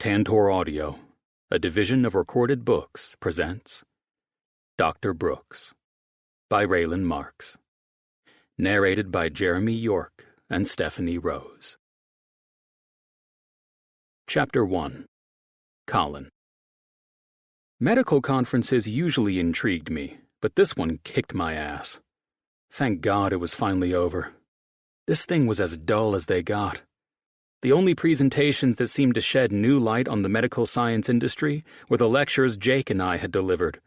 Tantor Audio, a division of Recorded Books, presents Dr. Brooks by Raylin Marks. Narrated by Jeremy York and Stephanie Rose. Chapter 1. Colin. Medical conferences usually intrigued me, but this one kicked my ass. Thank God it was finally over. This thing was as dull as they got. The only presentations that seemed to shed new light on the medical science industry were the lectures Jake and I had delivered.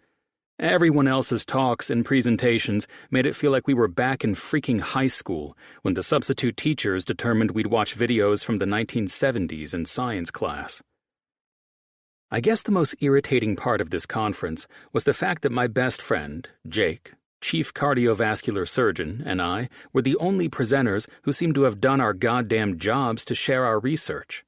Everyone else's talks and presentations made it feel like we were back in freaking high school when the substitute teachers determined we'd watch videos from the 1970s in science class. I guess the most irritating part of this conference was the fact that my best friend, Jake, chief cardiovascular surgeon, and I were the only presenters who seemed to have done our goddamn jobs to share our research.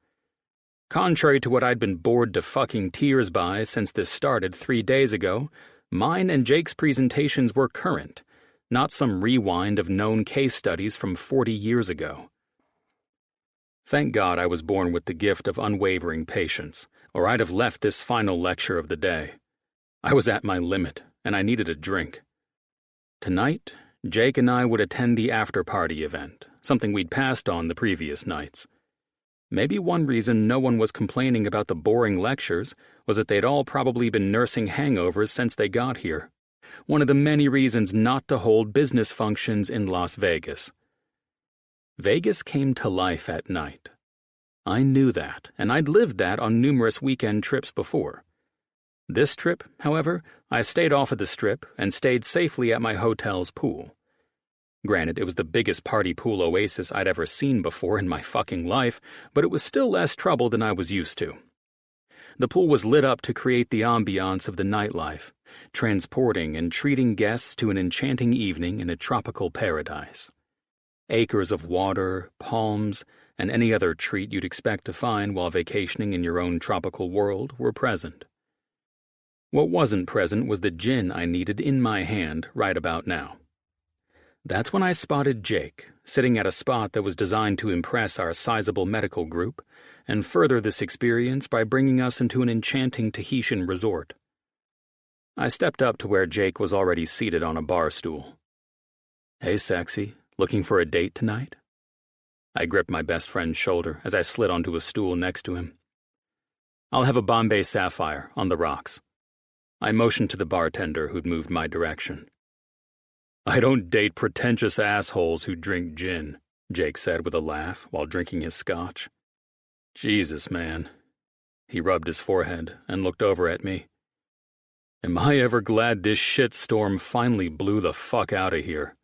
Contrary to what I'd been bored to fucking tears by since this started 3 days ago, mine and Jake's presentations were current, not some rewind of known case studies from 40 years ago. Thank God I was born with the gift of unwavering patience, or I'd have left this final lecture of the day. I was at my limit, and I needed a drink. Tonight, Jake and I would attend the after-party event, something we'd passed on the previous nights. Maybe one reason no one was complaining about the boring lectures was that they'd all probably been nursing hangovers since they got here. One of the many reasons not to hold business functions in Las Vegas. Vegas came to life at night. I knew that, and I'd lived that on numerous weekend trips before. This trip, however, I stayed off of the Strip and stayed safely at my hotel's pool. Granted, it was the biggest party pool oasis I'd ever seen before in my fucking life, but it was still less trouble than I was used to. The pool was lit up to create the ambiance of the nightlife, transporting and treating guests to an enchanting evening in a tropical paradise. Acres of water, palms, and any other treat you'd expect to find while vacationing in your own tropical world were present. What wasn't present was the gin I needed in my hand right about now. That's when I spotted Jake, sitting at a spot that was designed to impress our sizable medical group and further this experience by bringing us into an enchanting Tahitian resort. I stepped up to where Jake was already seated on a bar stool. "Hey, sexy, looking for a date tonight?" I gripped my best friend's shoulder as I slid onto a stool next to him. "I'll have a Bombay Sapphire on the rocks." I motioned to the bartender who'd moved my direction. "I don't date pretentious assholes who drink gin," Jake said with a laugh while drinking his scotch. "Jesus, man." He rubbed his forehead and looked over at me. "Am I ever glad this shitstorm finally blew the fuck out of here."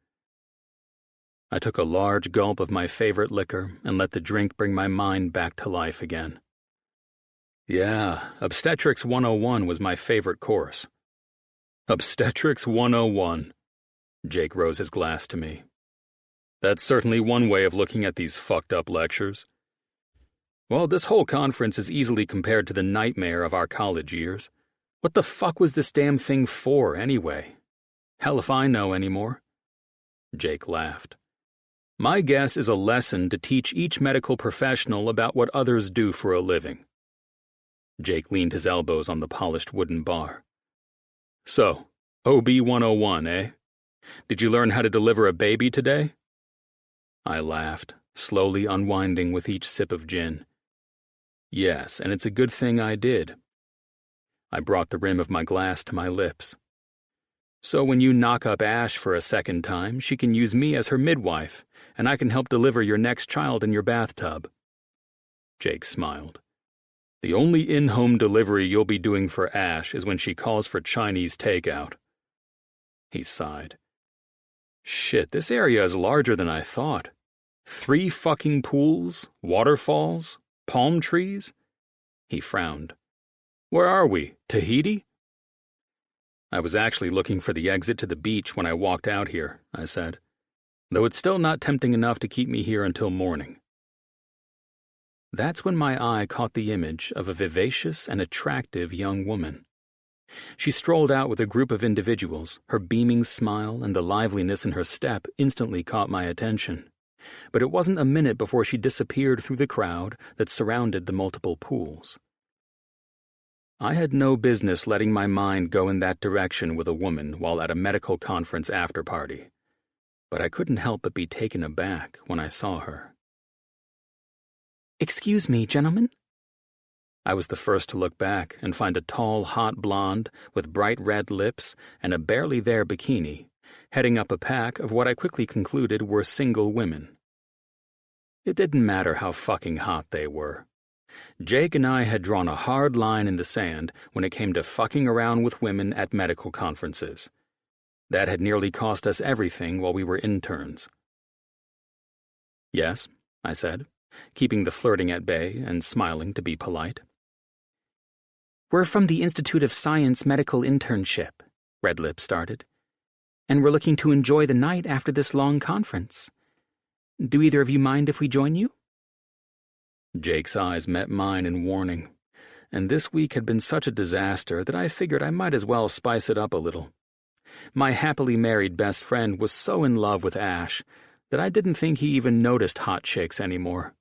I took a large gulp of my favorite liquor and let the drink bring my mind back to life again. Yeah, Obstetrics 101 was my favorite course. Obstetrics 101. Jake rose his glass to me. That's certainly one way of looking at these fucked up lectures. Well, this whole conference is easily compared to the nightmare of our college years. What the fuck was this damn thing for, anyway? Hell if I know anymore. Jake laughed. My guess is a lesson to teach each medical professional about what others do for a living. Jake leaned his elbows on the polished wooden bar. So, OB 101, eh? Did you learn how to deliver a baby today? I laughed, slowly unwinding with each sip of gin. Yes, and it's a good thing I did. I brought the rim of my glass to my lips. So when you knock up Ash for a second time, she can use me as her midwife, and I can help deliver your next child in your bathtub. Jake smiled. The only in-home delivery you'll be doing for Ash is when she calls for Chinese takeout. He sighed. Shit, this area is larger than I thought. 3 fucking pools, waterfalls, palm trees? He frowned. Where are we? Tahiti? I was actually looking for the exit to the beach when I walked out here, I said, though it's still not tempting enough to keep me here until morning. That's when my eye caught the image of a vivacious and attractive young woman. She strolled out with a group of individuals. Her beaming smile and the liveliness in her step instantly caught my attention. But it wasn't a minute before she disappeared through the crowd that surrounded the multiple pools. I had no business letting my mind go in that direction with a woman while at a medical conference after-party, but I couldn't help but be taken aback when I saw her. "Excuse me, gentlemen?" I was the first to look back and find a tall, hot blonde with bright red lips and a barely-there bikini, heading up a pack of what I quickly concluded were single women. It didn't matter how fucking hot they were. Jake and I had drawn a hard line in the sand when it came to fucking around with women at medical conferences. That had nearly cost us everything while we were interns. "Yes," I said, keeping the flirting at bay and smiling to be polite. "We're from the Institute of Science Medical Internship," Red Lips started, "and we're looking to enjoy the night after this long conference. Do either of you mind if we join you?" Jake's eyes met mine in warning, and this week had been such a disaster that I figured I might as well spice it up a little. My happily married best friend was so in love with Ash that I didn't think he even noticed hot chicks anymore.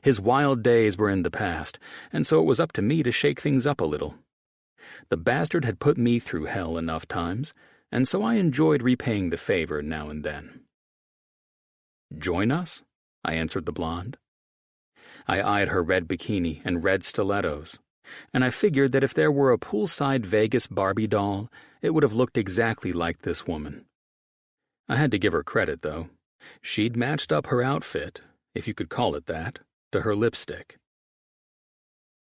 His wild days were in the past, and so it was up to me to shake things up a little. The bastard had put me through hell enough times, and so I enjoyed repaying the favor now and then. "Join us?" I answered the blonde. I eyed her red bikini and red stilettos, and I figured that if there were a poolside Vegas Barbie doll, it would have looked exactly like this woman. I had to give her credit, though. She'd matched up her outfit, if you could call it that, to her lipstick.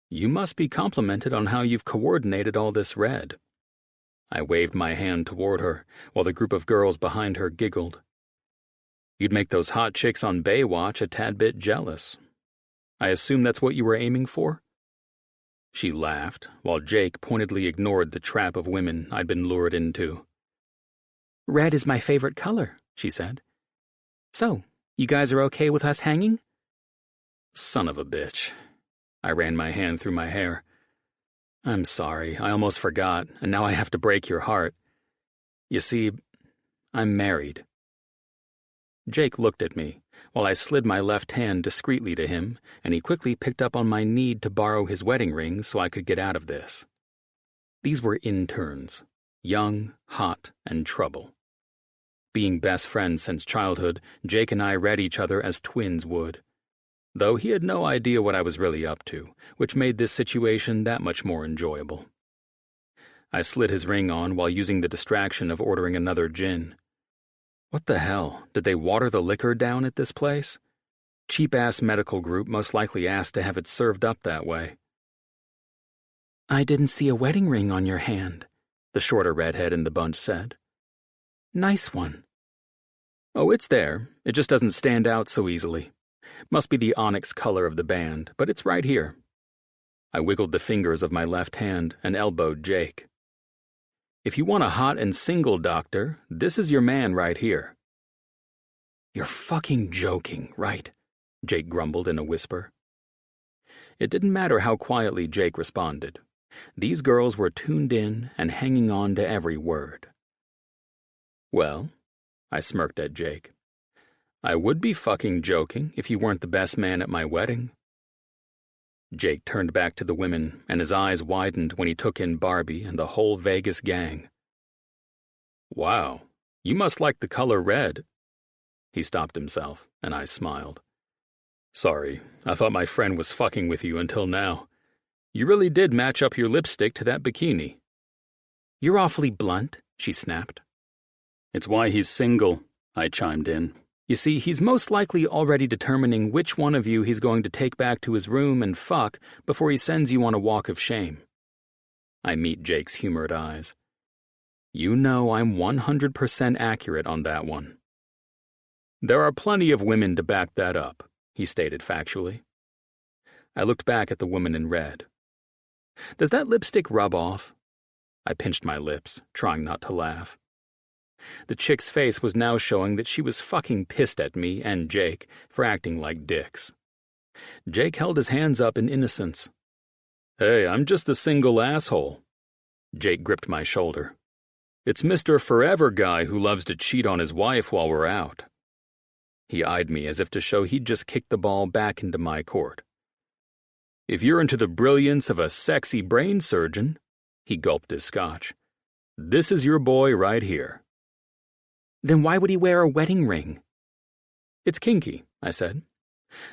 "You must be complimented on how you've coordinated all this red." I waved my hand toward her, while the group of girls behind her giggled. "You'd make those hot chicks on Baywatch a tad bit jealous. I assume that's what you were aiming for?" She laughed, while Jake pointedly ignored the trap of women I'd been lured into. "Red is my favorite color," she said. "So, you guys are okay with us hanging?" Son of a bitch. I ran my hand through my hair. "I'm sorry, I almost forgot, and now I have to break your heart. You see, I'm married." Jake looked at me, while I slid my left hand discreetly to him, and he quickly picked up on my need to borrow his wedding ring so I could get out of this. These were interns, young, hot, and trouble. Being best friends since childhood, Jake and I read each other as twins would, though he had no idea what I was really up to, which made this situation that much more enjoyable. I slid his ring on while using the distraction of ordering another gin. What the hell, did they water the liquor down at this place? Cheap-ass medical group most likely asked to have it served up that way. "I didn't see a wedding ring on your hand," the shorter redhead in the bunch said. "Nice one." "Oh, it's there. It just doesn't stand out so easily. Must be the onyx color of the band, but it's right here." I wiggled the fingers of my left hand and elbowed Jake. "If you want a hot and single doctor, this is your man right here." "You're fucking joking, right?" Jake grumbled in a whisper. It didn't matter how quietly Jake responded. These girls were tuned in and hanging on to every word. "Well," I smirked at Jake, "I would be fucking joking if you weren't the best man at my wedding." Jake turned back to the women, and his eyes widened when he took in Barbie and the whole Vegas gang. "Wow, you must like the color red." He stopped himself, and I smiled. "Sorry, I thought my friend was fucking with you until now. You really did match up your lipstick to that bikini." "You're awfully blunt," she snapped. "It's why he's single," I chimed in. "You see, he's most likely already determining which one of you he's going to take back to his room and fuck before he sends you on a walk of shame." I meet Jake's humored eyes. "You know I'm 100% accurate on that one." "There are plenty of women to back that up," he stated factually. I looked back at the woman in red. "Does that lipstick rub off?" I pinched my lips, trying not to laugh. The chick's face was now showing that she was fucking pissed at me and Jake for acting like dicks. Jake held his hands up in innocence. "Hey, I'm just the single asshole." Jake gripped my shoulder. "It's Mr. Forever Guy who loves to cheat on his wife while we're out." He eyed me as if to show he'd just kicked the ball back into my court. If you're into the brilliance of a sexy brain surgeon, he gulped his scotch, this is your boy right here. Then why would he wear a wedding ring? It's kinky, I said.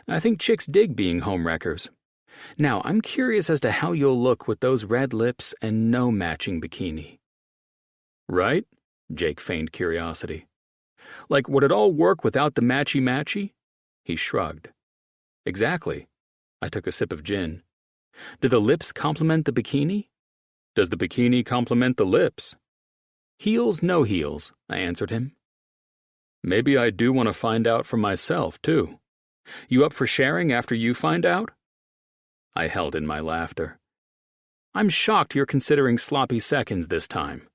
I think chicks dig being homewreckers. Now, I'm curious as to how you'll look with those red lips and no matching bikini. Right? Jake feigned curiosity. Like, would it all work without the matchy-matchy? He shrugged. Exactly. I took a sip of gin. Do the lips complement the bikini? Does the bikini complement the lips? Heels, no heels, I answered him. Maybe I do want to find out for myself, too. You up for sharing after you find out? I held in my laughter. I'm shocked you're considering sloppy seconds this time.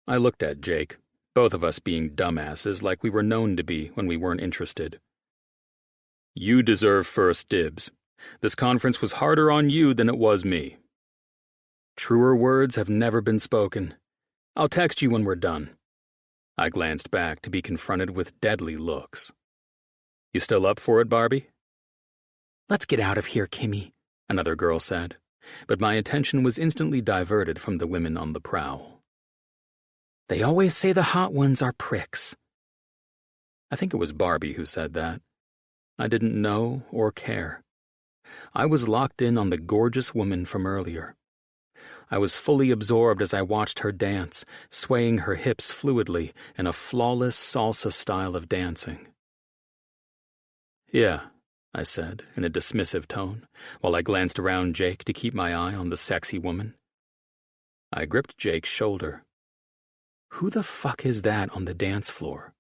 I looked at Jake, both of us being dumbasses like we were known to be when we weren't interested. You deserve first dibs. This conference was harder on you than it was me. Truer words have never been spoken. I'll text you when we're done. I glanced back to be confronted with deadly looks. You still up for it, Barbie? Let's get out of here, Kimmy, another girl said, but my attention was instantly diverted from the women on the prowl. They always say the hot ones are pricks. I think it was Barbie who said that. I didn't know or care. I was locked in on the gorgeous woman from earlier. I was fully absorbed as I watched her dance, swaying her hips fluidly in a flawless salsa style of dancing. Yeah, I said in a dismissive tone, while I glanced around Jake to keep my eye on the sexy woman. I gripped Jake's shoulder. Who the fuck is that on the dance floor?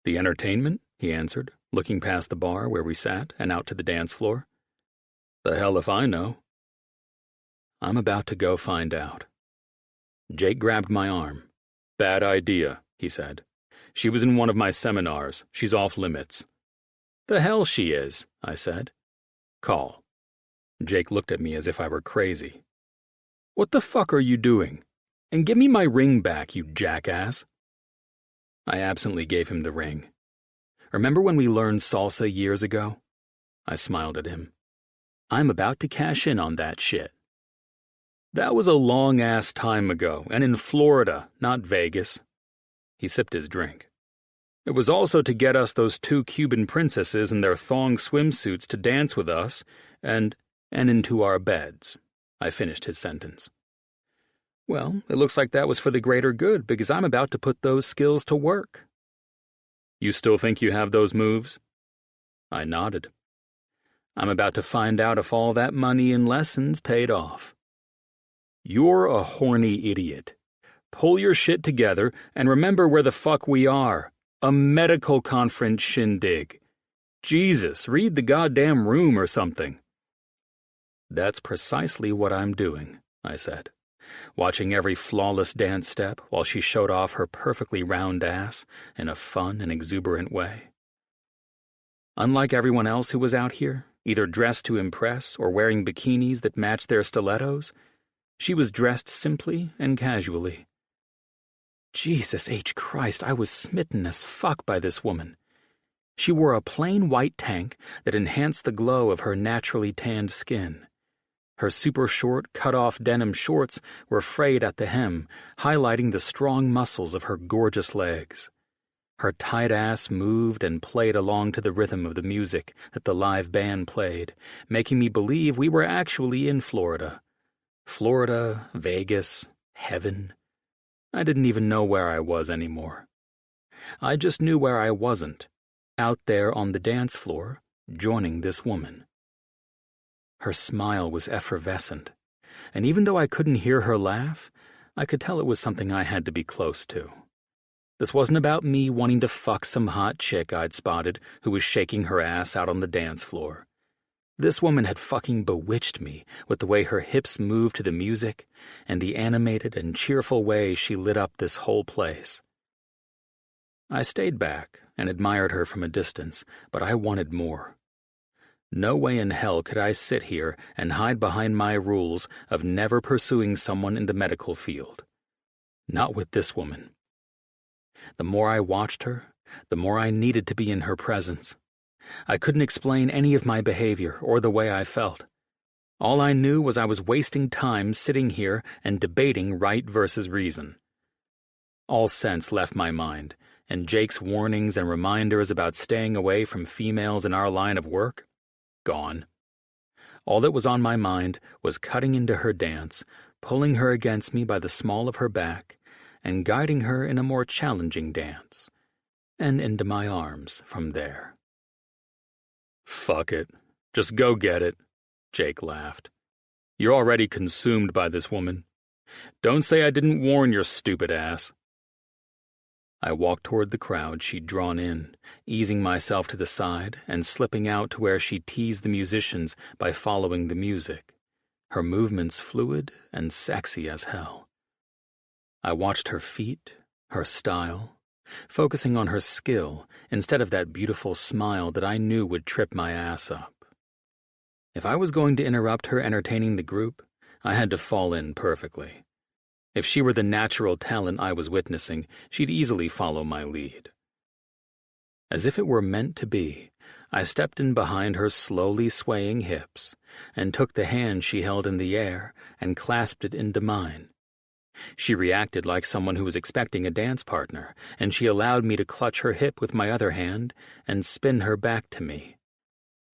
The entertainment, he answered, looking past the bar where we sat and out to the dance floor. The hell if I know. I'm about to go find out. Jake grabbed my arm. Bad idea, he said. She was in one of my seminars. She's off limits. The hell she is, I said. Call. Jake looked at me as if I were crazy. What the fuck are you doing? And give me my ring back, you jackass. I absently gave him the ring. Remember when we learned salsa years ago? I smiled at him. I'm about to cash in on that shit. That was a long-ass time ago, and in Florida, not Vegas. He sipped his drink. It was also to get us those 2 Cuban princesses in their thong swimsuits to dance with us, and into our beds. I finished his sentence. Well, it looks like that was for the greater good, because I'm about to put those skills to work. You still think you have those moves? I nodded. I'm about to find out if all that money and lessons paid off. You're a horny idiot. Pull your shit together and remember where the fuck we are. A medical conference shindig. Jesus, read the goddamn room or something. That's precisely what I'm doing, I said, watching every flawless dance step while she showed off her perfectly round ass in a fun and exuberant way. Unlike everyone else who was out here, either dressed to impress or wearing bikinis that matched their stilettos, she was dressed simply and casually. Jesus H. Christ, I was smitten as fuck by this woman. She wore a plain white tank that enhanced the glow of her naturally tanned skin. Her super short, cut-off denim shorts were frayed at the hem, highlighting the strong muscles of her gorgeous legs. Her tight ass moved and played along to the rhythm of the music that the live band played, making me believe we were actually in Florida. Florida, Vegas, heaven. I didn't even know where I was anymore. I just knew where I wasn't, out there on the dance floor, joining this woman. Her smile was effervescent, and even though I couldn't hear her laugh, I could tell it was something I had to be close to. This wasn't about me wanting to fuck some hot chick I'd spotted who was shaking her ass out on the dance floor. This woman had fucking bewitched me with the way her hips moved to the music and the animated and cheerful way she lit up this whole place. I stayed back and admired her from a distance, but I wanted more. No way in hell could I sit here and hide behind my rules of never pursuing someone in the medical field. Not with this woman. The more I watched her, the more I needed to be in her presence. I couldn't explain any of my behavior or the way I felt. All I knew was I was wasting time sitting here and debating right versus reason. All sense left my mind, and Jake's warnings and reminders about staying away from females in our line of work, gone. All that was on my mind was cutting into her dance, pulling her against me by the small of her back, and guiding her in a more challenging dance, and into my arms from there. "Fuck it. Just go get it," Jake laughed. "You're already consumed by this woman. Don't say I didn't warn your stupid ass." I walked toward the crowd she'd drawn in, easing myself to the side and slipping out to where she teased the musicians by following the music, her movements fluid and sexy as hell. I watched her feet, her style, focusing on her skill instead of that beautiful smile that I knew would trip my ass up. If I was going to interrupt her entertaining the group, I had to fall in perfectly. If she were the natural talent I was witnessing, she'd easily follow my lead. As if it were meant to be, I stepped in behind her slowly swaying hips and took the hand she held in the air and clasped it into mine. She reacted like someone who was expecting a dance partner, and she allowed me to clutch her hip with my other hand and spin her back to me.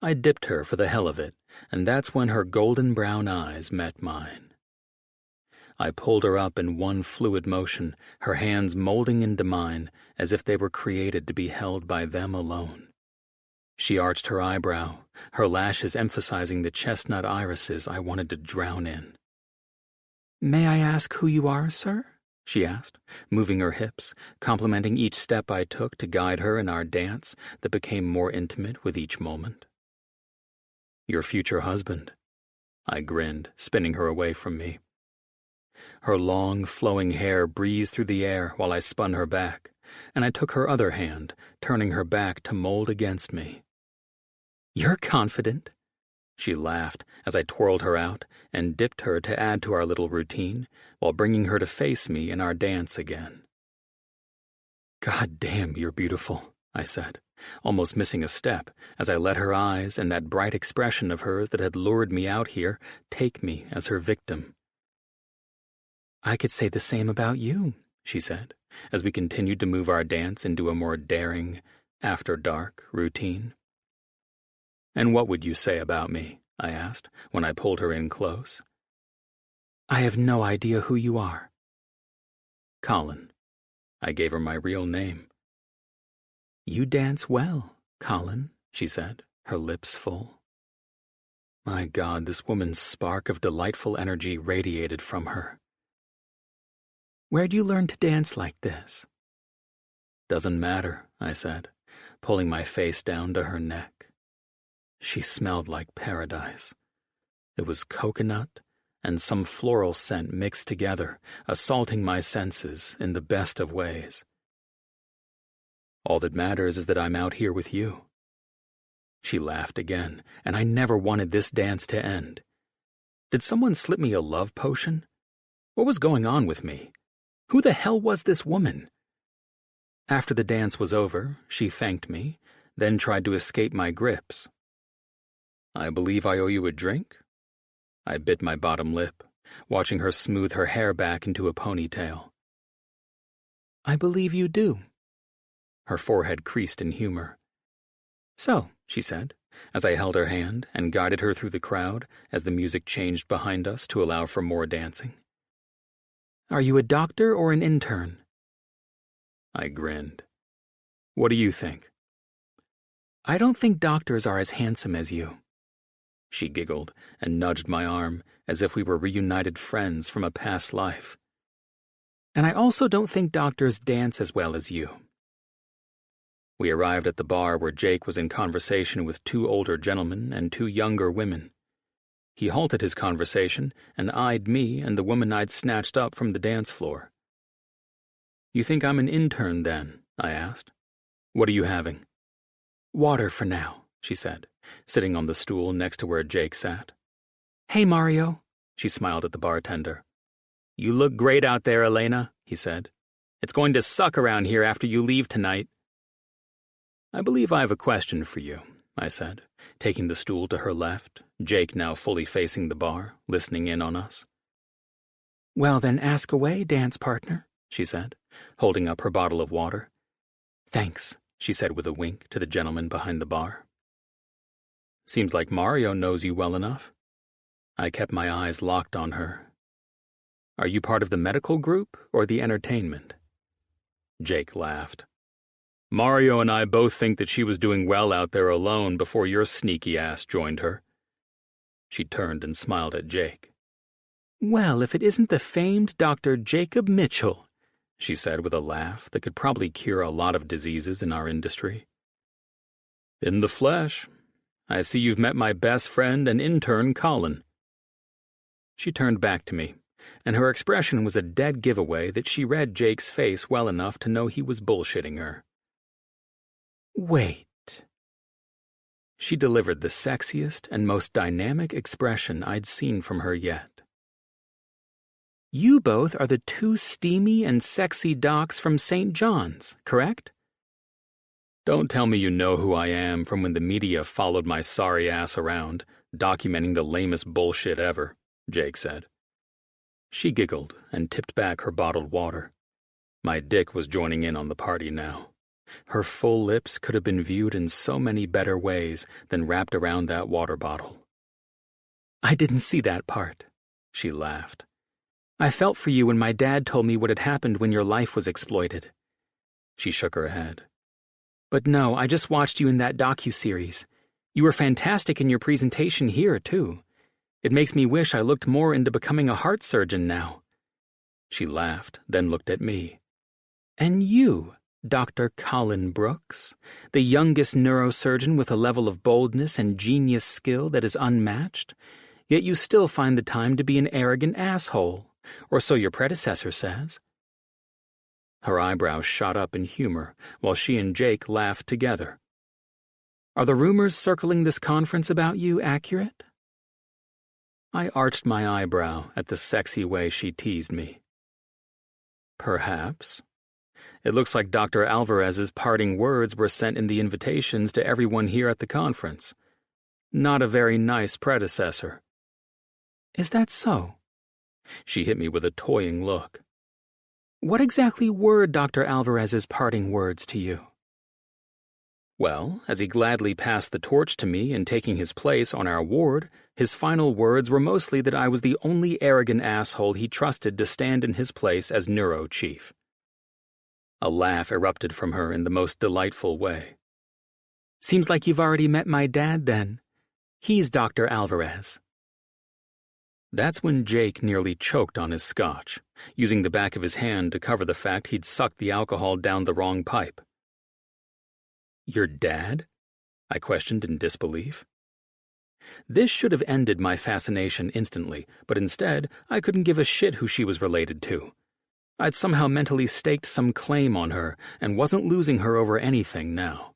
I dipped her for the hell of it, and that's when her golden brown eyes met mine. I pulled her up in one fluid motion, her hands molding into mine as if they were created to be held by them alone. She arched her eyebrow, her lashes emphasizing the chestnut irises I wanted to drown in. "May I ask who you are, sir?" she asked, moving her hips, complimenting each step I took to guide her in our dance that became more intimate with each moment. "Your future husband," I grinned, spinning her away from me. Her long, flowing hair breezed through the air while I spun her back, and I took her other hand, turning her back to mold against me. "You're confident," she laughed as I twirled her out and dipped her to add to our little routine while bringing her to face me in our dance again. "God damn, you're beautiful," I said, almost missing a step as I let her eyes and that bright expression of hers that had lured me out here take me as her victim. "I could say the same about you," she said, as we continued to move our dance into a more daring, after-dark routine. "And what would you say about me?" I asked, when I pulled her in close. "I have no idea who you are." "Colin." I gave her my real name. "You dance well, Colin," she said, her lips full. My God, this woman's spark of delightful energy radiated from her. "Where'd you learn to dance like this?" "Doesn't matter," I said, pulling my face down to her neck. She smelled like paradise. It was coconut and some floral scent mixed together, assaulting my senses in the best of ways. "All that matters is that I'm out here with you." She laughed again, and I never wanted this dance to end. Did someone slip me a love potion? What was going on with me? Who the hell was this woman? After the dance was over, she thanked me, then tried to escape my grips. "I believe I owe you a drink?" I bit my bottom lip, watching her smooth her hair back into a ponytail. "I believe you do." Her forehead creased in humor. "So," she said, as I held her hand and guided her through the crowd as the music changed behind us to allow for more dancing. "Are you a doctor or an intern?" I grinned. "What do you think?" "I don't think doctors are as handsome as you." She giggled and nudged my arm as if we were reunited friends from a past life. "And I also don't think doctors dance as well as you." We arrived at the bar where Jake was in conversation with 2 older gentlemen and 2 younger women. He halted his conversation and eyed me and the woman I'd snatched up from the dance floor. "You think I'm an intern, then?" I asked. "What are you having?" "Water for now," she said, sitting on the stool next to where Jake sat. "Hey, Mario," she smiled at the bartender. "You look great out there, Elena," he said. "It's going to suck around here after you leave tonight." "I believe I have a question for you," I said, taking the stool to her left, Jake now fully facing the bar, listening in on us. "Well, then ask away, dance partner," she said, holding up her bottle of water. "Thanks," she said with a wink to the gentleman behind the bar. "Seems like Mario knows you well enough." I kept my eyes locked on her. "Are you part of the medical group or the entertainment?" Jake laughed. "Mario and I both think that she was doing well out there alone before your sneaky ass joined her." She turned and smiled at Jake. "Well, if it isn't the famed Dr. Jacob Mitchell," she said with a laugh that could probably cure a lot of diseases in our industry. "In the flesh. I see you've met my best friend and intern, Colin." She turned back to me, and her expression was a dead giveaway that she read Jake's face well enough to know he was bullshitting her. "Wait." She delivered the sexiest and most dynamic expression I'd seen from her yet. "You both are the two steamy and sexy docs from St. John's, correct?" "Don't tell me you know who I am from when the media followed my sorry ass around, documenting the lamest bullshit ever," Jake said. She giggled and tipped back her bottled water. My dick was joining in on the party now. Her full lips could have been viewed in so many better ways than wrapped around that water bottle. "I didn't see that part," she laughed. "I felt for you when my dad told me what had happened when your life was exploited." She shook her head. "But no, I just watched you in that docuseries. You were fantastic in your presentation here, too. It makes me wish I looked more into becoming a heart surgeon now." She laughed, then looked at me. "And you, Dr. Colin Brooks, the youngest neurosurgeon with a level of boldness and genius skill that is unmatched, yet you still find the time to be an arrogant asshole, or so your predecessor says." Her eyebrows shot up in humor, while she and Jake laughed together. "Are the rumors circling this conference about you accurate?" I arched my eyebrow at the sexy way she teased me. "Perhaps. It looks like Dr. Alvarez's parting words were sent in the invitations to everyone here at the conference. Not a very nice predecessor." "Is that so?" She hit me with a toying look. "What exactly were Dr. Alvarez's parting words to you?" Well, as he gladly passed the torch to me in taking his place on our ward, his final words were mostly that I was the only arrogant asshole he trusted to stand in his place as neuro chief. A laugh erupted from her in the most delightful way. "Seems like you've already met my dad, then. He's Dr. Alvarez." That's when Jake nearly choked on his scotch, using the back of his hand to cover the fact he'd sucked the alcohol down the wrong pipe. "Your dad?" I questioned in disbelief. This should have ended my fascination instantly, but instead I couldn't give a shit who she was related to. I'd somehow mentally staked some claim on her and wasn't losing her over anything now.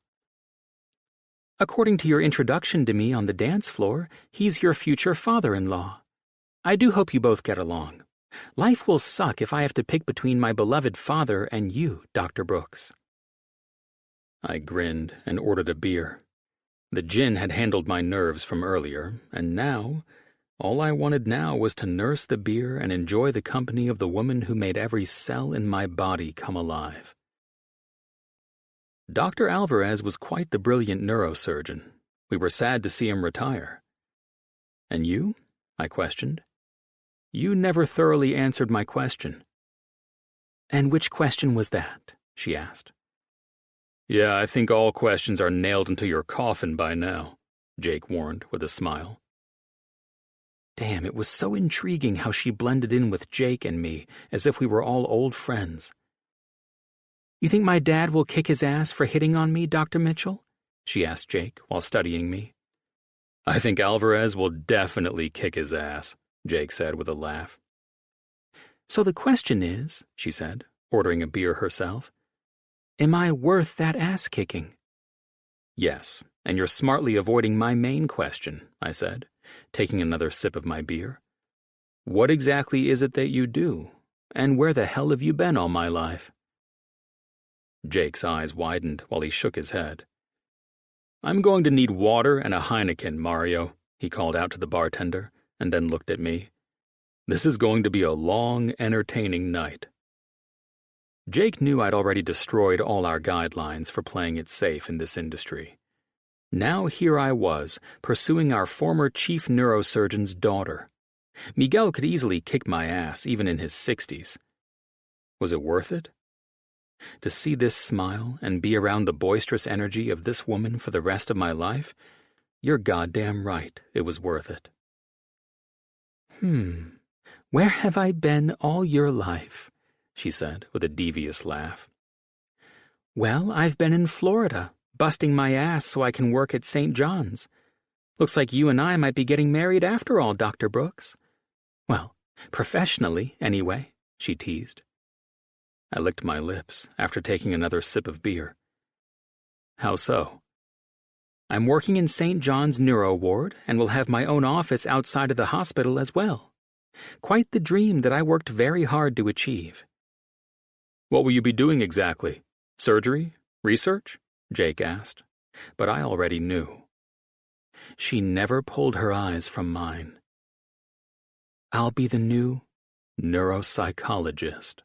"According to your introduction to me on the dance floor, he's your future father-in-law. I do hope you both get along. Life will suck if I have to pick between my beloved father and you, Dr. Brooks." I grinned and ordered a beer. The gin had handled my nerves from earlier, and now, all I wanted now was to nurse the beer and enjoy the company of the woman who made every cell in my body come alive. Dr. Alvarez was quite the brilliant neurosurgeon. We were sad to see him retire. "And you?" I questioned. "You never thoroughly answered my question." "And which question was that?" she asked. "Yeah, I think all questions are nailed into your coffin by now," Jake warned with a smile. Damn, it was so intriguing how she blended in with Jake and me, as if we were all old friends. "You think my dad will kick his ass for hitting on me, Dr. Mitchell?" she asked Jake while studying me. "I think Alvarez will definitely kick his ass," Jake said with a laugh. "So the question is," she said, ordering a beer herself, "am I worth that ass kicking?" "Yes, and you're smartly avoiding my main question," I said, taking another sip of my beer. "What exactly is it that you do, and where the hell have you been all my life?" Jake's eyes widened while he shook his head. I'm going to need water and a Heineken, Mario, he called out to the bartender, and then looked at me. This is going to be a long, entertaining night. Jake knew I'd already destroyed all our guidelines for playing it safe in this industry. Now here I was, pursuing our former chief neurosurgeon's daughter. Miguel could easily kick my ass, even in his 60s. Was it worth it? To see this smile and be around the boisterous energy of this woman for the rest of my life? You're goddamn right, it was worth it. Where have I been all your life? She said with a devious laugh. Well, I've been in Florida, busting my ass so I can work at St. John's. Looks like you and I might be getting married after all, Dr. Brooks. Well, professionally, anyway, she teased. I licked my lips after taking another sip of beer. How so? I'm working in St. John's Neuro Ward and will have my own office outside of the hospital as well. Quite the dream that I worked very hard to achieve. What will you be doing exactly? Surgery? Research? Jake asked, but I already knew. She never pulled her eyes from mine. I'll be the new neuropsychologist.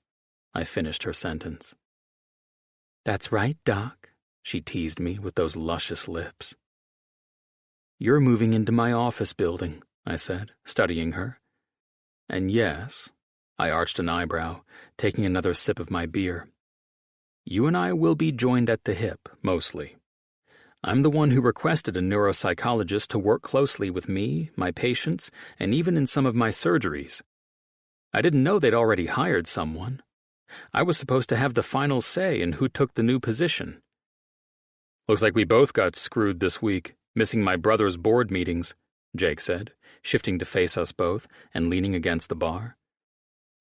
I finished her sentence. That's right, Doc, she teased me with those luscious lips. You're moving into my office building, I said, studying her. And yes, I arched an eyebrow, taking another sip of my beer. You and I will be joined at the hip, mostly. I'm the one who requested a neuropsychologist to work closely with me, my patients, and even in some of my surgeries. I didn't know they'd already hired someone. I was supposed to have the final say in who took the new position. Looks like we both got screwed this week, missing my brother's board meetings, Jake said, shifting to face us both and leaning against the bar.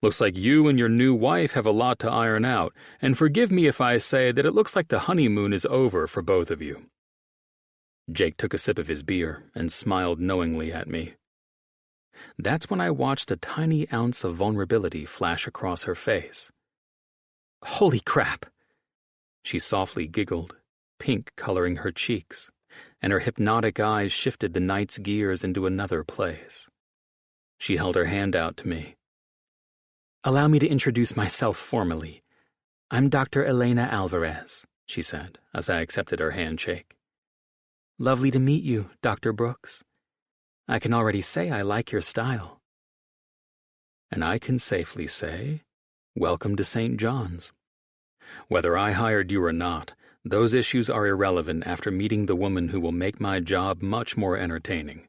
Looks like you and your new wife have a lot to iron out, and forgive me if I say that it looks like the honeymoon is over for both of you. Jake took a sip of his beer and smiled knowingly at me. That's when I watched a tiny ounce of vulnerability flash across her face. Holy crap! She softly giggled, pink coloring her cheeks, and her hypnotic eyes shifted the night's gears into another place. She held her hand out to me. Allow me to introduce myself formally. I'm Dr. Elena Alvarez, she said, as I accepted her handshake. Lovely to meet you, Dr. Brooks. I can already say I like your style. And I can safely say, welcome to St. John's. Whether I hired you or not, those issues are irrelevant after meeting the woman who will make my job much more entertaining.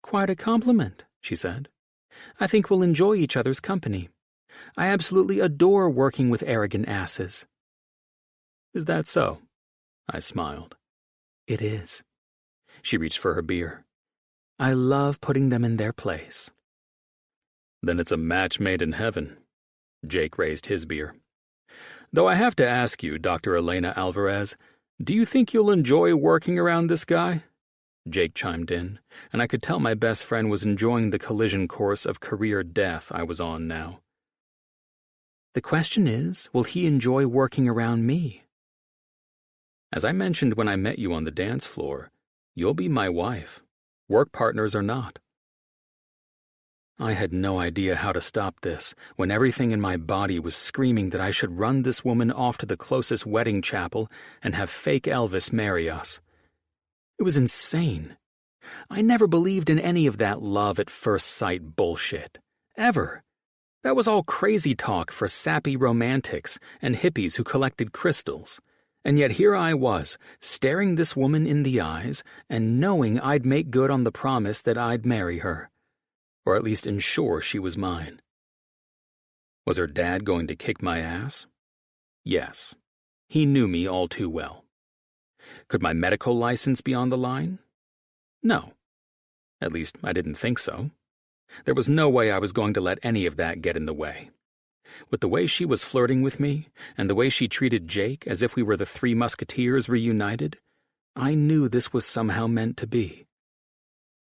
Quite a compliment, she said. I think we'll enjoy each other's company. I absolutely adore working with arrogant asses. Is that so? I smiled. It is. She reached for her beer. I love putting them in their place. Then it's a match made in heaven. Jake raised his beer. Though I have to ask you, Dr. Elena Alvarez, do you think you'll enjoy working around this guy? Jake chimed in, and I could tell my best friend was enjoying the collision course of career death I was on now. The question is, will he enjoy working around me? As I mentioned when I met you on the dance floor, you'll be my wife, work partners or not. I had no idea how to stop this when everything in my body was screaming that I should run this woman off to the closest wedding chapel and have fake Elvis marry us. It was insane. I never believed in any of that love at first sight bullshit. Ever. That was all crazy talk for sappy romantics and hippies who collected crystals. And yet here I was, staring this woman in the eyes and knowing I'd make good on the promise that I'd marry her. Or at least ensure she was mine. Was her dad going to kick my ass? Yes. He knew me all too well. Could my medical license be on the line? No. At least, I didn't think so. There was no way I was going to let any of that get in the way. With the way she was flirting with me, and the way she treated Jake as if we were the Three Musketeers reunited, I knew this was somehow meant to be.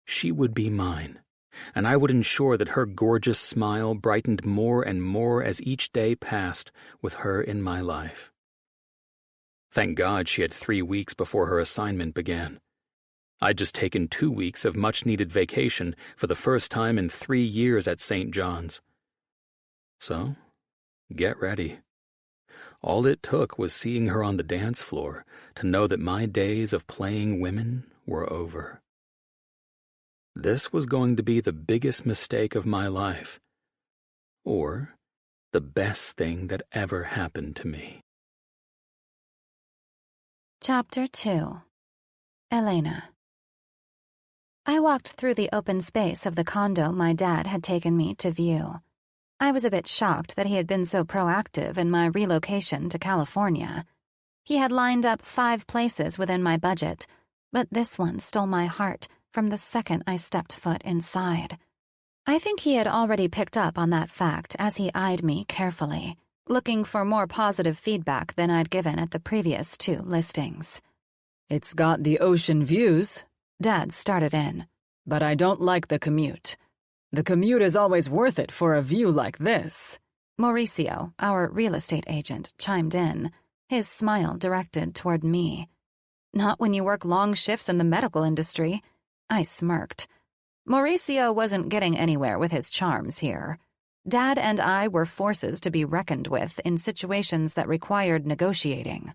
She would be mine, and I would ensure that her gorgeous smile brightened more and more as each day passed with her in my life. Thank God she had 3 weeks before her assignment began. I'd just taken 2 weeks of much-needed vacation for the first time in 3 years at St. John's. So, get ready. All it took was seeing her on the dance floor to know that my days of playing women were over. This was going to be the biggest mistake of my life, or the best thing that ever happened to me. Chapter 2. Elena. I walked through the open space of the condo my dad had taken me to view. I was a bit shocked that he had been so proactive in my relocation to California. He had lined up 5 places within my budget, but this one stole my heart from the second I stepped foot inside. I think he had already picked up on that fact as he eyed me carefully, looking for more positive feedback than I'd given at the previous 2 listings. "It's got the ocean views," Dad started in, "but I don't like the commute. The commute is always worth it for a view like this." Mauricio, our real estate agent, chimed in, his smile directed toward me. "Not when you work long shifts in the medical industry," I smirked. Mauricio wasn't getting anywhere with his charms here. Dad and I were forces to be reckoned with in situations that required negotiating.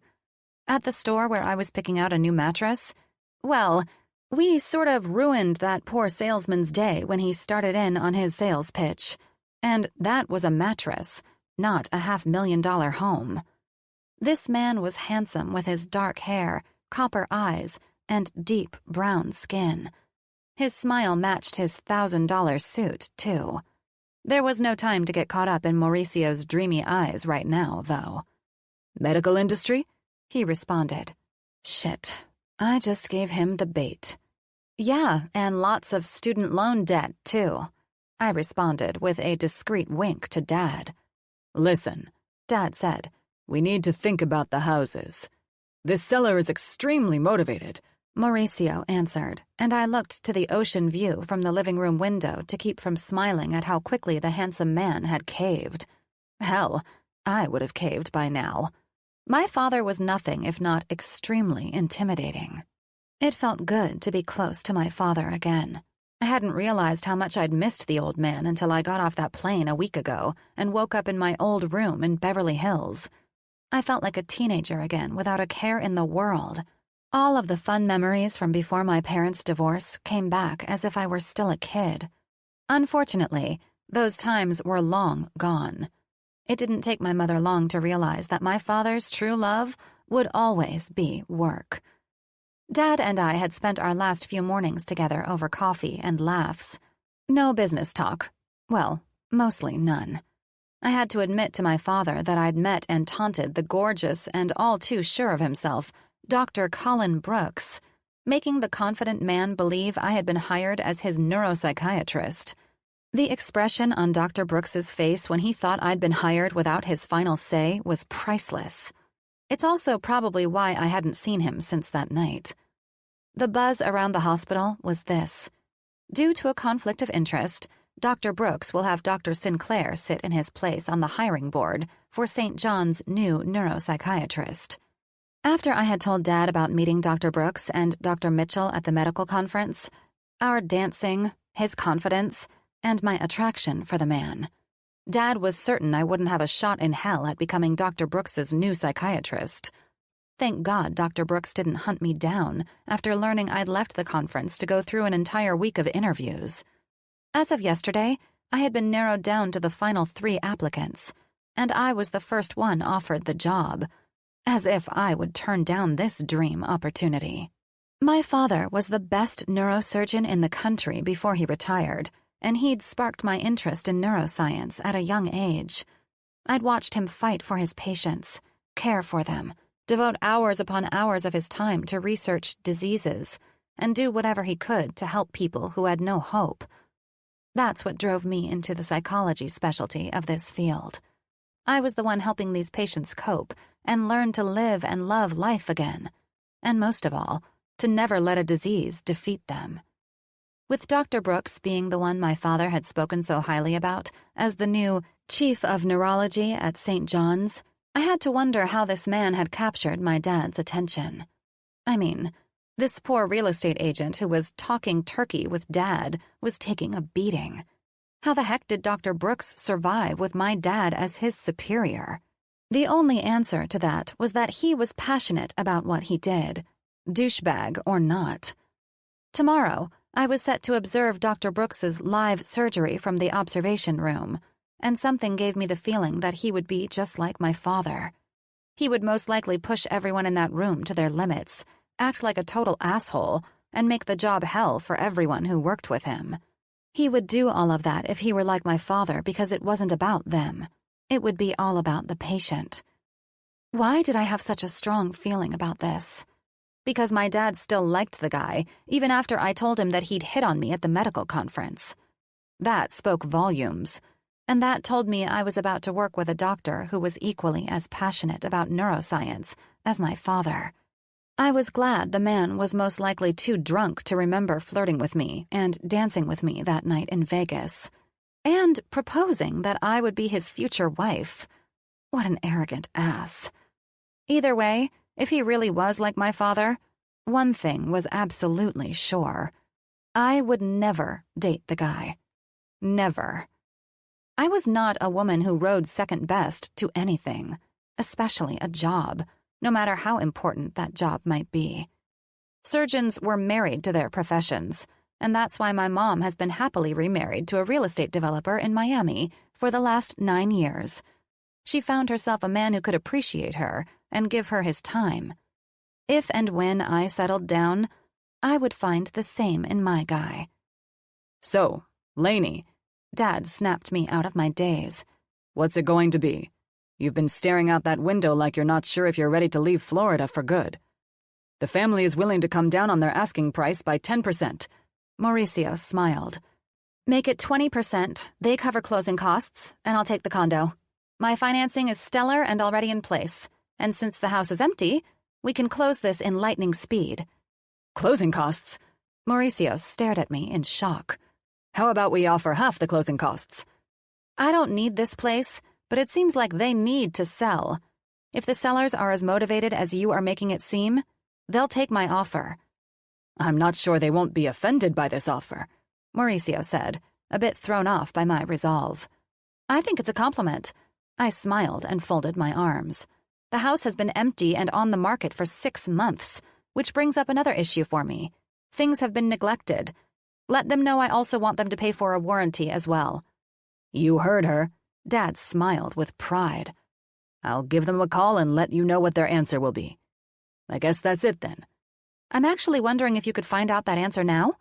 At the store where I was picking out a new mattress, well, we sort of ruined that poor salesman's day when he started in on his sales pitch. And that was a mattress, not a $500,000 home. This man was handsome with his dark hair, copper eyes, and deep brown skin. His smile matched his $1,000 suit, too. There was no time to get caught up in Mauricio's dreamy eyes right now, though. "Medical industry?" he responded. Shit, I just gave him the bait. "Yeah, and lots of student loan debt, too," I responded with a discreet wink to Dad. "Listen," Dad said, "we need to think about the houses. This seller is extremely motivated," Mauricio answered, and I looked to the ocean view from the living room window to keep from smiling at how quickly the handsome man had caved. Hell, I would have caved by now. My father was nothing if not extremely intimidating. It felt good to be close to my father again. I hadn't realized how much I'd missed the old man until I got off that plane a week ago and woke up in my old room in Beverly Hills. I felt like a teenager again without a care in the world. All of the fun memories from before my parents' divorce came back as if I were still a kid. Unfortunately, those times were long gone. It didn't take my mother long to realize that my father's true love would always be work. Dad and I had spent our last few mornings together over coffee and laughs. No business talk. Well, mostly none. I had to admit to my father that I'd met and taunted the gorgeous and all too sure of himself Dr. Colin Brooks, making the confident man believe I had been hired as his neuropsychiatrist. The expression on Dr. Brooks's face when he thought I'd been hired without his final say was priceless. It's also probably why I hadn't seen him since that night. The buzz around the hospital was this. Due to a conflict of interest, Dr. Brooks will have Dr. Sinclair sit in his place on the hiring board for St. John's new neuropsychiatrist. After I had told Dad about meeting Dr. Brooks and Dr. Mitchell at the medical conference, our dancing, his confidence, and my attraction for the man, Dad was certain I wouldn't have a shot in hell at becoming Dr. Brooks's new psychiatrist. Thank God Dr. Brooks didn't hunt me down after learning I'd left the conference to go through an entire week of interviews. As of yesterday, I had been narrowed down to the final 3 applicants, and I was the first one offered the job. As if I would turn down this dream opportunity. My father was the best neurosurgeon in the country before he retired, and he'd sparked my interest in neuroscience at a young age. I'd watched him fight for his patients, care for them, devote hours upon hours of his time to research diseases, and do whatever he could to help people who had no hope. That's what drove me into the psychology specialty of this field. I was the one helping these patients cope and learn to live and love life again, and most of all, to never let a disease defeat them. With Dr. Brooks being the one my father had spoken so highly about as the new chief of neurology at St. John's, I had to wonder how this man had captured my dad's attention. I mean, this poor real estate agent who was talking turkey with Dad was taking a beating. How the heck did Dr. Brooks survive with my dad as his superior? The only answer to that was that he was passionate about what he did, douchebag or not. Tomorrow, I was set to observe Dr. Brooks's live surgery from the observation room, and something gave me the feeling that he would be just like my father. He would most likely push everyone in that room to their limits, act like a total asshole, and make the job hell for everyone who worked with him. He would do all of that if he were like my father because it wasn't about them. It would be all about the patient. Why did I have such a strong feeling about this? Because my dad still liked the guy, even after I told him that he'd hit on me at the medical conference. That spoke volumes, and that told me I was about to work with a doctor who was equally as passionate about neuroscience as my father. I was glad the man was most likely too drunk to remember flirting with me and dancing with me that night in Vegas, and proposing that I would be his future wife. What an arrogant ass. Either way, if he really was like my father, one thing was absolutely sure. I would never date the guy. Never. I was not a woman who rode second best to anything, especially a job, no matter how important that job might be. Surgeons were married to their professions, and that's why my mom has been happily remarried to a real estate developer in Miami for the last 9 years. She found herself a man who could appreciate her and give her his time. If and when I settled down, I would find the same in my guy. So, Lainey, Dad snapped me out of my daze. What's it going to be? You've been staring out that window like you're not sure if you're ready to leave Florida for good. The family is willing to come down on their asking price by 10%. Mauricio smiled. Make it 20%, they cover closing costs, and I'll take the condo. My financing is stellar and already in place, and since the house is empty, we can close this in lightning speed. Closing costs? Mauricio stared at me in shock. How about we offer half the closing costs? I don't need this place, but it seems like they need to sell. If the sellers are as motivated as you are making it seem, they'll take my offer. I'm not sure they won't be offended by this offer, Mauricio said, a bit thrown off by my resolve. I think it's a compliment. I smiled and folded my arms. The house has been empty and on the market for 6 months, which brings up another issue for me. Things have been neglected. Let them know I also want them to pay for a warranty as well. You heard her. Dad smiled with pride. I'll give them a call and let you know what their answer will be. I guess that's it then. I'm actually wondering if you could find out that answer now?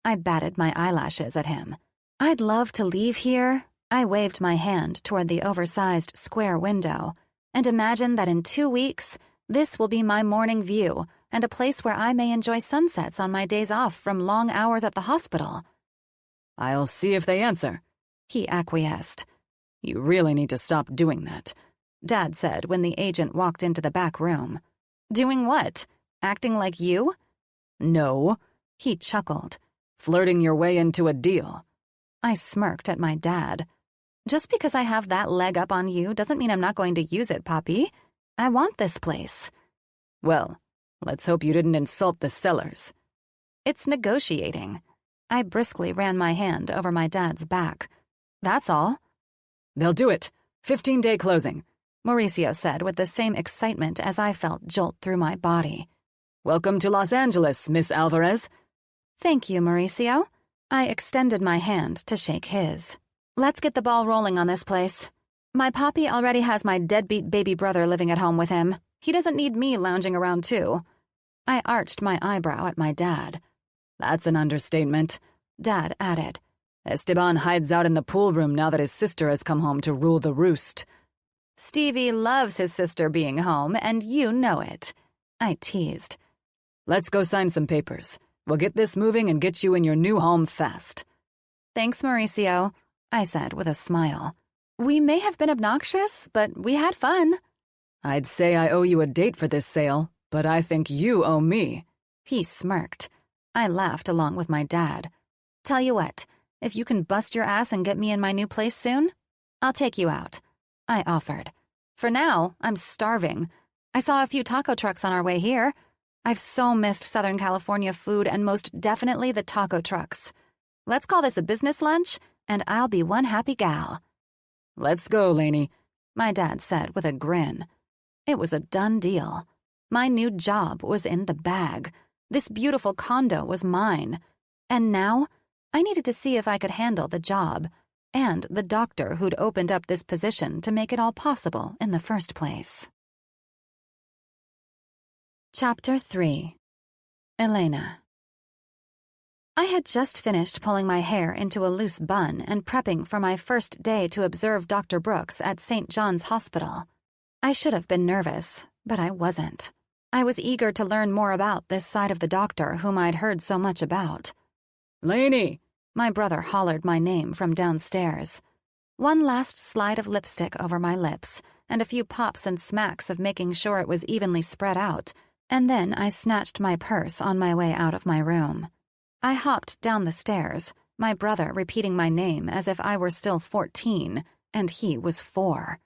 I batted my eyelashes at him. I'd love to leave here. I waved my hand toward the oversized square window and imagine that in 2 weeks, this will be my morning view and a place where I may enjoy sunsets on my days off from long hours at the hospital. I'll see if they answer, he acquiesced. You really need to stop doing that, Dad said when the agent walked into the back room. Doing what? Acting like you? No, he chuckled. Flirting your way into a deal. I smirked at my dad. Just because I have that leg up on you doesn't mean I'm not going to use it, Poppy. I want this place. Well, let's hope you didn't insult the sellers. It's negotiating. I briskly ran my hand over my dad's back. That's all. They'll do it. 15-day closing, Mauricio said with the same excitement as I felt jolt through my body. Welcome to Los Angeles, Miss Alvarez. Thank you, Mauricio. I extended my hand to shake his. Let's get the ball rolling on this place. My Poppy already has my deadbeat baby brother living at home with him. He doesn't need me lounging around too. I arched my eyebrow at my dad. That's an understatement, Dad added. Esteban hides out in the pool room now that his sister has come home to rule the roost. Stevie loves his sister being home, and you know it, I teased. Let's go sign some papers. We'll get this moving and get you in your new home fast. Thanks, Mauricio, I said with a smile. We may have been obnoxious, but we had fun. I'd say I owe you a date for this sale, but I think you owe me. He smirked. I laughed along with my dad. Tell you what, if you can bust your ass and get me in my new place soon, I'll take you out, I offered. For now, I'm starving. I saw a few taco trucks on our way here. I've so missed Southern California food and most definitely the taco trucks. Let's call this a business lunch, and I'll be one happy gal. Let's go, Lainey, my dad said with a grin. It was a done deal. My new job was in the bag. This beautiful condo was mine. And now, I needed to see if I could handle the job, and the doctor who'd opened up this position to make it all possible in the first place. Chapter 3. Elena. I had just finished pulling my hair into a loose bun and prepping for my first day to observe Dr. Brooks at St. John's Hospital. I should have been nervous, but I wasn't. I was eager to learn more about this side of the doctor whom I'd heard so much about. Lainey! My brother hollered my name from downstairs. One last slide of lipstick over my lips, and a few pops and smacks of making sure it was evenly spread out, and then I snatched my purse on my way out of my room. I hopped down the stairs, my brother repeating my name as if I were still 14, and he was 4.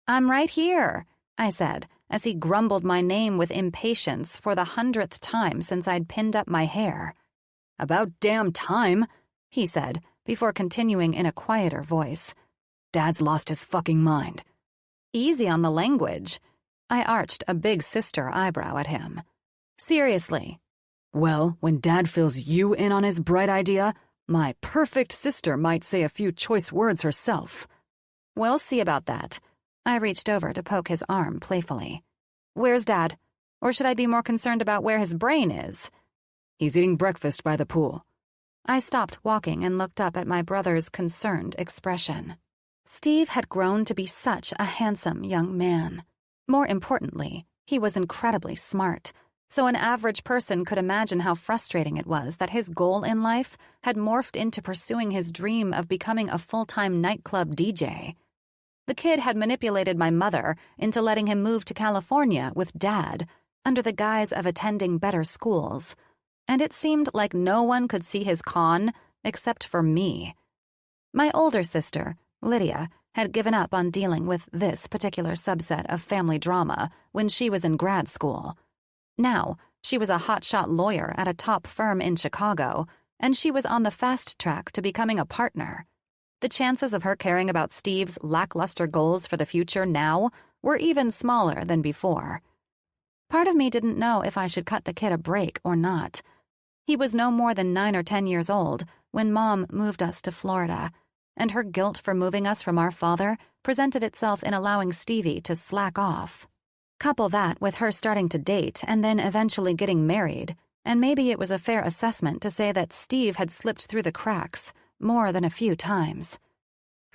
"I'm right here," I said, as he grumbled my name with impatience for the 100th time since I'd pinned up my hair. "About damn time," he said, before continuing in a quieter voice. "Dad's lost his fucking mind." Easy on the language. I arched a big sister eyebrow at him. Seriously. Well, when Dad fills you in on his bright idea, my perfect sister might say a few choice words herself. We'll see about that. I reached over to poke his arm playfully. Where's Dad? Or should I be more concerned about where his brain is? He's eating breakfast by the pool. I stopped walking and looked up at my brother's concerned expression. Steve had grown to be such a handsome young man. More importantly, he was incredibly smart, so an average person could imagine how frustrating it was that his goal in life had morphed into pursuing his dream of becoming a full-time nightclub DJ. The kid had manipulated my mother into letting him move to California with Dad, under the guise of attending better schools, and it seemed like no one could see his con except for me. My older sister, Lydia, had given up on dealing with this particular subset of family drama when she was in grad school. Now, she was a hotshot lawyer at a top firm in Chicago, and she was on the fast track to becoming a partner. The chances of her caring about Steve's lackluster goals for the future now were even smaller than before. Part of me didn't know if I should cut the kid a break or not. He was no more than 9 or 10 years old when Mom moved us to Florida, and her guilt for moving us from our father presented itself in allowing Stevie to slack off. Couple that with her starting to date and then eventually getting married, and maybe it was a fair assessment to say that Steve had slipped through the cracks more than a few times.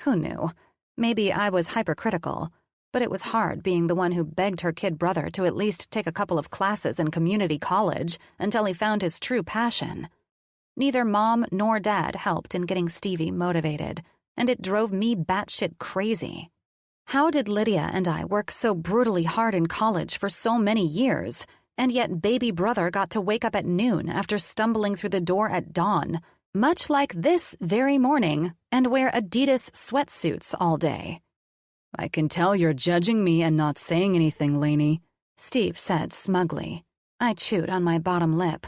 Who knew? Maybe I was hypercritical, but it was hard being the one who begged her kid brother to at least take a couple of classes in community college until he found his true passion. Neither Mom nor Dad helped in getting Stevie motivated, and it drove me batshit crazy. How did Lydia and I work so brutally hard in college for so many years, and yet baby brother got to wake up at noon after stumbling through the door at dawn, much like this very morning, and wear Adidas sweatsuits all day? "I can tell you're judging me and not saying anything, Lainey," Steve said smugly. I chewed on my bottom lip.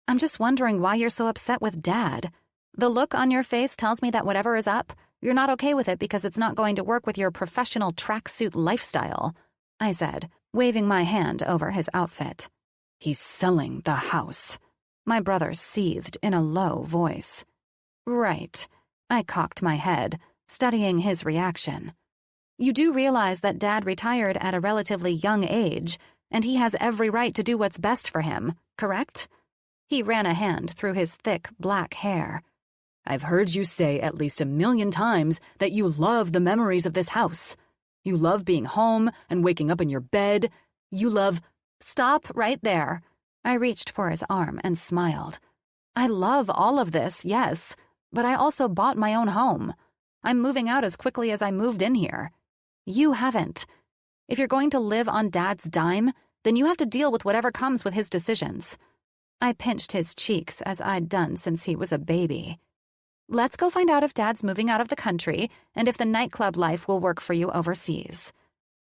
"I'm just wondering why you're so upset with Dad. The look on your face tells me that whatever is up, you're not okay with it because it's not going to work with your professional tracksuit lifestyle," I said, waving my hand over his outfit. "He's selling the house," my brother seethed in a low voice. "Right." I cocked my head, studying his reaction. "You do realize that Dad retired at a relatively young age, and he has every right to do what's best for him, correct?" He ran a hand through his thick, black hair. "I've heard you say at least 1,000,000 times that you love the memories of this house. You love being home and waking up in your bed. You love—" "Stop right there." I reached for his arm and smiled. "I love all of this, yes, but I also bought my own home. I'm moving out as quickly as I moved in here. You haven't. If you're going to live on Dad's dime, then you have to deal with whatever comes with his decisions." I pinched his cheeks as I'd done since he was a baby. "Let's go find out if Dad's moving out of the country and if the nightclub life will work for you overseas."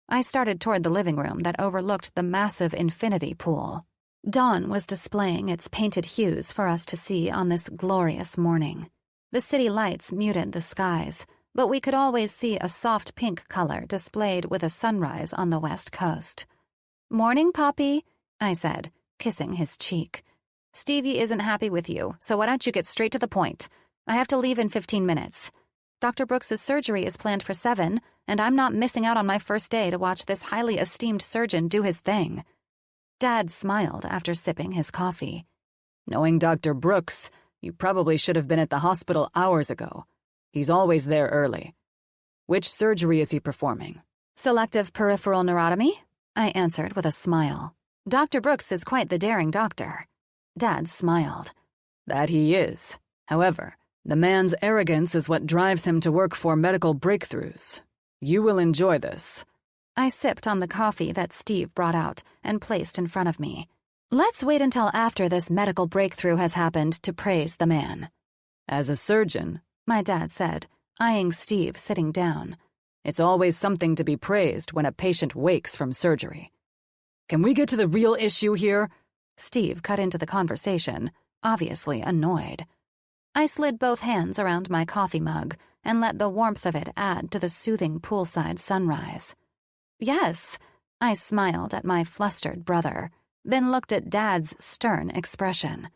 I started toward the living room that overlooked the massive infinity pool. Dawn was displaying its painted hues for us to see on this glorious morning. The city lights muted the skies, but we could always see a soft pink color displayed with a sunrise on the west coast. "Morning, Poppy," I said, kissing his cheek. "Stevie isn't happy with you, so why don't you get straight to the point? I have to leave in 15 minutes. Dr. Brooks's surgery is planned for 7, and I'm not missing out on my first day to watch this highly esteemed surgeon do his thing." Dad smiled after sipping his coffee. "Knowing Dr. Brooks, you probably should have been at the hospital hours ago. He's always there early. Which surgery is he performing?" "Selective peripheral neurotomy," I answered with a smile. "Dr. Brooks is quite the daring doctor." Dad smiled. "That he is. However, the man's arrogance is what drives him to work for medical breakthroughs. You will enjoy this." I sipped on the coffee that Steve brought out and placed in front of me. "Let's wait until after this medical breakthrough has happened to praise the man." "As a surgeon," my dad said, eyeing Steve sitting down, "it's always something to be praised when a patient wakes from surgery. Can we get to the real issue here?" Steve cut into the conversation, obviously annoyed. I slid both hands around my coffee mug and let the warmth of it add to the soothing poolside sunrise. "Yes," I smiled at my flustered brother, then looked at Dad's stern expression.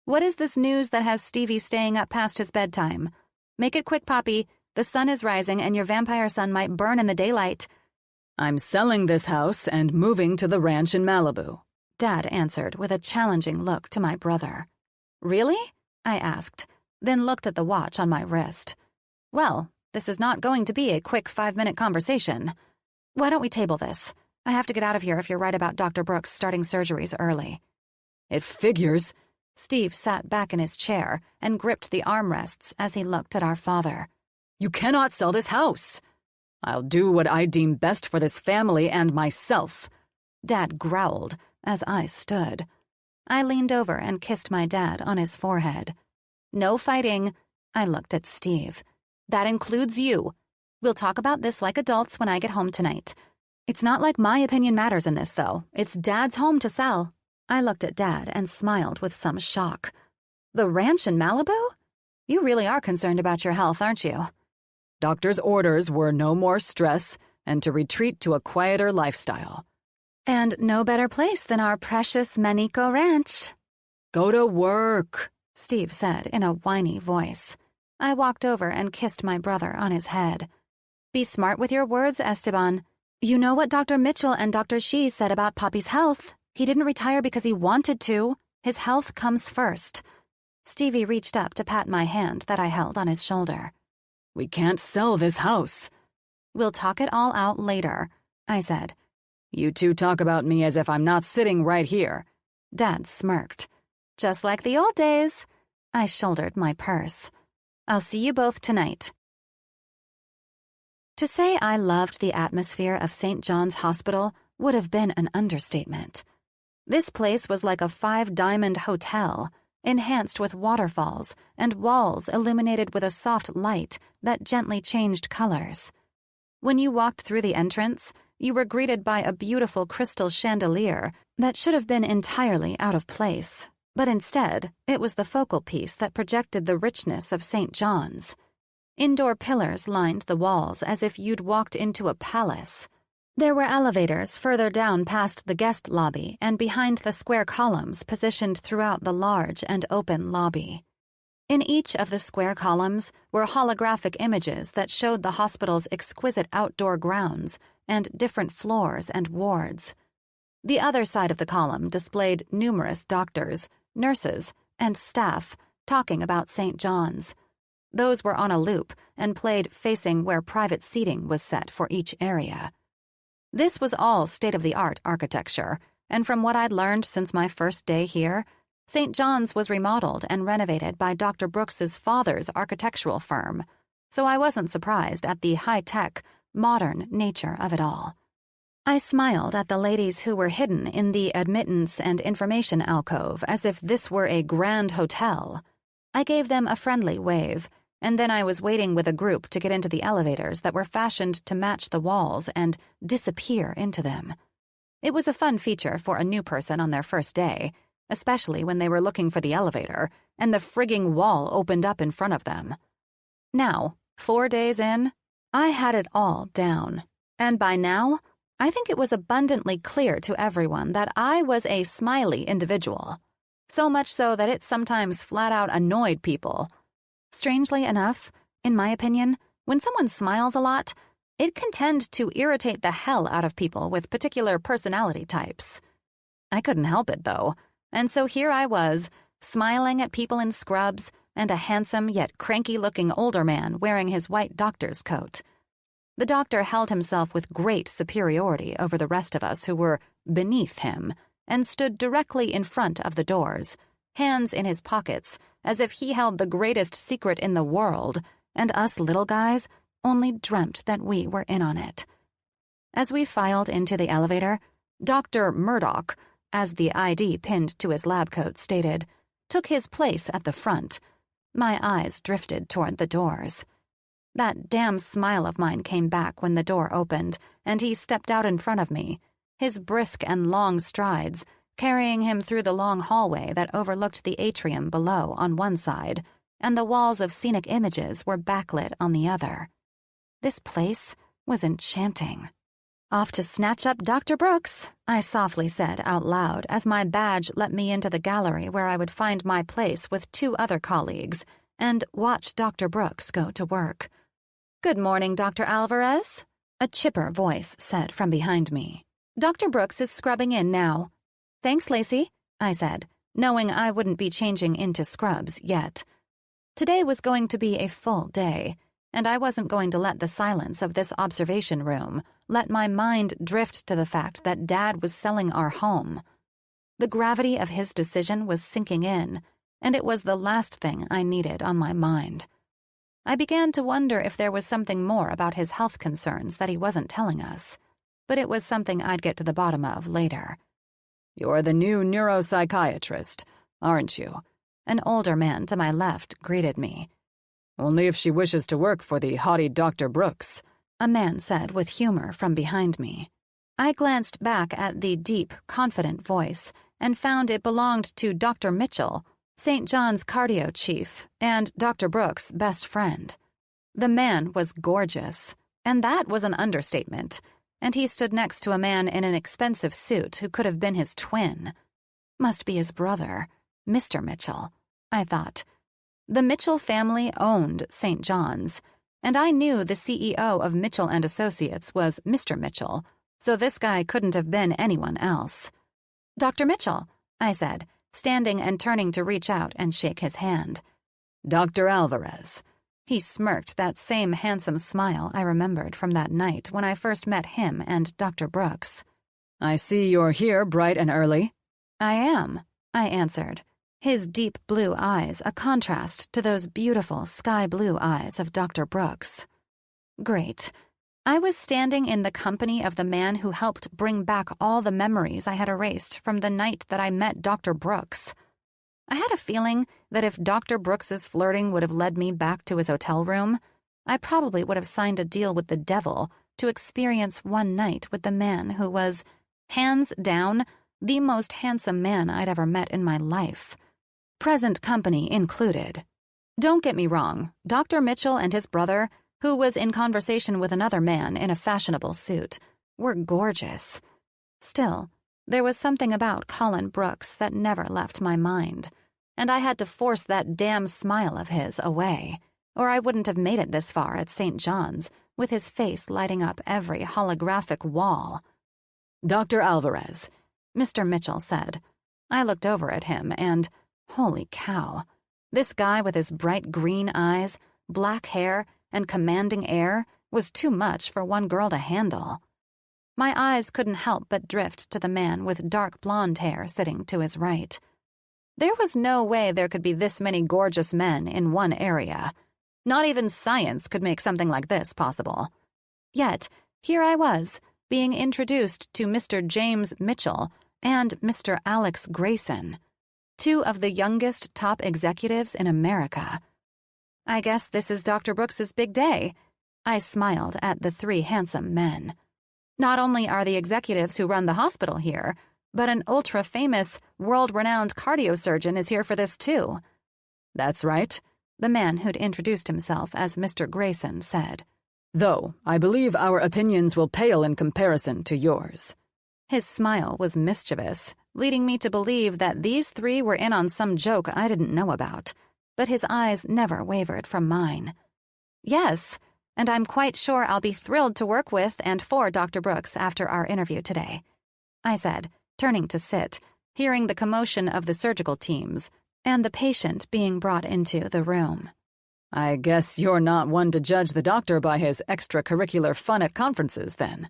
"What is this news that has Stevie staying up past his bedtime? Make it quick, Poppy. The sun is rising and your vampire son might burn in the daylight." "I'm selling this house and moving to the ranch in Malibu," Dad answered with a challenging look to my brother. "Really?" I asked, then looked at the watch on my wrist. "Well, this is not going to be a quick 5-minute conversation. Why don't we table this? I have to get out of here if you're right about Dr. Brooks starting surgeries early." "It figures." Steve sat back in his chair and gripped the armrests as he looked at our father. "You cannot sell this house." "I'll do what I deem best for this family and myself," Dad growled as I stood. I leaned over and kissed my dad on his forehead. "No fighting." I looked at Steve. "That includes you. We'll talk about this like adults when I get home tonight. It's not like my opinion matters in this, though. It's Dad's home to sell." I looked at Dad and smiled with some shock. "The ranch in Malibu? You really are concerned about your health, aren't you?" "Doctor's orders were no more stress and to retreat to a quieter lifestyle." "And no better place than our precious Manico Ranch." "Go to work," Steve said in a whiny voice. I walked over and kissed my brother on his head. "Be smart with your words, Esteban. You know what Dr. Mitchell and Dr. Shee said about Poppy's health. He didn't retire because he wanted to. His health comes first." Stevie reached up to pat my hand that I held on his shoulder. "We can't sell this house." "We'll talk it all out later," I said. "You two talk about me as if I'm not sitting right here." Dad smirked. "Just like the old days." I shouldered my purse. "I'll see you both tonight." To say I loved the atmosphere of St. John's Hospital would have been an understatement. This place was like a 5-diamond hotel, enhanced with waterfalls and walls illuminated with a soft light that gently changed colors. When you walked through the entrance, you were greeted by a beautiful crystal chandelier that should have been entirely out of place, but instead, it was the focal piece that projected the richness of St. John's. Indoor pillars lined the walls as if you'd walked into a palace. There were elevators further down past the guest lobby and behind the square columns positioned throughout the large and open lobby. In each of the square columns were holographic images that showed the hospital's exquisite outdoor grounds and different floors and wards. The other side of the column displayed numerous doctors, nurses, and staff talking about St. John's. Those were on a loop and played facing where private seating was set for each area. This was all state-of-the-art architecture, and from what I'd learned since my first day here, St. John's was remodeled and renovated by Dr. Brooks's father's architectural firm, so I wasn't surprised at the high-tech, modern nature of it all. I smiled at the ladies who were hidden in the admittance and information alcove as if this were a grand hotel. I gave them a friendly wave, and then I was waiting with a group to get into the elevators that were fashioned to match the walls and disappear into them. It was a fun feature for a new person on their first day, especially when they were looking for the elevator and the frigging wall opened up in front of them. Now, 4 days in, I had it all down, and by now, I think it was abundantly clear to everyone that I was a smiley individual, so much so that it sometimes flat-out annoyed people. Strangely enough, in my opinion, when someone smiles a lot, it can tend to irritate the hell out of people with particular personality types. I couldn't help it, though, and so here I was, smiling at people in scrubs and a handsome yet cranky-looking older man wearing his white doctor's coat. The doctor held himself with great superiority over the rest of us who were beneath him and stood directly in front of the doors, hands in his pockets, as if he held the greatest secret in the world, and us little guys only dreamt that we were in on it. As we filed into the elevator, Dr. Murdoch, as the ID pinned to his lab coat stated, took his place at the front. My eyes drifted toward the doors. That damn smile of mine came back when the door opened, and he stepped out in front of me, his brisk and long strides carrying him through the long hallway that overlooked the atrium below on one side, and the walls of scenic images were backlit on the other. This place was enchanting. "Off to snatch up Dr. Brooks," I softly said out loud as my badge let me into the gallery where I would find my place with 2 other colleagues and watch Dr. Brooks go to work. "Good morning, Dr. Alvarez," a chipper voice said from behind me. "Dr. Brooks is scrubbing in now." "Thanks, Lacey," I said, knowing I wouldn't be changing into scrubs yet. Today was going to be a full day, and I wasn't going to let the silence of this observation room let my mind drift to the fact that Dad was selling our home. The gravity of his decision was sinking in, and it was the last thing I needed on my mind. I began to wonder if there was something more about his health concerns that he wasn't telling us, but it was something I'd get to the bottom of later. "You're the new neuropsychiatrist, aren't you?" An older man to my left greeted me. "Only if she wishes to work for the haughty Dr. Brooks," a man said with humor from behind me. I glanced back at the deep, confident voice and found it belonged to Dr. Mitchell, St. John's cardio chief, and Dr. Brooks' best friend. The man was gorgeous, and that was an understatement, and he stood next to a man in an expensive suit who could have been his twin. Must be his brother, Mr. Mitchell, I thought. The Mitchell family owned St. John's, and I knew the CEO of Mitchell & Associates was Mr. Mitchell, so this guy couldn't have been anyone else. "Dr. Mitchell," I said, standing and turning to reach out and shake his hand. "Dr. Alvarez." He smirked that same handsome smile I remembered from that night when I first met him and Dr. Brooks. "I see you're here bright and early." "I am," I answered, his deep blue eyes a contrast to those beautiful sky blue eyes of Dr. Brooks. Great. I was standing in the company of the man who helped bring back all the memories I had erased from the night that I met Dr. Brooks. I had a feeling that if Dr. Brooks's flirting would have led me back to his hotel room, I probably would have signed a deal with the devil to experience one night with the man who was, hands down, the most handsome man I'd ever met in my life. Present company included. Don't get me wrong, Dr. Mitchell and his brother, who was in conversation with another man in a fashionable suit, were gorgeous. Still, there was something about Colin Brooks that never left my mind, and I had to force that damn smile of his away, or I wouldn't have made it this far at St. John's, with his face lighting up every holographic wall. "Dr. Alvarez," Mr. Mitchell said. I looked over at him and, holy cow, this guy with his bright green eyes, black hair, and commanding air was too much for one girl to handle. My eyes couldn't help but drift to the man with dark blonde hair sitting to his right. There was no way there could be this many gorgeous men in one area. Not even science could make something like this possible. Yet, here I was, being introduced to Mr. James Mitchell and Mr. Alex Grayson, 2 of the youngest top executives in America. I guess this is Dr. Brooks's big day. I smiled at the three handsome men. Not only are the executives who run the hospital here, but an ultra-famous, world-renowned cardiosurgeon is here for this too. That's right, the man who'd introduced himself as Mr. Grayson said. Though I believe our opinions will pale in comparison to yours. His smile was mischievous, leading me to believe that these three were in on some joke I didn't know about, but his eyes never wavered from mine. Yes, and I'm quite sure I'll be thrilled to work with and for Dr. Brooks after our interview today, I said, turning to sit, hearing the commotion of the surgical teams and the patient being brought into the room. I guess you're not one to judge the doctor by his extracurricular fun at conferences, then.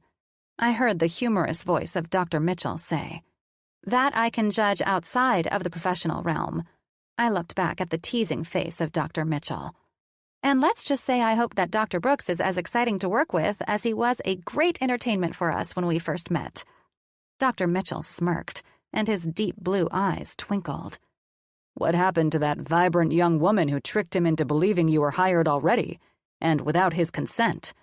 I heard the humorous voice of Dr. Mitchell say. That I can judge outside of the professional realm. I looked back at the teasing face of Dr. Mitchell. And let's just say I hope that Dr. Brooks is as exciting to work with as he was a great entertainment for us when we first met. Dr. Mitchell smirked, and his deep blue eyes twinkled. What happened to that vibrant young woman who tricked him into believing you were hired already, and without his consent?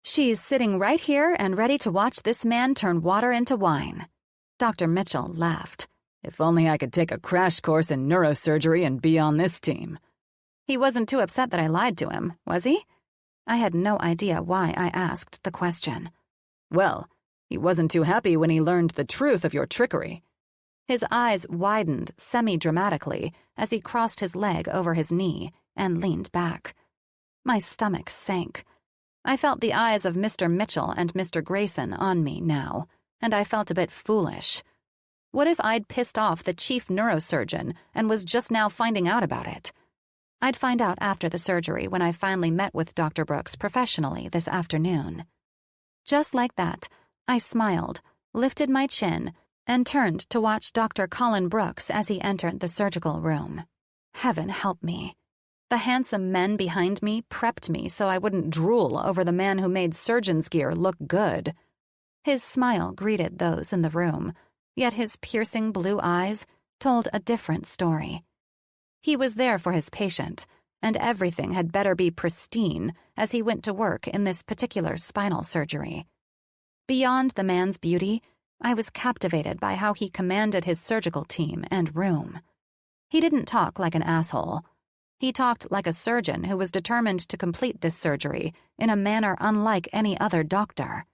She's sitting right here and ready to watch this man turn water into wine. Dr. Mitchell laughed. If only I could take a crash course in neurosurgery and be on this team. He wasn't too upset that I lied to him, was he? I had no idea why I asked the question. Well, he wasn't too happy when he learned the truth of your trickery. His eyes widened semi-dramatically as he crossed his leg over his knee and leaned back. My stomach sank. I felt the eyes of Mr. Mitchell and Mr. Grayson on me now, and I felt a bit foolish. What if I'd pissed off the chief neurosurgeon and was just now finding out about it? I'd find out after the surgery when I finally met with Dr. Brooks professionally this afternoon. Just like that, I smiled, lifted my chin, and turned to watch Dr. Colin Brooks as he entered the surgical room. Heaven help me. The handsome men behind me prepped me so I wouldn't drool over the man who made surgeon's gear look good. His smile greeted those in the room, yet his piercing blue eyes told a different story. He was there for his patient, and everything had better be pristine as he went to work in this particular spinal surgery. Beyond the man's beauty, I was captivated by how he commanded his surgical team and room. He didn't talk like an asshole. He talked like a surgeon who was determined to complete this surgery in a manner unlike any other doctor.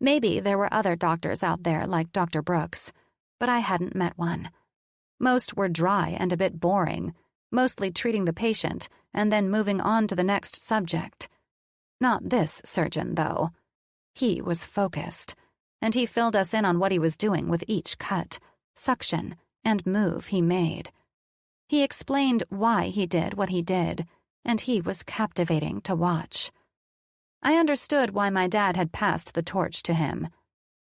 Maybe there were other doctors out there like Dr. Brooks, but I hadn't met one. Most were dry and a bit boring, mostly treating the patient and then moving on to the next subject. Not this surgeon, though. He was focused, and he filled us in on what he was doing with each cut, suction, and move he made. He explained why he did what he did, and he was captivating to watch. I understood why my dad had passed the torch to him.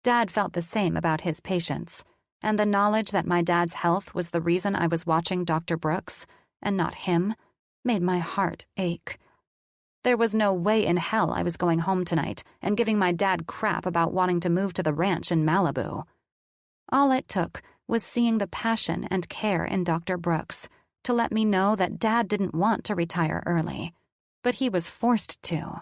Dad felt the same about his patients, and the knowledge that my dad's health was the reason I was watching Dr. Brooks, and not him, made my heart ache. There was no way in hell I was going home tonight and giving my dad crap about wanting to move to the ranch in Malibu. All it took was seeing the passion and care in Dr. Brooks to let me know that Dad didn't want to retire early, but he was forced to.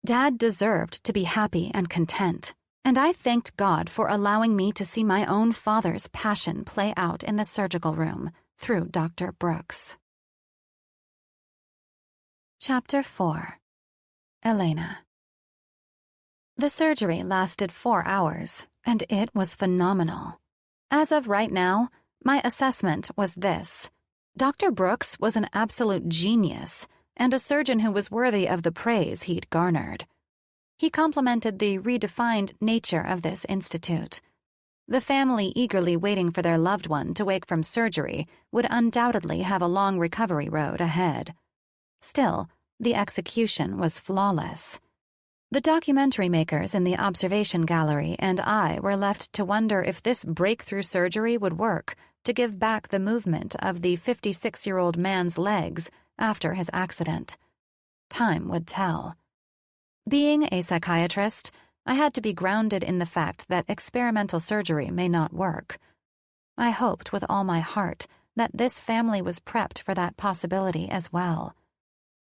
Dad deserved to be happy and content, and I thanked God for allowing me to see my own father's passion play out in the surgical room through Dr. Brooks. Chapter 4. Elena. The surgery lasted 4 hours, and it was phenomenal. As of right now, my assessment was this. Dr. Brooks was an absolute genius, and a surgeon who was worthy of the praise he'd garnered. He complimented the redefined nature of this institute. The family eagerly waiting for their loved one to wake from surgery would undoubtedly have a long recovery road ahead. Still, the execution was flawless. The documentary makers in the observation gallery and I were left to wonder if this breakthrough surgery would work to give back the movement of the 56-year-old man's legs after his accident. Time would tell. Being a psychiatrist, I had to be grounded in the fact that experimental surgery may not work. I hoped with all my heart that this family was prepped for that possibility as well.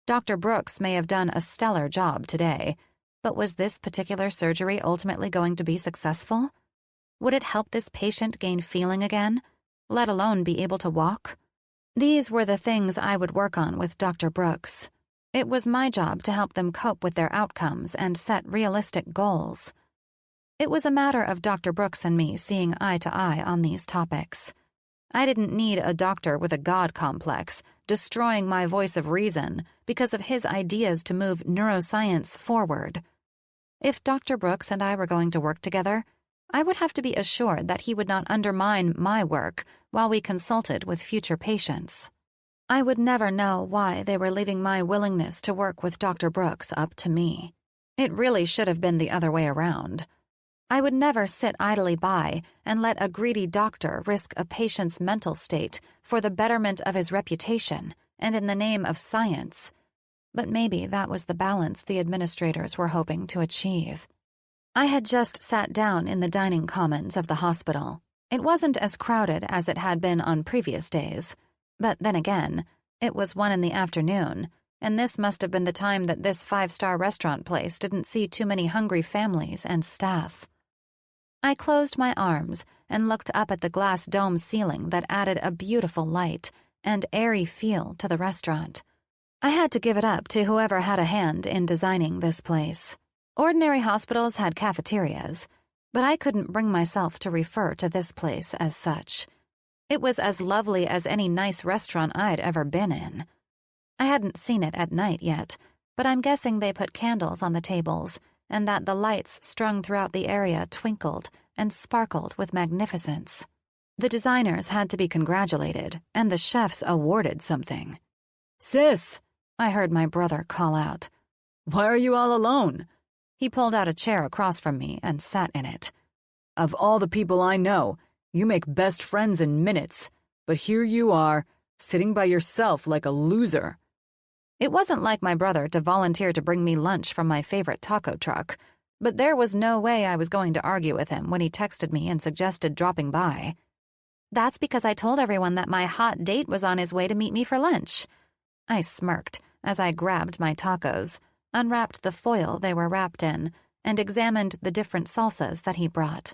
Dr. Brooks may have done a stellar job today, but was this particular surgery ultimately going to be successful? Would it help this patient gain feeling again, let alone be able to walk? These were the things I would work on with Dr. Brooks. It was my job to help them cope with their outcomes and set realistic goals. It was a matter of Dr. Brooks and me seeing eye to eye on these topics. I didn't need a doctor with a God complex destroying my voice of reason because of his ideas to move neuroscience forward. If Dr. Brooks and I were going to work together, I would have to be assured that he would not undermine my work while we consulted with future patients. I would never know why they were leaving my willingness to work with Dr. Brooks up to me. It really should have been the other way around. I would never sit idly by and let a greedy doctor risk a patient's mental state for the betterment of his reputation and in the name of science. But maybe that was the balance the administrators were hoping to achieve. I had just sat down in the dining commons of the hospital. It wasn't as crowded as it had been on previous days. But then again, it was 1 p.m, and this must have been the time that this 5-star restaurant place didn't see too many hungry families and staff. I closed my arms and looked up at the glass dome ceiling that added a beautiful light and airy feel to the restaurant. I had to give it up to whoever had a hand in designing this place. Ordinary hospitals had cafeterias, but I couldn't bring myself to refer to this place as such. It was as lovely as any nice restaurant I'd ever been in. I hadn't seen it at night yet, but I'm guessing they put candles on the tables and that the lights strung throughout the area twinkled and sparkled with magnificence. The designers had to be congratulated, and the chefs awarded something. "Sis," I heard my brother call out. "Why are you all alone?" He pulled out a chair across from me and sat in it. "Of all the people I know, you make best friends in minutes, but here you are, sitting by yourself like a loser." It wasn't like my brother to volunteer to bring me lunch from my favorite taco truck, but there was no way I was going to argue with him when he texted me and suggested dropping by. "That's because I told everyone that my hot date was on his way to meet me for lunch." I smirked as I grabbed my tacos, unwrapped the foil they were wrapped in, and examined the different salsas that he brought.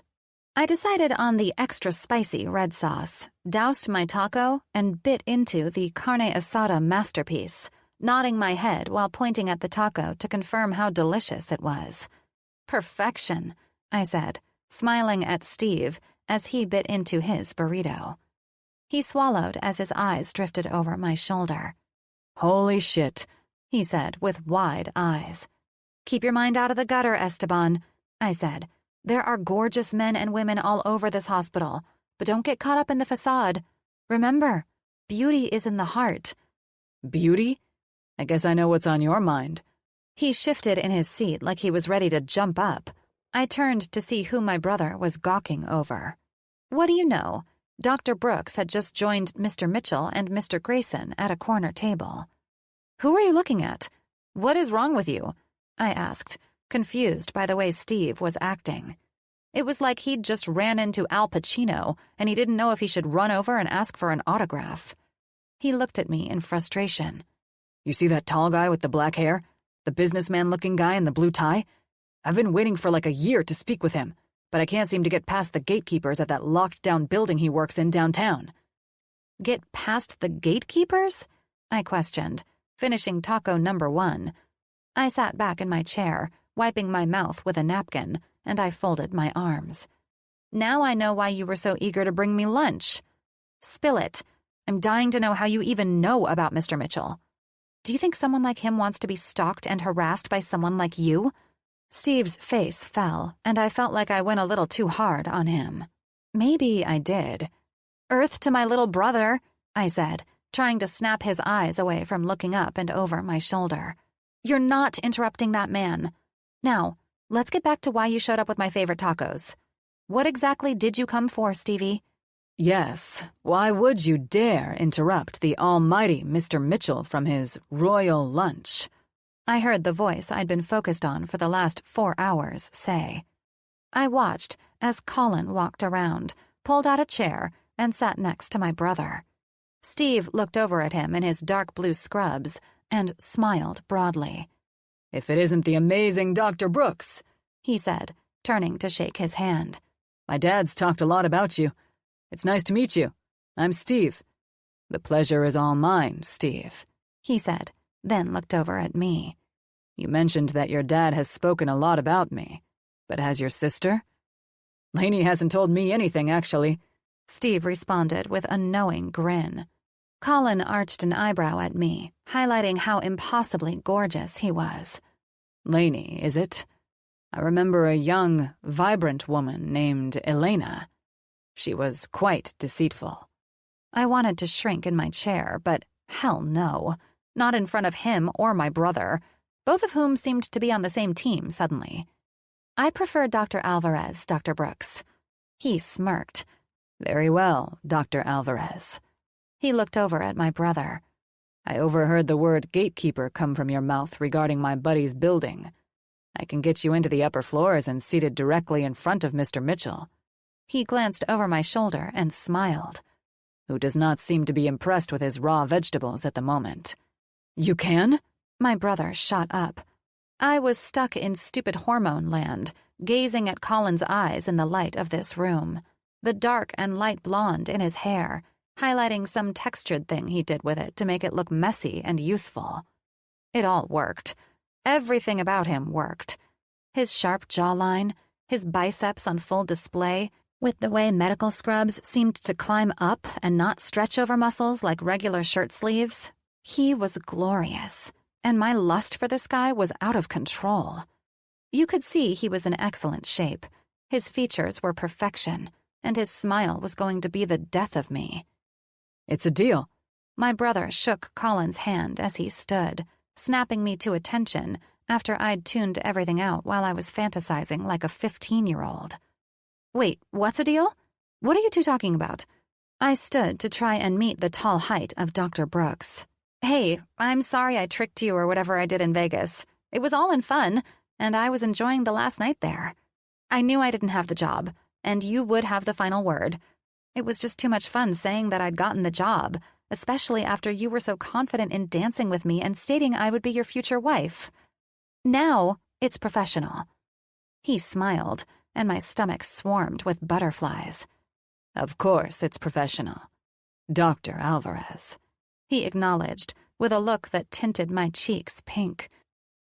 I decided on the extra spicy red sauce, doused my taco, and bit into the carne asada masterpiece, nodding my head while pointing at the taco to confirm how delicious it was. "Perfection," I said, smiling at Steve as he bit into his burrito. He swallowed as his eyes drifted over my shoulder. "Holy shit," he said with wide eyes. "Keep your mind out of the gutter, Esteban," I said. "There are gorgeous men and women all over this hospital, but don't get caught up in the facade. Remember, beauty is in the heart." "Beauty? I guess I know what's on your mind." He shifted in his seat like he was ready to jump up. I turned to see who my brother was gawking over. What do you know? Dr. Brooks had just joined Mr. Mitchell and Mr. Grayson at a corner table. "Who are you looking at? What is wrong with you?" I asked, confused by the way Steve was acting. It was like he'd just ran into Al Pacino and he didn't know if he should run over and ask for an autograph. He looked at me in frustration. "You see that tall guy with the black hair? The businessman-looking guy in the blue tie? I've been waiting for like a year to speak with him, but I can't seem to get past the gatekeepers at that locked-down building he works in downtown." "Get past the gatekeepers?" I questioned, finishing taco number 1. I sat back in my chair, wiping my mouth with a napkin, and I folded my arms. "Now I know why you were so eager to bring me lunch." "Spill it. I'm dying to know how you even know about Mr. Mitchell. Do you think someone like him wants to be stalked and harassed by someone like you?" Steve's face fell, and I felt like I went a little too hard on him. Maybe I did. "Earth to my little brother," I said, trying to snap his eyes away from looking up and over my shoulder. "You're not interrupting that man. Now, let's get back to why you showed up with my favorite tacos. What exactly did you come for, Stevie?" "Yes, why would you dare interrupt the almighty Mr. Mitchell from his royal lunch?" I heard the voice I'd been focused on for the last 4 hours say. I watched as Colin walked around, pulled out a chair, and sat next to my brother. Steve looked over at him in his dark blue scrubs and smiled broadly. "If it isn't the amazing Dr. Brooks," he said, turning to shake his hand. "My dad's talked a lot about you. It's nice to meet you. I'm Steve." "The pleasure is all mine, Steve," he said, then looked over at me. "You mentioned that your dad has spoken a lot about me, but has your sister?" "Lainey hasn't told me anything, actually," Steve responded with a knowing grin. Colin arched an eyebrow at me, highlighting how impossibly gorgeous he was. "Lainey, is it? I remember a young, vibrant woman named Elena. She was quite deceitful." I wanted to shrink in my chair, but hell no. Not in front of him or my brother, both of whom seemed to be on the same team suddenly. "I prefer Dr. Alvarez, Dr. Brooks." He smirked. "Very well, Dr. Alvarez." He looked over at my brother. "I overheard the word gatekeeper come from your mouth regarding my buddy's building. I can get you into the upper floors and seated directly in front of Mr. Mitchell." He glanced over my shoulder and smiled. "Who does not seem to be impressed with his raw vegetables at the moment." "You can?" My brother shot up. I was stuck in stupid hormone land, gazing at Colin's eyes in the light of this room, the dark and light blonde in his hair, highlighting some textured thing he did with it to make it look messy and youthful. It all worked. Everything about him worked. His sharp jawline, his biceps on full display, with the way medical scrubs seemed to climb up and not stretch over muscles like regular shirt sleeves. He was glorious, and my lust for this guy was out of control. You could see he was in excellent shape. His features were perfection, and his smile was going to be the death of me. "It's a deal." My brother shook Colin's hand as he stood, snapping me to attention after I'd tuned everything out while I was fantasizing like a 15-year-old. "Wait, what's a deal? What are you two talking about?" I stood to try and meet the tall height of Dr. Brooks. "Hey, I'm sorry I tricked you or whatever I did in Vegas. It was all in fun, and I was enjoying the last night there. I knew I didn't have the job, and you would have the final word. It was just too much fun saying that I'd gotten the job, especially after you were so confident in dancing with me and stating I would be your future wife. Now, it's professional." He smiled, and my stomach swarmed with butterflies. "Of course it's professional. Dr. Alvarez," he acknowledged, with a look that tinted my cheeks pink.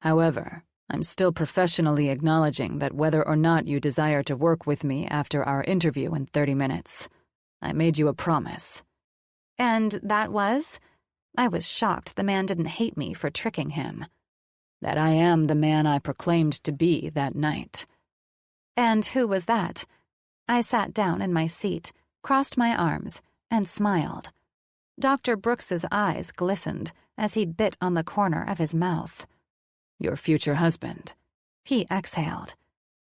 "However, I'm still professionally acknowledging that whether or not you desire to work with me after our interview in 30 minutes, I made you a promise." "And that was?" I was shocked the man didn't hate me for tricking him. "That I am the man I proclaimed to be that night." "And who was that?" I sat down in my seat, crossed my arms, and smiled. Dr. Brooks's eyes glistened as he bit on the corner of his mouth. "Your future husband." He exhaled.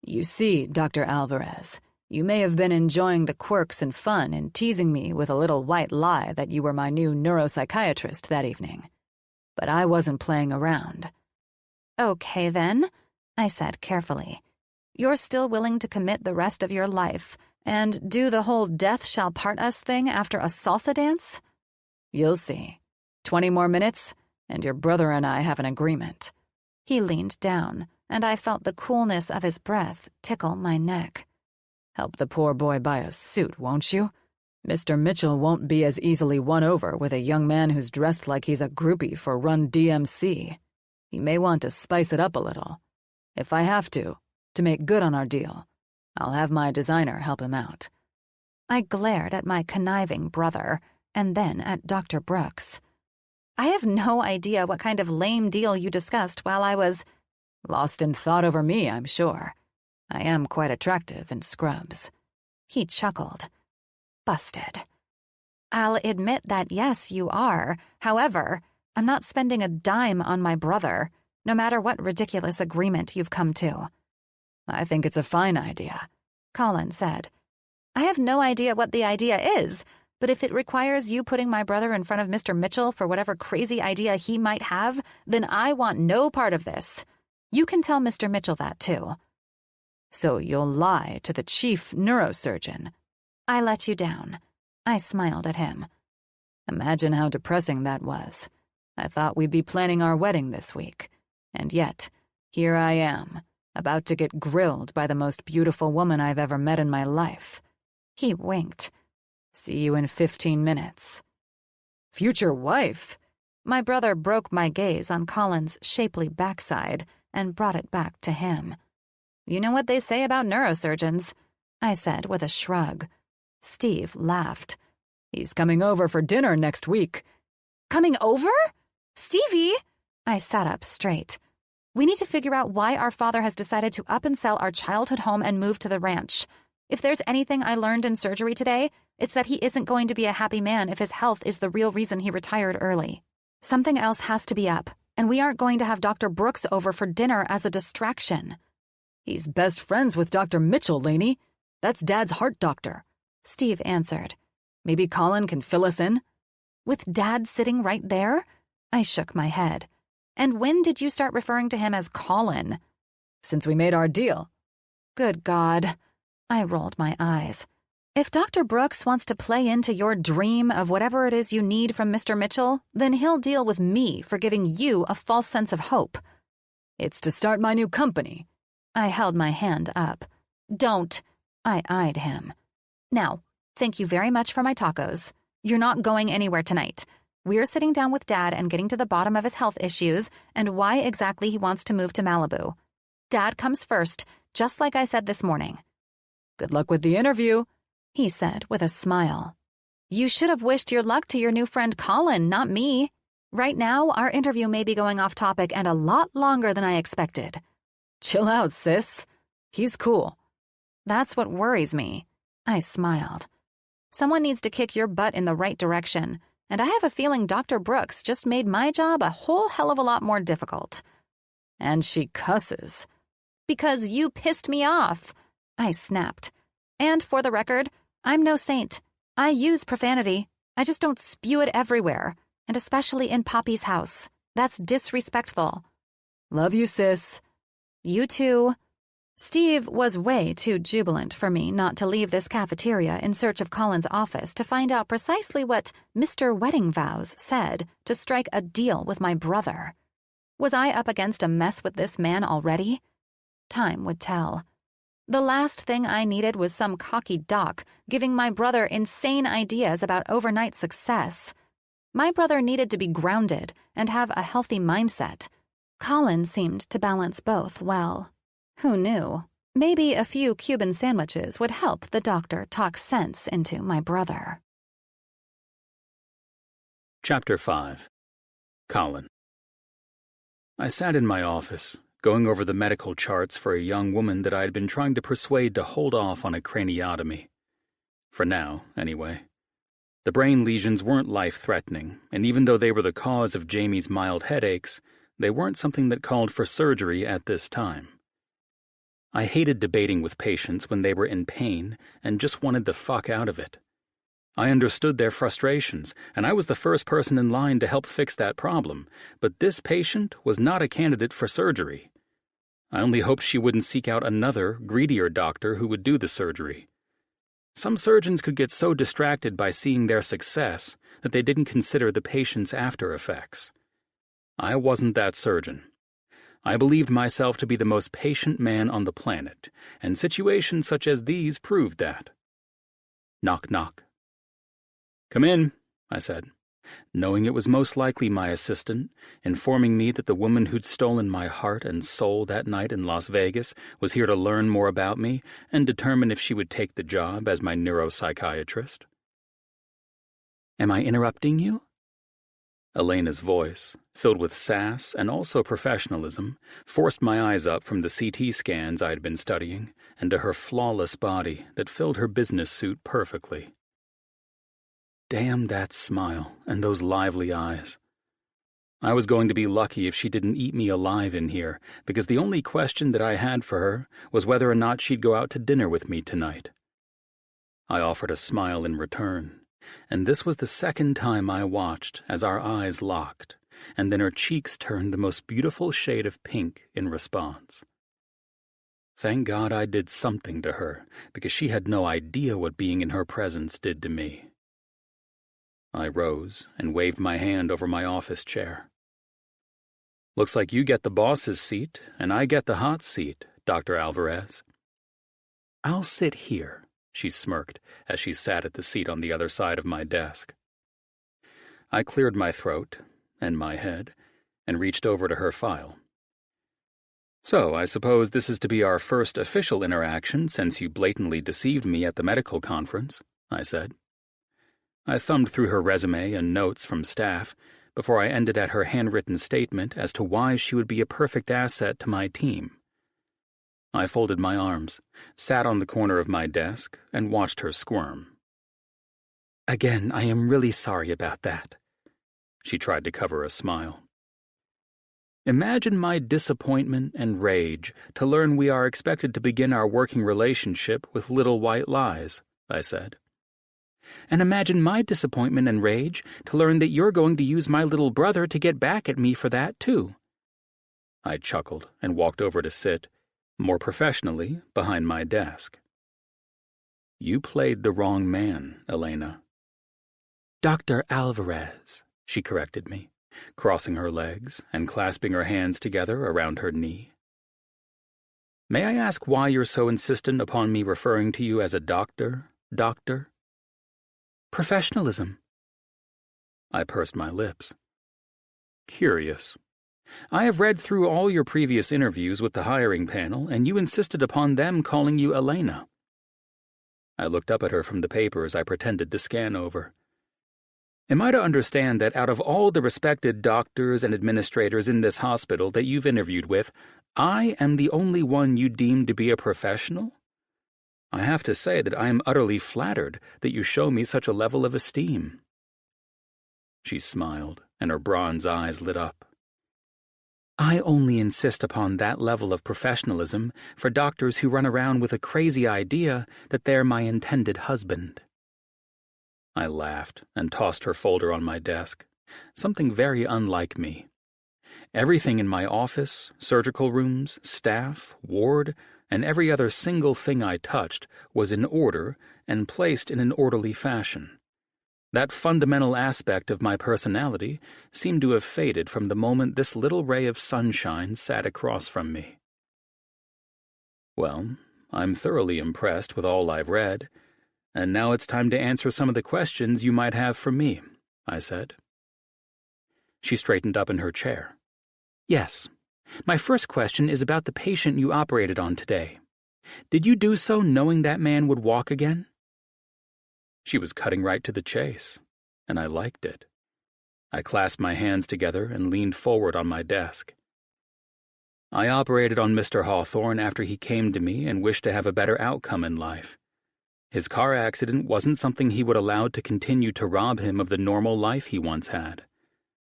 "You see, Dr. Alvarez, you may have been enjoying the quirks and fun in teasing me with a little white lie that you were my new neuropsychiatrist that evening. But I wasn't playing around." "Okay, then," I said carefully. "You're still willing to commit the rest of your life and do the whole death shall part us thing after a salsa dance?" "You'll see. 20 more minutes, and your brother and I have an agreement." He leaned down, and I felt the coolness of his breath tickle my neck. "Help the poor boy buy a suit, won't you? Mr. Mitchell won't be as easily won over with a young man who's dressed like he's a groupie for Run DMC. He may want to spice it up a little. If I have to make good on our deal, I'll have my designer help him out." I glared at my conniving brother, and then at Dr. Brooks. "I have no idea what kind of lame deal you discussed while I was—" "Lost in thought over me, I'm sure. I am quite attractive in scrubs." He chuckled. "Busted." "I'll admit that yes, you are. However, I'm not spending a dime on my brother, no matter what ridiculous agreement you've come to." "I think it's a fine idea," Colin said. "I have no idea what the idea is, but if it requires you putting my brother in front of Mr. Mitchell for whatever crazy idea he might have, then I want no part of this. You can tell Mr. Mitchell that, too." "So you'll lie to the chief neurosurgeon?" "I let you down." I smiled at him. "Imagine how depressing that was. I thought we'd be planning our wedding this week, and yet, here I am, about to get grilled by the most beautiful woman I've ever met in my life." He winked. "See you in 15 minutes. "Future wife?" My brother broke my gaze on Colin's shapely backside and brought it back to him. "You know what they say about neurosurgeons," I said with a shrug. Steve laughed. "He's coming over for dinner next week." "Coming over? Stevie!" I sat up straight. "We need to figure out why our father has decided to up and sell our childhood home and move to the ranch. If there's anything I learned in surgery today, it's that he isn't going to be a happy man if his health is the real reason he retired early. Something else has to be up, and we aren't going to have Dr. Brooks over for dinner as a distraction." "He's best friends with Dr. Mitchell, Laney. That's Dad's heart doctor," Steve answered. "Maybe Colin can fill us in?" "With Dad sitting right there?" I shook my head. "And when did you start referring to him as Colin?" "Since we made our deal." "Good God." I rolled my eyes. "If Dr. Brooks wants to play into your dream of whatever it is you need from Mr. Mitchell, then he'll deal with me for giving you a false sense of hope." "It's to start my new company." I held my hand up. "Don't." I eyed him. "Now, thank you very much for my tacos. You're not going anywhere tonight. We're sitting down with Dad and getting to the bottom of his health issues and why exactly he wants to move to Malibu. Dad comes first, just like I said this morning." "Good luck with the interview," he said with a smile. "You should have wished your luck to your new friend Colin, not me. Right now, our interview may be going off topic and a lot longer than I expected." "Chill out, sis. He's cool." "That's what worries me." I smiled. "Someone needs to kick your butt in the right direction, and I have a feeling Dr. Brooks just made my job a whole hell of a lot more difficult." "And she cusses." "Because you pissed me off," I snapped. "And for the record, I'm no saint. I use profanity. I just don't spew it everywhere, and especially in Poppy's house. That's disrespectful." "Love you, sis." "You too." Steve was way too jubilant for me not to leave this cafeteria in search of Colin's office to find out precisely what Mr. Wedding Vows said to strike a deal with my brother. Was I up against a mess with this man already? Time would tell. The last thing I needed was some cocky doc giving my brother insane ideas about overnight success. My brother needed to be grounded and have a healthy mindset. Colin seemed to balance both well. Who knew? Maybe a few Cuban sandwiches would help the doctor talk sense into my brother. Chapter 5. Colin. I sat in my office, going over the medical charts for a young woman that I had been trying to persuade to hold off on a craniotomy. For now, anyway. The brain lesions weren't life-threatening, and even though they were the cause of Jamie's mild headaches, they weren't something that called for surgery at this time. I hated debating with patients when they were in pain and just wanted the fuck out of it. I understood their frustrations, and I was the first person in line to help fix that problem, but this patient was not a candidate for surgery. I only hoped she wouldn't seek out another, greedier doctor who would do the surgery. Some surgeons could get so distracted by seeing their success that they didn't consider the patient's after effects. I wasn't that surgeon. I believed myself to be the most patient man on the planet, and situations such as these proved that. Knock, knock. "Come in," I said, knowing it was most likely my assistant, informing me that the woman who'd stolen my heart and soul that night in Las Vegas was here to learn more about me and determine if she would take the job as my neuropsychiatrist. "Am I interrupting you?" Elena's voice, filled with sass and also professionalism, forced my eyes up from the CT scans I had been studying and to her flawless body that filled her business suit perfectly. Damn that smile and those lively eyes. I was going to be lucky if she didn't eat me alive in here, because the only question that I had for her was whether or not she'd go out to dinner with me tonight. I offered a smile in return, and this was the second time I watched as our eyes locked, and then her cheeks turned the most beautiful shade of pink in response. Thank God I did something to her, because she had no idea what being in her presence did to me. I rose and waved my hand over my office chair. "Looks like you get the boss's seat, and I get the hot seat, Dr. Alvarez." "I'll sit here," she smirked as she sat at the seat on the other side of my desk. I cleared my throat and my head and reached over to her file. "So, I suppose this is to be our first official interaction since you blatantly deceived me at the medical conference," I said. I thumbed through her resume and notes from staff before I ended at her handwritten statement as to why she would be a perfect asset to my team. I folded my arms, sat on the corner of my desk, and watched her squirm. "Again, I am really sorry about that." She tried to cover a smile. "Imagine my disappointment and rage to learn we are expected to begin our working relationship with little white lies," I said. "And imagine my disappointment and rage to learn that you're going to use my little brother to get back at me for that, too." I chuckled and walked over to sit, more professionally, behind my desk. "You played the wrong man, Elena." "Dr. Alvarez," she corrected me, crossing her legs and clasping her hands together around her knee. "May I ask why you're so insistent upon me referring to you as a doctor? "Professionalism." I pursed my lips. "Curious. I have read through all your previous interviews with the hiring panel, and you insisted upon them calling you Elena." I looked up at her from the papers I pretended to scan over. "Am I to understand that out of all the respected doctors and administrators in this hospital that you've interviewed with, I am the only one you deem to be a professional? I have to say that I am utterly flattered that you show me such a level of esteem." She smiled, and her bronze eyes lit up. "I only insist upon that level of professionalism for doctors who run around with a crazy idea that they're my intended husband." I laughed and tossed her folder on my desk, something very unlike me. Everything in my office, surgical rooms, staff, ward, and every other single thing I touched was in order and placed in an orderly fashion. That fundamental aspect of my personality seemed to have faded from the moment this little ray of sunshine sat across from me. "Well, I'm thoroughly impressed with all I've read, and now it's time to answer some of the questions you might have for me," I said. She straightened up in her chair. "Yes. My first question is about the patient you operated on today. Did you do so knowing that man would walk again?" She was cutting right to the chase, and I liked it. I clasped my hands together and leaned forward on my desk. "I operated on Mr. Hawthorne after he came to me and wished to have a better outcome in life. His car accident wasn't something he would allow to continue to rob him of the normal life he once had.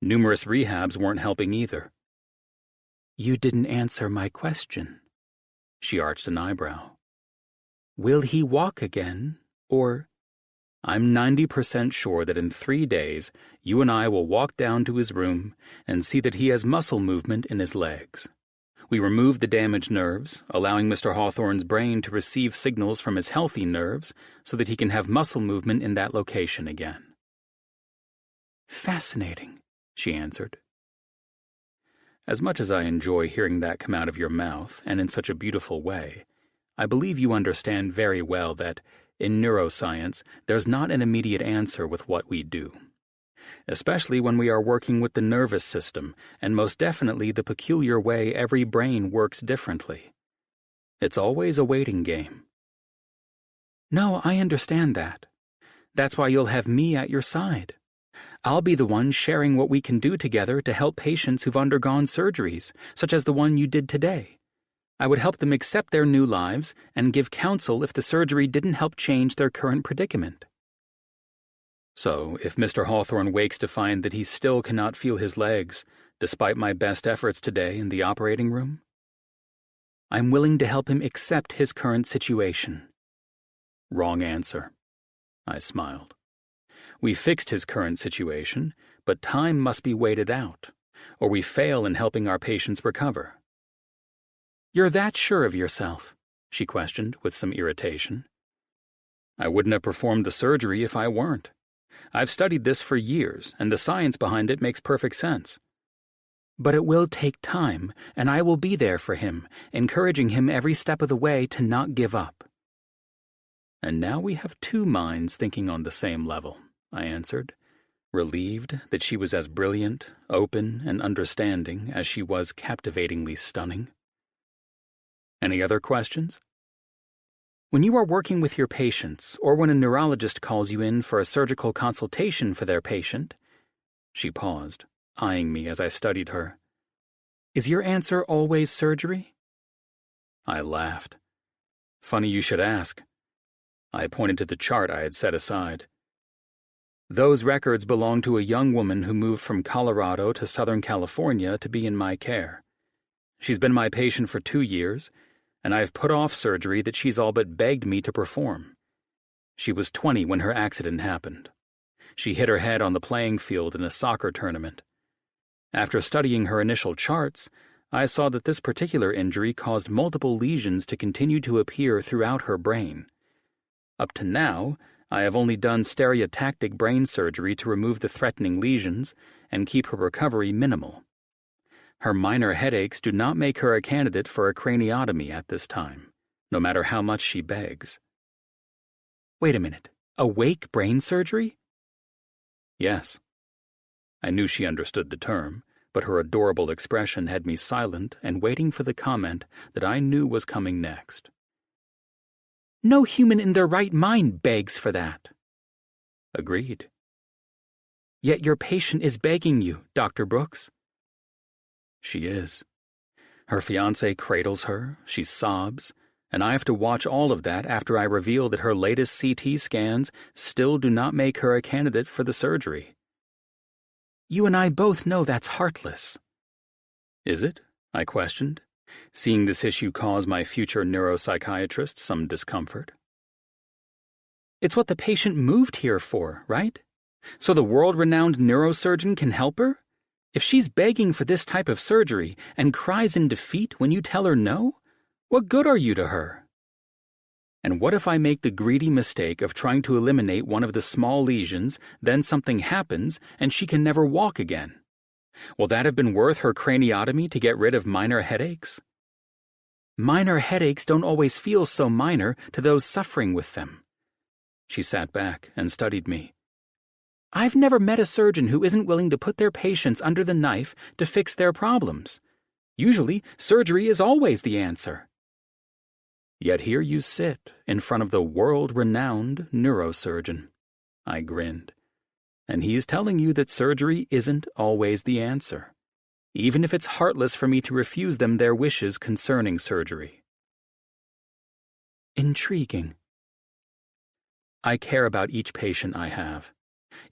Numerous rehabs weren't helping either." "You didn't answer my question." She arched an eyebrow. "Will he walk again, or—" "I'm 90% sure that in 3 days you and I will walk down to his room and see that he has muscle movement in his legs. We remove the damaged nerves, allowing Mr. Hawthorne's brain to receive signals from his healthy nerves so that he can have muscle movement in that location again." "Fascinating," she answered. "As much as I enjoy hearing that come out of your mouth, and in such a beautiful way, I believe you understand very well that, in neuroscience, there's not an immediate answer with what we do. Especially when we are working with the nervous system, and most definitely the peculiar way every brain works differently. It's always a waiting game." "No, I understand that. That's why you'll have me at your side. I'll be the one sharing what we can do together to help patients who've undergone surgeries, such as the one you did today. I would help them accept their new lives and give counsel if the surgery didn't help change their current predicament." "So, if Mr. Hawthorne wakes to find that he still cannot feel his legs, despite my best efforts today in the operating room?" "I'm willing to help him accept his current situation." "Wrong answer." I smiled. "We fixed his current situation, but time must be waited out, or we fail in helping our patients recover." "You're that sure of yourself?" she questioned with some irritation. "I wouldn't have performed the surgery if I weren't." I've studied this for years, and the science behind it makes perfect sense. But it will take time, and I will be there for him, encouraging him every step of the way to not give up. And now we have two minds thinking on the same level, I answered, relieved that she was as brilliant, open, and understanding as she was captivatingly stunning. Any other questions? When you are working with your patients, or when a neurologist calls you in for a surgical consultation for their patient, she paused, eyeing me as I studied her. Is your answer always surgery? I laughed. Funny you should ask. I pointed to the chart I had set aside. Those records belong to a young woman who moved from Colorado to Southern California to be in my care. She's been my patient for 2 years, and I've put off surgery that she's all but begged me to perform. She was 20 when her accident happened. She hit her head on the playing field in a soccer tournament. After studying her initial charts, I saw that this particular injury caused multiple lesions to continue to appear throughout her brain. Up to now, I have only done stereotactic brain surgery to remove the threatening lesions and keep her recovery minimal. Her minor headaches do not make her a candidate for a craniotomy at this time, no matter how much she begs. Wait a minute. Awake brain surgery? Yes. I knew she understood the term, but her adorable expression had me silent and waiting for the comment that I knew was coming next. No human in their right mind begs for that. Agreed. Yet your patient is begging you, Dr. Brooks. She is. Her fiancé cradles her, she sobs, and I have to watch all of that after I reveal that her latest CT scans still do not make her a candidate for the surgery. You and I both know that's heartless. Is it? I questioned, seeing this issue cause my future neuropsychiatrist some discomfort. It's what the patient moved here for, right? So the world-renowned neurosurgeon can help her? If she's begging for this type of surgery and cries in defeat when you tell her no, what good are you to her? And what if I make the greedy mistake of trying to eliminate one of the small lesions, then something happens and she can never walk again? Will that have been worth her craniotomy to get rid of minor headaches? Minor headaches don't always feel so minor to those suffering with them. She sat back and studied me. I've never met a surgeon who isn't willing to put their patients under the knife to fix their problems. Usually, surgery is always the answer. Yet here you sit in front of the world-renowned neurosurgeon. I grinned. And he is telling you that surgery isn't always the answer, even if it's heartless for me to refuse them their wishes concerning surgery. Intriguing. I care about each patient I have.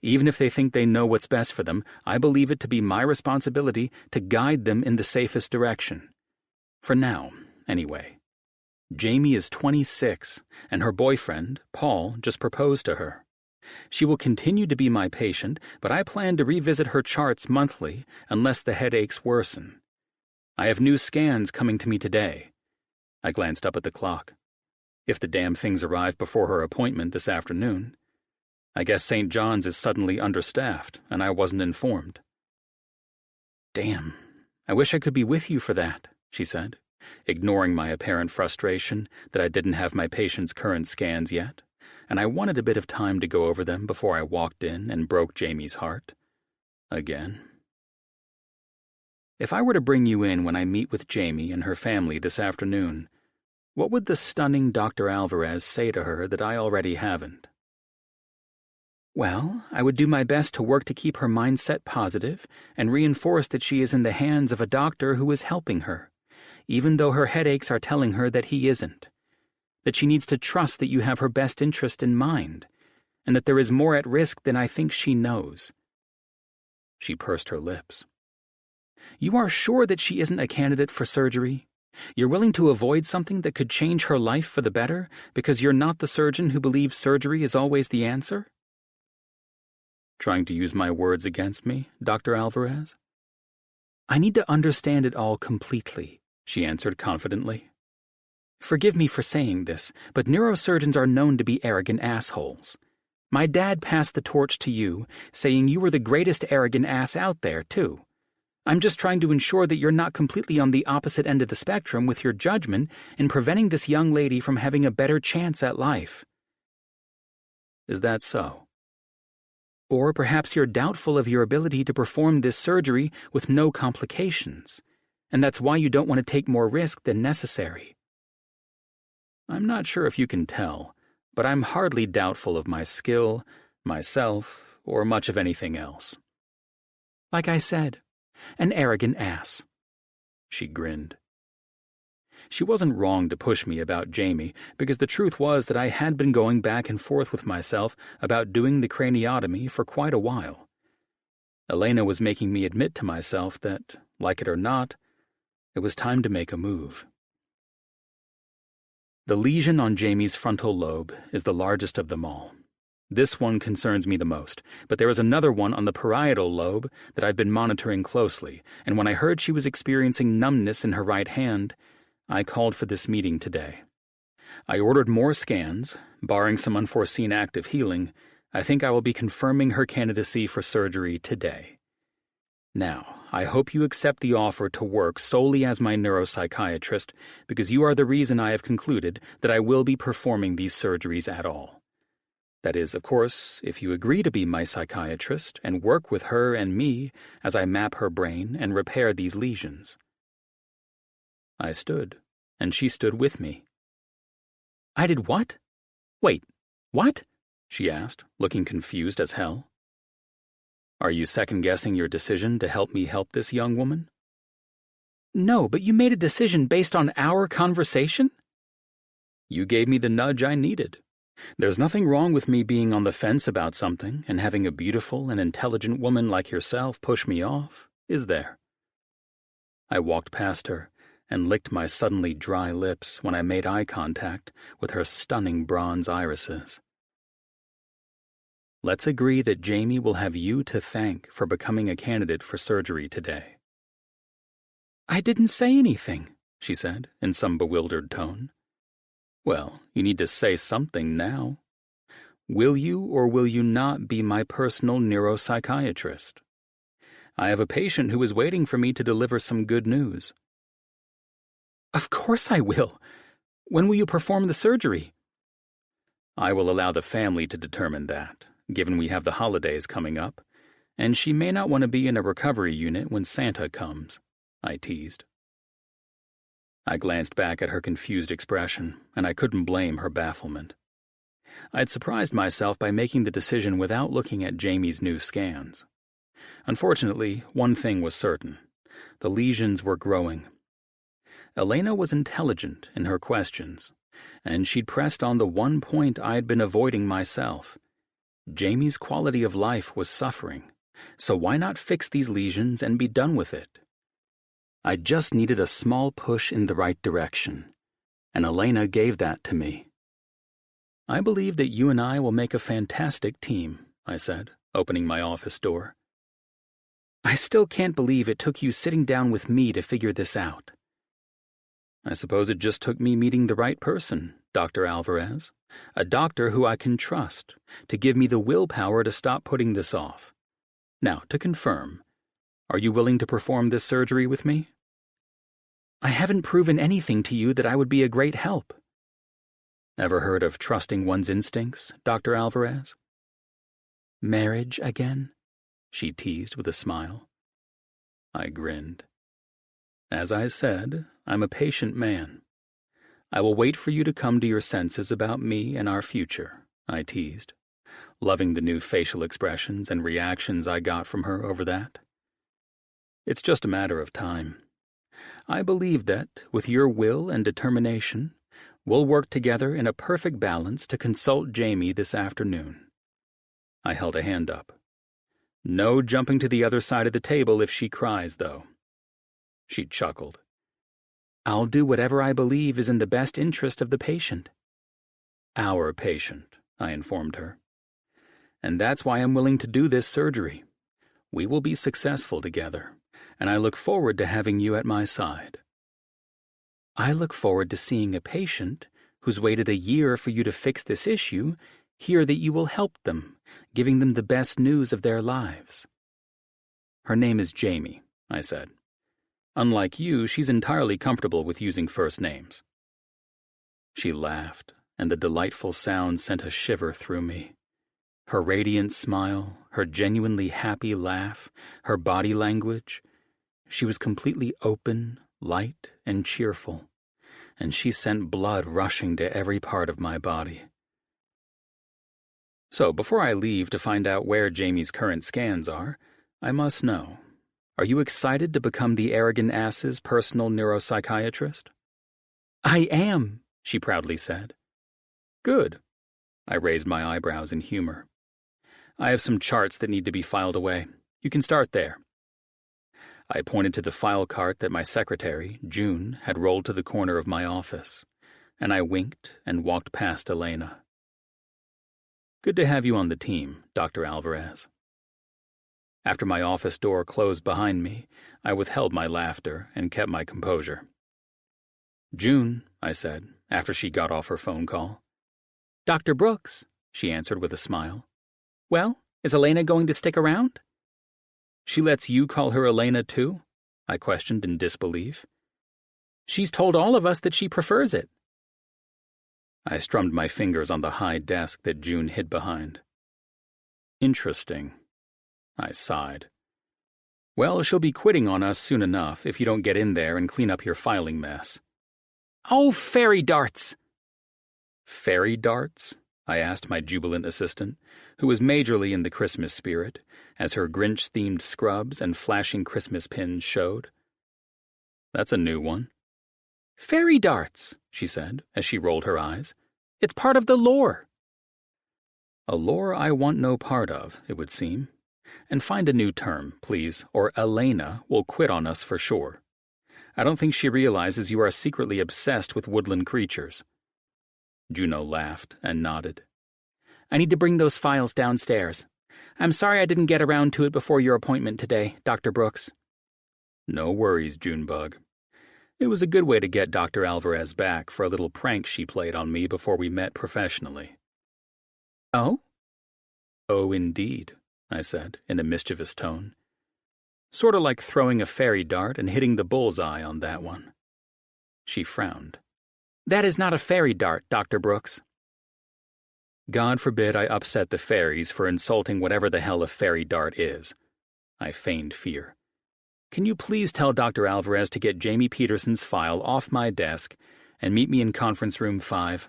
Even if they think they know what's best for them, I believe it to be my responsibility to guide them in the safest direction. For now, anyway. Jamie is 26, and her boyfriend, Paul, just proposed to her. She will continue to be my patient, but I plan to revisit her charts monthly unless the headaches worsen. I have new scans coming to me today. I glanced up at the clock. If the damn things arrive before her appointment this afternoon, I guess St. John's is suddenly understaffed, and I wasn't informed. Damn, I wish I could be with you for that, she said, ignoring my apparent frustration that I didn't have my patient's current scans yet, and I wanted a bit of time to go over them before I walked in and broke Jamie's heart. Again. If I were to bring you in when I meet with Jamie and her family this afternoon, what would the stunning Dr. Alvarez say to her that I already haven't? Well, I would do my best to work to keep her mindset positive and reinforce that she is in the hands of a doctor who is helping her, even though her headaches are telling her that he isn't. That she needs to trust that you have her best interest in mind, and that there is more at risk than I think she knows. She pursed her lips. You are sure that she isn't a candidate for surgery? You're willing to avoid something that could change her life for the better because you're not the surgeon who believes surgery is always the answer? Trying to use my words against me, Dr. Alvarez? I need to understand it all completely, she answered confidently. Forgive me for saying this, but neurosurgeons are known to be arrogant assholes. My dad passed the torch to you, saying you were the greatest arrogant ass out there, too. I'm just trying to ensure that you're not completely on the opposite end of the spectrum with your judgment in preventing this young lady from having a better chance at life. Is that so? Or perhaps you're doubtful of your ability to perform this surgery with no complications, and that's why you don't want to take more risk than necessary. I'm not sure if you can tell, but I'm hardly doubtful of my skill, myself, or much of anything else. Like I said, an arrogant ass. She grinned. She wasn't wrong to push me about Jamie, because the truth was that I had been going back and forth with myself about doing the craniotomy for quite a while. Elena was making me admit to myself that, like it or not, it was time to make a move. The lesion on Jamie's frontal lobe is the largest of them all. This one concerns me the most, but there is another one on the parietal lobe that I've been monitoring closely, and when I heard she was experiencing numbness in her right hand, I called for this meeting today. I ordered more scans. Barring some unforeseen act of healing, I think I will be confirming her candidacy for surgery today. Now, I hope you accept the offer to work solely as my neuropsychiatrist, because you are the reason I have concluded that I will be performing these surgeries at all. That is, of course, if you agree to be my psychiatrist and work with her and me as I map her brain and repair these lesions. I stood, and she stood with me. I did what? Wait, what? She asked, looking confused as hell. Are you second-guessing your decision to help me help this young woman? No, but you made a decision based on our conversation? You gave me the nudge I needed. There's nothing wrong with me being on the fence about something and having a beautiful and intelligent woman like yourself push me off, is there? I walked past her and licked my suddenly dry lips when I made eye contact with her stunning bronze irises. Let's agree that Jamie will have you to thank for becoming a candidate for surgery today. I didn't say anything, she said in some bewildered tone. Well, you need to say something now. Will you or will you not be my personal neuropsychiatrist? I have a patient who is waiting for me to deliver some good news. Of course I will. When will you perform the surgery? I will allow the family to determine that, given we have the holidays coming up, and she may not want to be in a recovery unit when Santa comes, I teased. I glanced back at her confused expression, and I couldn't blame her bafflement. I'd surprised myself by making the decision without looking at Jamie's new scans. Unfortunately, one thing was certain. The lesions were growing. Elena was intelligent in her questions, and she'd pressed on the one point I'd been avoiding myself. Jamie's quality of life was suffering, so why not fix these lesions and be done with it? I just needed a small push in the right direction, and Elena gave that to me. I believe that you and I will make a fantastic team, I said, opening my office door. I still can't believe it took you sitting down with me to figure this out. I suppose it just took me meeting the right person, Dr. Alvarez, a doctor who I can trust, to give me the willpower to stop putting this off. Now, to confirm, are you willing to perform this surgery with me? I haven't proven anything to you that I would be a great help. Ever heard of trusting one's instincts, Dr. Alvarez? Marriage again? She teased with a smile. I grinned. As I said, I'm a patient man. I will wait for you to come to your senses about me and our future, I teased, loving the new facial expressions and reactions I got from her over that. It's just a matter of time. I believe that, with your will and determination, we'll work together in a perfect balance to consult Jamie this afternoon. I held a hand up. No jumping to the other side of the table if she cries, though. She chuckled. I'll do whatever I believe is in the best interest of the patient. Our patient, I informed her. And that's why I'm willing to do this surgery. We will be successful together, and I look forward to having you at my side. I look forward to seeing a patient who's waited a year for you to fix this issue Hear that you will help them, giving them the best news of their lives." "Her name is Jamie," I said. "Unlike you, she's entirely comfortable with using first names." She laughed, and the delightful sound sent a shiver through me. Her radiant smile, her genuinely happy laugh, her body language. She was completely open, light, and cheerful, and she sent blood rushing to every part of my body. "So, before I leave to find out where Jamie's current scans are, I must know, are you excited to become the arrogant ass's personal neuropsychiatrist?" "I am," she proudly said. "Good." I raised my eyebrows in humor. "I have some charts that need to be filed away. You can start there." I pointed to the file cart that my secretary, June, had rolled to the corner of my office, and I winked and walked past Elena. "Good to have you on the team, Dr. Alvarez." After my office door closed behind me, I withheld my laughter and kept my composure. "June," I said, after she got off her phone call. "Dr. Brooks," she answered with a smile. "Well, is Elena going to stick around?" "She lets you call her Elena, too?" I questioned in disbelief. "She's told all of us that she prefers it." I strummed my fingers on the high desk that June hid behind. "Interesting." I sighed. "Well, she'll be quitting on us soon enough if you don't get in there and clean up your filing mess." "Oh, fairy darts!" "Fairy darts?" I asked my jubilant assistant, who was majorly in the Christmas spirit, as her Grinch-themed scrubs and flashing Christmas pins showed. "That's a new one." "Fairy darts," she said, as she rolled her eyes. "It's part of the lore." "A lore I want no part of, it would seem. And find a new term, please, or Elena will quit on us for sure. I don't think she realizes you are secretly obsessed with woodland creatures." Juno laughed and nodded. "I need to bring those files downstairs. I'm sorry I didn't get around to it before your appointment today, Dr. Brooks." "No worries, Junebug. It was a good way to get Dr. Alvarez back for a little prank she played on me before we met professionally." "Oh?" "Oh, indeed," I said in a mischievous tone. "Sort of like throwing a fairy dart and hitting the bullseye on that one." She frowned. "That is not a fairy dart, Dr. Brooks." "God forbid I upset the fairies for insulting whatever the hell a fairy dart is." I feigned fear. "Can you please tell Dr. Alvarez to get Jamie Peterson's file off my desk and meet me in conference room 5?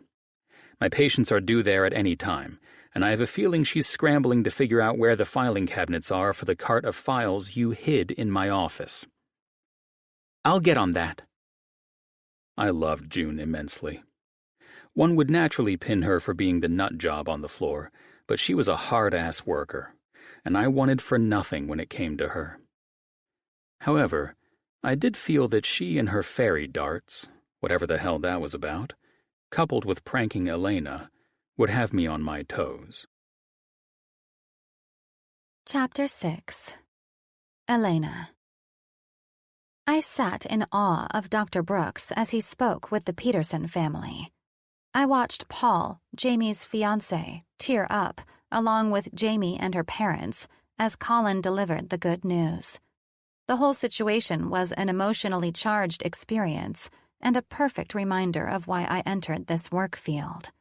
My patients are due there at any time, and I have a feeling she's scrambling to figure out where the filing cabinets are for the cart of files you hid in my office." "I'll get on that." I loved June immensely. One would naturally pin her for being the nut job on the floor, but she was a hard-ass worker, and I wanted for nothing when it came to her. However, I did feel that she and her fairy darts, whatever the hell that was about, coupled with pranking Elena, would have me on my toes. Chapter 6. Elena. I sat in awe of Dr. Brooks as he spoke with the Peterson family. I watched Paul, Jamie's fiancé, tear up, along with Jamie and her parents, as Colin delivered the good news. The whole situation was an emotionally charged experience and a perfect reminder of why I entered this work field.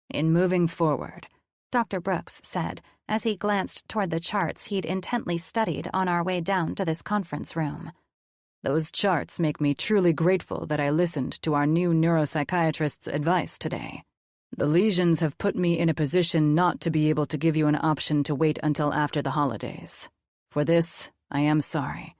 In moving forward, Dr. Brooks said as he glanced toward the charts he'd intently studied on our way down to this conference room. those charts make me truly grateful that I listened to our new neuropsychiatrist's advice today. The lesions have put me in a position not to be able to give you an option to wait until after the holidays. For this, I am sorry.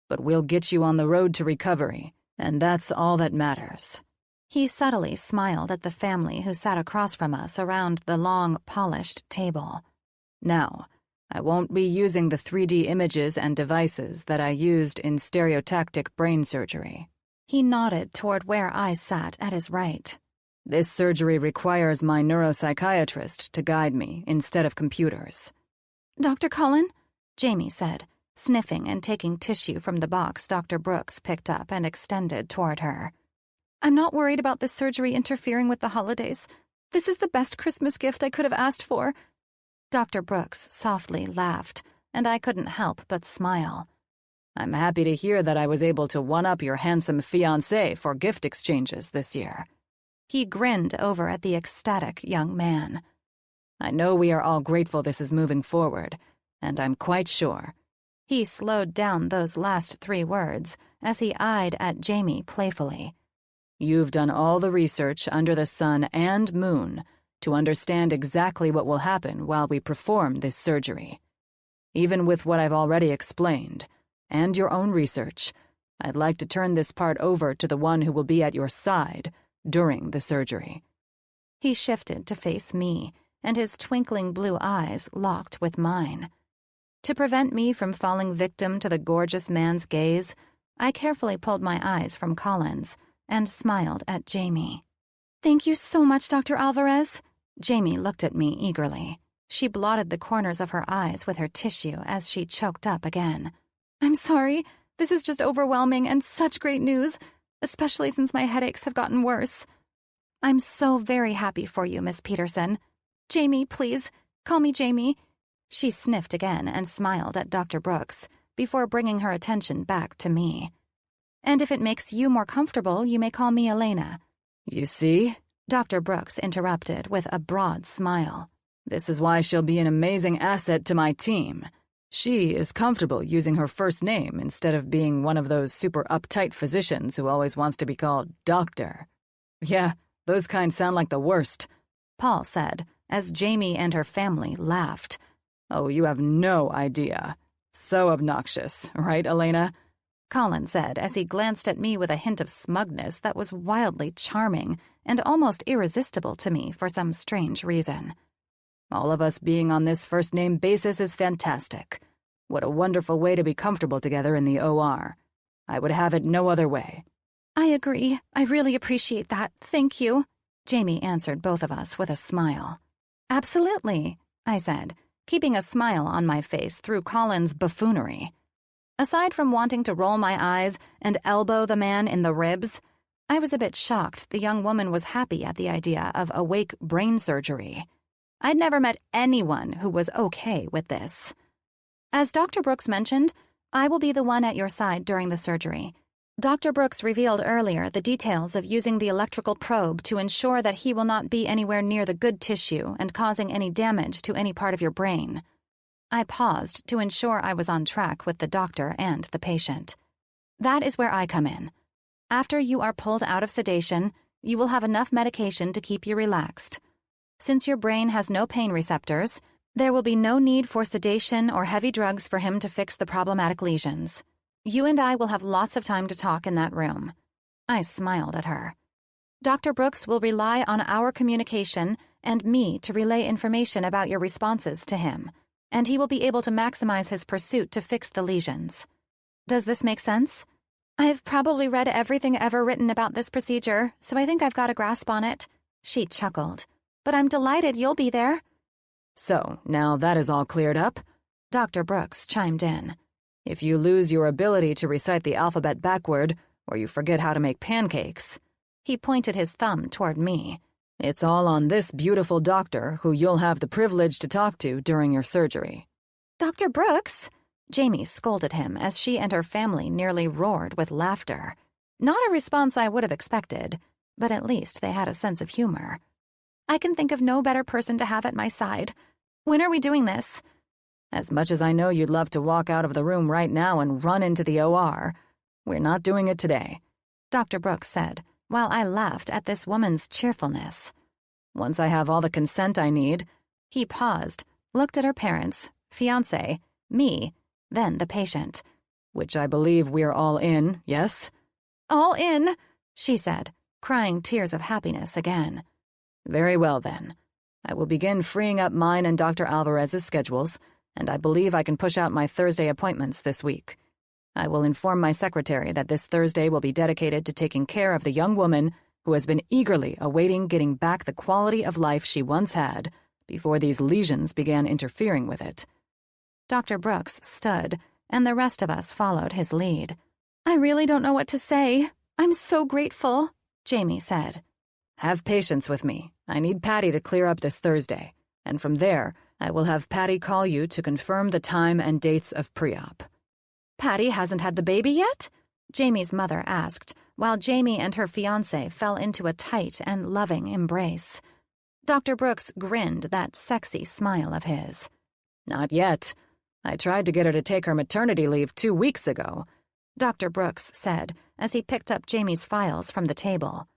But we'll get you on the road to recovery, and that's all that matters. He subtly smiled at the family who sat across from us around the long, polished table. Now, I won't be using the 3D images and devices that I used in stereotactic brain surgery. He nodded toward where I sat at his right. This surgery requires my neuropsychiatrist to guide me instead of computers. Dr. Cullen? Jamie said, sniffing and taking tissue from the box Dr. Brooks picked up and extended toward her. I'm not worried about this surgery interfering with the holidays. This is the best Christmas gift I could have asked for." Dr. Brooks softly laughed, and I couldn't help but smile. "I'm happy to hear that I was able to one-up your handsome fiancé for gift exchanges this year." He grinned over at the ecstatic young man. "I know we are all grateful this is moving forward, and I'm quite sure." He slowed down those last 3 words as he eyed at Jamie playfully. "You've done all the research under the sun and moon to understand exactly what will happen while we perform this surgery. Even with what I've already explained, and your own research, I'd like to turn this part over to the one who will be at your side during the surgery." He shifted to face me, and his twinkling blue eyes locked with mine. To prevent me from falling victim to the gorgeous man's gaze, I carefully pulled my eyes from Colin's and smiled at Jamie. "Thank you so much, Dr. Alvarez." Jamie looked at me eagerly. She blotted the corners of her eyes with her tissue as she choked up again. "I'm sorry. This is just overwhelming and such great news, especially since my headaches have gotten worse." "I'm so very happy for you, Miss Peterson." "Jamie, please, call me Jamie." She sniffed again and smiled at Dr. Brooks before bringing her attention back to me. "And if it makes you more comfortable, you may call me Elena." "You see?" Dr. Brooks interrupted with a broad smile. "This is why she'll be an amazing asset to my team. She is comfortable using her first name instead of being one of those super uptight physicians who always wants to be called doctor." "Yeah, those kind sound like the worst," Paul said, as Jamie and her family laughed. "Oh, you have no idea. So obnoxious, right, Elena?" Colin said as he glanced at me with a hint of smugness that was wildly charming and almost irresistible to me for some strange reason. "All of us being on this first-name basis is fantastic. What a wonderful way to be comfortable together in the OR. I would have it no other way." "I agree. I really appreciate that. Thank you." Jamie answered both of us with a smile. "Absolutely," I said, keeping a smile on my face through Colin's buffoonery. Aside from wanting to roll my eyes and elbow the man in the ribs, I was a bit shocked the young woman was happy at the idea of awake brain surgery. I'd never met anyone who was okay with this. "As Dr. Brooks mentioned, I will be the one at your side during the surgery. Dr. Brooks revealed earlier the details of using the electrical probe to ensure that he will not be anywhere near the good tissue and causing any damage to any part of your brain." I paused to ensure I was on track with the doctor and the patient. "That is where I come in. After you are pulled out of sedation, you will have enough medication to keep you relaxed. Since your brain has no pain receptors, there will be no need for sedation or heavy drugs for him to fix the problematic lesions. You and I will have lots of time to talk in that room." I smiled at her. "Dr. Brooks will rely on our communication and me to relay information about your responses to him, and he will be able to maximize his pursuit to fix the lesions. Does this make sense? I've probably read everything ever written about this procedure, so I think I've got a grasp on it." She chuckled. "But I'm delighted you'll be there." "So, now that is all cleared up," Dr. Brooks chimed in. "If you lose your ability to recite the alphabet backward, or you forget how to make pancakes," he pointed his thumb toward me, "it's all on this beautiful doctor who you'll have the privilege to talk to during your surgery." "Dr. Brooks?" Jamie scolded him as she and her family nearly roared with laughter. Not a response I would have expected, but at least they had a sense of humor. "I can think of no better person to have at my side. When are we doing this?" "As much as I know you'd love to walk out of the room right now and run into the OR, we're not doing it today," Dr. Brooks said, while I laughed at this woman's cheerfulness. "Once I have all the consent I need." He paused, looked at her parents, fiancé, me, then the patient. "Which I believe we're all in, yes?" "All in," she said, crying tears of happiness again. "Very well, then. I will begin freeing up mine and Dr. Alvarez's schedules, and I believe I can push out my Thursday appointments this week. I will inform my secretary that this Thursday will be dedicated to taking care of the young woman who has been eagerly awaiting getting back the quality of life she once had before these lesions began interfering with it." Dr. Brooks stood, and the rest of us followed his lead. "I really don't know what to say. I'm so grateful," Jamie said. "Have patience with me. I need Patty to clear up this Thursday, and from there, I will have Patty call you to confirm the time and dates of pre-op." "Patty hasn't had the baby yet?" Jamie's mother asked, while Jamie and her fiancé fell into a tight and loving embrace. Dr. Brooks grinned that sexy smile of his. "Not yet. I tried to get her to take her maternity leave 2 weeks ago," Dr. Brooks said as he picked up Jamie's files from the table.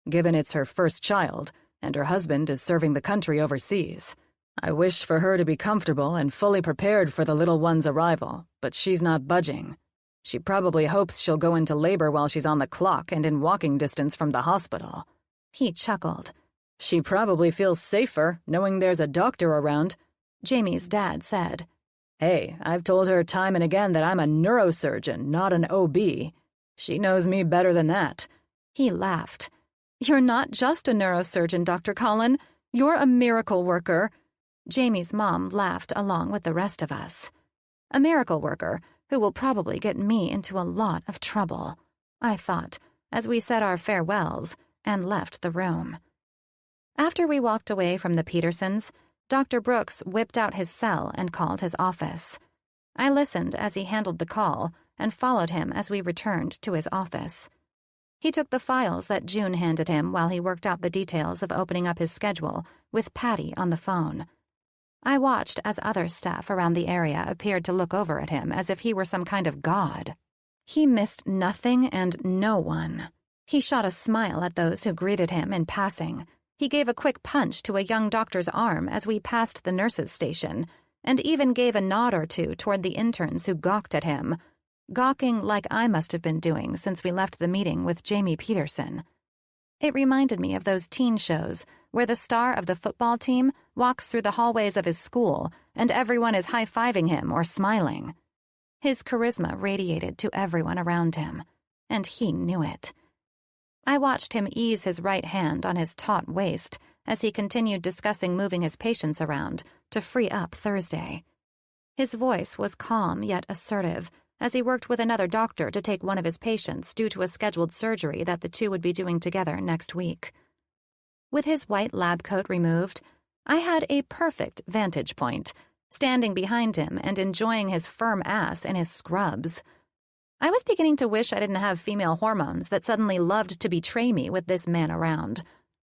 "Given it's her first child, and her husband is serving the country overseas. I wish for her to be comfortable and fully prepared for the little one's arrival, but she's not budging. She probably hopes she'll go into labor while she's on the clock and in walking distance from the hospital." He chuckled. "She probably feels safer knowing there's a doctor around," Jamie's dad said. "Hey, I've told her time and again that I'm a neurosurgeon, not an OB. She knows me better than that." He laughed. "You're not just a neurosurgeon, Dr. Cullen. You're a miracle worker." Jamie's mom laughed along with the rest of us. "A miracle worker who will probably get me into a lot of trouble," I thought, as we said our farewells and left the room. After we walked away from the Petersons, Dr. Brooks whipped out his cell and called his office. I listened as he handled the call and followed him as we returned to his office. He took the files that June handed him while he worked out the details of opening up his schedule with Patty on the phone. I watched as other staff around the area appeared to look over at him as if he were some kind of god. He missed nothing and no one. He shot a smile at those who greeted him in passing. He gave a quick punch to a young doctor's arm as we passed the nurses' station, and even gave a nod or two toward the interns who gawked at him, gawking like I must have been doing since we left the meeting with Jamie Peterson. It reminded me of those teen shows where the star of the football team walks through the hallways of his school and everyone is high-fiving him or smiling. His charisma radiated to everyone around him, and he knew it. I watched him ease his right hand on his taut waist as he continued discussing moving his patients around to free up Thursday. His voice was calm yet assertive as he worked with another doctor to take one of his patients due to a scheduled surgery that the two would be doing together next week. With his white lab coat removed, I had a perfect vantage point, standing behind him and enjoying his firm ass in his scrubs. I was beginning to wish I didn't have female hormones that suddenly loved to betray me with this man around.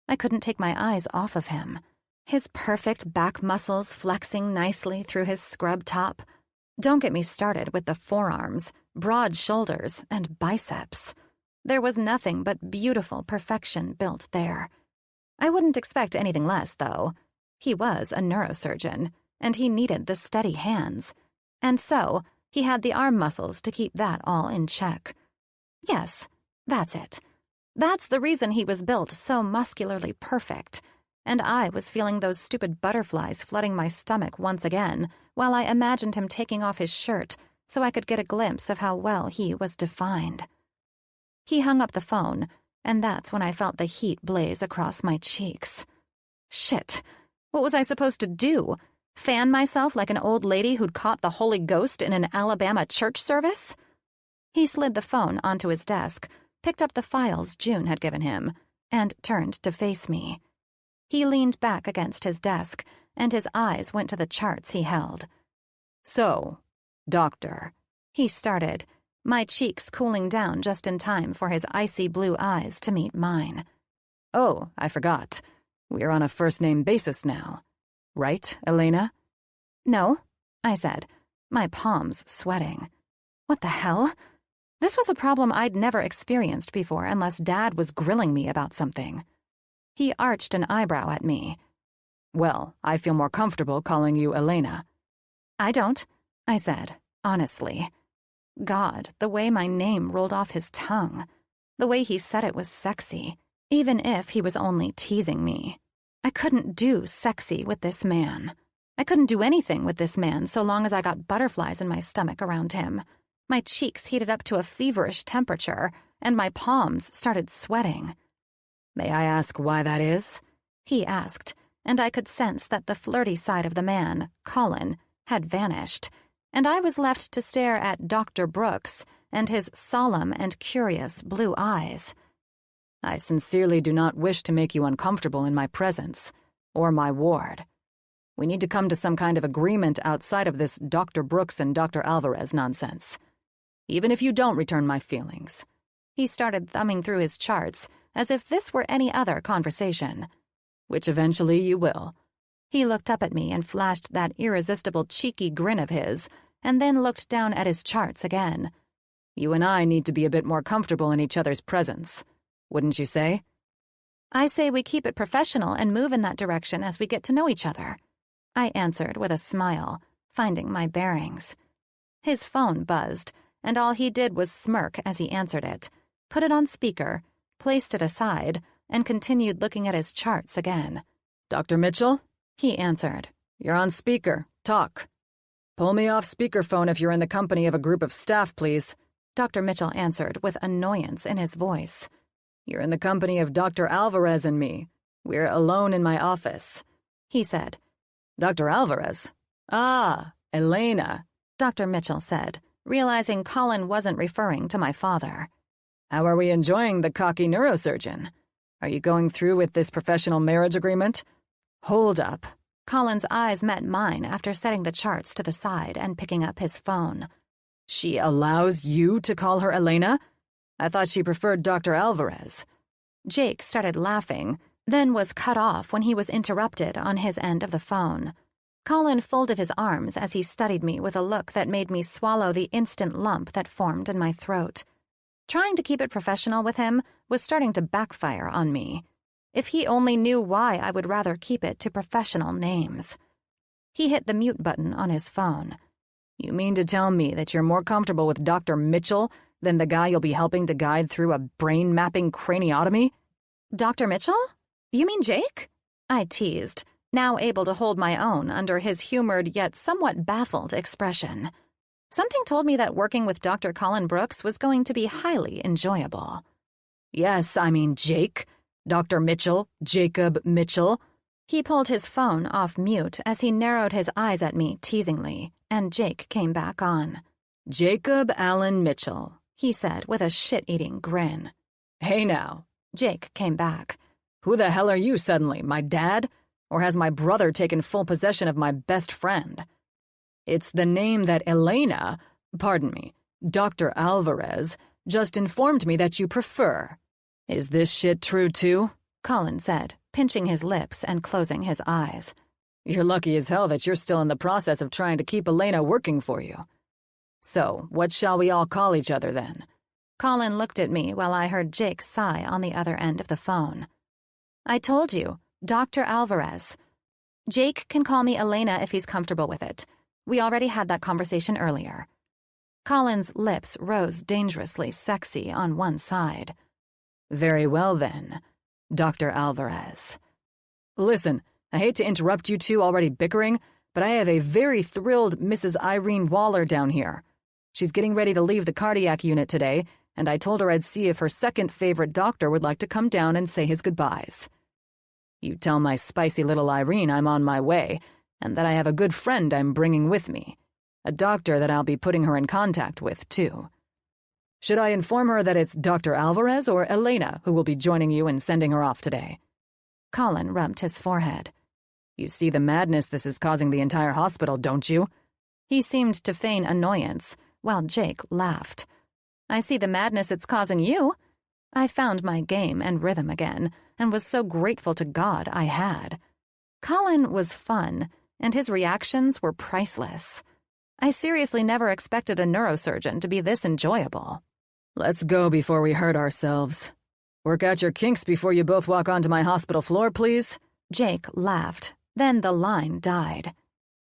I couldn't take my eyes off of him. His perfect back muscles flexing nicely through his scrub top. Don't get me started with the forearms, broad shoulders, and biceps. There was nothing but beautiful perfection built there. I wouldn't expect anything less, though. He was a neurosurgeon, and he needed the steady hands. And so, he had the arm muscles to keep that all in check. Yes, that's it. That's the reason he was built so muscularly perfect. And I was feeling those stupid butterflies flooding my stomach once again while I imagined him taking off his shirt so I could get a glimpse of how well he was defined. He hung up the phone, and that's when I felt the heat blaze across my cheeks. Shit, what was I supposed to do? Fan myself like an old lady who'd caught the Holy Ghost in an Alabama church service? He slid the phone onto his desk, picked up the files June had given him, and turned to face me. He leaned back against his desk, and his eyes went to the charts he held. "So, doctor," he started, my cheeks cooling down just in time for his icy blue eyes to meet mine. "Oh, I forgot. We're on a first-name basis now. Right, Elena?" "No," I said, my palms sweating. What the hell? This was a problem I'd never experienced before unless Dad was grilling me about something. He arched an eyebrow at me. "Well, I feel more comfortable calling you Elena." "I don't," I said, honestly. God, the way my name rolled off his tongue. The way he said it was sexy, even if he was only teasing me. I couldn't do sexy with this man. I couldn't do anything with this man so long as I got butterflies in my stomach around him. My cheeks heated up to a feverish temperature, and my palms started sweating. "May I ask why that is?" he asked, and I could sense that the flirty side of the man, Colin, had vanished, and I was left to stare at Dr. Brooks and his solemn and curious blue eyes. I sincerely do not wish to make you uncomfortable in my presence, or my ward. We need to come to some kind of agreement outside of this Dr. Brooks and Dr. Alvarez nonsense. Even if you don't return my feelings." He started thumbing through his charts as if this were any other conversation. "Which eventually you will." He looked up at me and flashed that irresistible cheeky grin of his, and then looked down at his charts again. "You and I need to be a bit more comfortable in each other's presence, wouldn't you say?" "I say we keep it professional and move in that direction as we get to know each other," I answered with a smile, finding my bearings. His phone buzzed, and all he did was smirk as he answered it, put it on speaker, placed it aside, and continued looking at his charts again. "Dr. Mitchell?" He answered. "You're on speaker. Talk." "Pull me off speakerphone if you're in the company of a group of staff, please," Dr. Mitchell answered with annoyance in his voice. "You're in the company of Dr. Alvarez and me. We're alone in my office," he said. "Dr. Alvarez? Ah, Elena," Dr. Mitchell said, realizing Colin wasn't referring to my father. "How are we enjoying the cocky neurosurgeon? Are you going through with this professional marriage agreement?" "Hold up." Colin's eyes met mine after setting the charts to the side and picking up his phone. "She allows you to call her Elena? I thought she preferred Dr. Alvarez." Jake started laughing, then was cut off when he was interrupted on his end of the phone. Colin folded his arms as he studied me with a look that made me swallow the instant lump that formed in my throat. Trying to keep it professional with him was starting to backfire on me. If he only knew why I would rather keep it to professional names. He hit the mute button on his phone. "You mean to tell me that you're more comfortable with Dr. Mitchell than the guy you'll be helping to guide through a brain-mapping craniotomy?" "Dr. Mitchell? You mean Jake?" I teased, now able to hold my own under his humored yet somewhat baffled expression. Something told me that working with Dr. Colin Brooks was going to be highly enjoyable. "Yes, I mean Jake. Dr. Mitchell, Jacob Mitchell." He pulled his phone off mute as he narrowed his eyes at me teasingly, and Jake came back on. "Jacob Allen Mitchell," he said with a shit-eating grin. "Hey now." Jake came back. "Who the hell are you suddenly, my dad? Or has my brother taken full possession of my best friend? It's the name that Elena, pardon me, Dr. Alvarez, just informed me that you prefer. Is this shit true too?" Colin said, pinching his lips and closing his eyes. "You're lucky as hell that you're still in the process of trying to keep Elena working for you. So, what shall we all call each other then?" Colin looked at me while I heard Jake sigh on the other end of the phone. "I told you, Dr. Alvarez. Jake can call me Elena if he's comfortable with it. We already had that conversation earlier." Colin's lips rose dangerously sexy on one side. "Very well then, Dr. Alvarez. Listen, I hate to interrupt you two already bickering, but I have a very thrilled Mrs. Irene Waller down here. She's getting ready to leave the cardiac unit today, and I told her I'd see if her second favorite doctor would like to come down and say his goodbyes. You tell my spicy little Irene I'm on my way, and that I have a good friend I'm bringing with me, a doctor that I'll be putting her in contact with, too. Should I inform her that it's Dr. Alvarez or Elena who will be joining you and sending her off today?" Colin rubbed his forehead. "You see the madness this is causing the entire hospital, don't you?" He seemed to feign annoyance, while Jake laughed. "I see the madness it's causing you." I found my game and rhythm again, and was so grateful to God I had. Colin was fun, and his reactions were priceless. I seriously never expected a neurosurgeon to be this enjoyable. "Let's go before we hurt ourselves. Work out your kinks before you both walk onto my hospital floor, please." Jake laughed. Then the line died.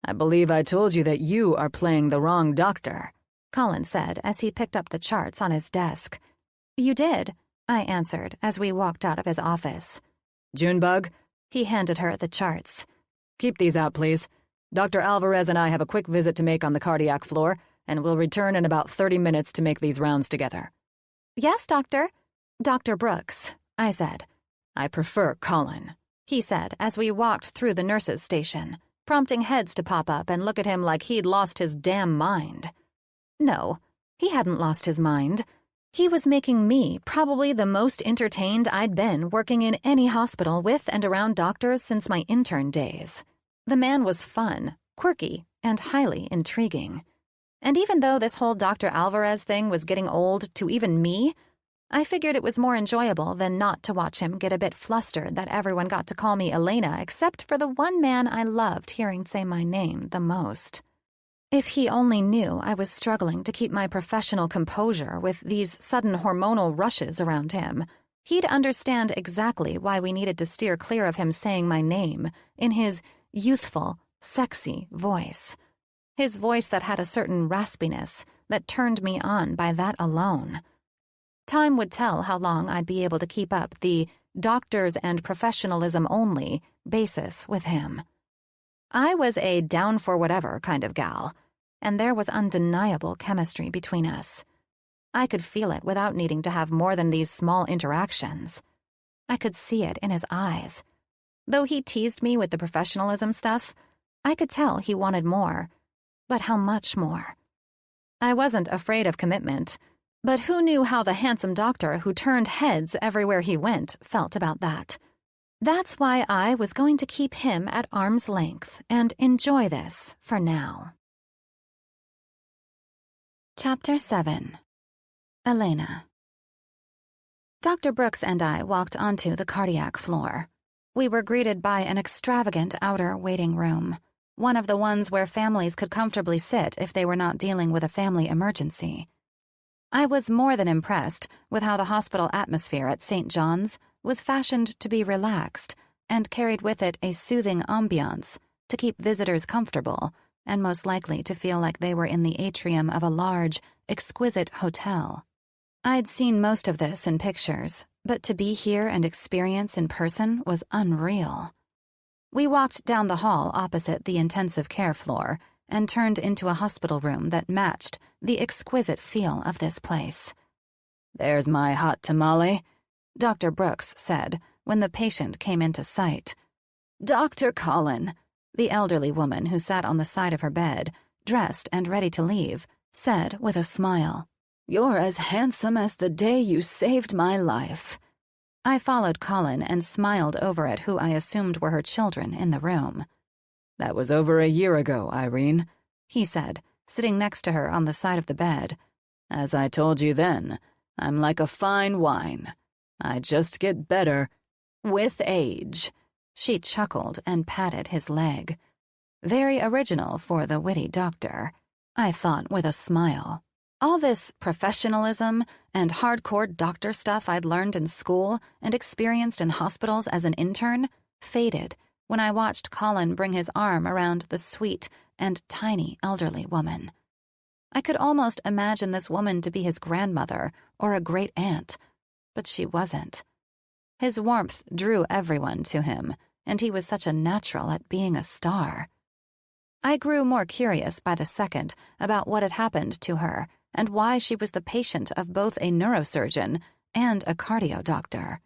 "I believe I told you that you are playing the wrong doctor," Colin said as he picked up the charts on his desk. "You did," I answered as we walked out of his office. "Junebug," he handed her the charts. "Keep these out, please. Dr. Alvarez and I have a quick visit to make on the cardiac floor, and we'll return in about 30 minutes to make these rounds together." "Yes, Doctor." "Dr. Brooks," I said. "I prefer Colin," he said as we walked through the nurses' station, prompting heads to pop up and look at him like he'd lost his damn mind. No, he hadn't lost his mind. He was making me probably the most entertained I'd been working in any hospital with and around doctors since my intern days. The man was fun, quirky, and highly intriguing. And even though this whole Dr. Alvarez thing was getting old to even me, I figured it was more enjoyable than not to watch him get a bit flustered that everyone got to call me Elena except for the one man I loved hearing say my name the most. If he only knew I was struggling to keep my professional composure with these sudden hormonal rushes around him, he'd understand exactly why we needed to steer clear of him saying my name in his youthful, sexy voice. His voice that had a certain raspiness that turned me on by that alone. Time would tell how long I'd be able to keep up the doctors and professionalism only basis with him. I was a down-for-whatever kind of gal, and there was undeniable chemistry between us. I could feel it without needing to have more than these small interactions. I could see it in his eyes. Though he teased me with the professionalism stuff, I could tell he wanted more. But how much more? I wasn't afraid of commitment, but who knew how the handsome doctor who turned heads everywhere he went felt about that? That's why I was going to keep him at arm's length and enjoy this for now. Chapter 7. Elena. Dr. Brooks and I walked onto the cardiac floor. We were greeted by an extravagant outer waiting room, one of the ones where families could comfortably sit if they were not dealing with a family emergency. I was more than impressed with how the hospital atmosphere at St. John's was fashioned to be relaxed and carried with it a soothing ambiance to keep visitors comfortable and most likely to feel like they were in the atrium of a large, exquisite hotel. I'd seen most of this in pictures, but to be here and experience in person was unreal. We walked down the hall opposite the intensive care floor and turned into a hospital room that matched the exquisite feel of this place. "There's my hot tamale," Dr. Brooks said when the patient came into sight. "Dr. Colin," the elderly woman who sat on the side of her bed, dressed and ready to leave, said with a smile, "You're as handsome as the day you saved my life." I followed Colin and smiled over at who I assumed were her children in the room. "That was over a year ago, Irene," he said, sitting next to her on the side of the bed. "As I told you then, I'm like a fine wine. I just get better with age." She chuckled and patted his leg. Very original for the witty doctor, I thought with a smile. All this professionalism and hardcore doctor stuff I'd learned in school and experienced in hospitals as an intern faded when I watched Colin bring his arm around the sweet and tiny elderly woman. I could almost imagine this woman to be his grandmother or a great-aunt, but she wasn't. His warmth drew everyone to him, and he was such a natural at being a star. I grew more curious by the second about what had happened to her and why she was the patient of both a neurosurgeon and a cardio doctor.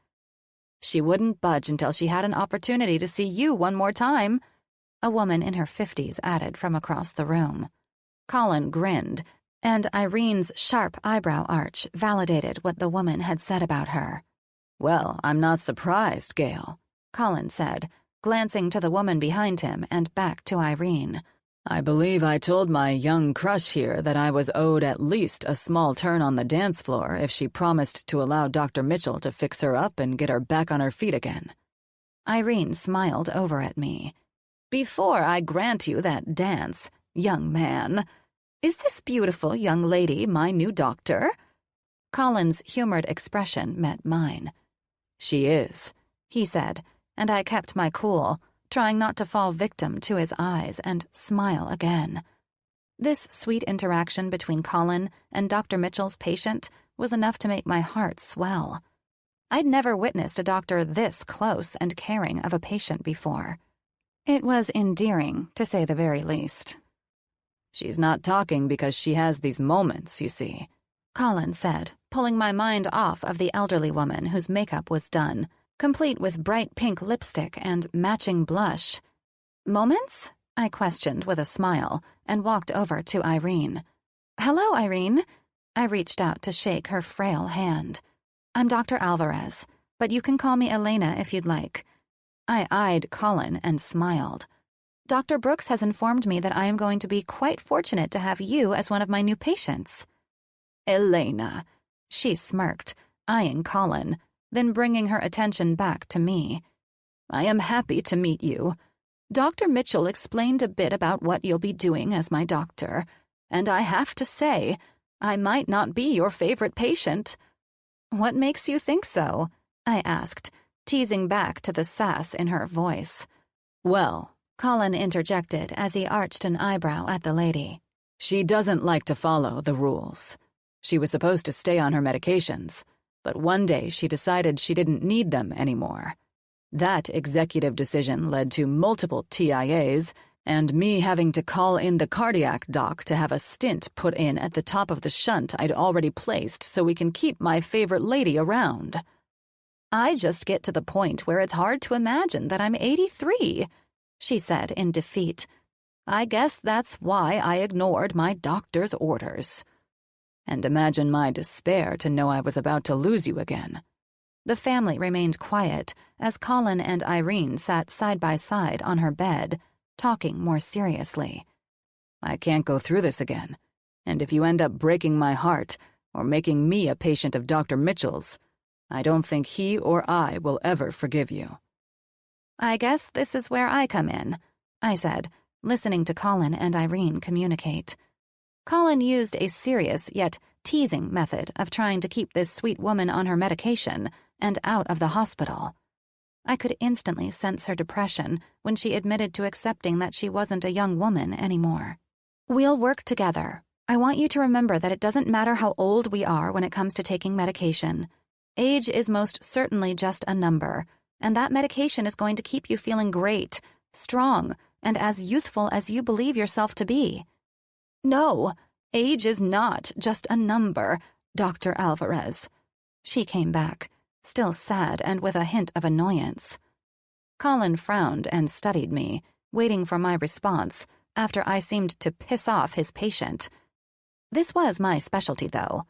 "She wouldn't budge until she had an opportunity to see you one more time," a woman in her 50s added from across the room. Colin grinned, and Irene's sharp eyebrow arch validated what the woman had said about her. "Well, I'm not surprised, Gail," Colin said, glancing to the woman behind him and back to Irene. "I believe I told my young crush here that I was owed at least a small turn on the dance floor if she promised to allow Dr. Mitchell to fix her up and get her back on her feet again." Irene smiled over at me. "Before I grant you that dance, young man, is this beautiful young lady my new doctor?" Colin's humored expression met mine. "She is," he said, and I kept my cool, trying not to fall victim to his eyes and smile again. This sweet interaction between Colin and Dr. Mitchell's patient was enough to make my heart swell. I'd never witnessed a doctor this close and caring of a patient before. It was endearing, to say the very least. "She's not talking because she has these moments, you see," Colin said, pulling my mind off of the elderly woman whose makeup was done, complete with bright pink lipstick and matching blush. "Moments?" I questioned with a smile and walked over to Irene. "Hello, Irene." I reached out to shake her frail hand. "I'm Dr. Alvarez, but you can call me Elena if you'd like." I eyed Colin and smiled. "Dr. Brooks has informed me that I am going to be quite fortunate to have you as one of my new patients." "Elena," she smirked, eyeing Colin, then bringing her attention back to me. "I am happy to meet you. Dr. Mitchell explained a bit about what you'll be doing as my doctor, and I have to say, I might not be your favorite patient." "What makes you think so?" I asked, teasing back to the sass in her voice. "Well," Colin interjected as he arched an eyebrow at the lady, "she doesn't like to follow the rules. She was supposed to stay on her medications, but one day she decided she didn't need them anymore. That executive decision led to multiple TIAs and me having to call in the cardiac doc to have a stint put in at the top of the shunt I'd already placed so we can keep my favorite lady around." "I just get to the point where it's hard to imagine that I'm 83, she said in defeat. "I guess that's why I ignored my doctor's orders. And imagine my despair to know I was about to lose you again." The family remained quiet as Colin and Irene sat side by side on her bed, talking more seriously. "I can't go through this again, and if you end up breaking my heart or making me a patient of Dr. Mitchell's, I don't think he or I will ever forgive you." "I guess this is where I come in," I said, listening to Colin and Irene communicate. Colin used a serious yet teasing method of trying to keep this sweet woman on her medication and out of the hospital. I could instantly sense her depression when she admitted to accepting that she wasn't a young woman anymore. "We'll work together. I want you to remember that it doesn't matter how old we are when it comes to taking medication. Age is most certainly just a number, and that medication is going to keep you feeling great, strong, and as youthful as you believe yourself to be." "No, age is not just a number, Dr. Alvarez." She came back, still sad and with a hint of annoyance. Colin frowned and studied me, waiting for my response after I seemed to piss off his patient. This was my specialty, though.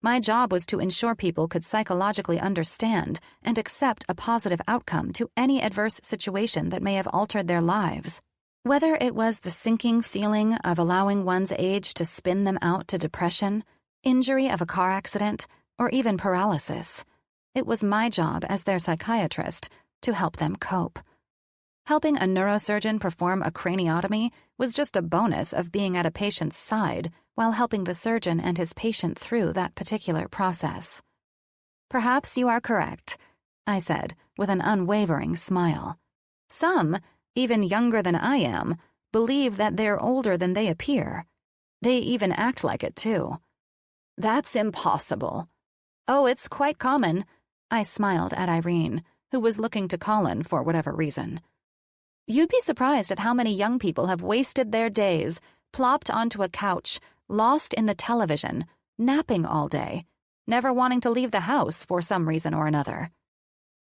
My job was to ensure people could psychologically understand and accept a positive outcome to any adverse situation that may have altered their lives. Whether it was the sinking feeling of allowing one's age to spin them out to depression, injury of a car accident, or even paralysis, it was my job as their psychiatrist to help them cope. Helping a neurosurgeon perform a craniotomy was just a bonus of being at a patient's side while helping the surgeon and his patient through that particular process. "Perhaps you are correct," I said with an unwavering smile. "Some, even younger than I am, believe that they're older than they appear. They even act like it, too." "That's impossible." "Oh, it's quite common." I smiled at Irene, who was looking to Colin for whatever reason. "You'd be surprised at how many young people have wasted their days, plopped onto a couch, lost in the television, napping all day, never wanting to leave the house for some reason or another."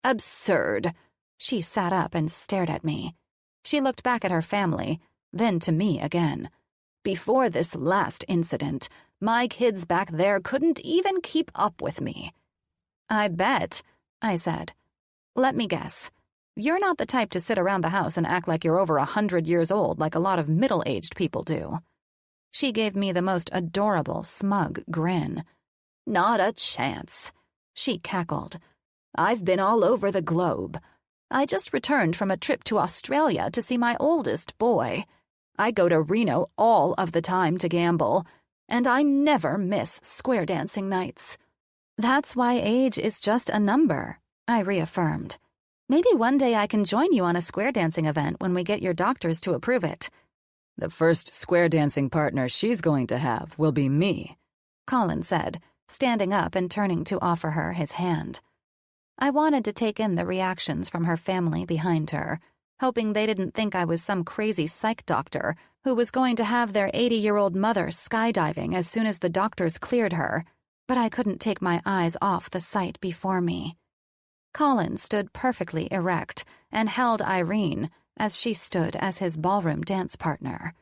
"Absurd." She sat up and stared at me. She looked back at her family, then to me again. "Before this last incident, my kids back there couldn't even keep up with me." "I bet," I said. "Let me guess. You're not the type to sit around the house and act like you're over 100 years old like a lot of middle-aged people do." She gave me the most adorable, smug grin. "Not a chance," she cackled. "I've been all over the globe. I just returned from a trip to Australia to see my oldest boy. I go to Reno all of the time to gamble, and I never miss square dancing nights." "That's why age is just a number," I reaffirmed. "Maybe one day I can join you on a square dancing event when we get your doctors to approve it." "The first square dancing partner she's going to have will be me," Colin said, standing up and turning to offer her his hand. I wanted to take in the reactions from her family behind her, hoping they didn't think I was some crazy psych doctor who was going to have their 80-year-old mother skydiving as soon as the doctors cleared her, but I couldn't take my eyes off the sight before me. Colin stood perfectly erect and held Irene as she stood as his ballroom dance partner.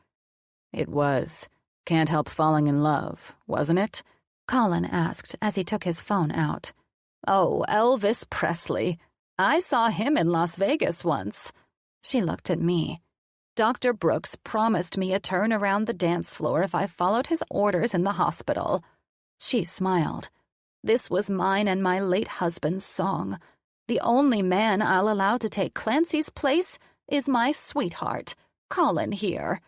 "It was. Can't help falling in love, wasn't it?" Colin asked as he took his phone out. Oh, Elvis Presley. I saw him in Las Vegas once. She looked at me. Dr. Brooks promised me a turn around the dance floor if I followed his orders in the hospital. She smiled. This was mine and my late husband's song. The only man I'll allow to take Clancy's place is my sweetheart, Colin here.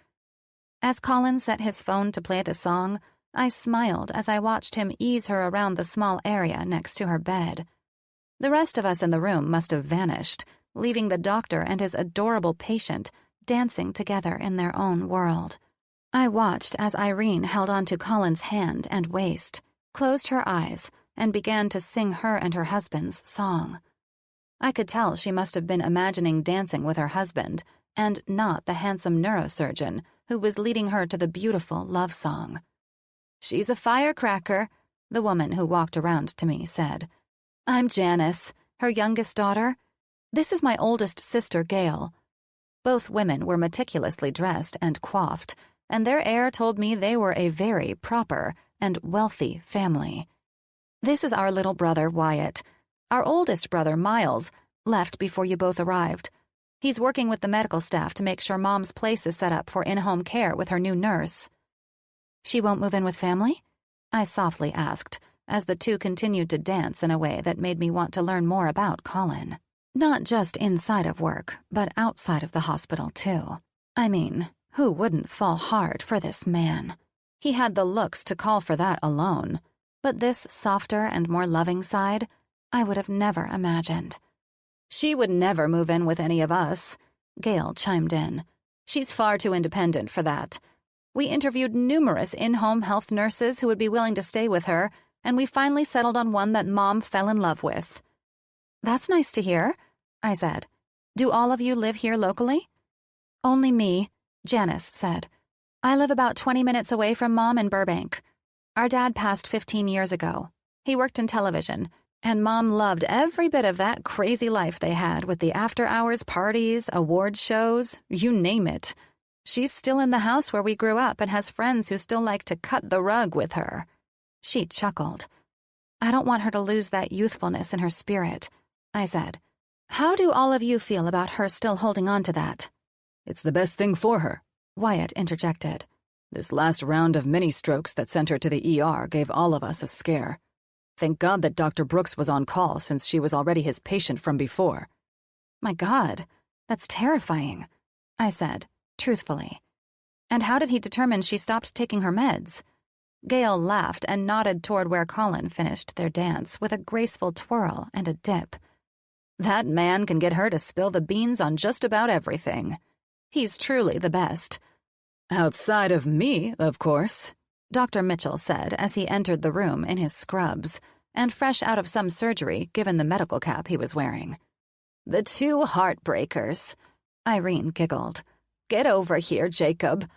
As Colin set his phone to play the song, I smiled as I watched him ease her around the small area next to her bed. The rest of us in the room must have vanished, leaving the doctor and his adorable patient dancing together in their own world. I watched as Irene held onto Colin's hand and waist, closed her eyes, and began to sing her and her husband's song. I could tell she must have been imagining dancing with her husband, and not the handsome neurosurgeon who was leading her to the beautiful love song. "She's a firecracker," the woman who walked around to me said. "I'm Janice, her youngest daughter. This is my oldest sister, Gail." Both women were meticulously dressed and coiffed, and their air told me they were a very proper and wealthy family. "This is our little brother, Wyatt. Our oldest brother, Miles, left before you both arrived. He's working with the medical staff to make sure Mom's place is set up for in-home care with her new nurse." "She won't move in with family?" I softly asked, as the two continued to dance in a way that made me want to learn more about Colin. Not just inside of work, but outside of the hospital, too. I mean, who wouldn't fall hard for this man? He had the looks to call for that alone, but this softer and more loving side, I would have never imagined. "She would never move in with any of us," Gail chimed in. "She's far too independent for that. We interviewed numerous in-home health nurses who would be willing to stay with her, and we finally settled on one that Mom fell in love with." "That's nice to hear," I said. "Do all of you live here locally?" "Only me," Janice said. "I live about 20 minutes away from Mom in Burbank. Our dad passed 15 years ago. He worked in television, and Mom loved every bit of that crazy life they had with the after-hours parties, award shows, you name it. She's still in the house where we grew up and has friends who still like to cut the rug with her." She chuckled. "I don't want her to lose that youthfulness in her spirit," I said. "How do all of you feel about her still holding on to that?" "It's the best thing for her," Wyatt interjected. "This last round of mini-strokes that sent her to the ER gave all of us a scare. Thank God that Dr. Brooks was on call since she was already his patient from before." "My God, that's terrifying," I said, truthfully. "And how did he determine she stopped taking her meds?" Gail laughed and nodded toward where Colin finished their dance with a graceful twirl and a dip. "That man can get her to spill the beans on just about everything. He's truly the best. Outside of me, of course," Dr. Mitchell said as he entered the room in his scrubs, and fresh out of some surgery given the medical cap he was wearing. "The two heartbreakers," Irene giggled. "Get over here, Jacob."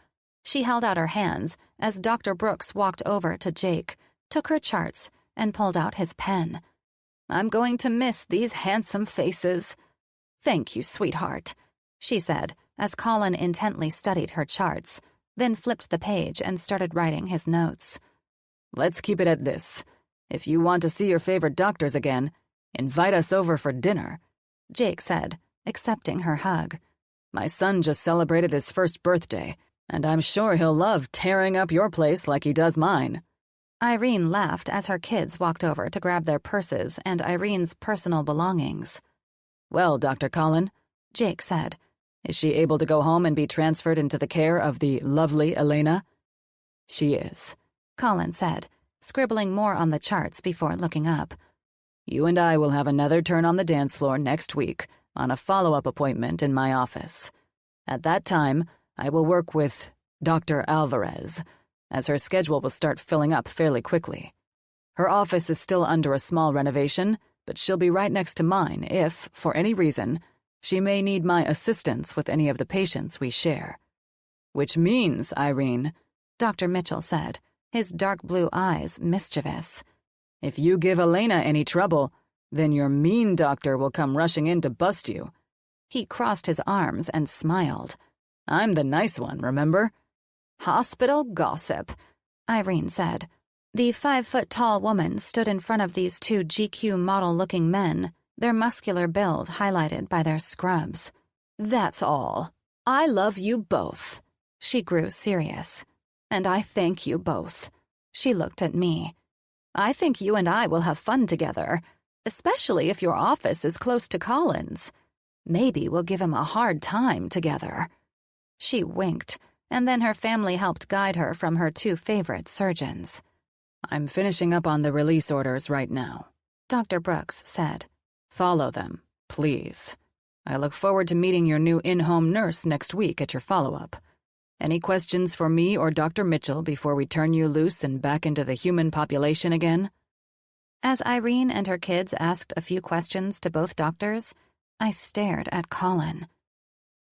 She held out her hands as Dr. Brooks walked over to Jake, took her charts, and pulled out his pen. "I'm going to miss these handsome faces." "Thank you, sweetheart," she said as Colin intently studied her charts, then flipped the page and started writing his notes. "Let's keep it at this. If you want to see your favorite doctors again, invite us over for dinner," Jake said, accepting her hug. "My son just celebrated his first birthday, and I'm sure he'll love tearing up your place like he does mine." Irene laughed as her kids walked over to grab their purses and Irene's personal belongings. "Well, Dr. Colin," Jake said, "is she able to go home and be transferred into the care of the lovely Elena?" "She is," Colin said, scribbling more on the charts before looking up. "You and I will have another turn on the dance floor next week on a follow-up appointment in my office. At that time, I will work with Dr. Alvarez, as her schedule will start filling up fairly quickly. Her office is still under a small renovation, but she'll be right next to mine if, for any reason, she may need my assistance with any of the patients we share. Which means, Irene," Dr. Mitchell said, his dark blue eyes mischievous, "if you give Elena any trouble, then your mean doctor will come rushing in to bust you." He crossed his arms and smiled. "I'm the nice one, remember?" "Hospital gossip," Irene said. The 5-foot-tall woman stood in front of these two GQ model-looking men, their muscular build highlighted by their scrubs. "That's all. I love you both." She grew serious. "And I thank you both." She looked at me. "I think you and I will have fun together, especially if your office is close to Colin's. Maybe we'll give him a hard time together." She winked, and then her family helped guide her from her two favorite surgeons. "I'm finishing up on the release orders right now," Dr. Brooks said. "Follow them, please. I look forward to meeting your new in-home nurse next week at your follow-up. Any questions for me or Dr. Mitchell before we turn you loose and back into the human population again?" As Irene and her kids asked a few questions to both doctors, I stared at Colin.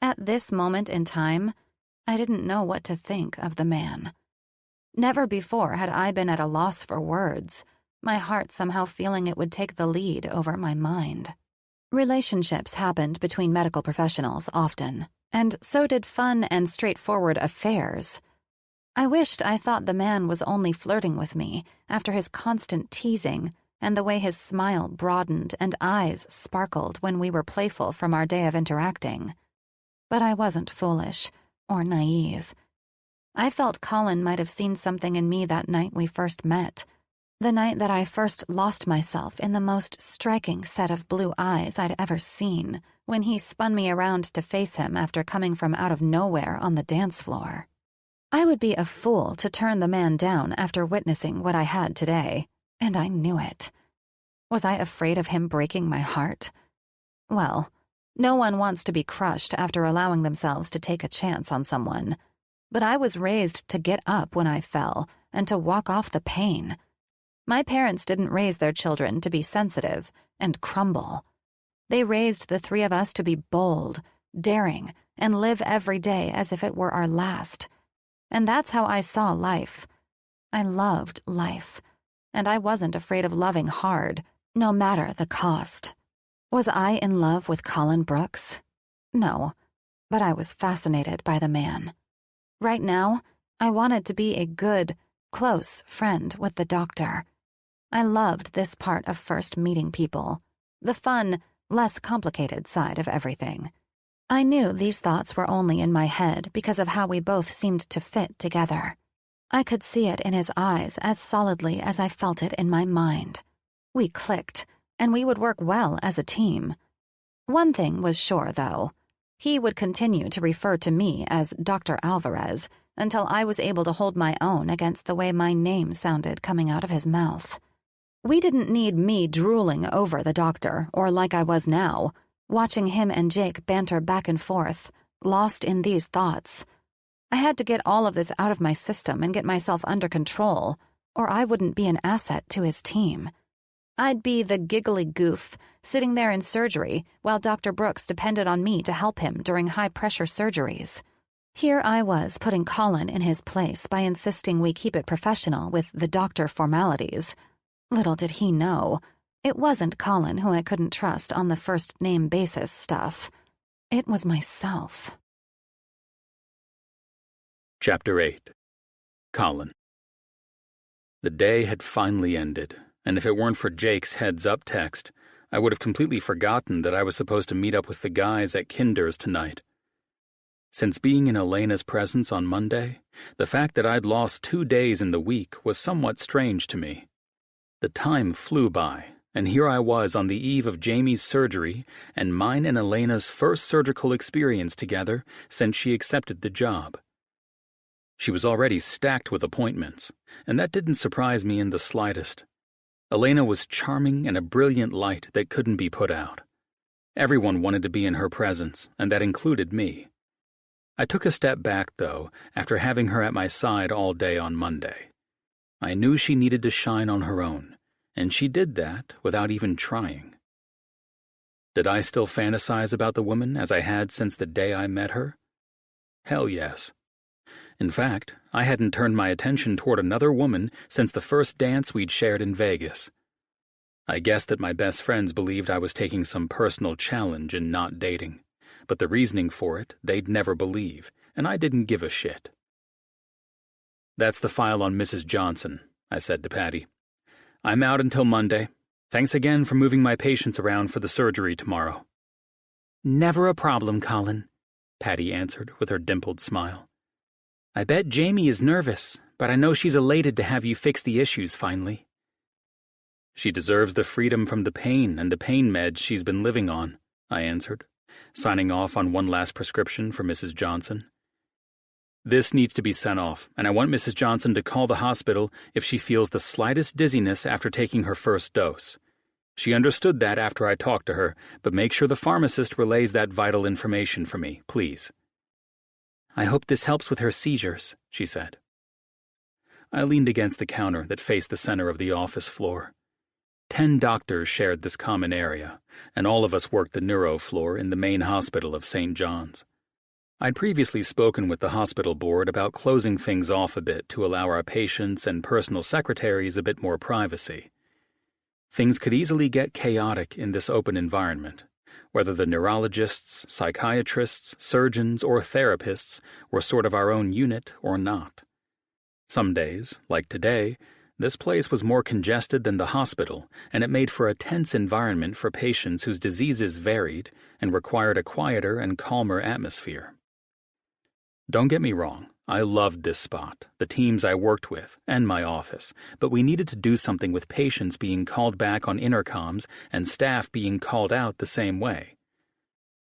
At this moment in time, I didn't know what to think of the man. Never before had I been at a loss for words, my heart somehow feeling it would take the lead over my mind. Relationships happened between medical professionals often, and so did fun and straightforward affairs. I wished I thought the man was only flirting with me after his constant teasing and the way his smile broadened and eyes sparkled when we were playful from our day of interacting. But I wasn't foolish or naive. I felt Colin might have seen something in me that night we first met, the night that I first lost myself in the most striking set of blue eyes I'd ever seen, when he spun me around to face him after coming from out of nowhere on the dance floor. I would be a fool to turn the man down after witnessing what I had today, and I knew it. Was I afraid of him breaking my heart? Well, no one wants to be crushed after allowing themselves to take a chance on someone. But I was raised to get up when I fell and to walk off the pain. My parents didn't raise their children to be sensitive and crumble. They raised the three of us to be bold, daring, and live every day as if it were our last. And that's how I saw life. I loved life, and I wasn't afraid of loving hard, no matter the cost. Was I in love with Colin Brooks? No, but I was fascinated by the man. Right now, I wanted to be a good, close friend with the doctor. I loved this part of first meeting people, the fun, less complicated side of everything. I knew these thoughts were only in my head because of how we both seemed to fit together. I could see it in his eyes as solidly as I felt it in my mind. We clicked, and we would work well as a team. One thing was sure, though. He would continue to refer to me as Dr. Alvarez until I was able to hold my own against the way my name sounded coming out of his mouth. We didn't need me drooling over the doctor, or like I was now, watching him and Jake banter back and forth, lost in these thoughts. I had to get all of this out of my system and get myself under control, or I wouldn't be an asset to his team. I'd be the giggly goof, sitting there in surgery while Dr. Brooks depended on me to help him during high-pressure surgeries. Here I was putting Colin in his place by insisting we keep it professional with the doctor formalities. Little did he know, it wasn't Colin who I couldn't trust on the first-name basis stuff. It was myself. Chapter 8. Colin. The day had finally ended, and if it weren't for Jake's heads-up text, I would have completely forgotten that I was supposed to meet up with the guys at Kinder's tonight. Since being in Elena's presence on Monday, the fact that I'd lost 2 days in the week was somewhat strange to me. The time flew by, and here I was on the eve of Jamie's surgery and mine and Elena's first surgical experience together since she accepted the job. She was already stacked with appointments, and that didn't surprise me in the slightest. Elena was charming and a brilliant light that couldn't be put out. Everyone wanted to be in her presence, and that included me. I took a step back, though, after having her at my side all day on Monday. I knew she needed to shine on her own, and she did that without even trying. Did I still fantasize about the woman as I had since the day I met her? Hell yes. In fact, I hadn't turned my attention toward another woman since the first dance we'd shared in Vegas. I guessed that my best friends believed I was taking some personal challenge in not dating, but the reasoning for it they'd never believe, and I didn't give a shit. "That's the file on Mrs. Johnson," I said to Patty. "I'm out until Monday. Thanks again for moving my patients around for the surgery tomorrow." "Never a problem, Colin," Patty answered with her dimpled smile. "I bet Jamie is nervous, but I know she's elated to have you fix the issues finally." "She deserves the freedom from the pain and the pain meds she's been living on," I answered, signing off on one last prescription for Mrs. Johnson. "This needs to be sent off, and I want Mrs. Johnson to call the hospital if she feels the slightest dizziness after taking her first dose. She understood that after I talked to her, but make sure the pharmacist relays that vital information for me, please." "I hope this helps with her seizures," she said. I leaned against the counter that faced the center of the office floor. 10 doctors shared this common area, and all of us worked the neuro floor in the main hospital of St. John's. I'd previously spoken with the hospital board about closing things off a bit to allow our patients and personal secretaries a bit more privacy. Things could easily get chaotic in this open environment, whether the neurologists, psychiatrists, surgeons, or therapists were sort of our own unit or not. Some days, like today, this place was more congested than the hospital, and it made for a tense environment for patients whose diseases varied and required a quieter and calmer atmosphere. Don't get me wrong, I loved this spot, the teams I worked with, and my office, but we needed to do something with patients being called back on intercoms and staff being called out the same way.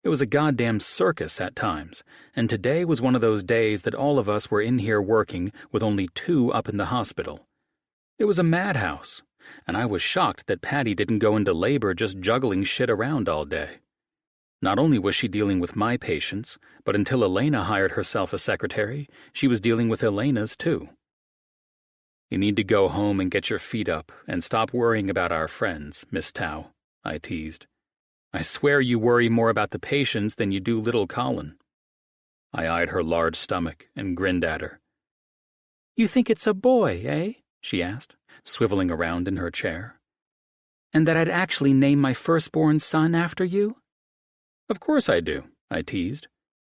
It was a goddamn circus at times, and today was one of those days that all of us were in here working with only 2 up in the hospital. It was a madhouse, and I was shocked that Patty didn't go into labor just juggling shit around all day. Not only was she dealing with my patients, but until Elena hired herself a secretary, she was dealing with Elena's too. "You need to go home and get your feet up and stop worrying about our friends, Miss Tao," I teased. "I swear you worry more about the patients than you do little Colin." I eyed her large stomach and grinned at her. "You think it's a boy, eh?" she asked, swiveling around in her chair. "And that I'd actually name my firstborn son after you?" "Of course I do," I teased.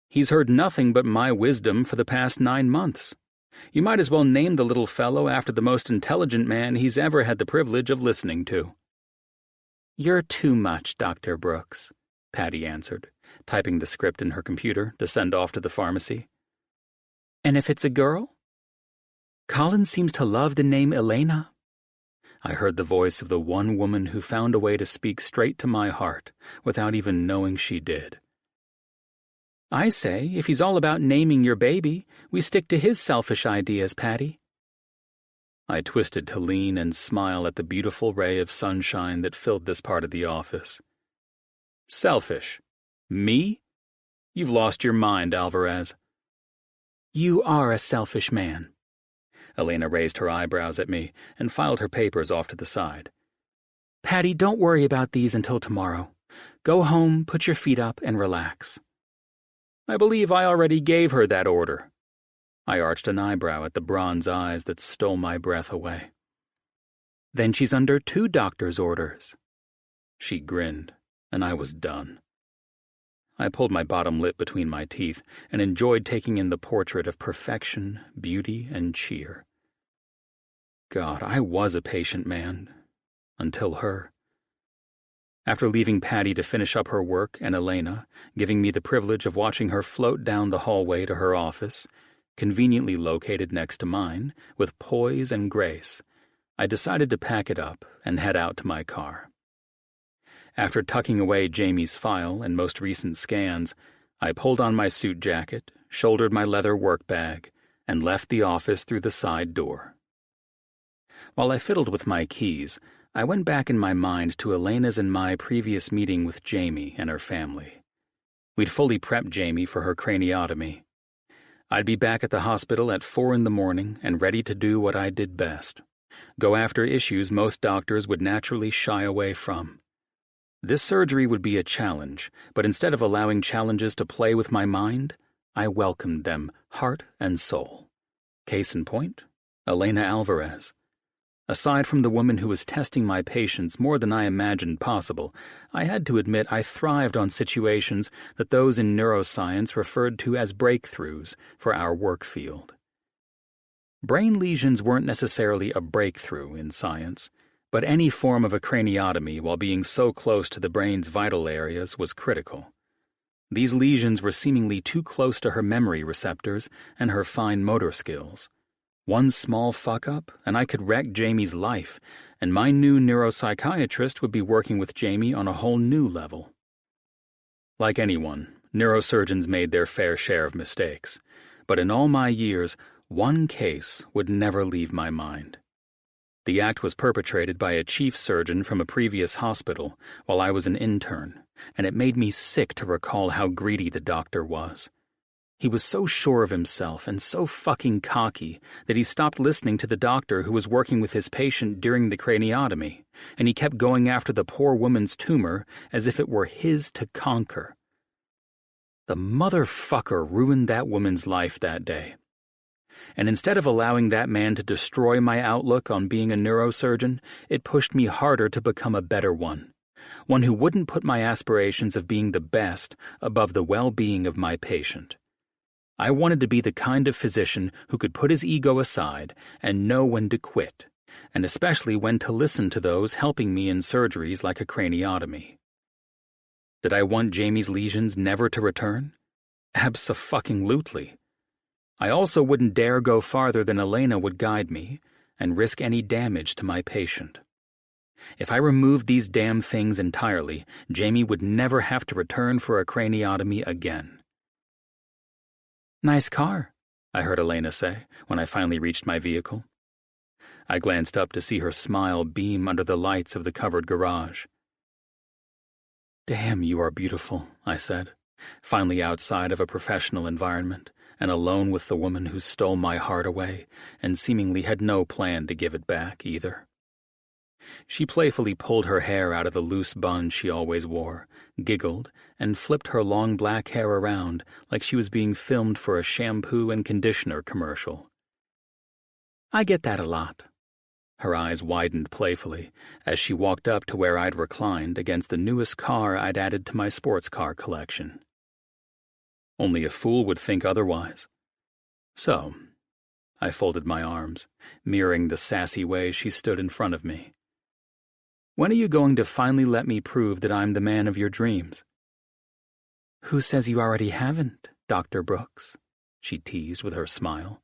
"He's heard nothing but my wisdom for the past 9 months. You might as well name the little fellow after the most intelligent man he's ever had the privilege of listening to." "You're too much, Dr. Brooks," Patty answered, typing the script in her computer to send off to the pharmacy. "And if it's a girl?" "Colin seems to love the name Elena." I heard the voice of the one woman who found a way to speak straight to my heart without even knowing she did. "I say, if he's all about naming your baby, we stick to his selfish ideas, Patty." I twisted to lean and smile at the beautiful ray of sunshine that filled this part of the office. "Selfish? Me? You've lost your mind, Alvarez." "You are a selfish man." Elena raised her eyebrows at me and filed her papers off to the side. "Patty, don't worry about these until tomorrow. Go home, put your feet up, and relax." "I believe I already gave her that order." I arched an eyebrow at the bronze eyes that stole my breath away. "Then she's under 2 doctors' orders." She grinned, and I was done. I pulled my bottom lip between my teeth and enjoyed taking in the portrait of perfection, beauty, and cheer. God, I was a patient man. Until her. After leaving Patty to finish up her work and Elena, giving me the privilege of watching her float down the hallway to her office, conveniently located next to mine, with poise and grace, I decided to pack it up and head out to my car. After tucking away Jamie's file and most recent scans, I pulled on my suit jacket, shouldered my leather work bag, and left the office through the side door. While I fiddled with my keys, I went back in my mind to Elena's and my previous meeting with Jamie and her family. We'd fully prepped Jamie for her craniotomy. I'd be back at the hospital at 4 a.m. and ready to do what I did best, go after issues most doctors would naturally shy away from. This surgery would be a challenge, but instead of allowing challenges to play with my mind, I welcomed them, heart and soul. Case in point, Elena Alvarez. Aside from the woman who was testing my patients more than I imagined possible, I had to admit I thrived on situations that those in neuroscience referred to as breakthroughs for our work field. Brain lesions weren't necessarily a breakthrough in science, but any form of a craniotomy while being so close to the brain's vital areas was critical. These lesions were seemingly too close to her memory receptors and her fine motor skills. One small fuck-up, and I could wreck Jamie's life, and my new neuropsychiatrist would be working with Jamie on a whole new level. Like anyone, neurosurgeons made their fair share of mistakes, but in all my years, one case would never leave my mind. The act was perpetrated by a chief surgeon from a previous hospital while I was an intern, and it made me sick to recall how greedy the doctor was. He was so sure of himself and so fucking cocky that he stopped listening to the doctor who was working with his patient during the craniotomy, and he kept going after the poor woman's tumor as if it were his to conquer. The motherfucker ruined that woman's life that day. And instead of allowing that man to destroy my outlook on being a neurosurgeon, it pushed me harder to become a better one who wouldn't put my aspirations of being the best above the well-being of my patient. I wanted to be the kind of physician who could put his ego aside and know when to quit, and especially when to listen to those helping me in surgeries like a craniotomy. Did I want Jamie's lesions never to return? Abso-fucking-lutely. I also wouldn't dare go farther than Elena would guide me and risk any damage to my patient. If I removed these damn things entirely, Jamie would never have to return for a craniotomy again. "Nice car," I heard Elena say when I finally reached my vehicle. I glanced up to see her smile beam under the lights of the covered garage. "Damn, you are beautiful," I said, finally outside of a professional environment and alone with the woman who stole my heart away and seemingly had no plan to give it back either. She playfully pulled her hair out of the loose bun she always wore, giggled, and flipped her long black hair around like she was being filmed for a shampoo and conditioner commercial. "I get that a lot." Her eyes widened playfully as she walked up to where I'd reclined against the newest car I'd added to my sports car collection. Only a fool would think otherwise. So, I folded my arms, mirroring the sassy way she stood in front of me. "When are you going to finally let me prove that I'm the man of your dreams?" "Who says you already haven't, Dr. Brooks?" she teased with her smile.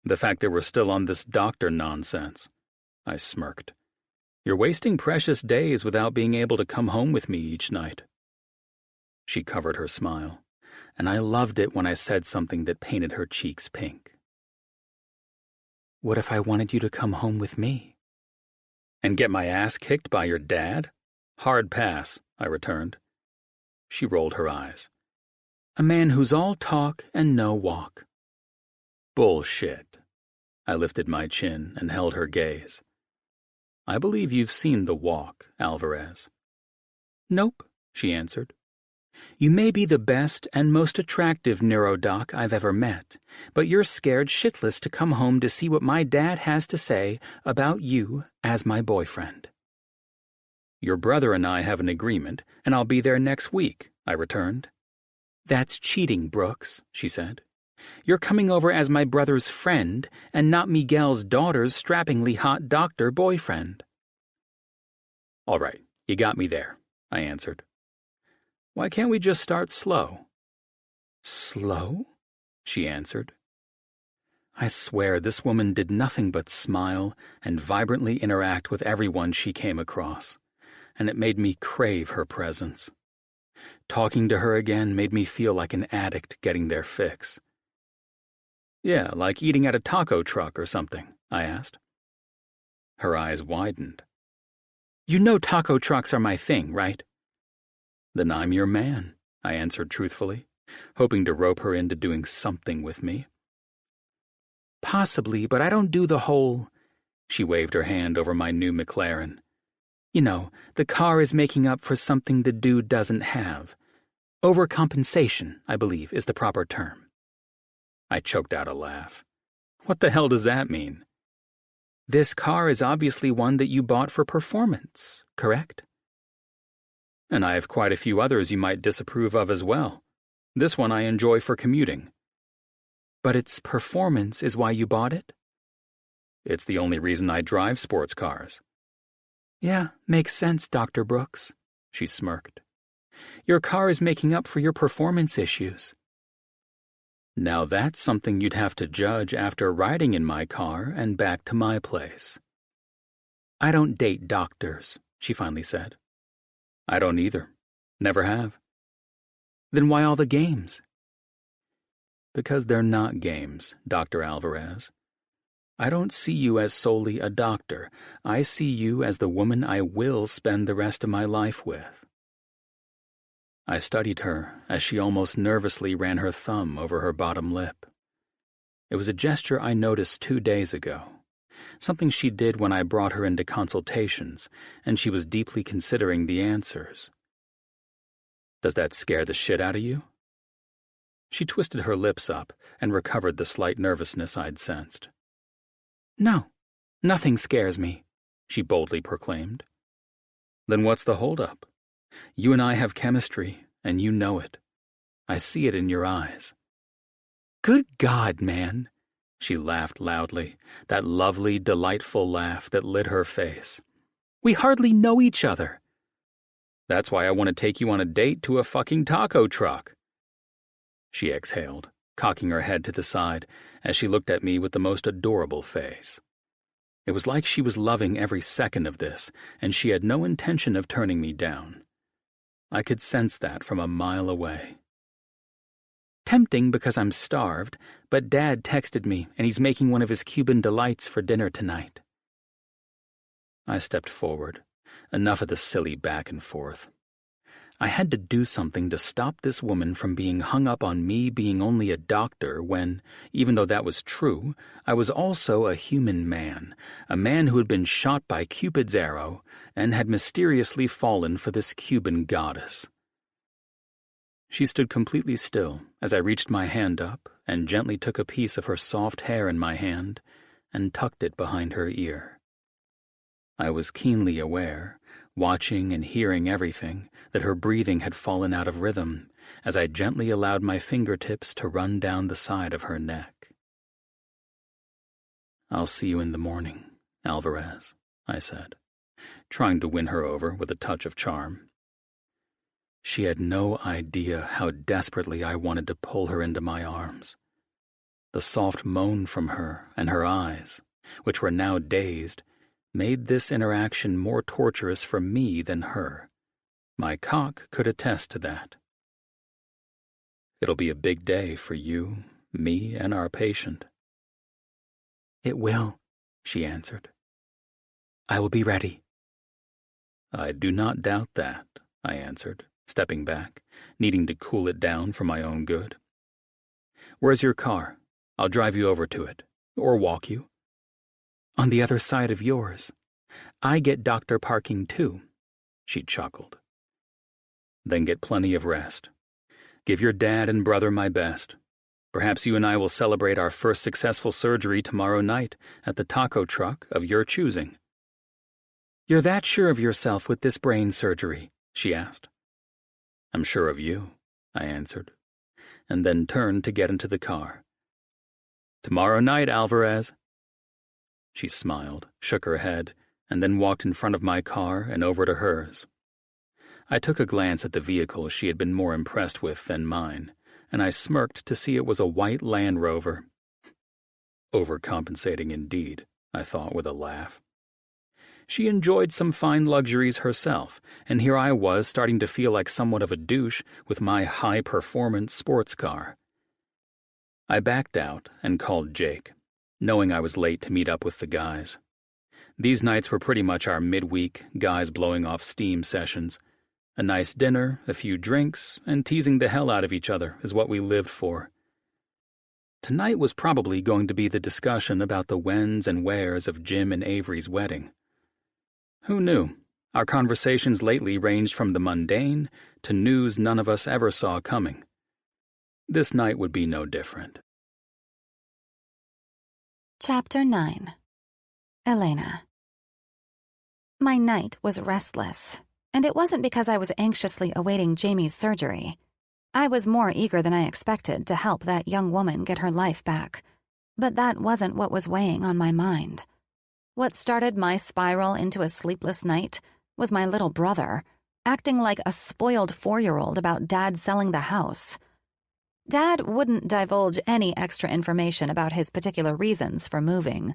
"The fact that we're still on this doctor nonsense," I smirked. "You're wasting precious days without being able to come home with me each night." She covered her smile, and I loved it when I said something that painted her cheeks pink. "What if I wanted you to come home with me?" "And get my ass kicked by your dad? Hard pass," I returned. She rolled her eyes. "A man who's all talk and no walk." "Bullshit." I lifted my chin and held her gaze. "I believe you've seen The Walk, Alvarez." "Nope," she answered. "You may be the best and most attractive neurodoc I've ever met, but you're scared shitless to come home to see what my dad has to say about you as my boyfriend." "Your brother and I have an agreement, and I'll be there next week," I returned. "That's cheating, Brooks," she said. "You're coming over as my brother's friend and not Miguel's daughter's strappingly hot doctor boyfriend." "All right, you got me there," I answered. "Why can't we just start slow?" "Slow?" she answered. I swear this woman did nothing but smile and vibrantly interact with everyone she came across, and it made me crave her presence. Talking to her again made me feel like an addict getting their fix. "Yeah, like eating at a taco truck or something," I asked. Her eyes widened. "You know taco trucks are my thing, right?" "Then I'm your man," I answered truthfully, hoping to rope her into doing something with me. "Possibly, but I don't do the whole—" She waved her hand over my new McLaren. "You know, the car is making up for something the dude doesn't have. Overcompensation, I believe, is the proper term." I choked out a laugh. "What the hell does that mean?" "This car is obviously one that you bought for performance, correct?" "And I have quite a few others you might disapprove of as well. This one I enjoy for commuting." But its performance is why you bought it? It's the only reason I drive sports cars. Yeah, makes sense, Dr. Brooks, she smirked. Your car is making up for your performance issues. Now that's something you'd have to judge after riding in my car and back to my place. I don't date doctors, she finally said. I don't either. Never have. Then why all the games? Because they're not games, Dr. Alvarez. I don't see you as solely a doctor. I see you as the woman I will spend the rest of my life with. I studied her as she almost nervously ran her thumb over her bottom lip. It was a gesture I noticed 2 days ago, something she did when I brought her into consultations, and she was deeply considering the answers. Does that scare the shit out of you? She twisted her lips up and recovered the slight nervousness I'd sensed. No, nothing scares me, she boldly proclaimed. Then what's the holdup? You and I have chemistry, and you know it. I see it in your eyes. Good God, man, she laughed loudly, that lovely, delightful laugh that lit her face. We hardly know each other. That's why I want to take you on a date to a fucking taco truck. She exhaled, cocking her head to the side as she looked at me with the most adorable face. It was like she was loving every second of this, and she had no intention of turning me down. I could sense that from a mile away. Tempting because I'm starved, but Dad texted me and he's making one of his Cuban delights for dinner tonight. I stepped forward. Enough of the silly back and forth. I had to do something to stop this woman from being hung up on me being only a doctor when, even though that was true, I was also a human man, a man who had been shot by Cupid's arrow and had mysteriously fallen for this Cuban goddess. She stood completely still as I reached my hand up and gently took a piece of her soft hair in my hand and tucked it behind her ear. I was keenly aware, watching and hearing everything, that her breathing had fallen out of rhythm as I gently allowed my fingertips to run down the side of her neck. "I'll see you in the morning, Alvarez," I said, trying to win her over with a touch of charm. She had no idea how desperately I wanted to pull her into my arms. The soft moan from her and her eyes, which were now dazed, made this interaction more torturous for me than her. My cock could attest to that. It'll be a big day for you, me, and our patient. It will, she answered. I will be ready. I do not doubt that, I answered, stepping back, needing to cool it down for my own good. Where's your car? I'll drive you over to it, or walk you. On the other side of yours. I get doctor parking too, she chuckled. Then get plenty of rest. Give your dad and brother my best. Perhaps you and I will celebrate our first successful surgery tomorrow night at the taco truck of your choosing. You're that sure of yourself with this brain surgery? She asked. I'm sure of you, I answered, and then turned to get into the car. Tomorrow night, Alvarez. She smiled, shook her head, and then walked in front of my car and over to hers. I took a glance at the vehicle she had been more impressed with than mine, and I smirked to see it was a white Land Rover. Overcompensating indeed, I thought with a laugh. She enjoyed some fine luxuries herself, and here I was starting to feel like somewhat of a douche with my high-performance sports car. I backed out and called Jake, knowing I was late to meet up with the guys. These nights were pretty much our midweek, guys blowing off steam sessions. A nice dinner, a few drinks, and teasing the hell out of each other is what we lived for. Tonight was probably going to be the discussion about the whens and wheres of Jim and Avery's wedding. Who knew? Our conversations lately ranged from the mundane to news none of us ever saw coming. This night would be no different. Chapter 9. Elena. My night was restless, and it wasn't because I was anxiously awaiting Jamie's surgery. I was more eager than I expected to help that young woman get her life back. But that wasn't what was weighing on my mind. What started my spiral into a sleepless night was my little brother, acting like a spoiled 4-year-old about Dad selling the house. Dad wouldn't divulge any extra information about his particular reasons for moving,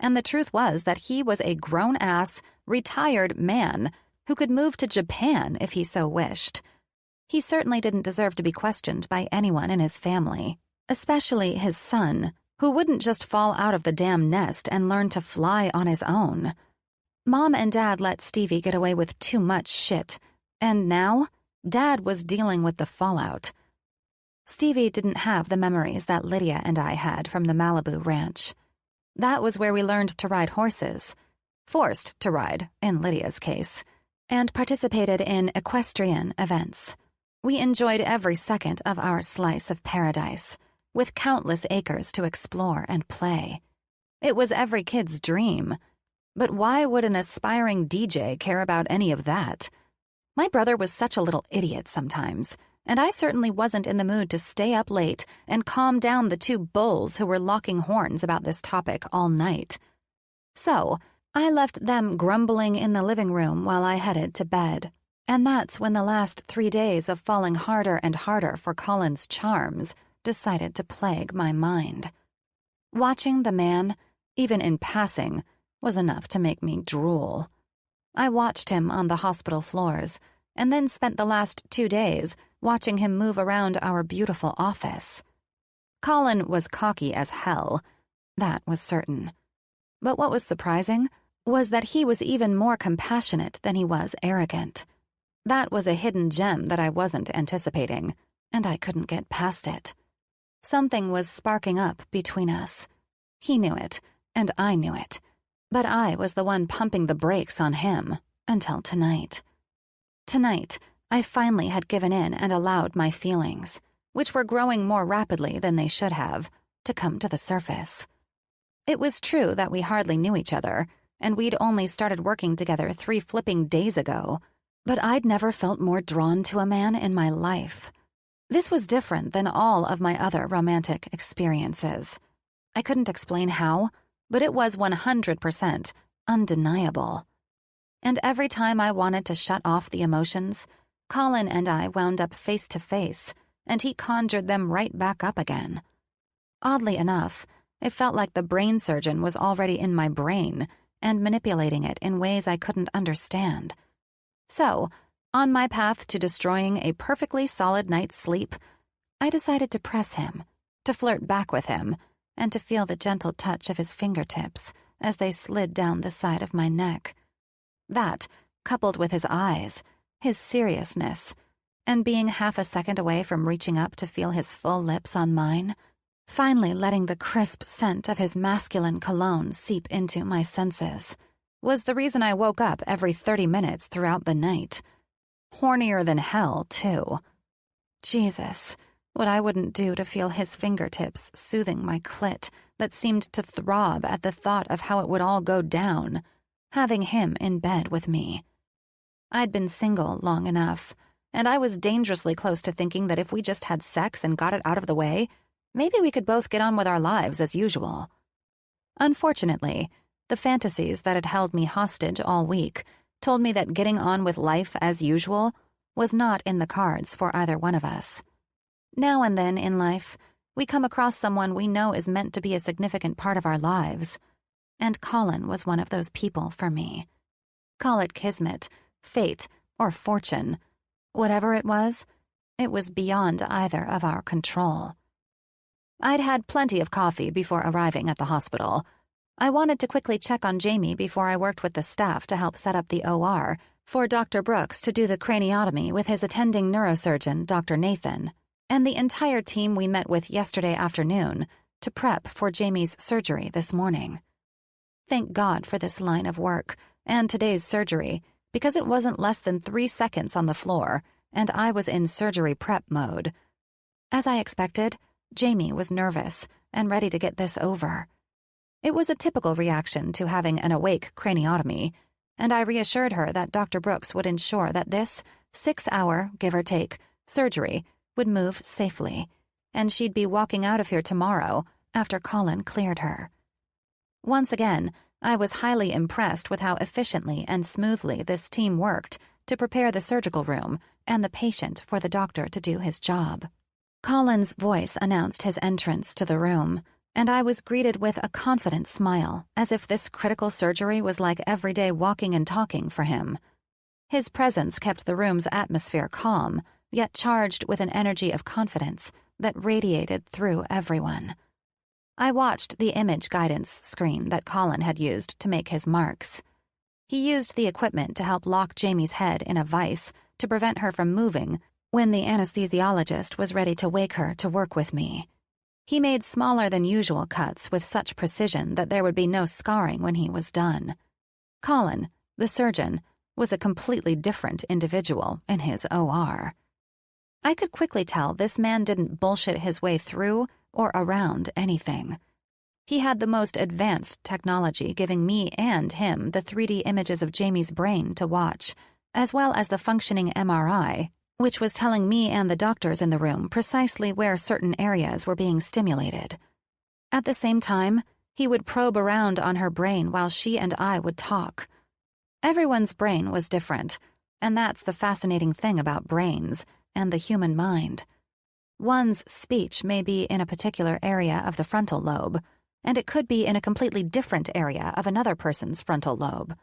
and the truth was that he was a grown-ass, retired man who could move to Japan if he so wished. He certainly didn't deserve to be questioned by anyone in his family, especially his son, who wouldn't just fall out of the damn nest and learn to fly on his own. Mom and Dad let Stevie get away with too much shit, and now Dad was dealing with the fallout. Stevie didn't have the memories that Lydia and I had from the Malibu ranch. That was where we learned to ride horses, forced to ride, in Lydia's case, and participated in equestrian events. We enjoyed every second of our slice of paradise, with countless acres to explore and play. It was every kid's dream. But why would an aspiring DJ care about any of that? My brother was such a little idiot sometimes, and I certainly wasn't in the mood to stay up late and calm down the two bulls who were locking horns about this topic all night. So, I left them grumbling in the living room while I headed to bed, and that's when the last 3 days of falling harder and harder for Colin's charms decided to plague my mind. Watching the man, even in passing, was enough to make me drool. I watched him on the hospital floors, and then spent the last 2 days watching him move around our beautiful office. Colin was cocky as hell, that was certain. But what was surprising was that he was even more compassionate than he was arrogant. That was a hidden gem that I wasn't anticipating, and I couldn't get past it. Something was sparking up between us. He knew it, and I knew it. But I was the one pumping the brakes on him, until tonight. Tonight, I finally had given in and allowed my feelings, which were growing more rapidly than they should have, to come to the surface. It was true that we hardly knew each other, and we'd only started working together 3 flipping days ago, but I'd never felt more drawn to a man in my life. This was different than all of my other romantic experiences. I couldn't explain how, but it was 100% undeniable. And every time I wanted to shut off the emotions, Colin and I wound up face to face, and he conjured them right back up again. Oddly enough, it felt like the brain surgeon was already in my brain and manipulating it in ways I couldn't understand. So, on my path to destroying a perfectly solid night's sleep, I decided to press him, to flirt back with him, and to feel the gentle touch of his fingertips as they slid down the side of my neck. That, coupled with his eyes, his seriousness, and being half a second away from reaching up to feel his full lips on mine, finally letting the crisp scent of his masculine cologne seep into my senses, was the reason I woke up every 30 minutes throughout the night. Hornier than hell, too. Jesus, what I wouldn't do to feel his fingertips soothing my clit that seemed to throb at the thought of how it would all go down, having him in bed with me. I'd been single long enough, and I was dangerously close to thinking that if we just had sex and got it out of the way, maybe we could both get on with our lives as usual. Unfortunately, the fantasies that had held me hostage all week told me that getting on with life as usual was not in the cards for either one of us. Now and then in life, we come across someone we know is meant to be a significant part of our lives, and Colin was one of those people for me. Call it kismet, fate, or fortune. Whatever it was beyond either of our control. I'd had plenty of coffee before arriving at the hospital. I wanted to quickly check on Jamie before I worked with the staff to help set up the OR for Dr. Brooks to do the craniotomy with his attending neurosurgeon, Dr. Nathan, and the entire team we met with yesterday afternoon to prep for Jamie's surgery this morning. Thank God for this line of work and today's surgery, because it wasn't less than 3 seconds on the floor, and I was in surgery prep mode. As I expected, Jamie was nervous and ready to get this over. It was a typical reaction to having an awake craniotomy, and I reassured her that Dr. Brooks would ensure that this 6-hour, give or take, surgery would move safely, and she'd be walking out of here tomorrow after Colin cleared her. Once again, I was highly impressed with how efficiently and smoothly this team worked to prepare the surgical room and the patient for the doctor to do his job. Colin's voice announced his entrance to the room, and I was greeted with a confident smile, as if this critical surgery was like everyday walking and talking for him. His presence kept the room's atmosphere calm, yet charged with an energy of confidence that radiated through everyone. I watched the image guidance screen that Colin had used to make his marks. He used the equipment to help lock Jamie's head in a vise to prevent her from moving when the anesthesiologist was ready to wake her to work with me. He made smaller than usual cuts with such precision that there would be no scarring when he was done. Colin, the surgeon, was a completely different individual in his OR. I could quickly tell this man didn't bullshit his way through or around anything. He had the most advanced technology giving me and him the 3D images of Jamie's brain to watch, as well as the functioning MRI, which was telling me and the doctors in the room precisely where certain areas were being stimulated. At the same time, he would probe around on her brain while she and I would talk. Everyone's brain was different, and that's the fascinating thing about brains and the human mind. One's speech may be in a particular area of the frontal lobe, and it could be in a completely different area of another person's frontal lobe.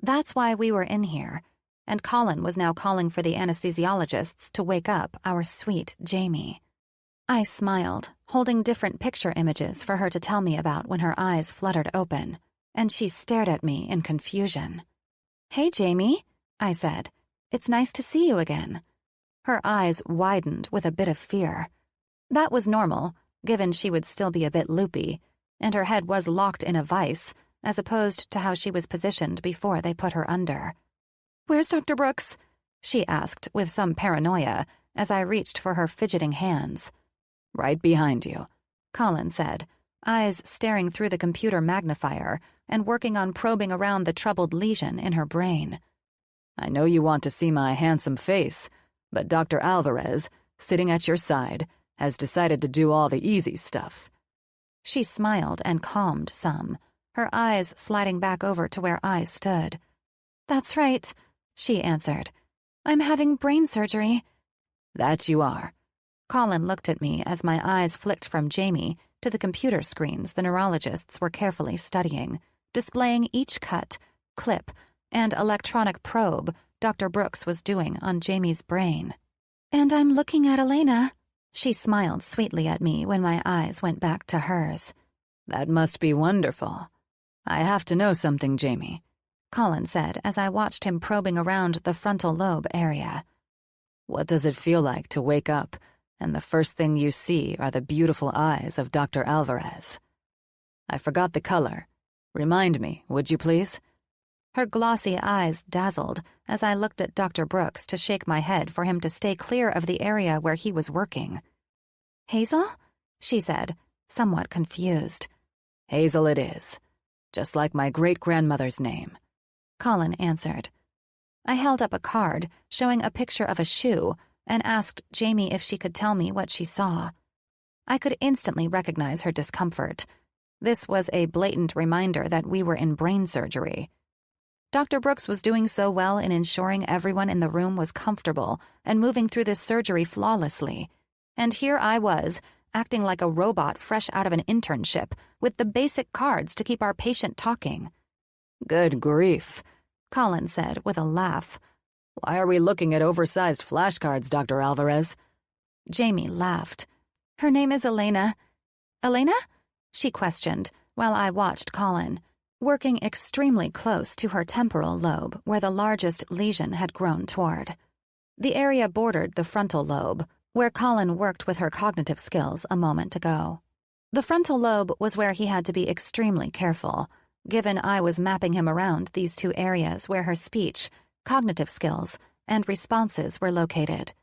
That's why we were in here, and Colin was now calling for the anesthesiologists to wake up our sweet Jamie. I smiled, holding different picture images for her to tell me about when her eyes fluttered open, and she stared at me in confusion. "Hey, Jamie," I said. "It's nice to see you again." Her eyes widened with a bit of fear. That was normal, given she would still be a bit loopy, and her head was locked in a vise, as opposed to how she was positioned before they put her under. "Where's Dr. Brooks?" she asked with some paranoia as I reached for her fidgeting hands. "Right behind you," Colin said, eyes staring through the computer magnifier and working on probing around the troubled lesion in her brain. "I know you want to see my handsome face, but Dr. Alvarez, sitting at your side, has decided to do all the easy stuff." She smiled and calmed some, her eyes sliding back over to where I stood. "That's right," she answered. "I'm having brain surgery." "That you are." Colin looked at me as my eyes flicked from Jamie to the computer screens the neurologists were carefully studying, displaying each cut, clip, and electronic probe Dr. Brooks was doing on Jamie's brain. "And I'm looking at Elena." She smiled sweetly at me when my eyes went back to hers. "That must be wonderful. I have to know something, Jamie," Colin said as I watched him probing around the frontal lobe area. "What does it feel like to wake up and the first thing you see are the beautiful eyes of Dr. Alvarez? I forgot the color. Remind me, would you please?" Her glossy eyes dazzled as I looked at Dr. Brooks to shake my head for him to stay clear of the area where he was working. "Hazel?" she said, somewhat confused. "Hazel it is, just like my great-grandmother's name," Colin answered. I held up a card showing a picture of a shoe and asked Jamie if she could tell me what she saw. I could instantly recognize her discomfort. This was a blatant reminder that we were in brain surgery. Dr. Brooks was doing so well in ensuring everyone in the room was comfortable and moving through this surgery flawlessly. And here I was, acting like a robot fresh out of an internship, with the basic cards to keep our patient talking. "Good grief," Colin said with a laugh. "Why are we looking at oversized flashcards, Dr. Alvarez?" Jamie laughed. "Her name is Elena." "Elena?" she questioned while I watched Colin, working extremely close to her temporal lobe where the largest lesion had grown toward. The area bordered the frontal lobe, where Colin worked with her cognitive skills a moment ago. The frontal lobe was where he had to be extremely careful, given I was mapping him around these two areas where her speech, cognitive skills, and responses were located,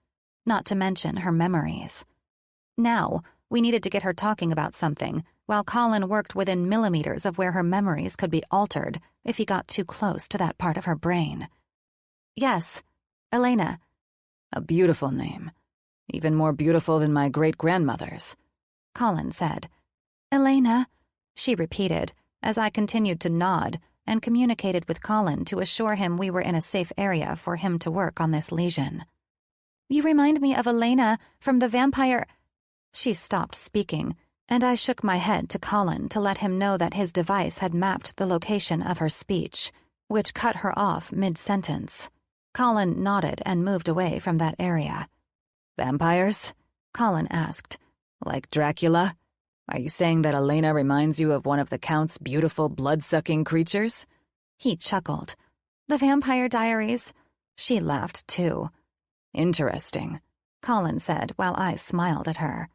not to mention her memories. Now, we needed to get her talking about something, while Colin worked within millimeters of where her memories could be altered if he got too close to that part of her brain. "Yes, Elena." "A beautiful name. Even more beautiful than my great-grandmother's," Colin said. "Elena," she repeated, as I continued to nod and communicated with Colin to assure him we were in a safe area for him to work on this lesion. "You remind me of Elena from the vampire—" She stopped speaking, and I shook my head to Colin to let him know that his device had mapped the location of her speech, which cut her off mid-sentence. Colin nodded and moved away from that area. "Vampires?" Colin asked. "Like Dracula? Are you saying that Elena reminds you of one of the Count's beautiful blood-sucking creatures?" He chuckled. "The Vampire Diaries." She laughed too. "Interesting," Colin said while I smiled at her.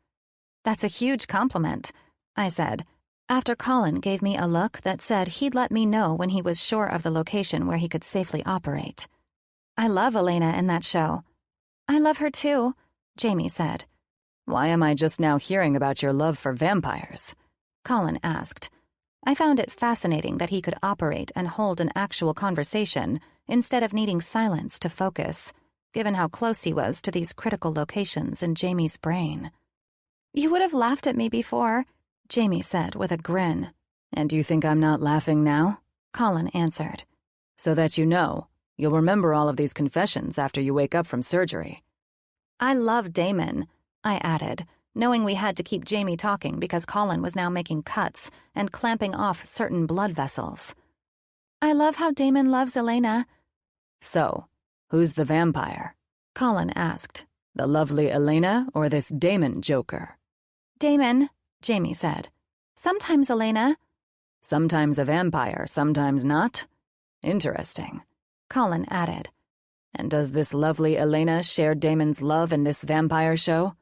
"That's a huge compliment," I said, after Colin gave me a look that said he'd let me know when he was sure of the location where he could safely operate. "I love Elena in that show." "I love her too," Jamie said. "Why am I just now hearing about your love for vampires?" Colin asked. I found it fascinating that he could operate and hold an actual conversation instead of needing silence to focus, given how close he was to these critical locations in Jamie's brain. "You would have laughed at me before," Jamie said with a grin. "And you think I'm not laughing now?" Colin answered. "So that you know, you'll remember all of these confessions after you wake up from surgery." "I love Damon," I added, knowing we had to keep Jamie talking because Colin was now making cuts and clamping off certain blood vessels. "I love how Damon loves Elena." "So, who's the vampire?" Colin asked. "The lovely Elena or this Damon joker?" "Damon," Jamie said. "Sometimes Elena." "Sometimes a vampire, sometimes not? Interesting," Colin added. "And does this lovely Elena share Damon's love in this vampire show?"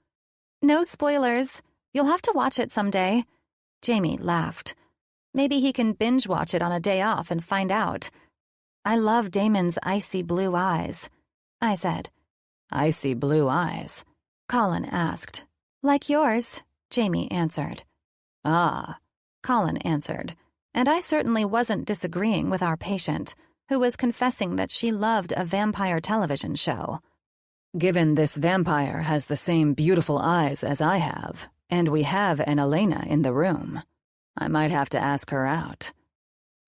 "No spoilers. You'll have to watch it someday." Jamie laughed. "Maybe he can binge-watch it on a day off and find out." "I love Damon's icy blue eyes," I said. "Icy blue eyes?" Colin asked. "Like yours," Jamie answered. "Ah," Colin answered, and I certainly wasn't disagreeing with our patient, who was confessing that she loved a vampire television show. "Given this vampire has the same beautiful eyes as I have, and we have an Elena in the room, I might have to ask her out."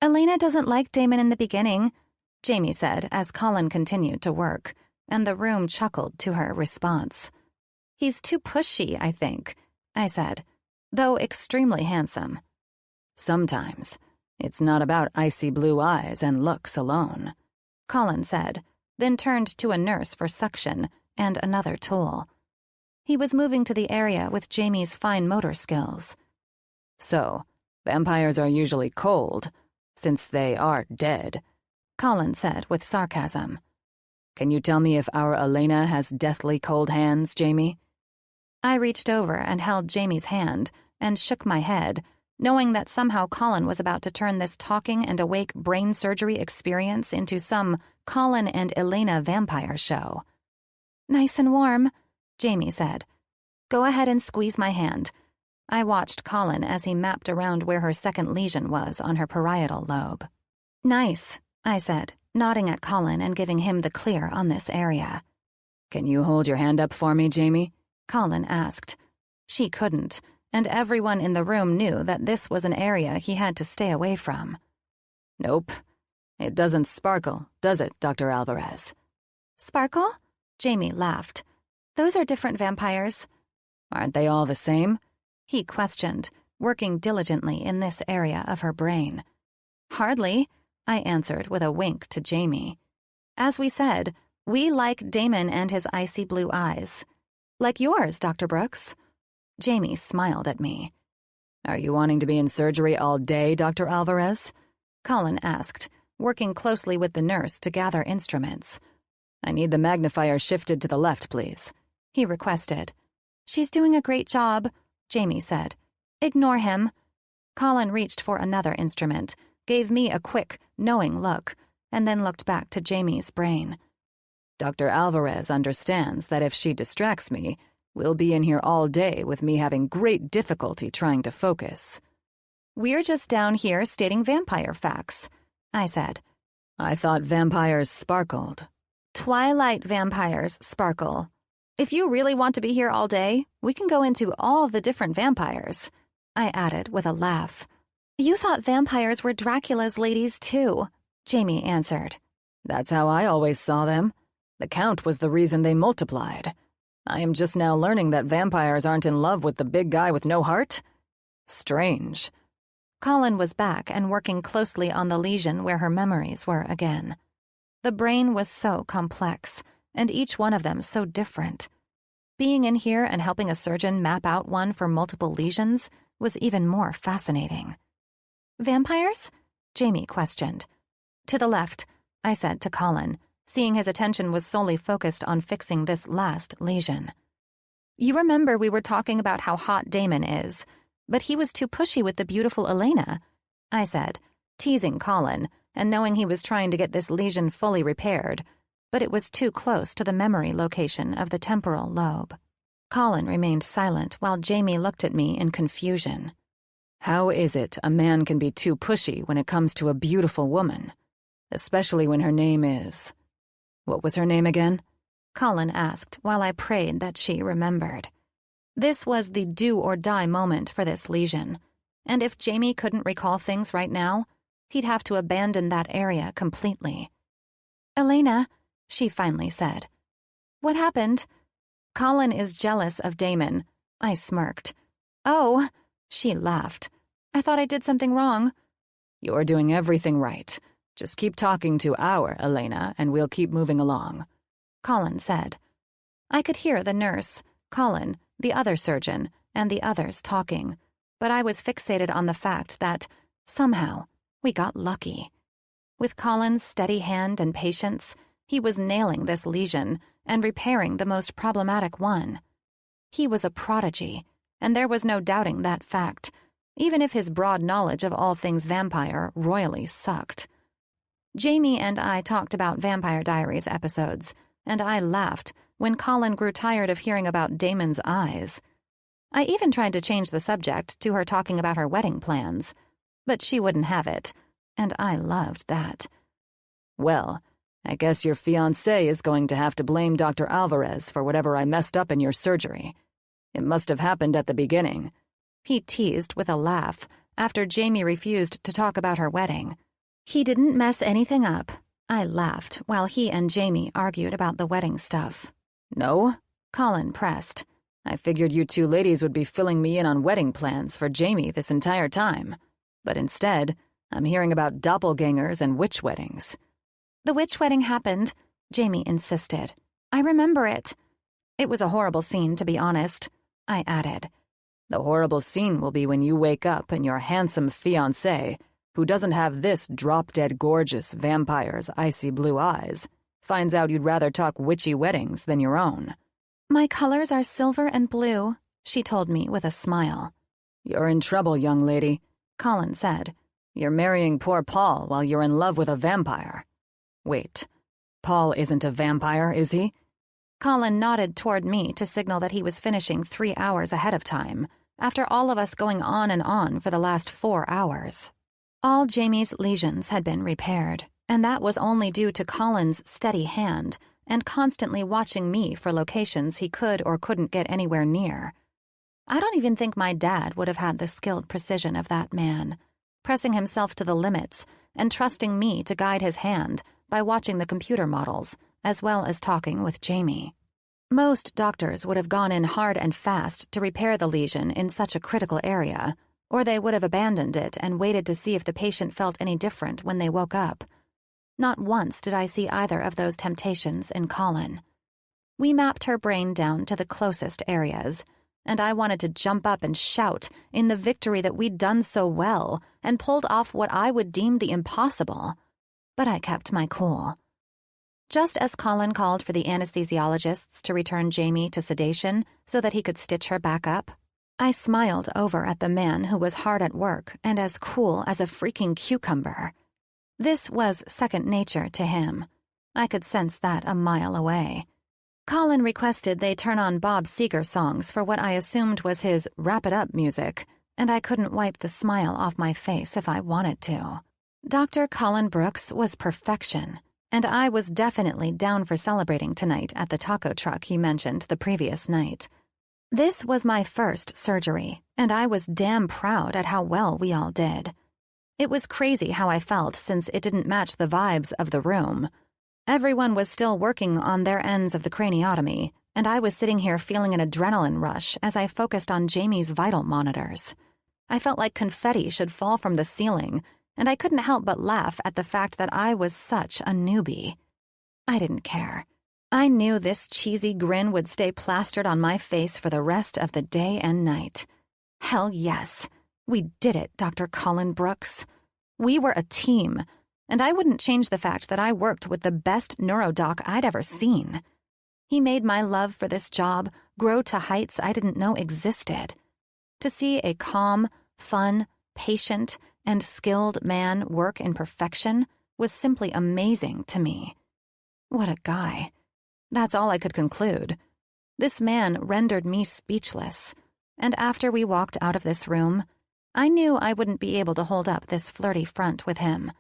"Elena doesn't like Damon in the beginning," Jamie said as Colin continued to work, and the room chuckled to her response. "He's too pushy, I think," I said, "though extremely handsome." "Sometimes it's not about icy blue eyes and looks alone," Colin said, then turned to a nurse for suction and another tool. He was moving to the area with Jamie's fine motor skills. "So, vampires are usually cold, since they are dead," Colin said with sarcasm. "Can you tell me if our Elena has deathly cold hands, Jamie?" I reached over and held Jamie's hand and shook my head, knowing that somehow Colin was about to turn this talking and awake brain surgery experience into some Colin and Elena vampire show. "Nice and warm," Jamie said. "Go ahead and squeeze my hand." I watched Colin as he mapped around where her second lesion was on her parietal lobe. "Nice," I said, nodding at Colin and giving him the clear on this area. "Can you hold your hand up for me, Jamie?" Colin asked. She couldn't, and everyone in the room knew that this was an area he had to stay away from. "Nope. It doesn't sparkle, does it, Dr. Alvarez?" "Sparkle?" Jamie laughed. "Those are different vampires." "Aren't they all the same?" he questioned, working diligently in this area of her brain. "Hardly," I answered with a wink to Jamie. "As we said, we like Damon and his icy blue eyes. Like yours, Dr. Brooks." Jamie smiled at me. "Are you wanting to be in surgery all day, Dr. Alvarez?" Colin asked, working closely with the nurse to gather instruments. "I need the magnifier shifted to the left, please," he requested. "She's doing a great job," Jamie said. "Ignore him." Colin reached for another instrument, gave me a quick, knowing look, and then looked back to Jamie's brain. "Dr. Alvarez understands that if she distracts me, we'll be in here all day with me having great difficulty trying to focus." "We're just down here stating vampire facts," I said. "I thought vampires sparkled." "Twilight vampires sparkle," If you really want to be here all day, we can go into all the different vampires," I added with a laugh. "You thought vampires were Dracula's ladies, too," Jamie answered. "That's how I always saw them. The Count was the reason they multiplied. I am just now learning that vampires aren't in love with the big guy with no heart? Strange." Colin was back and working closely on the lesion where her memories were again. The brain was so complex, and each one of them so different. Being in here and helping a surgeon map out one for multiple lesions was even more fascinating. "Vampires?" Jamie questioned. "To the left," I said to Colin, seeing his attention was solely focused on fixing this last lesion. "You remember we were talking about how hot Damon is, but he was too pushy with the beautiful Elena," I said, teasing Colin and knowing he was trying to get this lesion fully repaired, but it was too close to the memory location of the temporal lobe. Colin remained silent while Jamie looked at me in confusion. "How is it a man can be too pushy when it comes to a beautiful woman? Especially when her name is..." "What was her name again?" Colin asked while I prayed that she remembered. This was the do-or-die moment for this lesion, and if Jamie couldn't recall things right now, he'd have to abandon that area completely. "Elena," she finally said. "What happened?" "Colin is jealous of Damon," I smirked. "Oh," she laughed. "I thought I did something wrong." "You're doing everything right. Just keep talking to our Elena, and we'll keep moving along," Colin said. I could hear the nurse, Colin, the other surgeon, and the others talking, but I was fixated on the fact that, somehow, we got lucky. With Colin's steady hand and patience, he was nailing this lesion and repairing the most problematic one. He was a prodigy, and there was no doubting that fact, even if his broad knowledge of all things vampire royally sucked. Jamie and I talked about Vampire Diaries episodes, and I laughed when Colin grew tired of hearing about Damon's eyes. I even tried to change the subject to her talking about her wedding plans, but she wouldn't have it, and I loved that. "Well, I guess your fiancé is going to have to blame Dr. Alvarez for whatever I messed up in your surgery. It must have happened at the beginning," he teased with a laugh after Jamie refused to talk about her wedding. "He didn't mess anything up," I laughed while he and Jamie argued about the wedding stuff. "No?" Colin pressed. "I figured you two ladies would be filling me in on wedding plans for Jamie this entire time. But instead, I'm hearing about doppelgangers and witch weddings." "The witch wedding happened," Jamie insisted. "I remember it." "It was a horrible scene, to be honest," I added. "The horrible scene will be when you wake up and your handsome fiancé, who doesn't have this drop-dead gorgeous vampire's icy blue eyes, finds out you'd rather talk witchy weddings than your own." "My colors are silver and blue," she told me with a smile. "You're in trouble, young lady," Colin said. "You're marrying poor Paul while you're in love with a vampire. Wait, Paul isn't a vampire, is he?" Colin nodded toward me to signal that he was finishing 3 hours ahead of time, after all of us going on and on for the last 4 hours. All Jamie's lesions had been repaired, and that was only due to Colin's steady hand and constantly watching me for locations he could or couldn't get anywhere near. I don't even think my dad would have had the skilled precision of that man, pressing himself to the limits and trusting me to guide his hand by watching the computer models, as well as talking with Jamie. Most doctors would have gone in hard and fast to repair the lesion in such a critical area, or they would have abandoned it and waited to see if the patient felt any different when they woke up. Not once did I see either of those temptations in Colin. We mapped her brain down to the closest areas, and I wanted to jump up and shout in the victory that we'd done so well and pulled off what I would deem the impossible. But I kept my cool. Just as Colin called for the anesthesiologists to return Jamie to sedation so that he could stitch her back up, I smiled over at the man who was hard at work and as cool as a freaking cucumber. This was second nature to him. I could sense that a mile away. Colin requested they turn on Bob Seger songs for what I assumed was his wrap-it-up music, and I couldn't wipe the smile off my face if I wanted to. Dr. Colin Brooks was perfection, and I was definitely down for celebrating tonight at the taco truck he mentioned the previous night. This was my first surgery, and I was damn proud at how well we all did. It was crazy how I felt since it didn't match the vibes of the room. Everyone was still working on their ends of the craniotomy, and I was sitting here feeling an adrenaline rush as I focused on Jamie's vital monitors. I felt like confetti should fall from the ceiling, and I couldn't help but laugh at the fact that I was such a newbie. I didn't care. I knew this cheesy grin would stay plastered on my face for the rest of the day and night. Hell yes. We did it, Dr. Colin Brooks. We were a team, and I wouldn't change the fact that I worked with the best neurodoc I'd ever seen. He made my love for this job grow to heights I didn't know existed. To see a calm, fun, patient, and skilled man work in perfection was simply amazing to me. What a guy. That's all I could conclude. This man rendered me speechless, and after we walked out of this room, I knew I wouldn't be able to hold up this flirty front with him.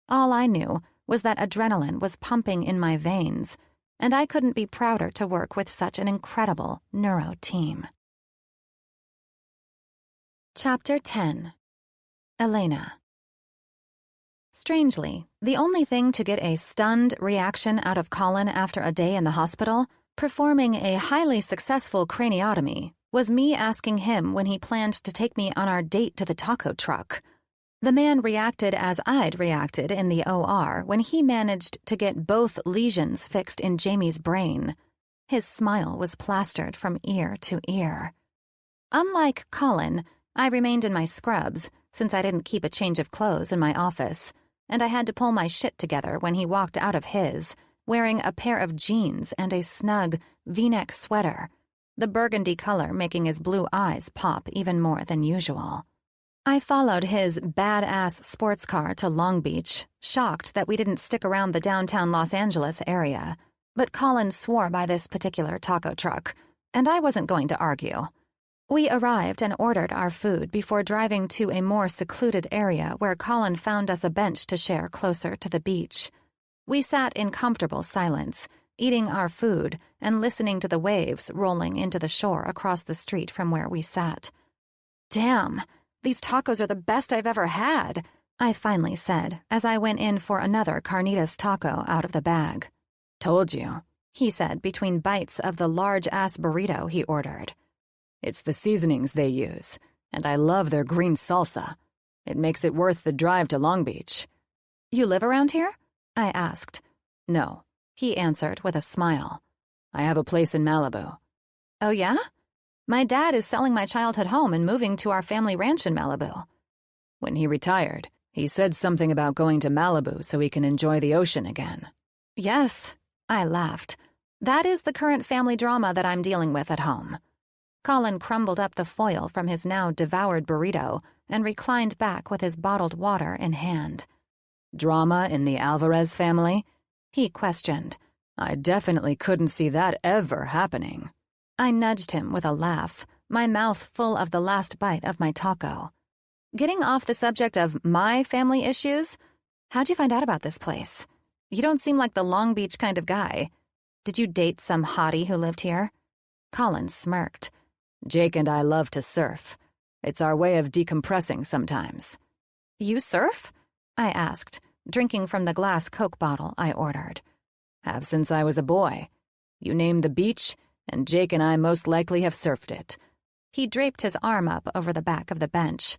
All I knew was that adrenaline was pumping in my veins, and I couldn't be prouder to work with such an incredible neuro team. Chapter 10. Elena. Strangely, the only thing to get a stunned reaction out of Colin after a day in the hospital, performing a highly successful craniotomy, was me asking him when he planned to take me on our date to the taco truck. The man reacted as I'd reacted in the OR when he managed to get both lesions fixed in Jamie's brain. His smile was plastered from ear to ear. Unlike Colin, I remained in my scrubs, since I didn't keep a change of clothes in my office, and I had to pull my shit together when he walked out of his, wearing a pair of jeans and a snug V-neck sweater, the burgundy color making his blue eyes pop even more than usual. I followed his badass sports car to Long Beach, shocked that we didn't stick around the downtown Los Angeles area, but Colin swore by this particular taco truck, and I wasn't going to argue. We arrived and ordered our food before driving to a more secluded area where Colin found us a bench to share closer to the beach. We sat in comfortable silence, eating our food and listening to the waves rolling into the shore across the street from where we sat. "Damn, these tacos are the best I've ever had," I finally said as I went in for another carnitas taco out of the bag. "Told you," he said between bites of the large-ass burrito he ordered. "It's the seasonings they use, and I love their green salsa. It makes it worth the drive to Long Beach." "You live around here?" I asked. "No," he answered with a smile. "I have a place in Malibu." "Oh yeah? My dad is selling my childhood home and moving to our family ranch in Malibu." "When he retired, he said something about going to Malibu so he can enjoy the ocean again." "Yes," I laughed. "That is the current family drama that I'm dealing with at home." Colin crumbled up the foil from his now devoured burrito and reclined back with his bottled water in hand. "Drama in the Alvarez family?" he questioned. "I definitely couldn't see that ever happening." I nudged him with a laugh, my mouth full of the last bite of my taco. "Getting off the subject of my family issues, how'd you find out about this place? You don't seem like the Long Beach kind of guy. Did you date some hottie who lived here?" Colin smirked. "Jake and I love to surf. It's our way of decompressing sometimes." "You surf?" I asked, drinking from the glass Coke bottle I ordered. "Have since I was a boy. You name the beach, and Jake and I most likely have surfed it." He draped his arm up over the back of the bench.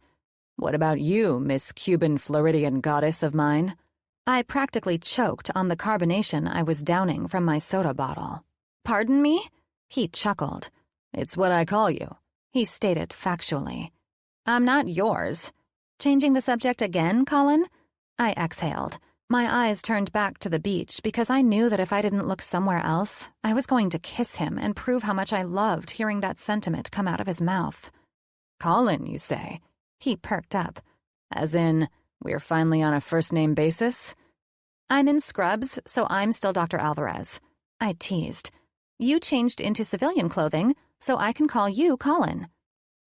"What about you, Miss Cuban Floridian goddess of mine?" I practically choked on the carbonation I was downing from my soda bottle. "Pardon me?" He chuckled. "It's what I call you," he stated factually. "I'm not yours." "Changing the subject again, Colin?" I exhaled. My eyes turned back to the beach because I knew that if I didn't look somewhere else, I was going to kiss him and prove how much I loved hearing that sentiment come out of his mouth. "Colin, you say?" He perked up. "As in, we're finally on a first-name basis?" "I'm in scrubs, so I'm still Dr. Alvarez." I teased. "You changed into civilian clothing, so I can call you Colin."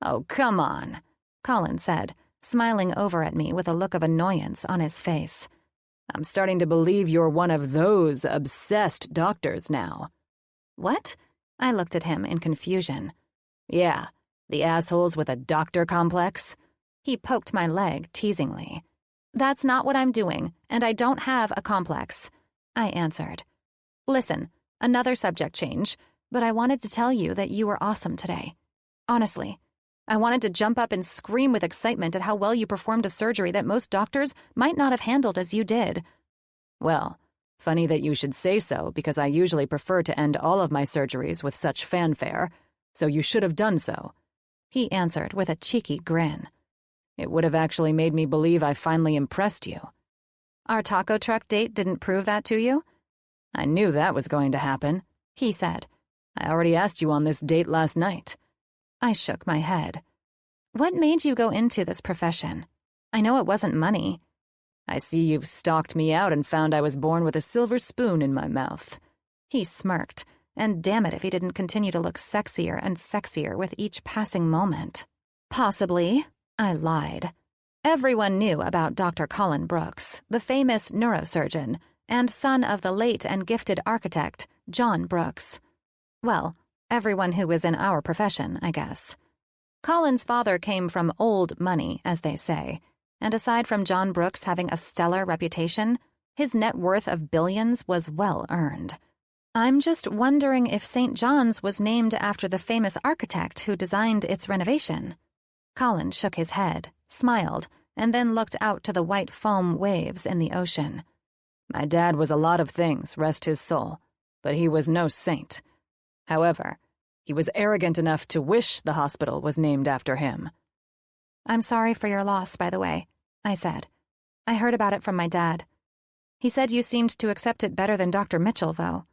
"Oh, come on," Colin said, smiling over at me with a look of annoyance on his face. I'm starting to believe you're one of those obsessed doctors now. What? I looked at him in confusion. Yeah, the assholes with a doctor complex. He poked my leg teasingly. That's not what I'm doing, and I don't have a complex, I answered. Listen, another subject change, but I wanted to tell you that you were awesome today. Honestly, I wanted to jump up and scream with excitement at how well you performed a surgery that most doctors might not have handled as you did. Well, funny that you should say so, because I usually prefer to end all of my surgeries with such fanfare, so you should have done so, he answered with a cheeky grin. It would have actually made me believe I finally impressed you. Our taco truck date didn't prove that to you? I knew that was going to happen, he said. I already asked you on this date last night. I shook my head. What made you go into this profession? I know it wasn't money. I see you've stalked me out and found I was born with a silver spoon in my mouth. He smirked, and damn it if he didn't continue to look sexier and sexier with each passing moment. Possibly, I lied. Everyone knew about Dr. Colin Brooks, the famous neurosurgeon, and son of the late and gifted architect, John Brooks. Well, everyone who was in our profession, I guess. Colin's father came from old money, as they say, and aside from John Brooks having a stellar reputation, his net worth of billions was well earned. I'm just wondering if St. John's was named after the famous architect who designed its renovation. Colin shook his head, smiled, and then looked out to the white foam waves in the ocean. My dad was a lot of things, rest his soul, but he was no saint. However, he was arrogant enough to wish the hospital was named after him. I'm sorry for your loss, by the way, I said. I heard about it from my dad. He said you seemed to accept it better than Dr. Mitchell, though.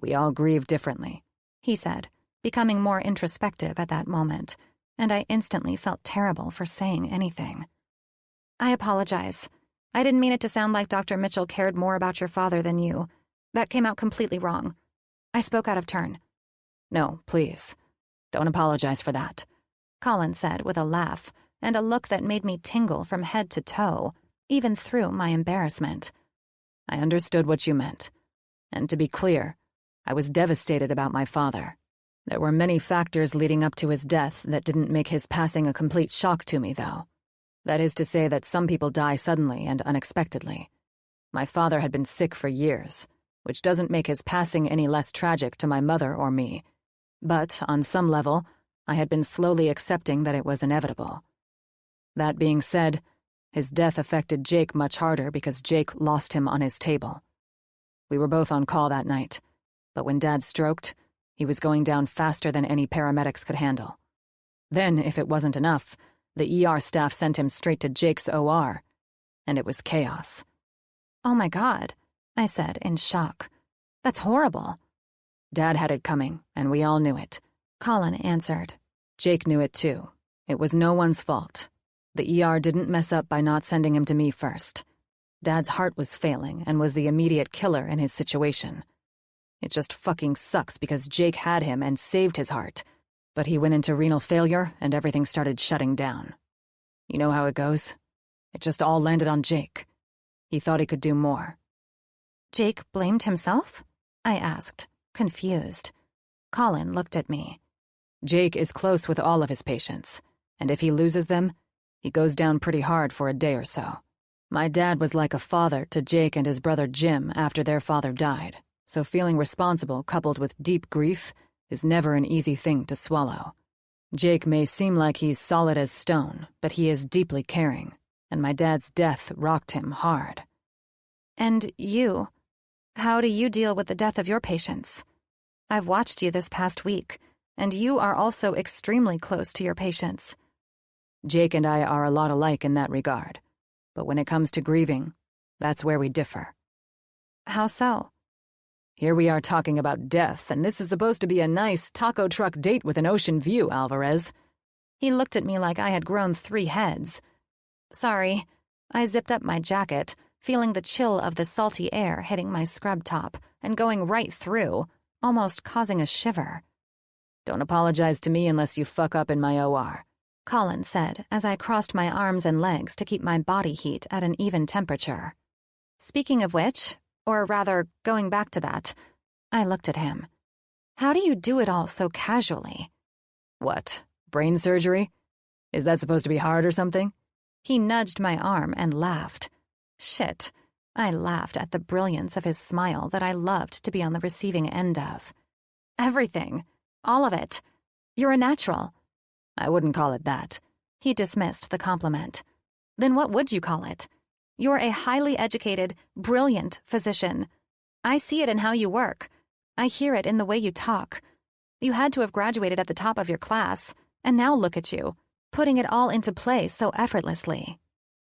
We all grieve differently, he said, becoming more introspective at that moment, and I instantly felt terrible for saying anything. I apologize. I didn't mean it to sound like Dr. Mitchell cared more about your father than you. That came out completely wrong. I spoke out of turn. No, please. Don't apologize for that, Colin said with a laugh and a look that made me tingle from head to toe, even through my embarrassment. I understood what you meant. And to be clear, I was devastated about my father. There were many factors leading up to his death that didn't make his passing a complete shock to me, though. That is to say that some people die suddenly and unexpectedly. My father had been sick for years, which doesn't make his passing any less tragic to my mother or me. But, on some level, I had been slowly accepting that it was inevitable. That being said, his death affected Jake much harder because Jake lost him on his table. We were both on call that night, but when Dad stroked, he was going down faster than any paramedics could handle. Then, if it wasn't enough, the ER staff sent him straight to Jake's OR, and it was chaos. Oh my God, I said in shock. That's horrible. Dad had it coming, and we all knew it, Colin answered. Jake knew it too. It was no one's fault. The ER didn't mess up by not sending him to me first. Dad's heart was failing and was the immediate killer in his situation. It just fucking sucks because Jake had him and saved his heart, but he went into renal failure and everything started shutting down. You know how it goes? It just all landed on Jake. He thought he could do more. Jake blamed himself? I asked, confused. Colin looked at me. Jake is close with all of his patients, and if he loses them, he goes down pretty hard for a day or so. My dad was like a father to Jake and his brother Jim after their father died, so feeling responsible coupled with deep grief is never an easy thing to swallow. Jake may seem like he's solid as stone, but he is deeply caring, and my dad's death rocked him hard. And you? How do you deal with the death of your patients? I've watched you this past week, and you are also extremely close to your patients. Jake and I are a lot alike in that regard, but when it comes to grieving, that's where we differ. How so? Here we are talking about death, and this is supposed to be a nice taco truck date with an ocean view, Alvarez. He looked at me like I had grown 3 heads. Sorry. I zipped up my jacket, feeling the chill of the salty air hitting my scrub top and going right through, almost causing a shiver. Don't apologize to me unless you fuck up in my OR, Colin said as I crossed my arms and legs to keep my body heat at an even temperature. Speaking of which, or rather, going back to that, I looked at him. How do you do it all so casually? What, brain surgery? Is that supposed to be hard or something? He nudged my arm and laughed. Shit. I laughed at the brilliance of his smile that I loved to be on the receiving end of. Everything. All of it. You're a natural. I wouldn't call it that. He dismissed the compliment. Then what would you call it? You're a highly educated, brilliant physician. I see it in how you work. I hear it in the way you talk. You had to have graduated at the top of your class, and now look at you, putting it all into play so effortlessly.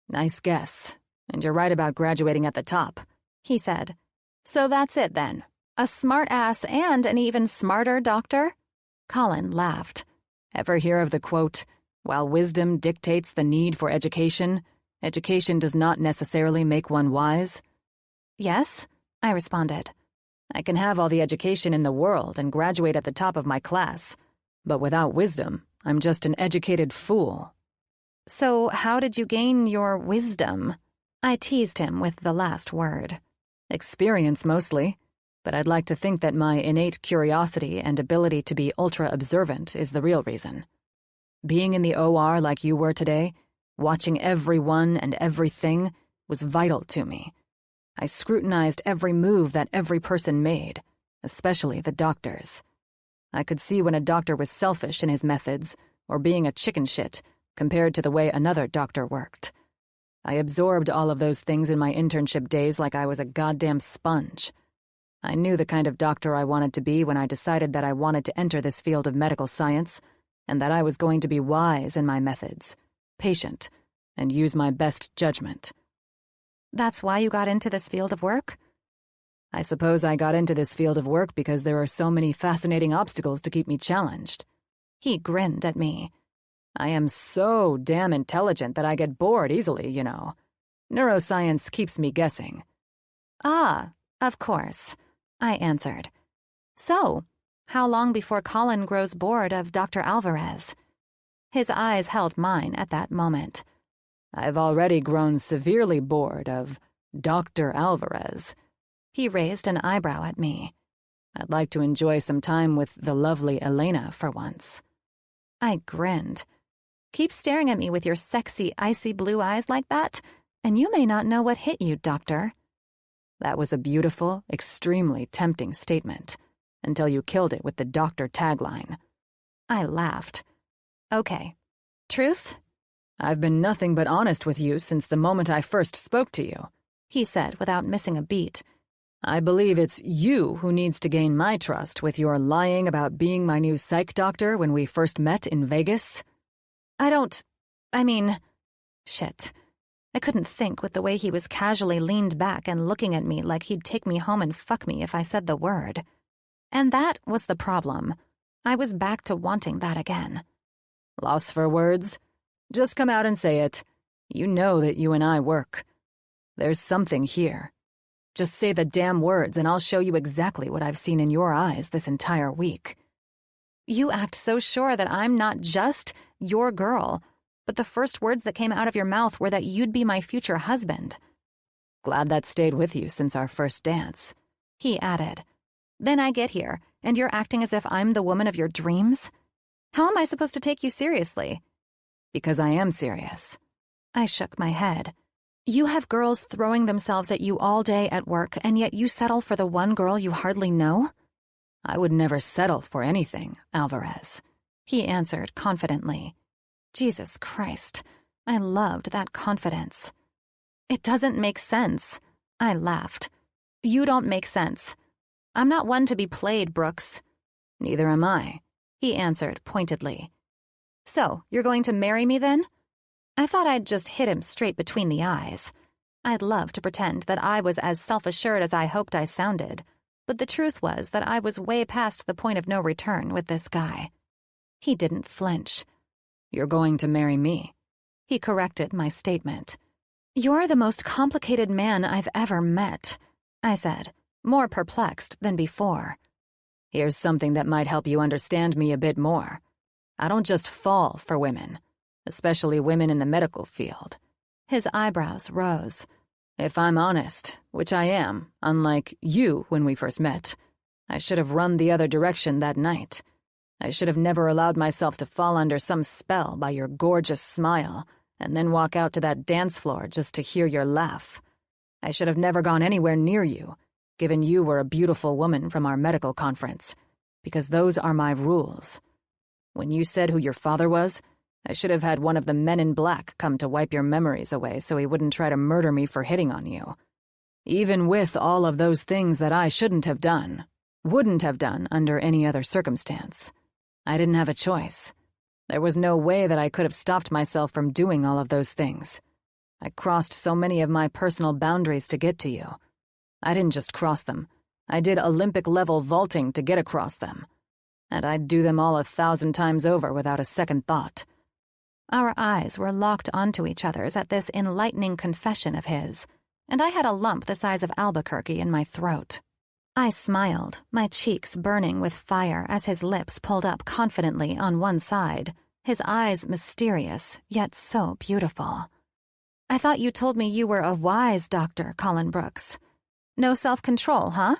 Nice guess. And you're right about graduating at the top, he said. So that's it then. A smart ass and an even smarter doctor? Colin laughed. Ever hear of the quote, "While wisdom dictates the need for education, education does not necessarily make one wise"? Yes, I responded. I can have all the education in the world and graduate at the top of my class, but without wisdom, I'm just an educated fool. So how did you gain your wisdom? I teased him with the last word. Experience, mostly, but I'd like to think that my innate curiosity and ability to be ultra-observant is the real reason. Being in the OR like you were today, watching everyone and everything, was vital to me. I scrutinized every move that every person made, especially the doctors. I could see when a doctor was selfish in his methods or being a chicken shit compared to the way another doctor worked. I absorbed all of those things in my internship days like I was a goddamn sponge. I knew the kind of doctor I wanted to be when I decided that I wanted to enter this field of medical science, and that I was going to be wise in my methods, patient, and use my best judgment. That's why you got into this field of work? I suppose I got into this field of work because there are so many fascinating obstacles to keep me challenged. He grinned at me. I am so damn intelligent that I get bored easily, you know. Neuroscience keeps me guessing. Ah, of course, I answered. So, how long before Colin grows bored of Dr. Alvarez? His eyes held mine at that moment. I've already grown severely bored of Dr. Alvarez. He raised an eyebrow at me. I'd like to enjoy some time with the lovely Elena for once. I grinned. Keep staring at me with your sexy, icy blue eyes like that, and you may not know what hit you, Doctor. That was a beautiful, extremely tempting statement, until you killed it with the doctor tagline. I laughed. Okay. Truth? I've been nothing but honest with you since the moment I first spoke to you, he said without missing a beat. I believe it's you who needs to gain my trust with your lying about being my new psych doctor when we first met in Vegas. Shit. I couldn't think with the way he was casually leaned back and looking at me like he'd take me home and fuck me if I said the word. And that was the problem. I was back to wanting that again. Loss for words? Just come out and say it. You know that you and I work. There's something here. Just say the damn words and I'll show you exactly what I've seen in your eyes this entire week. You act so sure that I'm not just your girl, but the first words that came out of your mouth were that you'd be my future husband. Glad that stayed with you since our first dance, he added. Then I get here, and you're acting as if I'm the woman of your dreams? How am I supposed to take you seriously? Because I am serious. I shook my head. You have girls throwing themselves at you all day at work, and yet you settle for the one girl you hardly know? I would never settle for anything, Alvarez, he answered confidently. Jesus Christ, I loved that confidence. It doesn't make sense, I laughed. You don't make sense. I'm not one to be played, Brooks. Neither am I, he answered pointedly. So, you're going to marry me then? I thought I'd just hit him straight between the eyes. I'd love to pretend that I was as self-assured as I hoped I sounded, but the truth was that I was way past the point of no return with this guy. He didn't flinch. You're going to marry me. He corrected my statement. You're the most complicated man I've ever met, I said, more perplexed than before. Here's something that might help you understand me a bit more. I don't just fall for women, especially women in the medical field. His eyebrows rose. If I'm honest, which I am, unlike you when we first met, I should have run the other direction that night. I should have never allowed myself to fall under some spell by your gorgeous smile and then walk out to that dance floor just to hear your laugh. I should have never gone anywhere near you, given you were a beautiful woman from our medical conference, because those are my rules. When you said who your father was, I should have had one of the men in black come to wipe your memories away so he wouldn't try to murder me for hitting on you. Even with all of those things that I shouldn't have done, wouldn't have done under any other circumstance, I didn't have a choice. There was no way that I could have stopped myself from doing all of those things. I crossed so many of my personal boundaries to get to you. I didn't just cross them. I did Olympic-level vaulting to get across them. And I'd do them all 1,000 times over without a second thought. Our eyes were locked onto each other's at this enlightening confession of his, and I had a lump the size of Albuquerque in my throat. I smiled, my cheeks burning with fire as his lips pulled up confidently on one side, his eyes mysterious, yet so beautiful. I thought you told me you were a wise doctor, Colin Brooks. No self-control, huh?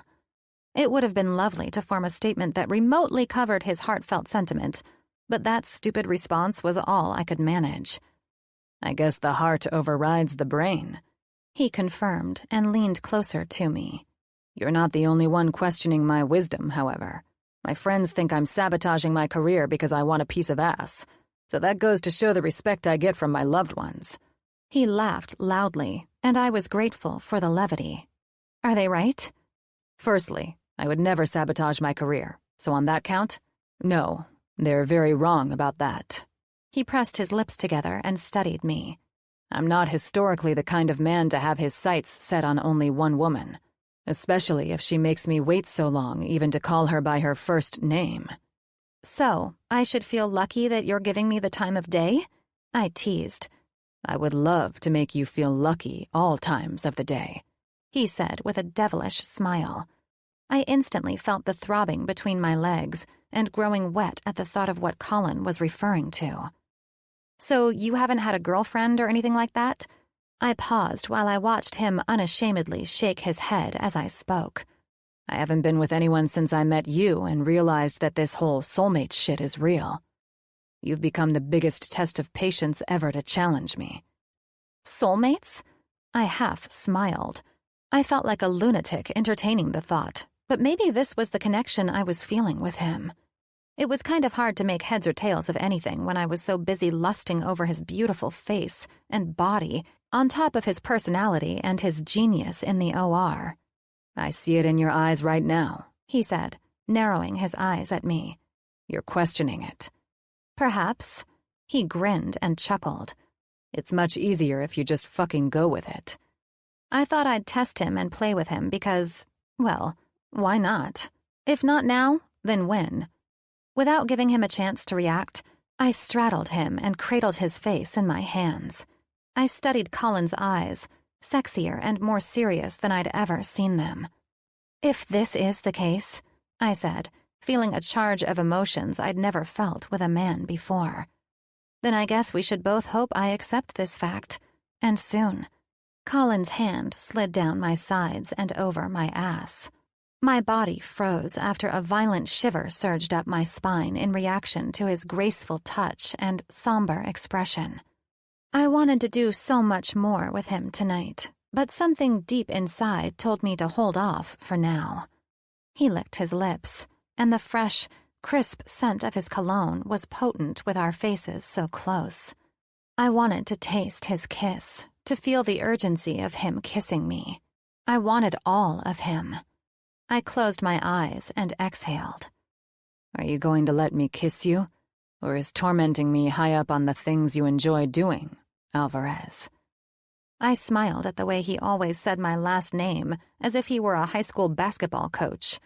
It would have been lovely to form a statement that remotely covered his heartfelt sentiment, but that stupid response was all I could manage. I guess the heart overrides the brain, he confirmed and leaned closer to me. You're not the only one questioning my wisdom, however. My friends think I'm sabotaging my career because I want a piece of ass, so that goes to show the respect I get from my loved ones. He laughed loudly, and I was grateful for the levity. Are they right? Firstly, I would never sabotage my career, so on that count, no, they're very wrong about that. He pressed his lips together and studied me. I'm not historically the kind of man to have his sights set on only one woman, especially if she makes me wait so long even to call her by her first name. So, I should feel lucky that you're giving me the time of day? I teased. I would love to make you feel lucky all times of the day, he said with a devilish smile. I instantly felt the throbbing between my legs and growing wet at the thought of what Colin was referring to. So you haven't had a girlfriend or anything like that? I paused while I watched him unashamedly shake his head as I spoke. I haven't been with anyone since I met you and realized that this whole soulmate shit is real. You've become the biggest test of patience ever to challenge me. Soulmates? I half smiled. I felt like a lunatic entertaining the thought, but maybe this was the connection I was feeling with him. It was kind of hard to make heads or tails of anything when I was so busy lusting over his beautiful face and body, on top of his personality and his genius in the OR. I see it in your eyes right now, he said, narrowing his eyes at me. You're questioning it. Perhaps. He grinned and chuckled. It's much easier if you just fucking go with it. I thought I'd test him and play with him because, well, why not? If not now, then when? Without giving him a chance to react, I straddled him and cradled his face in my hands. I studied Colin's eyes, sexier and more serious than I'd ever seen them. If this is the case, I said, feeling a charge of emotions I'd never felt with a man before, then I guess we should both hope I accept this fact, and soon. Colin's hand slid down my sides and over my ass. My body froze after a violent shiver surged up my spine in reaction to his graceful touch and somber expression. I wanted to do so much more with him tonight, but something deep inside told me to hold off for now. He licked his lips, and the fresh, crisp scent of his cologne was potent with our faces so close. I wanted to taste his kiss, to feel the urgency of him kissing me. I wanted all of him. I closed my eyes and exhaled. Are you going to let me kiss you? Or is tormenting me high up on the things you enjoy doing, Alvarez? I smiled at the way he always said my last name as if he were a high school basketball coach.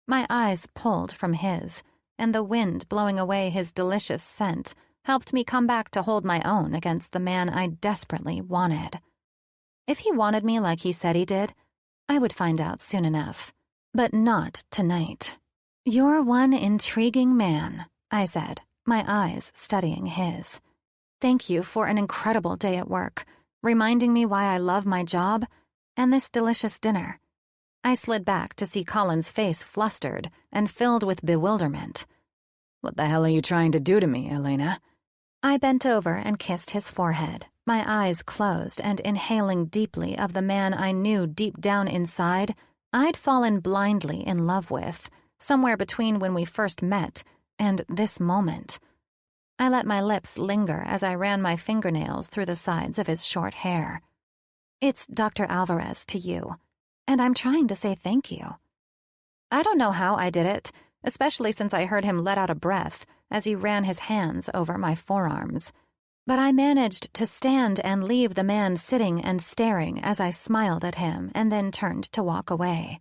My eyes pulled from his, and the wind blowing away his delicious scent helped me come back to hold my own against the man I desperately wanted. If he wanted me like he said he did, I would find out soon enough. But not tonight. You're one intriguing man, I said, my eyes studying his. Thank you for an incredible day at work, reminding me why I love my job And this delicious dinner. I slid back to see Colin's face flustered and filled with bewilderment. What the hell are you trying to do to me, Elena? I bent over and kissed his forehead, my eyes closed and inhaling deeply of the man I knew deep down inside I'd fallen blindly in love with, somewhere between when we first met and this moment. I let my lips linger as I ran my fingernails through the sides of his short hair. It's Dr. Alvarez to you, and I'm trying to say thank you. I don't know how I did it, especially since I heard him let out a breath as he ran his hands over my forearms. But I managed to stand and leave the man sitting and staring as I smiled at him and then turned to walk away.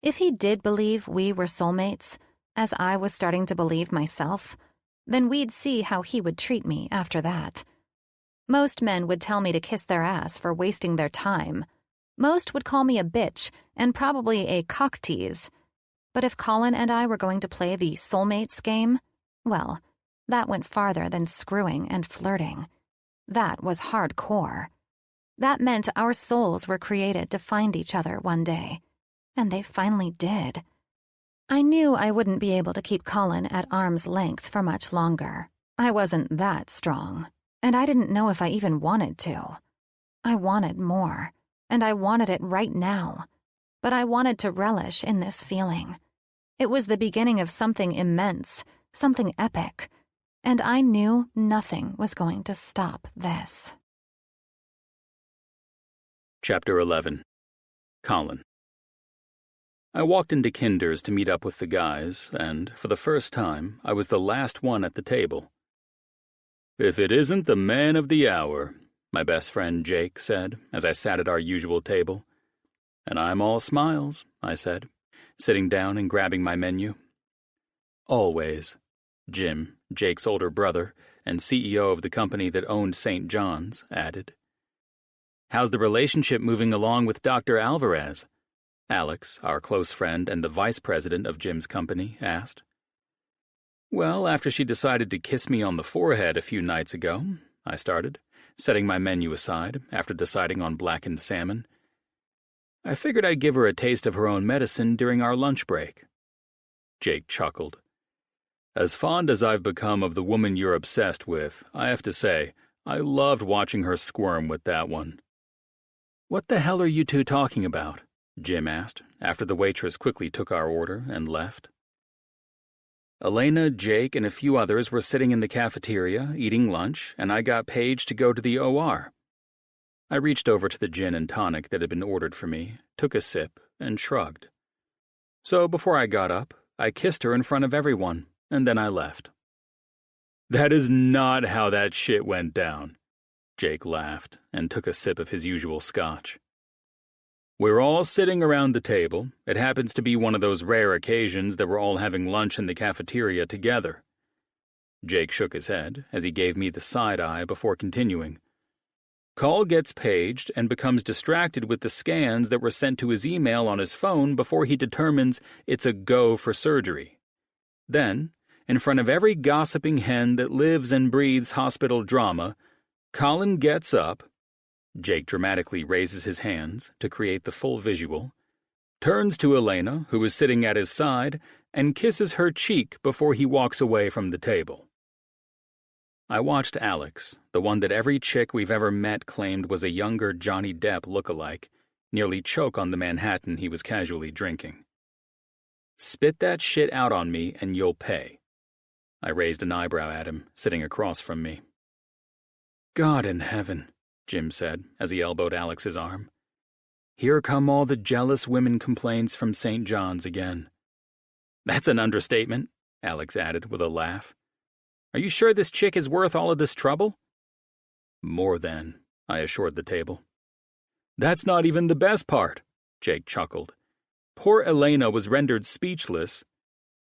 If he did believe we were soulmates, as I was starting to believe myself, then we'd see how he would treat me after that. Most men would tell me to kiss their ass for wasting their time. Most would call me a bitch and probably a cock tease. But if Colin and I were going to play the soulmates game, well, that went farther than screwing and flirting. That was hardcore. That meant our souls were created to find each other one day. And they finally did. I knew I wouldn't be able to keep Colin at arm's length for much longer. I wasn't that strong, and I didn't know if I even wanted to. I wanted more, and I wanted it right now. But I wanted to relish in this feeling. It was the beginning of something immense, something epic, and I knew nothing was going to stop this. Chapter 11. Colin. I walked into Kinder's to meet up with the guys, and, for the first time, I was the last one at the table. "If it isn't the man of the hour," my best friend Jake said, as I sat at our usual table. "And I'm all smiles," I said, sitting down and grabbing my menu. "Always," Jim, Jake's older brother and CEO of the company that owned St. John's, added. "How's the relationship moving along with Dr. Alvarez?" Alex, our close friend and the vice president of Jim's company, asked. "Well, after she decided to kiss me on the forehead a few nights ago," I started, setting my menu aside after deciding on blackened salmon, "I figured I'd give her a taste of her own medicine during our lunch break." Jake chuckled. "As fond as I've become of the woman you're obsessed with, I have to say, I loved watching her squirm with that one." "What the hell are you two talking about?" Jim asked, after the waitress quickly took our order and left. Elena, Jake, and a few others were sitting in the cafeteria, eating lunch, and I got paged to go to the OR. I reached over to the gin and tonic that had been ordered for me, took a sip, and shrugged. So before I got up, I kissed her in front of everyone, and then I left. "That is not how that shit went down," Jake laughed and took a sip of his usual scotch. "We're all sitting around the table. It happens to be one of those rare occasions that we're all having lunch in the cafeteria together." Jake shook his head as he gave me the side eye before continuing. "Call gets paged and becomes distracted with the scans that were sent to his email on his phone before he determines it's a go for surgery. Then, in front of every gossiping hen that lives and breathes hospital drama, Colin gets up," Jake dramatically raises his hands to create the full visual, turns to Elena, who is sitting at his side, and kisses her cheek before he walks away from the table. I watched Alex, the one that every chick we've ever met claimed was a younger Johnny Depp look-alike, nearly choke on the Manhattan he was casually drinking. "Spit that shit out on me and you'll pay." I raised an eyebrow at him, sitting across from me. "God in heaven," Jim said as he elbowed Alex's arm. "Here come all the jealous women complaints from St. John's again." "That's an understatement," Alex added with a laugh. "Are you sure this chick is worth all of this trouble?" "More than," I assured the table. "That's not even the best part," Jake chuckled. "Poor Elena was rendered speechless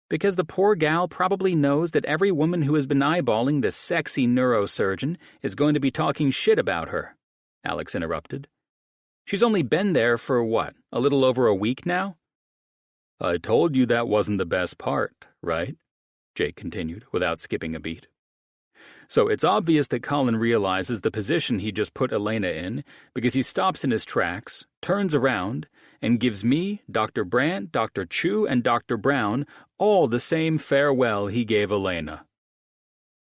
because the poor gal probably knows that every woman who has been eyeballing this sexy neurosurgeon is going to be talking shit about her," Alex interrupted. "She's only been there for what, a little over a week now?" "I told you that wasn't the best part, right?" Jake continued, without skipping a beat. So it's obvious that Colin realizes the position he just put Elena in because he stops in his tracks, turns around, and gives me, Dr. Brandt, Dr. Chu, and Dr. Brown all the same farewell he gave Elena.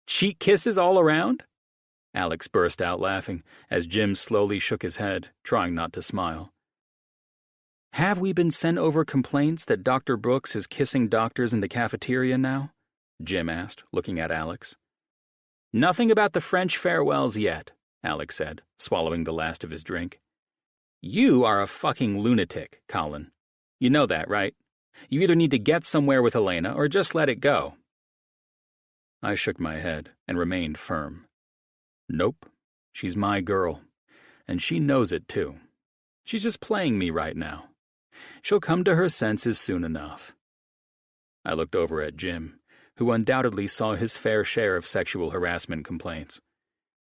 Cheek kisses all around? Alex burst out laughing as Jim slowly shook his head, trying not to smile. Have we been sent over complaints that Dr. Brooks is kissing doctors in the cafeteria now? Jim asked, looking at Alex. Nothing about the French farewells yet, Alex said, swallowing the last of his drink. You are a fucking lunatic, Colin. You know that, right? You either need to get somewhere with Elena or just let it go. I shook my head and remained firm. Nope, she's my girl, and she knows it too. She's just playing me right now. She'll come to her senses soon enough. I looked over at Jim, who undoubtedly saw his fair share of sexual harassment complaints.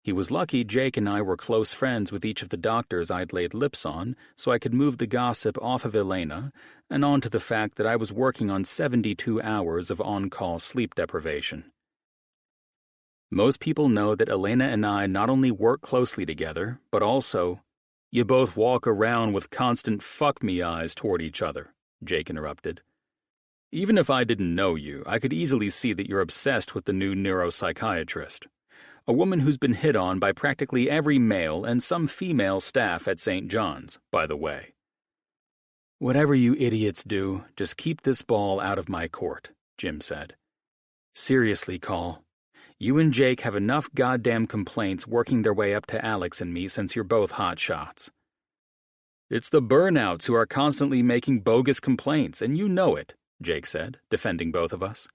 He was lucky Jake and I were close friends with each of the doctors I'd laid lips on, so I could move the gossip off of Elena and onto the fact that I was working on 72 hours of on-call sleep deprivation. Most people know that Elena and I not only work closely together, but also, you both walk around with constant fuck-me eyes toward each other, Jake interrupted. Even if I didn't know you, I could easily see that you're obsessed with the new neuropsychiatrist. A woman who's been hit on by practically every male and some female staff at St. John's, by the way. Whatever you idiots do, just keep this ball out of my court, Jim said. Seriously, Call. You and Jake have enough goddamn complaints working their way up to Alex and me since you're both hot shots. It's the burnouts who are constantly making bogus complaints, and you know it, Jake said, defending both of us.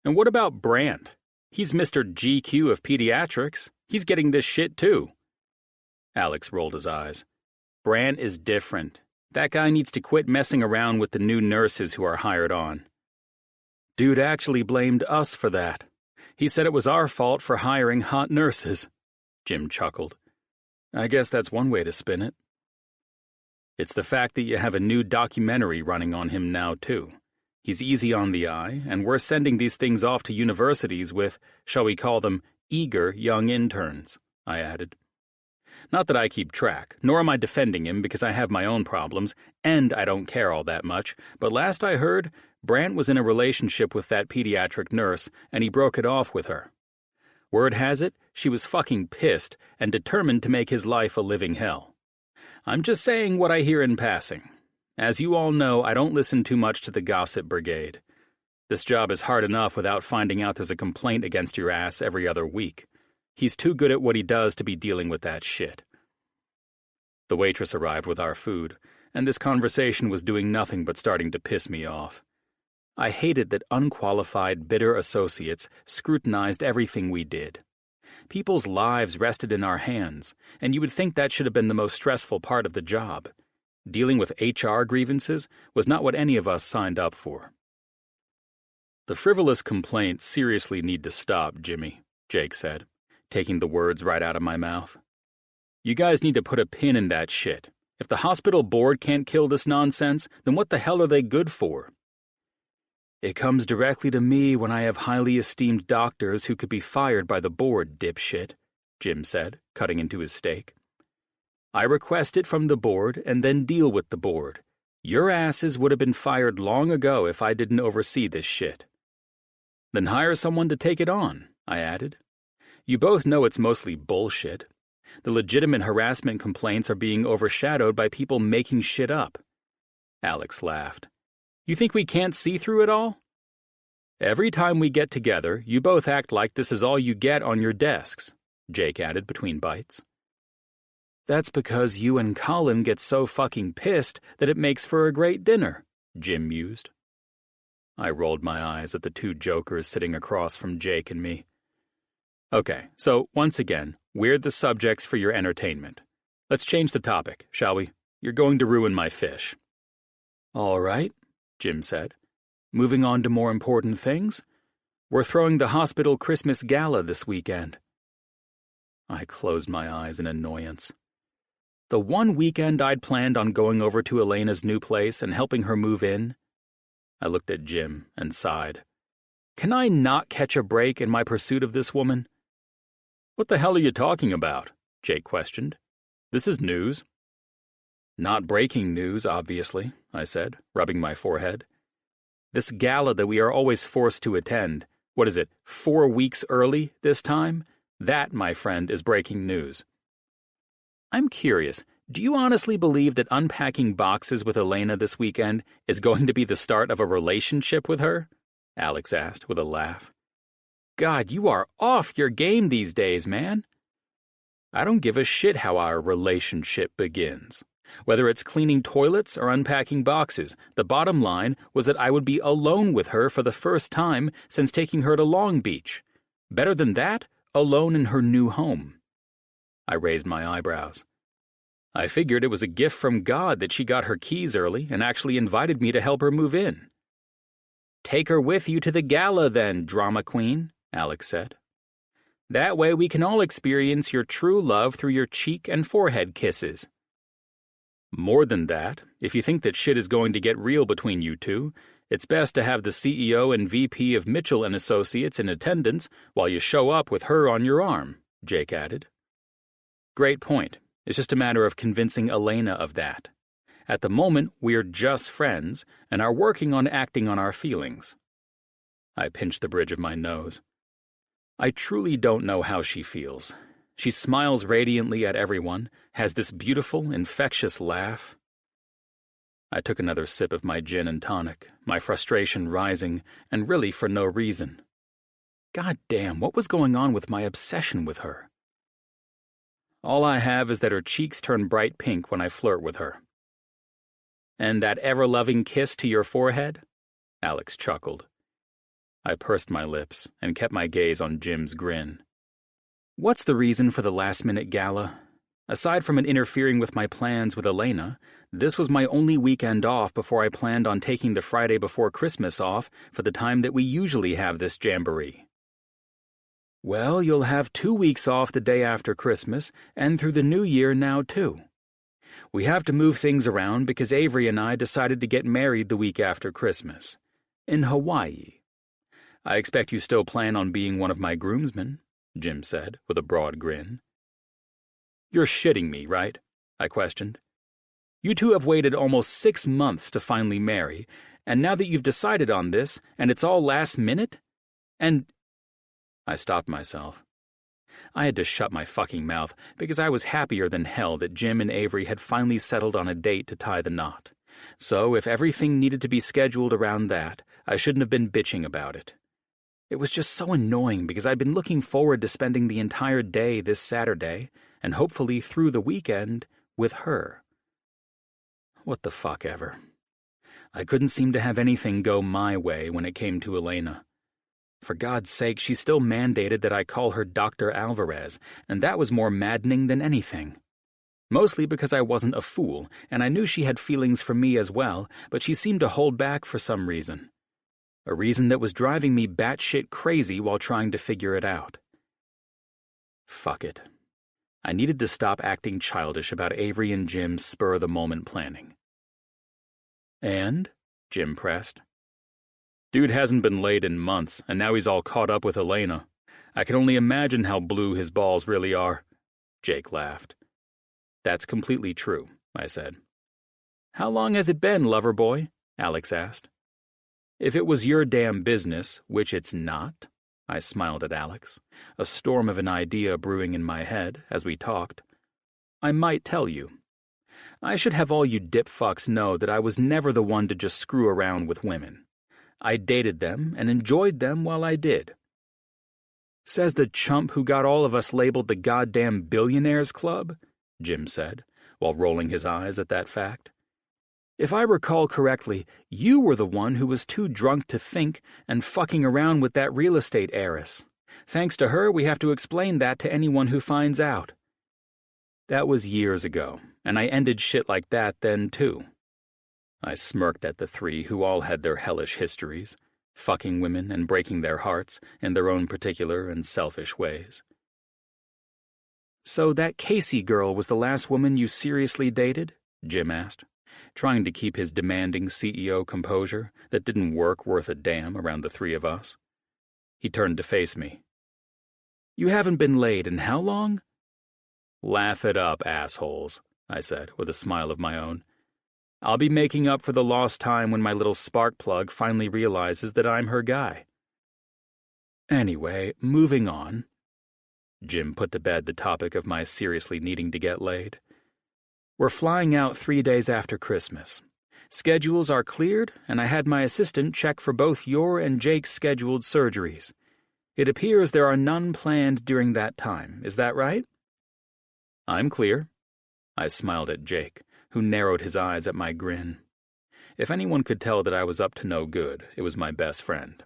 And what about Brandt? He's Mr. GQ of pediatrics. He's getting this shit too. Alex rolled his eyes. Brandt is different. That guy needs to quit messing around with the new nurses who are hired on. Dude actually blamed us for that. He said it was our fault for hiring hot nurses. Jim chuckled. I guess that's one way to spin it. It's the fact that you have a new documentary running on him now, too. He's easy on the eye, and we're sending these things off to universities with, shall we call them, eager young interns, I added. Not that I keep track, nor am I defending him because I have my own problems, and I don't care all that much, but last I heard, Brandt was in a relationship with that pediatric nurse, and he broke it off with her. Word has it, she was fucking pissed and determined to make his life a living hell. I'm just saying what I hear in passing. As you all know, I don't listen too much to the gossip brigade. This job is hard enough without finding out there's a complaint against your ass every other week. He's too good at what he does to be dealing with that shit. The waitress arrived with our food, and this conversation was doing nothing but starting to piss me off. I hated that unqualified, bitter associates scrutinized everything we did. People's lives rested in our hands, and you would think that should have been the most stressful part of the job. Dealing with HR grievances was not what any of us signed up for. The frivolous complaints seriously need to stop, Jimmy, Jake said, taking the words right out of my mouth. You guys need to put a pin in that shit. If the hospital board can't kill this nonsense, then what the hell are they good for? It comes directly to me when I have highly esteemed doctors who could be fired by the board, dipshit, Jim said, cutting into his steak. I request it from the board and then deal with the board. Your asses would have been fired long ago if I didn't oversee this shit. Then hire someone to take it on, I added. You both know it's mostly bullshit. The legitimate harassment complaints are being overshadowed by people making shit up. Alex laughed. You think we can't see through it all? Every time we get together, you both act like this is all you get on your desks, Jake added between bites. That's because you and Colin get so fucking pissed that it makes for a great dinner, Jim mused. I rolled my eyes at the two jokers sitting across from Jake and me. Okay, so once again, we're the subjects for your entertainment. Let's change the topic, shall we? You're going to ruin my fish. All right, Jim said. Moving on to more important things. We're throwing the hospital Christmas gala this weekend. I closed my eyes in annoyance. The one weekend I'd planned on going over to Elena's new place and helping her move in. I looked at Jim and sighed. Can I not catch a break in my pursuit of this woman? What the hell are you talking about? Jake questioned. This is news. Not breaking news, obviously, I said, rubbing my forehead. This gala that we are always forced to attend, 4 weeks early this time? That, my friend, is breaking news. I'm curious, do you honestly believe that unpacking boxes with Elena this weekend is going to be the start of a relationship with her? Alex asked with a laugh. God, you are off your game these days, man. I don't give a shit how our relationship begins. Whether it's cleaning toilets or unpacking boxes, the bottom line was that I would be alone with her for the first time since taking her to Long Beach. Better than that, alone in her new home. I raised my eyebrows. I figured it was a gift from God that she got her keys early and actually invited me to help her move in. Take her with you to the gala then, drama queen, Alex said. That way we can all experience your true love through your cheek and forehead kisses. More than that, if you think that shit is going to get real between you two, it's best to have the CEO and VP of Mitchell & Associates in attendance while you show up with her on your arm, Jake added. Great point. It's just a matter of convincing Elena of that. At the moment, we're just friends and are working on acting on our feelings. I pinched the bridge of my nose. I truly don't know how she feels. She smiles radiantly at everyone, has this beautiful, infectious laugh. I took another sip of my gin and tonic, my frustration rising, and really for no reason. God damn, what was going on with my obsession with her? All I have is that her cheeks turn bright pink when I flirt with her. And that ever-loving kiss to your forehead? Alex chuckled. I pursed my lips and kept my gaze on Jim's grin. What's the reason for the last-minute gala? Aside from it interfering with my plans with Elena, this was my only weekend off before I planned on taking the Friday before Christmas off for the time that we usually have this jamboree. Well, you'll have 2 weeks off the day after Christmas and through the new year now, too. We have to move things around because Avery and I decided to get married the week after Christmas. In Hawaii. I expect you still plan on being one of my groomsmen, Jim said, with a broad grin. You're shitting me, right? I questioned. You two have waited almost 6 months to finally marry, and now that you've decided on this, and it's all last minute? And... I stopped myself. I had to shut my fucking mouth because I was happier than hell that Jim and Avery had finally settled on a date to tie the knot. So if everything needed to be scheduled around that, I shouldn't have been bitching about it. It was just so annoying because I'd been looking forward to spending the entire day this Saturday, and hopefully through the weekend, with her. What the fuck ever. I couldn't seem to have anything go my way when it came to Elena. For God's sake, she still mandated that I call her Dr. Alvarez, and that was more maddening than anything. Mostly because I wasn't a fool, and I knew she had feelings for me as well, but she seemed to hold back for some reason. A reason that was driving me batshit crazy while trying to figure it out. Fuck it. I needed to stop acting childish about Avery and Jim's spur-of-the-moment planning. And? Jim pressed. Dude hasn't been laid in months, and now he's all caught up with Elena. I can only imagine how blue his balls really are. Jake laughed. That's completely true, I said. How long has it been, lover boy? Alex asked. If it was your damn business, which it's not, I smiled at Alex, a storm of an idea brewing in my head as we talked, I might tell you. I should have all you dip fucks know that I was never the one to just screw around with women. I dated them and enjoyed them while I did. Says the chump who got all of us labeled the goddamn Billionaires Club, Jim said, while rolling his eyes at that fact. If I recall correctly, you were the one who was too drunk to think and fucking around with that real estate heiress. Thanks to her, we have to explain that to anyone who finds out. That was years ago, and I ended shit like that then, too. I smirked at the three who all had their hellish histories, fucking women and breaking their hearts in their own particular and selfish ways. So that Casey girl was the last woman you seriously dated? Jim asked, trying to keep his demanding CEO composure that didn't work worth a damn around the three of us. He turned to face me. You haven't been laid in how long? Laugh it up, assholes, I said, with a smile of my own. I'll be making up for the lost time when my little spark plug finally realizes that I'm her guy. Anyway, moving on. Jim put to bed the topic of my seriously needing to get laid. We're flying out 3 days after Christmas. Schedules are cleared, and I had my assistant check for both your and Jake's scheduled surgeries. It appears there are none planned during that time. Is that right? I'm clear. I smiled at Jake, who narrowed his eyes at my grin. If anyone could tell that I was up to no good, it was my best friend.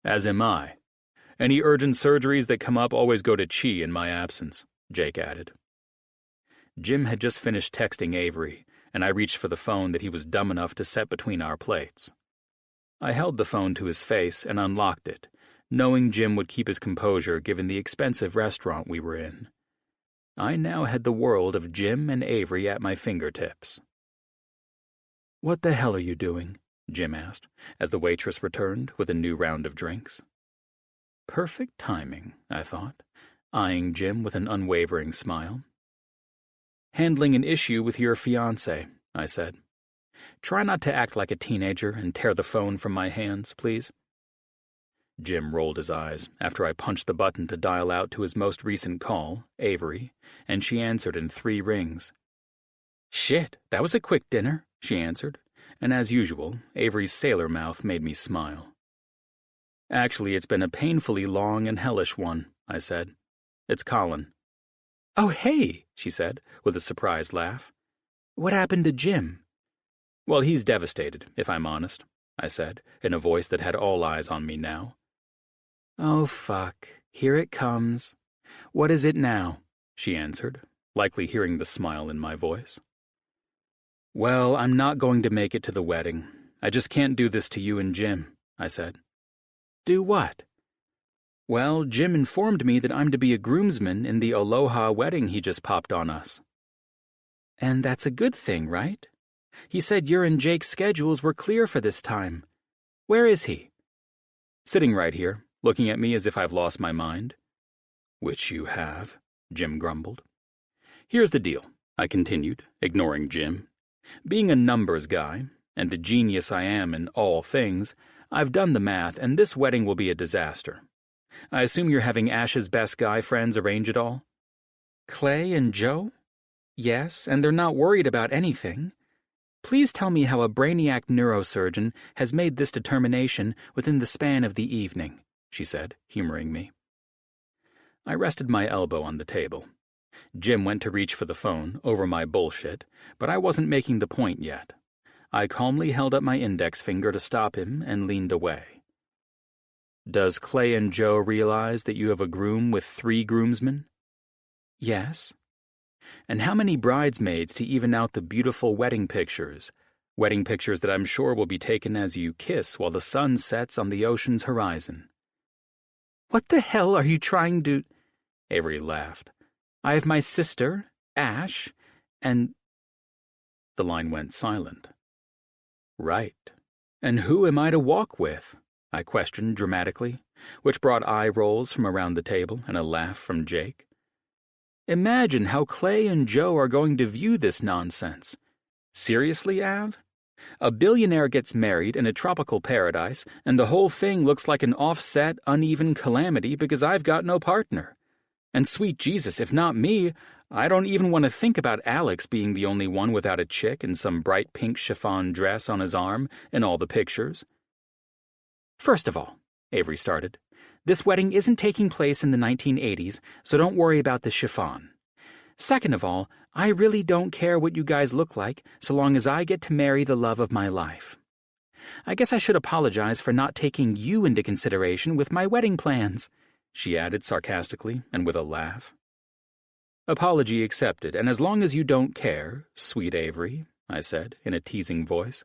As am I. Any urgent surgeries that come up always go to Chi in my absence, Jake added. Jim had just finished texting Avery, and I reached for the phone that he was dumb enough to set between our plates. I held the phone to his face and unlocked it, knowing Jim would keep his composure given the expensive restaurant we were in. I now had the world of Jim and Avery at my fingertips. "What the hell are you doing?" Jim asked, as the waitress returned with a new round of drinks. Perfect timing, I thought, eyeing Jim with an unwavering smile. "Handling an issue with your fiancé," I said. "Try not to act like a teenager and tear the phone from my hands, please." Jim rolled his eyes after I punched the button to dial out to his most recent call, Avery, and she answered in 3 rings. "Shit, that was a quick dinner," she answered, and as usual, Avery's sailor mouth made me smile. "Actually, it's been a painfully long and hellish one," I said. "It's Colin." "Oh, hey," she said, with a surprised laugh. "What happened to Jim?" "Well, he's devastated, if I'm honest," I said, in a voice that had all eyes on me now. "Oh, fuck. Here it comes. What is it now?" she answered, likely hearing the smile in my voice. "Well, I'm not going to make it to the wedding. I just can't do this to you and Jim," I said. "Do what?" "Well, Jim informed me that I'm to be a groomsman in the Aloha wedding he just popped on us." "And that's a good thing, right? He said your and Jake's schedules were clear for this time. Where is he?" "Sitting right here, looking at me as if I've lost my mind." "Which you have," Jim grumbled. "Here's the deal," I continued, ignoring Jim. "Being a numbers guy, and the genius I am in all things, I've done the math, and this wedding will be a disaster. I assume you're having Ash's best guy friends arrange it all?" "Clay and Joe? Yes, and they're not worried about anything. Please tell me how a brainiac neurosurgeon has made this determination within the span of the evening," she said, humoring me. I rested my elbow on the table. Jim went to reach for the phone over my bullshit, but I wasn't making the point yet. I calmly held up my index finger to stop him and leaned away. "Does Clay and Joe realize that you have a groom with 3 groomsmen?" "Yes." "And how many bridesmaids to even out the beautiful wedding pictures that I'm sure will be taken as you kiss while the sun sets on the ocean's horizon?" "What the hell are you trying to—" Avery laughed. "I have my sister, Ash, and—" The line went silent. "Right. And who am I to walk with?" I questioned dramatically, which brought eye rolls from around the table and a laugh from Jake. "Imagine how Clay and Joe are going to view this nonsense. Seriously, Av? A billionaire gets married in a tropical paradise, and the whole thing looks like an offset, uneven calamity because I've got no partner. And sweet Jesus, if not me, I don't even want to think about Alex being the only one without a chick in some bright pink chiffon dress on his arm in all the pictures." "First of all," Avery started, "this wedding isn't taking place in the 1980s, so don't worry about the chiffon. Second of all, I really don't care what you guys look like so long as I get to marry the love of my life. I guess I should apologize for not taking you into consideration with my wedding plans," she added sarcastically and with a laugh. "Apology accepted, and as long as you don't care, sweet Avery," I said in a teasing voice,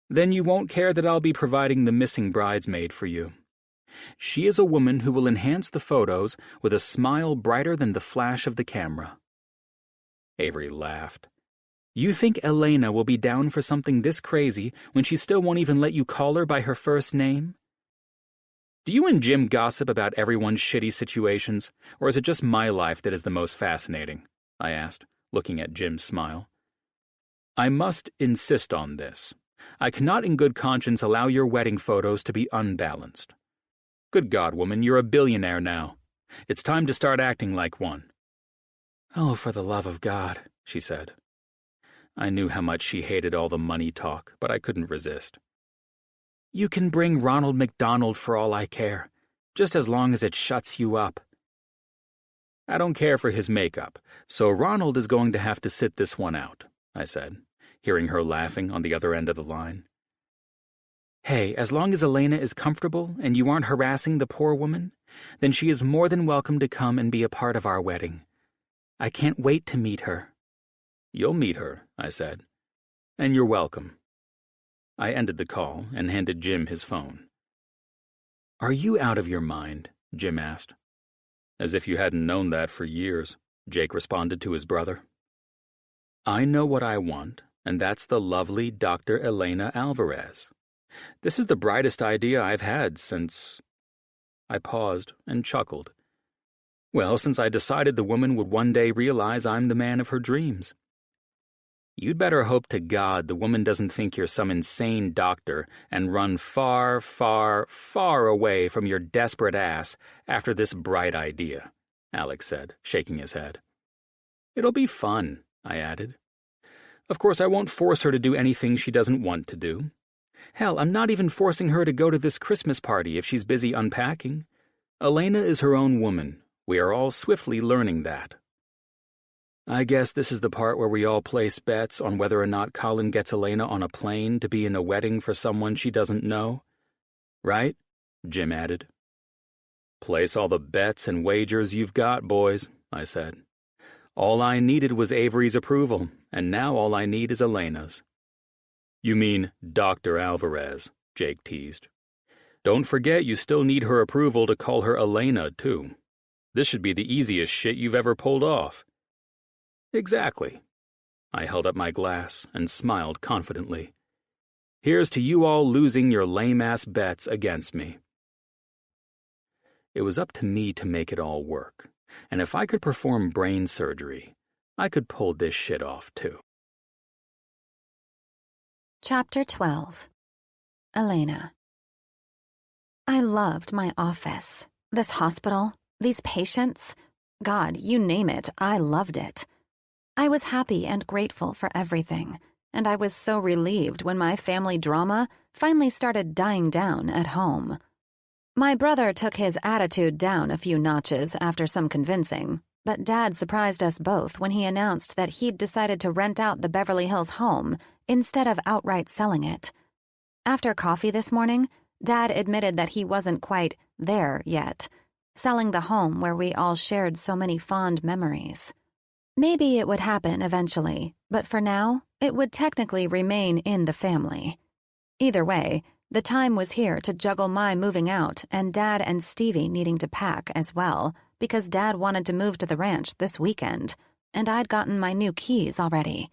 "then you won't care that I'll be providing the missing bridesmaid for you. She is a woman who will enhance the photos with a smile brighter than the flash of the camera." Avery laughed. "You think Elena will be down for something this crazy when she still won't even let you call her by her first name?" Do you and Jim gossip about everyone's shitty situations, or is it just my life that is the most fascinating? I asked, looking at Jim's smile. I must insist on this. I cannot in good conscience allow your wedding photos to be unbalanced. Good God, woman, you're a billionaire now. It's time to start acting like one. Oh, for the love of God, she said. I knew how much she hated all the money talk, but I couldn't resist. You can bring Ronald McDonald for all I care, just as long as it shuts you up. I don't care for his makeup, so Ronald is going to have to sit this one out, I said, hearing her laughing on the other end of the line. Hey, as long as Elena is comfortable and you aren't harassing the poor woman, then she is more than welcome to come and be a part of our wedding. I can't wait to meet her. You'll meet her, I said, and you're welcome. I ended the call and handed Jim his phone. Are you out of your mind? Jim asked. As if you hadn't known that for years, Jake responded to his brother. I know what I want, and that's the lovely Dr. Elena Alvarez. This is the brightest idea I've had since... I paused and chuckled. Well, since I decided the woman would one day realize I'm the man of her dreams. You'd better hope to God the woman doesn't think you're some insane doctor and run far, far, far away from your desperate ass after this bright idea, Alex said, shaking his head. It'll be fun, I added. Of course, I won't force her to do anything she doesn't want to do. Hell, I'm not even forcing her to go to this Christmas party if she's busy unpacking. Elena is her own woman. We are all swiftly learning that. I guess this is the part where we all place bets on whether or not Colin gets Elena on a plane to be in a wedding for someone she doesn't know. Right? Jim added. Place all the bets and wagers you've got, boys, I said. All I needed was Avery's approval, and now all I need is Elena's. You mean Dr. Alvarez, Jake teased. Don't forget you still need her approval to call her Elena, too. This should be the easiest shit you've ever pulled off. Exactly. I held up my glass and smiled confidently. Here's to you all losing your lame-ass bets against me. It was up to me to make it all work, and if I could perform brain surgery, I could pull this shit off too. Chapter 12. Elena. I loved my office, this hospital, these patients. God, you name it, I loved it. I was happy and grateful for everything, and I was so relieved when my family drama finally started dying down at home. My brother took his attitude down a few notches after some convincing, but Dad surprised us both when he announced that he'd decided to rent out the Beverly Hills home instead of outright selling it. After coffee this morning, Dad admitted that he wasn't quite there yet, selling the home where we all shared so many fond memories. Maybe it would happen eventually, but for now, it would technically remain in the family. Either way, the time was here to juggle my moving out and Dad and Stevie needing to pack as well, because Dad wanted to move to the ranch this weekend, and I'd gotten my new keys already.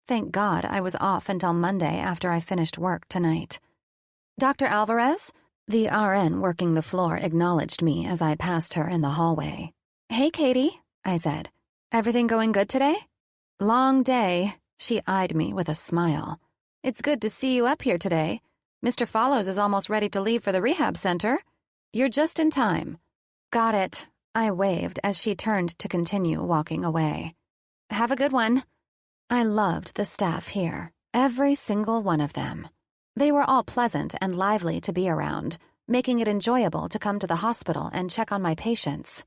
Thank God I was off until Monday after I finished work tonight. Dr. Alvarez? The RN working the floor acknowledged me as I passed her in the hallway. Hey, Katie, I said. Everything going good today? Long day. She eyed me with a smile. It's good to see you up here today. Mr. Follows is almost ready to leave for the rehab center. You're just in time. Got it. I waved as she turned to continue walking away. Have a good one. I loved the staff here, every single one of them. They were all pleasant and lively to be around, making it enjoyable to come to the hospital and check on my patients.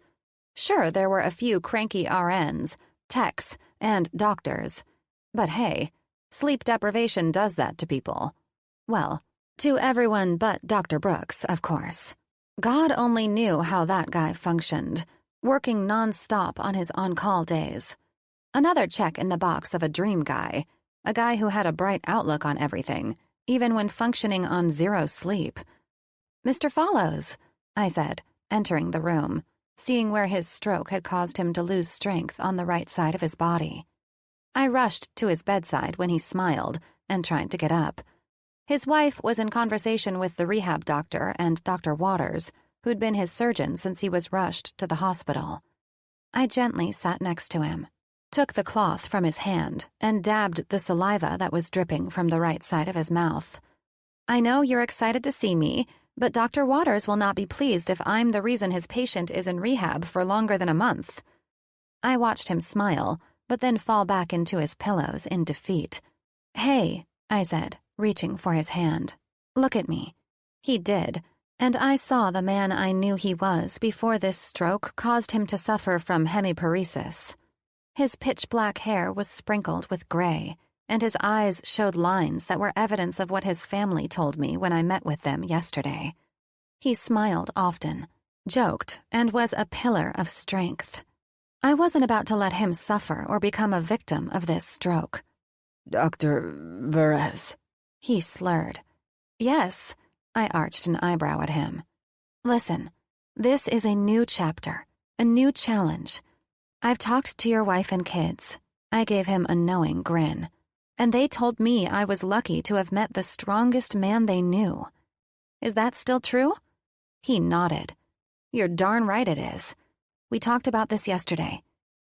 Sure, there were a few cranky RNs, techs, and doctors. But hey, sleep deprivation does that to people. Well, to everyone but Dr. Brooks, of course. God only knew how that guy functioned, working non-stop on his on-call days. Another check in the box of a dream guy, a guy who had a bright outlook on everything, even when functioning on zero sleep. Mr. Follows, I said, entering the room, seeing where his stroke had caused him to lose strength on the right side of his body. I rushed to his bedside when he smiled and tried to get up. His wife was in conversation with the rehab doctor and Dr. Waters, who'd been his surgeon since he was rushed to the hospital. I gently sat next to him, took the cloth from his hand, and dabbed the saliva that was dripping from the right side of his mouth. "I know you're excited to see me, but Dr. Waters will not be pleased if I'm the reason his patient is in rehab for longer than a month." I watched him smile, but then fall back into his pillows in defeat. "Hey," I said, reaching for his hand. "Look at me." He did, and I saw the man I knew he was before this stroke caused him to suffer from hemiparesis. His pitch-black hair was sprinkled with gray, and his eyes showed lines that were evidence of what his family told me when I met with them yesterday. He smiled often, joked, and was a pillar of strength. I wasn't about to let him suffer or become a victim of this stroke. Dr. Varese, he slurred. "Yes," I arched an eyebrow at him. "Listen, this is a new chapter, a new challenge. I've talked to your wife and kids." I gave him a knowing grin. "And they told me I was lucky to have met the strongest man they knew. Is that still true?" He nodded. "You're darn right it is. We talked about this yesterday.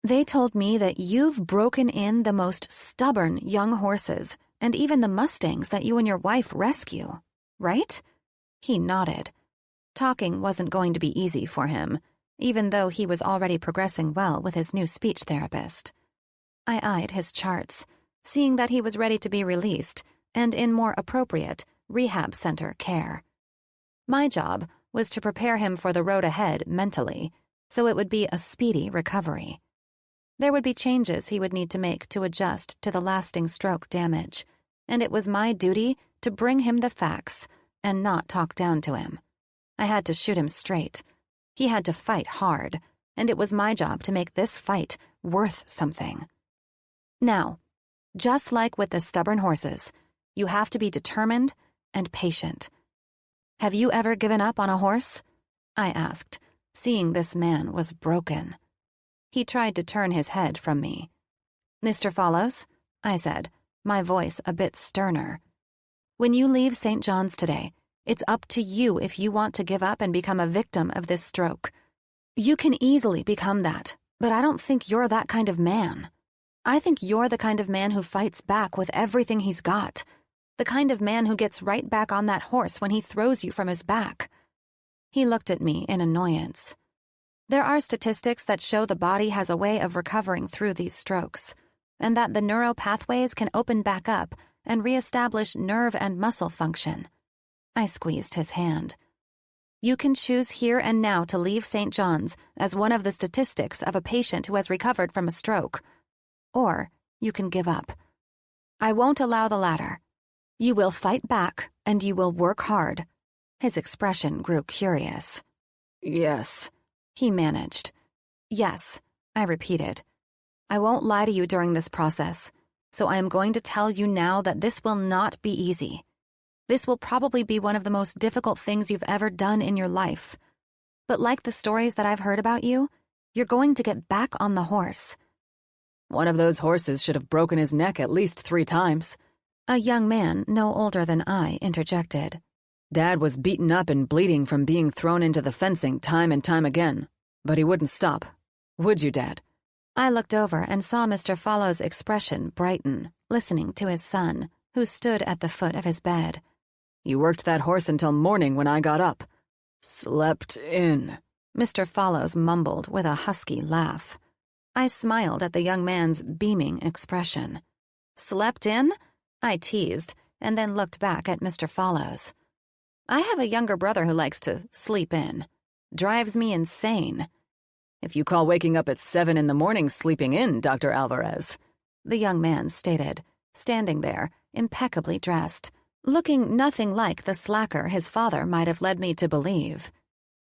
They told me that you've broken in the most stubborn young horses and even the mustangs that you and your wife rescue, right?" He nodded. Talking wasn't going to be easy for him, even though he was already progressing well with his new speech therapist. I eyed his charts, seeing that he was ready to be released and in more appropriate rehab center care. My job was to prepare him for the road ahead mentally, so it would be a speedy recovery. There would be changes he would need to make to adjust to the lasting stroke damage, and it was my duty to bring him the facts and not talk down to him. I had to shoot him straight. He had to fight hard, and it was my job to make this fight worth something. Now, just like with the stubborn horses, you have to be determined and patient. "Have you ever given up on a horse?" I asked, seeing this man was broken. He tried to turn his head from me. "Mr. Follows," I said, my voice a bit sterner. "When you leave St. John's today, it's up to you if you want to give up and become a victim of this stroke. You can easily become that, but I don't think you're that kind of man. I think you're the kind of man who fights back with everything he's got, the kind of man who gets right back on that horse when he throws you from his back." He looked at me in annoyance. There are statistics that show the body has a way of recovering through these strokes, and that the neural pathways can open back up and reestablish nerve and muscle function. I squeezed his hand. "You can choose here and now to leave St. John's as one of the statistics of a patient who has recovered from a stroke. Or you can give up. I won't allow the latter. You will fight back, and you will work hard." His expression grew curious. yes. He managed. "Yes," I repeated. "I won't lie to you during this process, so I am going to tell you now that this will not be easy. This will probably be one of the most difficult things you've ever done in your life. But like the stories that I've heard about you, you're going to get back on the horse." One of those horses should have broken his neck at least 3 times. A young man no older than I interjected. Dad was beaten up and bleeding from being thrown into the fencing time and time again, but he wouldn't stop. Would you, Dad? I looked over and saw Mr. Follow's expression brighten, listening to his son, who stood at the foot of his bed. You worked that horse until morning when I got up. Slept in, Mr. Follows mumbled with a husky laugh. I smiled at the young man's beaming expression. "Slept in?" I teased, and then looked back at Mr. Follows. "I have a younger brother who likes to sleep in. Drives me insane." If you call waking up at 7 in the morning sleeping in, Dr. Alvarez, the young man stated, standing there, impeccably dressed, looking nothing like the slacker his father might have led me to believe.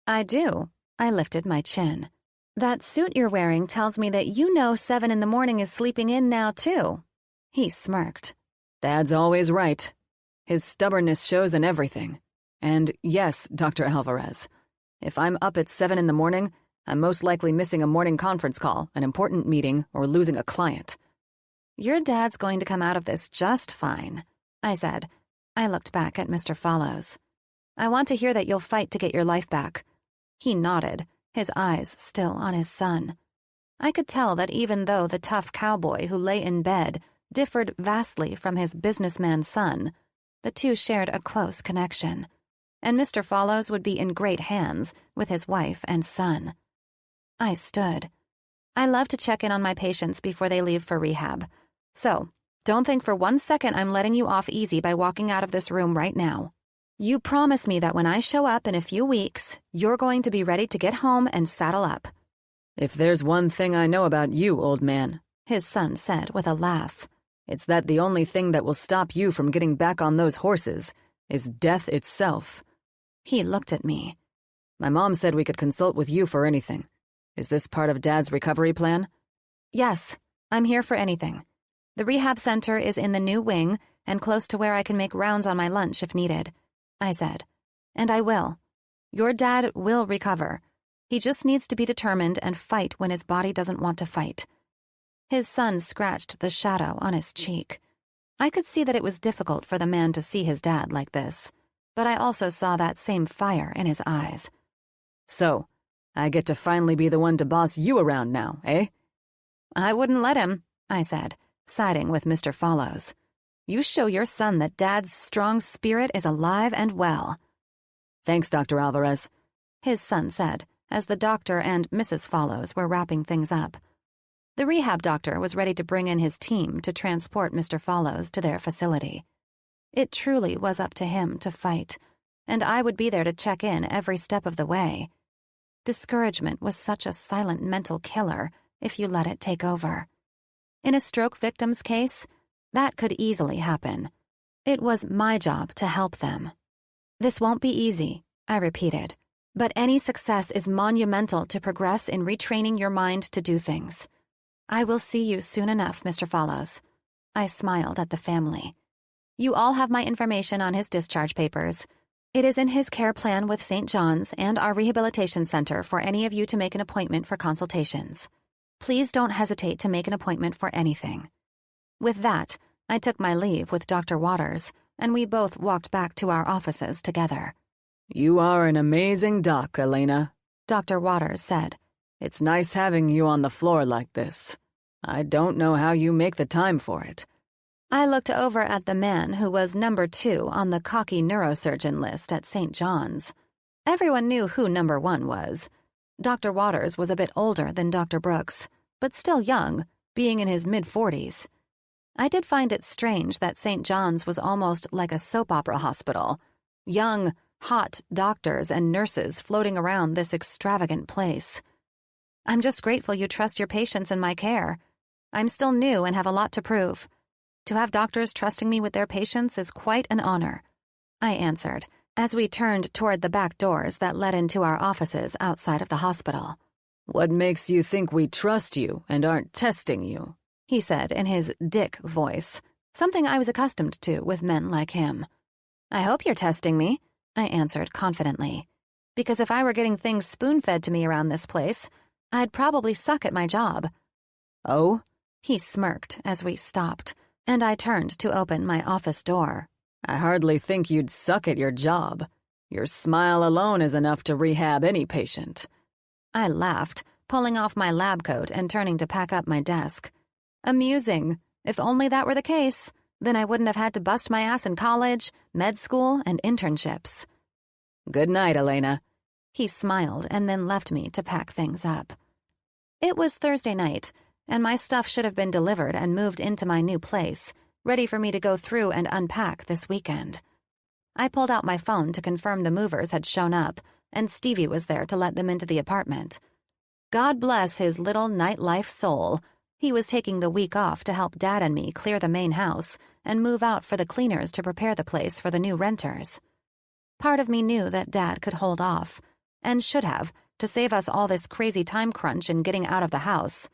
"I do." I lifted my chin. "That suit you're wearing tells me that you know 7 in the morning is sleeping in now, too." He smirked. Dad's always right. His stubbornness shows in everything. And yes, Dr. Alvarez, if I'm up at 7 in the morning, I'm most likely missing a morning conference call, an important meeting, or losing a client. "Your dad's going to come out of this just fine," I said. I looked back at Mr. Follows. "I want to hear that you'll fight to get your life back. He nodded, his eyes still on his son. I could tell that even though the tough cowboy who lay in bed differed vastly from his businessman son, the two shared a close connection, and Mr. Follows would be in great hands with his wife and son. I stood. I love to check in on my patients before they leave for rehab, so don't think for 1 second I'm letting you off easy by walking out of this room right now. You promise me that when I show up in a few weeks, you're going to be ready to get home and saddle up. If there's one thing I know about you, old man, his son said with a laugh, it's that the only thing that will stop you from getting back on those horses is death itself. He looked at me. My mom said we could consult with you for anything. Is this part of Dad's recovery plan? Yes, I'm here for anything. The rehab center is in the new wing and close to where I can make rounds on my lunch if needed, I said. And I will. Your dad will recover. He just needs to be determined and fight when his body doesn't want to fight. His son scratched the shadow on his cheek. I could see that it was difficult for the man to see his dad like this, but I also saw that same fire in his eyes. So, I get to finally be the one to boss you around now, eh? I wouldn't let him, I said, siding with Mr. Follows. You show your son that Dad's strong spirit is alive and well. Thanks, Dr. Alvarez, his son said, as the doctor and Mrs. Follows were wrapping things up. The rehab doctor was ready to bring in his team to transport Mr. Follows to their facility. It truly was up to him to fight, and I would be there to check in every step of the way. Discouragement was such a silent mental killer if you let it take over. In a stroke victim's case, that could easily happen. It was my job to help them. This won't be easy, I repeated, but any success is monumental to progress in retraining your mind to do things. I will see you soon enough, Mr. Follows. I smiled at the family. You all have my information on his discharge papers. It is in his care plan with St. John's and our rehabilitation center for any of you to make an appointment for consultations. Please don't hesitate to make an appointment for anything. With that, I took my leave with Dr. Waters, and we both walked back to our offices together. You are an amazing doc, Elena, Dr. Waters said. It's nice having you on the floor like this. I don't know how you make the time for it. I looked over at the man who was number 2 on the cocky neurosurgeon list at St. John's. Everyone knew who number 1 was. Dr. Waters was a bit older than Dr. Brooks, but still young, being in his mid-40s. I did find it strange that St. John's was almost like a soap opera hospital. Young, hot doctors and nurses floating around this extravagant place. I'm just grateful you trust your patients in my care. I'm still new and have a lot to prove. To have doctors trusting me with their patients is quite an honor, I answered, as we turned toward the back doors that led into our offices outside of the hospital. What makes you think we trust you and aren't testing you? He said in his dick voice, something I was accustomed to with men like him. I hope you're testing me, I answered confidently, because if I were getting things spoon-fed to me around this place, I'd probably suck at my job. Oh? He smirked as we stopped, and I turned to open my office door. I hardly think you'd suck at your job. Your smile alone is enough to rehab any patient. I laughed, pulling off my lab coat and turning to pack up my desk. Amusing. If only that were the case, then I wouldn't have had to bust my ass in college, med school, and internships. Good night, Elena. He smiled and then left me to pack things up. It was Thursday night, and my stuff should have been delivered and moved into my new place, ready for me to go through and unpack this weekend. I pulled out my phone to confirm the movers had shown up, and Stevie was there to let them into the apartment. God bless his little nightlife soul. He was taking the week off to help Dad and me clear the main house and move out for the cleaners to prepare the place for the new renters. Part of me knew that Dad could hold off, and should have, to save us all this crazy time crunch in getting out of the house.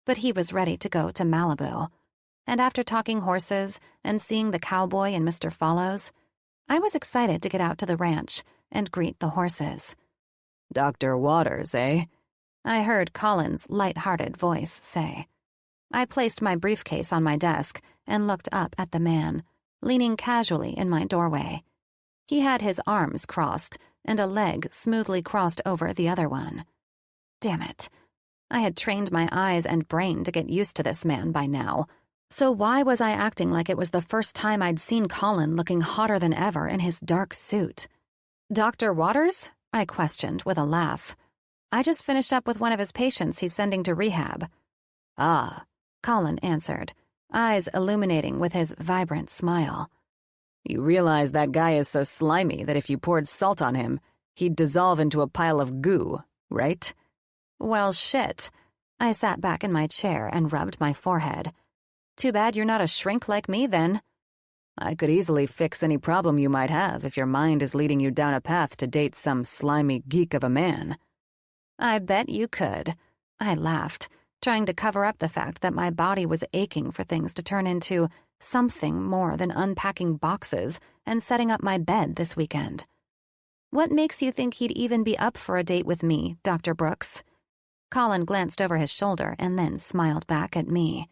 But he was ready to go to Malibu. And after talking horses and seeing the cowboy and Mr. Follows, I was excited to get out to the ranch and greet the horses. Dr. Waters, eh? I heard Colin's light-hearted voice say. I placed my briefcase on my desk and looked up at the man, leaning casually in my doorway. He had his arms crossed and a leg smoothly crossed over the other one. Damn it. I had trained my eyes and brain to get used to this man by now. So why was I acting like it was the first time I'd seen Colin looking hotter than ever in his dark suit? "Dr. Waters?" I questioned with a laugh. "I just finished up with one of his patients he's sending to rehab." "Ah," Colin answered, eyes illuminating with his vibrant smile. "You realize that guy is so slimy that if you poured salt on him, he'd dissolve into a pile of goo, right?" Well, shit. I sat back in my chair and rubbed my forehead. Too bad you're not a shrink like me, then. "I could easily fix any problem you might have if your mind is leading you down a path to date some slimy geek of a man." I bet you could. I laughed, trying to cover up the fact that my body was aching for things to turn into something more than unpacking boxes and setting up my bed this weekend. "What makes you think he'd even be up for a date with me, Dr. Brooks?" Colin glanced over his shoulder and then smiled back at me.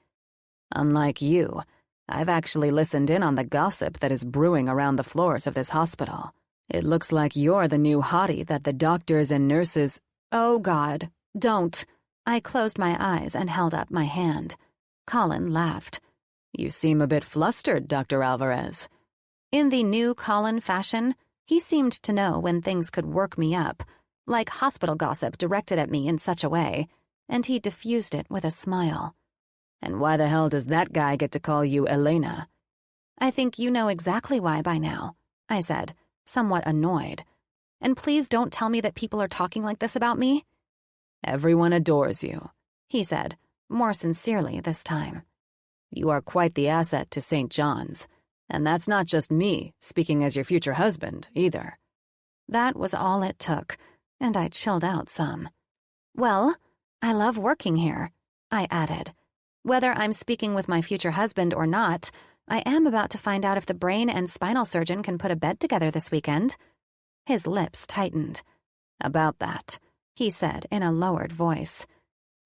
"Unlike you, I've actually listened in on the gossip that is brewing around the floors of this hospital. It looks like you're the new hottie that the doctors and nurses—" "Oh, God, don't." I closed my eyes and held up my hand. Colin laughed. "You seem a bit flustered, Dr. Alvarez." In the new Colin fashion, he seemed to know when things could work me up, like hospital gossip directed at me in such a way, and he diffused it with a smile. "And why the hell does that guy get to call you Elena?" "I think you know exactly why by now," I said, somewhat annoyed. "And please don't tell me that people are talking like this about me." "Everyone adores you," he said, more sincerely this time. "You are quite the asset to St. John's, and that's not just me speaking as your future husband, either." That was all it took, and I chilled out some. "Well, I love working here," I added. "Whether I'm speaking with my future husband or not, I am about to find out if the brain and spinal surgeon can put a bed together this weekend." His lips tightened. "About that," he said in a lowered voice.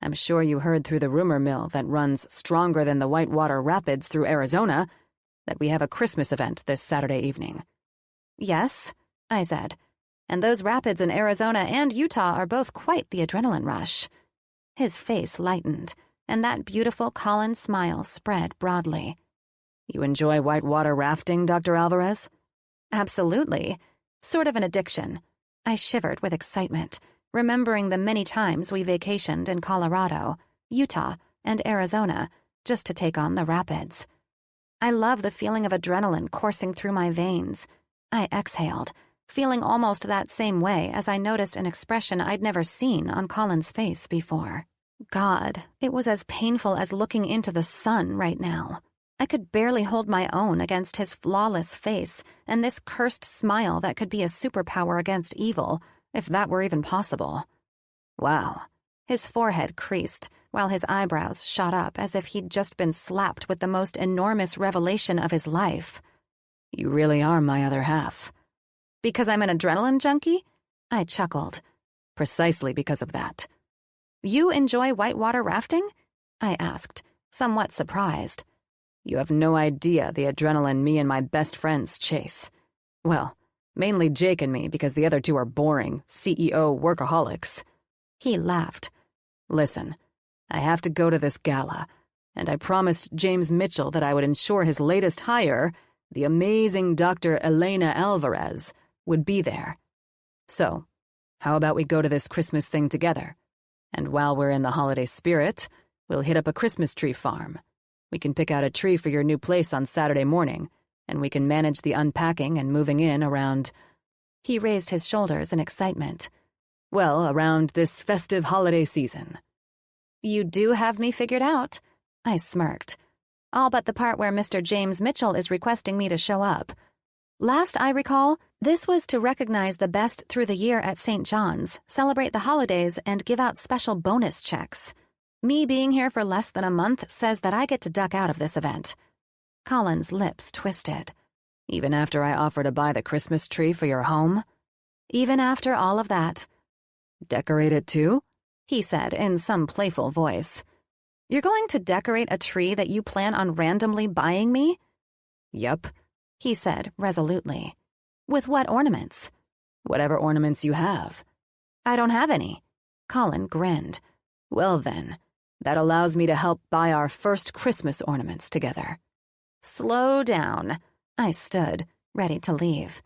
"I'm sure you heard through the rumor mill that runs stronger than the Whitewater Rapids through Arizona that we have a Christmas event this Saturday evening." "Yes," I said. "And those rapids in Arizona and Utah are both quite the adrenaline rush." His face lightened, and that beautiful Colin smile spread broadly. "You enjoy whitewater rafting, Dr. Alvarez?" "Absolutely. Sort of an addiction." I shivered with excitement, remembering the many times we vacationed in Colorado, Utah, and Arizona just to take on the rapids. "I love the feeling of adrenaline coursing through my veins." I exhaled, feeling almost that same way as I noticed an expression I'd never seen on Colin's face before. God, it was as painful as looking into the sun right now. I could barely hold my own against his flawless face and this cursed smile that could be a superpower against evil, if that were even possible. "Wow." His forehead creased, while his eyebrows shot up as if he'd just been slapped with the most enormous revelation of his life. "You really are my other half." "Because I'm an adrenaline junkie?" I chuckled. "Precisely because of that." "You enjoy whitewater rafting?" I asked, somewhat surprised. "You have no idea the adrenaline me and my best friends chase. Well, mainly Jake and me because the other two are boring, CEO workaholics." He laughed. "Listen, I have to go to this gala, and I promised James Mitchell that I would ensure his latest hire, the amazing Dr. Elena Alvarez, would be there. So, how about we go to this Christmas thing together? And while we're in the holiday spirit, we'll hit up a Christmas tree farm. We can pick out a tree for your new place on Saturday morning, and we can manage the unpacking and moving in around—" He raised his shoulders in excitement. "Well, around this festive holiday season." "You do have me figured out," I smirked. "All but the part where Mr. James Mitchell is requesting me to show up. Last I recall, this was to recognize the best through the year at St. John's, celebrate the holidays, and give out special bonus checks. Me being here for less than a month says that I get to duck out of this event." Colin's lips twisted. "Even after I offer to buy the Christmas tree for your home?" "Even after all of that." "Decorate it too?" he said in some playful voice. "You're going to decorate a tree that you plan on randomly buying me?" "Yup," he said resolutely. "With what ornaments?" Whatever ornaments you have. I don't have any. Colin grinned. Well then, that allows me to help buy our first Christmas ornaments together. Slow down. I stood, ready to leave.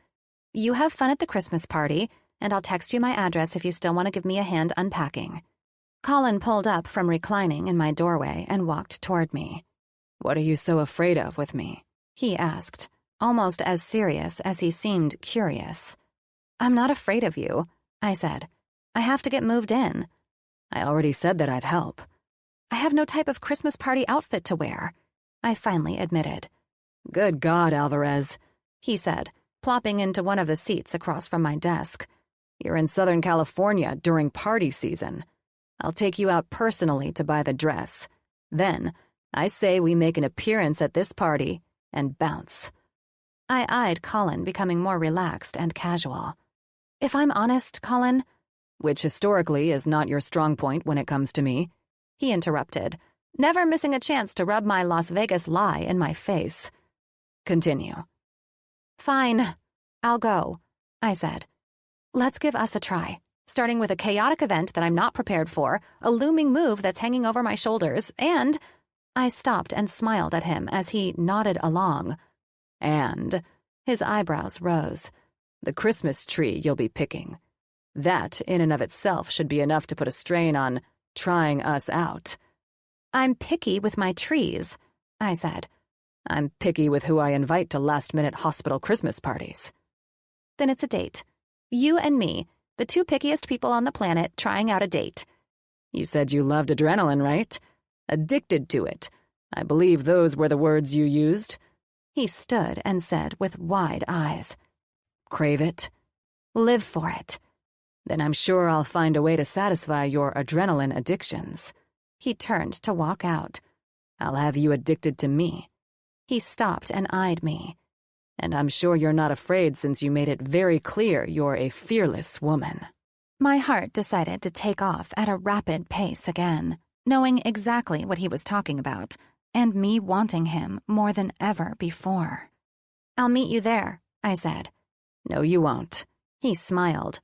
You have fun at the Christmas party, and I'll text you my address if you still want to give me a hand unpacking. Colin pulled up from reclining in my doorway and walked toward me. What are you so afraid of with me? He asked, almost as serious as he seemed curious. I'm not afraid of you, I said. I have to get moved in. I already said that I'd help. I have no type of Christmas party outfit to wear, I finally admitted. Good God, Alvarez, he said, plopping into one of the seats across from my desk. You're in Southern California during party season. I'll take you out personally to buy the dress. Then, I say we make an appearance at this party and bounce. I eyed Colin, becoming more relaxed and casual. If I'm honest, Colin— Which historically is not your strong point when it comes to me, he interrupted, never missing a chance to rub my Las Vegas lie in my face. Continue. Fine. I'll go, I said. Let's give us a try, starting with a chaotic event that I'm not prepared for, a looming move that's hanging over my shoulders, and— I stopped and smiled at him as he nodded along. And his eyebrows rose. The Christmas tree you'll be picking. That, in and of itself, should be enough to put a strain on trying us out. I'm picky with my trees, I said. I'm picky with who I invite to last-minute hospital Christmas parties. Then it's a date. You and me, the two pickiest people on the planet, trying out a date. You said you loved adrenaline, right? Addicted to it. I believe those were the words you used. He stood and said with wide eyes. Crave it? Live for it. Then I'm sure I'll find a way to satisfy your adrenaline addictions. He turned to walk out. I'll have you addicted to me. He stopped and eyed me. And I'm sure you're not afraid since you made it very clear you're a fearless woman. My heart decided to take off at a rapid pace again, knowing exactly what he was talking about, and me wanting him more than ever before. I'll meet you there, I said. No, you won't. He smiled.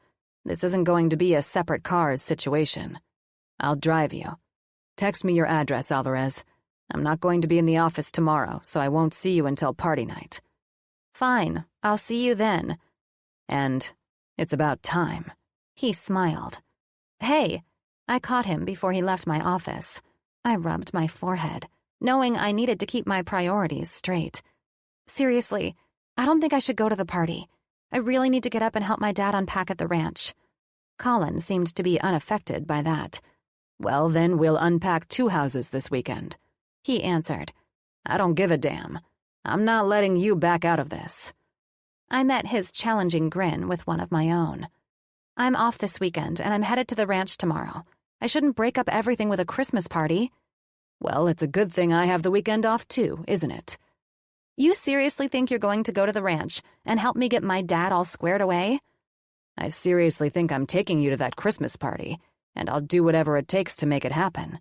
This isn't going to be a separate cars situation. I'll drive you. Text me your address, Alvarez. I'm not going to be in the office tomorrow, so I won't see you until party night. Fine, I'll see you then. And it's about time. He smiled. Hey, I caught him before he left my office. I rubbed my forehead, knowing I needed to keep my priorities straight. Seriously, I don't think I should go to the party. I really need to get up and help my dad unpack at the ranch. Colin seemed to be unaffected by that. Well, then we'll unpack 2 houses this weekend. He answered. I don't give a damn. I'm not letting you back out of this. I met his challenging grin with one of my own. I'm off this weekend, and I'm headed to the ranch tomorrow. I shouldn't break up everything with a Christmas party. Well, it's a good thing I have the weekend off too, isn't it? You seriously think you're going to go to the ranch and help me get my dad all squared away? I seriously think I'm taking you to that Christmas party, and I'll do whatever it takes to make it happen.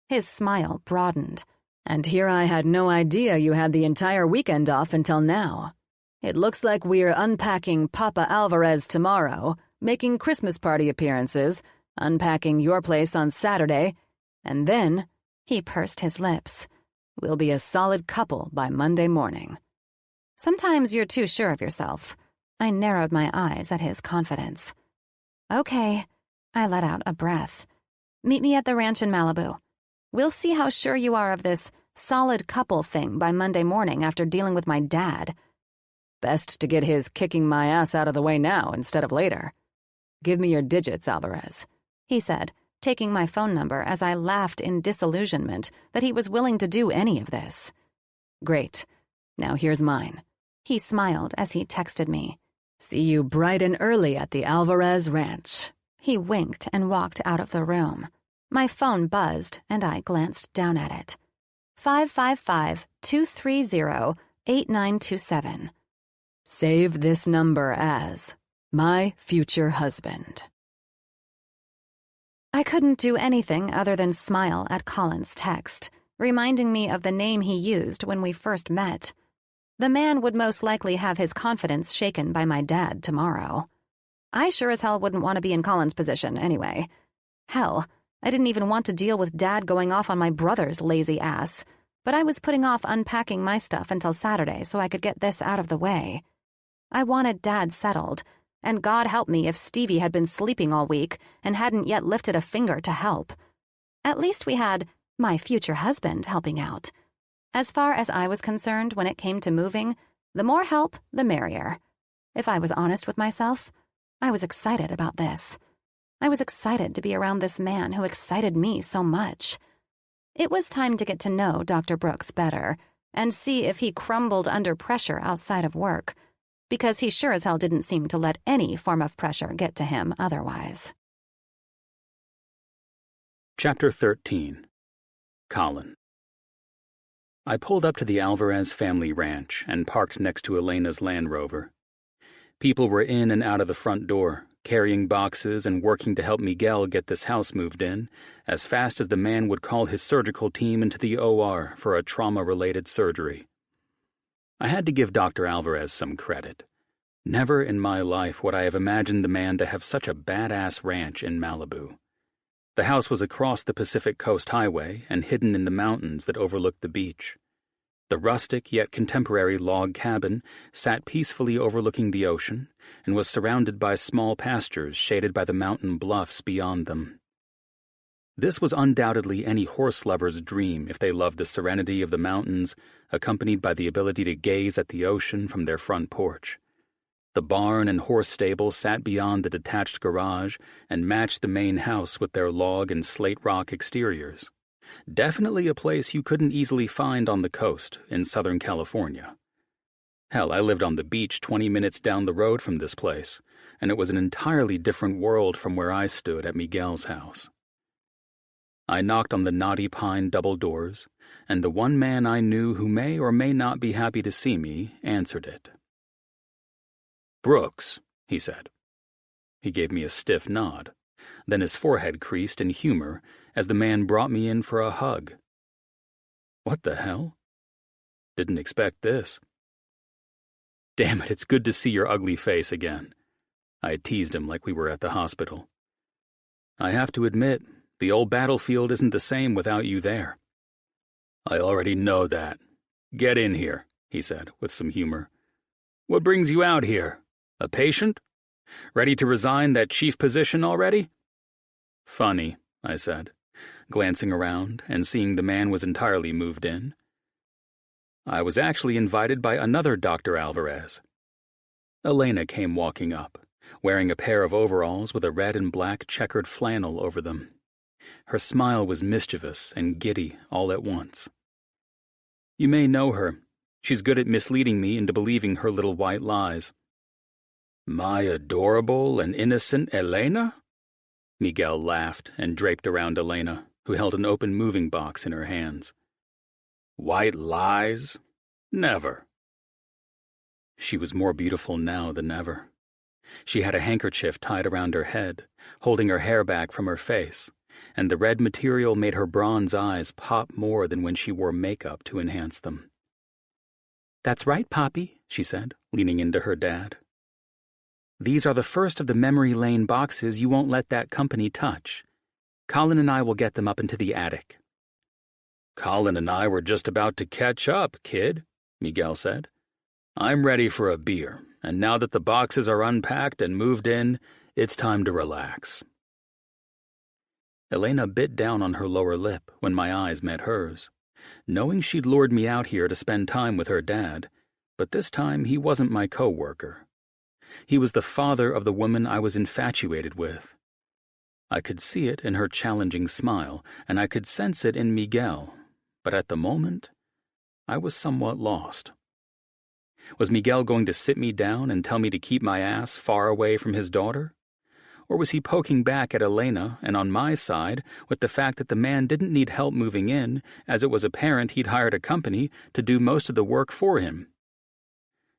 His smile broadened. And here I had no idea you had the entire weekend off until now. It looks like we're unpacking Papa Alvarez tomorrow, making Christmas party appearances, unpacking your place on Saturday, and then— He pursed his lips. We'll be a solid couple by Monday morning. Sometimes you're too sure of yourself. I narrowed my eyes at his confidence. Okay, I let out a breath. Meet me at the ranch in Malibu. We'll see how sure you are of this solid couple thing by Monday morning after dealing with my dad. Best to get his kicking my ass out of the way now instead of later. Give me your digits, Alvarez, he said, taking my phone number as I laughed in disillusionment that he was willing to do any of this. Great. Now here's mine. He smiled as he texted me. See you bright and early at the Alvarez Ranch. He winked and walked out of the room. My phone buzzed, and I glanced down at it. 555-230-8927. Save this number as my future husband. I couldn't do anything other than smile at Colin's text, reminding me of the name he used when we first met. The man would most likely have his confidence shaken by my dad tomorrow. I sure as hell wouldn't want to be in Colin's position anyway. Hell, I didn't even want to deal with Dad going off on my brother's lazy ass, but I was putting off unpacking my stuff until Saturday so I could get this out of the way. I wanted Dad settled, and God help me if Stevie had been sleeping all week and hadn't yet lifted a finger to help. At least we had my future husband helping out. As far as I was concerned when it came to moving, the more help, the merrier. If I was honest with myself, I was excited about this. I was excited to be around this man who excited me so much. It was time to get to know Dr. Brooks better and see if he crumbled under pressure outside of work, because he sure as hell didn't seem to let any form of pressure get to him otherwise. Chapter 13. Colin. I pulled up to the Alvarez family ranch and parked next to Elena's Land Rover. People were in and out of the front door, carrying boxes and working to help Miguel get this house moved in, as fast as the man would call his surgical team into the OR for a trauma-related surgery. I had to give Dr. Alvarez some credit. Never in my life would I have imagined the man to have such a badass ranch in Malibu. The house was across the Pacific Coast Highway and hidden in the mountains that overlooked the beach. The rustic yet contemporary log cabin sat peacefully overlooking the ocean and was surrounded by small pastures shaded by the mountain bluffs beyond them. This was undoubtedly any horse lover's dream if they loved the serenity of the mountains, accompanied by the ability to gaze at the ocean from their front porch. The barn and horse stable sat beyond the detached garage and matched the main house with their log and slate rock exteriors. Definitely a place you couldn't easily find on the coast in Southern California. Hell, I lived on the beach 20 minutes down the road from this place, and it was an entirely different world from where I stood at Miguel's house. I knocked on the knotty pine double doors, and the one man I knew who may or may not be happy to see me answered it. "Brooks," he said. He gave me a stiff nod. Then his forehead creased in humor as the man brought me in for a hug. What the hell? Didn't expect this. "Damn it, it's good to see your ugly face again." I teased him like we were at the hospital. "I have to admit, the old battlefield isn't the same without you there." "I already know that. Get in here," he said with some humor. "What brings you out here? A patient? Ready to resign that chief position already?" "Funny," I said, glancing around and seeing the man was entirely moved in. I was actually invited by another Dr. Alvarez. Elena came walking up, wearing a pair of overalls with a red and black checkered flannel over them. Her smile was mischievous and giddy all at once. "You may know her. She's good at misleading me into believing her little white lies." "My adorable and innocent Elena?" Miguel laughed and draped around Elena, who held an open moving box in her hands. "White lies? Never." She was more beautiful now than ever. She had a handkerchief tied around her head, holding her hair back from her face, and the red material made her bronze eyes pop more than when she wore makeup to enhance them. "That's right, Poppy," she said, leaning into her dad. "These are the first of the memory lane boxes you won't let that company touch. Colin and I will get them up into the attic." "Colin and I were just about to catch up, kid," Miguel said. "I'm ready for a beer, and now that the boxes are unpacked and moved in, it's time to relax." Elena bit down on her lower lip when my eyes met hers, knowing she'd lured me out here to spend time with her dad, but this time he wasn't my co-worker. He was the father of the woman I was infatuated with. I could see it in her challenging smile, and I could sense it in Miguel, but at the moment, I was somewhat lost. Was Miguel going to sit me down and tell me to keep my ass far away from his daughter? Or was he poking back at Elena and on my side with the fact that the man didn't need help moving in, as it was apparent he'd hired a company to do most of the work for him?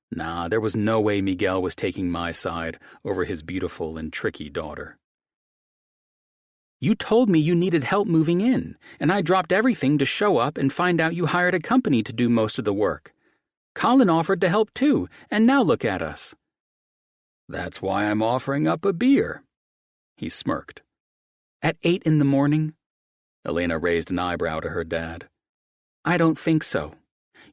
Nah, there was no way Miguel was taking my side over his beautiful and tricky daughter. "You told me you needed help moving in, and I dropped everything to show up and find out you hired a company to do most of the work. Colin offered to help too, and now look at us." That's why I'm offering up a beer. He smirked. At 8 in the morning? Elena raised an eyebrow to her dad. I don't think so.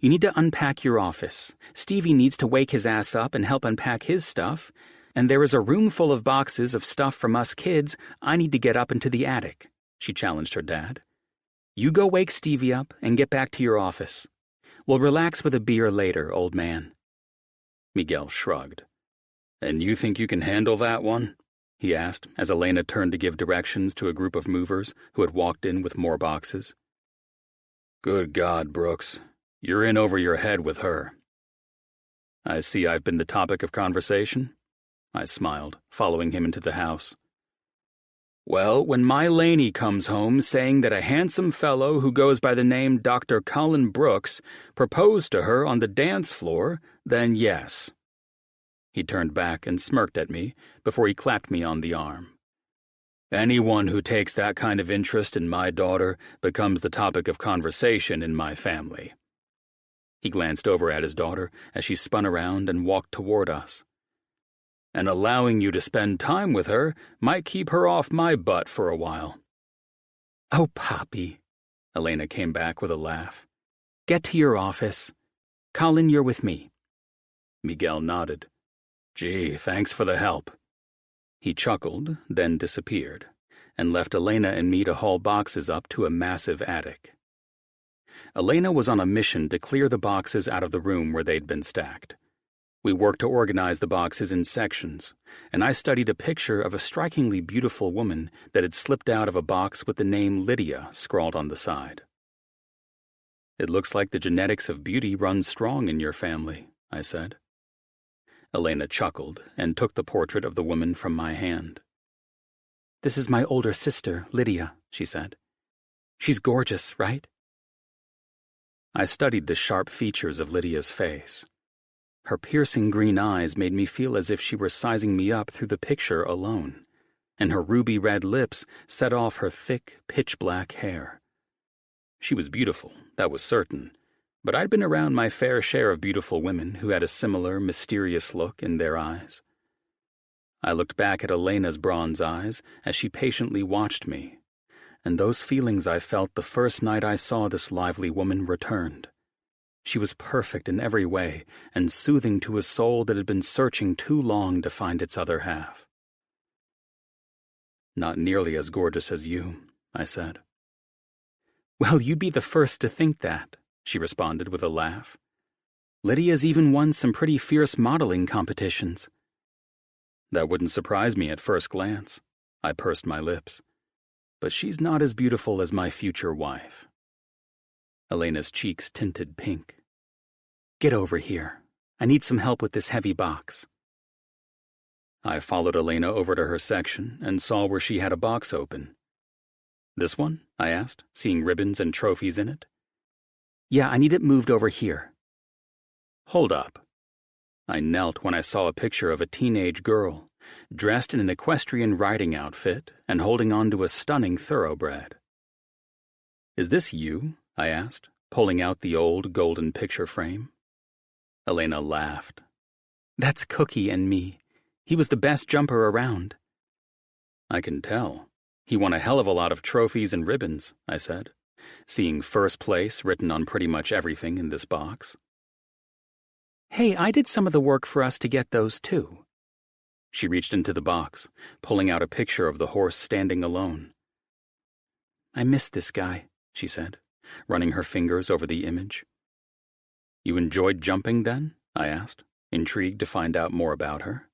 You need to unpack your office. Stevie needs to wake his ass up and help unpack his stuff. And there is a room full of boxes of stuff from us kids I need to get up into the attic, she challenged her dad. You go wake Stevie up and get back to your office. We'll relax with a beer later, old man. Miguel shrugged. And you think you can handle that one? He asked as Elena turned to give directions to a group of movers who had walked in with more boxes. Good God, Brooks. You're in over your head with her. I see I've been the topic of conversation. I smiled, following him into the house. Well, when my Laney comes home saying that a handsome fellow who goes by the name Dr. Colin Brooks proposed to her on the dance floor, then yes. He turned back and smirked at me before he clapped me on the arm. Anyone who takes that kind of interest in my daughter becomes the topic of conversation in my family. He glanced over at his daughter as she spun around and walked toward us. And allowing you to spend time with her might keep her off my butt for a while. Oh, Poppy, Elena came back with a laugh. Get to your office. Colin, you're with me. Miguel nodded. Gee, thanks for the help. He chuckled, then disappeared, and left Elena and me to haul boxes up to a massive attic. Elena was on a mission to clear the boxes out of the room where they'd been stacked. We worked to organize the boxes in sections, and I studied a picture of a strikingly beautiful woman that had slipped out of a box with the name Lydia scrawled on the side. It looks like the genetics of beauty run strong in your family, I said. Elena chuckled and took the portrait of the woman from my hand. This is my older sister, Lydia, she said. She's gorgeous, right? I studied the sharp features of Lydia's face. Her piercing green eyes made me feel as if she were sizing me up through the picture alone, and her ruby red lips set off her thick, pitch-black hair. She was beautiful, that was certain, but I'd been around my fair share of beautiful women who had a similar, mysterious look in their eyes. I looked back at Elena's bronze eyes as she patiently watched me, and those feelings I felt the first night I saw this lively woman returned. She was perfect in every way and soothing to a soul that had been searching too long to find its other half. Not nearly as gorgeous as you, I said. Well, you'd be the first to think that, she responded with a laugh. Lydia's even won some pretty fierce modeling competitions. That wouldn't surprise me at first glance. I pursed my lips. But she's not as beautiful as my future wife. Elena's cheeks tinted pink. Get over here. I need some help with this heavy box. I followed Elena over to her section and saw where she had a box open. This one? I asked, seeing ribbons and trophies in it. Yeah, I need it moved over here. Hold up. I knelt when I saw a picture of a teenage girl, dressed in an equestrian riding outfit and holding on to a stunning thoroughbred. Is this you? I asked, pulling out the old golden picture frame. Elena laughed. That's Cookie and me. He was the best jumper around. I can tell. He won a hell of a lot of trophies and ribbons, I said, seeing first place written on pretty much everything in this box. Hey, I did some of the work for us to get those too. She reached into the box, pulling out a picture of the horse standing alone. I miss this guy, she said, running her fingers over the image. You enjoyed jumping then? I asked, intrigued to find out more about her.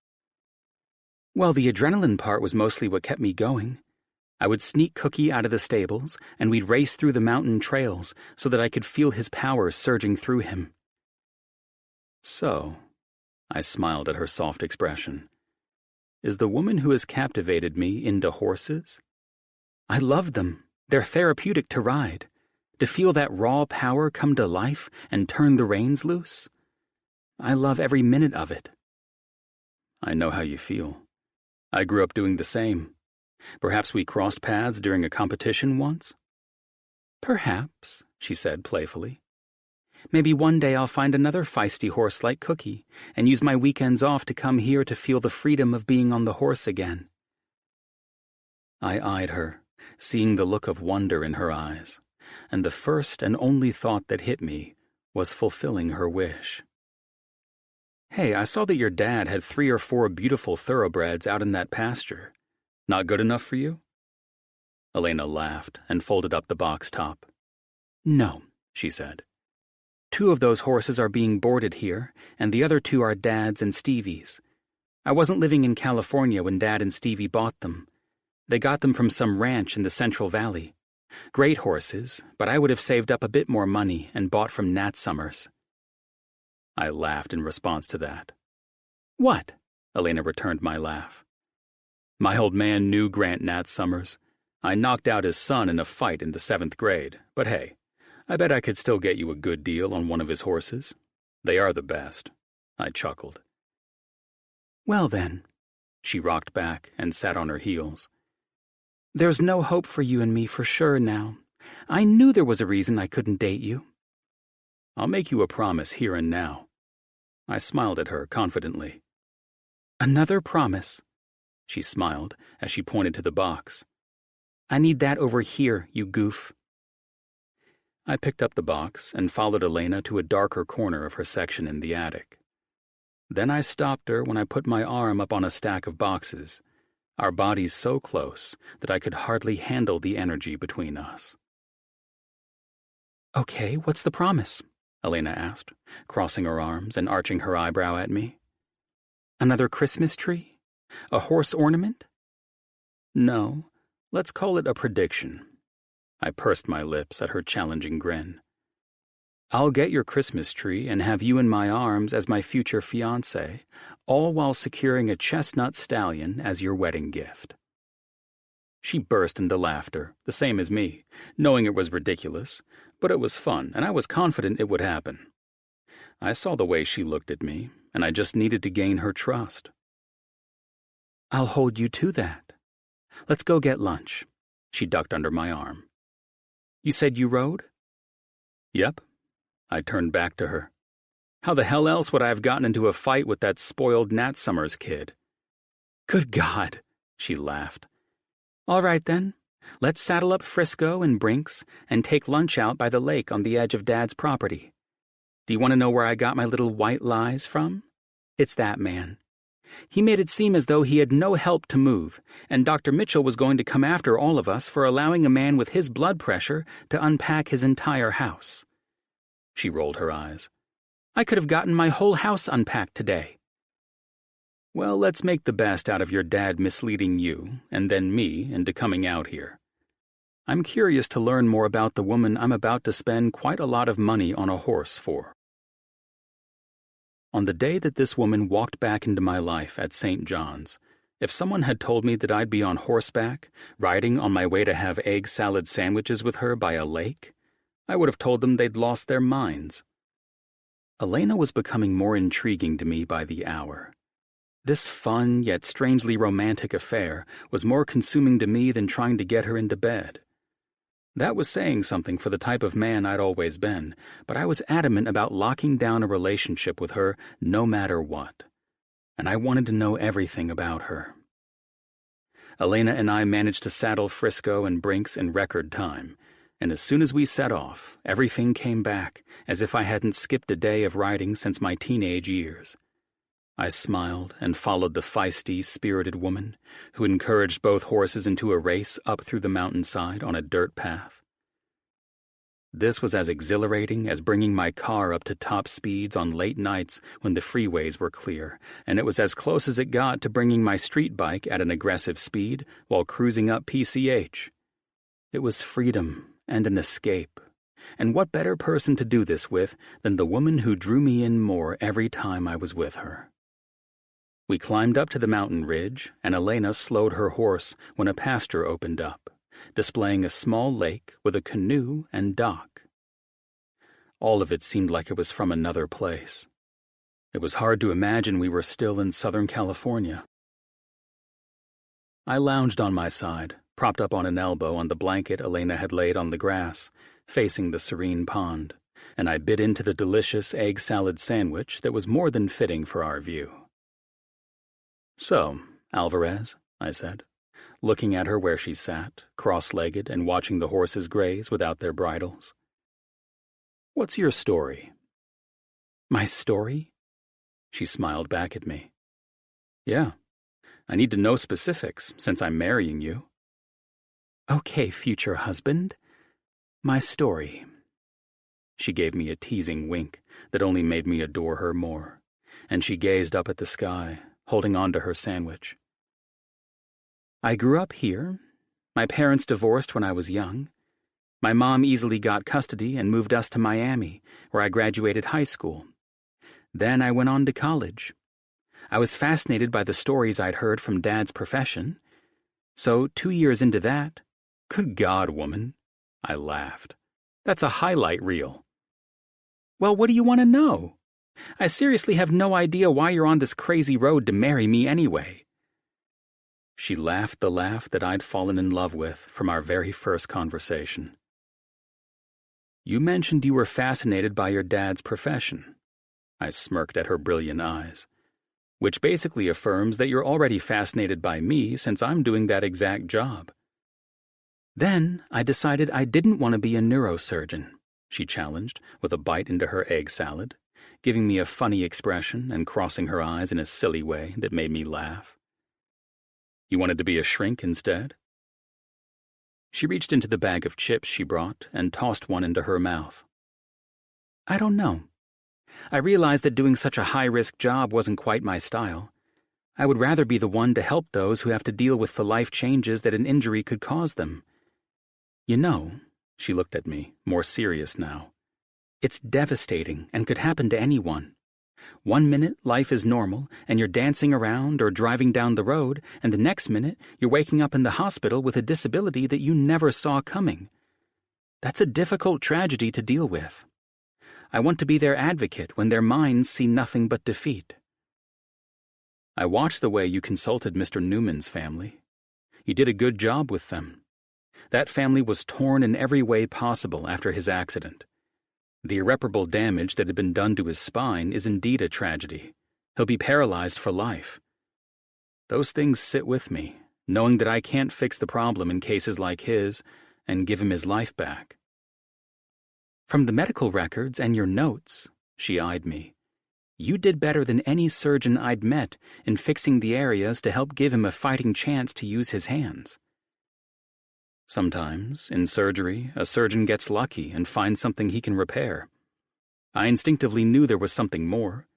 Well, the adrenaline part was mostly what kept me going. I would sneak Cookie out of the stables, and we'd race through the mountain trails so that I could feel his power surging through him. So, I smiled at her soft expression, is the woman who has captivated me into horses? I love them. They're therapeutic to ride. To feel that raw power come to life and turn the reins loose. I love every minute of it. I know how you feel. I grew up doing the same. Perhaps we crossed paths during a competition once? Perhaps, she said playfully. Maybe one day I'll find another feisty horse like Cookie and use my weekends off to come here to feel the freedom of being on the horse again." I eyed her, seeing the look of wonder in her eyes, and the first and only thought that hit me was fulfilling her wish. "Hey, I saw that your dad had 3 or 4 beautiful thoroughbreds out in that pasture. Not good enough for you?" Elena laughed and folded up the box top. "No," she said. "2 of those horses are being boarded here, and the other 2 are Dad's and Stevie's. I wasn't living in California when Dad and Stevie bought them. They got them from some ranch in the Central Valley. Great horses, but I would have saved up a bit more money and bought from Nat Summers." I laughed in response to that. "What?" Elena returned my laugh. "My old man knew Grant Nat Summers. I knocked out his son in a fight in the 7th grade, but hey, I bet I could still get you a good deal on one of his horses. They are the best." I chuckled. "Well then," she rocked back and sat on her heels. "There's no hope for you and me for sure now. I knew there was a reason I couldn't date you." "I'll make you a promise here and now." I smiled at her confidently. "Another promise?" She smiled as she pointed to the box. "I need that over here, you goof." I picked up the box and followed Elena to a darker corner of her section in the attic. Then I stopped her when I put my arm up on a stack of boxes, our bodies so close that I could hardly handle the energy between us. "Okay, what's the promise?" Elena asked, crossing her arms and arching her eyebrow at me. "Another Christmas tree? A horse ornament?" "No, let's call it a prediction." I pursed my lips at her challenging grin. "I'll get your Christmas tree and have you in my arms as my future fiancé, all while securing a chestnut stallion as your wedding gift." She burst into laughter, the same as me, knowing it was ridiculous, but it was fun, and I was confident it would happen. I saw the way she looked at me, and I just needed to gain her trust. "I'll hold you to that. Let's go get lunch." She ducked under my arm. "You said you rode?" "Yep." I turned back to her. "How the hell else would I have gotten into a fight with that spoiled Nat Summers kid?" "Good God," she laughed. "All right then, let's saddle up Frisco and Brinks and take lunch out by the lake on the edge of Dad's property. Do you want to know where I got my little white lies from? It's that man. He made it seem as though he had no help to move, and Dr. Mitchell was going to come after all of us for allowing a man with his blood pressure to unpack his entire house." She rolled her eyes. "I could have gotten my whole house unpacked today." "Well, let's make the best out of your dad misleading you, and then me, into coming out here. I'm curious to learn more about the woman I'm about to spend quite a lot of money on a horse for." On the day that this woman walked back into my life at St. John's, if someone had told me that I'd be on horseback, riding on my way to have egg salad sandwiches with her by a lake, I would have told them they'd lost their minds. Elena was becoming more intriguing to me by the hour. This fun yet strangely romantic affair was more consuming to me than trying to get her into bed. That was saying something for the type of man I'd always been, but I was adamant about locking down a relationship with her no matter what, and I wanted to know everything about her. Elena and I managed to saddle Frisco and Brinks in record time, and as soon as we set off, everything came back, as if I hadn't skipped a day of riding since my teenage years. I smiled and followed the feisty, spirited woman, who encouraged both horses into a race up through the mountainside on a dirt path. This was as exhilarating as bringing my car up to top speeds on late nights when the freeways were clear, and it was as close as it got to bringing my street bike at an aggressive speed while cruising up PCH. It was freedom and an escape, and what better person to do this with than the woman who drew me in more every time I was with her. We climbed up to the mountain ridge, and Elena slowed her horse when a pasture opened up, displaying a small lake with a canoe and dock. All of it seemed like it was from another place. It was hard to imagine we were still in Southern California. I lounged on my side, propped up on an elbow on the blanket Elena had laid on the grass, facing the serene pond, and I bit into the delicious egg salad sandwich that was more than fitting for our view. "So, Alvarez," I said, looking at her where she sat, cross-legged and watching the horses graze without their bridles. "What's your story?" "My story?" She smiled back at me. "Yeah, I need to know specifics since I'm marrying you." "Okay, future husband. My story." She gave me a teasing wink that only made me adore her more, and she gazed up at the sky, holding on to her sandwich. "I grew up here. My parents divorced when I was young. My mom easily got custody and moved us to Miami, where I graduated high school. Then I went on to college. I was fascinated by the stories I'd heard from Dad's profession. So 2 years into that—" "Good God, woman," I laughed. "That's a highlight reel." "Well, what do you want to know? I seriously have no idea why you're on this crazy road to marry me anyway." She laughed the laugh that I'd fallen in love with from our very first conversation. "You mentioned you were fascinated by your dad's profession." I smirked at her brilliant eyes. "Which basically affirms that you're already fascinated by me since I'm doing that exact job." "Then I decided I didn't want to be a neurosurgeon," she challenged, with a bite into her egg salad, giving me a funny expression and crossing her eyes in a silly way that made me laugh. "You wanted to be a shrink instead?" She reached into the bag of chips she brought and tossed one into her mouth. "I don't know. I realized that doing such a high-risk job wasn't quite my style. I would rather be the one to help those who have to deal with the life changes that an injury could cause them. You know," she looked at me, more serious now, "it's devastating and could happen to anyone. 1 minute, life is normal, and you're dancing around or driving down the road, and the next minute, you're waking up in the hospital with a disability that you never saw coming. That's a difficult tragedy to deal with. I want to be their advocate when their minds see nothing but defeat." "I watched the way you consulted Mr. Newman's family. You did a good job with them. That family was torn in every way possible after his accident. The irreparable damage that had been done to his spine is indeed a tragedy. He'll be paralyzed for life. Those things sit with me, knowing that I can't fix the problem in cases like his and give him his life back." "From the medical records and your notes," she eyed me, "you did better than any surgeon I'd met in fixing the areas to help give him a fighting chance to use his hands." "Sometimes, in surgery, a surgeon gets lucky and finds something he can repair. I instinctively knew there was something more.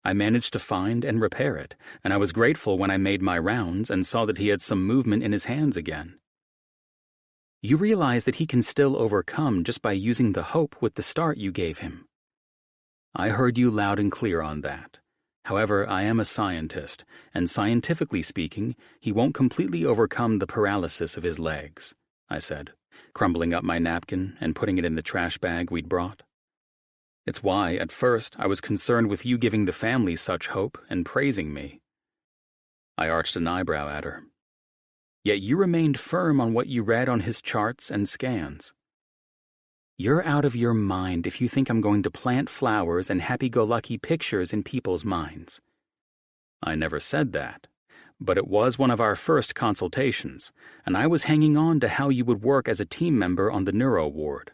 I managed to find and repair it, and I was grateful when I made my rounds and saw that he had some movement in his hands again." "You realize that he can still overcome just by using the hope with the start you gave him." "I heard you loud and clear on that. However, I am a scientist, and scientifically speaking, he won't completely overcome the paralysis of his legs," I said, crumbling up my napkin and putting it in the trash bag we'd brought. "It's why, at first, I was concerned with you giving the family such hope and praising me." I arched an eyebrow at her. "Yet you remained firm on what you read on his charts and scans." "You're out of your mind if you think I'm going to plant flowers and happy-go-lucky pictures in people's minds." "I never said that. But it was one of our first consultations, and I was hanging on to how you would work as a team member on the neuro ward."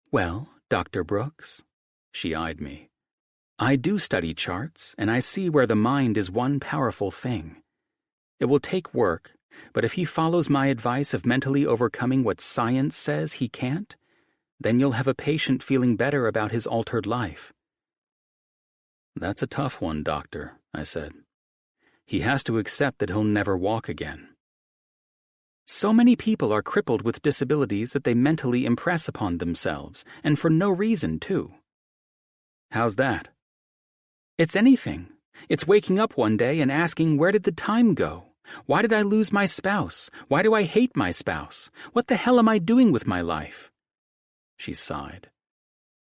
"Well, Dr. Brooks," she eyed me, "I do study charts, and I see where the mind is one powerful thing. It will take work, but if he follows my advice of mentally overcoming what science says he can't, then you'll have a patient feeling better about his altered life." "That's a tough one, doctor," I said. "He has to accept that he'll never walk again." "So many people are crippled with disabilities that they mentally impress upon themselves, and for no reason, too." "How's that?" "It's anything. It's waking up one day and asking, where did the time go? Why did I lose my spouse? Why do I hate my spouse? What the hell am I doing with my life?" She sighed.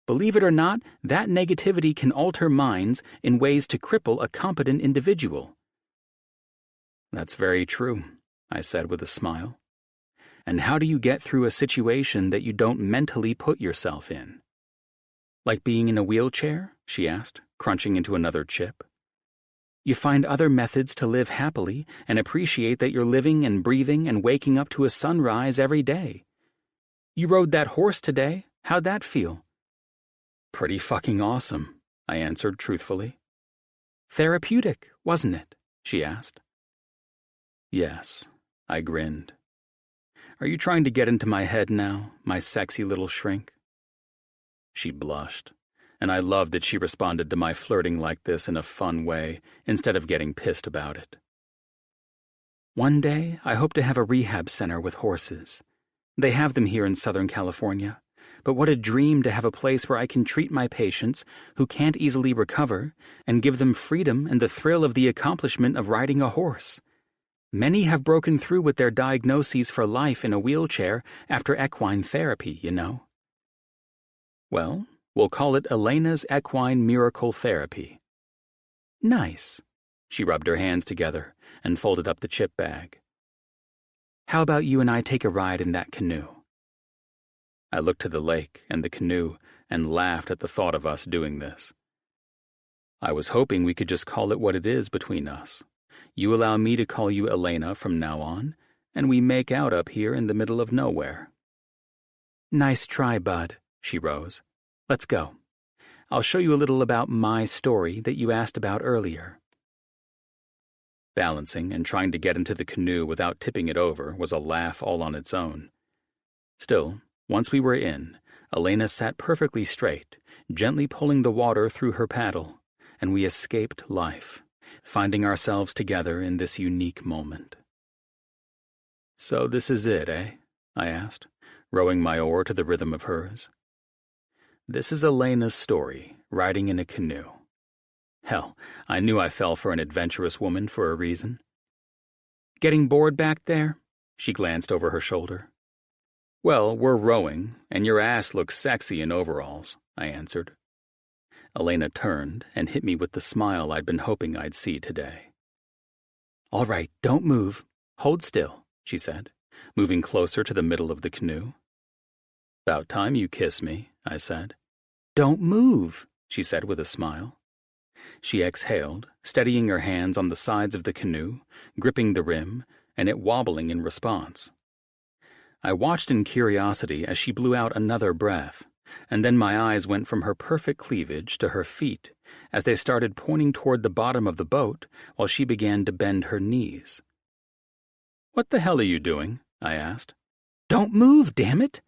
"Believe it or not, that negativity can alter minds in ways to cripple a competent individual." "That's very true," I said with a smile. "And how do you get through a situation that you don't mentally put yourself in?" Like being in a wheelchair? She asked, crunching into another chip. You find other methods to live happily and appreciate that you're living and breathing and waking up to a sunrise every day. You rode that horse today. How'd that feel? Pretty fucking awesome, I answered truthfully. Therapeutic, wasn't it? She asked. Yes, I grinned. Are you trying to get into my head now, my sexy little shrink? She blushed, and I loved that she responded to my flirting like this in a fun way instead of getting pissed about it. One day, I hope to have a rehab center with horses. They have them here in Southern California, but what a dream to have a place where I can treat my patients who can't easily recover and give them freedom and the thrill of the accomplishment of riding a horse. Many have broken through with their diagnoses for life in a wheelchair after equine therapy, you know. Well, we'll call it Elena's Equine Miracle Therapy. Nice. She rubbed her hands together and folded up the chip bag. How about you and I take a ride in that canoe? I looked to the lake and the canoe and laughed at the thought of us doing this. I was hoping we could just call it what it is between us. You allow me to call you Elena from now on, and we make out up here in the middle of nowhere. Nice try, bud, she rose. Let's go. I'll show you a little about my story that you asked about earlier. Balancing and trying to get into the canoe without tipping it over was a laugh all on its own. Still, once we were in, Elena sat perfectly straight, gently pulling the water through her paddle, and we escaped life, finding ourselves together in this unique moment. So this is it, eh? I asked, rowing my oar to the rhythm of hers. This is Elena's story, riding in a canoe. Hell, I knew I fell for an adventurous woman for a reason. Getting bored back there? She glanced over her shoulder. Well, we're rowing, and your ass looks sexy in overalls, I answered. Elena turned and hit me with the smile I'd been hoping I'd see today. All right, don't move. Hold still, she said, moving closer to the middle of the canoe. About time you kiss me, I said. Don't move, she said with a smile. She exhaled, steadying her hands on the sides of the canoe, gripping the rim, and it wobbling in response. I watched in curiosity as she blew out another breath, and then my eyes went from her perfect cleavage to her feet as they started pointing toward the bottom of the boat while she began to bend her knees. What the hell are you doing? I asked. Don't move, damn it!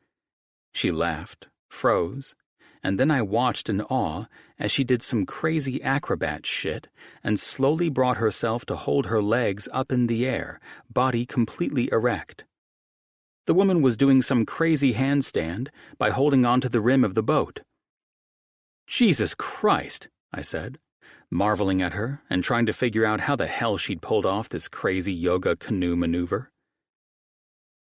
She laughed, froze, and then I watched in awe as she did some crazy acrobat shit and slowly brought herself to hold her legs up in the air, body completely erect. The woman was doing some crazy handstand by holding onto the rim of the boat. Jesus Christ, I said, marveling at her and trying to figure out how the hell she'd pulled off this crazy yoga canoe maneuver.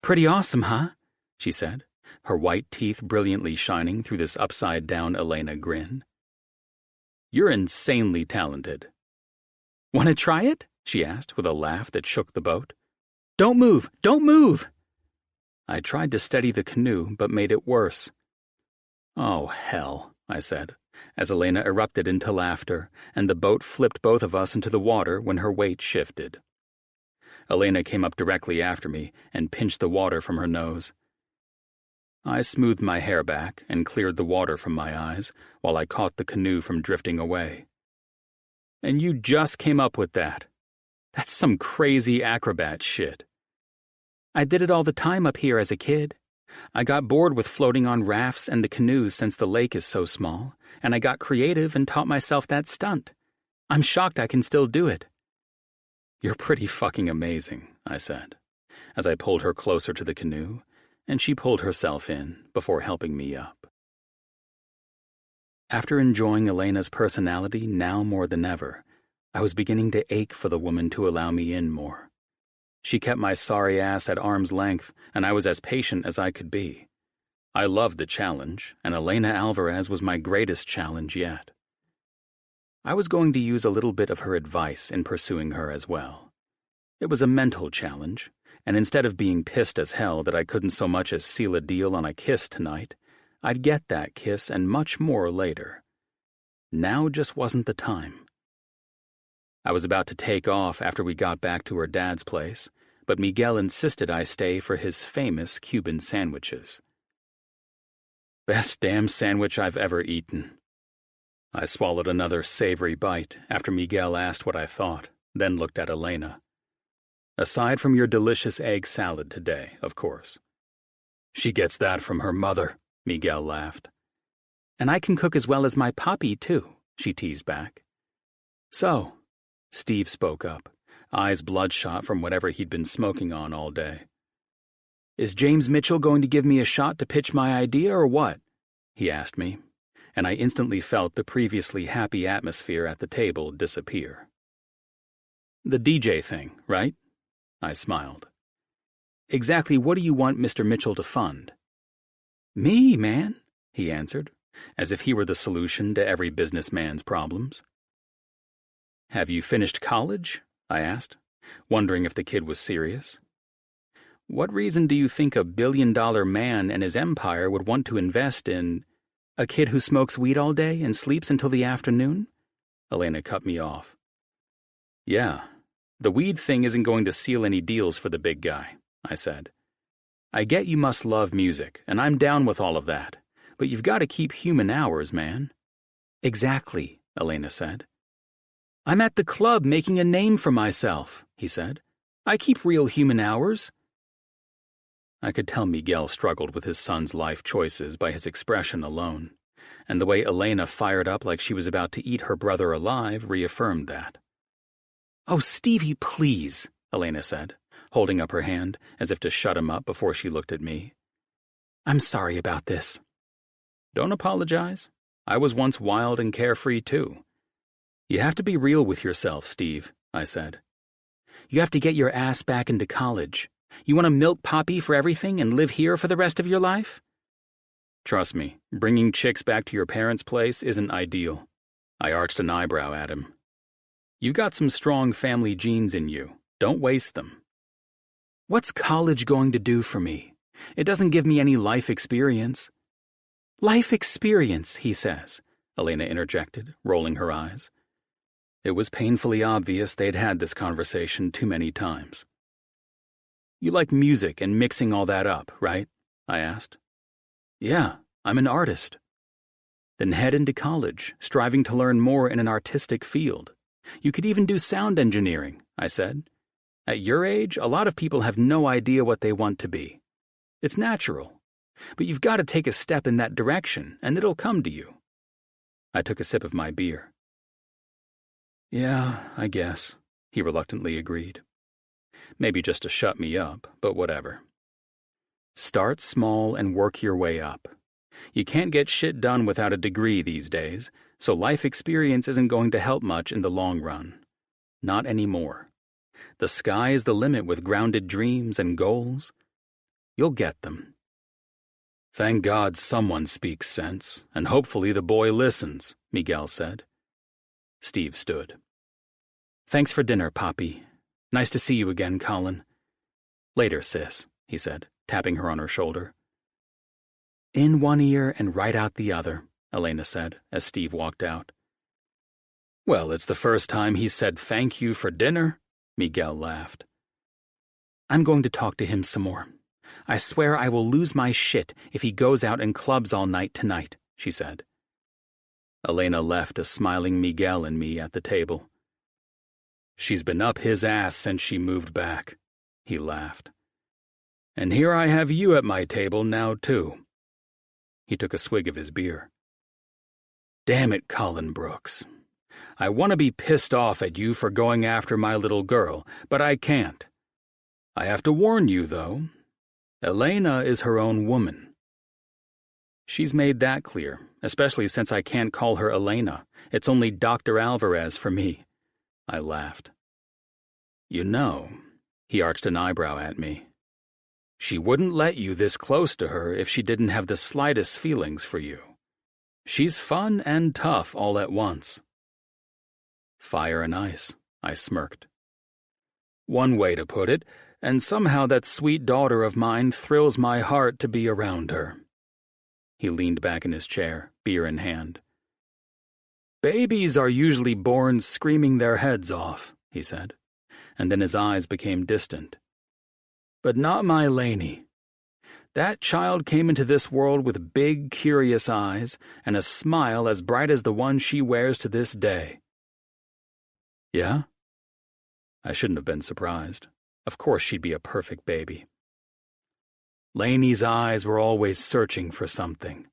Pretty awesome, huh? She said, her white teeth brilliantly shining through this upside-down Elena grin. You're insanely talented. Want to try it? She asked with a laugh that shook the boat. Don't move! Don't move! I tried to steady the canoe, but made it worse. Oh, hell, I said, as Elena erupted into laughter, and the boat flipped both of us into the water when her weight shifted. Elena came up directly after me and pinched the water from her nose. I smoothed my hair back and cleared the water from my eyes while I caught the canoe from drifting away. And you just came up with that. That's some crazy acrobat shit. I did it all the time up here as a kid. I got bored with floating on rafts and the canoes since the lake is so small, and I got creative and taught myself that stunt. I'm shocked I can still do it. You're pretty fucking amazing, I said, as I pulled her closer to the canoe, and she pulled herself in before helping me up. After enjoying Elena's personality now more than ever, I was beginning to ache for the woman to allow me in more. She kept my sorry ass at arm's length, and I was as patient as I could be. I loved the challenge, and Elena Alvarez was my greatest challenge yet. I was going to use a little bit of her advice in pursuing her as well. It was a mental challenge, and instead of being pissed as hell that I couldn't so much as seal a deal on a kiss tonight, I'd get that kiss and much more later. Now just wasn't the time. I was about to take off after we got back to her dad's place, but Miguel insisted I stay for his famous Cuban sandwiches. Best damn sandwich I've ever eaten. I swallowed another savory bite after Miguel asked what I thought, then looked at Elena. Aside from your delicious egg salad today, of course. She gets that from her mother, Miguel laughed. And I can cook as well as my poppy, too, she teased back. So, Steve spoke up, eyes bloodshot from whatever he'd been smoking on all day. Is James Mitchell going to give me a shot to pitch my idea or what? He asked me, and I instantly felt the previously happy atmosphere at the table disappear. The DJ thing, right? I smiled. Exactly what do you want Mr. Mitchell to fund? Me, man, he answered, as if he were the solution to every businessman's problems. Have you finished college? I asked, wondering if the kid was serious. What reason do you think a billion-dollar man and his empire would want to invest in a kid who smokes weed all day and sleeps until the afternoon? Elena cut me off. Yeah, the weed thing isn't going to seal any deals for the big guy, I said. I get you must love music, and I'm down with all of that, but you've got to keep human hours, man. Exactly, Elena said. I'm at the club making a name for myself, he said. I keep real human hours. I could tell Miguel struggled with his son's life choices by his expression alone, and the way Elena fired up like she was about to eat her brother alive reaffirmed that. Oh, Stevie, please, Elena said, holding up her hand as if to shut him up before she looked at me. I'm sorry about this. Don't apologize. I was once wild and carefree too. You have to be real with yourself, Steve, I said. You have to get your ass back into college. You want to milk Poppy for everything and live here for the rest of your life? Trust me, bringing chicks back to your parents' place isn't ideal. I arched an eyebrow at him. You've got some strong family genes in you. Don't waste them. What's college going to do for me? It doesn't give me any life experience. Life experience, he says, Elena interjected, rolling her eyes. It was painfully obvious they'd had this conversation too many times. You like music and mixing all that up, right? I asked. Yeah, I'm an artist. Then head into college, striving to learn more in an artistic field. You could even do sound engineering, I said. At your age, a lot of people have no idea what they want to be. It's natural, but you've got to take a step in that direction, and it'll come to you. I took a sip of my beer. Yeah, I guess, he reluctantly agreed. Maybe just to shut me up, but whatever. Start small and work your way up. You can't get shit done without a degree these days, so life experience isn't going to help much in the long run. Not anymore. The sky is the limit with grounded dreams and goals. You'll get them. Thank God someone speaks sense, and hopefully the boy listens, Miguel said. Steve stood. Thanks for dinner, Poppy. Nice to see you again, Colin. Later, sis, he said, tapping her on her shoulder. In one ear and right out the other, Elena said, as Steve walked out. Well, it's the first time he said thank you for dinner, Miguel laughed. I'm going to talk to him some more. I swear I will lose my shit if he goes out and clubs all night tonight, she said. Elena left a smiling Miguel and me at the table. She's been up his ass since she moved back, he laughed. And here I have you at my table now, too. He took a swig of his beer. Damn it, Colin Brooks. I want to be pissed off at you for going after my little girl, but I can't. I have to warn you, though. Elena is her own woman. She's made that clear, especially since I can't call her Elena. It's only Dr. Alvarez for me. I laughed. You know, he arched an eyebrow at me. She wouldn't let you this close to her if she didn't have the slightest feelings for you. She's fun and tough all at once. Fire and ice, I smirked. One way to put it, and somehow that sweet daughter of mine thrills my heart to be around her. He leaned back in his chair, beer in hand. "Babies are usually born screaming their heads off," he said, and then his eyes became distant. "But not my Lainey. That child came into this world with big, curious eyes and a smile as bright as the one she wears to this day." "Yeah?" I shouldn't have been surprised. Of course she'd be a perfect baby. "Lainey's eyes were always searching for something,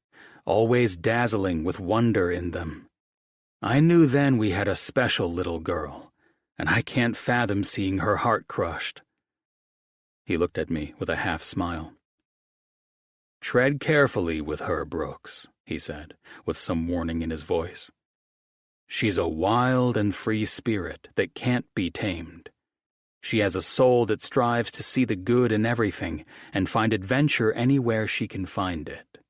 always dazzling with wonder in them. I knew then we had a special little girl, and I can't fathom seeing her heart crushed." He looked at me with a half smile. "Tread carefully with her, Brooks," he said, with some warning in his voice. "She's a wild and free spirit that can't be tamed. She has a soul that strives to see the good in everything and find adventure anywhere she can find it."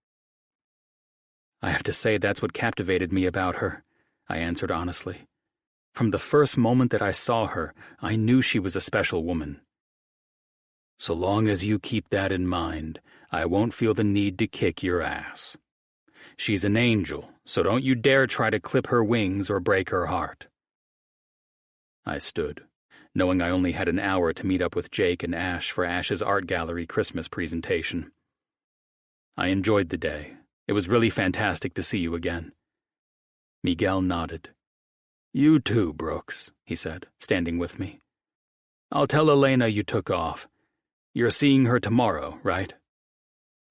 "I have to say that's what captivated me about her," I answered honestly. "From the first moment that I saw her, I knew she was a special woman." "So long as you keep that in mind, I won't feel the need to kick your ass. She's an angel, so don't you dare try to clip her wings or break her heart." I stood, knowing I only had an hour to meet up with Jake and Ash for Ash's art gallery Christmas presentation. "I enjoyed the day. It was really fantastic to see you again." Miguel nodded. "You too, Brooks," he said, standing with me. "I'll tell Elena you took off. You're seeing her tomorrow, right?"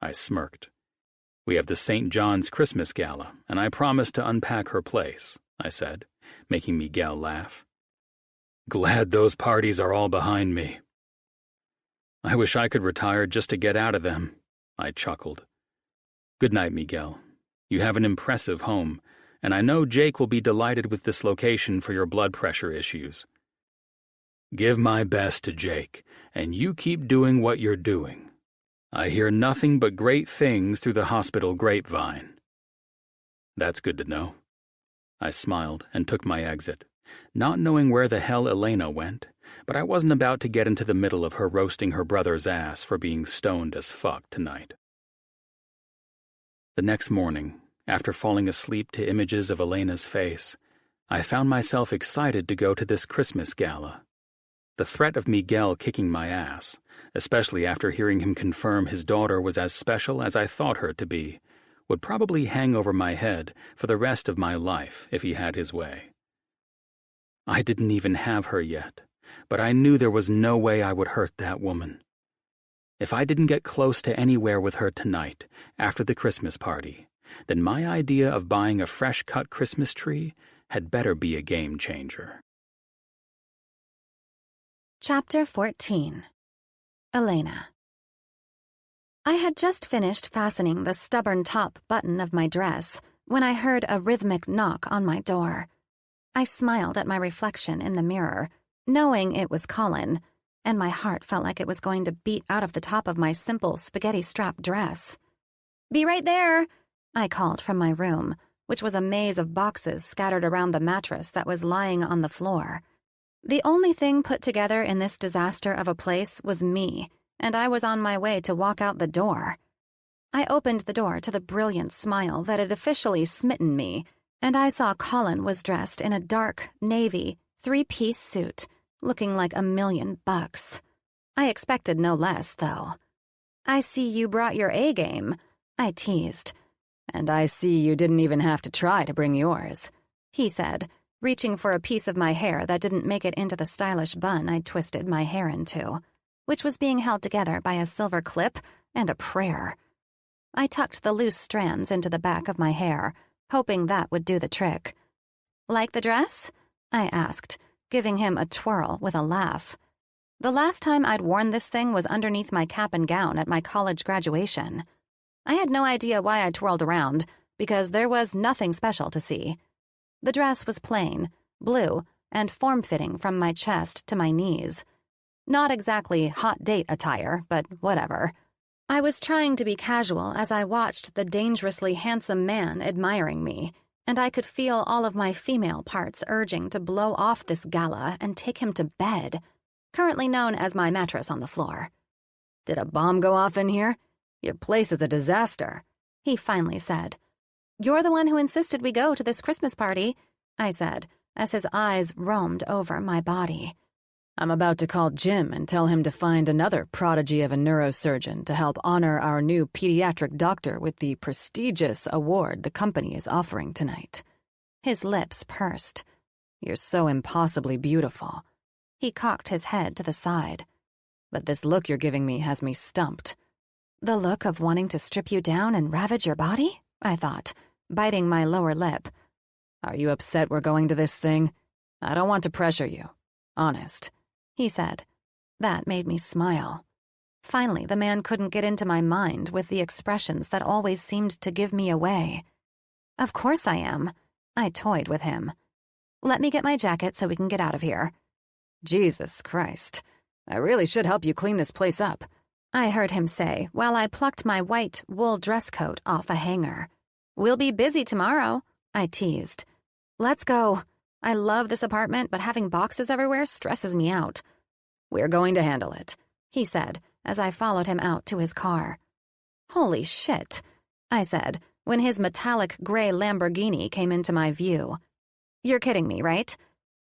I smirked. "We have the St. John's Christmas Gala, and I promised to unpack her place," I said, making Miguel laugh. "Glad those parties are all behind me." "I wish I could retire just to get out of them," I chuckled. "Good night, Miguel. You have an impressive home, and I know Jake will be delighted with this location for your blood pressure issues." "Give my best to Jake, and you keep doing what you're doing. I hear nothing but great things through the hospital grapevine." "That's good to know." I smiled and took my exit, not knowing where the hell Elena went, but I wasn't about to get into the middle of her roasting her brother's ass for being stoned as fuck tonight. The next morning, after falling asleep to images of Elena's face, I found myself excited to go to this Christmas gala. The threat of Miguel kicking my ass, especially after hearing him confirm his daughter was as special as I thought her to be, would probably hang over my head for the rest of my life if he had his way. I didn't even have her yet, but I knew there was no way I would hurt that woman. If I didn't get close to anywhere with her tonight, after the Christmas party, then my idea of buying a fresh-cut Christmas tree had better be a game changer. Chapter 14. Elena. I had just finished fastening the stubborn top button of my dress when I heard a rhythmic knock on my door. I smiled at my reflection in the mirror, knowing it was Colin, and my heart felt like it was going to beat out of the top of my simple spaghetti-strap dress. "Be right there," I called from my room, which was a maze of boxes scattered around the mattress that was lying on the floor. The only thing put together in this disaster of a place was me, and I was on my way to walk out the door. I opened the door to the brilliant smile that had officially smitten me, and I saw Colin was dressed in a dark, navy, three-piece suit, looking like $1,000,000. I expected no less, though. "I see you brought your A-game," I teased. "And I see you didn't even have to try to bring yours," he said, reaching for a piece of my hair that didn't make it into the stylish bun I'd twisted my hair into, which was being held together by a silver clip and a prayer. I tucked the loose strands into the back of my hair, hoping that would do the trick. "Like the dress?" I asked, giving him a twirl with a laugh. The last time I'd worn this thing was underneath my cap and gown at my college graduation. I had no idea why I twirled around, because there was nothing special to see. The dress was plain, blue, and form-fitting from my chest to my knees. Not exactly hot date attire, but whatever. I was trying to be casual as I watched the dangerously handsome man admiring me, and I could feel all of my female parts urging to blow off this gala and take him to bed, currently known as my mattress on the floor. "Did a bomb go off in here? Your place is a disaster," he finally said. "You're the one who insisted we go to this Christmas party," I said, as his eyes roamed over my body. I'm about to call Jim and tell him to find another prodigy of a neurosurgeon to help honor our new pediatric doctor with the prestigious award the company is offering tonight. His lips pursed. You're so impossibly beautiful. He cocked his head to the side. But this look you're giving me has me stumped. The look of wanting to strip you down and ravage your body? I thought, biting my lower lip. Are you upset we're going to this thing? I don't want to pressure you. Honest. He said. That made me smile. Finally, the man couldn't get into my mind with the expressions that always seemed to give me away. Of course I am. I toyed with him. Let me get my jacket so we can get out of here. Jesus Christ. I really should help you clean this place up, I heard him say while I plucked my white wool dress coat off a hanger. We'll be busy tomorrow, I teased. Let's go. I love this apartment, but having boxes everywhere stresses me out. We're going to handle it, he said as I followed him out to his car. Holy shit, I said when his metallic gray Lamborghini came into my view. You're kidding me, right?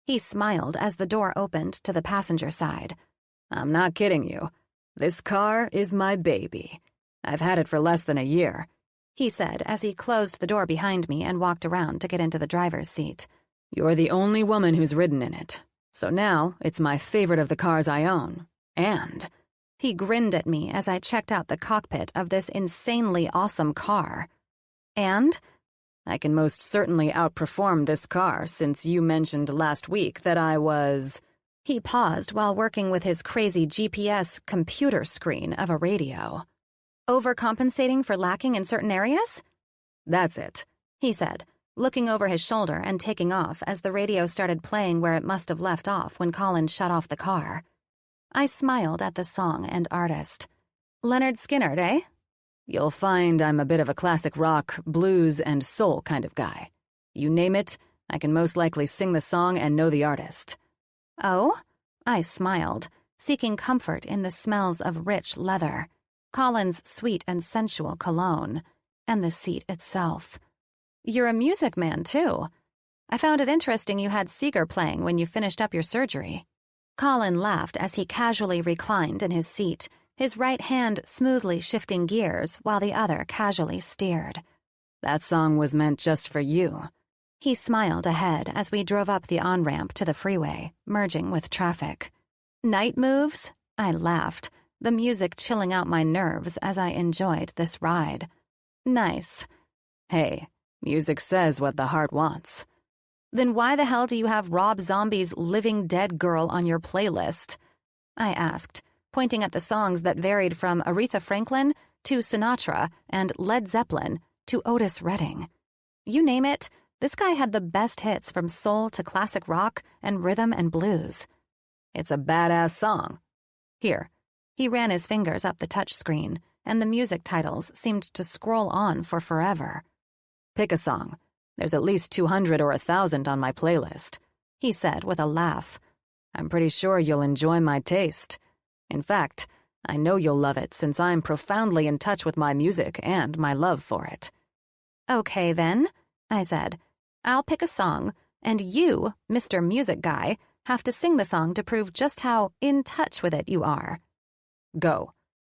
He smiled as the door opened to the passenger side. I'm not kidding you. This car is my baby. I've had it for less than a year, he said as he closed the door behind me and walked around to get into the driver's seat. You're the only woman who's ridden in it, so now it's my favorite of the cars I own. And he grinned at me as I checked out the cockpit of this insanely awesome car. And I can most certainly outperform this car since you mentioned last week that I was... He paused while working with his crazy GPS computer screen of a radio. Overcompensating for lacking in certain areas? That's it, he said, looking over his shoulder and taking off as the radio started playing where it must have left off when Colin shut off the car. I smiled at the song and artist. Leonard Skinner, eh? You'll find I'm a bit of a classic rock, blues, and soul kind of guy. You name it, I can most likely sing the song and know the artist. Oh? I smiled, seeking comfort in the smells of rich leather, Colin's sweet and sensual cologne, and the seat itself. You're a music man, too. I found it interesting you had Seeger playing when you finished up your surgery. Colin laughed as he casually reclined in his seat, his right hand smoothly shifting gears while the other casually steered. That song was meant just for you. He smiled ahead as we drove up the on-ramp to the freeway, merging with traffic. Night moves? I laughed, the music chilling out my nerves as I enjoyed this ride. Nice. Hey, music says what the heart wants. Then why the hell do you have Rob Zombie's Living Dead Girl on your playlist? I asked, pointing at the songs that varied from Aretha Franklin to Sinatra and Led Zeppelin to Otis Redding. You name it, this guy had the best hits from soul to classic rock and rhythm and blues. It's a badass song. Here, he ran his fingers up the touchscreen, and the music titles seemed to scroll on for forever. Pick a song. There's at least 200 or 1,000 on my playlist, he said with a laugh. I'm pretty sure you'll enjoy my taste. In fact, I know you'll love it since I'm profoundly in touch with my music and my love for it. Okay, then, I said. I'll pick a song, and you, Mr. Music Guy, have to sing the song to prove just how in touch with it you are. Go.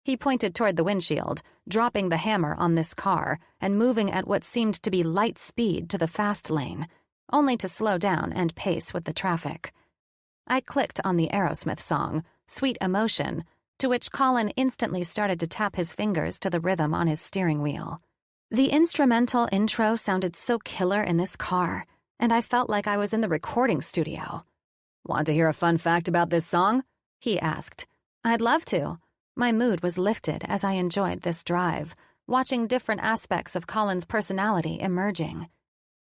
He pointed toward the windshield, dropping the hammer on this car and moving at what seemed to be light speed to the fast lane, only to slow down and pace with the traffic. I clicked on the Aerosmith song, Sweet Emotion, to which Colin instantly started to tap his fingers to the rhythm on his steering wheel. The instrumental intro sounded so killer in this car, and I felt like I was in the recording studio. Want to hear a fun fact about this song? He asked. I'd love to. My mood was lifted as I enjoyed this drive, watching different aspects of Colin's personality emerging.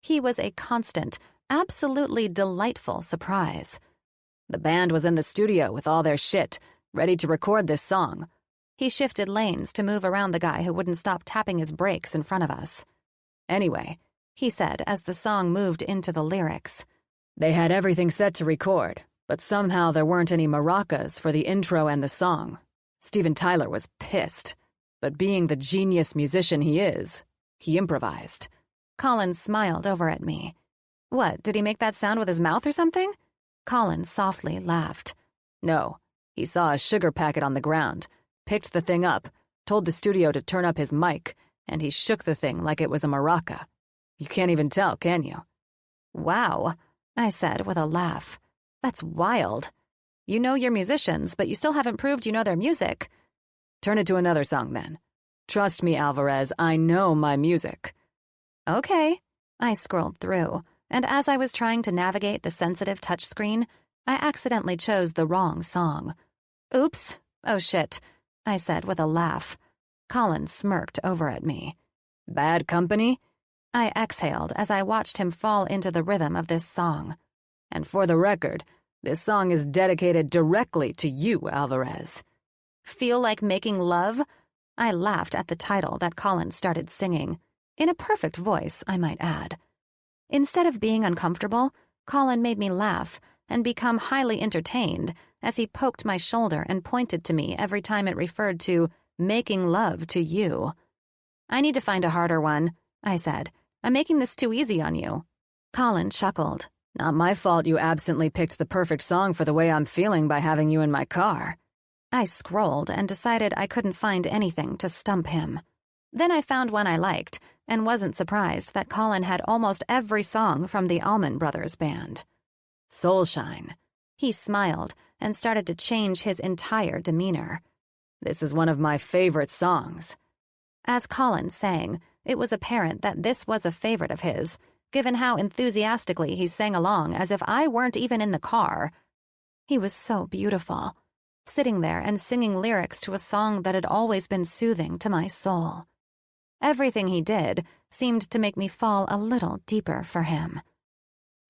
He was a constant, absolutely delightful surprise. The band was in the studio with all their shit, ready to record this song. He shifted lanes to move around the guy who wouldn't stop tapping his brakes in front of us. Anyway, he said as the song moved into the lyrics. They had everything set to record, but somehow there weren't any maracas for the intro and the song. Steven Tyler was pissed, but being the genius musician he is, He improvised. Colin smiled over at me. What, did he make that sound with his mouth or something? Colin softly laughed. No, he saw a sugar packet on the ground, picked the thing up, told the studio to turn up his mic, and he shook the thing like it was a maraca. You can't even tell, can you? Wow, I said with a laugh. That's wild. You know you're musicians, but you still haven't proved you know their music. Turn it to another song, then. Trust me, Alvarez, I know my music. Okay. I scrolled through, and as I was trying to navigate the sensitive touchscreen, I accidentally chose the wrong song. Oops. Oh shit, I said with a laugh. Colin smirked over at me. Bad company? I exhaled as I watched him fall into the rhythm of this song. And for the record, this song is dedicated directly to you, Alvarez. Feel like making love? I laughed at the title that Colin started singing. In a perfect voice, I might add. Instead of being uncomfortable, Colin made me laugh and become highly entertained as he poked my shoulder and pointed to me every time it referred to making love to you. I need to find a harder one, I said. I'm making this too easy on you. Colin chuckled. Not my fault you absently picked the perfect song for the way I'm feeling by having you in my car. I scrolled and decided I couldn't find anything to stump him. Then I found one I liked and wasn't surprised that Colin had almost every song from the Allman Brothers Band. Soulshine. He smiled and started to change his entire demeanor. This is one of my favorite songs. As Colin sang, it was apparent that this was a favorite of his, given how enthusiastically he sang along as if I weren't even in the car. He was so beautiful, sitting there and singing lyrics to a song that had always been soothing to my soul. Everything he did seemed to make me fall a little deeper for him.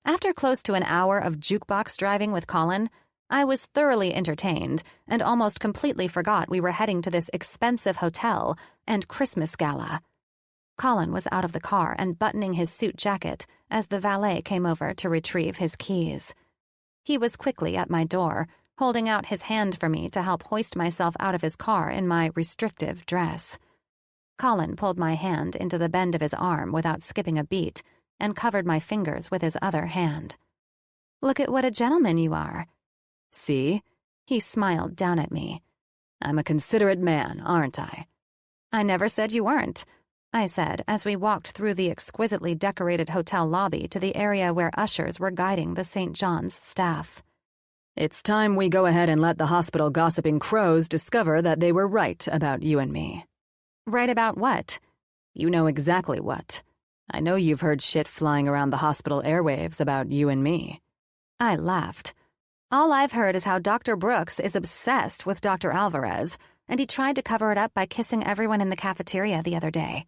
After close to an hour of jukebox driving with Colin, I was thoroughly entertained and almost completely forgot we were heading to this expensive hotel and Christmas gala. Colin was out of the car and buttoning his suit jacket as the valet came over to retrieve his keys. He was quickly at my door, holding out his hand for me to help hoist myself out of his car in my restrictive dress. Colin pulled my hand into the bend of his arm without skipping a beat and covered my fingers with his other hand. Look at what a gentleman you are. See? He smiled down at me. I'm a considerate man, aren't I? I never said you weren't, I said as we walked through the exquisitely decorated hotel lobby to the area where ushers were guiding the St. John's staff. It's time we go ahead and let the hospital gossiping crows discover that they were right about you and me. Right about what? You know exactly what. I know you've heard shit flying around the hospital airwaves about you and me. I laughed. All I've heard is how Dr. Brooks is obsessed with Dr. Alvarez, and he tried to cover it up by kissing everyone in the cafeteria the other day.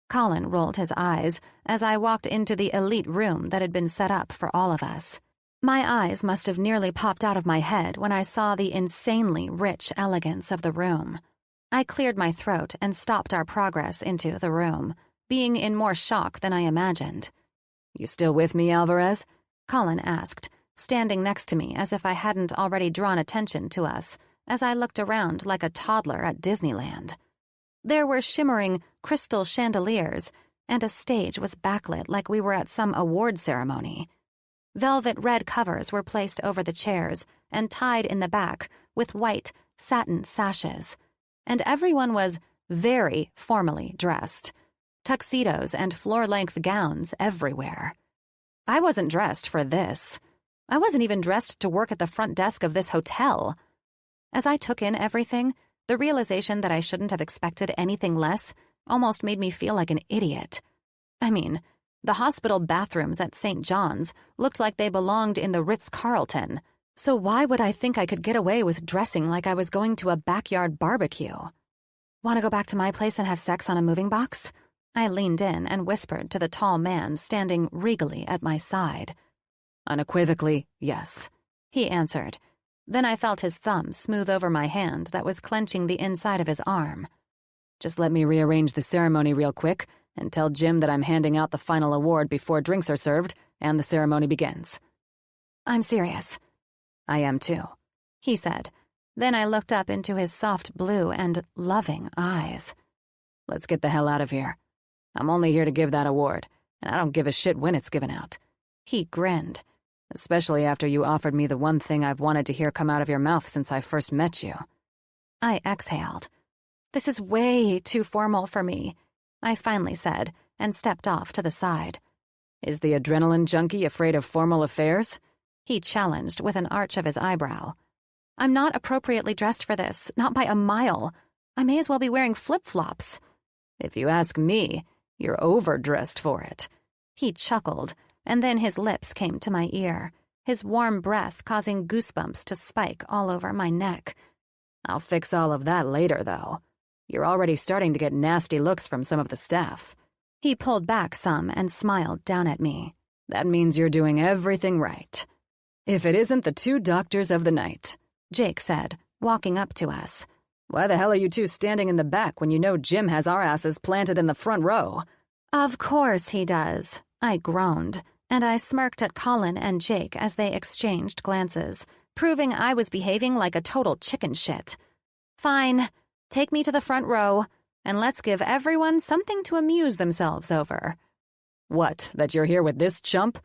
Colin rolled his eyes as I walked into the elite room that had been set up for all of us. My eyes must have nearly popped out of my head when I saw the insanely rich elegance of the room. I cleared my throat and stopped our progress into the room, being in more shock than I imagined. You still with me, Alvarez? Colin asked, standing next to me as if I hadn't already drawn attention to us, as I looked around like a toddler at Disneyland. There were shimmering crystal chandeliers, and a stage was backlit like we were at some award ceremony. Velvet red covers were placed over the chairs and tied in the back with white satin sashes, and everyone was very formally dressed. Tuxedos and floor-length gowns everywhere. I wasn't dressed for this. I wasn't even dressed to work at the front desk of this hotel. As I took in everything, the realization that I shouldn't have expected anything less almost made me feel like an idiot. I mean, the hospital bathrooms at St. John's looked like they belonged in the Ritz-Carlton, so why would I think I could get away with dressing like I was going to a backyard barbecue? Want to go back to my place and have sex on a moving box? I leaned in and whispered to the tall man standing regally at my side. Unequivocally, yes, he answered. Then I felt his thumb smooth over my hand that was clenching the inside of his arm. Just let me rearrange the ceremony real quick and tell Jim that I'm handing out the final award before drinks are served and the ceremony begins. I'm serious. I am too, he said. Then I looked up into his soft blue and loving eyes. Let's get the hell out of here. I'm only here to give that award, and I don't give a shit when it's given out. He grinned. Especially after you offered me the one thing I've wanted to hear come out of your mouth since I first met you. I exhaled. This is way too formal for me, I finally said, and stepped off to the side. Is the adrenaline junkie afraid of formal affairs? He challenged with an arch of his eyebrow. I'm not appropriately dressed for this, not by a mile. I may as well be wearing flip-flops. If you ask me, you're overdressed for it. He chuckled, and then his lips came to my ear, his warm breath causing goosebumps to spike all over my neck. I'll fix all of that later, though. You're already starting to get nasty looks from some of the staff. He pulled back some and smiled down at me. That means you're doing everything right. If it isn't the two doctors of the night, Jake said, walking up to us. Why the hell are you two standing in the back when you know Jim has our asses planted in the front row? Of course he does, I groaned, and I smirked at Colin and Jake as they exchanged glances, proving I was behaving like a total chicken shit. Fine, take me to the front row, and let's give everyone something to amuse themselves over. What, that you're here with this chump?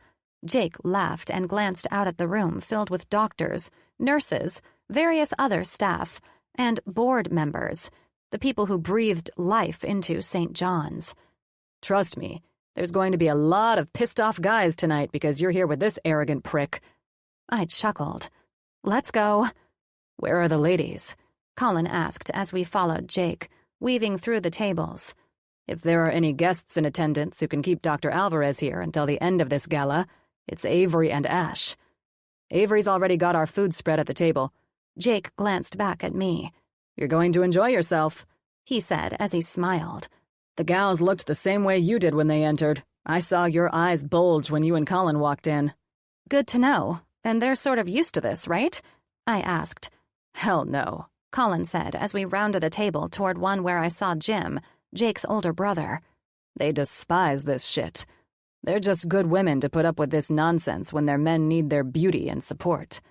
Jake laughed and glanced out at the room filled with doctors, nurses, various other staff, and board members, the people who breathed life into St. John's. Trust me, there's going to be a lot of pissed-off guys tonight because you're here with this arrogant prick. I chuckled. Let's go. Where are the ladies? Colin asked as we followed Jake, weaving through the tables. If there are any guests in attendance who can keep Dr. Alvarez here until the end of this gala, it's Avery and Ash. Avery's already got our food spread at the table. Jake glanced back at me. You're going to enjoy yourself, he said as he smiled. The gals looked the same way you did when they entered. I saw your eyes bulge when you and Colin walked in. Good to know. And they're sort of used to this, right? I asked. Hell no, Colin said as we rounded a table toward one where I saw Jim, Jake's older brother. They despise this shit. They're just good women to put up with this nonsense when their men need their beauty and support.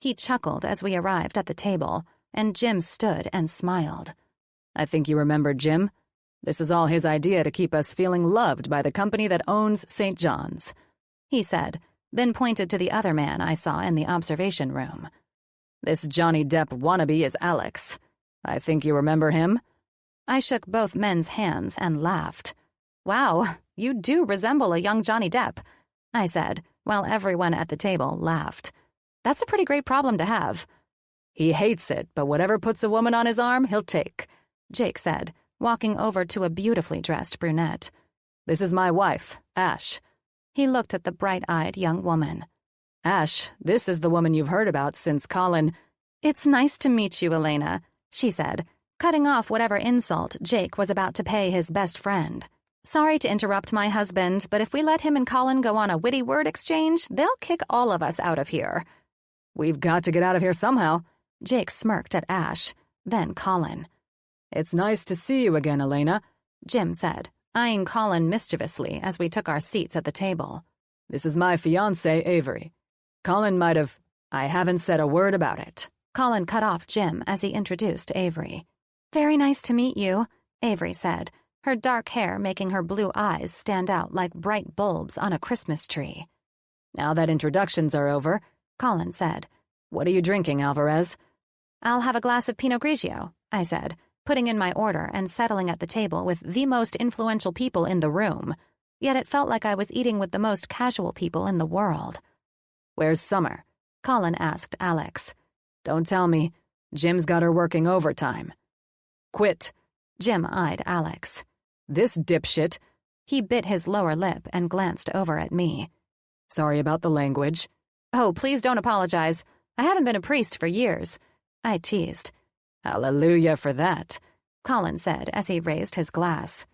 He chuckled as we arrived at the table, and Jim stood and smiled. I think you remember Jim. This is all his idea to keep us feeling loved by the company that owns St. John's, he said, then pointed to the other man I saw in the observation room. This Johnny Depp wannabe is Alex. I think you remember him? I shook both men's hands and laughed. Wow, you do resemble a young Johnny Depp, I said, while everyone at the table laughed. That's a pretty great problem to have. He hates it, but whatever puts a woman on his arm, he'll take, Jake said, walking over to a beautifully dressed brunette. This is my wife, Ash. He looked at the bright-eyed young woman. Ash, this is the woman you've heard about since Colin. It's nice to meet you, Elena, she said, cutting off whatever insult Jake was about to pay his best friend. Sorry to interrupt my husband, but if we let him and Colin go on a witty word exchange, they'll kick all of us out of here. We've got to get out of here somehow. Jake smirked at Ash, then Colin. It's nice to see you again, Elena, Jim said, eyeing Colin mischievously as we took our seats at the table. This is my fiancé, Avery. Colin might have... I haven't said a word about it. Colin cut off Jim as he introduced Avery. Very nice to meet you, Avery said, her dark hair making her blue eyes stand out like bright bulbs on a Christmas tree. Now that introductions are over, Colin said. What are you drinking, Alvarez? I'll have a glass of Pinot Grigio, I said, putting in my order and settling at the table with the most influential people in the room. Yet it felt like I was eating with the most casual people in the world. Where's Summer? Colin asked Alex. Don't tell me. Jim's got her working overtime. Quit. Jim eyed Alex. This dipshit. He bit his lower lip and glanced over at me. Sorry about the language. Oh, please don't apologize. I haven't been a priest for years, I teased. Hallelujah for that, Colin said as he raised his glass.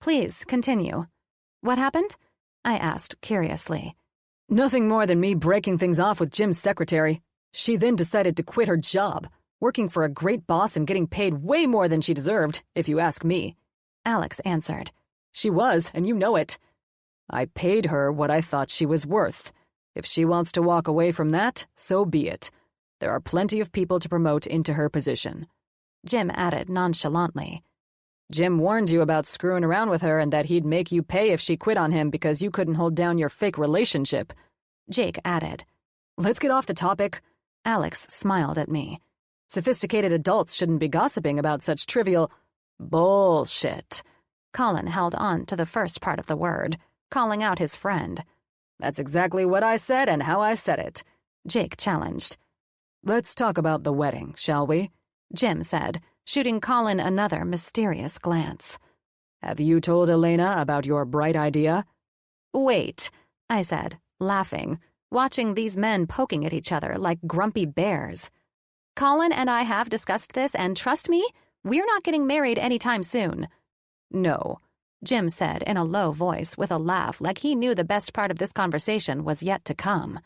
Please, continue. What happened? I asked curiously. Nothing more than me breaking things off with Jim's secretary. She then decided to quit her job, working for a great boss and getting paid way more than she deserved, if you ask me. Alex answered. She was, and you know it. I paid her what I thought she was worth. If she wants to walk away from that, so be it. There are plenty of people to promote into her position. Jim added nonchalantly. Jim warned you about screwing around with her and that he'd make you pay if she quit on him because you couldn't hold down your fake relationship," Jake added. "Let's get off the topic." Alex smiled at me. "Sophisticated adults shouldn't be gossiping about such trivial bullshit." Colin held on to the first part of the word, calling out his friend. "That's exactly what I said and how I said it," Jake challenged. "Let's talk about the wedding, shall we?" Jim said, shooting Colin another mysterious glance. "Have you told Elena about your bright idea?" "Wait," I said, laughing, watching these men poking at each other like grumpy bears. "Colin and I have discussed this, and trust me, we're not getting married anytime soon." "No," Jim said in a low voice with a laugh like he knew the best part of this conversation was yet to come.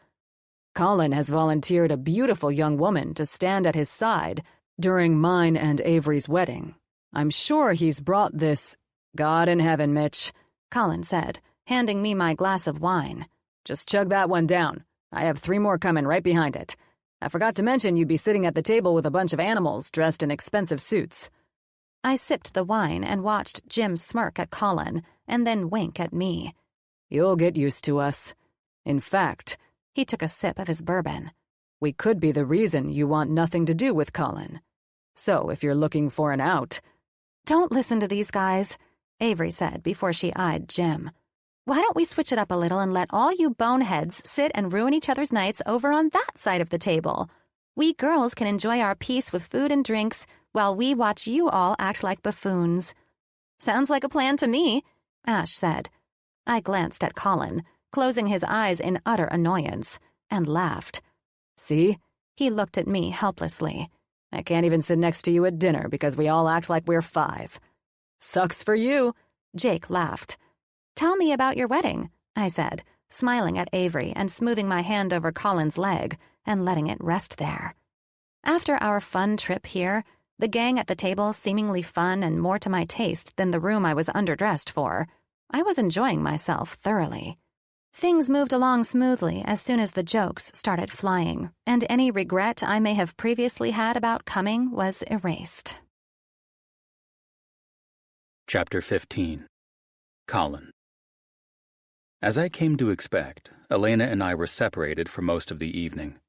"Colin has volunteered a beautiful young woman to stand at his side during mine and Avery's wedding. I'm sure he's brought this—" "God in heaven, Mitch," Colin said, handing me my glass of wine. "Just chug that one down. I have 3 more coming right behind it. I forgot to mention you'd be sitting at the table with a bunch of animals dressed in expensive suits." I sipped the wine and watched Jim smirk at Colin and then wink at me. "You'll get used to us. In fact," he took a sip of his bourbon, "we could be the reason you want nothing to do with Colin. So if you're looking for an out—" "Don't listen to these guys," Avery said before she eyed Jim. "Why don't we switch it up a little and let all you boneheads sit and ruin each other's nights over on that side of the table? We girls can enjoy our peace with food and drinks while we watch you all act like buffoons." "Sounds like a plan to me," Ash said. I glanced at Colin, closing his eyes in utter annoyance, and laughed. "See?" He looked at me helplessly. "I can't even sit next to you at dinner because we all act like we're 5. Sucks for you," Jake laughed. "Tell me about your wedding," I said, smiling at Avery and smoothing my hand over Colin's leg and letting it rest there. After our fun trip here, the gang at the table seemingly fun and more to my taste than the room I was underdressed for, I was enjoying myself thoroughly. Things moved along smoothly as soon as the jokes started flying, and any regret I may have previously had about coming was erased. Chapter 15. Colin. As I came to expect, Elena and I were separated for most of the evening.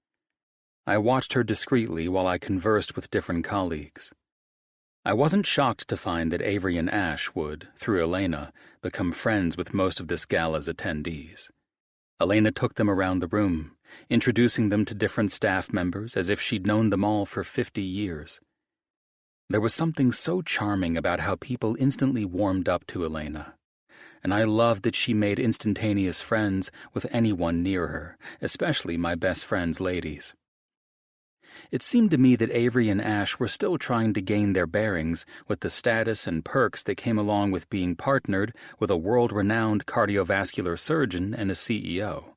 I watched her discreetly while I conversed with different colleagues. I wasn't shocked to find that Avery and Ash would, through Elena, become friends with most of this gala's attendees. Elena took them around the room, introducing them to different staff members as if she'd known them all for 50 years. There was something so charming about how people instantly warmed up to Elena, and I loved that she made instantaneous friends with anyone near her, especially my best friend's ladies. It seemed to me that Avery and Ash were still trying to gain their bearings with the status and perks that came along with being partnered with a world-renowned cardiovascular surgeon and a CEO.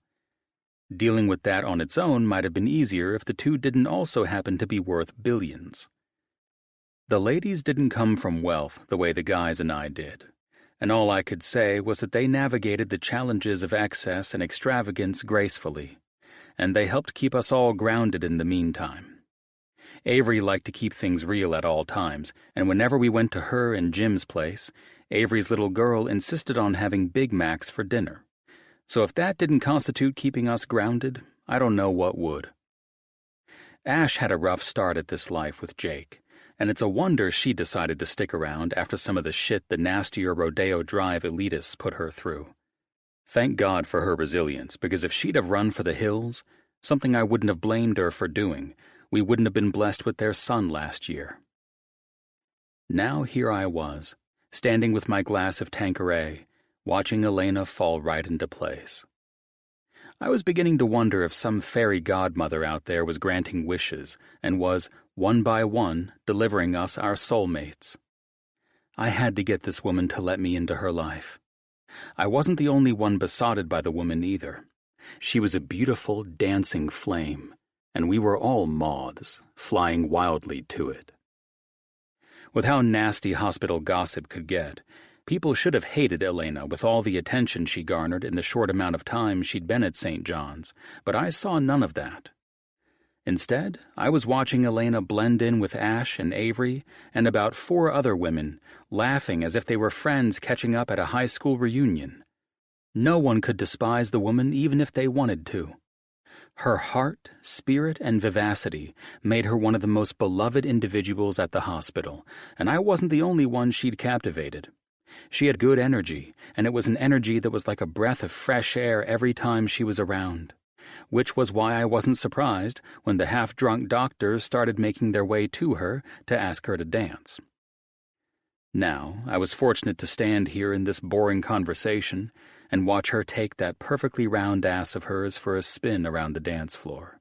Dealing with that on its own might have been easier if the two didn't also happen to be worth billions. The ladies didn't come from wealth the way the guys and I did, and all I could say was that they navigated the challenges of excess and extravagance gracefully, and they helped keep us all grounded in the meantime. Avery liked to keep things real at all times, and whenever we went to her and Jim's place, Avery's little girl insisted on having Big Macs for dinner. So if that didn't constitute keeping us grounded, I don't know what would. Ash had a rough start at this life with Jake, and it's a wonder she decided to stick around after some of the shit the nastier Rodeo Drive elitists put her through. Thank God for her resilience, because if she'd have run for the hills, something I wouldn't have blamed her for doing, we wouldn't have been blessed with their son last year. Now here I was, standing with my glass of Tanqueray, watching Elena fall right into place. I was beginning to wonder if some fairy godmother out there was granting wishes and was, one by one, delivering us our soulmates. I had to get this woman to let me into her life. I wasn't the only one besotted by the woman either. She was a beautiful, dancing flame, and we were all moths, flying wildly to it. With how nasty hospital gossip could get, people should have hated Elena with all the attention she garnered in the short amount of time she'd been at St. John's, but I saw none of that. Instead, I was watching Elena blend in with Ash and Avery and about 4 other women, laughing as if they were friends catching up at a high school reunion. No one could despise the woman even if they wanted to. Her heart, spirit, and vivacity made her one of the most beloved individuals at the hospital, and I wasn't the only one she'd captivated. She had good energy, and it was an energy that was like a breath of fresh air every time she was around. Which was why I wasn't surprised when the half-drunk doctors started making their way to her to ask her to dance. Now, I was fortunate to stand here in this boring conversation and watch her take that perfectly round ass of hers for a spin around the dance floor.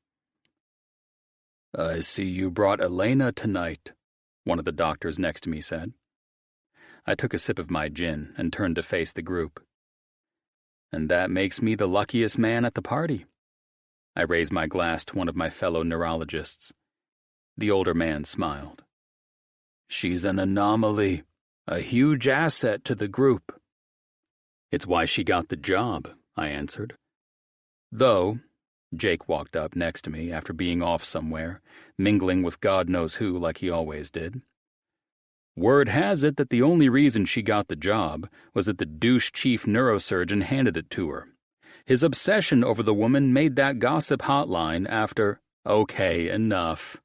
"I see you brought Elena tonight," one of the doctors next to me said. I took a sip of my gin and turned to face the group. "And that makes me the luckiest man at the party." I raised my glass to one of my fellow neurologists. The older man smiled. "She's an anomaly, a huge asset to the group." "It's why she got the job," I answered. "Though," Jake walked up next to me after being off somewhere, mingling with God knows who like he always did. "Word has it that the only reason she got the job was that the douche chief neurosurgeon handed it to her. His obsession over the woman made that gossip hotline after—" "Okay, enough."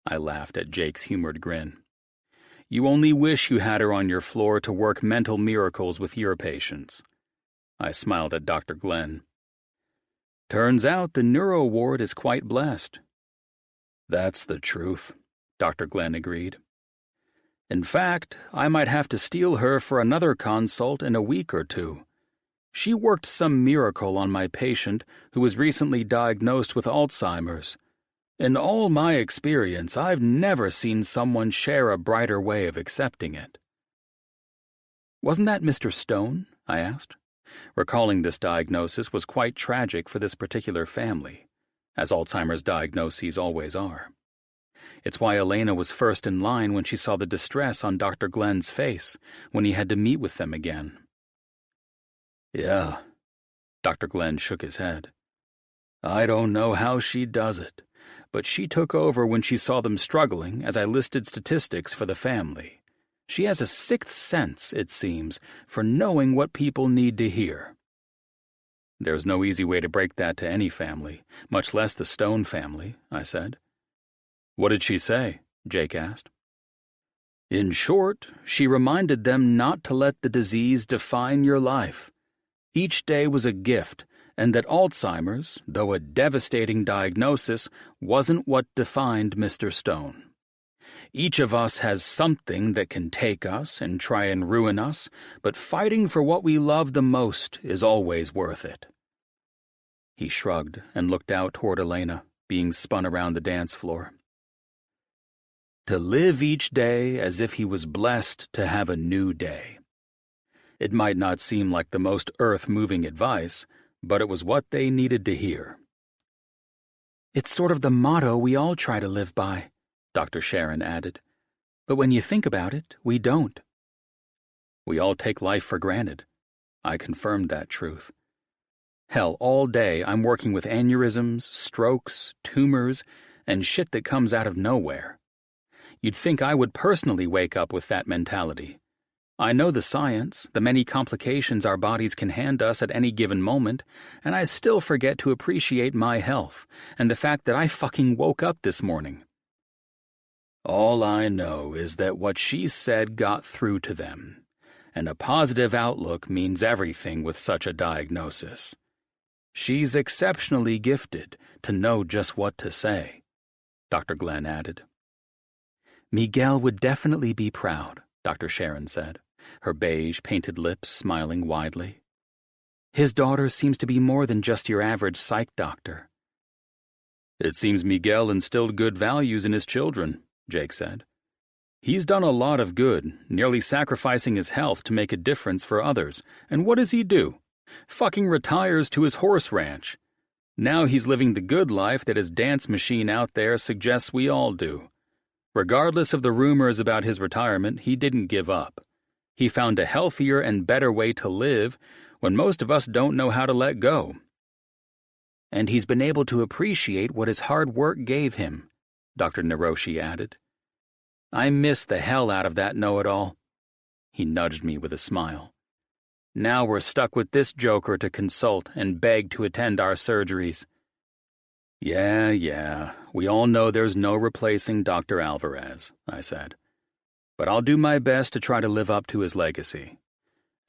I laughed at Jake's humored grin. "You only wish you had her on your floor to work mental miracles with your patients." I smiled at Dr. Glenn. "Turns out the neuro ward is quite blessed." "That's the truth," Dr. Glenn agreed. "In fact, I might have to steal her for another consult in a week or 2. She worked some miracle on my patient who was recently diagnosed with Alzheimer's. In all my experience, I've never seen someone share a brighter way of accepting it." "Wasn't that Mr. Stone?" I asked. Recalling this diagnosis was quite tragic for this particular family, as Alzheimer's diagnoses always are. It's why Elena was first in line when she saw the distress on Dr. Glenn's face when he had to meet with them again. "Yeah," Dr. Glenn shook his head. "I don't know how she does it, but she took over when she saw them struggling as I listed statistics for the family. She has a 6th sense, it seems, for knowing what people need to hear." "There's no easy way to break that to any family, much less the Stone family," I said. "What did she say?" Jake asked. "In short, she reminded them not to let the disease define your life. Each day was a gift, and that Alzheimer's, though a devastating diagnosis, wasn't what defined Mr. Stone. Each of us has something that can take us and try and ruin us, but fighting for what we love the most is always worth it." He shrugged and looked out toward Elena, being spun around the dance floor. "To live each day as if he was blessed to have a new day." It might not seem like the most earth-moving advice, but it was what they needed to hear. "It's sort of the motto we all try to live by," Dr. Sharon added. "But when you think about it, we don't." "We all take life for granted." I confirmed that truth. Hell, all day I'm working with aneurysms, strokes, tumors, and shit that comes out of nowhere. You'd think I would personally wake up with that mentality. I know the science, the many complications our bodies can hand us at any given moment, and I still forget to appreciate my health and the fact that I fucking woke up this morning. All I know is that what she said got through to them, and a positive outlook means everything with such a diagnosis. She's exceptionally gifted to know just what to say, Dr. Glenn added. "Miguel would definitely be proud," Dr. Sharon said, her beige painted lips smiling widely. "His daughter seems to be more than just your average psych doctor." "It seems Miguel instilled good values in his children," Jake said. "He's done a lot of good, nearly sacrificing his health to make a difference for others, and what does he do? Fucking retires to his horse ranch. Now he's living the good life that his dance machine out there suggests we all do. Regardless of the rumors about his retirement, he didn't give up. He found a healthier and better way to live when most of us don't know how to let go." And he's been able to appreciate what his hard work gave him, Dr. Naroshi added. I miss the hell out of that know-it-all. He nudged me with a smile. Now we're stuck with this joker to consult and beg to attend our surgeries. Yeah, we all know there's no replacing Dr. Alvarez, I said. But I'll do my best to try to live up to his legacy.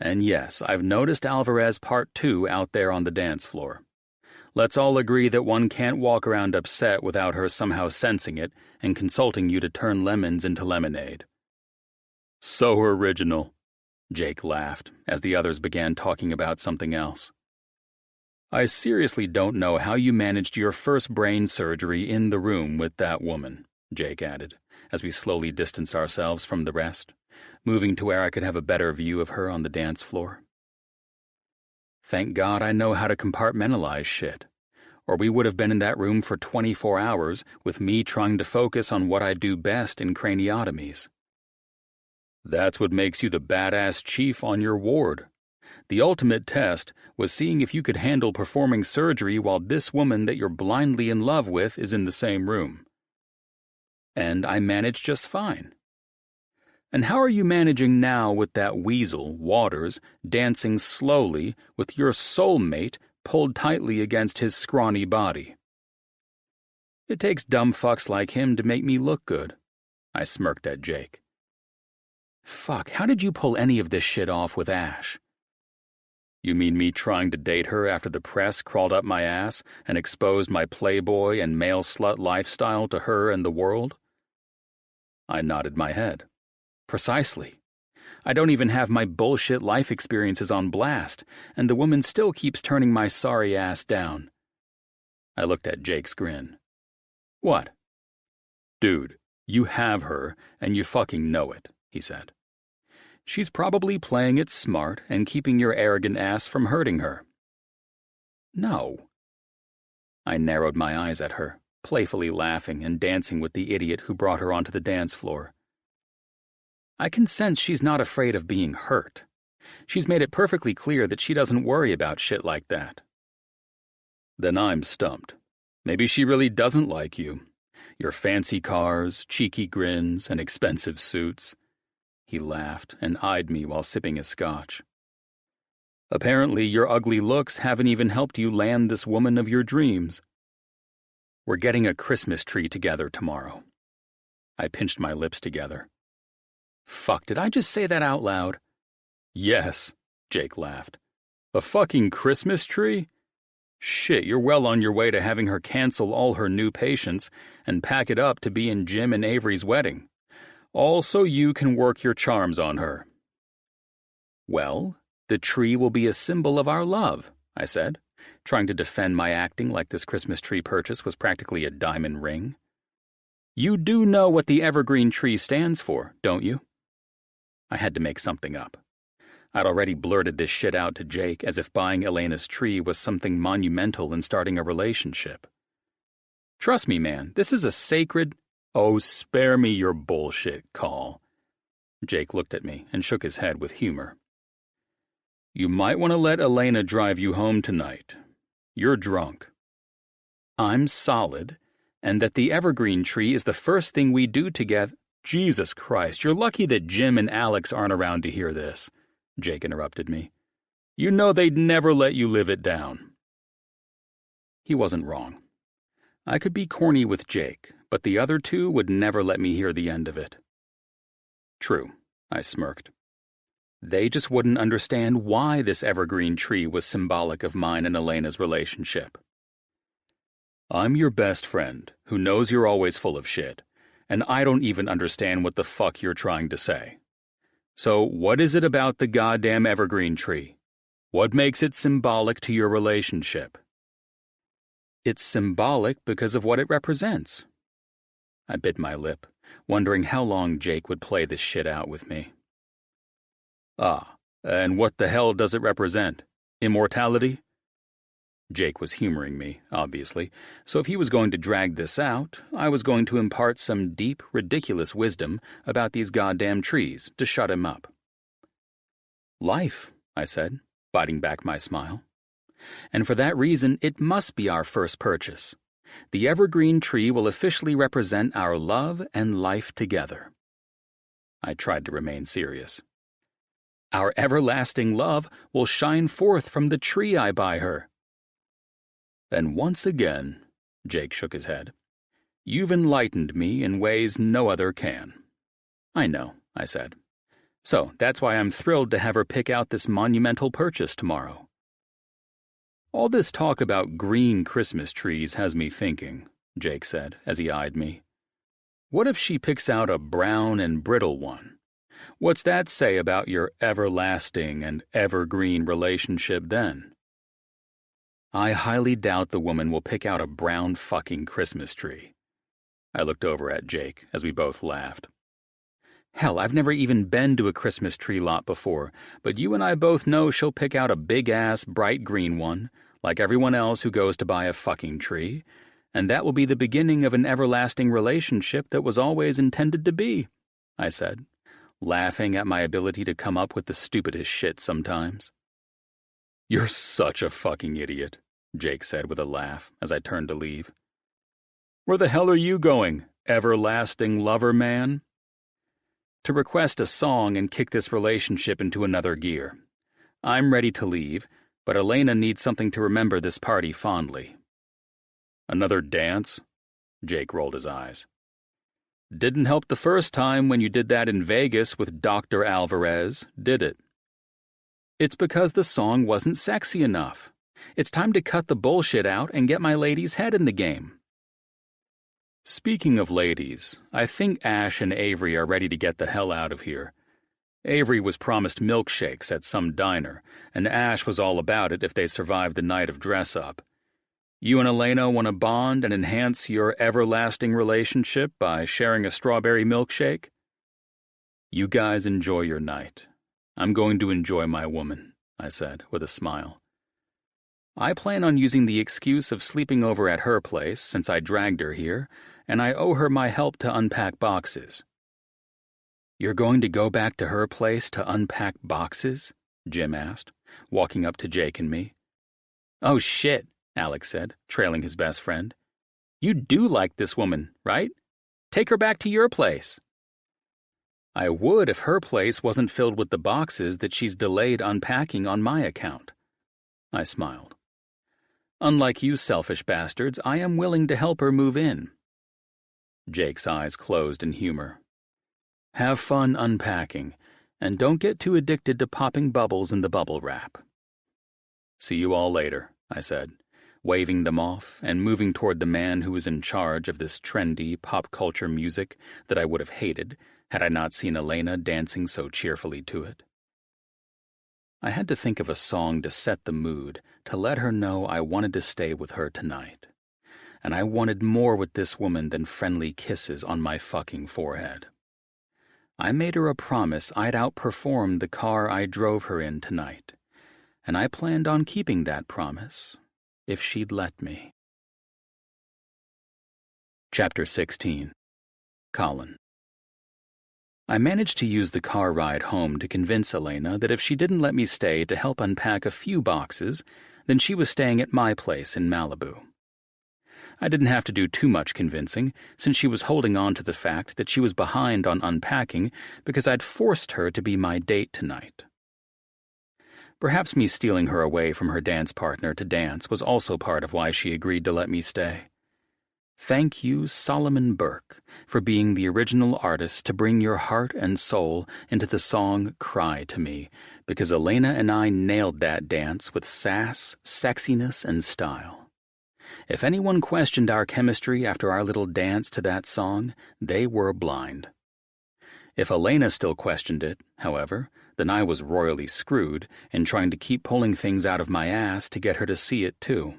And yes, I've noticed Alvarez Part 2 out there on the dance floor. Let's all agree that one can't walk around upset without her somehow sensing it and consulting you to turn lemons into lemonade. So original, Jake laughed as the others began talking about something else. I seriously don't know how you managed your first brain surgery in the room with that woman, Jake added, as we slowly distanced ourselves from the rest, moving to where I could have a better view of her on the dance floor. Thank God I know how to compartmentalize shit, or we would have been in that room for 24 hours with me trying to focus on what I do best in craniotomies. That's what makes you the badass chief on your ward. The ultimate test was seeing if you could handle performing surgery while this woman that you're blindly in love with is in the same room. And I managed just fine. And how are you managing now with that weasel, Waters, dancing slowly with your soulmate pulled tightly against his scrawny body? It takes dumb fucks like him to make me look good, I smirked at Jake. Fuck, how did you pull any of this shit off with Ash? You mean me trying to date her after the press crawled up my ass and exposed my playboy and male slut lifestyle to her and the world? I nodded my head. Precisely. I don't even have my bullshit life experiences on blast, and the woman still keeps turning my sorry ass down. I looked at Jake's grin. What? Dude, you have her, and you fucking know it, he said. She's probably playing it smart and keeping your arrogant ass from hurting her. No. I narrowed my eyes at her, playfully laughing and dancing with the idiot who brought her onto the dance floor. I can sense she's not afraid of being hurt. She's made it perfectly clear that she doesn't worry about shit like that. Then I'm stumped. Maybe she really doesn't like you. Your fancy cars, cheeky grins, and expensive suits. He laughed and eyed me while sipping his scotch. Apparently, your ugly looks haven't even helped you land this woman of your dreams. We're getting a Christmas tree together tomorrow. I pinched my lips together. Fuck, did I just say that out loud? Yes, Jake laughed. A fucking Christmas tree? Shit, you're well on your way to having her cancel all her new patients and pack it up to be in Jim and Avery's wedding. All so you can work your charms on her. Well, the tree will be a symbol of our love, I said, trying to defend my acting like this Christmas tree purchase was practically a diamond ring. You do know what the evergreen tree stands for, don't you? I had to make something up. I'd already blurted this shit out to Jake as if buying Elena's tree was something monumental in starting a relationship. Trust me, man, this is a sacred... Oh, spare me your bullshit, Call. Jake looked at me and shook his head with humor. You might want to let Elena drive you home tonight. You're drunk. I'm solid, and that the evergreen tree is the first thing we do together. Jesus Christ, you're lucky that Jim and Alex aren't around to hear this, Jake interrupted me. You know they'd never let you live it down. He wasn't wrong. I could be corny with Jake, but the other two would never let me hear the end of it. True, I smirked. They just wouldn't understand why this evergreen tree was symbolic of mine and Elena's relationship. I'm your best friend, who knows you're always full of shit, and I don't even understand what the fuck you're trying to say. So what is it about the goddamn evergreen tree? What makes it symbolic to your relationship? It's symbolic because of what it represents. I bit my lip, wondering how long Jake would play this shit out with me. Ah, and what the hell does it represent? Immortality? Jake was humoring me, obviously, so if he was going to drag this out, I was going to impart some deep, ridiculous wisdom about these goddamn trees to shut him up. Life, I said, biting back my smile. And for that reason, it must be our first purchase. The evergreen tree will officially represent our love and life together. I tried to remain serious. Our everlasting love will shine forth from the tree I buy her. And once again, Jake shook his head, you've enlightened me in ways no other can. I know, I said. So that's why I'm thrilled to have her pick out this monumental purchase tomorrow. All this talk about green Christmas trees has me thinking, Jake said as he eyed me. What if she picks out a brown and brittle one? What's that say about your everlasting and evergreen relationship then? I highly doubt the woman will pick out a brown fucking Christmas tree. I looked over at Jake as we both laughed. Hell, I've never even been to a Christmas tree lot before, but you and I both know she'll pick out a big-ass, bright green one, like everyone else who goes to buy a fucking tree, and that will be the beginning of an everlasting relationship that was always intended to be, I said, laughing at my ability to come up with the stupidest shit sometimes. You're such a fucking idiot, Jake said with a laugh as I turned to leave. Where the hell are you going, everlasting lover man? To request a song and kick this relationship into another gear. I'm ready to leave, but Elena needs something to remember this party fondly. Another dance? Jake rolled his eyes. Didn't help the first time when you did that in Vegas with Dr. Alvarez, did it? It's because the song wasn't sexy enough. It's time to cut the bullshit out and get my lady's head in the game. Speaking of ladies, I think Ash and Avery are ready to get the hell out of here. Avery was promised milkshakes at some diner, and Ash was all about it if they survived the night of dress-up. You and Elena want to bond and enhance your everlasting relationship by sharing a strawberry milkshake? You guys enjoy your night. I'm going to enjoy my woman, I said with a smile. I plan on using the excuse of sleeping over at her place since I dragged her here, and I owe her my help to unpack boxes. You're going to go back to her place to unpack boxes? Jim asked, walking up to Jake and me. Oh shit, Alex said, trailing his best friend. You do like this woman, right? Take her back to your place. I would if her place wasn't filled with the boxes that she's delayed unpacking on my account. I smiled. Unlike you selfish bastards, I am willing to help her move in. Jake's eyes closed in humor. Have fun unpacking, and don't get too addicted to popping bubbles in the bubble wrap. See you all later, I said, waving them off and moving toward the man who was in charge of this trendy pop culture music that I would have hated had I not seen Elena dancing so cheerfully to it. I had to think of a song to set the mood, to let her know I wanted to stay with her tonight. And I wanted more with this woman than friendly kisses on my fucking forehead. I made her a promise I'd outperform the car I drove her in tonight, and I planned on keeping that promise, if she'd let me. Chapter 16. Colin. I managed to use the car ride home to convince Elena that if she didn't let me stay to help unpack a few boxes, then she was staying at my place in Malibu. I didn't have to do too much convincing, since she was holding on to the fact that she was behind on unpacking because I'd forced her to be my date tonight. Perhaps me stealing her away from her dance partner to dance was also part of why she agreed to let me stay. Thank you, Solomon Burke, for being the original artist to bring your heart and soul into the song Cry to Me, because Elena and I nailed that dance with sass, sexiness, and style. If anyone questioned our chemistry after our little dance to that song, they were blind. If Elena still questioned it, however, then I was royally screwed in trying to keep pulling things out of my ass to get her to see it too.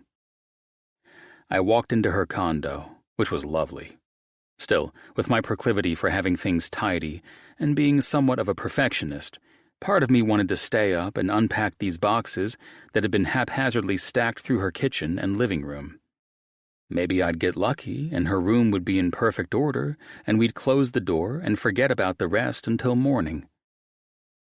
I walked into her condo, which was lovely. Still, with my proclivity for having things tidy and being somewhat of a perfectionist, part of me wanted to stay up and unpack these boxes that had been haphazardly stacked through her kitchen and living room. Maybe I'd get lucky and her room would be in perfect order and we'd close the door and forget about the rest until morning.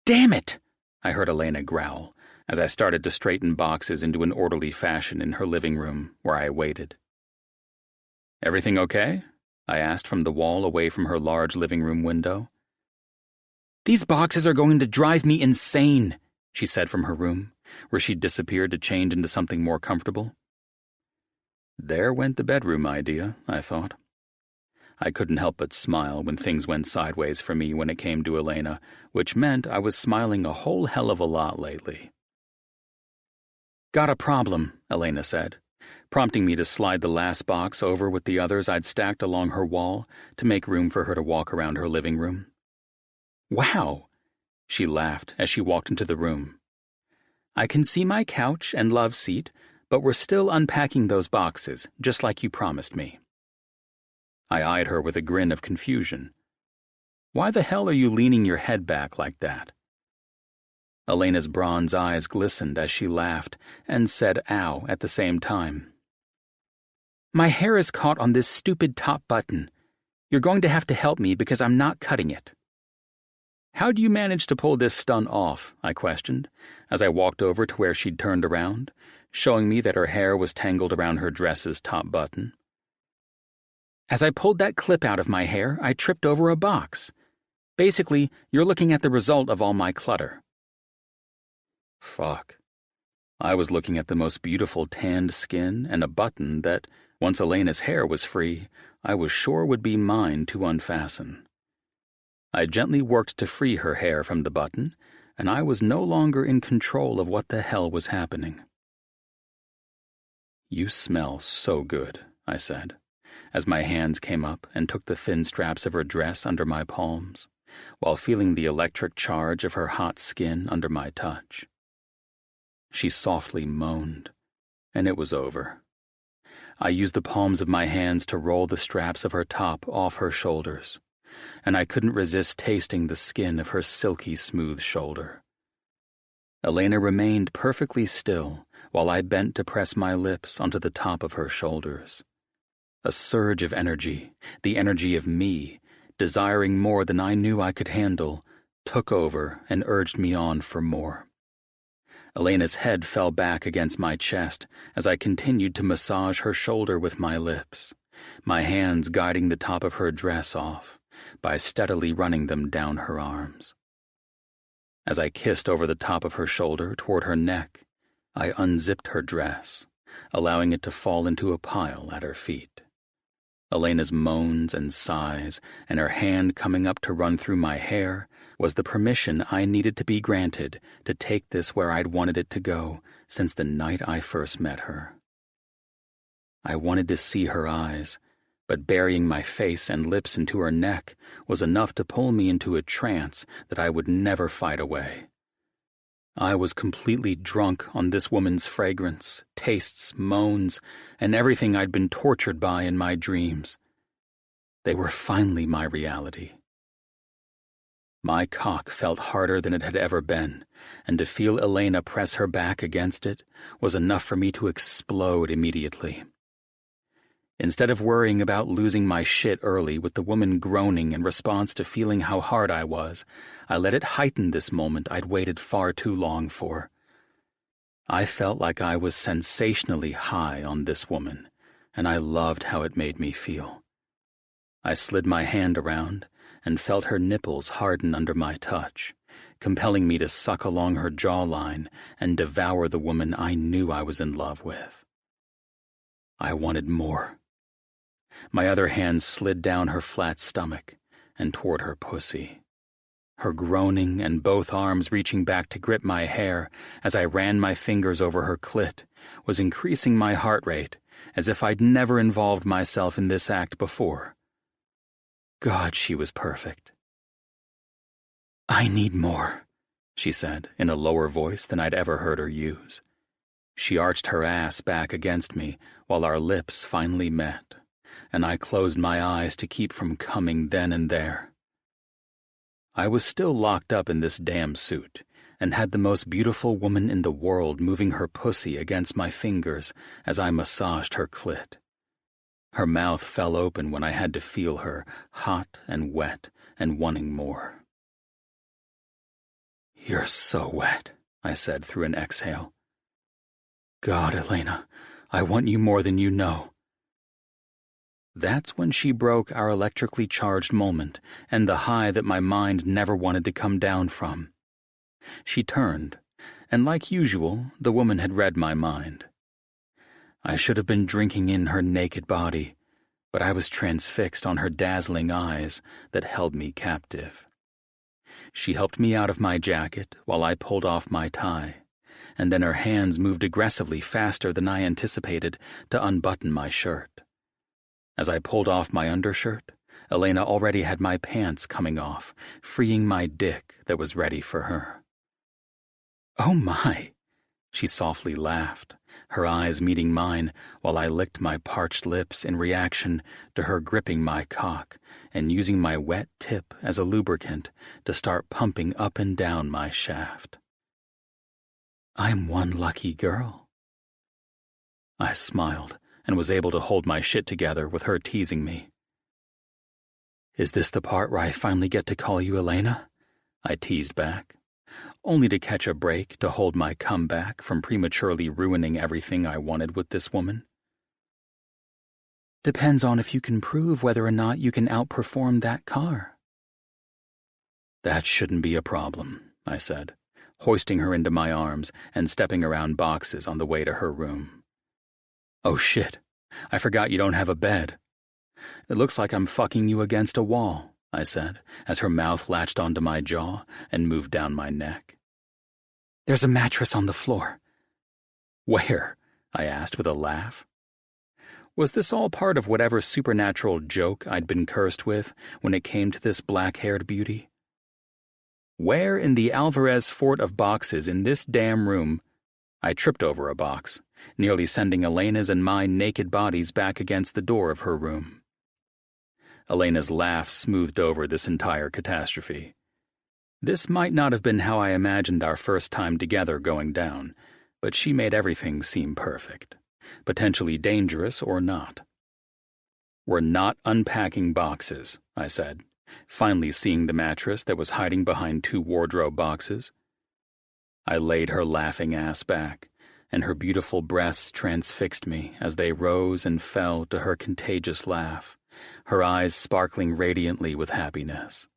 Damn it! I heard Elena growl, as I started to straighten boxes into an orderly fashion in her living room where I waited. "Everything okay?" I asked from the wall away from her large living room window. "These boxes are going to drive me insane," she said from her room, where she'd disappeared to change into something more comfortable. There went the bedroom idea, I thought. I couldn't help but smile when things went sideways for me when it came to Elena, which meant I was smiling a whole hell of a lot lately. "Got a problem," Elena said, prompting me to slide the last box over with the others I'd stacked along her wall to make room for her to walk around her living room. "Wow," she laughed as she walked into the room. "I can see my couch and love seat, but we're still unpacking those boxes, just like you promised me." I eyed her with a grin of confusion. "Why the hell are you leaning your head back like that?" Elena's bronze eyes glistened as she laughed and said ow at the same time. "My hair is caught on this stupid top button. You're going to have to help me because I'm not cutting it." "How do you manage to pull this stunt off?" I questioned, as I walked over to where she'd turned around, showing me that her hair was tangled around her dress's top button. "As I pulled that clip out of my hair, I tripped over a box. Basically, you're looking at the result of all my clutter." Fuck. I was looking at the most beautiful tanned skin and a button that, once Elena's hair was free, I was sure would be mine to unfasten. I gently worked to free her hair from the button, and I was no longer in control of what the hell was happening. "You smell so good," I said, as my hands came up and took the thin straps of her dress under my palms, while feeling the electric charge of her hot skin under my touch. She softly moaned, and it was over. I used the palms of my hands to roll the straps of her top off her shoulders, and I couldn't resist tasting the skin of her silky smooth shoulder. Elena remained perfectly still while I bent to press my lips onto the top of her shoulders. A surge of energy, the energy of me, desiring more than I knew I could handle, took over and urged me on for more. Elena's head fell back against my chest as I continued to massage her shoulder with my lips, my hands guiding the top of her dress off by steadily running them down her arms. As I kissed over the top of her shoulder toward her neck, I unzipped her dress, allowing it to fall into a pile at her feet. Elena's moans and sighs and her hand coming up to run through my hair was the permission I needed to be granted to take this where I'd wanted it to go since the night I first met her. I wanted to see her eyes, but burying my face and lips into her neck was enough to pull me into a trance that I would never fight away. I was completely drunk on this woman's fragrance, tastes, moans, and everything I'd been tortured by in my dreams. They were finally my reality. My cock felt harder than it had ever been, and to feel Elena press her back against it was enough for me to explode immediately. Instead of worrying about losing my shit early with the woman groaning in response to feeling how hard I was, I let it heighten this moment I'd waited far too long for. I felt like I was sensationally high on this woman, and I loved how it made me feel. I slid my hand around and felt her nipples harden under my touch, compelling me to suck along her jawline and devour the woman I knew I was in love with. I wanted more. My other hand slid down her flat stomach and toward her pussy. Her groaning and both arms reaching back to grip my hair as I ran my fingers over her clit was increasing my heart rate as if I'd never involved myself in this act before. God, she was perfect. "I need more," she said in a lower voice than I'd ever heard her use. She arched her ass back against me while our lips finally met, and I closed my eyes to keep from coming then and there. I was still locked up in this damn suit and had the most beautiful woman in the world moving her pussy against my fingers as I massaged her clit. Her mouth fell open when I had to feel her, hot and wet and wanting more. "You're so wet," I said through an exhale. God, Elena, I want you more than you know. That's when she broke our electrically charged moment and the high that my mind never wanted to come down from. She turned, and like usual, the woman had read my mind. I should have been drinking in her naked body, but I was transfixed on her dazzling eyes that held me captive. She helped me out of my jacket while I pulled off my tie, and then her hands moved aggressively faster than I anticipated to unbutton my shirt. As I pulled off my undershirt, Elena already had my pants coming off, freeing my dick that was ready for her. Oh my! She softly laughed, her eyes meeting mine while I licked my parched lips in reaction to her gripping my cock and using my wet tip as a lubricant to start pumping up and down my shaft. I'm one lucky girl. I smiled and was able to hold my shit together with her teasing me. Is this the part where I finally get to call you Elena? I teased back, only to catch a break to hold my comeback from prematurely ruining everything I wanted with this woman. Depends on if you can prove whether or not you can outperform that car. That shouldn't be a problem, I said, hoisting her into my arms and stepping around boxes on the way to her room. Oh shit, I forgot you don't have a bed. It looks like I'm fucking you against a wall, I said, as her mouth latched onto my jaw and moved down my neck. There's a mattress on the floor. Where? I asked with a laugh. Was this all part of whatever supernatural joke I'd been cursed with when it came to this black-haired beauty? Where in the Alvarez fort of boxes in this damn room? I tripped over a box, nearly sending Elena's and my naked bodies back against the door of her room. Elena's laugh smoothed over this entire catastrophe. This might not have been how I imagined our first time together going down, but she made everything seem perfect, potentially dangerous or not. We're not unpacking boxes, I said, finally seeing the mattress that was hiding behind 2 wardrobe boxes. I laid her laughing ass back, and her beautiful breasts transfixed me as they rose and fell to her contagious laugh, her eyes sparkling radiantly with happiness.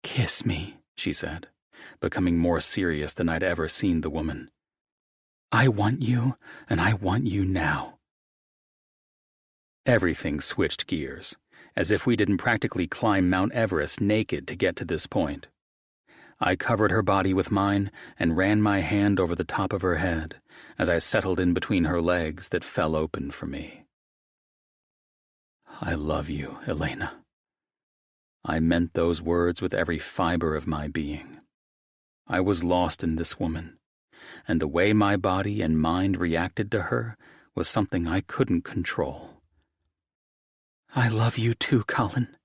Kiss me, she said, becoming more serious than I'd ever seen the woman. I want you, and I want you now. Everything switched gears, as if we didn't practically climb Mount Everest naked to get to this point. I covered her body with mine and ran my hand over the top of her head as I settled in between her legs that fell open for me. I love you, Elena. I meant those words with every fiber of my being. I was lost in this woman, and the way my body and mind reacted to her was something I couldn't control. I love you too, Colin.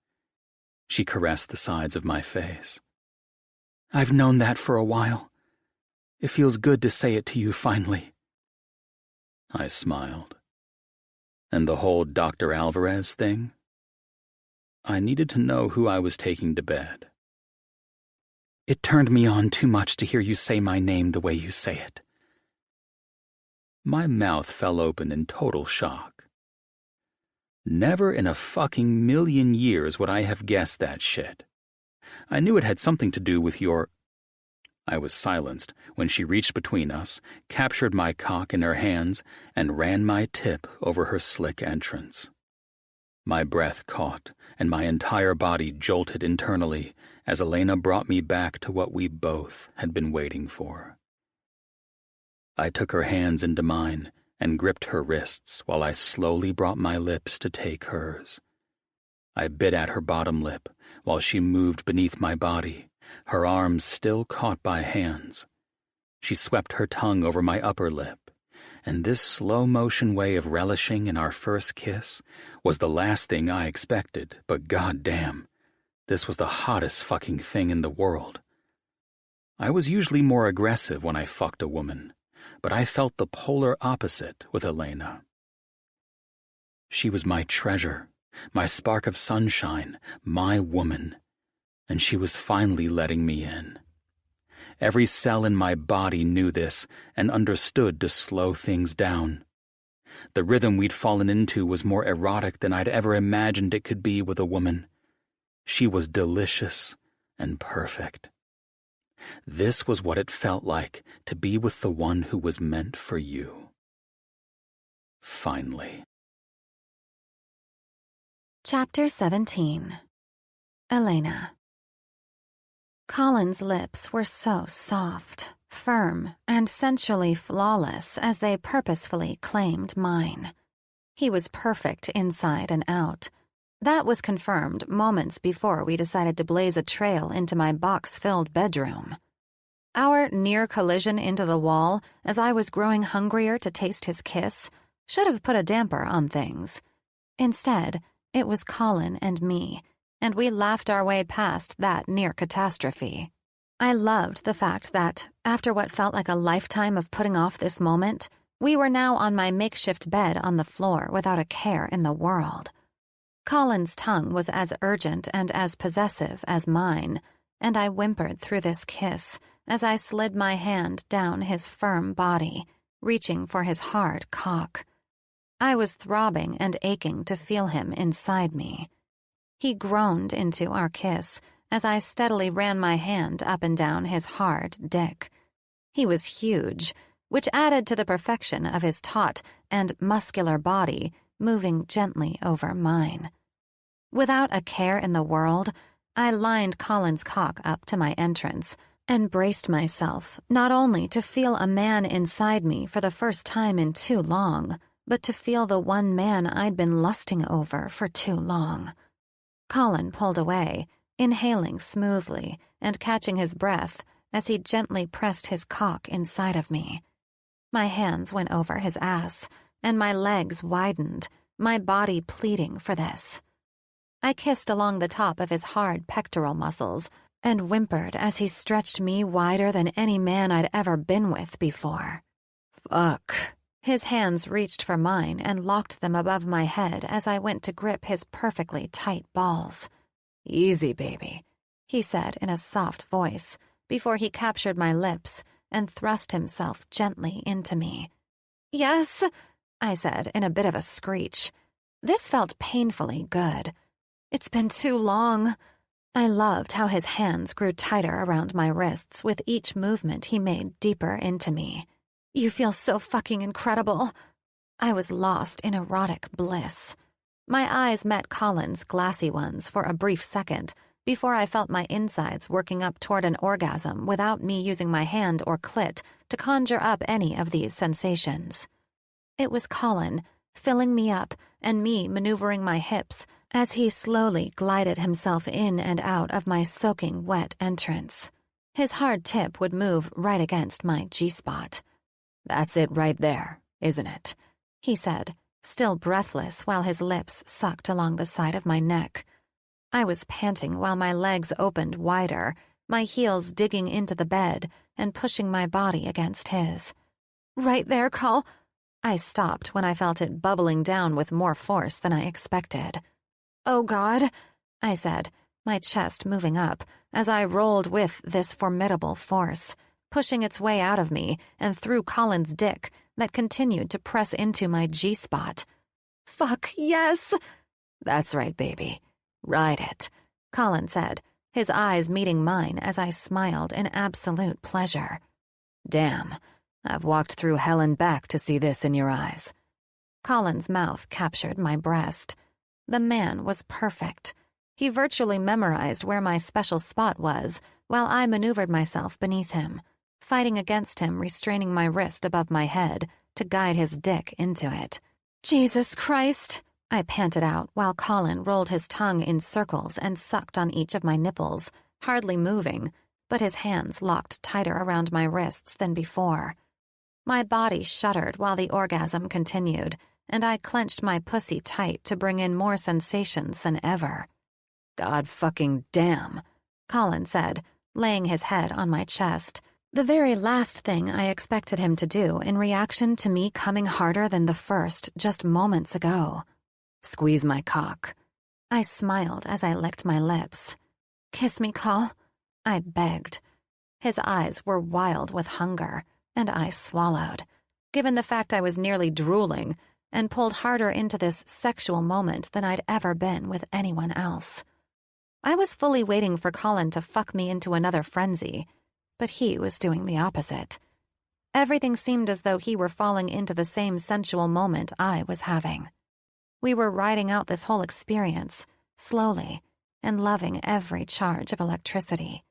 She caressed the sides of my face. I've known that for a while. It feels good to say it to you finally. I smiled. And the whole Dr. Alvarez thing? I needed to know who I was taking to bed. It turned me on too much to hear you say my name the way you say it. My mouth fell open in total shock. Never in a fucking million years would I have guessed that shit. I knew it had something to do with your... I was silenced when she reached between us, captured my cock in her hands, and ran my tip over her slick entrance. My breath caught, and my entire body jolted internally as Elena brought me back to what we both had been waiting for. I took her hands into mine and gripped her wrists while I slowly brought my lips to take hers. I bit at her bottom lip while she moved beneath my body, her arms still caught by hands. She swept her tongue over my upper lip, and this slow-motion way of relishing in our first kiss was the last thing I expected, but goddamn, this was the hottest fucking thing in the world. I was usually more aggressive when I fucked a woman, but I felt the polar opposite with Elena. She was my treasure, my spark of sunshine, my woman, and she was finally letting me in. Every cell in my body knew this and understood to slow things down. The rhythm we'd fallen into was more erotic than I'd ever imagined it could be with a woman. She was delicious and perfect. This was what it felt like to be with the one who was meant for you. Finally. Chapter 17. Elena. Colin's lips were so soft, firm, and sensually flawless as they purposefully claimed mine. He was perfect inside and out. That was confirmed moments before we decided to blaze a trail into my box-filled bedroom. Our near collision into the wall, as I was growing hungrier to taste his kiss, should have put a damper on things. Instead, it was Colin and me, and we laughed our way past that near catastrophe. I loved the fact that, after what felt like a lifetime of putting off this moment, we were now on my makeshift bed on the floor without a care in the world. Colin's tongue was as urgent and as possessive as mine, and I whimpered through this kiss as I slid my hand down his firm body, reaching for his hard cock. I was throbbing and aching to feel him inside me. He groaned into our kiss as I steadily ran my hand up and down his hard dick. He was huge, which added to the perfection of his taut and muscular body moving gently over mine. Without a care in the world, I lined Colin's cock up to my entrance and braced myself not only to feel a man inside me for the first time in too long, but to feel the one man I'd been lusting over for too long. Colin pulled away, inhaling smoothly and catching his breath as he gently pressed his cock inside of me. My hands went over his ass, and my legs widened, my body pleading for this. I kissed along the top of his hard pectoral muscles and whimpered as he stretched me wider than any man I'd ever been with before. Fuck. His hands reached for mine and locked them above my head as I went to grip his perfectly tight balls. Easy, baby, he said in a soft voice before he captured my lips and thrust himself gently into me. Yes, I said in a bit of a screech. This felt painfully good. It's been too long. I loved how his hands grew tighter around my wrists with each movement he made deeper into me. You feel so fucking incredible. I was lost in erotic bliss. My eyes met Colin's glassy ones for a brief second before I felt my insides working up toward an orgasm without me using my hand or clit to conjure up any of these sensations. It was Colin, filling me up and me maneuvering my hips as he slowly glided himself in and out of my soaking wet entrance. His hard tip would move right against my G-spot. That's it right there, isn't it? He said, still breathless while his lips sucked along the side of my neck. I was panting while my legs opened wider, my heels digging into the bed and pushing my body against his. Right there, Col. I stopped when I felt it bubbling down with more force than I expected. Oh, God, I said, my chest moving up as I rolled with this formidable force, pushing its way out of me and through Colin's dick that continued to press into my G-spot. Fuck, yes! That's right, baby. Ride it, Colin said, his eyes meeting mine as I smiled in absolute pleasure. Damn, I've walked through hell and back to see this in your eyes. Colin's mouth captured my breast. The man was perfect. He virtually memorized where my special spot was while I maneuvered myself beneath him, fighting against him, restraining my wrist above my head to guide his dick into it. Jesus Christ, I panted out while Colin rolled his tongue in circles and sucked on each of my nipples, hardly moving, but his hands locked tighter around my wrists than before. My body shuddered while the orgasm continued, and I clenched my pussy tight to bring in more sensations than ever. God fucking damn, Colin said, laying his head on my chest, the very last thing I expected him to do in reaction to me coming harder than the first just moments ago. Squeeze my cock. I smiled as I licked my lips. Kiss me, Col, I begged. His eyes were wild with hunger, and I swallowed, given the fact I was nearly drooling, and pulled harder into this sexual moment than I'd ever been with anyone else. I was fully waiting for Colin to fuck me into another frenzy, but he was doing the opposite. Everything seemed as though he were falling into the same sensual moment I was having. We were riding out this whole experience, slowly, and loving every charge of electricity.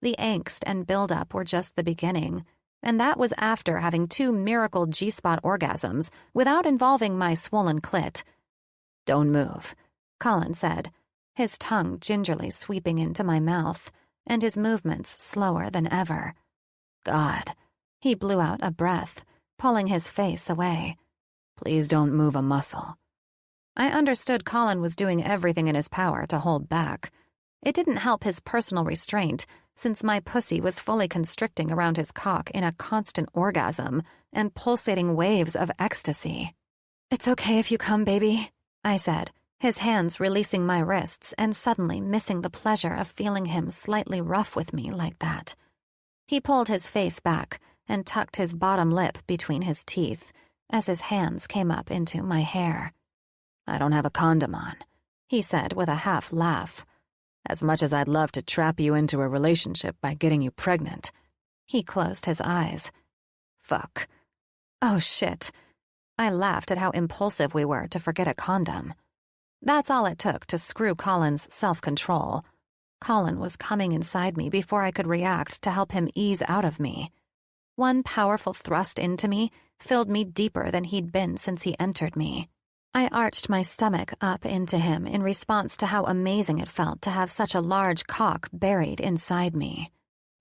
The angst and buildup were just the beginning, and that was after having 2 miracle G-spot orgasms without involving my swollen clit. "Don't move," Colin said, his tongue gingerly sweeping into my mouth, and his movements slower than ever. God, he blew out a breath, pulling his face away. "Please don't move a muscle." I understood Colin was doing everything in his power to hold back. It didn't help his personal restraint, since my pussy was fully constricting around his cock in a constant orgasm and pulsating waves of ecstasy. "It's okay if you come, baby," I said, his hands releasing my wrists and suddenly missing the pleasure of feeling him slightly rough with me like that. He pulled his face back and tucked his bottom lip between his teeth as his hands came up into my hair. "I don't have a condom on," he said with a half laugh. "As much as I'd love to trap you into a relationship by getting you pregnant." He closed his eyes. "Fuck. Oh, shit." I laughed at how impulsive we were to forget a condom. That's all it took to screw Colin's self-control. Colin was coming inside me before I could react to help him ease out of me. One powerful thrust into me filled me deeper than he'd been since he entered me. I arched my stomach up into him in response to how amazing it felt to have such a large cock buried inside me.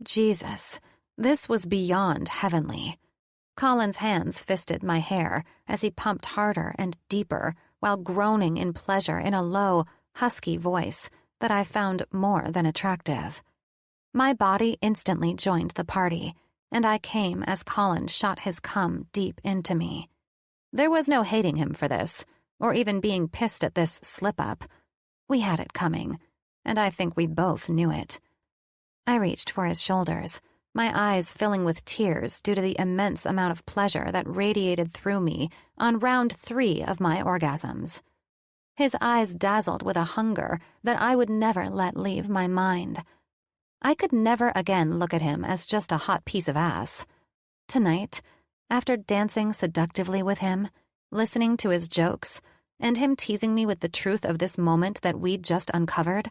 Jesus, this was beyond heavenly. Colin's hands fisted my hair as he pumped harder and deeper while groaning in pleasure in a low, husky voice that I found more than attractive. My body instantly joined the party, and I came as Colin shot his cum deep into me. There was no hating him for this, or even being pissed at this slip-up. We had it coming, and I think we both knew it. I reached for his shoulders, my eyes filling with tears due to the immense amount of pleasure that radiated through me on round 3 of my orgasms. His eyes dazzled with a hunger that I would never let leave my mind. I could never again look at him as just a hot piece of ass. Tonight, after dancing seductively with him, listening to his jokes, and him teasing me with the truth of this moment that we'd just uncovered,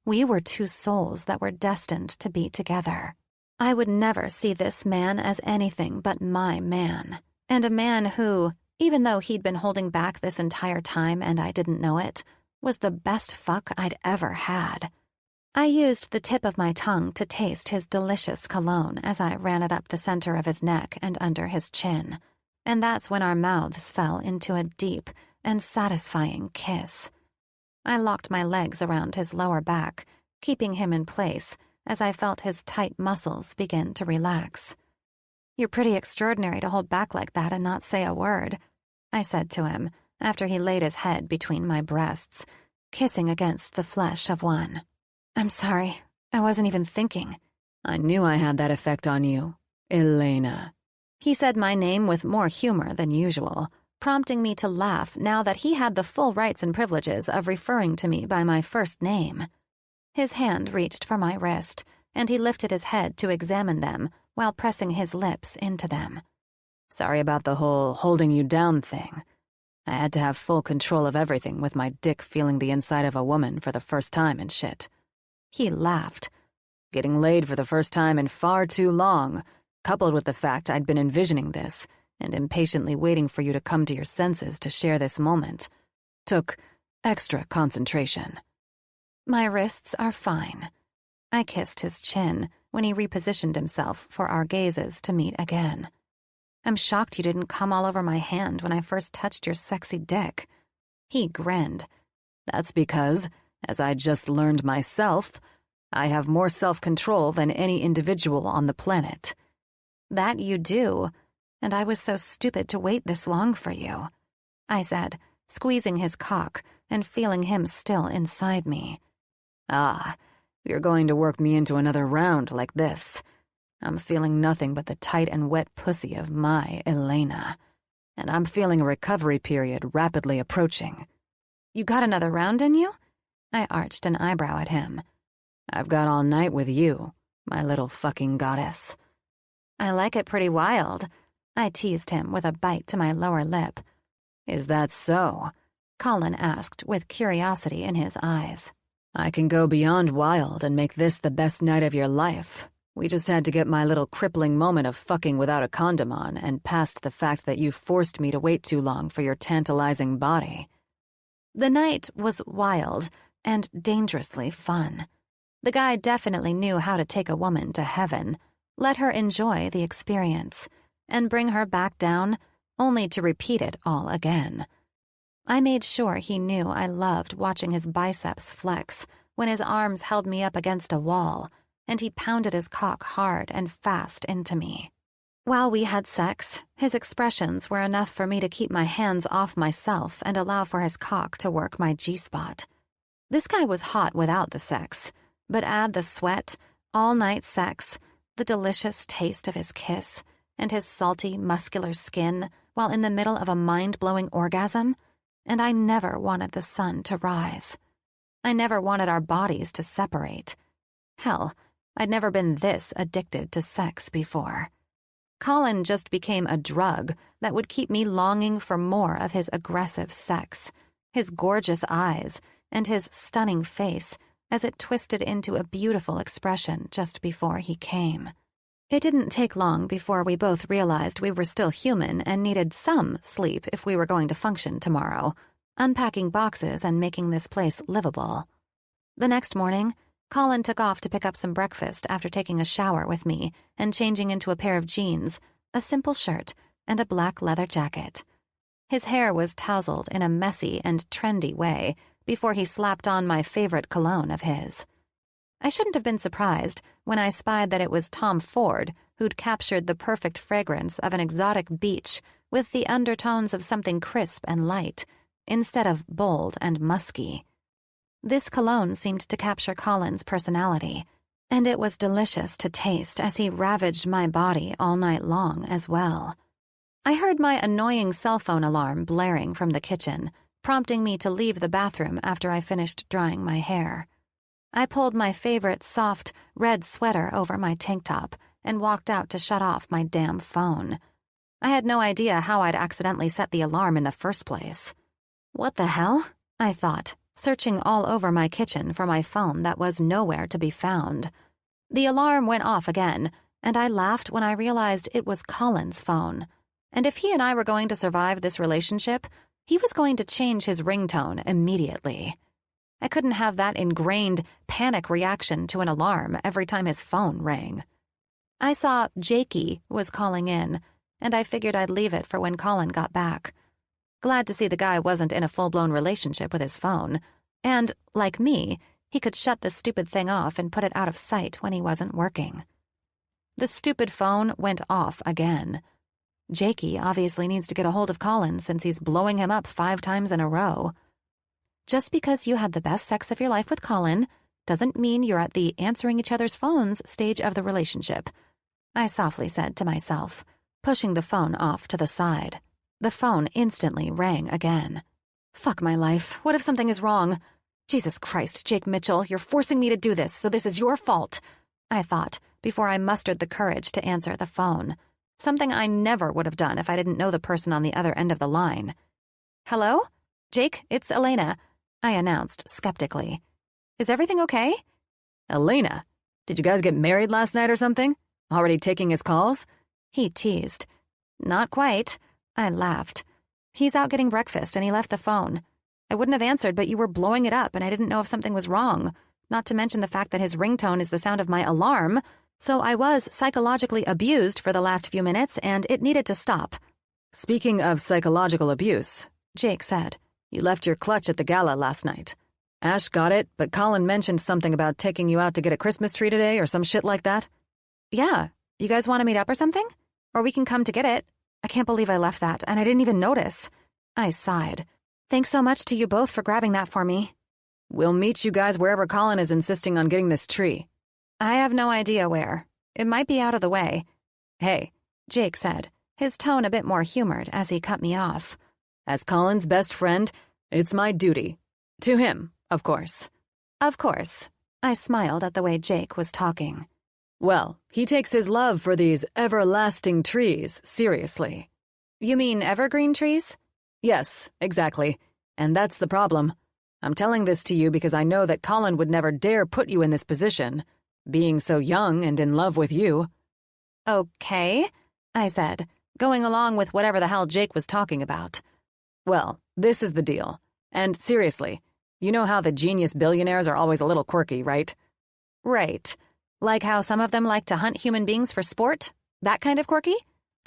we were 2 souls that were destined to be together. I would never see this man as anything but my man, and a man who, even though he'd been holding back this entire time and I didn't know it, was the best fuck I'd ever had. I used the tip of my tongue to taste his delicious cologne as I ran it up the center of his neck and under his chin, and that's when our mouths fell into a deep and satisfying kiss. I locked my legs around his lower back, keeping him in place as I felt his tight muscles begin to relax. "You're pretty extraordinary to hold back like that and not say a word," I said to him after he laid his head between my breasts, kissing against the flesh of one. "I'm sorry, I wasn't even thinking." "I knew I had that effect on you, Elena." He said my name with more humor than usual, prompting me to laugh now that he had the full rights and privileges of referring to me by my first name. His hand reached for my wrist, and he lifted his head to examine them while pressing his lips into them. "Sorry about the whole holding you down thing. I had to have full control of everything with my dick feeling the inside of a woman for the first time and shit." He laughed. "Getting laid for the first time in far too long, coupled with the fact I'd been envisioning this and impatiently waiting for you to come to your senses to share this moment, took extra concentration." My wrists are fine. I kissed his chin when he repositioned himself for our gazes to meet again. "I'm shocked you didn't come all over my hand when I first touched your sexy dick." He grinned. "That's because, as I just learned myself, I have more self-control than any individual on the planet." "That you do, and I was so stupid to wait this long for you," I said, squeezing his cock and feeling him still inside me. "Ah, you're going to work me into another round like this. I'm feeling nothing but the tight and wet pussy of my Elena. And I'm feeling a recovery period rapidly approaching. You got another round in you? I arched an eyebrow at him. I've got all night with you, my little fucking goddess. I like it pretty wild. I teased him with a bite to my lower lip. Is that so? Colin asked with curiosity in his eyes. I can go beyond wild and make this the best night of your life. We just had to get my little crippling moment of fucking without a condom on and past the fact that you forced me to wait too long for your tantalizing body. The night was wild and dangerously fun. The guy definitely knew how to take a woman to heaven, let her enjoy the experience, and bring her back down only to repeat it all again. I made sure he knew I loved watching his biceps flex when his arms held me up against a wall and he pounded his cock hard and fast into me. While we had sex, his expressions were enough for me to keep my hands off myself and allow for his cock to work my G-spot. This guy was hot without the sex, but add the sweat, all-night sex, the delicious taste of his kiss, and his salty, muscular skin while in the middle of a mind-blowing orgasm, and I never wanted the sun to rise. I never wanted our bodies to separate. Hell, I'd never been this addicted to sex before. Colin just became a drug that would keep me longing for more of his aggressive sex, his gorgeous eyes, and his stunning face as it twisted into a beautiful expression just before he came. It didn't take long before we both realized we were still human and needed some sleep if we were going to function tomorrow, unpacking boxes and making this place livable. The next morning, Colin took off to pick up some breakfast after taking a shower with me and changing into a pair of jeans, a simple shirt, and a black leather jacket. His hair was tousled in a messy and trendy way before he slapped on my favorite cologne of his. I shouldn't have been surprised when I spied that it was Tom Ford who'd captured the perfect fragrance of an exotic beach with the undertones of something crisp and light, instead of bold and musky. This cologne seemed to capture Colin's personality, and it was delicious to taste as he ravaged my body all night long as well. I heard my annoying cell phone alarm blaring from the kitchen, prompting me to leave the bathroom after I finished drying my hair. I pulled my favorite soft, red sweater over my tank top and walked out to shut off my damn phone. I had no idea how I'd accidentally set the alarm in the first place. What the hell? I thought, searching all over my kitchen for my phone that was nowhere to be found. The alarm went off again, and I laughed when I realized it was Colin's phone. And if he and I were going to survive this relationship, he was going to change his ringtone immediately. I couldn't have that ingrained panic reaction to an alarm every time his phone rang. I saw Jakey was calling in, and I figured I'd leave it for when Colin got back. Glad to see the guy wasn't in a full-blown relationship with his phone, and, like me, he could shut the stupid thing off and put it out of sight when he wasn't working. The stupid phone went off again. Jakey obviously needs to get a hold of Colin since he's blowing him up 5 times in a row. Just because you had the best sex of your life with Colin doesn't mean you're at the answering each other's phones stage of the relationship, I softly said to myself, pushing the phone off to the side. The phone instantly rang again. Fuck my life. What if something is wrong? Jesus Christ, Jake Mitchell, you're forcing me to do this, so this is your fault, I thought, before I mustered the courage to answer the phone. Something I never would have done if I didn't know the person on the other end of the line. Hello? Jake, it's Elena, I announced skeptically. Is everything okay? Elena, did you guys get married last night or something? Already taking his calls? He teased. Not quite, I laughed. He's out getting breakfast and he left the phone. I wouldn't have answered, but you were blowing it up and I didn't know if something was wrong, not to mention the fact that his ringtone is the sound of my alarm, so I was psychologically abused for the last few minutes and it needed to stop. Speaking of psychological abuse, Jake said, you left your clutch at the gala last night. Ash got it, but Colin mentioned something about taking you out to get a Christmas tree today or some shit like that. Yeah, you guys want to meet up or something? Or we can come to get it. I can't believe I left that, and I didn't even notice. I sighed. Thanks so much to you both for grabbing that for me. We'll meet you guys wherever Colin is insisting on getting this tree. I have no idea where. It might be out of the way. Hey, Jake said, his tone a bit more humored as he cut me off. As Colin's best friend, it's my duty. To him, of course. Of course. I smiled at the way Jake was talking. Well, he takes his love for these everlasting trees seriously. You mean evergreen trees? Yes, exactly. And that's the problem. I'm telling this to you because I know that Colin would never dare put you in this position, being so young and in love with you. Okay, I said, going along with whatever the hell Jake was talking about. Well, this is the deal. And seriously, you know how the genius billionaires are always a little quirky, right? Right. Like how some of them like to hunt human beings for sport? That kind of quirky?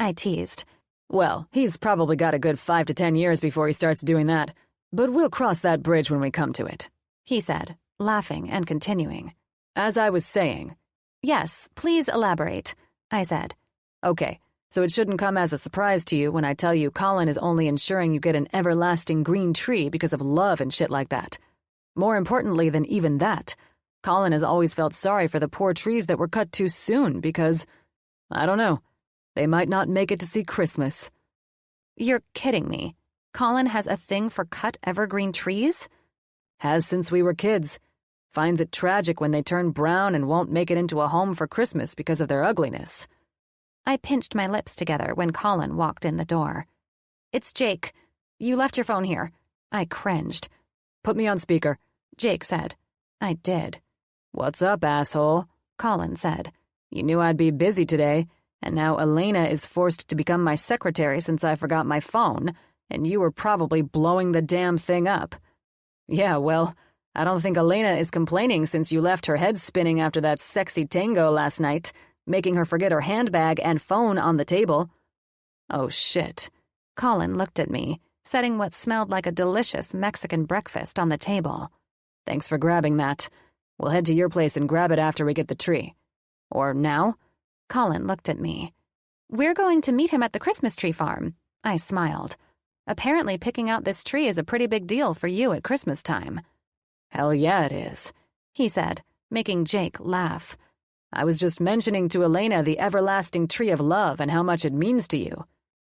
I teased. Well, he's probably got a good 5 to 10 years before he starts doing that. But we'll cross that bridge when we come to it, he said, laughing and continuing. As I was saying. Yes, please elaborate, I said. Okay, so it shouldn't come as a surprise to you when I tell you Colin is only ensuring you get an everlasting green tree because of love and shit like that. More importantly than even that, Colin has always felt sorry for the poor trees that were cut too soon because, I don't know, they might not make it to see Christmas. You're kidding me. Colin has a thing for cut evergreen trees? Has since we were kids. Finds it tragic when they turn brown and won't make it into a home for Christmas because of their ugliness. I pinched my lips together when Colin walked in the door. It's Jake. You left your phone here. I cringed. Put me on speaker, Jake said. I did. What's up, asshole? Colin said. You knew I'd be busy today, and now Elena is forced to become my secretary since I forgot my phone, and you were probably blowing the damn thing up. Yeah, well, I don't think Elena is complaining since you left her head spinning after that sexy tango last night, making her forget her handbag and phone on the table. Oh, shit. Colin looked at me, setting what smelled like a delicious Mexican breakfast on the table. Thanks for grabbing that. We'll head to your place and grab it after we get the tree. Or now? Colin looked at me. We're going to meet him at the Christmas tree farm. I smiled. Apparently picking out this tree is a pretty big deal for you at Christmas time. Hell yeah, it is, he said, making Jake laugh. I was just mentioning to Elena the everlasting tree of love and how much it means to you,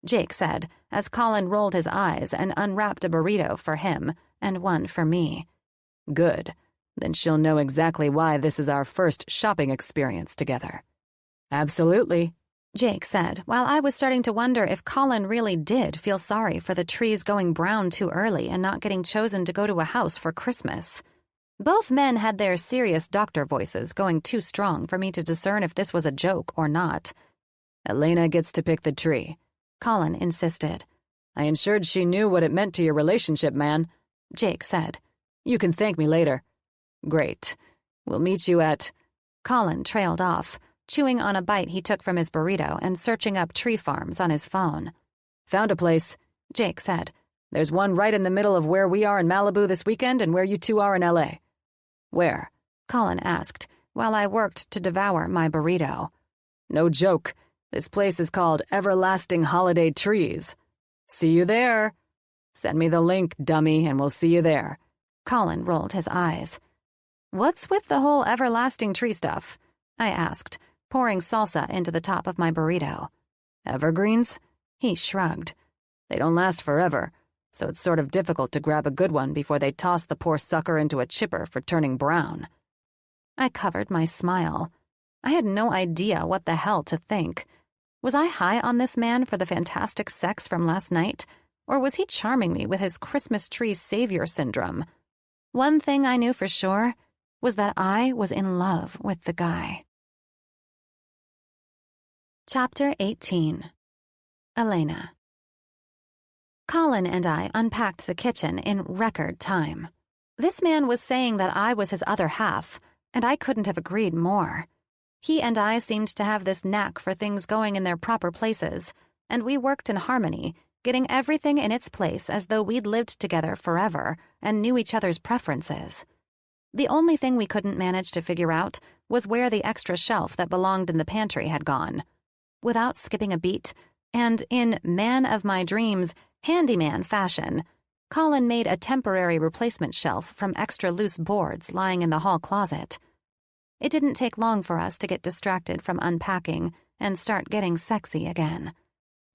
Jake said, as Colin rolled his eyes and unwrapped a burrito for him and one for me. Good. Then she'll know exactly why this is our first shopping experience together. Absolutely, Jake said, while I was starting to wonder if Colin really did feel sorry for the trees going brown too early and not getting chosen to go to a house for Christmas. Both men had their serious doctor voices going too strong for me to discern if this was a joke or not. Elena gets to pick the tree, Colin insisted. I ensured she knew what it meant to your relationship, man, Jake said. You can thank me later. Great. We'll meet you at... Colin trailed off, chewing on a bite he took from his burrito and searching up tree farms on his phone. Found a place, Jake said. There's one right in the middle of where we are in Malibu this weekend and where you two are in L.A. Where? Colin asked, while I worked to devour my burrito. No joke. This place is called Everlasting Holiday Trees. See you there. Send me the link, dummy, and we'll see you there. Colin rolled his eyes. What's with the whole everlasting tree stuff? I asked, pouring salsa into the top of my burrito. Evergreens? He shrugged. They don't last forever, so it's sort of difficult to grab a good one before they toss the poor sucker into a chipper for turning brown. I covered my smile. I had no idea what the hell to think. Was I high on this man for the fantastic sex from last night, or was he charming me with his Christmas tree savior syndrome? One thing I knew for sure was that I was in love with the guy. Chapter 18. Elena. Colin and I unpacked the kitchen in record time. This man was saying that I was his other half, and I couldn't have agreed more. He and I seemed to have this knack for things going in their proper places, and we worked in harmony, getting everything in its place as though we'd lived together forever and knew each other's preferences. The only thing we couldn't manage to figure out was where the extra shelf that belonged in the pantry had gone. Without skipping a beat, and in man of my dreams, handyman fashion, Colin made a temporary replacement shelf from extra loose boards lying in the hall closet. It didn't take long for us to get distracted from unpacking and start getting sexy again.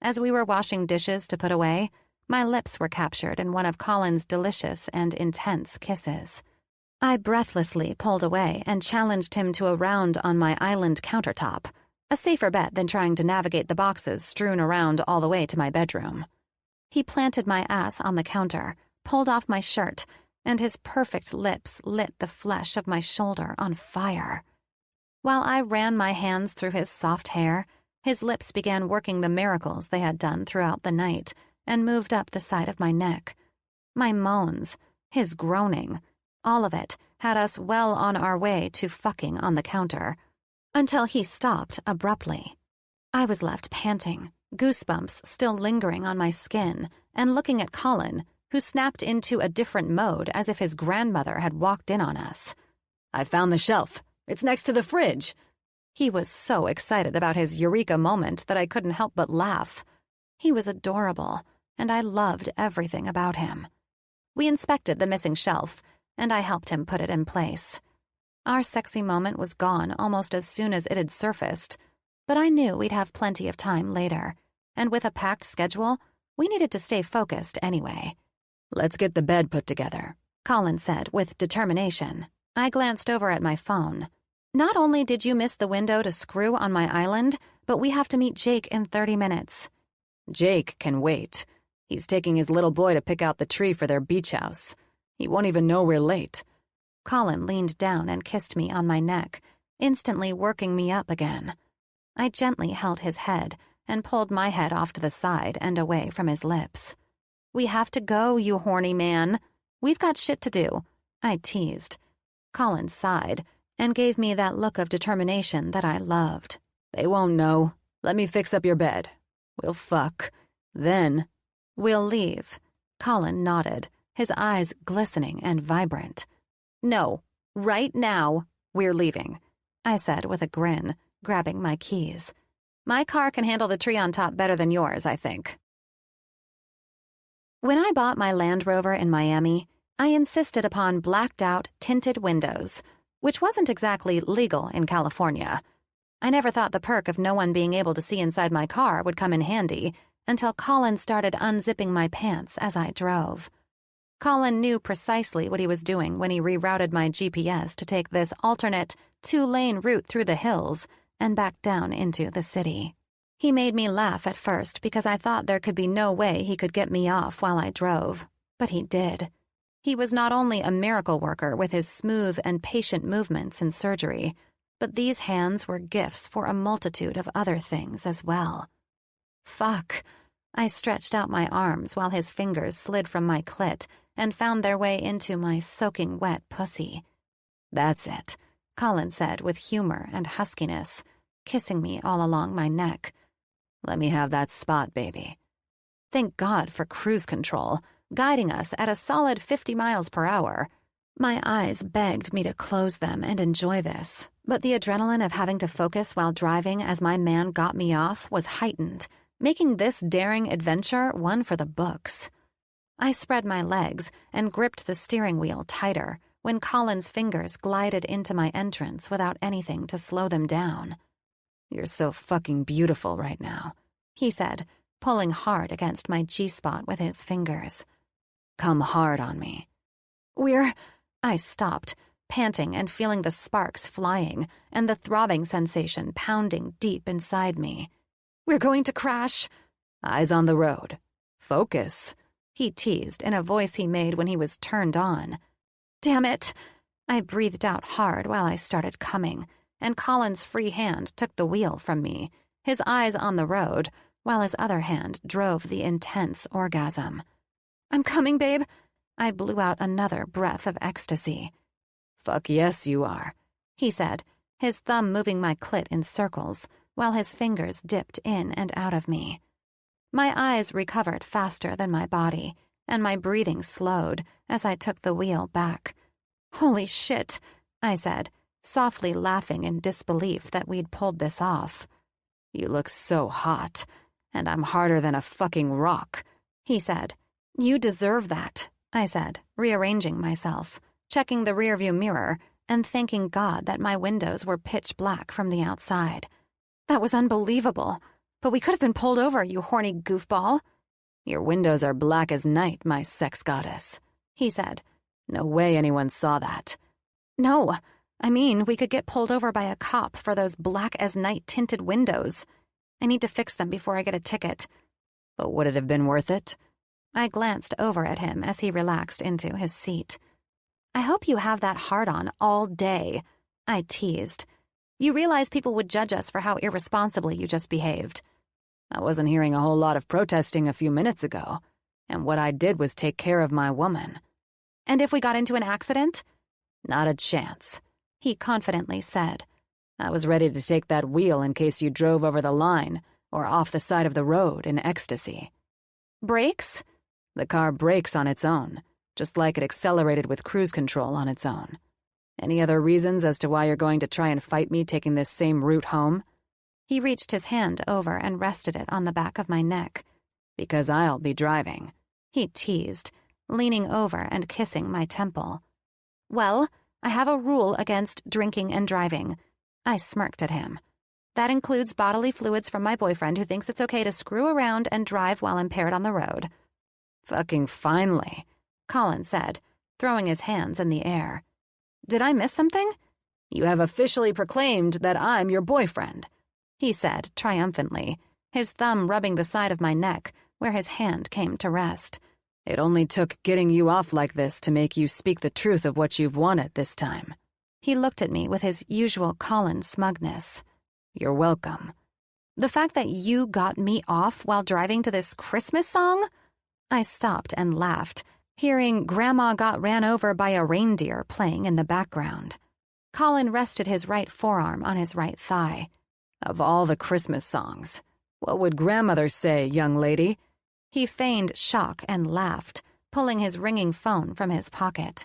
As we were washing dishes to put away, my lips were captured in one of Colin's delicious and intense kisses. I breathlessly pulled away and challenged him to a round on my island countertop, a safer bet than trying to navigate the boxes strewn around all the way to my bedroom. He planted my ass on the counter, pulled off my shirt, and his perfect lips lit the flesh of my shoulder on fire. While I ran my hands through his soft hair, his lips began working the miracles they had done throughout the night and moved up the side of my neck. My moans, his groaning, all of it had us well on our way to fucking on the counter, until he stopped abruptly. I was left panting, goosebumps still lingering on my skin, and looking at Colin, who snapped into a different mode as if his grandmother had walked in on us. "I found the shelf. It's next to the fridge." He was so excited about his eureka moment that I couldn't help but laugh. He was adorable, and I loved everything about him. We inspected the missing shelf, and I helped him put it in place. Our sexy moment was gone almost as soon as it had surfaced, but I knew we'd have plenty of time later, and with a packed schedule, we needed to stay focused anyway. "Let's get the bed put together," Colin said with determination. I glanced over at my phone. Not only did you miss the window to screw on my island, but we have to meet Jake in 30 minutes. "Jake can wait. He's taking his little boy to pick out the tree for their beach house. He won't even know we're late." Colin leaned down and kissed me on my neck, instantly working me up again. I gently held his head and pulled my head off to the side and away from his lips. "We have to go, you horny man. We've got shit to do," I teased. Colin sighed and gave me that look of determination that I loved. "They won't know. Let me fix up your bed. We'll fuck. Then..." "We'll leave." Colin nodded, his eyes glistening and vibrant. "No, right now, we're leaving," I said with a grin, grabbing my keys. "My car can handle the tree on top better than yours, I think." When I bought my Land Rover in Miami, I insisted upon blacked-out, tinted windows, which wasn't exactly legal in California. I never thought the perk of no one being able to see inside my car would come in handy until Colin started unzipping my pants as I drove. Colin knew precisely what he was doing when he rerouted my GPS to take this alternate 2-lane route through the hills and back down into the city. He made me laugh at first because I thought there could be no way he could get me off while I drove, but he did. He was not only a miracle worker with his smooth and patient movements in surgery, but these hands were gifts for a multitude of other things as well. Fuck. I stretched out my arms while his fingers slid from my clit and found their way into my soaking wet pussy. "That's it," Colin said with humor and huskiness, kissing me all along my neck. "Let me have that spot, baby." Thank God for cruise control, guiding us at a solid 50 miles per hour. My eyes begged me to close them and enjoy this, but the adrenaline of having to focus while driving as my man got me off was heightened, making this daring adventure one for the books. I spread my legs and gripped the steering wheel tighter when Colin's fingers glided into my entrance without anything to slow them down. "You're so fucking beautiful right now," he said, pulling hard against my G-spot with his fingers. "Come hard on me." I stopped, panting and feeling the sparks flying and the throbbing sensation pounding deep inside me. "We're going to crash." "Eyes on the road. Focus," he teased in a voice he made when he was turned on. "Damn it." I breathed out hard while I started coming, and Colin's free hand took the wheel from me, his eyes on the road, while his other hand drove the intense orgasm. "I'm coming, babe." I blew out another breath of ecstasy. "Fuck yes, you are," he said, his thumb moving my clit in circles, while his fingers dipped in and out of me. My eyes recovered faster than my body, and my breathing slowed as I took the wheel back. "Holy shit," I said, softly laughing in disbelief that we'd pulled this off. "You look so hot, and I'm harder than a fucking rock," he said. "You deserve that," I said, rearranging myself, checking the rearview mirror, and thanking God that my windows were pitch black from the outside. That was unbelievable. But we could have been pulled over, you horny goofball. Your windows are black as night, my sex goddess, he said. No way anyone saw that. No, I mean, we could get pulled over by a cop for those black as night tinted windows. I need to fix them before I get a ticket. But would it have been worth it? I glanced over at him as he relaxed into his seat. I hope you have that hard-on all day, I teased. You realize people would judge us for how irresponsibly you just behaved. I wasn't hearing a whole lot of protesting a few minutes ago, and what I did was take care of my woman. And if we got into an accident? Not a chance, he confidently said. I was ready to take that wheel in case you drove over the line or off the side of the road in ecstasy. Brakes? The car brakes on its own, just like it accelerated with cruise control on its own. Any other reasons as to why you're going to try and fight me taking this same route home? He reached his hand over and rested it on the back of my neck. Because I'll be driving, he teased, leaning over and kissing my temple. Well, I have a rule against drinking and driving. I smirked at him. That includes bodily fluids from my boyfriend who thinks it's okay to screw around and drive while impaired on the road. Fucking finally, Colin said, throwing his hands in the air. Did I miss something? You have officially proclaimed that I'm your boyfriend, he said triumphantly, his thumb rubbing the side of my neck where his hand came to rest. It only took getting you off like this to make you speak the truth of what you've wanted this time. He looked at me with his usual Colin smugness. You're welcome. The fact that you got me off while driving to this Christmas song? I stopped and laughed, hearing Grandma Got Ran Over by a Reindeer playing in the background. Colin rested his right forearm on his right thigh. Of all the Christmas songs, what would grandmother say, young lady? He feigned shock and laughed, pulling his ringing phone from his pocket.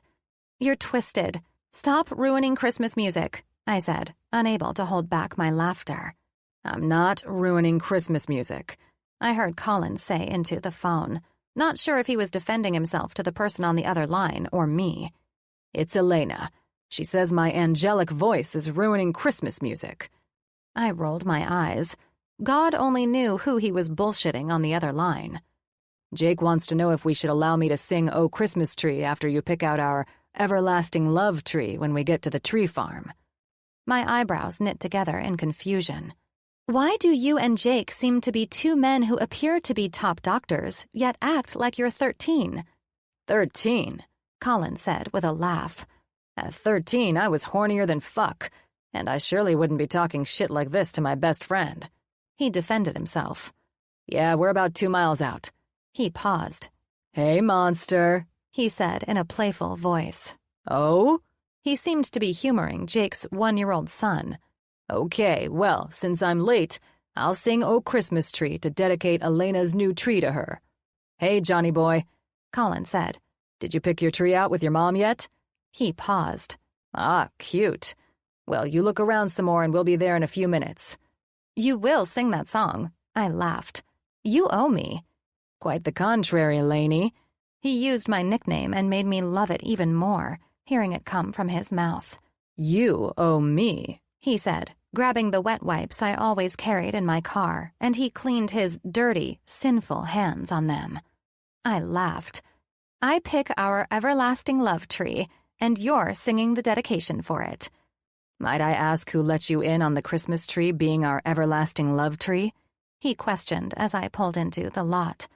You're twisted. Stop ruining Christmas music, I said, unable to hold back my laughter. I'm not ruining Christmas music, I heard Colin say into the phone, not sure if he was defending himself to the person on the other line or me. It's Elena. She says my angelic voice is ruining Christmas music. I rolled my eyes. God only knew who he was bullshitting on the other line. Jake wants to know if we should allow me to sing "Oh Christmas Tree" after you pick out our everlasting love tree when we get to the tree farm. My eyebrows knit together in confusion. Why do you and Jake seem to be two men who appear to be top doctors, yet act like you're 13? 13, Colin said with a laugh. At 13, I was hornier than fuck, and I surely wouldn't be talking shit like this to my best friend. He defended himself. Yeah, we're about 2 miles out. He paused. Hey, monster, he said in a playful voice. Oh? He seemed to be humoring Jake's 1-year-old son. Okay, well, since I'm late, I'll sing "Oh Christmas Tree" to dedicate Elena's new tree to her. Hey, Johnny boy, Colin said. Did you pick your tree out with your mom yet? He paused. Ah, cute. Well, you look around some more and we'll be there in a few minutes. You will sing that song, I laughed. You owe me. Quite the contrary, Laney. He used my nickname and made me love it even more, hearing it come from his mouth. You owe me, he said, grabbing the wet wipes I always carried in my car, and he cleaned his dirty, sinful hands on them. I laughed. I pick our everlasting love tree, and you're singing the dedication for it. Might I ask who let you in on the Christmas tree being our everlasting love tree? He questioned as I pulled into the lot.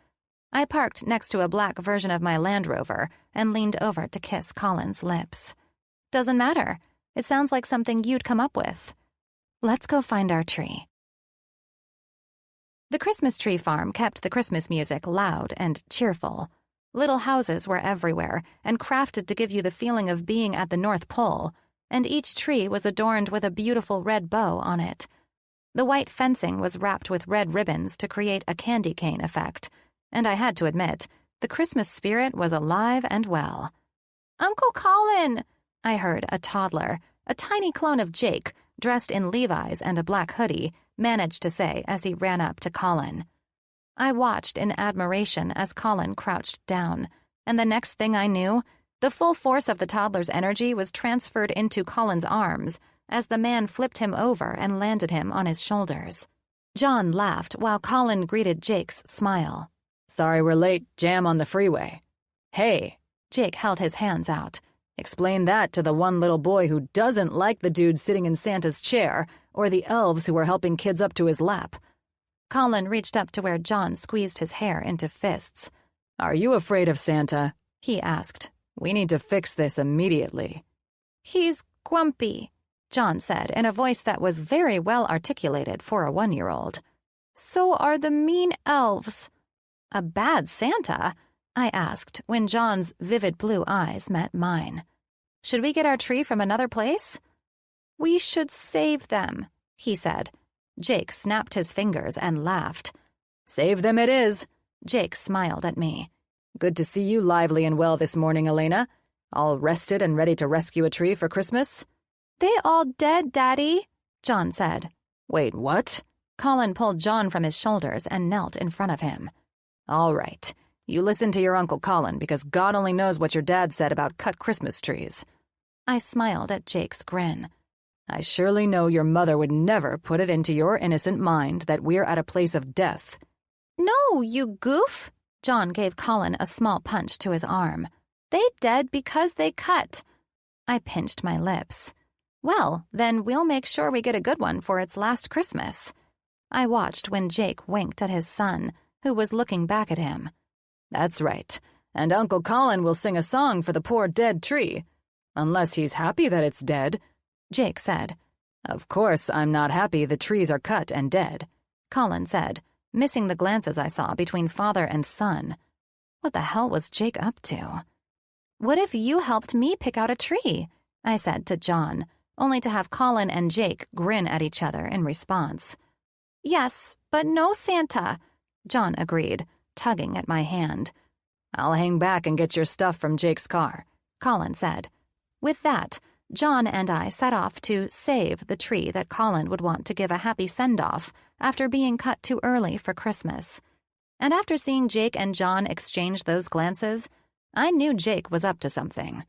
I parked next to a black version of my Land Rover and leaned over to kiss Colin's lips. Doesn't matter. It sounds like something you'd come up with. Let's go find our tree. The Christmas tree farm kept the Christmas music loud and cheerful. Little houses were everywhere and crafted to give you the feeling of being at the North Pole, and each tree was adorned with a beautiful red bow on it. The white fencing was wrapped with red ribbons to create a candy cane effect, and I had to admit, the Christmas spirit was alive and well. "Uncle Colin!" I heard a toddler, a tiny clone of Jake, dressed in Levi's and a black hoodie, managed to say as he ran up to Colin. I watched in admiration as Colin crouched down, and the next thing I knew, The full force of the toddler's energy was transferred into Colin's arms as the man flipped him over and landed him on his shoulders. John laughed while Colin greeted Jake's smile. Sorry we're late, jam on the freeway. Hey, Jake held his hands out. Explain that to the one little boy who doesn't like the dude sitting in Santa's chair or the elves who are helping kids up to his lap. Colin reached up to where John squeezed his hair into fists. Are you afraid of Santa? He asked. We need to fix this immediately. He's grumpy, John said in a voice that was very well articulated for a 1-year-old. So are the mean elves. A bad Santa? I asked when John's vivid blue eyes met mine. Should we get our tree from another place? We should save them, he said. Jake snapped his fingers and laughed. Save them it is. Jake smiled at me. Good to see you lively and well this morning, Elena. All rested and ready to rescue a tree for Christmas? They all dead, Daddy, John said. Wait, what? Colin pulled John from his shoulders and knelt in front of him. All right. You listen to your Uncle Colin, because God only knows what your dad said about cut Christmas trees. I smiled at Jake's grin. I surely know your mother would never put it into your innocent mind that we're at a place of death. No, you goof. John gave Colin a small punch to his arm. They dead because they cut. I pinched my lips. Well, then we'll make sure we get a good one for its last Christmas. I watched when Jake winked at his son, who was looking back at him. That's right. And Uncle Colin will sing a song for the poor dead tree. Unless he's happy that it's dead, Jake said. Of course I'm not happy the trees are cut and dead, Colin said, missing the glances I saw between father and son. What the hell was Jake up to? What if you helped me pick out a tree? I said to John, only to have Colin and Jake grin at each other in response. Yes, but no Santa, John agreed, tugging at my hand. I'll hang back and get your stuff from Jake's car, Colin said. With that, John and I set off to save the tree that Colin would want to give a happy send-off after being cut too early for Christmas. And after seeing Jake and John exchange those glances, I knew Jake was up to something.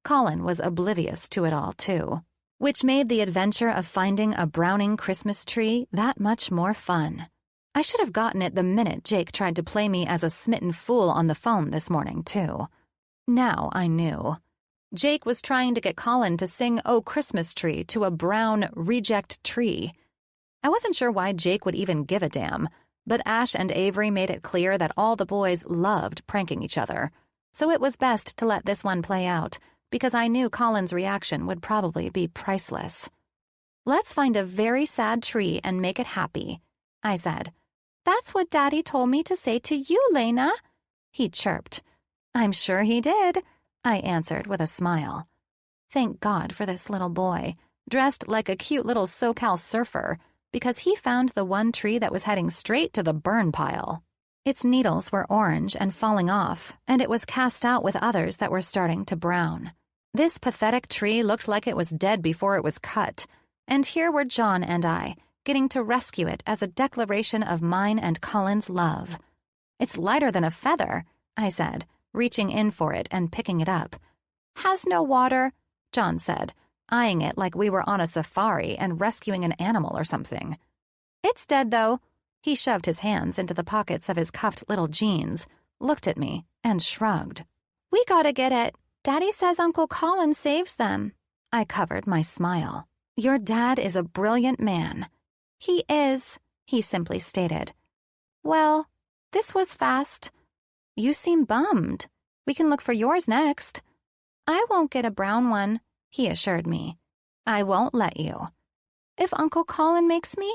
Colin was oblivious to it all, too, which made the adventure of finding a browning Christmas tree that much more fun. I should have gotten it the minute Jake tried to play me as a smitten fool on the phone this morning, too. Now I knew. Jake was trying to get Colin to sing "Oh Christmas Tree" to a brown reject tree. I wasn't sure why Jake would even give a damn, but Ash and Avery made it clear that all the boys loved pranking each other, so it was best to let this one play out, because I knew Colin's reaction would probably be priceless. Let's find a very sad tree and make it happy, I said. That's what Daddy told me to say to you, Lena, he chirped. I'm sure he did, I answered with a smile. Thank God for this little boy, dressed like a cute little SoCal surfer, because he found the one tree that was heading straight to the burn pile. Its needles were orange and falling off, and it was cast out with others that were starting to brown. This pathetic tree looked like it was dead before it was cut, and here were John and I, getting to rescue it as a declaration of mine and Colin's love. It's lighter than a feather, I said, reaching in for it and picking it up. Has no water, John said, eyeing it like we were on a safari and rescuing an animal or something. It's dead, though. He shoved his hands into the pockets of his cuffed little jeans, looked at me, and shrugged. We gotta get it. Daddy says Uncle Colin saves them. I covered my smile. Your dad is a brilliant man. He is, he simply stated. Well, this was fast. You seem bummed. We can look for yours next. I won't get a brown one, he assured me. I won't let you. If Uncle Colin makes me?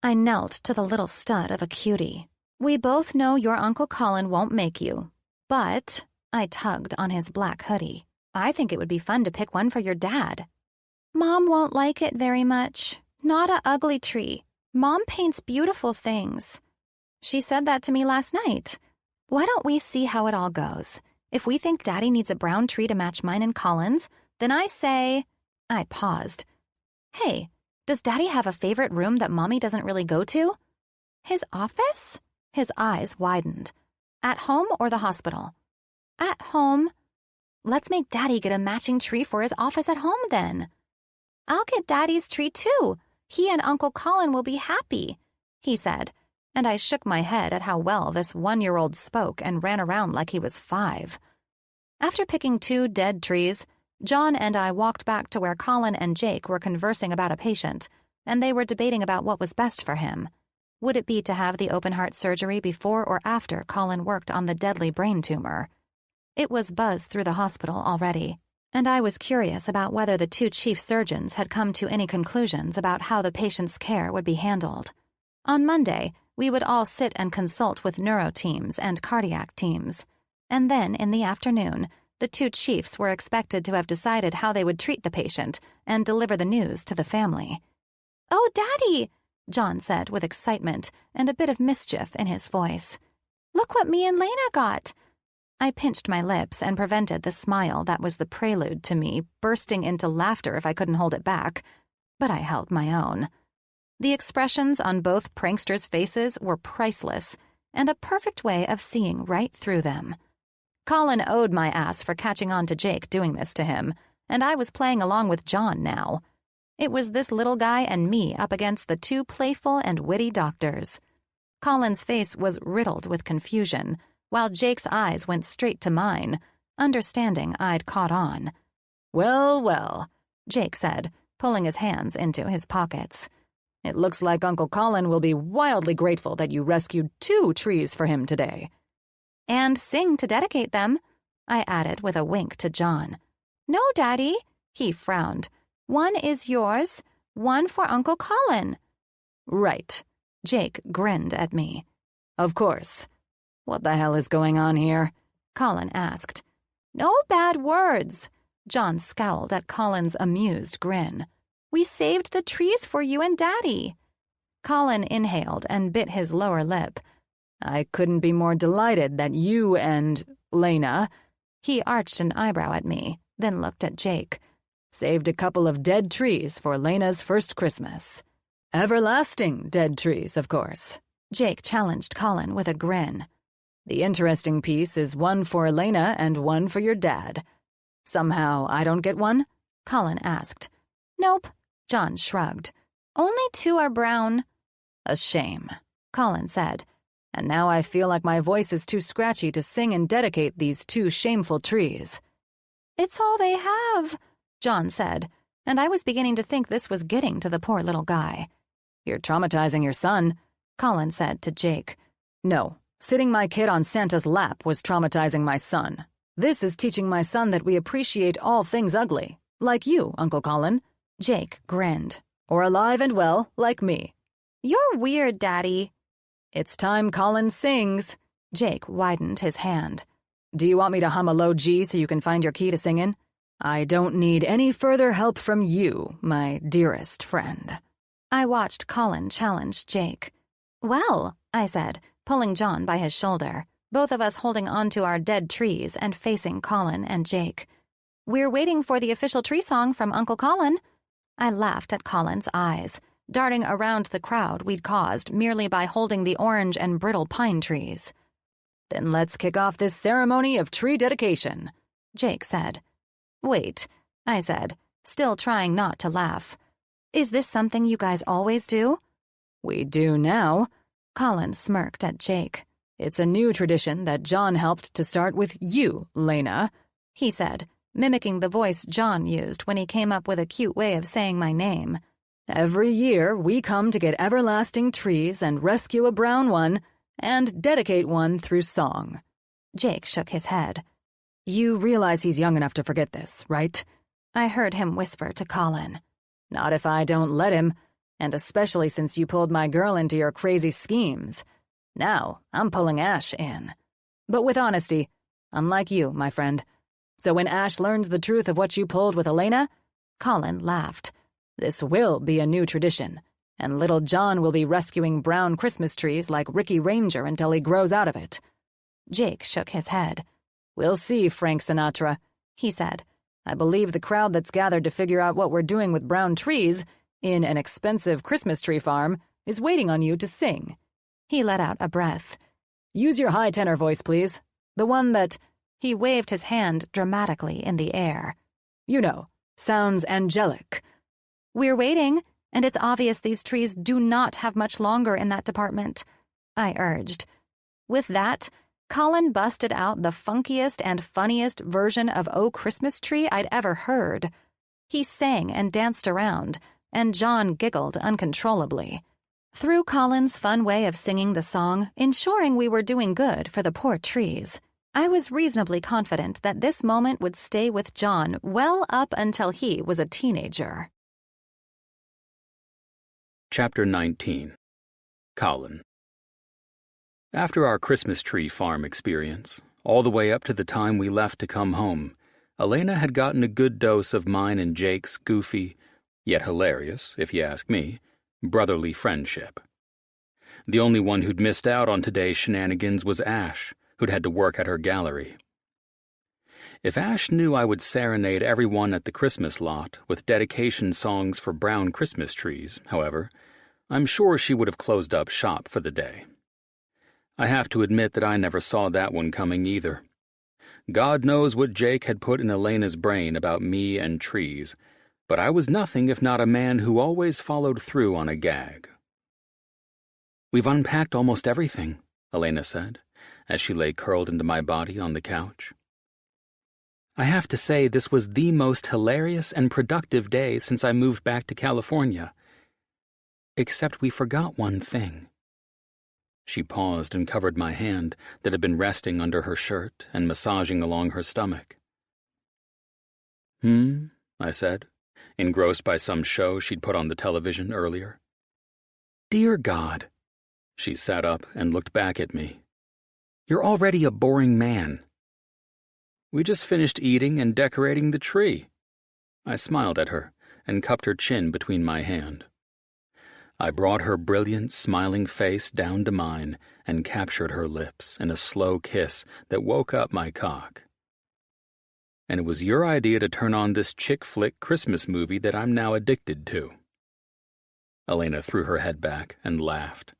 I knelt to the little stud of a cutie. We both know your Uncle Colin won't make you. But, I tugged on his black hoodie, I think it would be fun to pick one for your dad. Mom won't like it very much. Not a ugly tree. Mom paints beautiful things. She said that to me last night. Why don't we see how it all goes? If we think Daddy needs a brown tree to match mine and Colin's, then I say... I paused. Hey, does Daddy have a favorite room that Mommy doesn't really go to? His office? His eyes widened. At home or the hospital? At home. Let's make Daddy get a matching tree for his office at home then. I'll get Daddy's tree too. He and Uncle Colin will be happy, he said, and I shook my head at how well this 1-year-old spoke and ran around like he was 5. After picking 2 dead trees, John and I walked back to where Colin and Jake were conversing about a patient, and they were debating about what was best for him. Would it be to have the open-heart surgery before or after Colin worked on the deadly brain tumor? It was buzz through the hospital already, and I was curious about whether the 2 chief surgeons had come to any conclusions about how the patient's care would be handled. On Monday, we would all sit and consult with neuro teams and cardiac teams, and then in the afternoon, the 2 chiefs were expected to have decided how they would treat the patient and deliver the news to the family. "Oh, Daddy," John said with excitement and a bit of mischief in his voice. "Look what me and Lena got." I pinched my lips and prevented the smile that was the prelude to me bursting into laughter if I couldn't hold it back, but I held my own. The expressions on both pranksters' faces were priceless and a perfect way of seeing right through them. Colin owed my ass for catching on to Jake doing this to him, and I was playing along with John now. It was this little guy and me up against the 2 playful and witty doctors. Colin's face was riddled with confusion, while Jake's eyes went straight to mine, understanding I'd caught on. Well, well, Jake said, pulling his hands into his pockets. It looks like Uncle Colin will be wildly grateful that you rescued 2 trees for him today. And sing to dedicate them, I added with a wink to John. "No, Daddy," he frowned. "1 is yours, 1 for Uncle Colin." "Right," Jake grinned at me. "Of course. What the hell is going on here?" Colin asked. "No bad words." John scowled at Colin's amused grin. "We saved the trees for you and Daddy." Colin inhaled and bit his lower lip. "I couldn't be more delighted that you and Lena," he arched an eyebrow at me, then looked at Jake, "saved a couple of dead trees for Lena's first Christmas. Everlasting dead trees, of course." Jake challenged Colin with a grin. "The interesting piece is 1 for Lena and 1 for your dad. Somehow I don't get one?" Colin asked. "Nope," John shrugged. "Only 2 are brown." "A shame," Colin said. "And now I feel like my voice is too scratchy to sing and dedicate these 2 shameful trees." "It's all they have," John said, and I was beginning to think this was getting to the poor little guy. "You're traumatizing your son," Colin said to Jake. "No, sitting my kid on Santa's lap was traumatizing my son. This is teaching my son that we appreciate all things ugly, like you, Uncle Colin." Jake grinned. "Or alive and well, like me." "You're weird, Daddy." "It's time Colin sings." Jake widened his hand. "Do you want me to hum a low G so you can find your key to sing in? I don't need any further help from you, my dearest friend." I watched Colin challenge Jake. "Well," I said, pulling John by his shoulder, both of us holding onto our dead trees and facing Colin and Jake. "We're waiting for the official tree song from Uncle Colin." I laughed at Colin's eyes, darting around the crowd we'd caused merely by holding the orange and brittle pine trees. "Then let's kick off this ceremony of tree dedication," Jake said. "Wait," I said, still trying not to laugh. "Is this something you guys always do?" "We do now." Colin smirked at Jake. "It's a new tradition that John helped to start with you, Lena," he said, mimicking the voice John used when he came up with a cute way of saying my name. "Every year we come to get everlasting trees and rescue a brown one and dedicate one through song." Jake shook his head. "You realize he's young enough to forget this, right?" I heard him whisper to Colin. "Not if I don't let him, and especially since you pulled my girl into your crazy schemes. Now I'm pulling Ash in. But with honesty, unlike you, my friend. So when Ash learns the truth of what you pulled with Elena," Colin laughed, "this will be a new tradition, and little John will be rescuing brown Christmas trees like Ricky Ranger until he grows out of it." Jake shook his head. "We'll see, Frank Sinatra," he said. "I believe the crowd that's gathered to figure out what we're doing with brown trees in an expensive Christmas tree farm is waiting on you to sing." He let out a breath. "Use your high tenor voice, please. The one that," He waved his hand dramatically in the air. You know, sounds angelic. We're waiting, and it's obvious these trees do not have much longer in that department, I urged. With that, Colin busted out the funkiest and funniest version of Oh Christmas Tree I'd ever heard. He sang and danced around, and John giggled uncontrollably. Through Colin's fun way of singing the song, ensuring we were doing good for the poor trees, I was reasonably confident that this moment would stay with John well up until he was a teenager. Chapter 19. Colin. After our Christmas tree farm experience, all the way up to the time we left to come home, Elena had gotten a good dose of mine and Jake's goofy, yet hilarious, if you ask me, brotherly friendship. The only one who'd missed out on today's shenanigans was Ash, who'd had to work at her gallery. If Ash knew I would serenade everyone at the Christmas lot with dedication songs for brown Christmas trees, however, I'm sure she would have closed up shop for the day. I have to admit that I never saw that one coming either. God knows what Jake had put in Elena's brain about me and trees, but I was nothing if not a man who always followed through on a gag. "We've unpacked almost everything," Elena said, as she lay curled into my body on the couch. "I have to say this was the most hilarious and productive day since I moved back to California. Except we forgot one thing." She paused and covered my hand that had been resting under her shirt and massaging along her stomach. I said, engrossed by some show she'd put on the television earlier. "Dear God." She sat up and looked back at me. "You're already a boring man." "We just finished eating and decorating the tree." I smiled at her and cupped her chin between my hand. I brought her brilliant, smiling face down to mine and captured her lips in a slow kiss that woke up my cock. "And it was your idea to turn on this chick flick Christmas movie that I'm now addicted to." Elena threw her head back and laughed.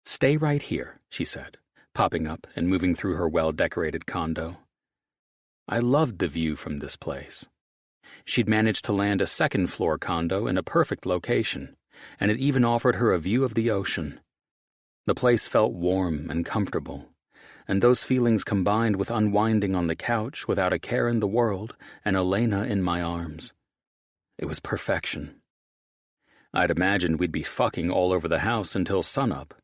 "Stay right here," she said, popping up and moving through her well-decorated condo. I loved the view from this place. She'd managed to land a second-floor condo in a perfect location, and it even offered her a view of the ocean. The place felt warm and comfortable, and those feelings combined with unwinding on the couch without a care in the world and Elena in my arms. It was perfection. I'd imagined we'd be fucking all over the house until sunup,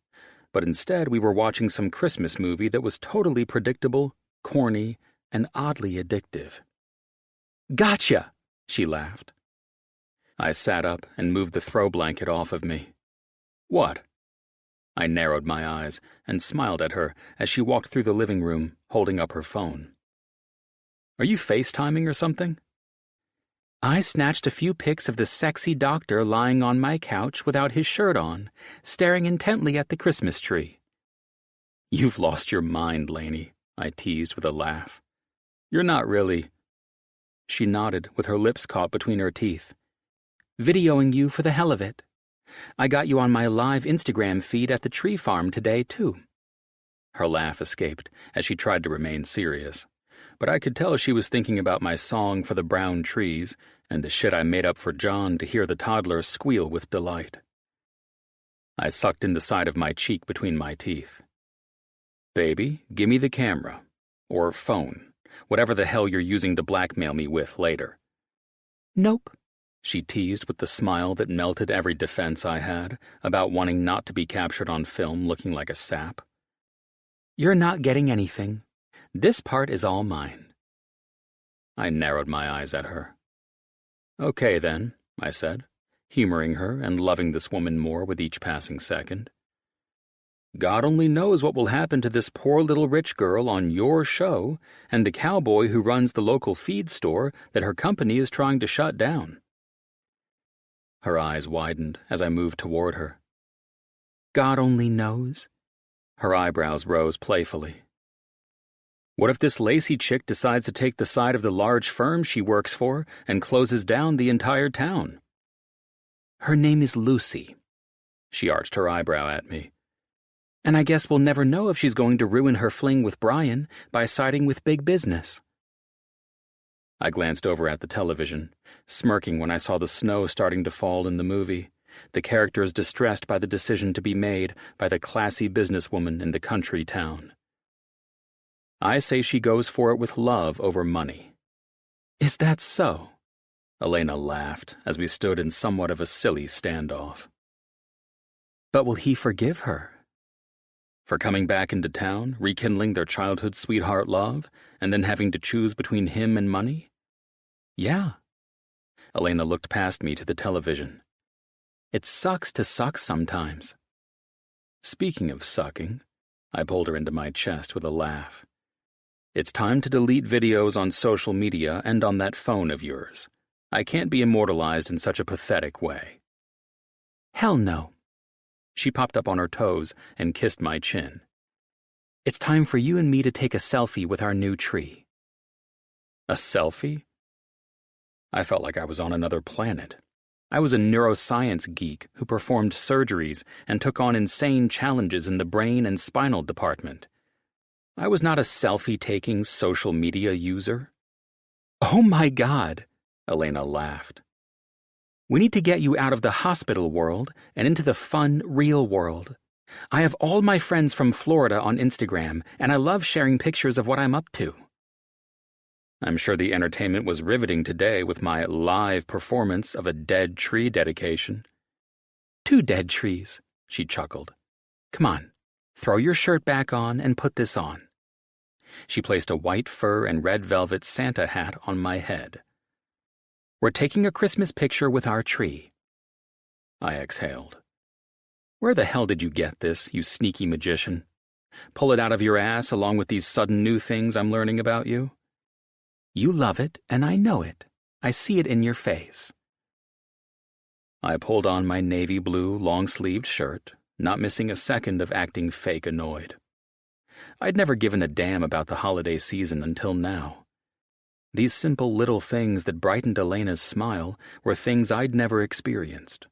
but instead we were watching some Christmas movie that was totally predictable, corny, and oddly addictive. "Gotcha!" she laughed. I sat up and moved the throw blanket off of me. "What?" I narrowed my eyes and smiled at her as she walked through the living room, holding up her phone. "Are you FaceTiming or something?" "I snatched a few pics of the sexy doctor lying on my couch without his shirt on, staring intently at the Christmas tree." "You've lost your mind, Lainey," I teased with a laugh. "You're not really—" She nodded with her lips caught between her teeth. "Videoing you for the hell of it. I got you on my live Instagram feed at the tree farm today, too." Her laugh escaped as she tried to remain serious, but I could tell she was thinking about my song for the brown trees and the shit I made up for John to hear the toddler squeal with delight. I sucked in the side of my cheek between my teeth. "Baby, gimme the camera. Or phone. Whatever the hell you're using to blackmail me with later." "Nope," she teased with the smile that melted every defense I had about wanting not to be captured on film looking like a sap. "You're not getting anything. This part is all mine." I narrowed my eyes at her. "Okay then," I said, humoring her and loving this woman more with each passing second. "God only knows what will happen to this poor little rich girl on your show and the cowboy who runs the local feed store that her company is trying to shut down." Her eyes widened as I moved toward her. "God only knows?" Her eyebrows rose playfully. "What if this Lacey chick decides to take the side of the large firm she works for and closes down the entire town?" "Her name is Lucy." She arched her eyebrow at me. And I guess we'll never know if she's going to ruin her fling with Brian by siding with big business. I glanced over at the television, smirking when I saw the snow starting to fall in the movie, the characters distressed by the decision to be made by the classy businesswoman in the country town. I say she goes for it with love over money. Is that so? Elena laughed as we stood in somewhat of a silly standoff. But will he forgive her? For coming back into town, rekindling their childhood sweetheart love, and then having to choose between him and money? Yeah. Elena looked past me to the television. It sucks to suck sometimes. Speaking of sucking, I pulled her into my chest with a laugh. It's time to delete videos on social media and on that phone of yours. I can't be immortalized in such a pathetic way. Hell no. She popped up on her toes and kissed my chin. It's time for you and me to take a selfie with our new tree. A selfie? I felt like I was on another planet. I was a neuroscience geek who performed surgeries and took on insane challenges in the brain and spinal department. I was not a selfie-taking social media user. Oh my God, Elena laughed. We need to get you out of the hospital world and into the fun, real world. I have all my friends from Florida on Instagram, and I love sharing pictures of what I'm up to. I'm sure the entertainment was riveting today with my live performance of a dead tree dedication. 2 dead trees, she chuckled. Come on, throw your shirt back on and put this on. She placed a white fur and red velvet Santa hat on my head. We're taking a Christmas picture with our tree. I exhaled. Where the hell did you get this, you sneaky magician? Pull it out of your ass along with these sudden new things I'm learning about you? You love it, and I know it. I see it in your face. I pulled on my navy blue long-sleeved shirt, not missing a second of acting fake annoyed. I'd never given a damn about the holiday season until now. These simple little things that brightened Elena's smile were things I'd never experienced.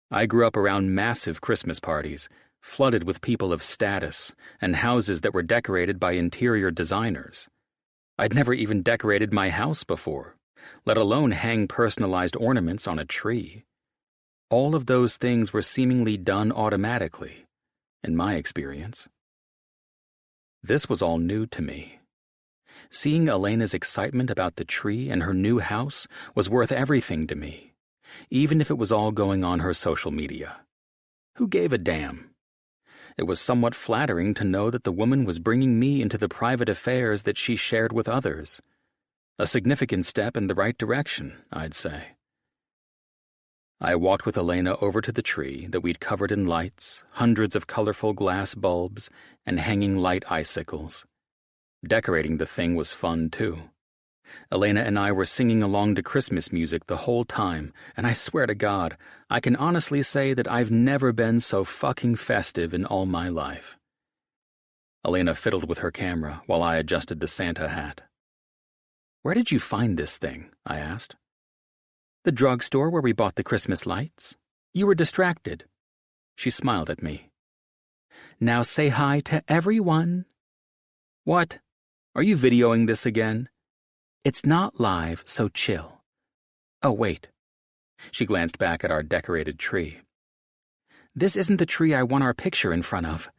I grew up around massive Christmas parties, flooded with people of status, and houses that were decorated by interior designers. I'd never even decorated my house before, let alone hang personalized ornaments on a tree. All of those things were seemingly done automatically, in my experience. This was all new to me. Seeing Elena's excitement about the tree and her new house was worth everything to me, even if it was all going on her social media. Who gave a damn? It was somewhat flattering to know that the woman was bringing me into the private affairs that she shared with others. A significant step in the right direction, I'd say. I walked with Elena over to the tree that we'd covered in lights, hundreds of colorful glass bulbs, and hanging light icicles. Decorating the thing was fun, too. Elena and I were singing along to Christmas music the whole time, and I swear to God, I can honestly say that I've never been so fucking festive in all my life. Elena fiddled with her camera while I adjusted the Santa hat. Where did you find this thing? I asked. The drugstore where we bought the Christmas lights. You were distracted. She smiled at me. Now say hi to everyone. What? Are you videoing this again? It's not live, so chill. Oh, wait. She glanced back at our decorated tree. This isn't the tree I want our picture in front of.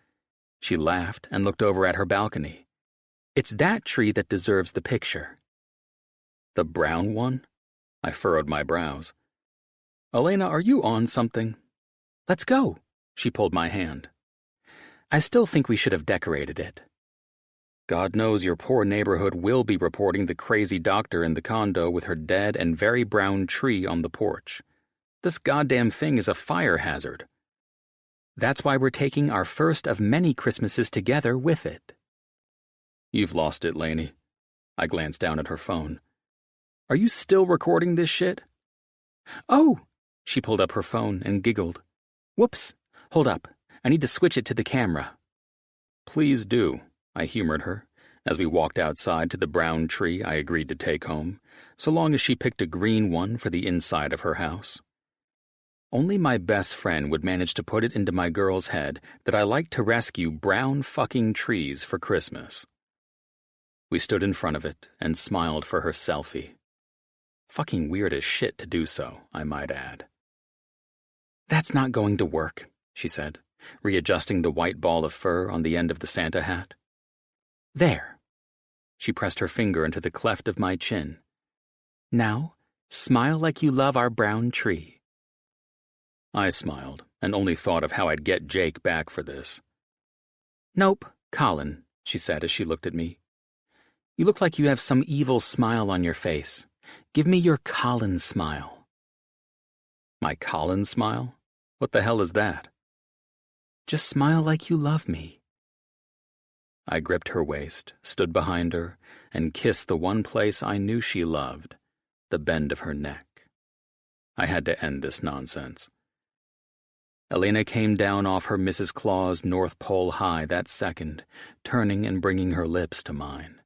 She laughed and looked over at her balcony. It's that tree that deserves the picture. The brown one? I furrowed my brows. Elena, are you on something? Let's go. She pulled my hand. I still think we should have decorated it. God knows your poor neighborhood will be reporting the crazy doctor in the condo with her dead and very brown tree on the porch. This goddamn thing is a fire hazard. That's why we're taking our first of many Christmases together with it. You've lost it, Lainey. I glanced down at her phone. Are you still recording this shit? Oh! She pulled up her phone and giggled. Whoops! Hold up. I need to switch it to the camera. Please do, I humored her, as we walked outside to the brown tree I agreed to take home, so long as she picked a green one for the inside of her house. Only my best friend would manage to put it into my girl's head that I like to rescue brown fucking trees for Christmas. We stood in front of it and smiled for her selfie. Fucking weird as shit to do so, I might add. "That's not going to work," she said, readjusting the white ball of fur on the end of the Santa hat. "There." She pressed her finger into the cleft of my chin. "Now, smile like you love our brown tree." I smiled and only thought of how I'd get Jake back for this. "Nope, Colin," she said as she looked at me. "You look like you have some evil smile on your face. Give me your Colin smile." My Colin smile? What the hell is that? "Just smile like you love me." I gripped her waist, stood behind her, and kissed the one place I knew she loved, the bend of her neck. I had to end this nonsense. Elena came down off her Mrs. Claus North Pole high that second, turning and bringing her lips to mine.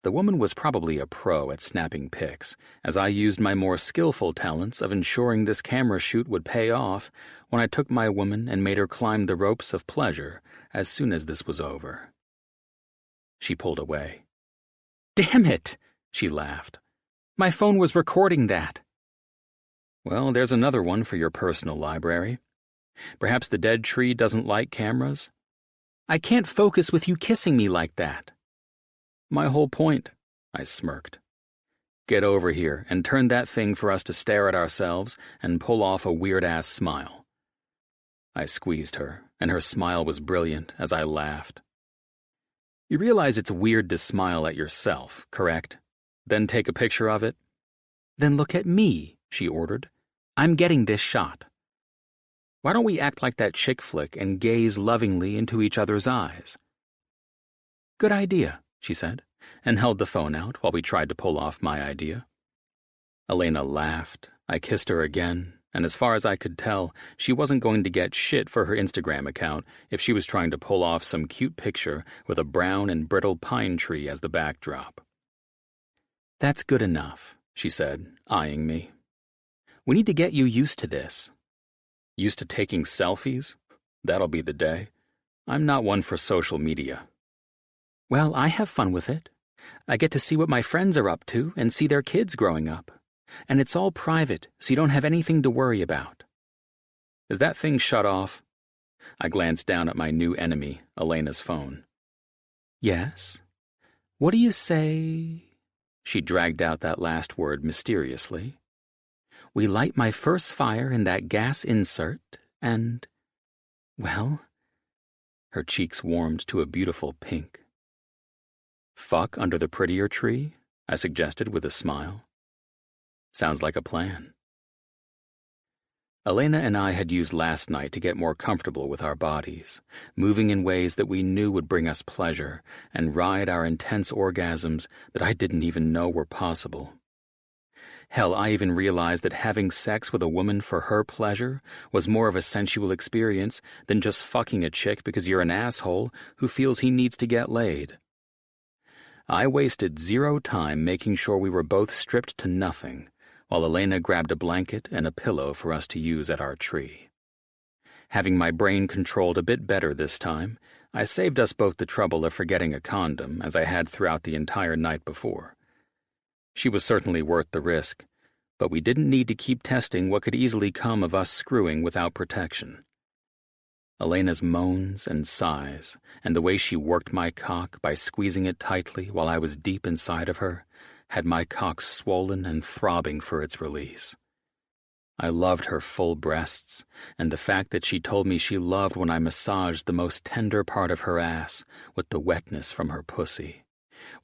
The woman was probably a pro at snapping pics, as I used my more skillful talents of ensuring this camera shoot would pay off when I took my woman and made her climb the ropes of pleasure as soon as this was over. She pulled away. "Damn it," she laughed. "My phone was recording that." "Well, there's another one for your personal library. Perhaps the dead tree doesn't like cameras?" "I can't focus with you kissing me like that." "My whole point," I smirked. "Get over here and turn that thing for us to stare at ourselves and pull off a weird-ass smile." I squeezed her, and her smile was brilliant as I laughed. "You realize it's weird to smile at yourself, correct? Then take a picture of it?" "Then look at me," she ordered. "I'm getting this shot." "Why don't we act like that chick flick and gaze lovingly into each other's eyes?" "Good idea," she said, and held the phone out while we tried to pull off my idea. Elena laughed, I kissed her again, and as far as I could tell, she wasn't going to get shit for her Instagram account if she was trying to pull off some cute picture with a brown and brittle pine tree as the backdrop. "That's good enough," she said, eyeing me. "We need to get you used to this." "Used to taking selfies? That'll be the day. I'm not one for social media." "Well, I have fun with it. I get to see what my friends are up to and see their kids growing up. And it's all private, so you don't have anything to worry about." "Is that thing shut off?" I glanced down at my new enemy, Elena's phone. "Yes. What do you say?" She dragged out that last word mysteriously. "We light my first fire in that gas insert, and, well," her cheeks warmed to a beautiful pink. "Fuck under the prettier tree?" I suggested with a smile. "Sounds like a plan." Elena and I had used last night to get more comfortable with our bodies, moving in ways that we knew would bring us pleasure and ride our intense orgasms that I didn't even know were possible. Hell, I even realized that having sex with a woman for her pleasure was more of a sensual experience than just fucking a chick because you're an asshole who feels he needs to get laid. I wasted zero time making sure we were both stripped to nothing, while Elena grabbed a blanket and a pillow for us to use at our tree. Having my brain controlled a bit better this time, I saved us both the trouble of forgetting a condom, as I had throughout the entire night before. She was certainly worth the risk, but we didn't need to keep testing what could easily come of us screwing without protection. Elena's moans and sighs, and the way she worked my cock by squeezing it tightly while I was deep inside of her, had my cock swollen and throbbing for its release. I loved her full breasts, and the fact that she told me she loved when I massaged the most tender part of her ass with the wetness from her pussy,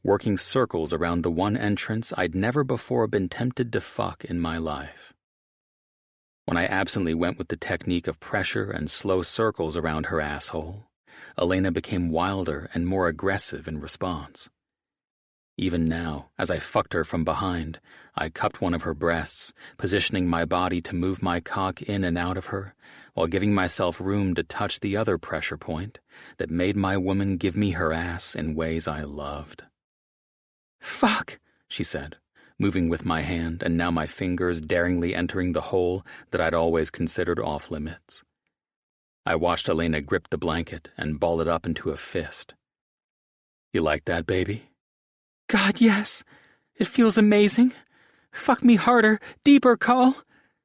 working circles around the one entrance I'd never before been tempted to fuck in my life. When I absently went with the technique of pressure and slow circles around her asshole, Elena became wilder and more aggressive in response. Even now, as I fucked her from behind, I cupped one of her breasts, positioning my body to move my cock in and out of her, while giving myself room to touch the other pressure point that made my woman give me her ass in ways I loved. "Fuck," she said, moving with my hand and now my fingers daringly entering the hole that I'd always considered off-limits. I watched Elena grip the blanket and ball it up into a fist. "You like that, baby?" "God, yes. It feels amazing. Fuck me harder, deeper, Call,"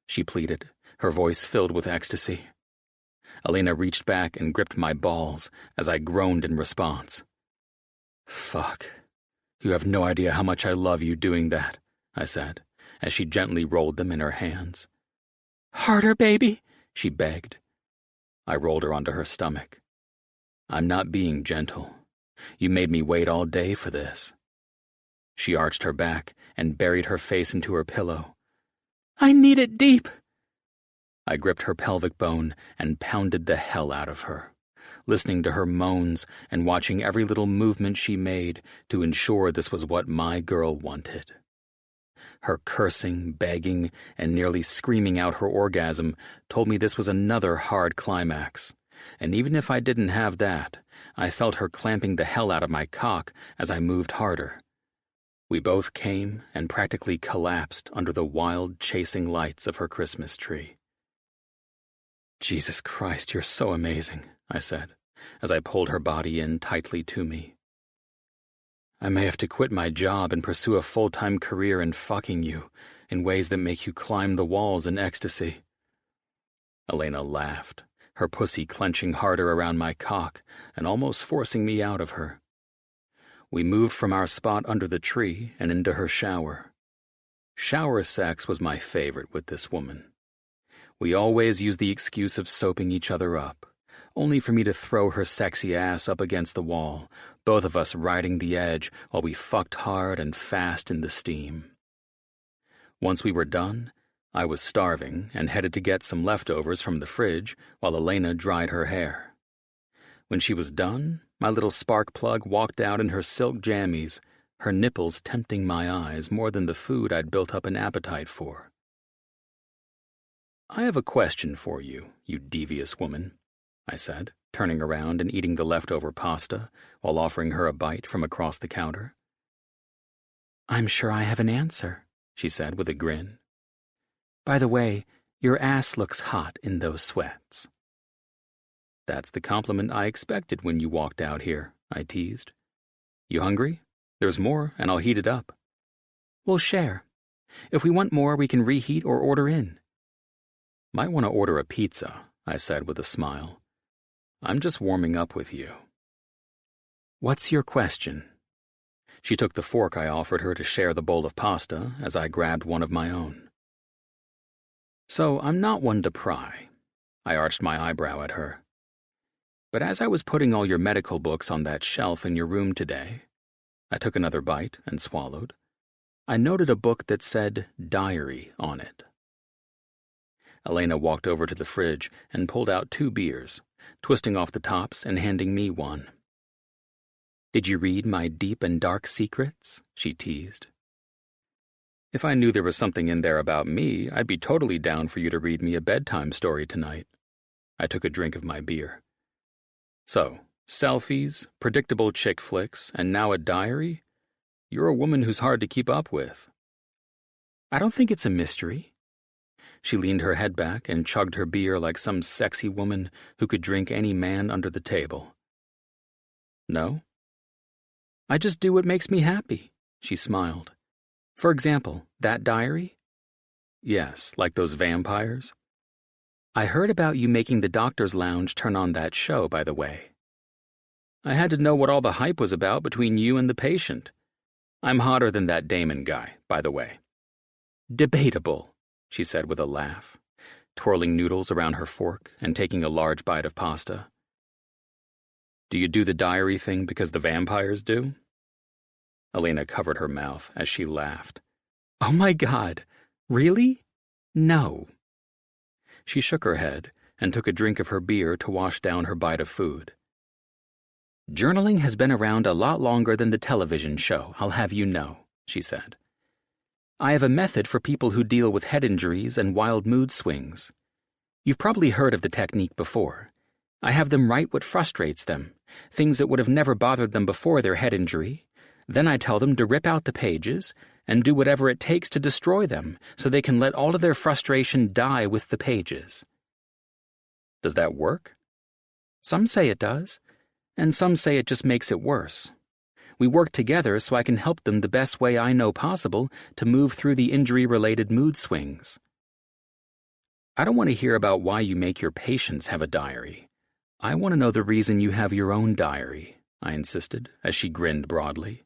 she pleaded, her voice filled with ecstasy. Elena reached back and gripped my balls as I groaned in response. "Fuck. You have no idea how much I love you doing that," I said, as she gently rolled them in her hands. "Harder, baby," she begged. I rolled her onto her stomach. "I'm not being gentle. You made me wait all day for this." She arched her back and buried her face into her pillow. "I need it deep." I gripped her pelvic bone and pounded the hell out of her, listening to her moans and watching every little movement she made to ensure this was what my girl wanted. Her cursing, begging, and nearly screaming out her orgasm told me this was another hard climax, and even if I didn't have that, I felt her clamping the hell out of my cock as I moved harder. We both came and practically collapsed under the wild, chasing lights of her Christmas tree. "Jesus Christ, you're so amazing," I said, as I pulled her body in tightly to me. "I may have to quit my job and pursue a full-time career in fucking you in ways that make you climb the walls in ecstasy." Elena laughed, her pussy clenching harder around my cock and almost forcing me out of her. We moved from our spot under the tree and into her shower. Shower sex was my favorite with this woman. We always used the excuse of soaping each other up, only for me to throw her sexy ass up against the wall, both of us riding the edge while we fucked hard and fast in the steam. Once we were done, I was starving and headed to get some leftovers from the fridge while Elena dried her hair. When she was done, my little spark plug walked out in her silk jammies, her nipples tempting my eyes more than the food I'd built up an appetite for. "I have a question for you, you devious woman," I said, turning around and eating the leftover pasta while offering her a bite from across the counter. "I'm sure I have an answer," she said with a grin. "By the way, your ass looks hot in those sweats." "That's the compliment I expected when you walked out here," I teased. "You hungry? There's more, and I'll heat it up." "We'll share. If we want more, we can reheat or order in." "Might want to order a pizza," I said with a smile. "I'm just warming up with you." "What's your question?" She took the fork I offered her to share the bowl of pasta as I grabbed one of my own. "So I'm not one to pry," I arched my eyebrow at her. "But as I was putting all your medical books on that shelf in your room today," I took another bite and swallowed, "I noted a book that said diary on it." Elena walked over to the fridge and pulled out 2 beers, twisting off the tops and handing me one. "Did you read my deep and dark secrets?" she teased. "If I knew there was something in there about me, I'd be totally down for you to read me a bedtime story tonight." I took a drink of my beer. "So, selfies, predictable chick flicks, and now a diary? You're a woman who's hard to keep up with." "I don't think it's a mystery." She leaned her head back and chugged her beer like some sexy woman who could drink any man under the table. "No?" "I just do what makes me happy," she smiled. "For example, that diary?" "Yes, like those vampires?" "I heard about you making the doctor's lounge turn on that show, by the way." "I had to know what all the hype was about between you and the patient. I'm hotter than that Damon guy, by the way." "Debatable," she said with a laugh, twirling noodles around her fork and taking a large bite of pasta. "Do you do the diary thing because the vampires do?" Elena covered her mouth as she laughed. "Oh my God, really? No." She shook her head and took a drink of her beer to wash down her bite of food. "Journaling has been around a lot longer than the television show, I'll have you know," she said. "I have a method for people who deal with head injuries and wild mood swings. You've probably heard of the technique before. I have them write what frustrates them, things that would have never bothered them before their head injury. Then I tell them to rip out the pages, and do whatever it takes to destroy them so they can let all of their frustration die with the pages. Does that work? Some say it does, and some say it just makes it worse. We work together so I can help them the best way I know possible to move through the injury-related mood swings. I don't want to hear about why you make your patients have a diary. I want to know the reason you have your own diary, I insisted, as she grinned broadly.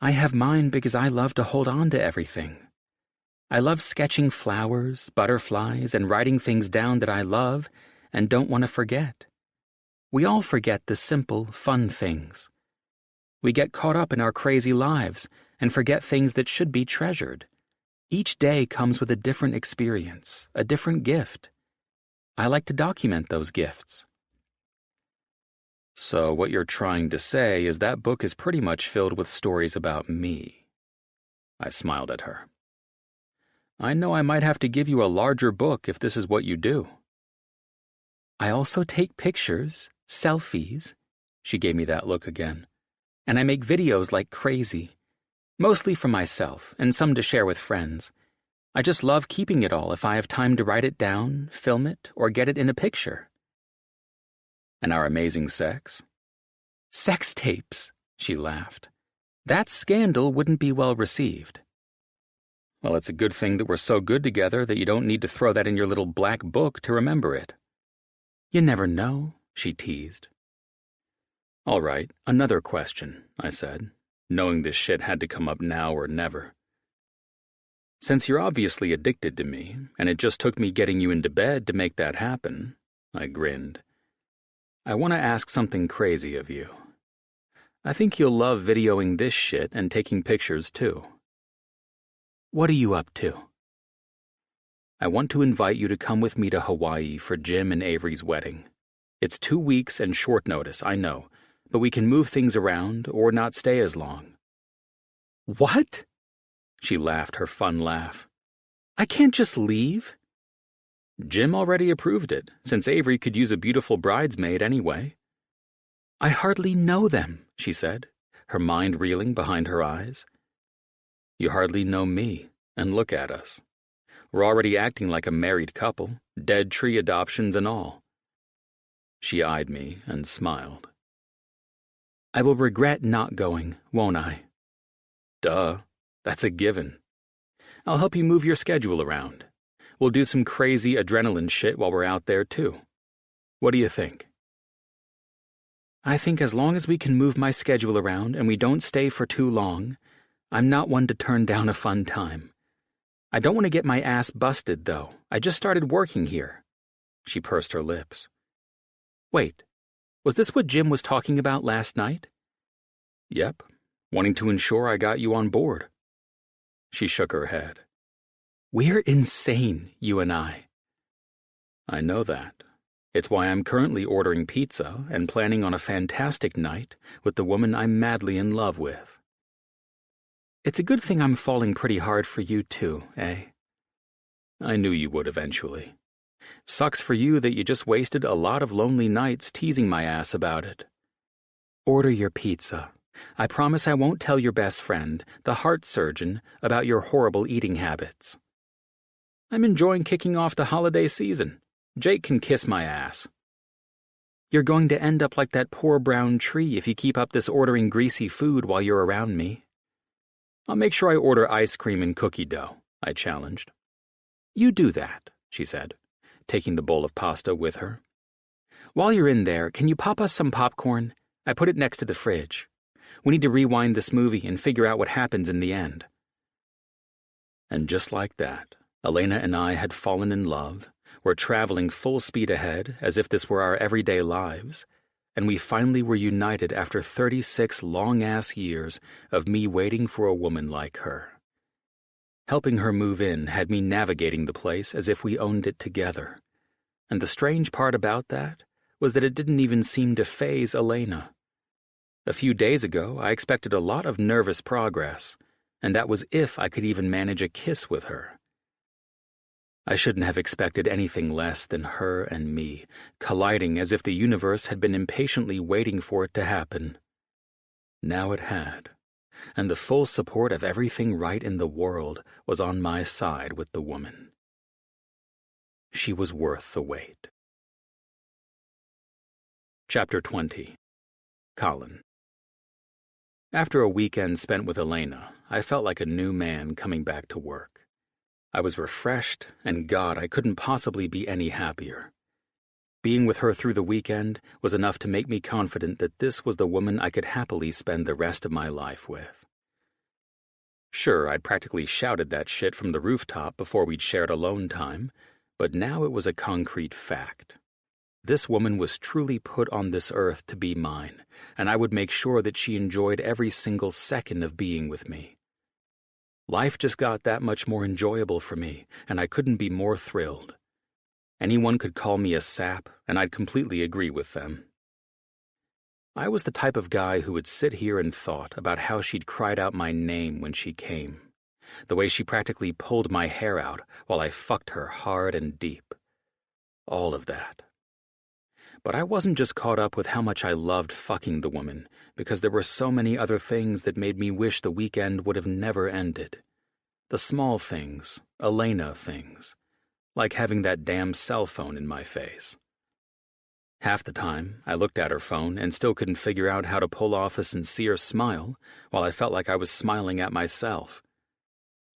I have mine because I love to hold on to everything. I love sketching flowers, butterflies, and writing things down that I love and don't want to forget. We all forget the simple, fun things. We get caught up in our crazy lives and forget things that should be treasured. Each day comes with a different experience, a different gift. I like to document those gifts. So what you're trying to say is that book is pretty much filled with stories about me. I smiled at her. I know I might have to give you a larger book if this is what you do. I also take pictures, selfies. She gave me that look again. And I make videos like crazy. Mostly for myself and some to share with friends. I just love keeping it all if I have time to write it down, film it, or get it in a picture. And our amazing sex? Sex tapes, she laughed. That scandal wouldn't be well received. Well, it's a good thing that we're so good together that you don't need to throw that in your little black book to remember it. You never know, she teased. All right, another question, I said, knowing this shit had to come up now or never. Since you're obviously addicted to me, and it just took me getting you into bed to make that happen, I grinned. I want to ask something crazy of you. I think you'll love videoing this shit and taking pictures too. What are you up to? I want to invite you to come with me to Hawaii for Jim and Avery's wedding. It's 2 weeks and short notice, I know, but we can move things around or not stay as long. What? She laughed her fun laugh. I can't just leave? Jim already approved it, since Avery could use a beautiful bridesmaid anyway. I hardly know them, she said, her mind reeling behind her eyes. You hardly know me, and look at us. We're already acting like a married couple, dead tree adoptions and all. She eyed me and smiled. I will regret not going, won't I? Duh, that's a given. I'll help you move your schedule around. We'll do some crazy adrenaline shit while we're out there, too. What do you think? I think as long as we can move my schedule around and we don't stay for too long, I'm not one to turn down a fun time. I don't want to get my ass busted, though. I just started working here. She pursed her lips. Wait, was this what Jim was talking about last night? Yep, wanting to ensure I got you on board. She shook her head. We're insane, you and I. I know that. It's why I'm currently ordering pizza and planning on a fantastic night with the woman I'm madly in love with. It's a good thing I'm falling pretty hard for you too, eh? I knew you would eventually. Sucks for you that you just wasted a lot of lonely nights teasing my ass about it. Order your pizza. I promise I won't tell your best friend, the heart surgeon, about your horrible eating habits. I'm enjoying kicking off the holiday season. Jake can kiss my ass. You're going to end up like that poor brown tree if you keep up this ordering greasy food while you're around me. I'll make sure I order ice cream and cookie dough, I challenged. You do that, she said, taking the bowl of pasta with her. While you're in there, can you pop us some popcorn? I put it next to the fridge. We need to rewind this movie and figure out what happens in the end. And just like that, Elena and I had fallen in love, were traveling full speed ahead as if this were our everyday lives, and we finally were united after 36 long-ass years of me waiting for a woman like her. Helping her move in had me navigating the place as if we owned it together, and the strange part about that was that it didn't even seem to faze Elena. A few days ago, I expected a lot of nervous progress, and that was if I could even manage a kiss with her. I shouldn't have expected anything less than her and me, colliding as if the universe had been impatiently waiting for it to happen. Now it had, and the full support of everything right in the world was on my side with the woman. She was worth the wait. Chapter 20. Colin. After a weekend spent with Elena, I felt like a new man coming back to work. I was refreshed, and God, I couldn't possibly be any happier. Being with her through the weekend was enough to make me confident that this was the woman I could happily spend the rest of my life with. Sure, I'd practically shouted that shit from the rooftop before we'd shared alone time, but now it was a concrete fact. This woman was truly put on this earth to be mine, and I would make sure that she enjoyed every single second of being with me. Life just got that much more enjoyable for me, and I couldn't be more thrilled. Anyone could call me a sap, and I'd completely agree with them. I was the type of guy who would sit here and thought about how she'd cried out my name when she came, the way she practically pulled my hair out while I fucked her hard and deep. All of that. But I wasn't just caught up with how much I loved fucking the woman, because there were so many other things that made me wish the weekend would have never ended. The small things, Elena things, like having that damn cell phone in my face. Half the time, I looked at her phone and still couldn't figure out how to pull off a sincere smile while I felt like I was smiling at myself.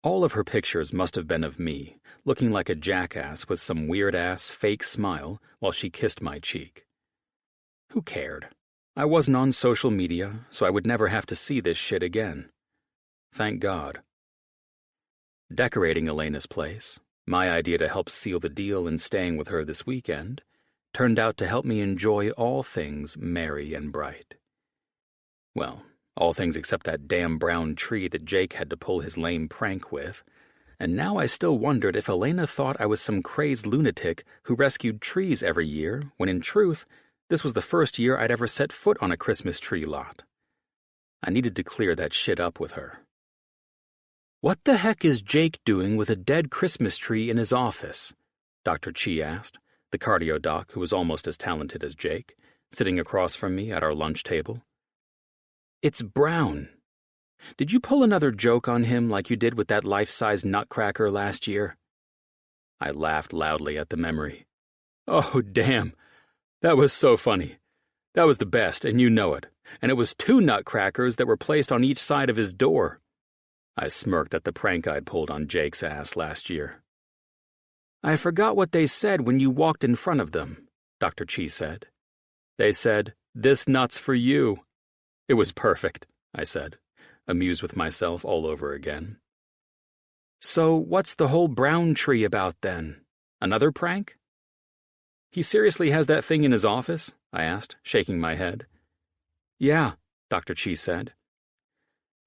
All of her pictures must have been of me, looking like a jackass with some weird-ass fake smile while she kissed my cheek. Who cared? I wasn't on social media, so I would never have to see this shit again. Thank God. Decorating Elena's place, my idea to help seal the deal in staying with her this weekend, turned out to help me enjoy all things merry and bright. Well, all things except that damn brown tree that Jake had to pull his lame prank with, and now I still wondered if Elena thought I was some crazed lunatic who rescued trees every year, when in truth, this was the first year I'd ever set foot on a Christmas tree lot. I needed to clear that shit up with her. "What the heck is Jake doing with a dead Christmas tree in his office?" Dr. Chi asked, the cardio doc who was almost as talented as Jake, sitting across from me at our lunch table. "It's brown. Did you pull another joke on him like you did with that life-size nutcracker last year?" I laughed loudly at the memory. "Oh, damn. That was so funny. That was the best, and you know it. And it was 2 nutcrackers that were placed on each side of his door." I smirked at the prank I'd pulled on Jake's ass last year. "I forgot what they said when you walked in front of them," Dr. Chi said. "They said, 'This nut's for you.'" "It was perfect," I said, amused with myself all over again. "So what's the whole brown tree about then? Another prank?" "He seriously has that thing in his office?" I asked, shaking my head. "Yeah," Dr. Chi said.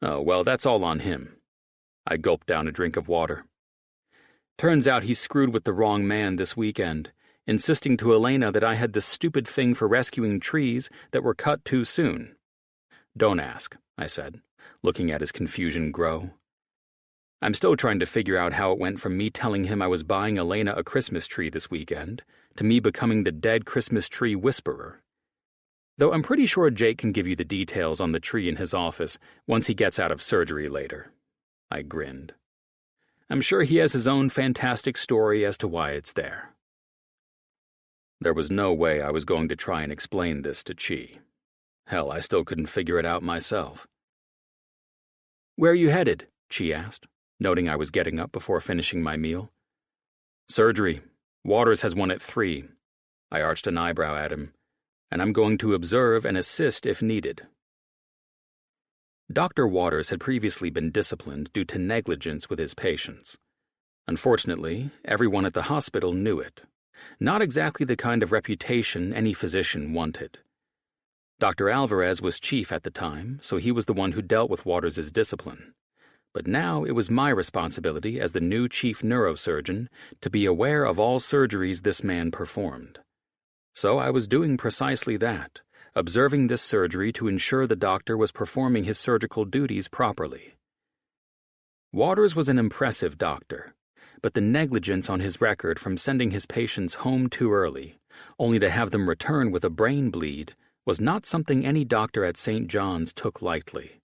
"Oh, well, that's all on him." I gulped down a drink of water. "Turns out he screwed with the wrong man this weekend, insisting to Elena that I had this stupid thing for rescuing trees that were cut too soon." "Don't ask," I said, looking at his confusion grow. I'm still trying to figure out how it went from me telling him I was buying Elena a Christmas tree this weekend to me becoming the dead Christmas tree whisperer. Though I'm pretty sure Jake can give you the details on the tree in his office once he gets out of surgery later. I grinned. I'm sure he has his own fantastic story as to why it's there. There was no way I was going to try and explain this to Chi. Hell, I still couldn't figure it out myself. "Where are you headed?" Chi asked, noting I was getting up before finishing my meal. "Surgery. Waters has one at 3. I arched an eyebrow at him. "And I'm going to observe and assist if needed." Dr. Waters had previously been disciplined due to negligence with his patients. Unfortunately, everyone at the hospital knew it. Not exactly the kind of reputation any physician wanted. Dr. Alvarez was chief at the time, so he was the one who dealt with Waters' discipline. But now it was my responsibility as the new chief neurosurgeon to be aware of all surgeries this man performed. So I was doing precisely that, observing this surgery to ensure the doctor was performing his surgical duties properly. Waters was an impressive doctor, but the negligence on his record from sending his patients home too early, only to have them return with a brain bleed, was not something any doctor at St. John's took lightly.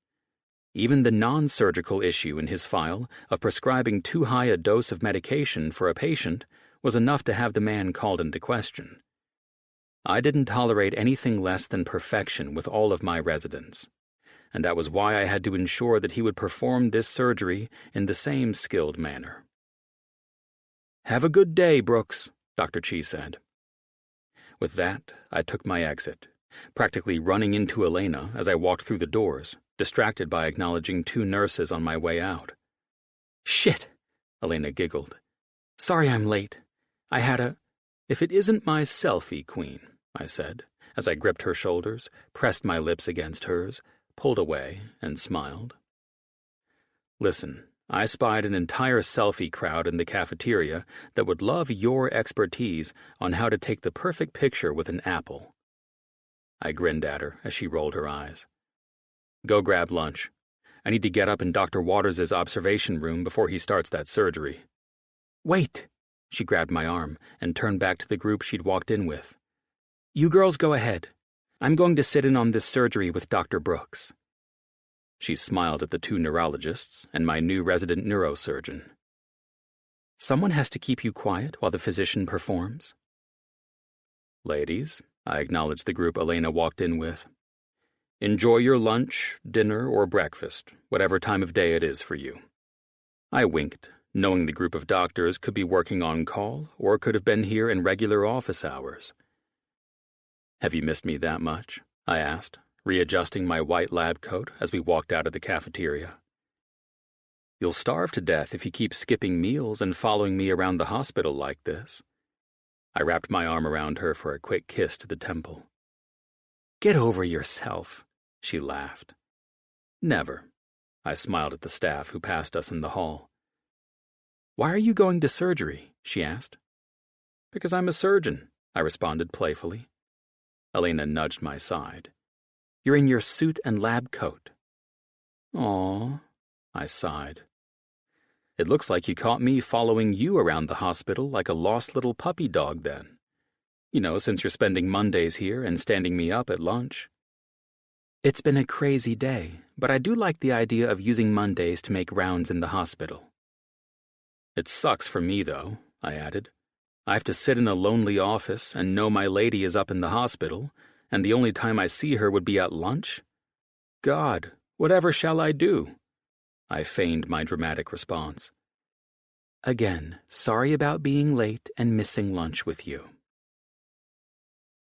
Even the non-surgical issue in his file of prescribing too high a dose of medication for a patient was enough to have the man called into question. I didn't tolerate anything less than perfection with all of my residents, and that was why I had to ensure that he would perform this surgery in the same skilled manner. "Have a good day, Brooks," Dr. Chi said. With that, I took my exit, practically running into Elena as I walked through the doors, distracted by acknowledging 2 nurses on my way out. "Shit," Elena giggled. "Sorry I'm late. I had a—" "If it isn't my selfie queen," I said, as I gripped her shoulders, pressed my lips against hers, pulled away, and smiled. "Listen, I spied an entire selfie crowd in the cafeteria that would love your expertise on how to take the perfect picture with an apple." I grinned at her as she rolled her eyes. "Go grab lunch. I need to get up in Dr. Waters' observation room before he starts that surgery." "Wait!" She grabbed my arm and turned back to the group she'd walked in with. "You girls go ahead. I'm going to sit in on this surgery with Dr. Brooks." She smiled at the 2 neurologists and my new resident neurosurgeon. "Someone has to keep you quiet while the physician performs." "Ladies," I acknowledged the group Elena walked in with. "Enjoy your lunch, dinner, or breakfast, whatever time of day it is for you." I winked, knowing the group of doctors could be working on call or could have been here in regular office hours. "Have you missed me that much?" I asked, readjusting my white lab coat as we walked out of the cafeteria. "You'll starve to death if you keep skipping meals and following me around the hospital like this." I wrapped my arm around her for a quick kiss to the temple. "Get over yourself," she laughed. "Never." I smiled at the staff who passed us in the hall. "Why are you going to surgery?" she asked. "Because I'm a surgeon," I responded playfully. Elena nudged my side. "You're in your suit and lab coat." "Aw," I sighed. "It looks like you caught me following you around the hospital like a lost little puppy dog then. You know, since you're spending Mondays here and standing me up at lunch." "It's been a crazy day, but I do like the idea of using Mondays to make rounds in the hospital." "It sucks for me, though," I added. "I have to sit in a lonely office and know my lady is up in the hospital, and the only time I see her would be at lunch. God, whatever shall I do?" I feigned my dramatic response. "Again, sorry about being late and missing lunch with you."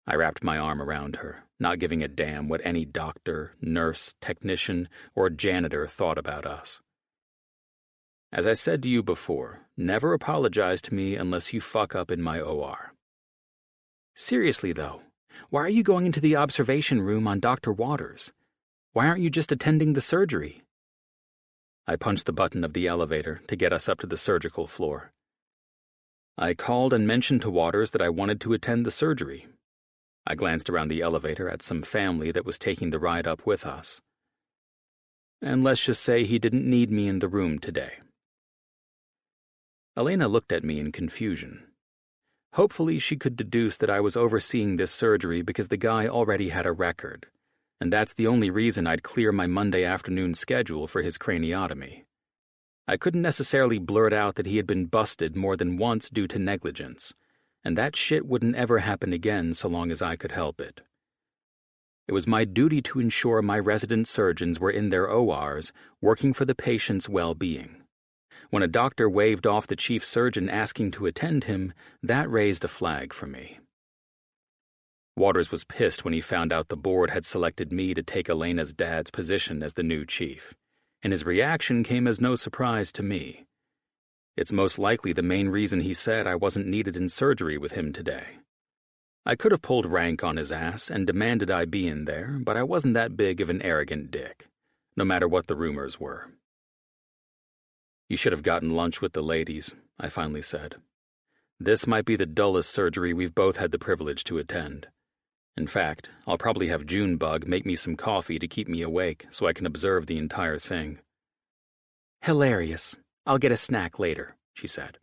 I wrapped my arm around her, not giving a damn what any doctor, nurse, technician, or janitor thought about us. "As I said to you before, never apologize to me unless you fuck up in my OR." "Seriously, though, why are you going into the observation room on Dr. Waters? Why aren't you just attending the surgery?" I punched the button of the elevator to get us up to the surgical floor. I called and mentioned to Waters that I wanted to attend the surgery. I glanced around the elevator at some family that was taking the ride up with us. And let's just say he didn't need me in the room today. Elena looked at me in confusion. Hopefully she could deduce that I was overseeing this surgery because the guy already had a record, and that's the only reason I'd clear my Monday afternoon schedule for his craniotomy. I couldn't necessarily blurt out that he had been busted more than once due to negligence, and that shit wouldn't ever happen again so long as I could help it. It was my duty to ensure my resident surgeons were in their ORs working for the patient's well-being. When a doctor waved off the chief surgeon asking to attend him, that raised a flag for me. Waters was pissed when he found out the board had selected me to take Elena's dad's position as the new chief, and his reaction came as no surprise to me. It's most likely the main reason he said I wasn't needed in surgery with him today. I could have pulled rank on his ass and demanded I be in there, but I wasn't that big of an arrogant dick, no matter what the rumors were. "You should have gotten lunch with the ladies," I finally said. "This might be the dullest surgery we've both had the privilege to attend. In fact, I'll probably have Junebug make me some coffee to keep me awake so I can observe the entire thing." "Hilarious. I'll get a snack later," she said.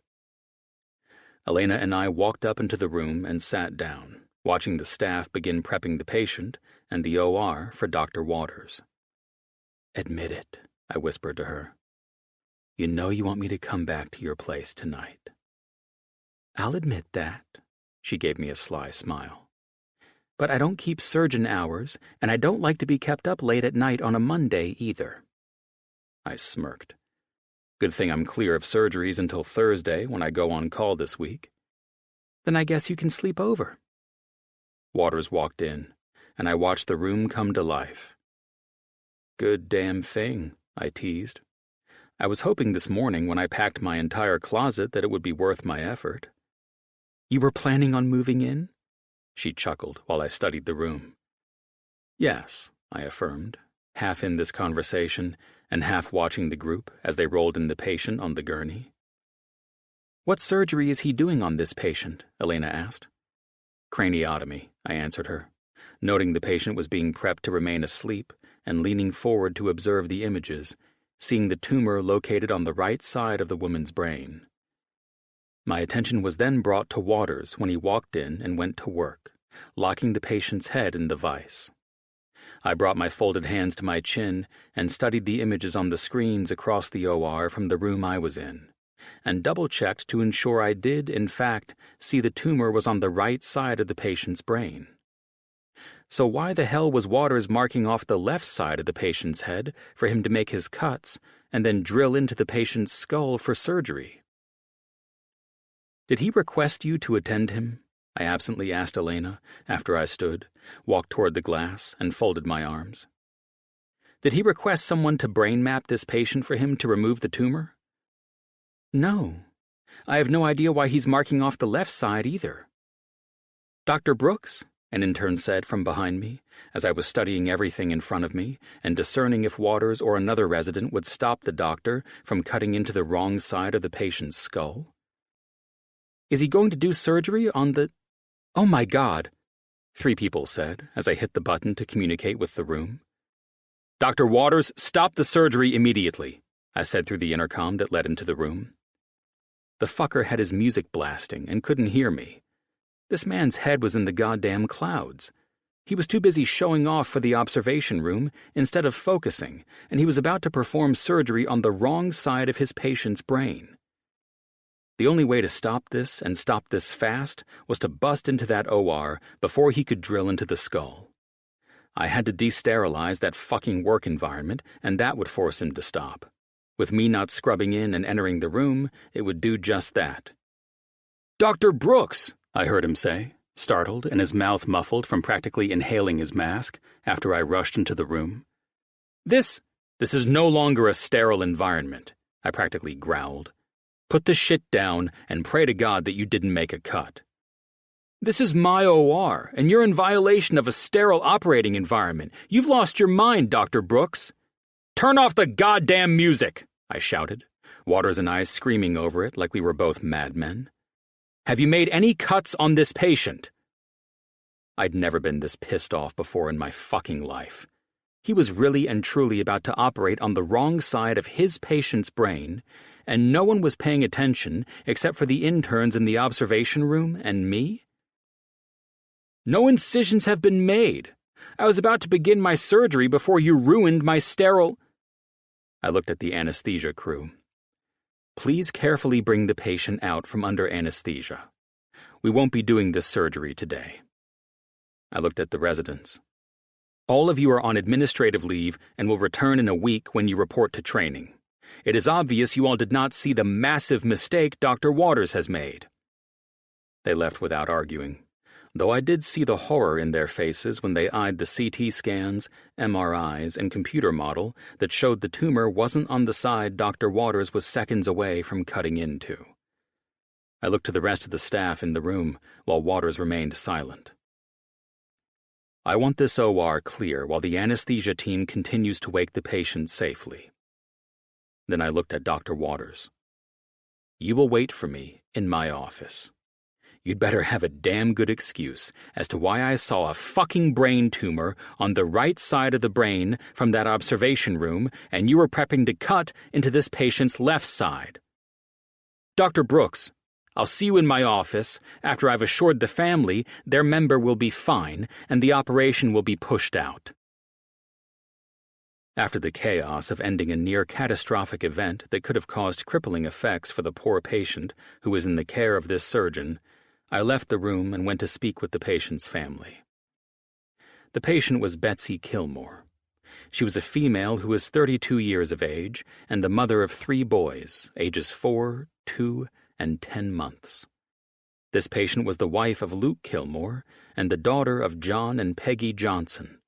Elena and I walked up into the room and sat down, watching the staff begin prepping the patient and the OR for Dr. Waters. "Admit it," I whispered to her. You know you want me to come back to your place tonight. I'll admit that, she gave me a sly smile. But I don't keep surgeon hours, and I don't like to be kept up late at night on a Monday either. I smirked. Good thing I'm clear of surgeries until Thursday when I go on call this week. Then I guess you can sleep over. Waters walked in, and I watched the room come to life. Good damn thing, I teased. I was hoping this morning when I packed my entire closet that it would be worth my effort. You were planning on moving in? She chuckled while I studied the room. Yes, I affirmed, half in this conversation and half watching the group as they rolled in the patient on the gurney. What surgery is he doing on this patient? Elena asked. Craniotomy, I answered her, noting the patient was being prepped to remain asleep and leaning forward to observe the images, seeing the tumor located on the right side of the woman's brain. My attention was then brought to Waters when he walked in and went to work, locking the patient's head in the vise. I brought my folded hands to my chin and studied the images on the screens across the OR from the room I was in, and double-checked to ensure I did, in fact, see the tumor was on the right side of the patient's brain. So why the hell was Waters marking off the left side of the patient's head for him to make his cuts and then drill into the patient's skull for surgery? Did he request you to attend him? I absently asked Elena after I stood, walked toward the glass, and folded my arms. Did he request someone to brain map this patient for him to remove the tumor? No. I have no idea why he's marking off the left side either. Dr. Brooks? An intern said from behind me, as I was studying everything in front of me and discerning if Waters or another resident would stop the doctor from cutting into the wrong side of the patient's skull. Is he going to do surgery on the... Oh my God, 3 people said as I hit the button to communicate with the room. Dr. Waters, stop the surgery immediately, I said through the intercom that led into the room. The fucker had his music blasting and couldn't hear me. This man's head was in the goddamn clouds. He was too busy showing off for the observation room instead of focusing, and he was about to perform surgery on the wrong side of his patient's brain. The only way to stop this, and stop this fast, was to bust into that OR before he could drill into the skull. I had to de-sterilize that fucking work environment, and that would force him to stop. With me not scrubbing in and entering the room, it would do just that. Dr. Brooks, I heard him say, startled and his mouth muffled from practically inhaling his mask after I rushed into the room. This is no longer a sterile environment, I practically growled. Put the shit down and pray to God that you didn't make a cut. This is my OR, and you're in violation of a sterile operating environment. You've lost your mind, Dr. Brooks. Turn off the goddamn music, I shouted, Waters and I screaming over it like we were both madmen. Have you made any cuts on this patient? I'd never been this pissed off before in my fucking life. He was really and truly about to operate on the wrong side of his patient's brain, and no one was paying attention except for the interns in the observation room and me? No incisions have been made. I was about to begin my surgery before you ruined my sterile... I looked at the anesthesia crew. Please carefully bring the patient out from under anesthesia. We won't be doing this surgery today. I looked at the residents. All of you are on administrative leave and will return in a week when you report to training. It is obvious you all did not see the massive mistake Dr. Waters has made. They left without arguing, though I did see the horror in their faces when they eyed the CT scans, MRIs, and computer model that showed the tumor wasn't on the side Dr. Waters was seconds away from cutting into. I looked to the rest of the staff in the room while Waters remained silent. I want this OR clear while the anesthesia team continues to wake the patient safely. Then I looked at Dr. Waters. You will wait for me in my office. You'd better have a damn good excuse as to why I saw a fucking brain tumor on the right side of the brain from that observation room and you were prepping to cut into this patient's left side. Dr. Brooks, I'll see you in my office after I've assured the family their member will be fine and the operation will be pushed out. After the chaos of ending a near-catastrophic event that could have caused crippling effects for the poor patient who was in the care of this surgeon, I left the room and went to speak with the patient's family. The patient was Betsy Kilmore. She was a female who was 32 years of age and the mother of 3 boys, ages 4, 2, and 10 months. This patient was the wife of Luke Kilmore and the daughter of John and Peggy Johnson.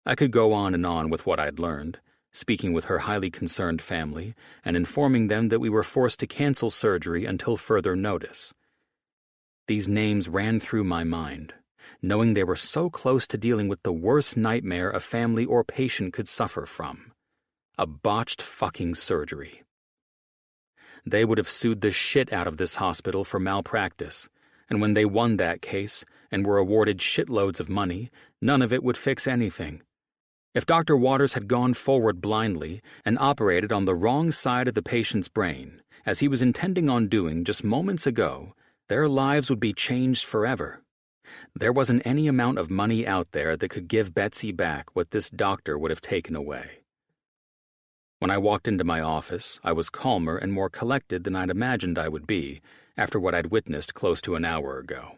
I could go on and on with what I'd learned, speaking with her highly concerned family and informing them that we were forced to cancel surgery until further notice. These names ran through my mind, knowing they were so close to dealing with the worst nightmare a family or patient could suffer from: a botched fucking surgery. They would have sued the shit out of this hospital for malpractice, and when they won that case and were awarded shitloads of money, none of it would fix anything. If Dr. Waters had gone forward blindly and operated on the wrong side of the patient's brain, as he was intending on doing just moments ago, their lives would be changed forever. There wasn't any amount of money out there that could give Betsy back what this doctor would have taken away. When I walked into my office, I was calmer and more collected than I'd imagined I would be after what I'd witnessed close to an hour ago.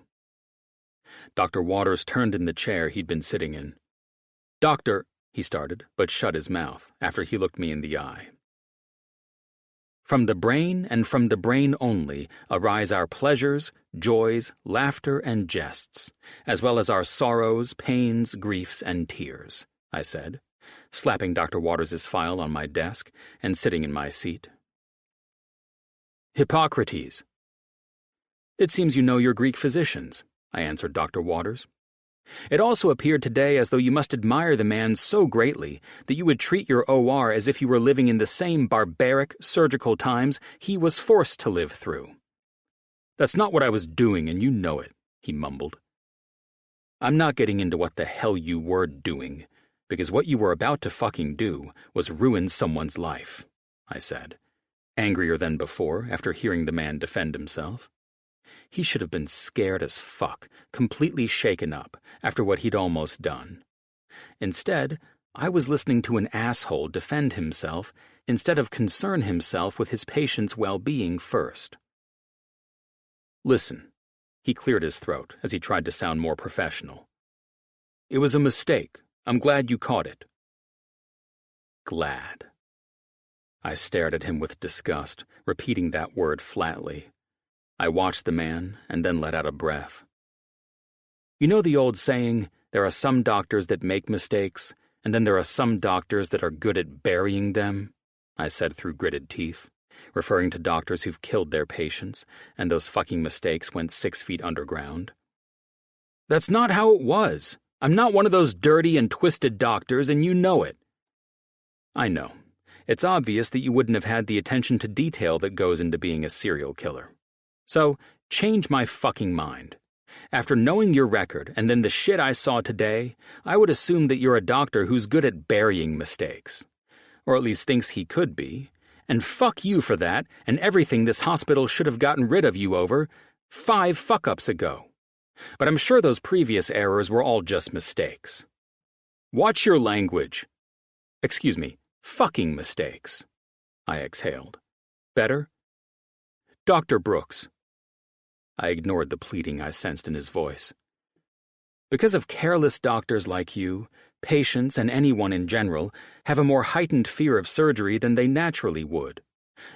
Dr. Waters turned in the chair he'd been sitting in. "Doctor," he started, but shut his mouth after he looked me in the eye. "From the brain and from the brain only arise our pleasures, joys, laughter, and jests, as well as our sorrows, pains, griefs, and tears," I said, slapping Dr. Waters' file on my desk and sitting in my seat. "Hippocrates." "It seems you know your Greek physicians," I answered Dr. Waters. "It also appeared today as though you must admire the man so greatly that you would treat your OR as if you were living in the same barbaric, surgical times he was forced to live through." "That's not what I was doing, and you know it," he mumbled. "I'm not getting into what the hell you were doing, because what you were about to fucking do was ruin someone's life," I said, angrier than before after hearing the man defend himself. He should have been scared as fuck, completely shaken up after what he'd almost done. Instead, I was listening to an asshole defend himself instead of concern himself with his patient's well-being first. "Listen," he cleared his throat as he tried to sound more professional. "It was a mistake. I'm glad you caught it." Glad. I stared at him with disgust, repeating that word flatly. I watched the man and then let out a breath. "You know the old saying, there are some doctors that make mistakes, and then there are some doctors that are good at burying them?" I said through gritted teeth, referring to doctors who've killed their patients, and those fucking mistakes went 6 feet underground. "That's not how it was. I'm not one of those dirty and twisted doctors, and you know it." "I know. It's obvious that you wouldn't have had the attention to detail that goes into being a serial killer. So, change my fucking mind. After knowing your record and then the shit I saw today, I would assume that you're a doctor who's good at burying mistakes. Or at least thinks he could be. And fuck you for that and everything this hospital should have gotten rid of you over 5 fuck-ups ago. But I'm sure those previous errors were all just mistakes. Watch your language. Excuse me, fucking mistakes." I exhaled. "Better?" "Dr. Brooks." I ignored the pleading I sensed in his voice. "Because of careless doctors like you, patients and anyone in general have a more heightened fear of surgery than they naturally would.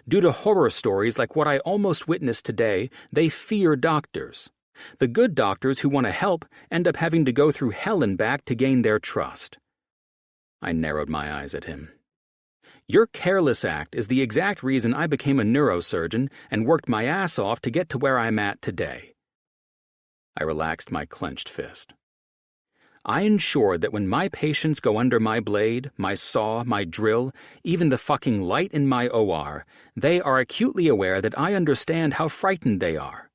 Due to horror stories like what I almost witnessed today, they fear doctors. The good doctors who want to help end up having to go through hell and back to gain their trust." I narrowed my eyes at him. "Your careless act is the exact reason I became a neurosurgeon and worked my ass off to get to where I'm at today." I relaxed my clenched fist. "I ensure that when my patients go under my blade, my saw, my drill, even the fucking light in my OR, they are acutely aware that I understand how frightened they are.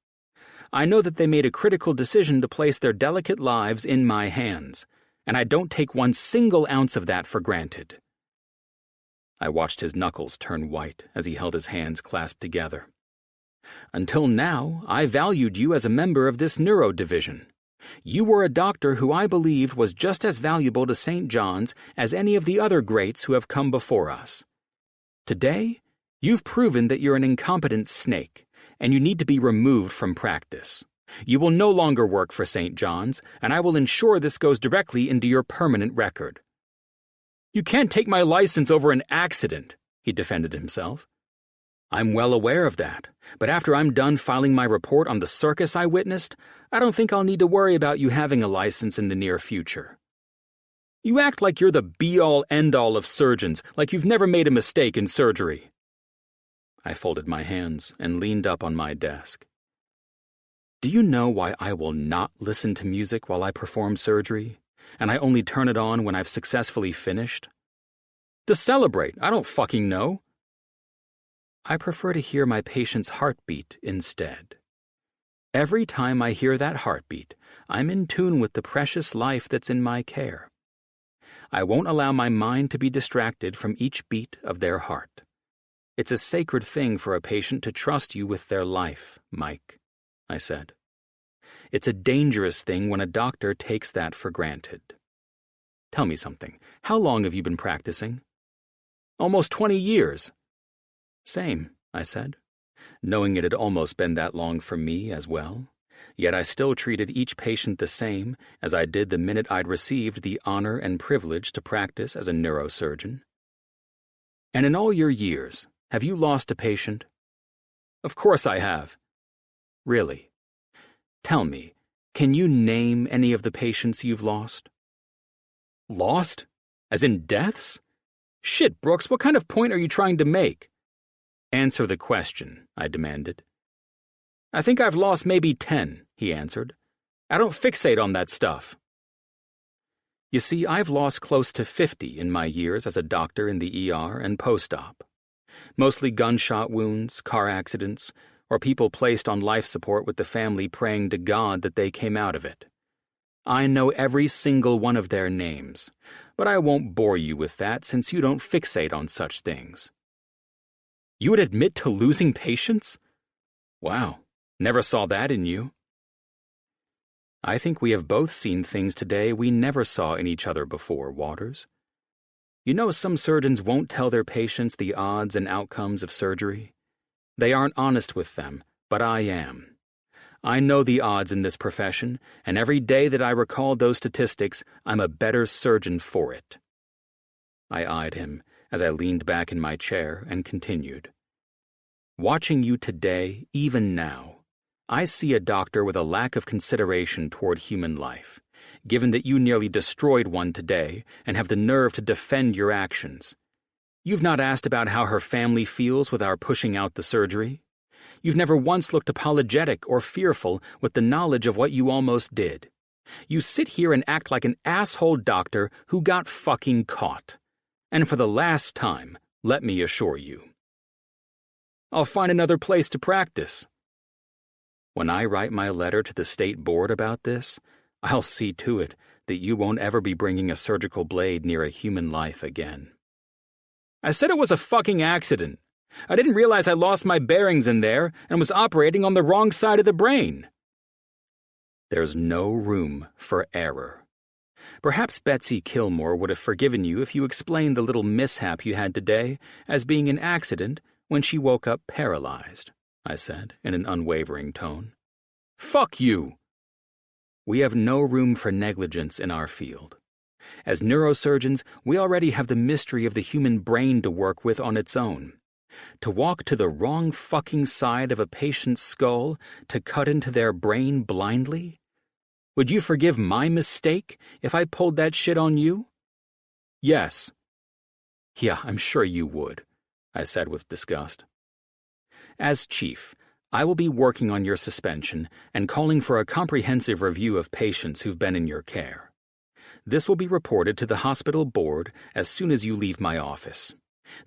I know that they made a critical decision to place their delicate lives in my hands, and I don't take one single ounce of that for granted." I watched his knuckles turn white as he held his hands clasped together. "Until now, I valued you as a member of this neuro division. You were a doctor who I believed was just as valuable to St. John's as any of the other greats who have come before us. Today, you've proven that you're an incompetent snake, and you need to be removed from practice. You will no longer work for St. John's, and I will ensure this goes directly into your permanent record." "You can't take my license over an accident," he defended himself. "I'm well aware of that, but after I'm done filing my report on the circus I witnessed, I don't think I'll need to worry about you having a license in the near future." "You act like you're the be-all, end-all of surgeons, like you've never made a mistake in surgery." I folded my hands and leaned up on my desk. "Do you know why I will not listen to music while I perform surgery, and I only turn it on when I've successfully finished?" "To celebrate, I don't fucking know." "I prefer to hear my patient's heartbeat instead. Every time I hear that heartbeat, I'm in tune with the precious life that's in my care. I won't allow my mind to be distracted from each beat of their heart. It's a sacred thing for a patient to trust you with their life, Mike," I said. "It's a dangerous thing when a doctor takes that for granted. Tell me something. How long have you been practicing?" "Almost 20 years. "Same," I said, knowing it had almost been that long for me as well. Yet I still treated each patient the same as I did the minute I'd received the honor and privilege to practice as a neurosurgeon. "And in all your years, have you lost a patient?" "Of course I have." "Really? Tell me, can you name any of the patients you've lost?" "Lost? As in deaths? Shit, Brooks, what kind of point are you trying to make?" "Answer the question," I demanded. "I think I've lost maybe 10, he answered. "I don't fixate on that stuff." You see, I've lost close to 50 in my years as a doctor in the ER and post-op. Mostly gunshot wounds, car accidents, or people placed on life support with the family praying to God that they came out of it. I know every single one of their names, but I won't bore you with that since you don't fixate on such things." "You would admit to losing patients? Wow, never saw that in you." "I think we have both seen things today we never saw in each other before, Waters. You know, some surgeons won't tell their patients the odds and outcomes of surgery. They aren't honest with them, but I am. I know the odds in this profession, and every day that I recall those statistics, I'm a better surgeon for it." I eyed him as I leaned back in my chair and continued. "Watching you today, even now, I see a doctor with a lack of consideration toward human life, given that you nearly destroyed one today and have the nerve to defend your actions. You've not asked about how her family feels with our pushing out the surgery. You've never once looked apologetic or fearful with the knowledge of what you almost did. You sit here and act like an asshole doctor who got fucking caught. And for the last time, let me assure you. I'll find another place to practice. When I write my letter to the state board about this, I'll see to it that you won't ever be bringing a surgical blade near a human life again." "I said it was a fucking accident. I didn't realize I lost my bearings in there and was operating on the wrong side of the brain." "There's no room for error. Perhaps Betsy Kilmore would have forgiven you if you explained the little mishap you had today as being an accident when she woke up paralyzed," I said in an unwavering tone. "Fuck you!" "We have no room for negligence in our field. As neurosurgeons, we already have the mystery of the human brain to work with on its own. To walk to the wrong fucking side of a patient's skull to cut into their brain blindly? Would you forgive my mistake if I pulled that shit on you?" "Yes." "Yeah, I'm sure you would," I said with disgust. "As chief, I will be working on your suspension and calling for a comprehensive review of patients who've been in your care. This will be reported to the hospital board as soon as you leave my office.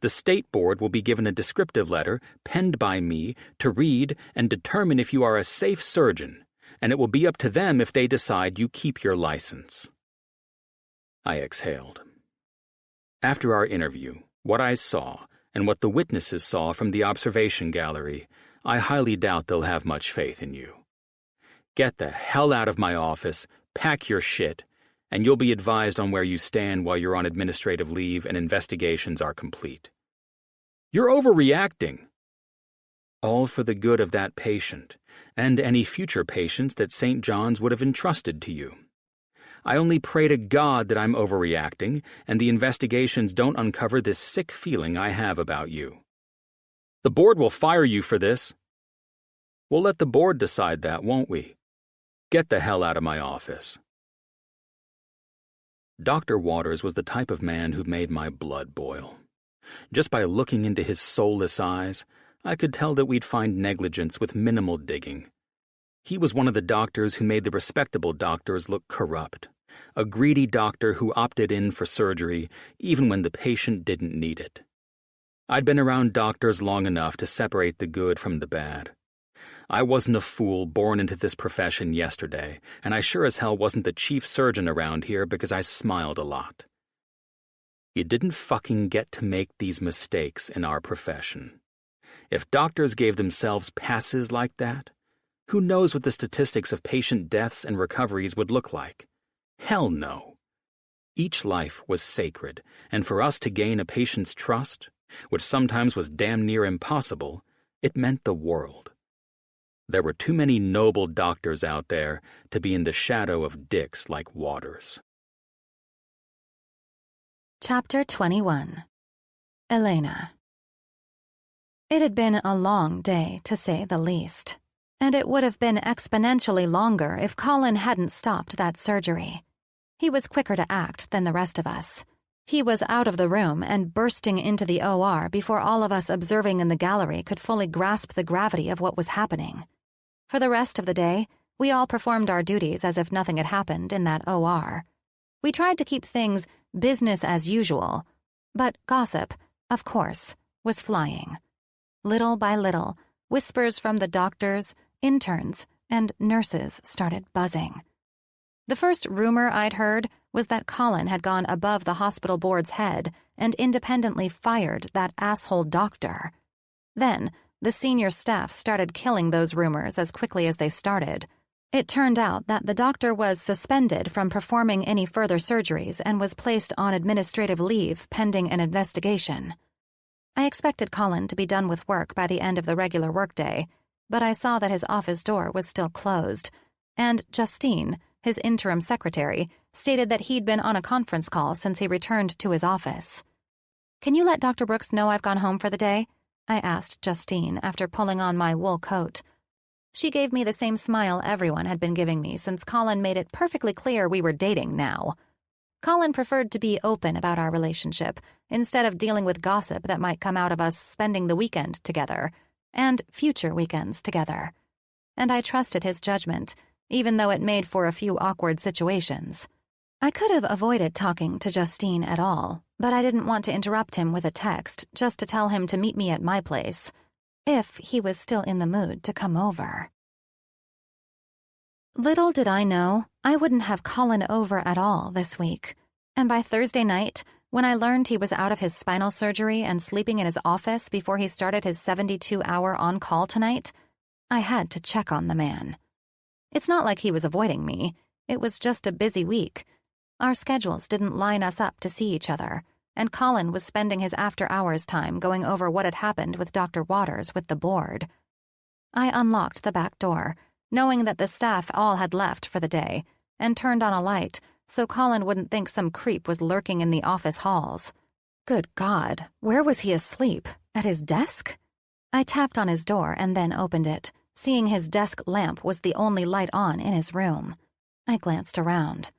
The state board will be given a descriptive letter penned by me to read and determine if you are a safe surgeon, and it will be up to them if they decide you keep your license." I exhaled. After our interview, what I saw, and what the witnesses saw from the observation gallery, I highly doubt they'll have much faith in you. Get the hell out of my office, pack your shit, and you'll be advised on where you stand while you're on administrative leave and investigations are complete. You're overreacting. All for the good of that patient, and any future patients that St. John's would have entrusted to you. I only pray to God that I'm overreacting and the investigations don't uncover this sick feeling I have about you. The board will fire you for this. We'll let the board decide that, won't we? Get the hell out of my office. Dr. Waters was the type of man who made my blood boil. Just by looking into his soulless eyes, I could tell that we'd find negligence with minimal digging. He was one of the doctors who made the respectable doctors look corrupt, a greedy doctor who opted in for surgery even when the patient didn't need it. I'd been around doctors long enough to separate the good from the bad. I wasn't a fool born into this profession yesterday, and I sure as hell wasn't the chief surgeon around here because I smiled a lot. You didn't fucking get to make these mistakes in our profession. If doctors gave themselves passes like that, who knows what the statistics of patient deaths and recoveries would look like? Hell no. Each life was sacred, and for us to gain a patient's trust, which sometimes was damn near impossible, it meant the world. There were too many noble doctors out there to be in the shadow of dicks like Waters. Chapter 21. Elena. It had been a long day, to say the least, and it would have been exponentially longer if Colin hadn't stopped that surgery. He was quicker to act than the rest of us. He was out of the room and bursting into the OR before all of us observing in the gallery could fully grasp the gravity of what was happening. For the rest of the day, we all performed our duties as if nothing had happened in that OR. We tried to keep things business as usual, but gossip, of course, was flying. Little by little, whispers from the doctors, interns, and nurses started buzzing. The first rumor I'd heard was that Colin had gone above the hospital board's head and independently fired that asshole doctor. Then, the senior staff started killing those rumors as quickly as they started. It turned out that the doctor was suspended from performing any further surgeries and was placed on administrative leave pending an investigation. I expected Colin to be done with work by the end of the regular workday, but I saw that his office door was still closed, and Justine, his interim secretary, stated that he'd been on a conference call since he returned to his office. "Can you let Dr. Brooks know I've gone home for the day?" I asked Justine after pulling on my wool coat. She gave me the same smile everyone had been giving me since Colin made it perfectly clear we were dating now. Colin preferred to be open about our relationship instead of dealing with gossip that might come out of us spending the weekend together, and future weekends together. And I trusted his judgment, even though it made for a few awkward situations. I could have avoided talking to Justine at all, but I didn't want to interrupt him with a text just to tell him to meet me at my place, if he was still in the mood to come over. Little did I know, I wouldn't have Colin over at all this week, and by Thursday night, when I learned he was out of his spinal surgery and sleeping in his office before he started his 72-hour on-call tonight, I had to check on the man. It's not like he was avoiding me, it was just a busy week. Our schedules didn't line us up to see each other, and Colin was spending his after-hours time going over what had happened with Dr. Waters with the board. I unlocked the back door, knowing that the staff all had left for the day, and turned on a light so Colin wouldn't think some creep was lurking in the office halls. Good God, where was he asleep? At his desk? I tapped on his door and then opened it, seeing his desk lamp was the only light on in his room. I glanced around.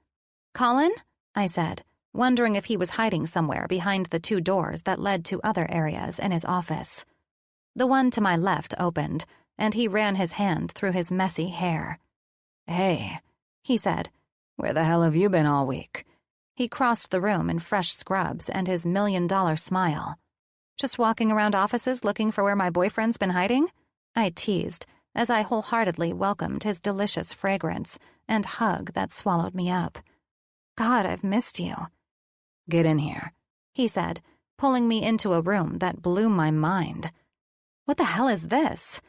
"Colin?" I said, wondering if he was hiding somewhere behind the two doors that led to other areas in his office. The one to my left opened, and he ran his hand through his messy hair. "Hey," he said, "where the hell have you been all week?" He crossed the room in fresh scrubs and his $1,000,000 smile. "Just walking around offices looking for where my boyfriend's been hiding?" I teased, as I wholeheartedly welcomed his delicious fragrance and hug that swallowed me up. "God, I've missed you." "Get in here," he said, pulling me into a room that blew my mind. "What the hell is this?"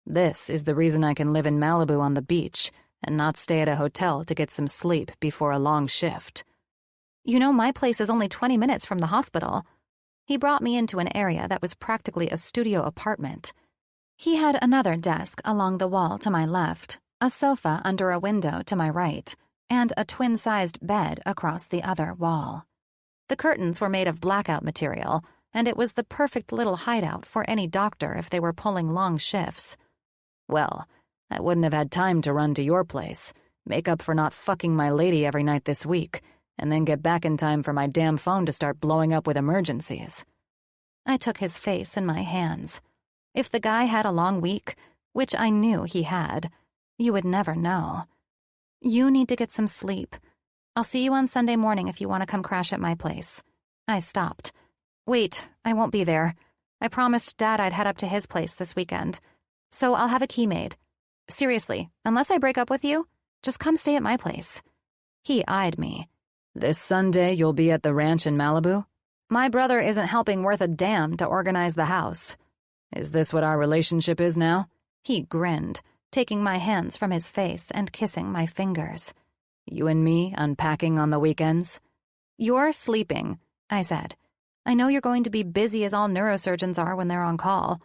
"This is the reason I can live in Malibu on the beach, and not stay at a hotel to get some sleep before a long shift. You know, my place is only 20 minutes from the hospital. He brought me into an area that was practically a studio apartment. He had another desk along the wall to my left, a sofa under a window to my right, and a twin-sized bed across the other wall. The curtains were made of blackout material, and it was the perfect little hideout for any doctor if they were pulling long shifts. Well, I wouldn't have had time to run to your place, make up for not fucking my lady every night this week, and then get back in time for my damn phone to start blowing up with emergencies. I took his face in my hands. If the guy had a long week, which I knew he had, you would never know. You need to get some sleep. I'll see you on Sunday morning if you want to come crash at my place. I stopped. Wait, I won't be there. I promised Dad I'd head up to his place this weekend. So I'll have a key made. Seriously, unless I break up with you, just come stay at my place. He eyed me. This Sunday you'll be at the ranch in Malibu? My brother isn't helping worth a damn to organize the house. Is this what our relationship is now? He grinned, taking my hands from his face and kissing my fingers. You and me unpacking on the weekends? You're sleeping, I said. I know you're going to be busy as all neurosurgeons are when they're on call.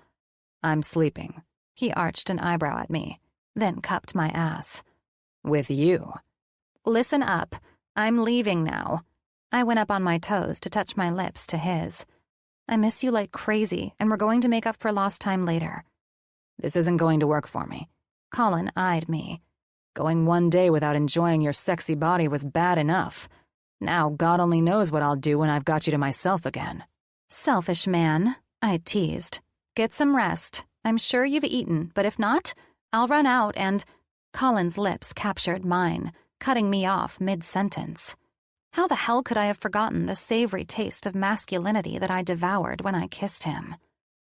I'm sleeping. He arched an eyebrow at me, then cupped my ass. With you. Listen up. I'm leaving now. I went up on my toes to touch my lips to his. I miss you like crazy, and we're going to make up for lost time later. This isn't going to work for me. Colin eyed me. Going one day without enjoying your sexy body was bad enough. Now God only knows what I'll do when I've got you to myself again. Selfish man, I teased. Get some rest. I'm sure you've eaten, but if not, I'll run out and... Colin's lips captured mine, cutting me off mid-sentence. How the hell could I have forgotten the savory taste of masculinity that I devoured when I kissed him?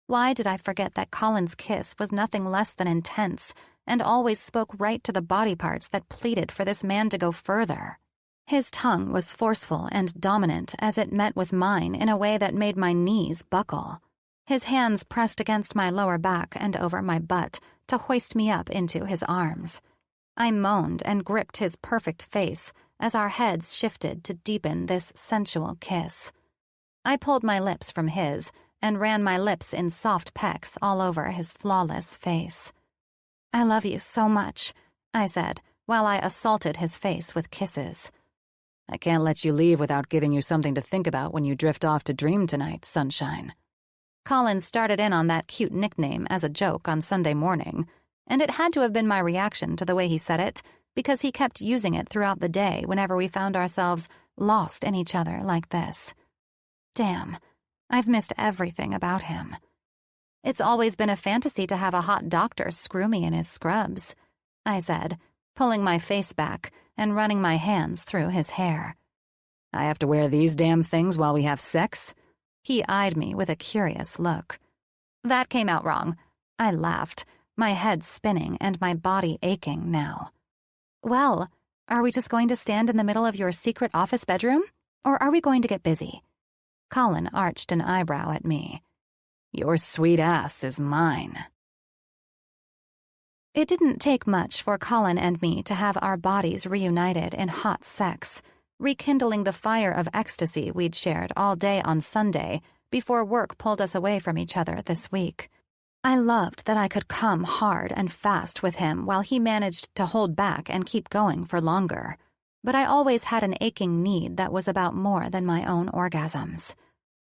Why did I forget that Colin's kiss was nothing less than intense and always spoke right to the body parts that pleaded for this man to go further? His tongue was forceful and dominant as it met with mine in a way that made my knees buckle. His hands pressed against my lower back and over my butt to hoist me up into his arms. I moaned and gripped his perfect face as our heads shifted to deepen this sensual kiss. I pulled my lips from his and ran my lips in soft pecks all over his flawless face. I love you so much, I said, while I assaulted his face with kisses. I can't let you leave without giving you something to think about when you drift off to dream tonight, sunshine. Colin started in on that cute nickname as a joke on Sunday morning, and it had to have been my reaction to the way he said it, because he kept using it throughout the day whenever we found ourselves lost in each other like this. Damn, I've missed everything about him. It's always been a fantasy to have a hot doctor screw me in his scrubs, I said, pulling my face back and running my hands through his hair. I have to wear these damn things while we have sex? He eyed me with a curious look. That came out wrong. I laughed, my head spinning and my body aching now. Well, are we just going to stand in the middle of your secret office bedroom? Or are we going to get busy? Colin arched an eyebrow at me. Your sweet ass is mine. It didn't take much for Colin and me to have our bodies reunited in hot sex, rekindling the fire of ecstasy we'd shared all day on Sunday before work pulled us away from each other this week. I loved that I could come hard and fast with him while he managed to hold back and keep going for longer. But I always had an aching need that was about more than my own orgasms.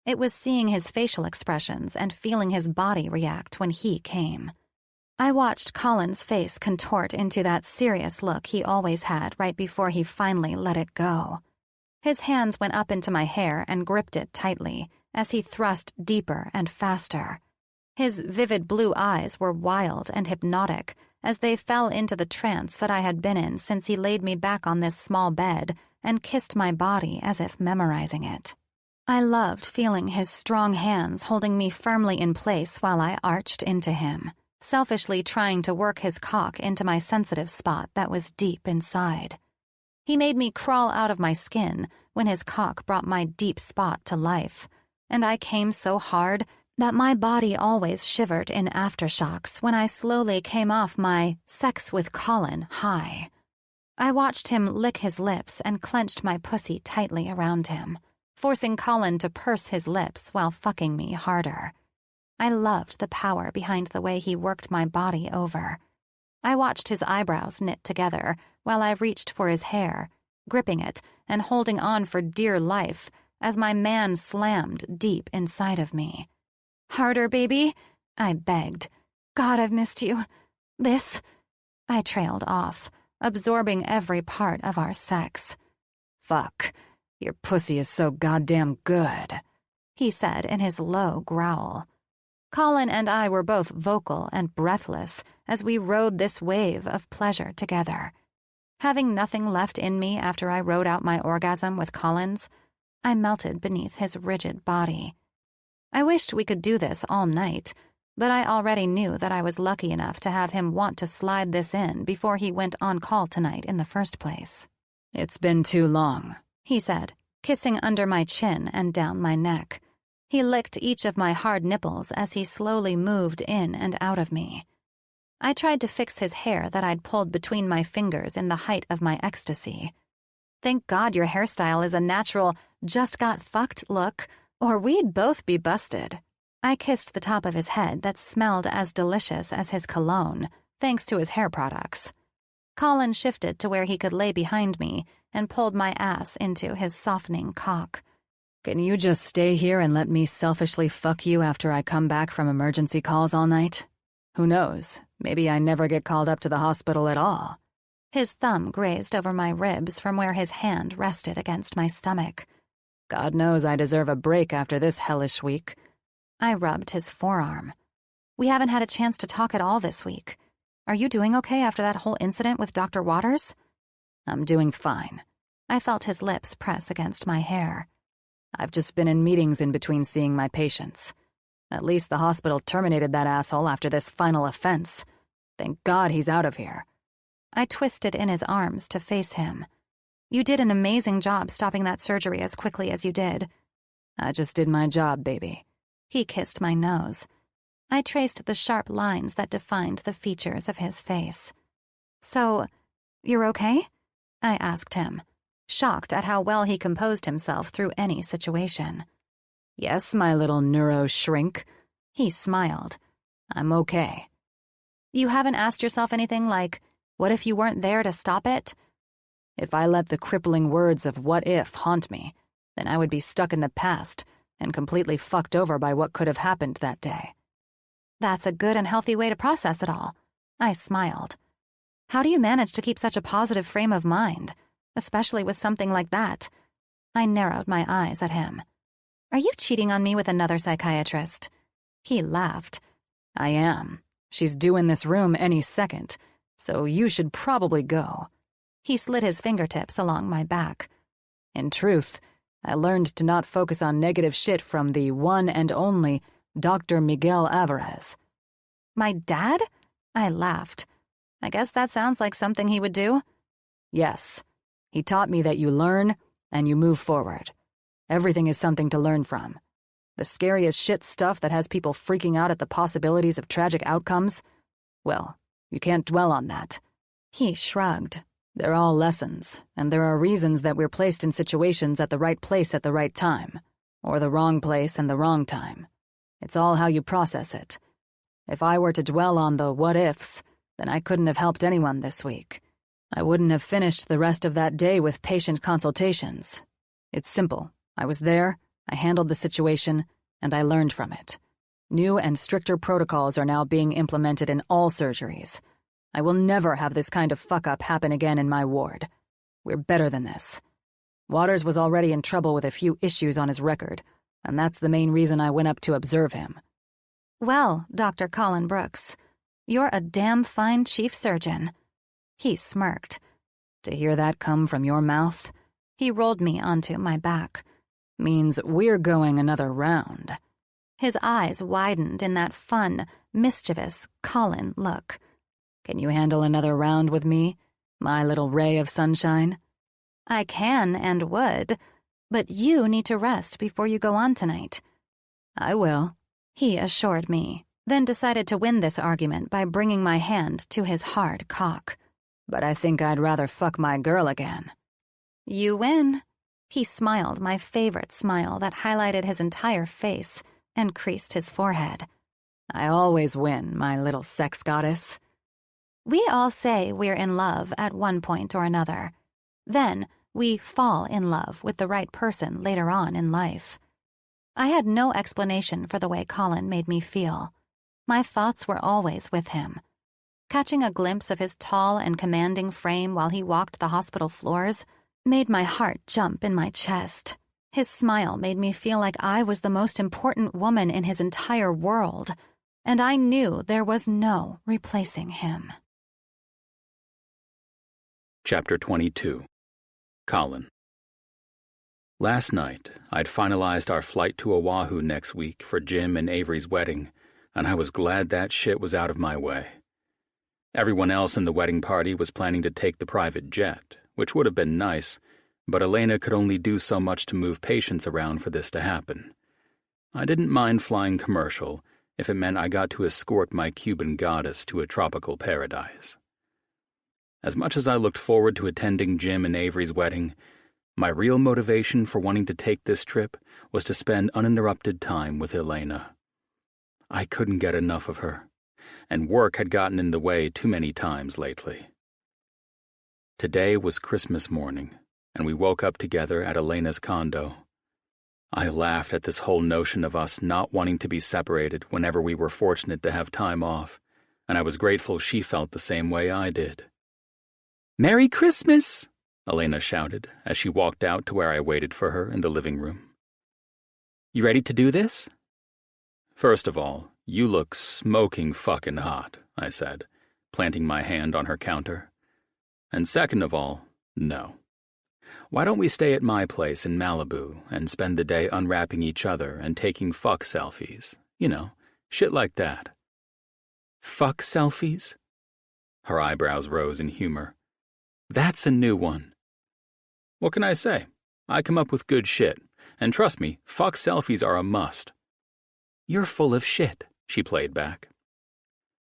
It was seeing his facial expressions and feeling his body react when he came. I watched Colin's face contort into that serious look he always had right before he finally let it go. His hands went up into my hair and gripped it tightly as he thrust deeper and faster. His vivid blue eyes were wild and hypnotic as they fell into the trance that I had been in since he laid me back on this small bed and kissed my body as if memorizing it. I loved feeling his strong hands holding me firmly in place while I arched into him, selfishly trying to work his cock into my sensitive spot that was deep inside. He made me crawl out of my skin when his cock brought my deep spot to life, and I came so hard that my body always shivered in aftershocks when I slowly came off my sex with Colin high. I watched him lick his lips and clenched my pussy tightly around him, forcing Colin to purse his lips while fucking me harder. I loved the power behind the way he worked my body over. I watched his eyebrows knit together while I reached for his hair, gripping it and holding on for dear life as my man slammed deep inside of me. "Harder, baby," I begged. "God, I've missed you. This—" I trailed off, absorbing every part of our sex. "Fuck, your pussy is so goddamn good," he said in his low growl. Colin and I were both vocal and breathless as we rode this wave of pleasure together. Having nothing left in me after I rode out my orgasm with Colin's, I melted beneath his rigid body. I wished we could do this all night, but I already knew that I was lucky enough to have him want to slide this in before he went on call tonight in the first place. "It's been too long," he said, kissing under my chin and down my neck. He licked each of my hard nipples as he slowly moved in and out of me. I tried to fix his hair that I'd pulled between my fingers in the height of my ecstasy. "Thank God your hairstyle is a natural, just-got-fucked look, or we'd both be busted." I kissed the top of his head that smelled as delicious as his cologne, thanks to his hair products. Colin shifted to where he could lay behind me and pulled my ass into his softening cock. "Can you just stay here and let me selfishly fuck you after I come back from emergency calls all night? Who knows, maybe I never get called up to the hospital at all." His thumb grazed over my ribs from where his hand rested against my stomach. "God knows I deserve a break after this hellish week." I rubbed his forearm. "We haven't had a chance to talk at all this week. Are you doing okay after that whole incident with Dr. Waters?" "I'm doing fine." I felt his lips press against my hair. "I've just been in meetings in between seeing my patients. At least the hospital terminated that asshole after this final offense. Thank God he's out of here." I twisted in his arms to face him. "You did an amazing job stopping that surgery as quickly as you did." "I just did my job, baby." He kissed my nose. I traced the sharp lines that defined the features of his face. "So, you're okay?" I asked him, shocked at how well he composed himself through any situation. "Yes, my little neuro shrink." He smiled. "I'm okay." "You haven't asked yourself anything like, what if you weren't there to stop it?" "If I let the crippling words of what if haunt me, then I would be stuck in the past and completely fucked over by what could have happened that day." "That's a good and healthy way to process it all." I smiled. "How do you manage to keep such a positive frame of mind, especially with something like that?" I narrowed my eyes at him. "Are you cheating on me with another psychiatrist?" He laughed. "I am. She's due in this room any second, so you should probably go." He slid his fingertips along my back. "In truth, I learned to not focus on negative shit from the one and only Dr. Miguel Alvarez." "My dad?" I laughed. "I guess that sounds like something he would do." "Yes. He taught me that you learn and you move forward. Everything is something to learn from. The scariest shit stuff that has people freaking out at the possibilities of tragic outcomes? Well, you can't dwell on that." He shrugged. "They're all lessons, and there are reasons that we're placed in situations at the right place at the right time, or the wrong place and the wrong time. It's all how you process it. If I were to dwell on the what-ifs, then I couldn't have helped anyone this week. I wouldn't have finished the rest of that day with patient consultations. It's simple. I was there, I handled the situation, and I learned from it. New and stricter protocols are now being implemented in all surgeries. I will never have this kind of fuck-up happen again in my ward. We're better than this. Waters was already in trouble with a few issues on his record, and that's the main reason I went up to observe him." "Well, Dr. Colin Brooks, you're a damn fine chief surgeon." He smirked. "To hear that come from your mouth," he rolled me onto my back, "means we're going another round." His eyes widened in that fun, mischievous Colin look. "Can you handle another round with me, my little ray of sunshine?" "I can and would, but you need to rest before you go on tonight." "I will," he assured me, then decided to win this argument by bringing my hand to his hard cock. but I think I'd rather fuck my girl again. You win. He smiled my favorite smile that highlighted his entire face and creased his forehead. I always win, my little sex goddess. We all say we're in love at one point or another. Then we fall in love with the right person later on in life. I had no explanation for the way Colin made me feel. My thoughts were always with him. Catching a glimpse of his tall and commanding frame while he walked the hospital floors made my heart jump in my chest. His smile made me feel like I was the most important woman in his entire world, and I knew there was no replacing him. Chapter 22. Colin. Last night, I'd finalized our flight to Oahu next week for Jim and Avery's wedding, and I was glad that shit was out of my way. Everyone else in the wedding party was planning to take the private jet, which would have been nice, but Elena could only do so much to move patients around for this to happen. I didn't mind flying commercial if it meant I got to escort my Cuban goddess to a tropical paradise. As much as I looked forward to attending Jim and Avery's wedding, my real motivation for wanting to take this trip was to spend uninterrupted time with Elena. I couldn't get enough of her, and work had gotten in the way too many times lately. Today was Christmas morning, and we woke up together at Elena's condo. I laughed at this whole notion of us not wanting to be separated whenever we were fortunate to have time off, and I was grateful she felt the same way I did. "Merry Christmas!" Elena shouted as she walked out to where I waited for her in the living room. "You ready to do this?" "First of all, you look smoking fucking hot," I said, planting my hand on her counter. "And second of all, no. Why don't we stay at my place in Malibu and spend the day unwrapping each other and taking fuck selfies? You know, shit like that." "Fuck selfies?" Her eyebrows rose in humor. "That's a new one." "What can I say? I come up with good shit, and trust me, fuck selfies are a must." "You're full of shit," she played back.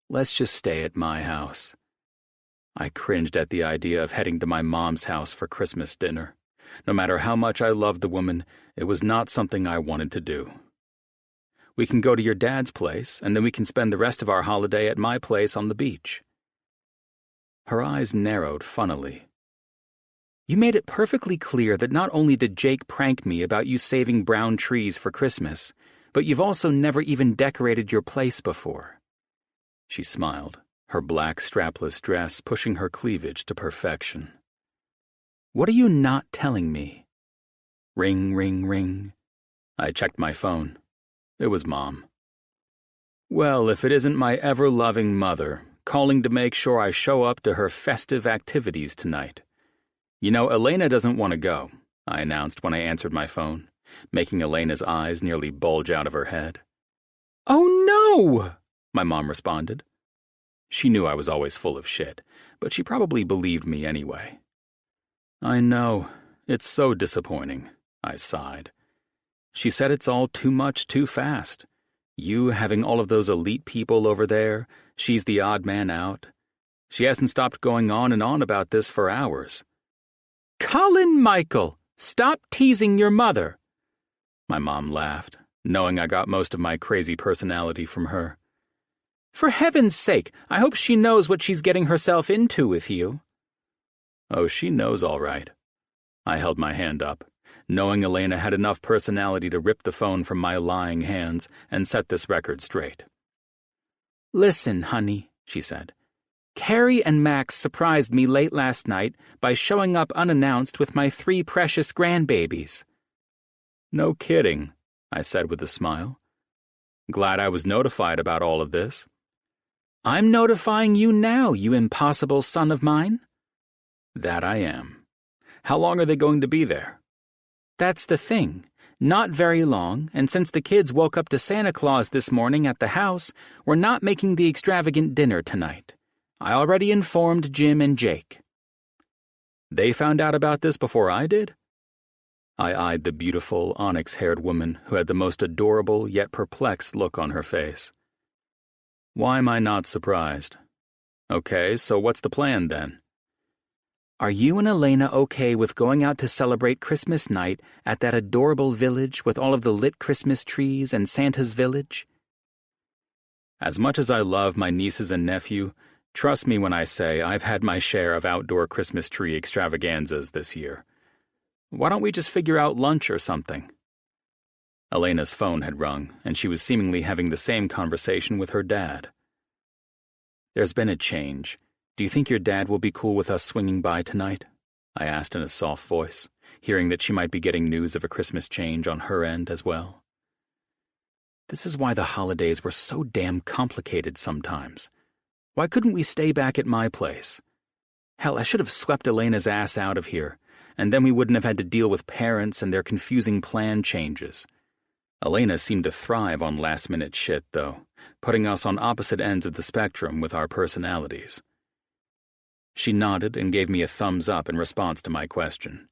"Let's just stay at my house." I cringed at the idea of heading to my mom's house for Christmas dinner. No matter how much I loved the woman, it was not something I wanted to do. "We can go to your dad's place, and then we can spend the rest of our holiday at my place on the beach." Her eyes narrowed funnily. "You made it perfectly clear that not only did Jake prank me about you saving brown trees for Christmas, but you've also never even decorated your place before." She smiled, her black strapless dress pushing her cleavage to perfection. "What are you not telling me?" Ring, ring, ring. I checked my phone. It was Mom. "Well, if it isn't my ever-loving mother, calling to make sure I show up to her festive activities tonight. You know, Elena doesn't want to go," I announced when I answered my phone, making Elena's eyes nearly bulge out of her head. "Oh no!" my mom responded. She knew I was always full of shit, but she probably believed me anyway. "I know. It's so disappointing," I sighed. "She said it's all too much too fast. You having all of those elite people over there, she's the odd man out. She hasn't stopped going on and on about this for hours." "Colin Michael, stop teasing your mother." My mom laughed, knowing I got most of my crazy personality from her. "For heaven's sake, I hope she knows what she's getting herself into with you." "Oh, she knows all right." I held my hand up, knowing Elena had enough personality to rip the phone from my lying hands and set this record straight. "Listen, honey," she said. "Carrie and Max surprised me late last night by showing up unannounced with my 3 precious grandbabies." "No kidding," I said with a smile. "Glad I was notified about all of this." "I'm notifying you now, you impossible son of mine." "That I am. How long are they going to be there?" "That's the thing. Not very long, and since the kids woke up to Santa Claus this morning at the house, we're not making the extravagant dinner tonight. I already informed Jim and Jake." "They found out about this before I did?" I eyed the beautiful, onyx-haired woman who had the most adorable yet perplexed look on her face. "Why am I not surprised?" "Okay, so what's the plan then?" Are you and Elena okay with going out to celebrate Christmas night at that adorable village with all of the lit Christmas trees and Santa's village? As much as I love my nieces and nephew, trust me when I say I've had my share of outdoor Christmas tree extravaganzas this year. Why don't we just figure out lunch or something? Elena's phone had rung, and she was seemingly having the same conversation with her dad. There's been a change. Do you think your dad will be cool with us swinging by tonight? I asked in a soft voice, hearing that she might be getting news of a Christmas change on her end as well. This is why the holidays were so damn complicated sometimes. Why couldn't we stay back at my place? Hell, I should have swept Elena's ass out of here, and then we wouldn't have had to deal with parents and their confusing plan changes. Elena seemed to thrive on last-minute shit, though, putting us on opposite ends of the spectrum with our personalities. She nodded and gave me a thumbs up in response to my question.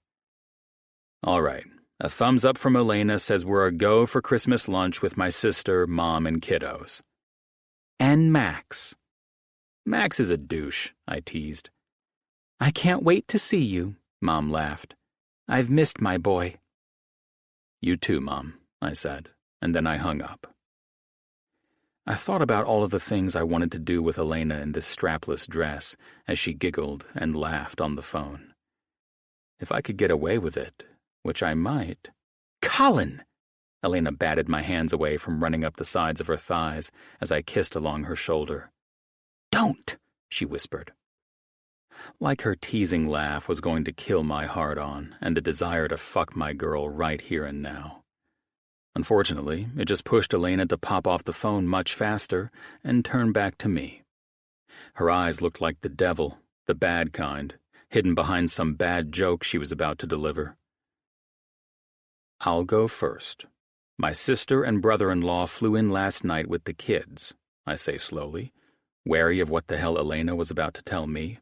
All right, a thumbs up from Elena says we're a go for Christmas lunch with my sister, mom, and kiddos. And Max. Max is a douche, I teased. I can't wait to see you, Mom laughed. I've missed my boy. You too, Mom, I said, and then I hung up. I thought about all of the things I wanted to do with Elena in this strapless dress as she giggled and laughed on the phone. If I could get away with it, which I might. Colin! Elena batted my hands away from running up the sides of her thighs as I kissed along her shoulder. Don't, she whispered. Like her teasing laugh was going to kill my heart-on and the desire to fuck my girl right here and now. Unfortunately, it just pushed Elena to pop off the phone much faster and turn back to me. Her eyes looked like the devil, the bad kind, hidden behind some bad joke she was about to deliver. I'll go first. My sister and brother-in-law flew in last night with the kids, I say slowly, wary of what the hell Elena was about to tell me.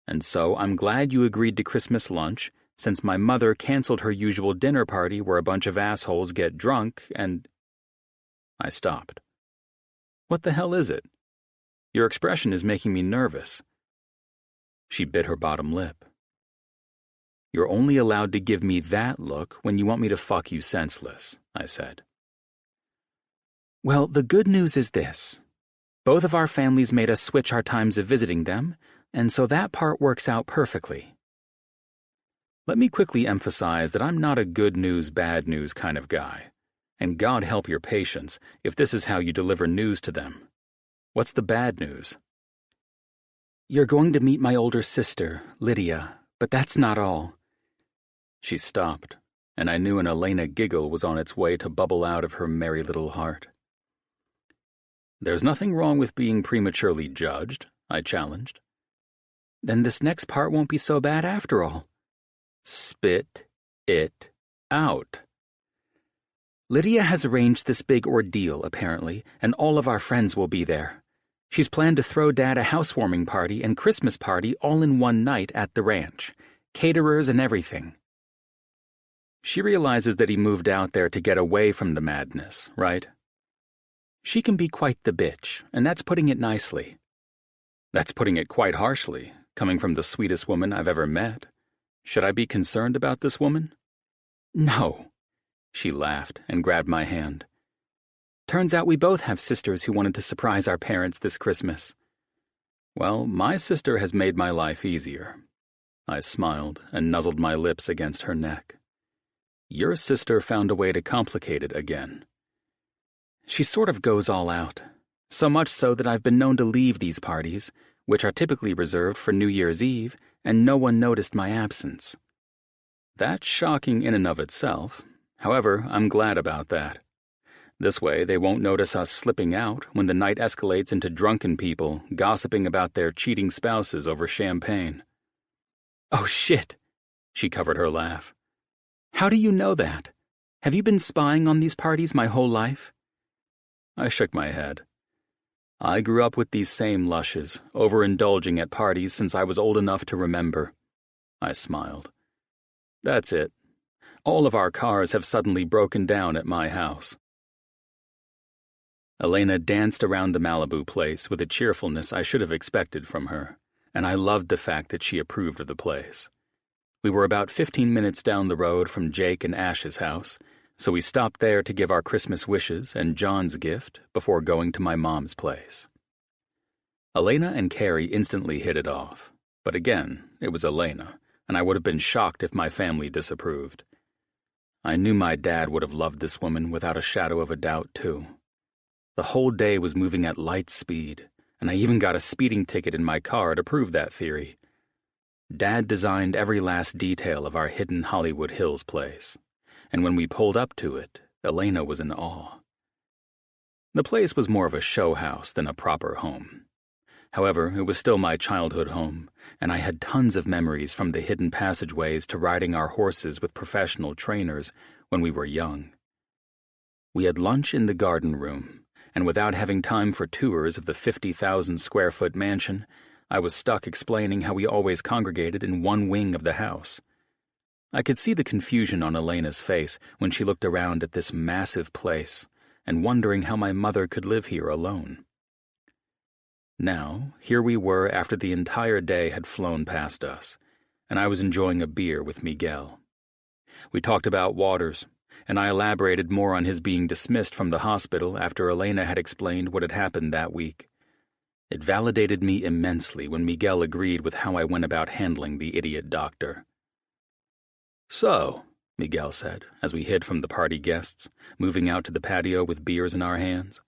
And so I'm glad you agreed to Christmas lunch, since my mother canceled her usual dinner party where a bunch of assholes get drunk and... I stopped. What the hell is it? Your expression is making me nervous. She bit her bottom lip. You're only allowed to give me that look when you want me to fuck you senseless, I said. Well, the good news is this. Both of our families made us switch our times of visiting them, and so that part works out perfectly. Let me quickly emphasize that I'm not a good news, bad news kind of guy, and God help your patience if this is how you deliver news to them. What's the bad news? You're going to meet my older sister, Lydia, but that's not all. She stopped, and I knew an Elena giggle was on its way to bubble out of her merry little heart. There's nothing wrong with being prematurely judged, I challenged. Then this next part won't be so bad after all. Spit it out. Lydia has arranged this big ordeal, apparently, and all of our friends will be there. She's planned to throw Dad a housewarming party and Christmas party all in one night at the ranch. Caterers and everything. She realizes that he moved out there to get away from the madness, right? She can be quite the bitch, and that's putting it nicely. That's putting it quite harshly, coming from the sweetest woman I've ever met. Should I be concerned about this woman? No. She laughed and grabbed my hand. Turns out we both have sisters who wanted to surprise our parents this Christmas. Well, my sister has made my life easier. I smiled and nuzzled my lips against her neck. Your sister found a way to complicate it again. She sort of goes all out. So much so that I've been known to leave these parties, which are typically reserved for New Year's Eve, and no one noticed my absence. That's shocking in and of itself. However, I'm glad about that. This way, they won't notice us slipping out when the night escalates into drunken people gossiping about their cheating spouses over champagne. Oh, shit, she covered her laugh. How do you know that? Have you been spying on these parties my whole life? I shook my head. I grew up with these same lushes, overindulging at parties since I was old enough to remember. I smiled. That's it. All of our cars have suddenly broken down at my house. Elena danced around the Malibu place with a cheerfulness I should have expected from her, and I loved the fact that she approved of the place. We were about 15 minutes down the road from Jake and Ash's house, so we stopped there to give our Christmas wishes and John's gift before going to my mom's place. Elena and Carrie instantly hit it off, but again, it was Elena, and I would have been shocked if my family disapproved. I knew my dad would have loved this woman without a shadow of a doubt, too. The whole day was moving at light speed, and I even got a speeding ticket in my car to prove that theory. Dad designed every last detail of our hidden Hollywood Hills place, and when we pulled up to it, Elena was in awe. The place was more of a show house than a proper home. However, it was still my childhood home, and I had tons of memories from the hidden passageways to riding our horses with professional trainers when we were young. We had lunch in the garden room, and without having time for tours of the 50,000-square-foot mansion, I was stuck explaining how we always congregated in one wing of the house. I could see the confusion on Elena's face when she looked around at this massive place and wondering how my mother could live here alone. Now, here we were after the entire day had flown past us, and I was enjoying a beer with Miguel. We talked about Waters, and I elaborated more on his being dismissed from the hospital after Elena had explained what had happened that week. It validated me immensely when Miguel agreed with how I went about handling the idiot doctor. "So," Miguel said, as we hid from the party guests, moving out to the patio with beers in our hands.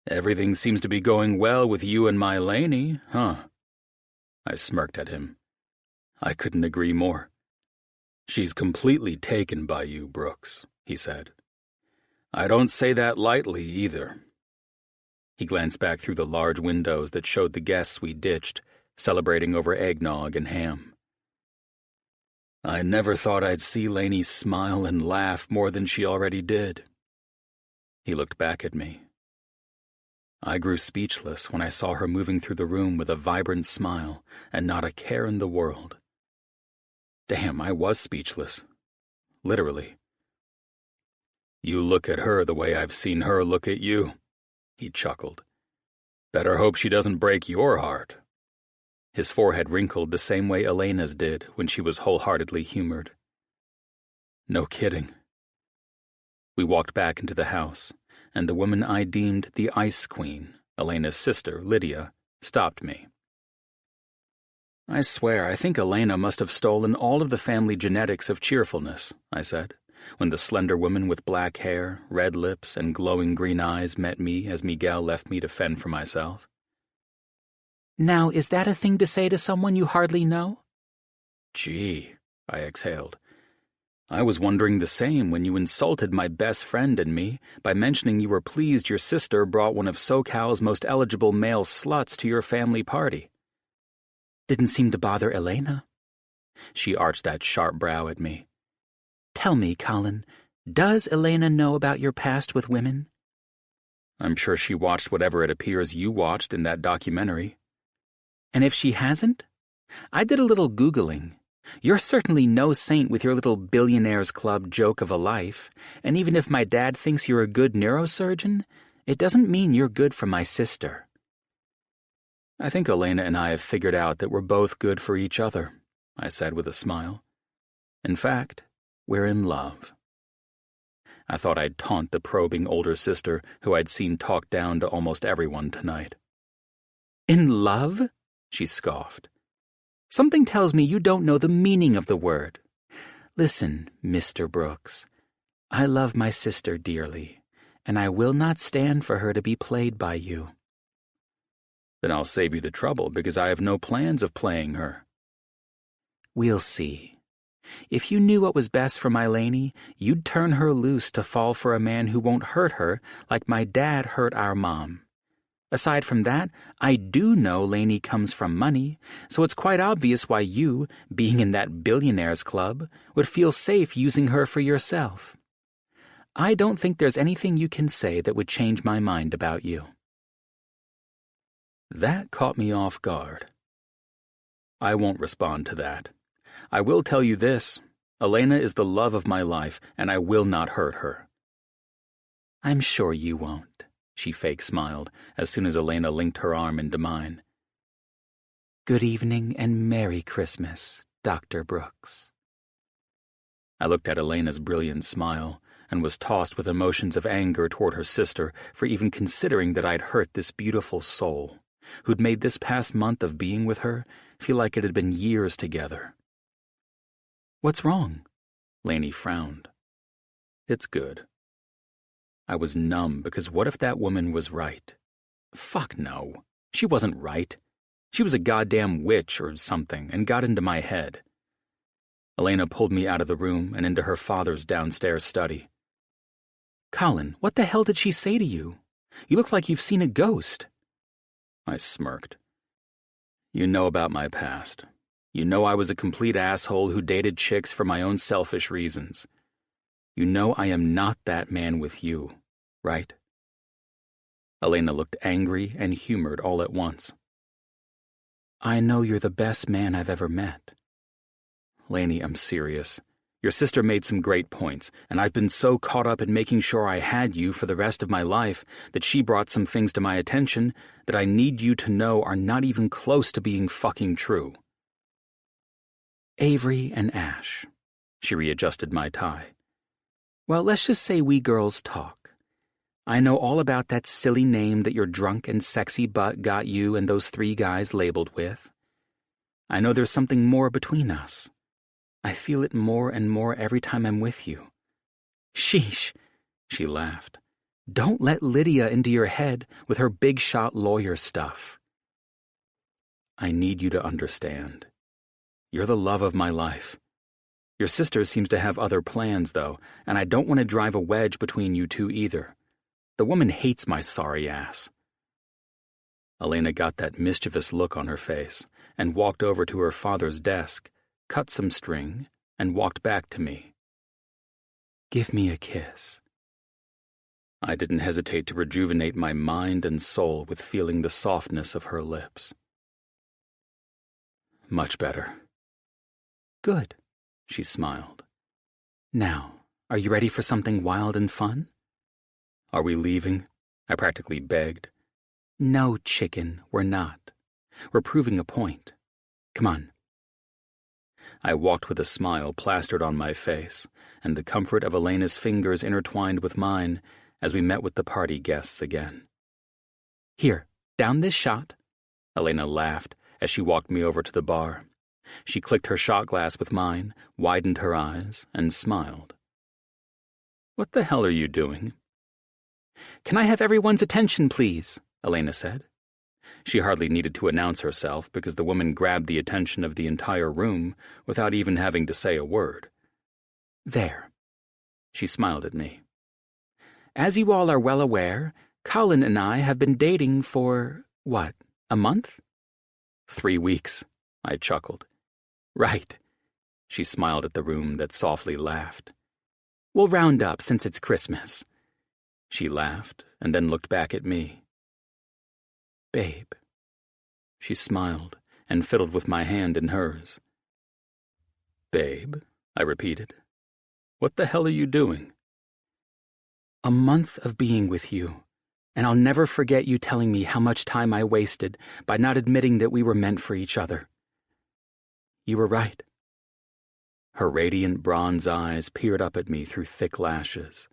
"Everything seems to be going well with you and my Lainey, huh?" I smirked at him. I couldn't agree more. "She's completely taken by you, Brooks," he said. "I don't say that lightly, either." He glanced back through the large windows that showed the guests we ditched, celebrating over eggnog and ham. "I never thought I'd see Lainey smile and laugh more than she already did." He looked back at me. I grew speechless when I saw her moving through the room with a vibrant smile and not a care in the world. Damn, I was speechless. Literally. "You look at her the way I've seen her look at you," he chuckled. "Better hope she doesn't break your heart." His forehead wrinkled the same way Elena's did when she was wholeheartedly humored. No kidding. We walked back into the house, and the woman I deemed the Ice Queen, Elena's sister, Lydia, stopped me. "I swear, I think Elena must have stolen all of the family genetics of cheerfulness," I said, when the slender woman with black hair, red lips, and glowing green eyes met me as Miguel left me to fend for myself. Now, is that a thing to say to someone you hardly know? "Gee," I exhaled. "I was wondering the same when you insulted my best friend and me by mentioning you were pleased your sister brought one of SoCal's most eligible male sluts to your family party." Didn't seem to bother Elena. She arched that sharp brow at me. "Tell me, Colin, does Elena know about your past with women?" "I'm sure she watched whatever it appears you watched in that documentary." "And if she hasn't? I did a little Googling. You're certainly no saint with your little Billionaires Club joke of a life, and even if my dad thinks you're a good neurosurgeon, it doesn't mean you're good for my sister." "I think Elena and I have figured out that we're both good for each other," I said with a smile. "In fact, we're in love." I thought I'd taunt the probing older sister who I'd seen talk down to almost everyone tonight. "In love?" she scoffed. "Something tells me you don't know the meaning of the word. Listen, Mr. Brooks, I love my sister dearly, and I will not stand for her to be played by you." "Then I'll save you the trouble because I have no plans of playing her." "We'll see. If you knew what was best for my Lainey, you'd turn her loose to fall for a man who won't hurt her like my dad hurt our mom. Aside from that, I do know Lainey comes from money, so it's quite obvious why you, being in that Billionaires Club, would feel safe using her for yourself. I don't think there's anything you can say that would change my mind about you." That caught me off guard. I won't respond to that. I will tell you this. Elena is the love of my life, and I will not hurt her. "I'm sure you won't," she fake smiled as soon as Elena linked her arm into mine. Good evening and Merry Christmas, Dr. Brooks. I looked at Elena's brilliant smile and was tossed with emotions of anger toward her sister for even considering that I'd hurt this beautiful soul, who'd made this past month of being with her feel like it had been years together. What's wrong? Lainey frowned. It's good. I was numb because what if that woman was right? Fuck no. She wasn't right. She was a goddamn witch or something and got into my head. Elena pulled me out of the room and into her father's downstairs study. Colin, what the hell did she say to you? You look like you've seen a ghost. I smirked. You know about my past. You know I was a complete asshole who dated chicks for my own selfish reasons. You know I am not that man with you, right? Elena looked angry and humored all at once. I know you're the best man I've ever met. Lainey, I'm serious. Your sister made some great points, and I've been so caught up in making sure I had you for the rest of my life that she brought some things to my attention that I need you to know are not even close to being fucking true. Avery and Ash. She readjusted my tie. Well, let's just say we girls talk. I know all about that silly name that your drunk and sexy butt got you and those 3 guys labeled with. I know there's something more between us. I feel it more and more every time I'm with you. Sheesh, she laughed. Don't let Lydia into your head with her big-shot lawyer stuff. I need you to understand. You're the love of my life. Your sister seems to have other plans, though, and I don't want to drive a wedge between you two either. The woman hates my sorry ass. Elena got that mischievous look on her face and walked over to her father's desk, cut some string, and walked back to me. Give me a kiss. I didn't hesitate to rejuvenate my mind and soul with feeling the softness of her lips. Much better. Good, she smiled. Now, are you ready for something wild and fun? Are we leaving? I practically begged. No, chicken, we're not. We're proving a point. Come on. I walked with a smile plastered on my face, and the comfort of Elena's fingers intertwined with mine as we met with the party guests again. Here, down this shot. Elena laughed as she walked me over to the bar. She clicked her shot glass with mine, widened her eyes, and smiled. What the hell are you doing? Can I have everyone's attention, please? Elena said. She hardly needed to announce herself because the woman grabbed the attention of the entire room without even having to say a word. There. She smiled at me. As you all are well aware, Colin and I have been dating for, what, a month? 3 weeks, I chuckled. Right. She smiled at the room that softly laughed. We'll round up since it's Christmas. She laughed and then looked back at me. Babe. She smiled and fiddled with my hand in hers. Babe, I repeated. What the hell are you doing? A month of being with you, and I'll never forget you telling me how much time I wasted by not admitting that we were meant for each other. You were right. Her radiant bronze eyes peered up at me through thick lashes.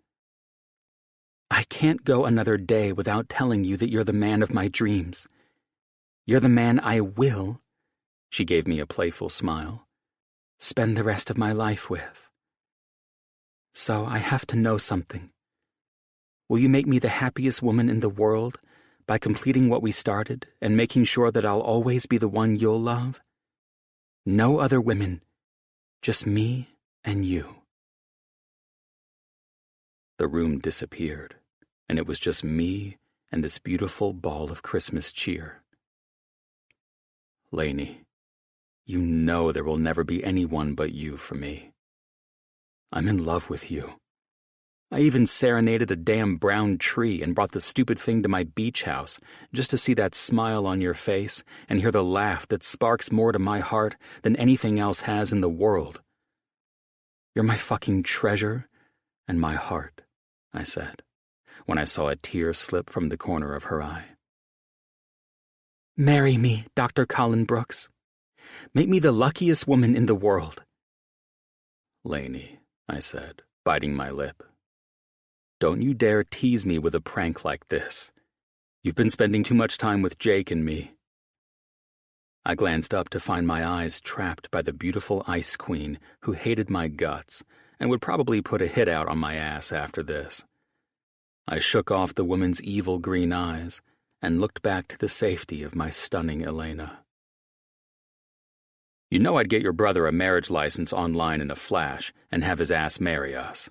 I can't go another day without telling you that you're the man of my dreams. You're the man I will, she gave me a playful smile, spend the rest of my life with. So I have to know something. Will you make me the happiest woman in the world by completing what we started and making sure that I'll always be the one you'll love? No other women, just me and you. The room disappeared, and it was just me and this beautiful ball of Christmas cheer. Lainey, you know there will never be anyone but you for me. I'm in love with you. I even serenaded a damn brown tree and brought the stupid thing to my beach house just to see that smile on your face and hear the laugh that sparks more to my heart than anything else has in the world. You're my fucking treasure and my heart, I said, when I saw a tear slip from the corner of her eye. Marry me, Dr. Colin Brooks. Make me the luckiest woman in the world. Lainey, I said, biting my lip. Don't you dare tease me with a prank like this. You've been spending too much time with Jake and me. I glanced up to find my eyes trapped by the beautiful Ice Queen who hated my guts and would probably put a hit out on my ass after this. I shook off the woman's evil green eyes and looked back to the safety of my stunning Elena. You know I'd get your brother a marriage license online in a flash and have his ass marry us.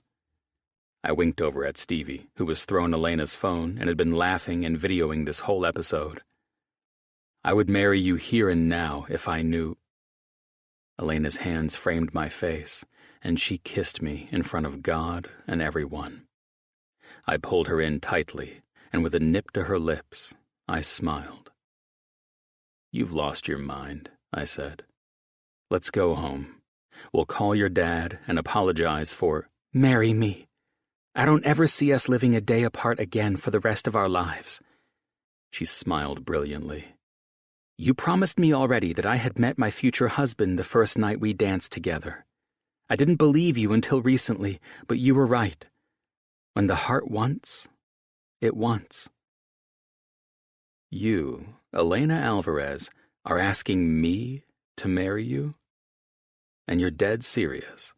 I winked over at Stevie, who was throwing Elena's phone and had been laughing and videoing this whole episode. I would marry you here and now if I knew. Elena's hands framed my face, and she kissed me in front of God and everyone. I pulled her in tightly, and with a nip to her lips, I smiled. You've lost your mind, I said. Let's go home. We'll call your dad and apologize for. Marry me. I don't ever see us living a day apart again for the rest of our lives. She smiled brilliantly. You promised me already that I had met my future husband the first night we danced together. I didn't believe you until recently, but you were right. When the heart wants, it wants. You, Elena Alvarez, are asking me to marry you? And you're dead serious?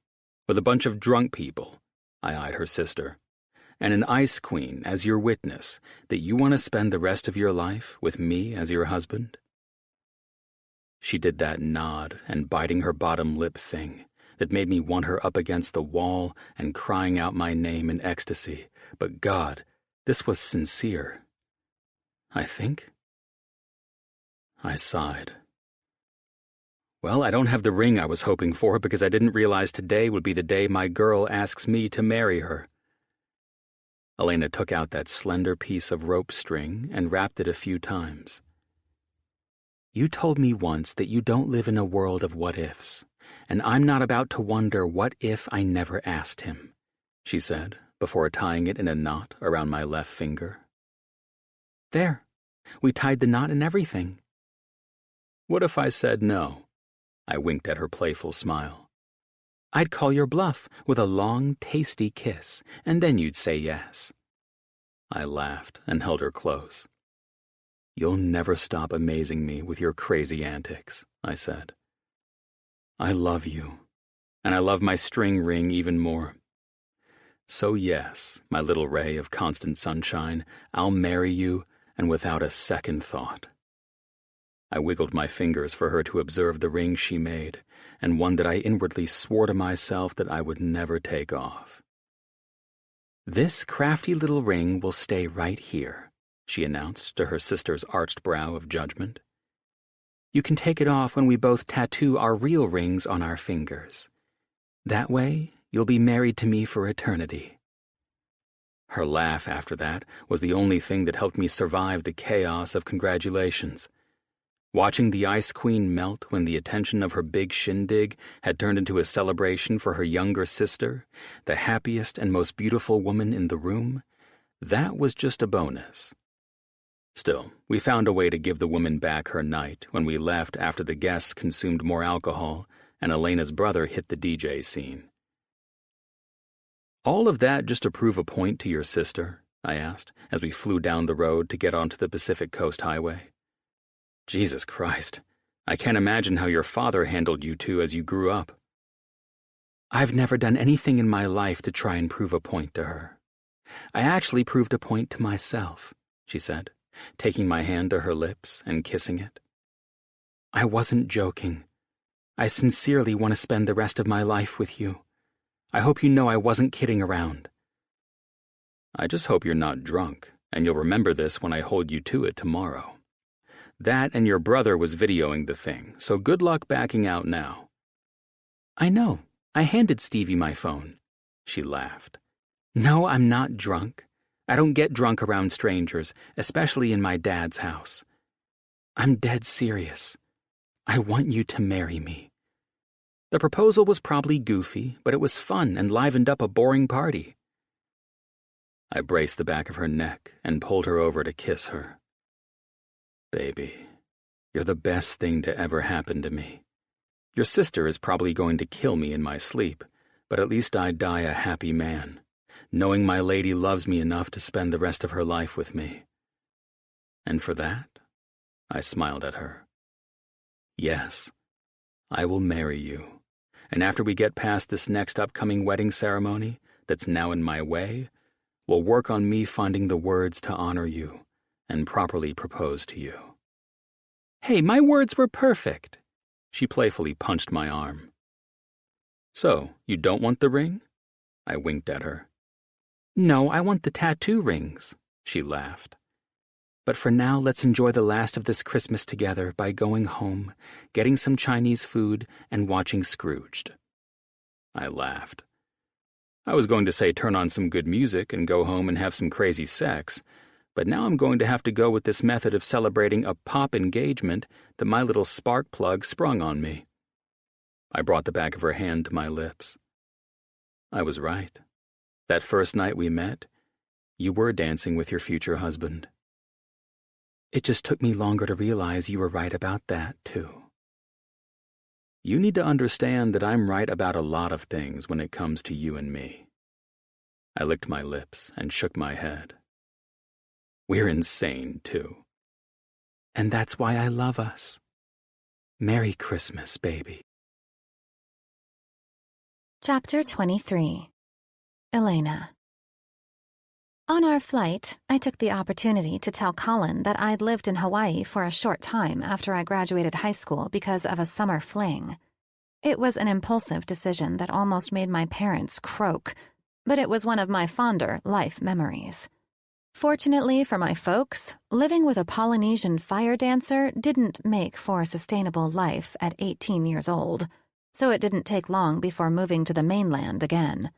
With a bunch of drunk people, I eyed her sister, and an Ice Queen as your witness, that you want to spend the rest of your life with me as your husband? She did that nod and biting her bottom lip thing that made me want her up against the wall and crying out my name in ecstasy. But God, this was sincere. I think. I sighed. Well, I don't have the ring I was hoping for because I didn't realize today would be the day my girl asks me to marry her. Elena took out that slender piece of rope string and wrapped it a few times. You told me once that you don't live in a world of what-ifs, and I'm not about to wonder what if I never asked him, she said, before tying it in a knot around my left finger. There, we tied the knot and everything. What if I said no? I winked at her playful smile. I'd call your bluff with a long, tasty kiss, and then you'd say yes. I laughed and held her close. You'll never stop amazing me with your crazy antics, I said. I love you, and I love my string ring even more. So yes, my little ray of constant sunshine, I'll marry you, and without a second thought. I wiggled my fingers for her to observe the ring she made, and one that I inwardly swore to myself that I would never take off. This crafty little ring will stay right here, she announced to her sister's arched brow of judgment. You can take it off when we both tattoo our real rings on our fingers. That way, you'll be married to me for eternity. Her laugh after that was the only thing that helped me survive the chaos of congratulations. Watching the Ice Queen melt when the attention of her big shindig had turned into a celebration for her younger sister, the happiest and most beautiful woman in the room, that was just a bonus. Still, we found a way to give the woman back her night when we left after the guests consumed more alcohol and Elena's brother hit the DJ scene. All of that just to prove a point to your sister? I asked, as we flew down the road to get onto the Pacific Coast Highway. Jesus Christ, I can't imagine how your father handled you two as you grew up. I've never done anything in my life to try and prove a point to her. I actually proved a point to myself, she said, taking my hand to her lips and kissing it. I wasn't joking. I sincerely want to spend the rest of my life with you. I hope you know I wasn't kidding around. I just hope you're not drunk, and you'll remember this when I hold you to it tomorrow. That and your brother was videoing the thing, so good luck backing out now. I know. I handed Stevie my phone. She laughed. No, I'm not drunk. I don't get drunk around strangers, especially in my dad's house. I'm dead serious. I want you to marry me. The proposal was probably goofy, but it was fun and livened up a boring party. I braced the back of her neck and pulled her over to kiss her. Baby, You're the best thing to ever happen to me. Your sister is probably going to kill me in my sleep, but at least I die a happy man, knowing my lady loves me enough to spend the rest of her life with me. And for that, I smiled at her. Yes, I will marry you, and after we get past this next upcoming wedding ceremony that's now in my way, we'll work on me finding the words to honor you and properly propose to you. Hey, my words were perfect. She playfully punched my arm. So, you don't want the ring? I winked at her. No, I want the tattoo rings, she laughed. But for now, let's enjoy the last of this Christmas together by going home, getting some Chinese food, and watching Scrooged. I laughed. I was going to say turn on some good music and go home and have some crazy sex, but now I'm going to have to go with this method of celebrating a pop engagement that my little spark plug sprung on me. I brought the back of her hand to my lips. I was right. That first night we met, you were dancing with your future husband. It just took me longer to realize you were right about that, too. You need to understand that I'm right about a lot of things when it comes to you and me. I licked my lips and shook my head. We're insane, too. And that's why I love us. Merry Christmas, baby. Chapter 23. Elena. On our flight, I took the opportunity to tell Colin that I'd lived in Hawaii for a short time after I graduated high school because of a summer fling. It was an impulsive decision that almost made my parents croak, but it was one of my fonder life memories. Fortunately for my folks, living with a Polynesian fire dancer didn't make for a sustainable life at 18 years old, so it didn't take long before moving to the mainland again.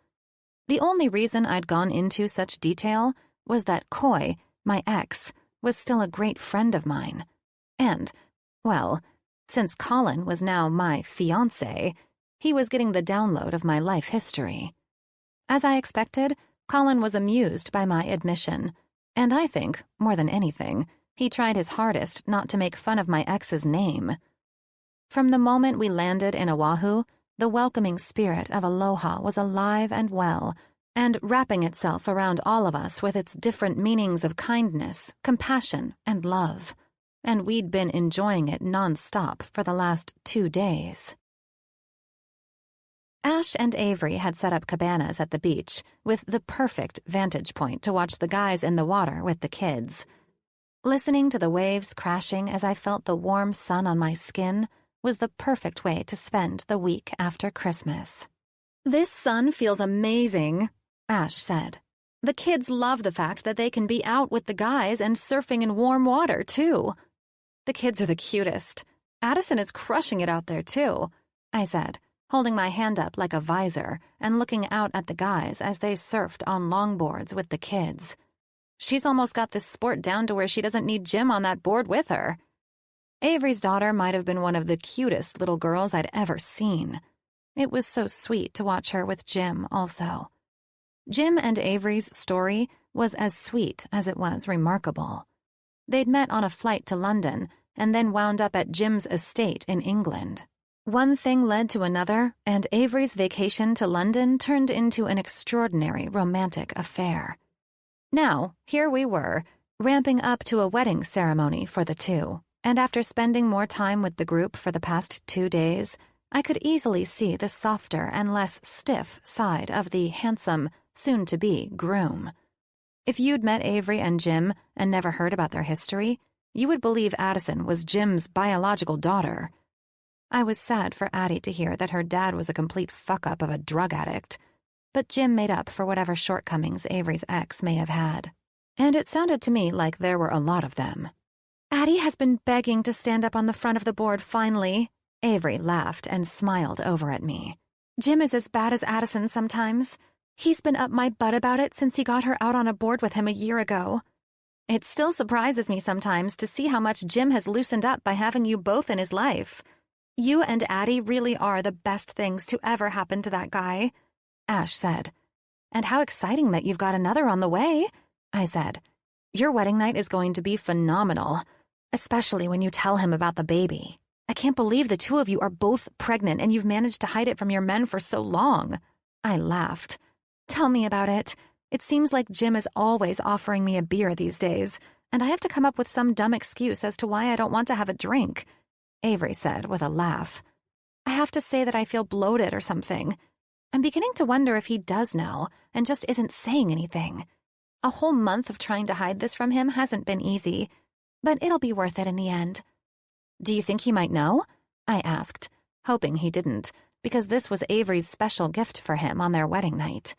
The only reason I'd gone into such detail was that Coy, my ex, was still a great friend of mine. And, well, since Colin was now my fiancé, he was getting the download of my life history. As I expected, Colin was amused by my admission, and I think, more than anything, he tried his hardest not to make fun of my ex's name. From the moment we landed in Oahu, the welcoming spirit of aloha was alive and well, and wrapping itself around all of us with its different meanings of kindness, compassion, and love. And we'd been enjoying it non-stop for the last 2 days. Ash and Avery had set up cabanas at the beach with the perfect vantage point to watch the guys in the water with the kids. Listening to the waves crashing as I felt the warm sun on my skin was the perfect way to spend the week after Christmas. "This sun feels amazing," Ash said. "The kids love the fact that they can be out with the guys and surfing in warm water, too." "The kids are the cutest. Addison is crushing it out there, too," I said, holding my hand up like a visor and looking out at the guys as they surfed on longboards with the kids. "She's almost got this sport down to where she doesn't need Jim on that board with her." Avery's daughter might have been one of the cutest little girls I'd ever seen. It was so sweet to watch her with Jim also. Jim and Avery's story was as sweet as it was remarkable. They'd met on a flight to London and then wound up at Jim's estate in England. One thing led to another, and Avery's vacation to London turned into an extraordinary romantic affair. Now, here we were, ramping up to a wedding ceremony for the two. And after spending more time with the group for the past 2 days, I could easily see the softer and less stiff side of the handsome, soon-to-be groom. If you'd met Avery and Jim and never heard about their history, you would believe Addison was Jim's biological daughter. I was sad for Addie to hear that her dad was a complete fuck-up of a drug addict, but Jim made up for whatever shortcomings Avery's ex may have had. And it sounded to me like there were a lot of them. "Addie has been begging to stand up on the front of the board finally." Avery laughed and smiled over at me. "Jim is as bad as Addison sometimes. He's been up my butt about it since he got her out on a board with him a year ago. It still surprises me sometimes to see how much Jim has loosened up by having you both in his life. You and Addie really are the best things to ever happen to that guy," Ash said. "And how exciting that you've got another on the way," I said. "Your wedding night is going to be phenomenal. especially when you tell him about the baby. I can't believe the two of you are both pregnant and you've managed to hide it from your men for so long. I laughed. Tell me about it. It seems like Jim is always offering me a beer these days, and I have to come up with some dumb excuse as to why I don't want to have a drink, Avery said with a laugh. I have to say that I feel bloated or something. I'm beginning to wonder if he does know and just isn't saying anything. A whole month of trying to hide this from him hasn't been easy, but it'll be worth it in the end. Do you think he might know? I asked, hoping he didn't, because this was Avery's special gift for him on their wedding night.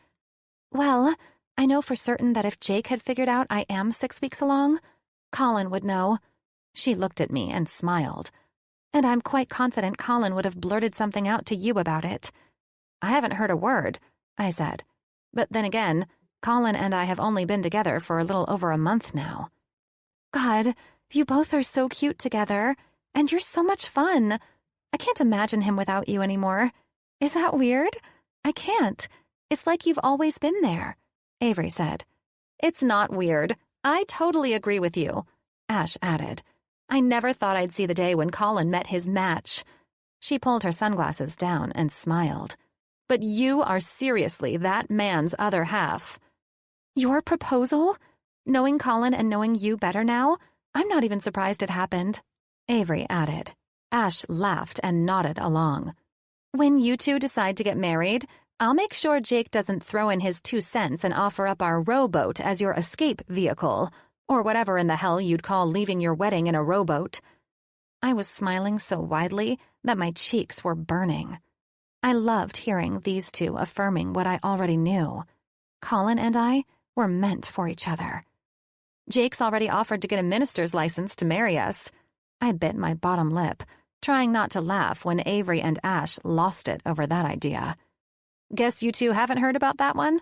Well, I know for certain that if Jake had figured out I am 6 weeks along, Colin would know. She looked at me and smiled. And I'm quite confident Colin would have blurted something out to you about it. I haven't heard a word, I said. But then again, Colin and I have only been together for a little over a month now. God, you both are so cute together, and you're so much fun. I can't imagine him without you anymore. Is that weird? I can't. It's like you've always been there, Avery said. It's not weird. I totally agree with you, Ash added. I never thought I'd see the day when Colin met his match. She pulled her sunglasses down and smiled. But you are seriously that man's other half. Your proposal? Knowing Colin and knowing you better now, I'm not even surprised it happened, Avery added. Ash laughed and nodded along. When you two decide to get married, I'll make sure Jake doesn't throw in his 2 cents and offer up our rowboat as your escape vehicle, or whatever in the hell you'd call leaving your wedding in a rowboat. I was smiling so widely that my cheeks were burning. I loved hearing these two affirming what I already knew. Colin and I were meant for each other. Jake's already offered to get a minister's license to marry us. I bit my bottom lip, trying not to laugh when Avery and Ash lost it over that idea. Guess you two haven't heard about that one?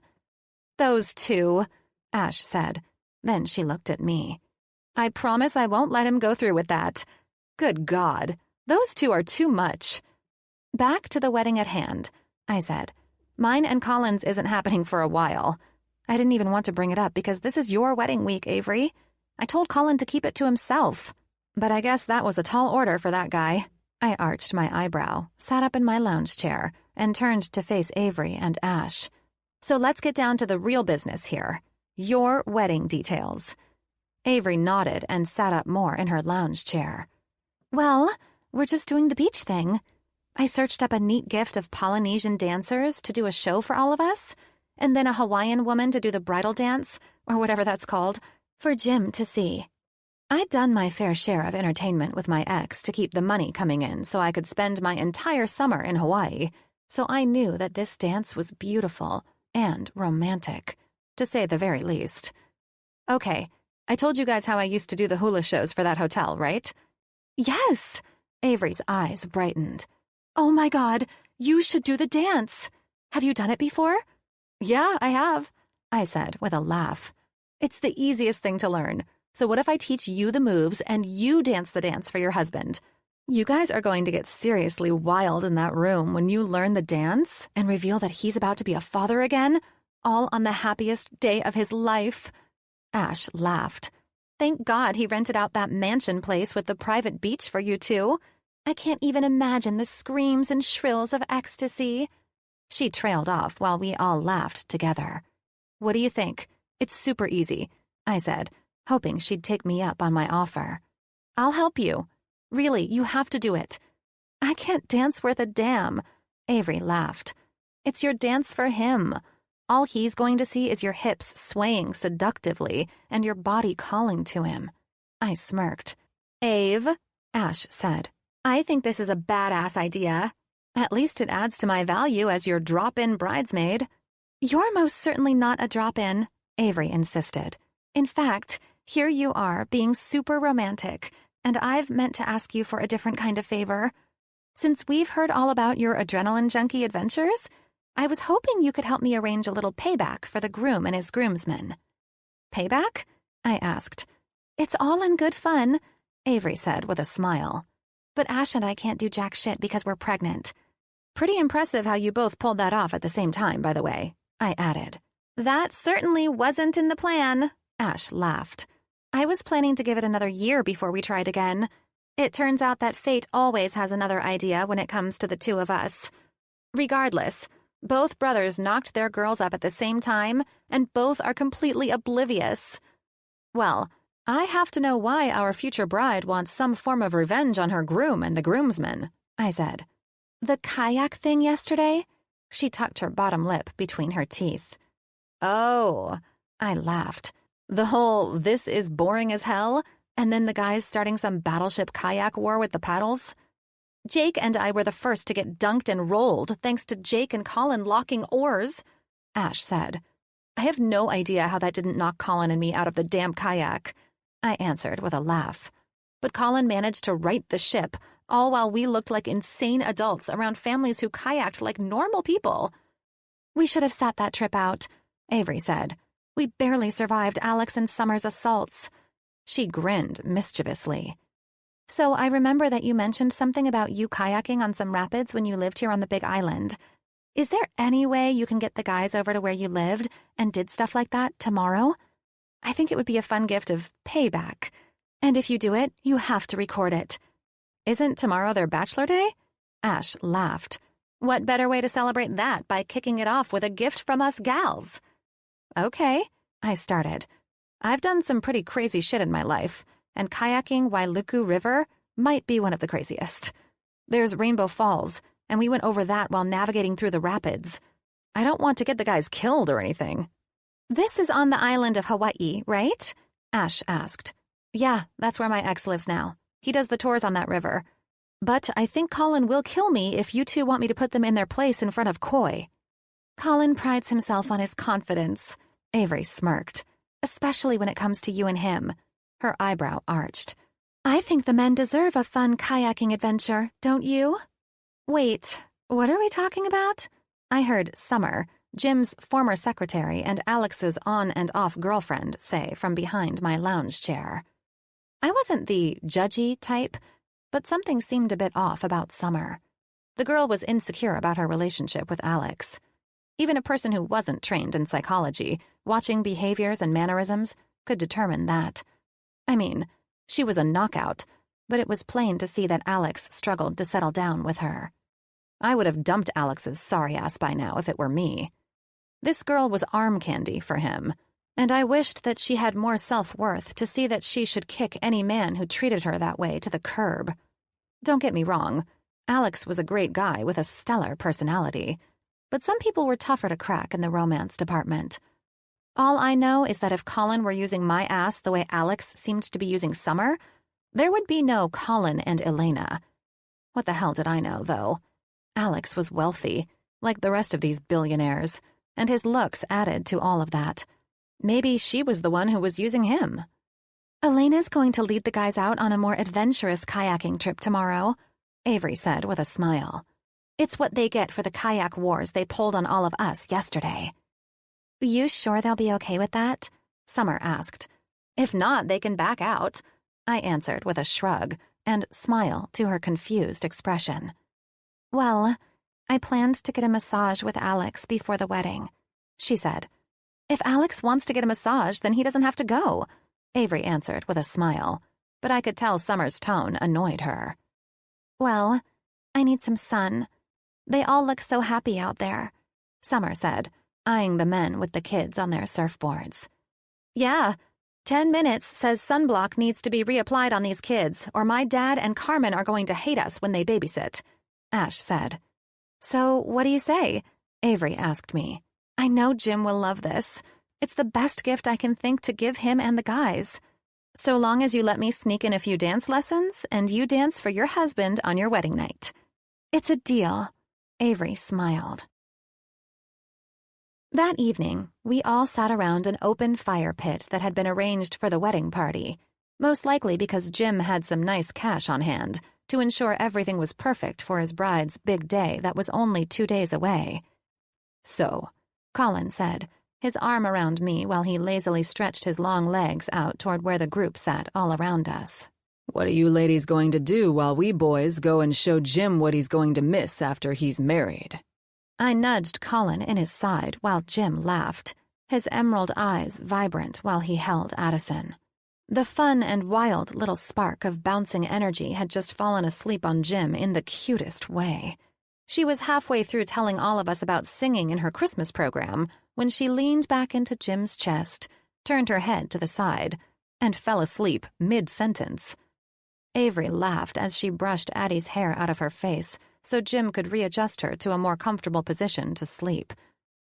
Those two, Ash said. Then she looked at me. I promise I won't let him go through with that. Good God, those two are too much. Back to the wedding at hand, I said. Mine and Colin's isn't happening for a while. I didn't even want to bring it up because this is your wedding week, Avery. I told Colin to keep it to himself. But I guess that was a tall order for that guy. I arched my eyebrow, sat up in my lounge chair, and turned to face Avery and Ash. So let's get down to the real business here. Your wedding details. Avery nodded and sat up more in her lounge chair. Well, we're just doing the beach thing. I searched up a neat gift of Polynesian dancers to do a show for all of us, and then a Hawaiian woman to do the bridal dance, or whatever that's called, for Jim to see. I'd done my fair share of entertainment with my ex to keep the money coming in so I could spend my entire summer in Hawaii, so I knew that this dance was beautiful and romantic, to say the very least. Okay, I told you guys how I used to do the hula shows for that hotel, right? Yes! Avery's eyes brightened. Oh my God, you should do the dance. Have you done it before? Yeah, I have, I said with a laugh. It's the easiest thing to learn. So what if I teach you the moves and you dance the dance for your husband? You guys are going to get seriously wild in that room when you learn the dance and reveal that he's about to be a father again, all on the happiest day of his life. Ash laughed. Thank God he rented out that mansion place with the private beach for you two. I can't even imagine the screams and shrills of ecstasy. She trailed off while we all laughed together. What do you think? It's super easy, I said, hoping she'd take me up on my offer. I'll help you. Really, you have to do it. I can't dance worth a damn, Avery laughed. It's your dance for him. All he's going to see is your hips swaying seductively and your body calling to him. I smirked. Ave, Ash said, I think this is a badass idea. At least it adds to my value as your drop-in bridesmaid. You're most certainly not a drop-in, Avery insisted. In fact, here you are being super romantic, and I've meant to ask you for a different kind of favor. Since we've heard all about your adrenaline junkie adventures, I was hoping you could help me arrange a little payback for the groom and his groomsmen. Payback? I asked. It's all in good fun, Avery said with a smile. But Ash and I can't do jack shit because we're pregnant. Pretty impressive how you both pulled that off at the same time, by the way, I added. That certainly wasn't in the plan, Ash laughed. I was planning to give it another year before we tried again. It turns out that fate always has another idea when it comes to the two of us. Regardless, both brothers knocked their girls up at the same time, and both are completely oblivious. Well, I have to know why our future bride wants some form of revenge on her groom and the groomsmen, I said. The kayak thing yesterday? She tucked her bottom lip between her teeth. Oh, I laughed. The whole "this is boring as hell," and then the guys starting some battleship kayak war with the paddles? Jake and I were the first to get dunked and rolled thanks to Jake and Colin locking oars, Ash said. I have no idea how that didn't knock Colin and me out of the damn kayak, I answered with a laugh. But Colin managed to right the ship, all while we looked like insane adults around families who kayaked like normal people. We should have sat that trip out, Avery said. We barely survived Alex and Summer's assaults. She grinned mischievously. So I remember that you mentioned something about you kayaking on some rapids when you lived here on the Big Island. Is there any way you can get the guys over to where you lived and did stuff like that tomorrow? I think it would be a fun gift of payback. And if you do it, you have to record it. Isn't tomorrow their bachelor day? Ash laughed. What better way to celebrate that by kicking it off with a gift from us gals? Okay, I started. I've done some pretty crazy shit in my life, and kayaking Wailuku River might be one of the craziest. There's Rainbow Falls, and we went over that while navigating through the rapids. I don't want to get the guys killed or anything. This is on the island of Hawaii, right? Ash asked. Yeah, that's where my ex lives now. He does the tours on that river. But I think Colin will kill me if you two want me to put them in their place in front of Coy. Colin prides himself on his confidence, Avery smirked, especially when it comes to you and him. Her eyebrow arched. I think the men deserve a fun kayaking adventure, don't you? Wait, what are we talking about? I heard Summer, Jim's former secretary and Alex's on and off girlfriend, say from behind my lounge chair. I wasn't the judgy type, but something seemed a bit off about Summer. The girl was insecure about her relationship with Alex. Even a person who wasn't trained in psychology, watching behaviors and mannerisms, could determine that. I mean, she was a knockout, but it was plain to see that Alex struggled to settle down with her. I would have dumped Alex's sorry ass by now if it were me. This girl was arm candy for him, and I wished that she had more self-worth to see that she should kick any man who treated her that way to the curb. Don't get me wrong, Alex was a great guy with a stellar personality, but some people were tougher to crack in the romance department. All I know is that if Colin were using my ass the way Alex seemed to be using Summer, there would be no Colin and Elena. What the hell did I know, though? Alex was wealthy, like the rest of these billionaires, and his looks added to all of that. Maybe she was the one who was using him. Elena's going to lead the guys out on a more adventurous kayaking trip tomorrow, Avery said with a smile. It's what they get for the kayak wars they pulled on all of us yesterday. You sure they'll be okay with that? Summer asked. If not, they can back out, I answered with a shrug and smile to her confused expression. Well, I planned to get a massage with Alex before the wedding, she said. If Alex wants to get a massage, then he doesn't have to go, Avery answered with a smile, but I could tell Summer's tone annoyed her. Well, I need some sun. They all look so happy out there, Summer said, eyeing the men with the kids on their surfboards. Yeah, 10 minutes says sunblock needs to be reapplied on these kids, or my dad and Carmen are going to hate us when they babysit, Ash said. So what do you say? Avery asked me. I know Jim will love this. It's the best gift I can think to give him and the guys. So long as you let me sneak in a few dance lessons and you dance for your husband on your wedding night. It's a deal, Avery smiled. That evening, we all sat around an open fire pit that had been arranged for the wedding party, most likely because Jim had some nice cash on hand to ensure everything was perfect for his bride's big day that was only 2 days away. So, Colin said, his arm around me while he lazily stretched his long legs out toward where the group sat all around us. What are you ladies going to do while we boys go and show Jim what he's going to miss after he's married? I nudged Colin in his side while Jim laughed, his emerald eyes vibrant while he held Addison. The fun and wild little spark of bouncing energy had just fallen asleep on Jim in the cutest way. She was halfway through telling all of us about singing in her Christmas program when she leaned back into Jim's chest, turned her head to the side, and fell asleep mid-sentence. Avery laughed as she brushed Addie's hair out of her face so Jim could readjust her to a more comfortable position to sleep,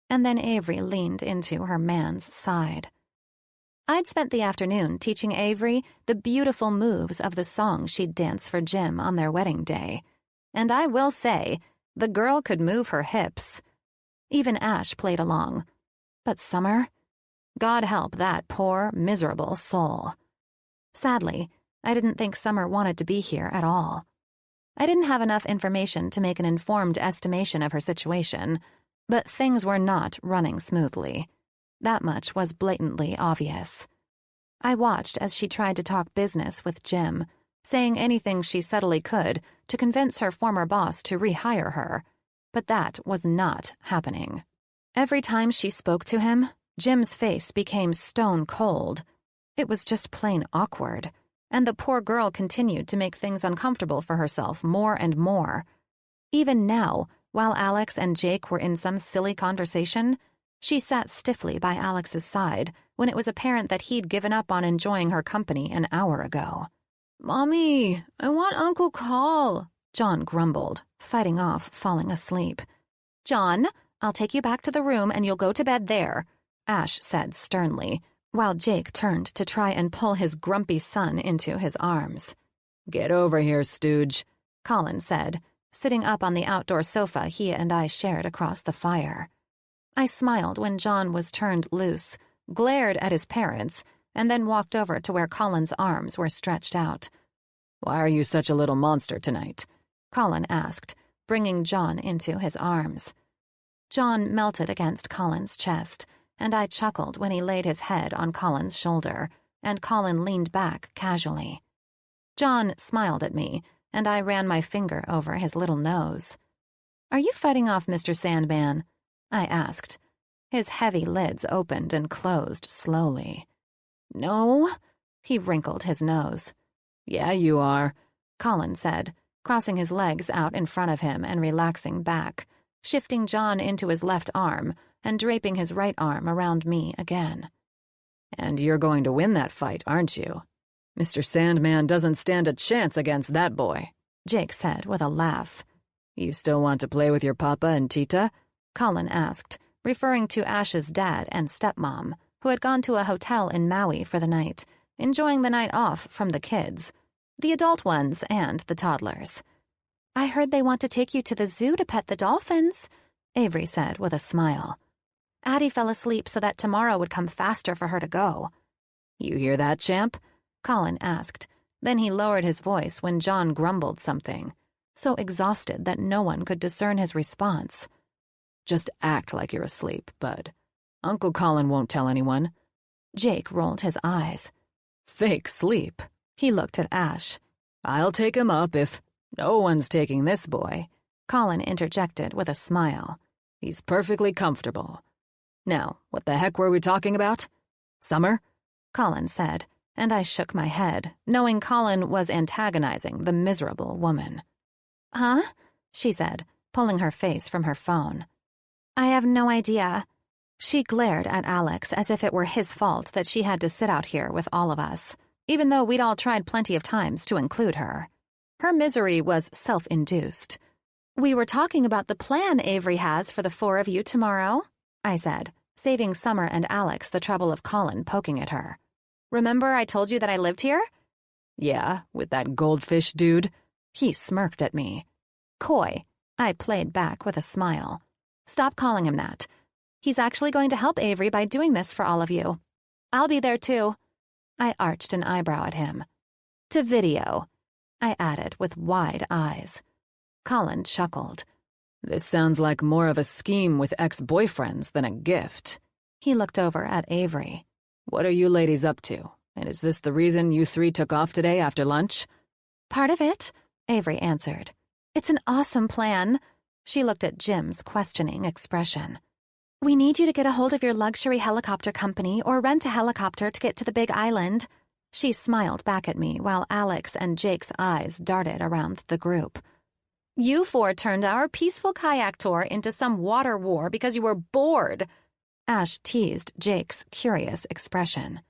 and then Avery leaned into her man's side. I'd spent the afternoon teaching Avery the beautiful moves of the song she'd dance for Jim on their wedding day, and I will say, the girl could move her hips. Even Ash played along. But Summer? God help that poor, miserable soul. Sadly, I didn't think Summer wanted to be here at all. I didn't have enough information to make an informed estimation of her situation, but things were not running smoothly. That much was blatantly obvious. I watched as she tried to talk business with Jim, saying anything she subtly could to convince her former boss to rehire her, but that was not happening. Every time she spoke to him, Jim's face became stone cold. It was just plain awkward, and the poor girl continued to make things uncomfortable for herself more and more. Even now, while Alex and Jake were in some silly conversation, she sat stiffly by Alex's side when it was apparent that he'd given up on enjoying her company an hour ago. "Mommy, I want Uncle Call," John grumbled, fighting off falling asleep. "John, I'll take you back to the room and you'll go to bed there," Ash said sternly, while Jake turned to try and pull his grumpy son into his arms. "Get over here, stooge," Colin said, sitting up on the outdoor sofa he and I shared across the fire. I smiled when John was turned loose, glared at his parents, and then walked over to where Colin's arms were stretched out. "Why are you such a little monster tonight?" Colin asked, bringing John into his arms. John melted against Colin's chest, and I chuckled when he laid his head on Colin's shoulder, and Colin leaned back casually. John smiled at me, and I ran my finger over his little nose. "Are you fighting off Mr. Sandman?" I asked. His heavy lids opened and closed slowly. "No," he wrinkled his nose. "Yeah, you are," Colin said, crossing his legs out in front of him and relaxing back, shifting John into his left arm and draping his right arm around me again. "And you're going to win that fight, aren't you? Mr. Sandman doesn't stand a chance against that boy," Jake said with a laugh. "You still want to play with your papa and Tita?" Colin asked, referring to Ash's dad and stepmom, who had gone to a hotel in Maui for the night, enjoying the night off from the kids, the adult ones and the toddlers. "I heard they want to take you to the zoo to pet the dolphins," Avery said with a smile. "Addie fell asleep so that tomorrow would come faster for her to go." "You hear that, champ?" Colin asked. Then he lowered his voice when John grumbled something, so exhausted that no one could discern his response. "Just act like you're asleep, bud. Uncle Colin won't tell anyone." Jake rolled his eyes. "Fake sleep." He looked at Ash. "I'll take him up if—" "No one's taking this boy," Colin interjected with a smile. "He's perfectly comfortable. Now, what the heck were we talking about?" "Summer?" Colin said, and I shook my head, knowing Colin was antagonizing the miserable woman. "Huh?" she said, pulling her face from her phone. "I have no idea." She glared at Alex as if it were his fault that she had to sit out here with all of us, even though we'd all tried plenty of times to include her. Her misery was self-induced. "We were talking about the plan Avery has for the four of you tomorrow," I said, saving Summer and Alex the trouble of Colin poking at her. "Remember I told you that I lived here?" "Yeah, with that goldfish dude." He smirked at me. "Coy," I played back with a smile. "Stop calling him that. He's actually going to help Avery by doing this for all of you. I'll be there too." I arched an eyebrow at him. "To video," I added with wide eyes. Colin chuckled. "This sounds like more of a scheme with ex-boyfriends than a gift." He looked over at Avery. "What are you ladies up to? And is this the reason you three took off today after lunch?" "Part of it," Avery answered. "It's an awesome plan." She looked at Jim's questioning expression. "We need you to get a hold of your luxury helicopter company or rent a helicopter to get to the Big Island." She smiled back at me while Alex and Jake's eyes darted around the group. You four turned our peaceful kayak tour into some water war because you were bored. Ash teased Jake's curious expression.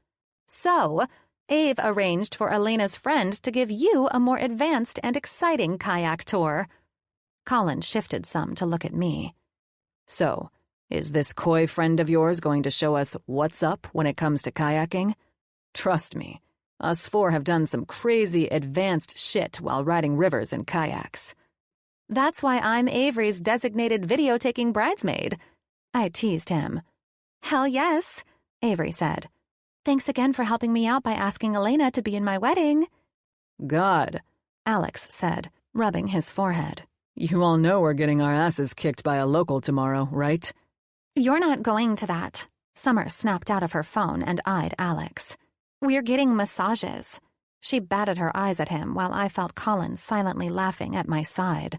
So, Ave arranged for Elena's friend to give you a more advanced and exciting kayak tour. Colin shifted some to look at me. So, is this coy friend of yours going to show us what's up when it comes to kayaking? Trust me, us four have done some crazy advanced shit while riding rivers in kayaks. That's why I'm Avery's designated videotaking bridesmaid. I teased him. Hell yes, Avery said. Thanks again for helping me out by asking Elena to be in my wedding. God, Alex said, rubbing his forehead. You all know we're getting our asses kicked by a local tomorrow, right? You're not going to that. Summer snapped out of her phone and eyed Alex. We're getting massages. She batted her eyes at him while I felt Colin silently laughing at my side.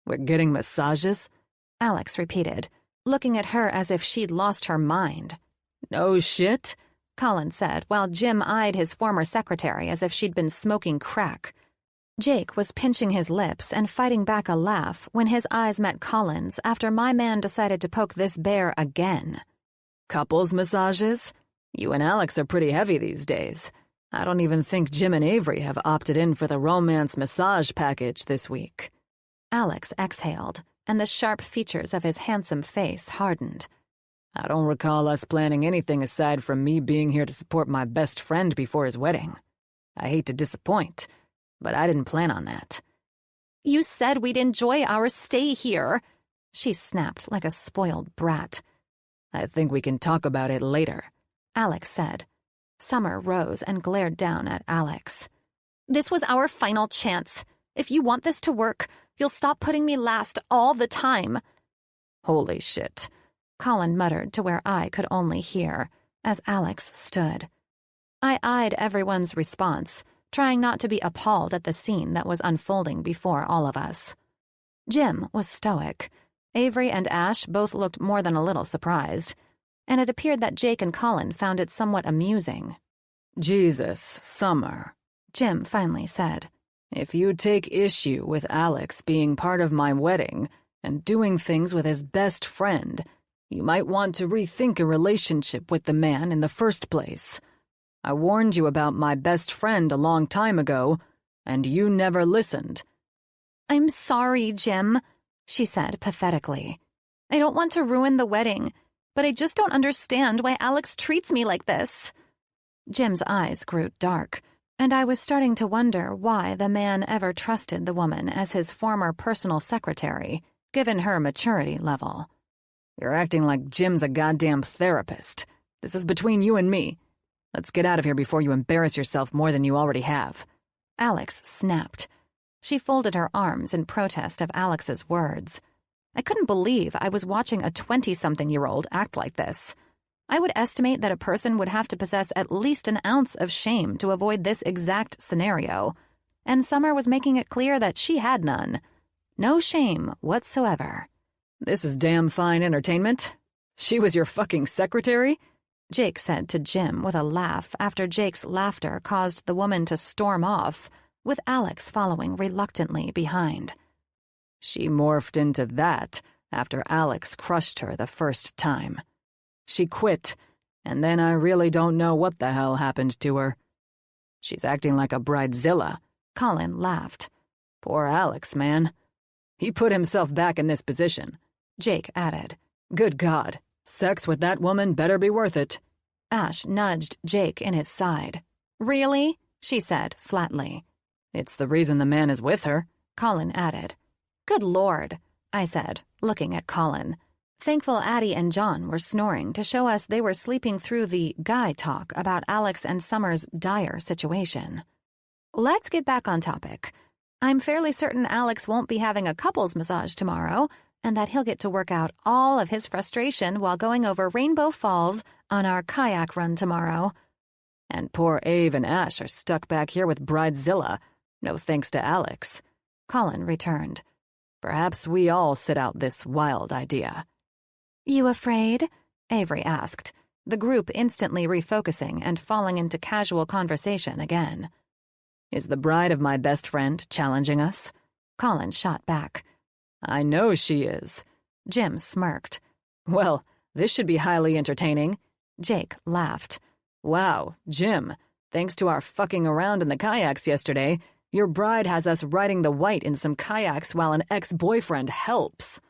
We're getting massages? Alex repeated, looking at her as if she'd lost her mind. No shit, Colin said while Jim eyed his former secretary as if she'd been smoking crack. Jake was pinching his lips and fighting back a laugh when his eyes met Colin's after my man decided to poke this bear again. Couples massages? You and Alex are pretty heavy these days. I don't even think Jim and Avery have opted in for the romance massage package this week. Alex exhaled, and the sharp features of his handsome face hardened. I don't recall us planning anything aside from me being here to support my best friend before his wedding. I hate to disappoint, but I didn't plan on that. You said we'd enjoy our stay here, she snapped like a spoiled brat. I think we can talk about it later, Alex said. Summer rose and glared down at Alex. This was our final chance. If you want this to work, you'll stop putting me last all the time. Holy shit, Colin muttered to where I could only hear, as Alex stood. I eyed everyone's response, trying not to be appalled at the scene that was unfolding before all of us. Jim was stoic. Avery and Ash both looked more than a little surprised, and it appeared that Jake and Colin found it somewhat amusing. Jesus, Summer, Jim finally said. If you take issue with Alex being part of my wedding and doing things with his best friend, you might want to rethink a relationship with the man in the first place. I warned you about my best friend a long time ago, and you never listened. I'm sorry, Jim, she said pathetically. I don't want to ruin the wedding, but I just don't understand why Alex treats me like this. Jim's eyes grew dark, and I was starting to wonder why the man ever trusted the woman as his former personal secretary, given her maturity level. You're acting like Jim's a goddamn therapist. This is between you and me. Let's get out of here before you embarrass yourself more than you already have. Alex snapped. She folded her arms in protest of Alex's words. I couldn't believe I was watching a 20-something-year-old act like this. I would estimate that a person would have to possess at least an ounce of shame to avoid this exact scenario, and Summer was making it clear that she had none. No shame whatsoever. This is damn fine entertainment. She was your fucking secretary? Jake said to Jim with a laugh after Jake's laughter caused the woman to storm off, with Alex following reluctantly behind. She morphed into that after Alex crushed her the first time. She quit, and then I really don't know what the hell happened to her. She's acting like a bridezilla. Colin laughed. Poor Alex, man. He put himself back in this position. Jake added. Good God, sex with that woman better be worth it. Ash nudged Jake in his side. Really? She said flatly. It's the reason the man is with her, Colin added. Good Lord, I said, looking at Colin. Thankful Addie and John were snoring to show us they were sleeping through the guy talk about Alex and Summer's dire situation. Let's get back on topic. I'm fairly certain Alex won't be having a couples massage tomorrow, and that he'll get to work out all of his frustration while going over Rainbow Falls on our kayak run tomorrow. And poor Ave and Ash are stuck back here with Bridezilla, no thanks to Alex. Colin returned. Perhaps we all sit out this wild idea. You afraid? Avery asked. the group instantly refocusing and falling into casual conversation again. Is the bride of my best friend challenging us? Colin shot back. I know she is. Jim smirked. Well, this should be highly entertaining. Jake laughed. Wow, Jim, thanks to our fucking around in the kayaks yesterday, your bride has us riding the white in some kayaks while an ex-boyfriend helps.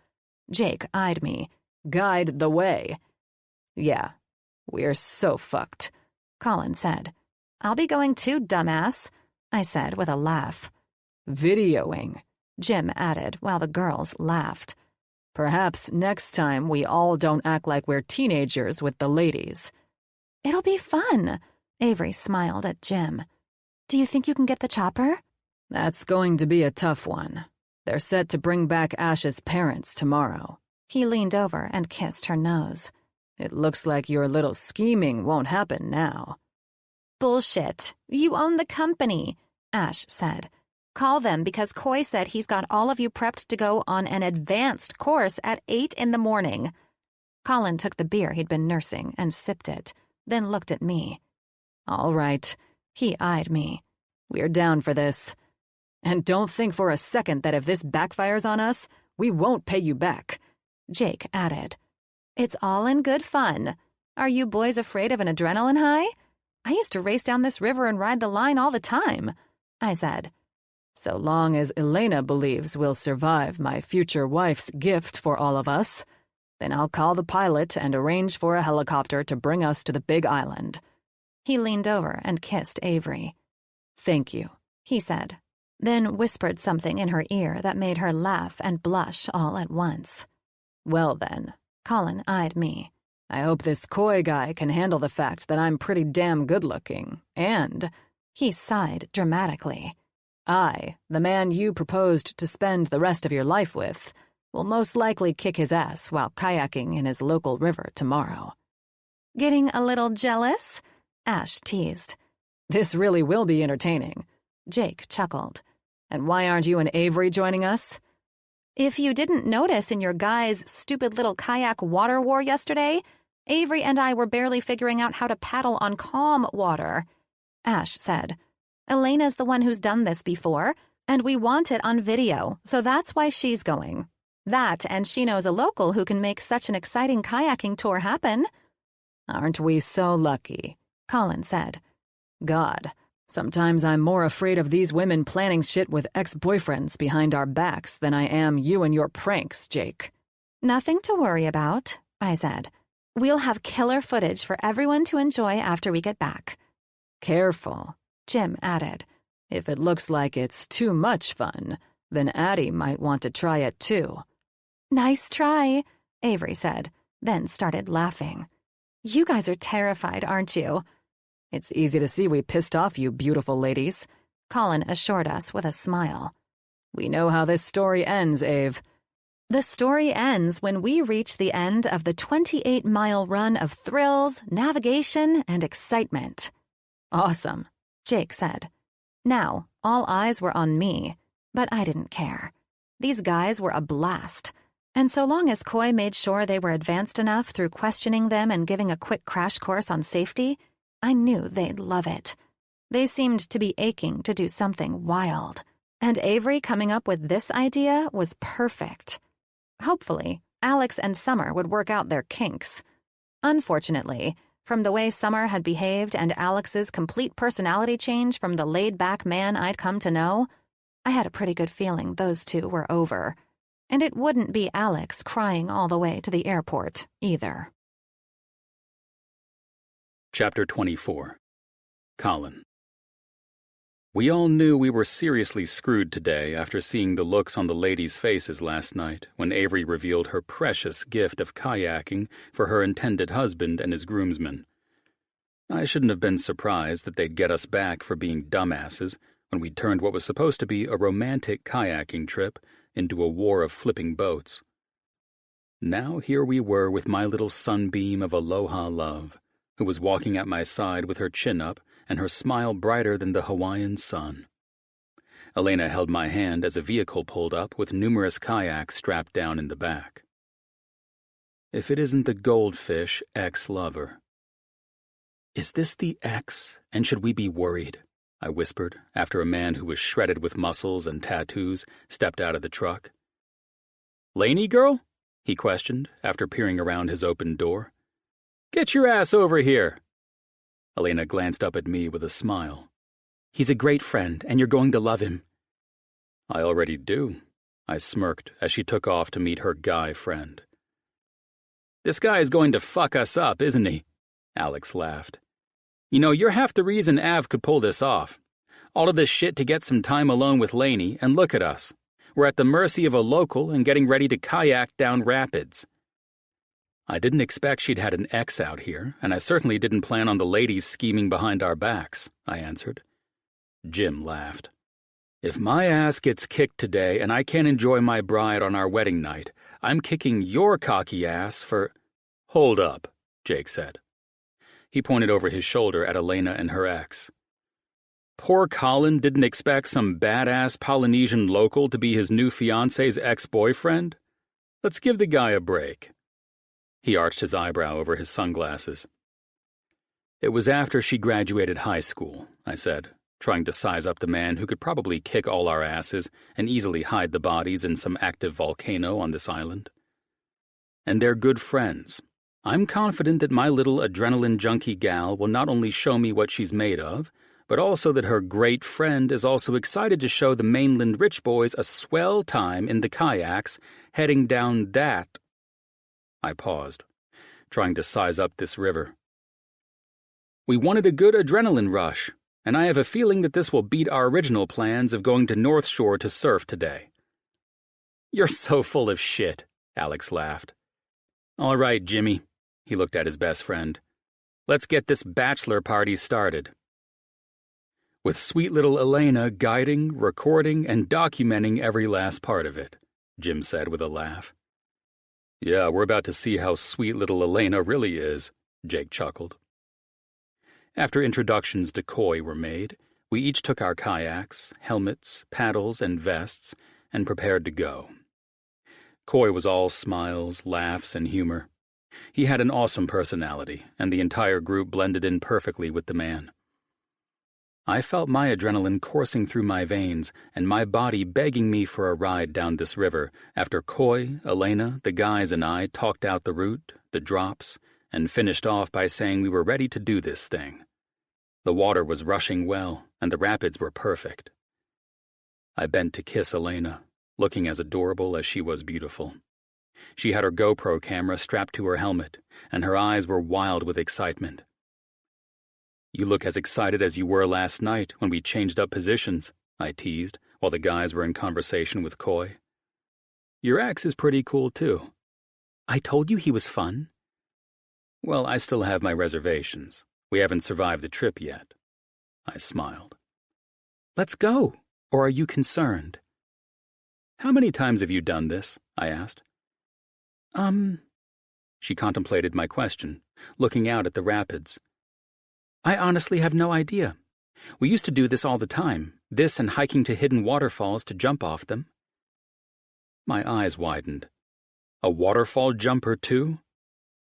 Jake eyed me. Guide the way. Yeah, we're so fucked, Colin said. I'll be going too, dumbass, I said with a laugh. Videoing, Jim added while the girls laughed. Perhaps next time we all don't act like we're teenagers with the ladies. It'll be fun, Avery smiled at Jim. Do you think you can get the chopper? That's going to be a tough one. They're set to bring back Ash's parents tomorrow. He leaned over and kissed her nose. It looks like your little scheming won't happen now. Bullshit. You own the company, Ash said. Call them because Coy said he's got all of you prepped to go on an advanced course at 8 in the morning. Colin took the beer he'd been nursing and sipped it, then looked at me. All right, he eyed me. We're down for this. And don't think for a second that if this backfires on us, we won't pay you back, Jake added. It's all in good fun. Are you boys afraid of an adrenaline high? I used to race down this river and ride the line all the time, I said. So long as Elena believes we'll survive my future wife's gift for all of us, then I'll call the pilot and arrange for a helicopter to bring us to the Big Island. He leaned over and kissed Avery. Thank you, he said, then whispered something in her ear that made her laugh and blush all at once. Well then, Colin eyed me. I hope this Coy guy can handle the fact that I'm pretty damn good-looking, and... He sighed dramatically. I, the man you proposed to spend the rest of your life with, will most likely kick his ass while kayaking in his local river tomorrow. Getting a little jealous? Ash teased. This really will be entertaining, Jake chuckled. And why aren't you and Avery joining us? If you didn't notice in your guys' stupid little kayak water war yesterday, Avery and I were barely figuring out how to paddle on calm water, Ash said. Elena's the one who's done this before, and we want it on video, so that's why she's going. That, and she knows a local who can make such an exciting kayaking tour happen. Aren't we so lucky? Colin said. God, sometimes I'm more afraid of these women planning shit with ex-boyfriends behind our backs than I am you and your pranks, Jake. Nothing to worry about, I said. We'll have killer footage for everyone to enjoy after we get back. Careful, Jim added. If it looks like it's too much fun, then Addie might want to try it too. Nice try, Avery said, then started laughing. You guys are terrified, aren't you? It's easy to see we pissed off you beautiful ladies, Colin assured us with a smile. We know how this story ends, Ave. The story ends when we reach the end of the 28-mile run of thrills, navigation, and excitement. Awesome, Jake said. Now, all eyes were on me, but I didn't care. These guys were a blast, and so long as Coy made sure they were advanced enough through questioning them and giving a quick crash course on safety, I knew they'd love it. They seemed to be aching to do something wild, and Avery coming up with this idea was perfect. Hopefully, Alex and Summer would work out their kinks. Unfortunately, from the way Summer had behaved and Alex's complete personality change from the laid-back man I'd come to know, I had a pretty good feeling those two were over. And it wouldn't be Alex crying all the way to the airport, either. Chapter 24. Colin. We all knew we were seriously screwed today after seeing the looks on the ladies' faces last night when Avery revealed her precious gift of kayaking for her intended husband and his groomsmen. I shouldn't have been surprised that they'd get us back for being dumbasses when we turned what was supposed to be a romantic kayaking trip into a war of flipping boats. Now here we were with my little sunbeam of aloha love, who was walking at my side with her chin up and her smile brighter than the Hawaiian sun. Elena held my hand as a vehicle pulled up with numerous kayaks strapped down in the back. If it isn't the goldfish ex-lover, Is this the ex, and should we be worried? I whispered, after a man who was shredded with muscles and tattoos stepped out of the truck. Laney girl? He questioned, after peering around his open door. Get your ass over here. Elena glanced up at me with a smile. He's a great friend, and you're going to love him. I already do, I smirked as she took off to meet her guy friend. This guy is going to fuck us up, isn't he? Alex laughed. You know, you're half the reason Av could pull this off. All of this shit to get some time alone with Laney, and look at us. We're at the mercy of a local and getting ready to kayak down rapids. I didn't expect she'd had an ex out here, and I certainly didn't plan on the ladies scheming behind our backs, I answered. Jim laughed. If my ass gets kicked today and I can't enjoy my bride on our wedding night, I'm kicking your cocky ass for— Hold up, Jake said. He pointed over his shoulder at Elena and her ex. Poor Colin didn't expect some badass Polynesian local to be his new fiance's ex-boyfriend? Let's give the guy a break. He arched his eyebrow over his sunglasses. It was after she graduated high school, I said, trying to size up the man who could probably kick all our asses and easily hide the bodies in some active volcano on this island. And they're good friends. I'm confident that my little adrenaline junkie gal will not only show me what she's made of, but also that her great friend is also excited to show the mainland rich boys a swell time in the kayaks heading down that— I paused, trying to size up this river. We wanted a good adrenaline rush, and I have a feeling that this will beat our original plans of going to North Shore to surf today. You're so full of shit, Alex laughed. All right, Jimmy. He looked at his best friend. Let's get this bachelor party started. With sweet little Elena guiding, recording, and documenting every last part of it, Jim said with a laugh. Yeah, we're about to see how sweet little Elena really is, Jake chuckled. After introductions to koi were made, we each took our kayaks, helmets, paddles, and vests, and prepared to go. Koi was all smiles, laughs, and humor. He had an awesome personality, and the entire group blended in perfectly with the man. I felt my adrenaline coursing through my veins and my body begging me for a ride down this river after Koi, Elena, the guys, and I talked out the route, the drops, and finished off by saying we were ready to do this thing. The water was rushing well, and the rapids were perfect. I bent to kiss Elena, looking as adorable as she was beautiful. She had her GoPro camera strapped to her helmet, and her eyes were wild with excitement. You look as excited as you were last night when we changed up positions, I teased, while the guys were in conversation with Koi. Your ex is pretty cool, too. I told you he was fun. Well, I still have my reservations. We haven't survived the trip yet. I smiled. Let's go, or are you concerned? How many times have you done this? I asked. She contemplated my question, looking out at the rapids. I honestly have no idea. We used to do this all the time, this and hiking to hidden waterfalls to jump off them. My eyes widened. A waterfall jumper, too?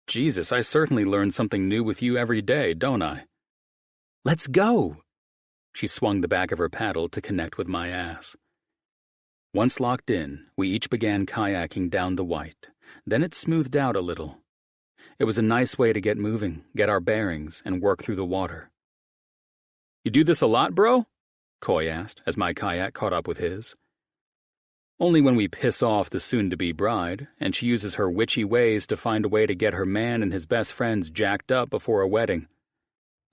Jesus, I certainly learn something new with you every day, don't I? Let's go! She swung the back of her paddle to connect with my ass. Once locked in, we each began kayaking down the White. Then it smoothed out a little. It was a nice way to get moving, get our bearings, and work through the water. You do this a lot, bro? Koi asked as my kayak caught up with his. Only when we piss off the soon-to-be bride, and she uses her witchy ways to find a way to get her man and his best friends jacked up before a wedding.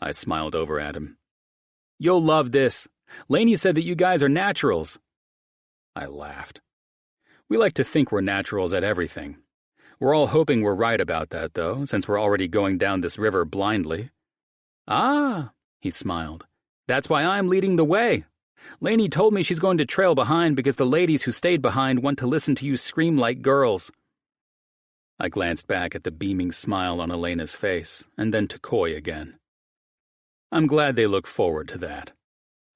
I smiled over at him. You'll love this. Laney said that you guys are naturals. I laughed. We like to think we're naturals at everything. We're all hoping we're right about that, though, since we're already going down this river blindly. Ah, he smiled. That's why I'm leading the way. Laney told me she's going to trail behind because the ladies who stayed behind want to listen to you scream like girls. I glanced back at the beaming smile on Elena's face, and then to Koi again. I'm glad they look forward to that.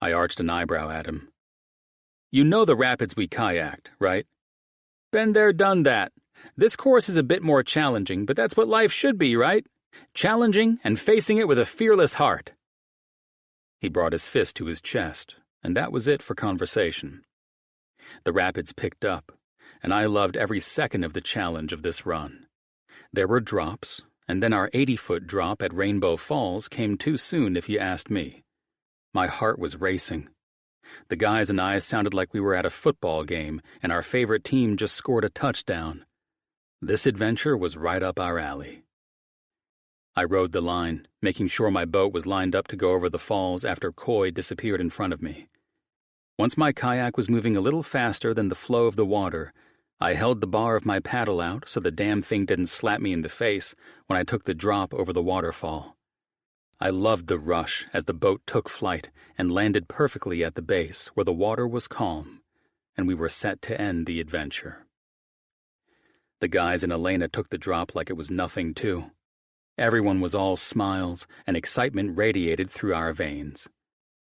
I arched an eyebrow at him. You know the rapids we kayaked, right? Been there, done that. This course is a bit more challenging, but that's what life should be, right? Challenging and facing it with a fearless heart. He brought his fist to his chest, and that was it for conversation. The rapids picked up, and I loved every second of the challenge of this run. There were drops, and then our 80-foot drop at Rainbow Falls came too soon if you asked me. My heart was racing. The guys and I sounded like we were at a football game and our favorite team just scored a touchdown. This adventure was right up our alley. I rode the line, making sure my boat was lined up to go over the falls after Coy disappeared in front of me. Once my kayak was moving a little faster than the flow of the water, I held the bar of my paddle out so the damn thing didn't slap me in the face when I took the drop over the waterfall. I loved the rush as the boat took flight and landed perfectly at the base where the water was calm, and we were set to end the adventure. The guys and Elena took the drop like it was nothing, too. Everyone was all smiles, and excitement radiated through our veins.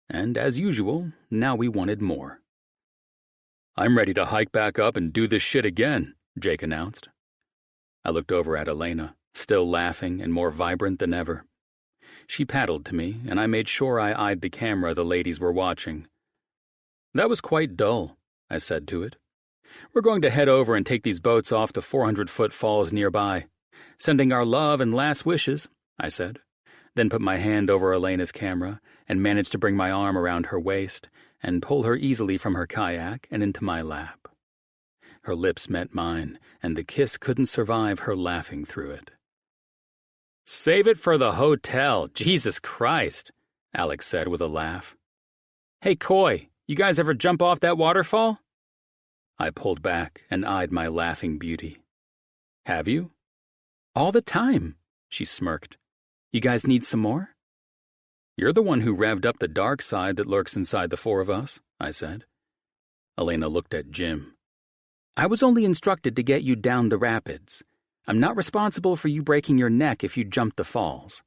And as usual, now we wanted more. "I'm ready to hike back up and do this shit again," Jake announced. I looked over at Elena, still laughing and more vibrant than ever. She paddled to me, and I made sure I eyed the camera the ladies were watching. "That was quite dull," I said to it. "We're going to head over and take these boats off the 400-foot falls nearby. Sending our love and last wishes," I said, then put my hand over Elena's camera and managed to bring my arm around her waist and pull her easily from her kayak and into my lap. Her lips met mine, and the kiss couldn't survive her laughing through it. "Save it for the hotel, Jesus Christ," Alex said with a laugh. "Hey, Coy, you guys ever jump off that waterfall?" I pulled back and eyed my laughing beauty. "Have you?" "All the time," she smirked. "You guys need some more?" "You're the one who revved up the dark side that lurks inside the four of us," I said. Elena looked at Jim. "I was only instructed to get you down the rapids. I'm not responsible for you breaking your neck if you jump the falls."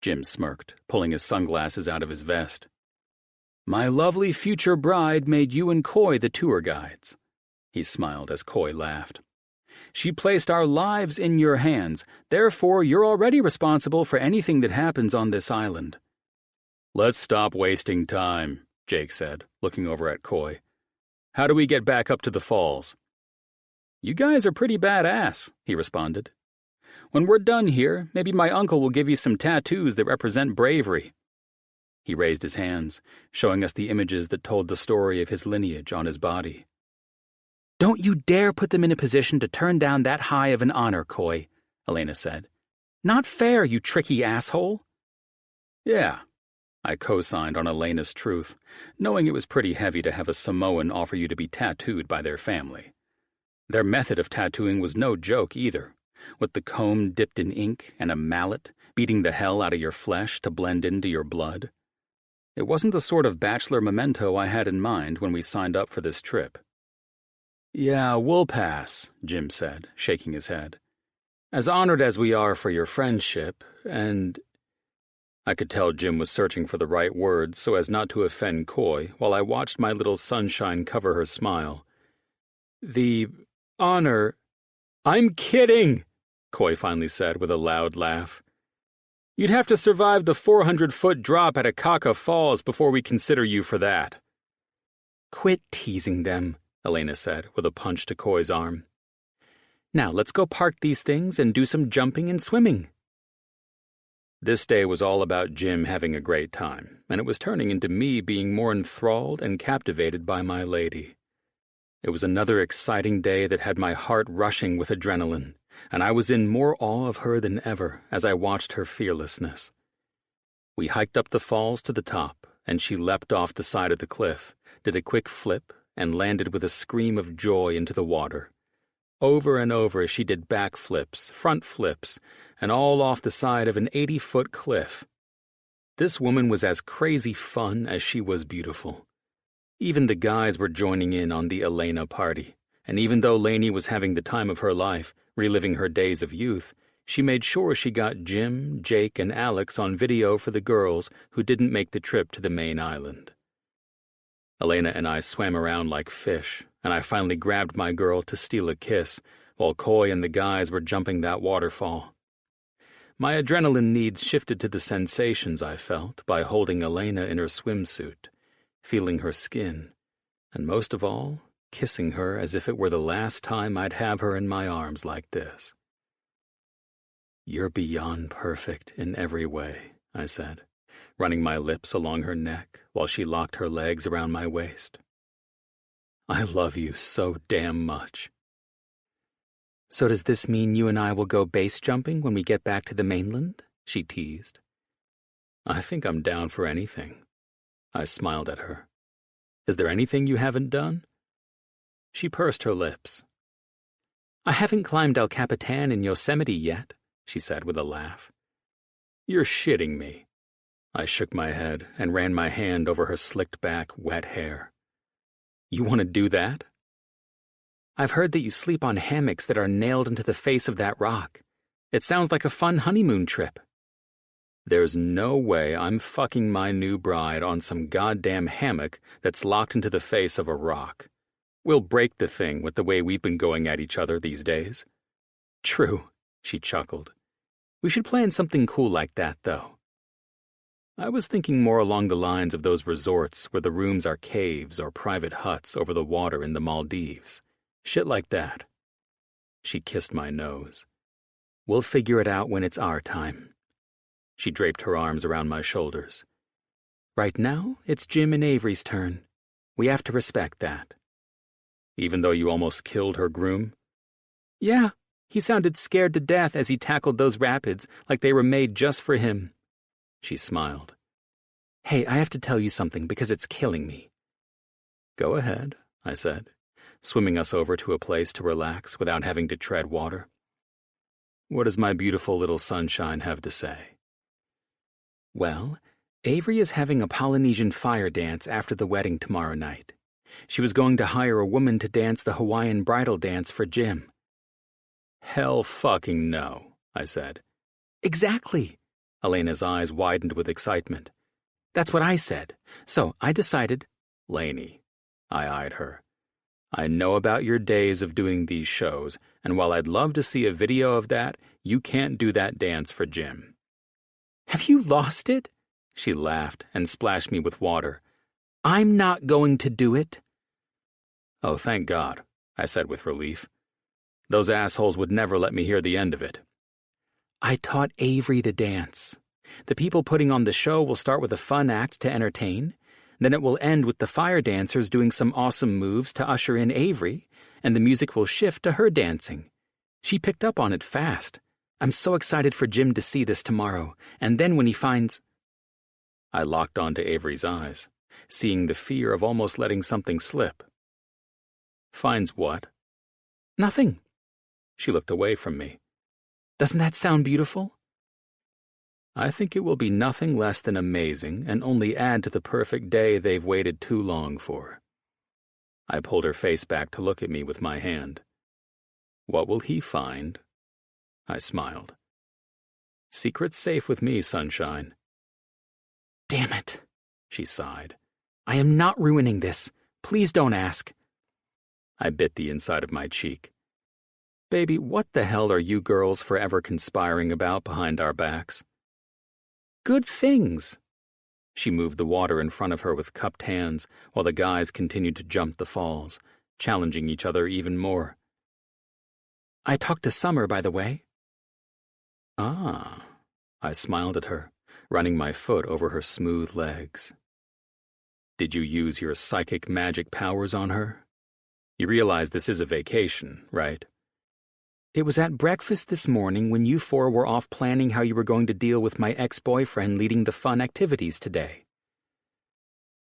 Jim smirked, pulling his sunglasses out of his vest. "My lovely future bride made you and Coy the tour guides." He smiled as Coy laughed. "She placed our lives in your hands, therefore you're already responsible for anything that happens on this island." "Let's stop wasting time," Jake said, looking over at Coy. "How do we get back up to the falls?" "You guys are pretty badass," he responded. "When we're done here, maybe my uncle will give you some tattoos that represent bravery." He raised his hands, showing us the images that told the story of his lineage on his body. "Don't you dare put them in a position to turn down that high of an honor, Coy," Elena said. "Not fair, you tricky asshole." "Yeah," I co-signed on Elena's truth, knowing it was pretty heavy to have a Samoan offer you to be tattooed by their family. Their method of tattooing was no joke either, with the comb dipped in ink and a mallet beating the hell out of your flesh to blend into your blood. It wasn't the sort of bachelor memento I had in mind when we signed up for this trip. "Yeah, we'll pass," Jim said, shaking his head. "As honored as we are for your friendship, and—" I could tell Jim was searching for the right words so as not to offend Coy while I watched my little sunshine cover her smile. "The honor—" "I'm kidding," Coy finally said with a loud laugh. "You'd have to survive the 400-foot drop at Akaka Falls before we consider you for that." "Quit teasing them," Elena said with a punch to Coy's arm. "Now let's go park these things and do some jumping and swimming." This day was all about Jim having a great time, and it was turning into me being more enthralled and captivated by my lady. It was another exciting day that had my heart rushing with adrenaline, and I was in more awe of her than ever as I watched her fearlessness. We hiked up the falls to the top, and she leapt off the side of the cliff, did a quick flip, and landed with a scream of joy into the water. Over and over she did back flips, front flips, and all off the side of an 80-foot cliff. This woman was as crazy fun as she was beautiful. Even the guys were joining in on the Elena party, and even though Lainey was having the time of her life, reliving her days of youth, she made sure she got Jim, Jake, and Alex on video for the girls who didn't make the trip to the main island. Elena and I swam around like fish, and I finally grabbed my girl to steal a kiss, while Coy and the guys were jumping that waterfall. My adrenaline needs shifted to the sensations I felt by holding Elena in her swimsuit, feeling her skin, and most of all, kissing her as if it were the last time I'd have her in my arms like this. "You're beyond perfect in every way," I said, running my lips along her neck while she locked her legs around my waist. "I love you so damn much." "So does this mean you and I will go base jumping when we get back to the mainland?" she teased. "I think I'm down for anything." I smiled at her. "Is there anything you haven't done?" She pursed her lips. "I haven't climbed El Capitan in Yosemite yet," she said with a laugh. "You're shitting me." I shook my head and ran my hand over her slicked back, wet hair. "You want to do that?" "I've heard that you sleep on hammocks that are nailed into the face of that rock. It sounds like a fun honeymoon trip." "There's no way I'm fucking my new bride on some goddamn hammock that's locked into the face of a rock. We'll break the thing with the way we've been going at each other these days." "True," she chuckled. "We should plan something cool like that, though." I was thinking more along the lines of those resorts where the rooms are caves or private huts over the water in the Maldives. Shit like that. She kissed my nose. "We'll figure it out when it's our time." She draped her arms around my shoulders. "Right now, it's Jim and Avery's turn. We have to respect that." "Even though you almost killed her groom?" "Yeah, he sounded scared to death as he tackled those rapids like they were made just for him." She smiled. "Hey, I have to tell you something because it's killing me." "Go ahead," I said, swimming us over to a place to relax without having to tread water. "What does my beautiful little sunshine have to say?" "Well, Avery is having a Polynesian fire dance after the wedding tomorrow night. She was going to hire a woman to dance the Hawaiian bridal dance for Jim." "Hell fucking no," I said. "Exactly." Elena's eyes widened with excitement. "That's what I said. So I decided—" "Lainey," I eyed her. "I know about your days of doing these shows, and while I'd love to see a video of that, you can't do that dance for Jim." "Have you lost it?" She laughed and splashed me with water. "I'm not going to do it." "Oh, thank God," I said with relief. "Those assholes would never let me hear the end of it." "I taught Avery the dance. The people putting on the show will start with a fun act to entertain. Then it will end with the fire dancers doing some awesome moves to usher in Avery, and the music will shift to her dancing. She picked up on it fast. I'm so excited for Jim to see this tomorrow, and then when he finds—" I locked onto Avery's eyes, seeing the fear of almost letting something slip. "Finds what?" "Nothing." She looked away from me. "Doesn't that sound beautiful?" "I think it will be nothing less than amazing and only add to the perfect day they've waited too long for." I pulled her face back to look at me with my hand. "What will he find?" I smiled. "Secret's safe with me, sunshine." "Damn it," she sighed. "I am not ruining this. Please don't ask." I bit the inside of my cheek. "Baby, what the hell are you girls forever conspiring about behind our backs?" "Good things." She moved the water in front of her with cupped hands while the guys continued to jump the falls, challenging each other even more. "I talked to Summer, by the way." "Ah," I smiled at her, running my foot over her smooth legs. "Did you use your psychic magic powers on her? You realize this is a vacation, right?" "It was at breakfast this morning when you four were off planning how you were going to deal with my ex-boyfriend leading the fun activities today."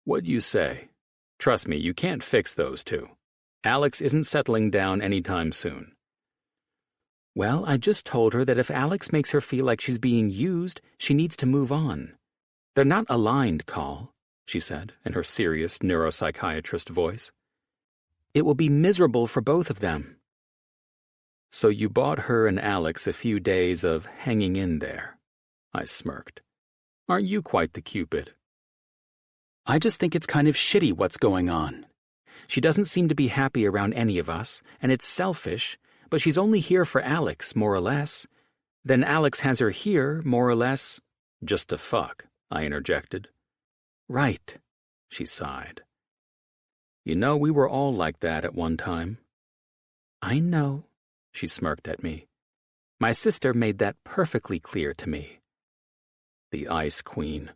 "What'd you say? Trust me, you can't fix those two. Alex isn't settling down anytime soon." "Well, I just told her that if Alex makes her feel like she's being used, she needs to move on. They're not aligned, Call," she said in her serious neuropsychiatrist voice. "It will be miserable for both of them." "So you bought her and Alex a few days of hanging in there," I smirked. "Aren't you quite the Cupid?" "I just think it's kind of shitty what's going on. She doesn't seem to be happy around any of us, and it's selfish, but she's only here for Alex, more or less. Then Alex has her here, more or less, just to fuck, I interjected. Right, she sighed. You know, we were all like that at one time. I know, she smirked at me. My sister made that perfectly clear to me. The Ice Queen.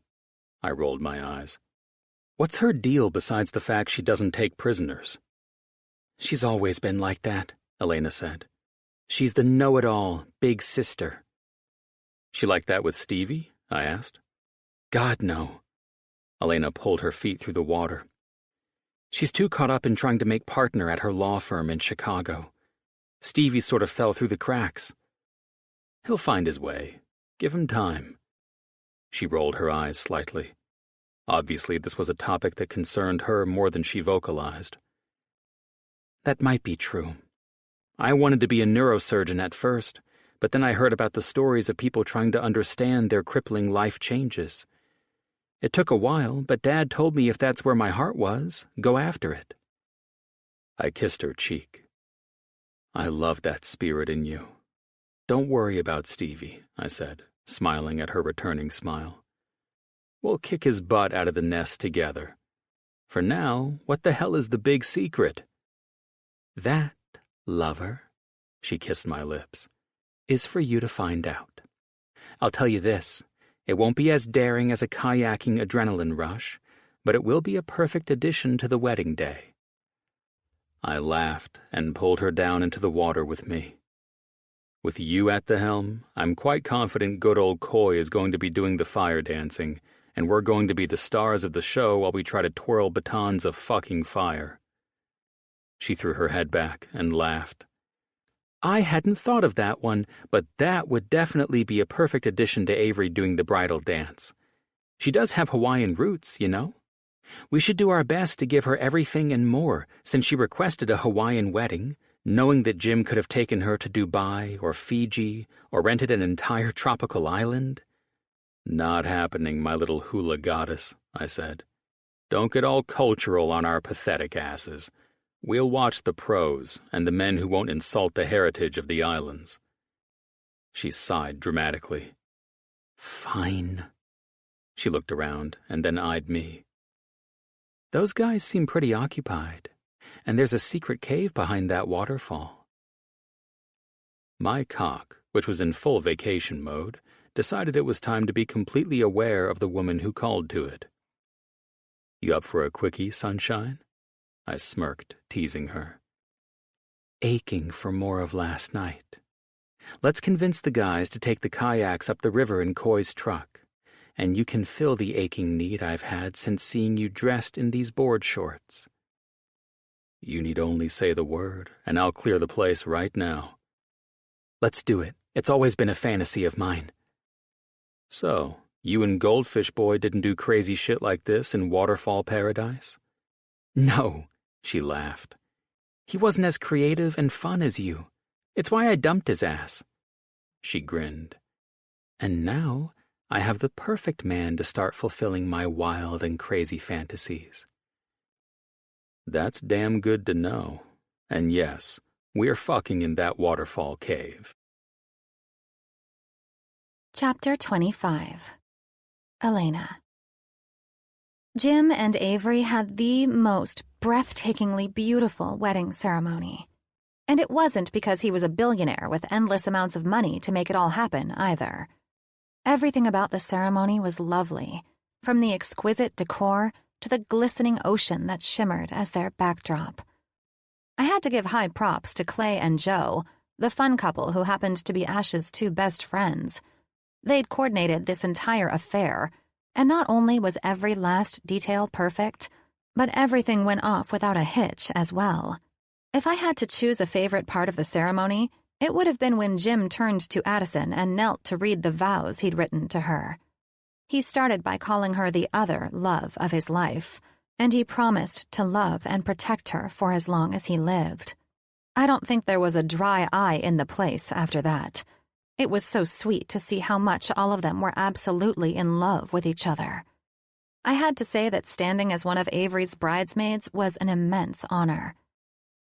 I rolled my eyes. What's her deal besides the fact she doesn't take prisoners? She's always been like that, Elena said. She's the know-it-all, big sister. She like that with Stevie? I asked. God, no. Elena pulled her feet through the water. She's too caught up in trying to make partner at her law firm in Chicago. Stevie sort of fell through the cracks. He'll find his way. Give him time. She rolled her eyes slightly. Obviously, this was a topic that concerned her more than she vocalized. That might be true. I wanted to be a neurosurgeon at first, but then I heard about the stories of people trying to understand their crippling life changes. It took a while, but Dad told me if that's where my heart was, go after it. I kissed her cheek. I love that spirit in you. Don't worry about Stevie, I said, smiling at her returning smile. We'll kick his butt out of the nest together. For now, what the hell is the big secret? That, lover, she kissed my lips, is for you to find out. I'll tell you this, it won't be as daring as a kayaking adrenaline rush, but it will be a perfect addition to the wedding day. I laughed and pulled her down into the water with me. With you at the helm, I'm quite confident good old Coy is going to be doing the fire dancing, and we're going to be the stars of the show while we try to twirl batons of fucking fire. She threw her head back and laughed. I hadn't thought of that one, but that would definitely be a perfect addition to Avery doing the bridal dance. She does have Hawaiian roots, you know? We should do our best to give her everything and more, since she requested a Hawaiian wedding, knowing that Jim could have taken her to Dubai or Fiji or rented an entire tropical island. Not happening, my little hula goddess, I said. Don't get all cultural on our pathetic asses. We'll watch the pros and the men who won't insult the heritage of the islands. She sighed dramatically. Fine. She looked around and then eyed me. Those guys seem pretty occupied, and there's a secret cave behind that waterfall. My cock, which was in full vacation mode, decided it was time to be completely aware of the woman who called to it. You up for a quickie, sunshine? I smirked, teasing her. Aching for more of last night. Let's convince the guys to take the kayaks up the river in Coy's truck, and you can fill the aching need I've had since seeing you dressed in these board shorts. You need only say the word, and I'll clear the place right now. Let's do it. It's always been a fantasy of mine. So, you and Goldfish Boy didn't do crazy shit like this in Waterfall Paradise? No, she laughed. He wasn't as creative and fun as you. It's why I dumped his ass. She grinned. And now I have the perfect man to start fulfilling my wild and crazy fantasies. That's damn good to know. And yes, we're fucking in that waterfall cave. Chapter 25. Elena. Jim and Avery had the most breathtakingly beautiful wedding ceremony. And it wasn't because he was a billionaire with endless amounts of money to make it all happen, either. Everything about the ceremony was lovely, from the exquisite decor to the glistening ocean that shimmered as their backdrop. I had to give high props to Clay and Joe, the fun couple who happened to be Ash's two best friends. They'd coordinated this entire affair, and not only was every last detail perfect, but everything went off without a hitch as well. If I had to choose a favorite part of the ceremony, it would have been when Jim turned to Addison and knelt to read the vows he'd written to her. He started by calling her the other love of his life, and he promised to love and protect her for as long as he lived. I don't think there was a dry eye in the place after that. It was so sweet to see how much all of them were absolutely in love with each other. I had to say that standing as one of Avery's bridesmaids was an immense honor.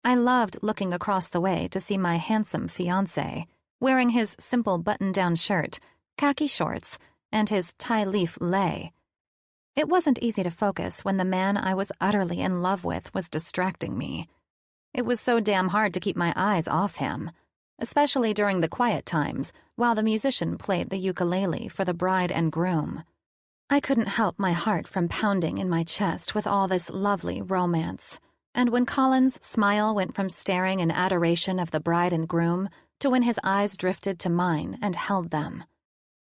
I loved looking across the way to see my handsome fiancé, wearing his simple button-down shirt, khaki shorts, and his tie leaf lei. It wasn't easy to focus when the man I was utterly in love with was distracting me. It was so damn hard to keep my eyes off him, especially during the quiet times while the musician played the ukulele for the bride and groom. I couldn't help my heart from pounding in my chest with all this lovely romance, and when Colin's smile went from staring in adoration of the bride and groom to when his eyes drifted to mine and held them.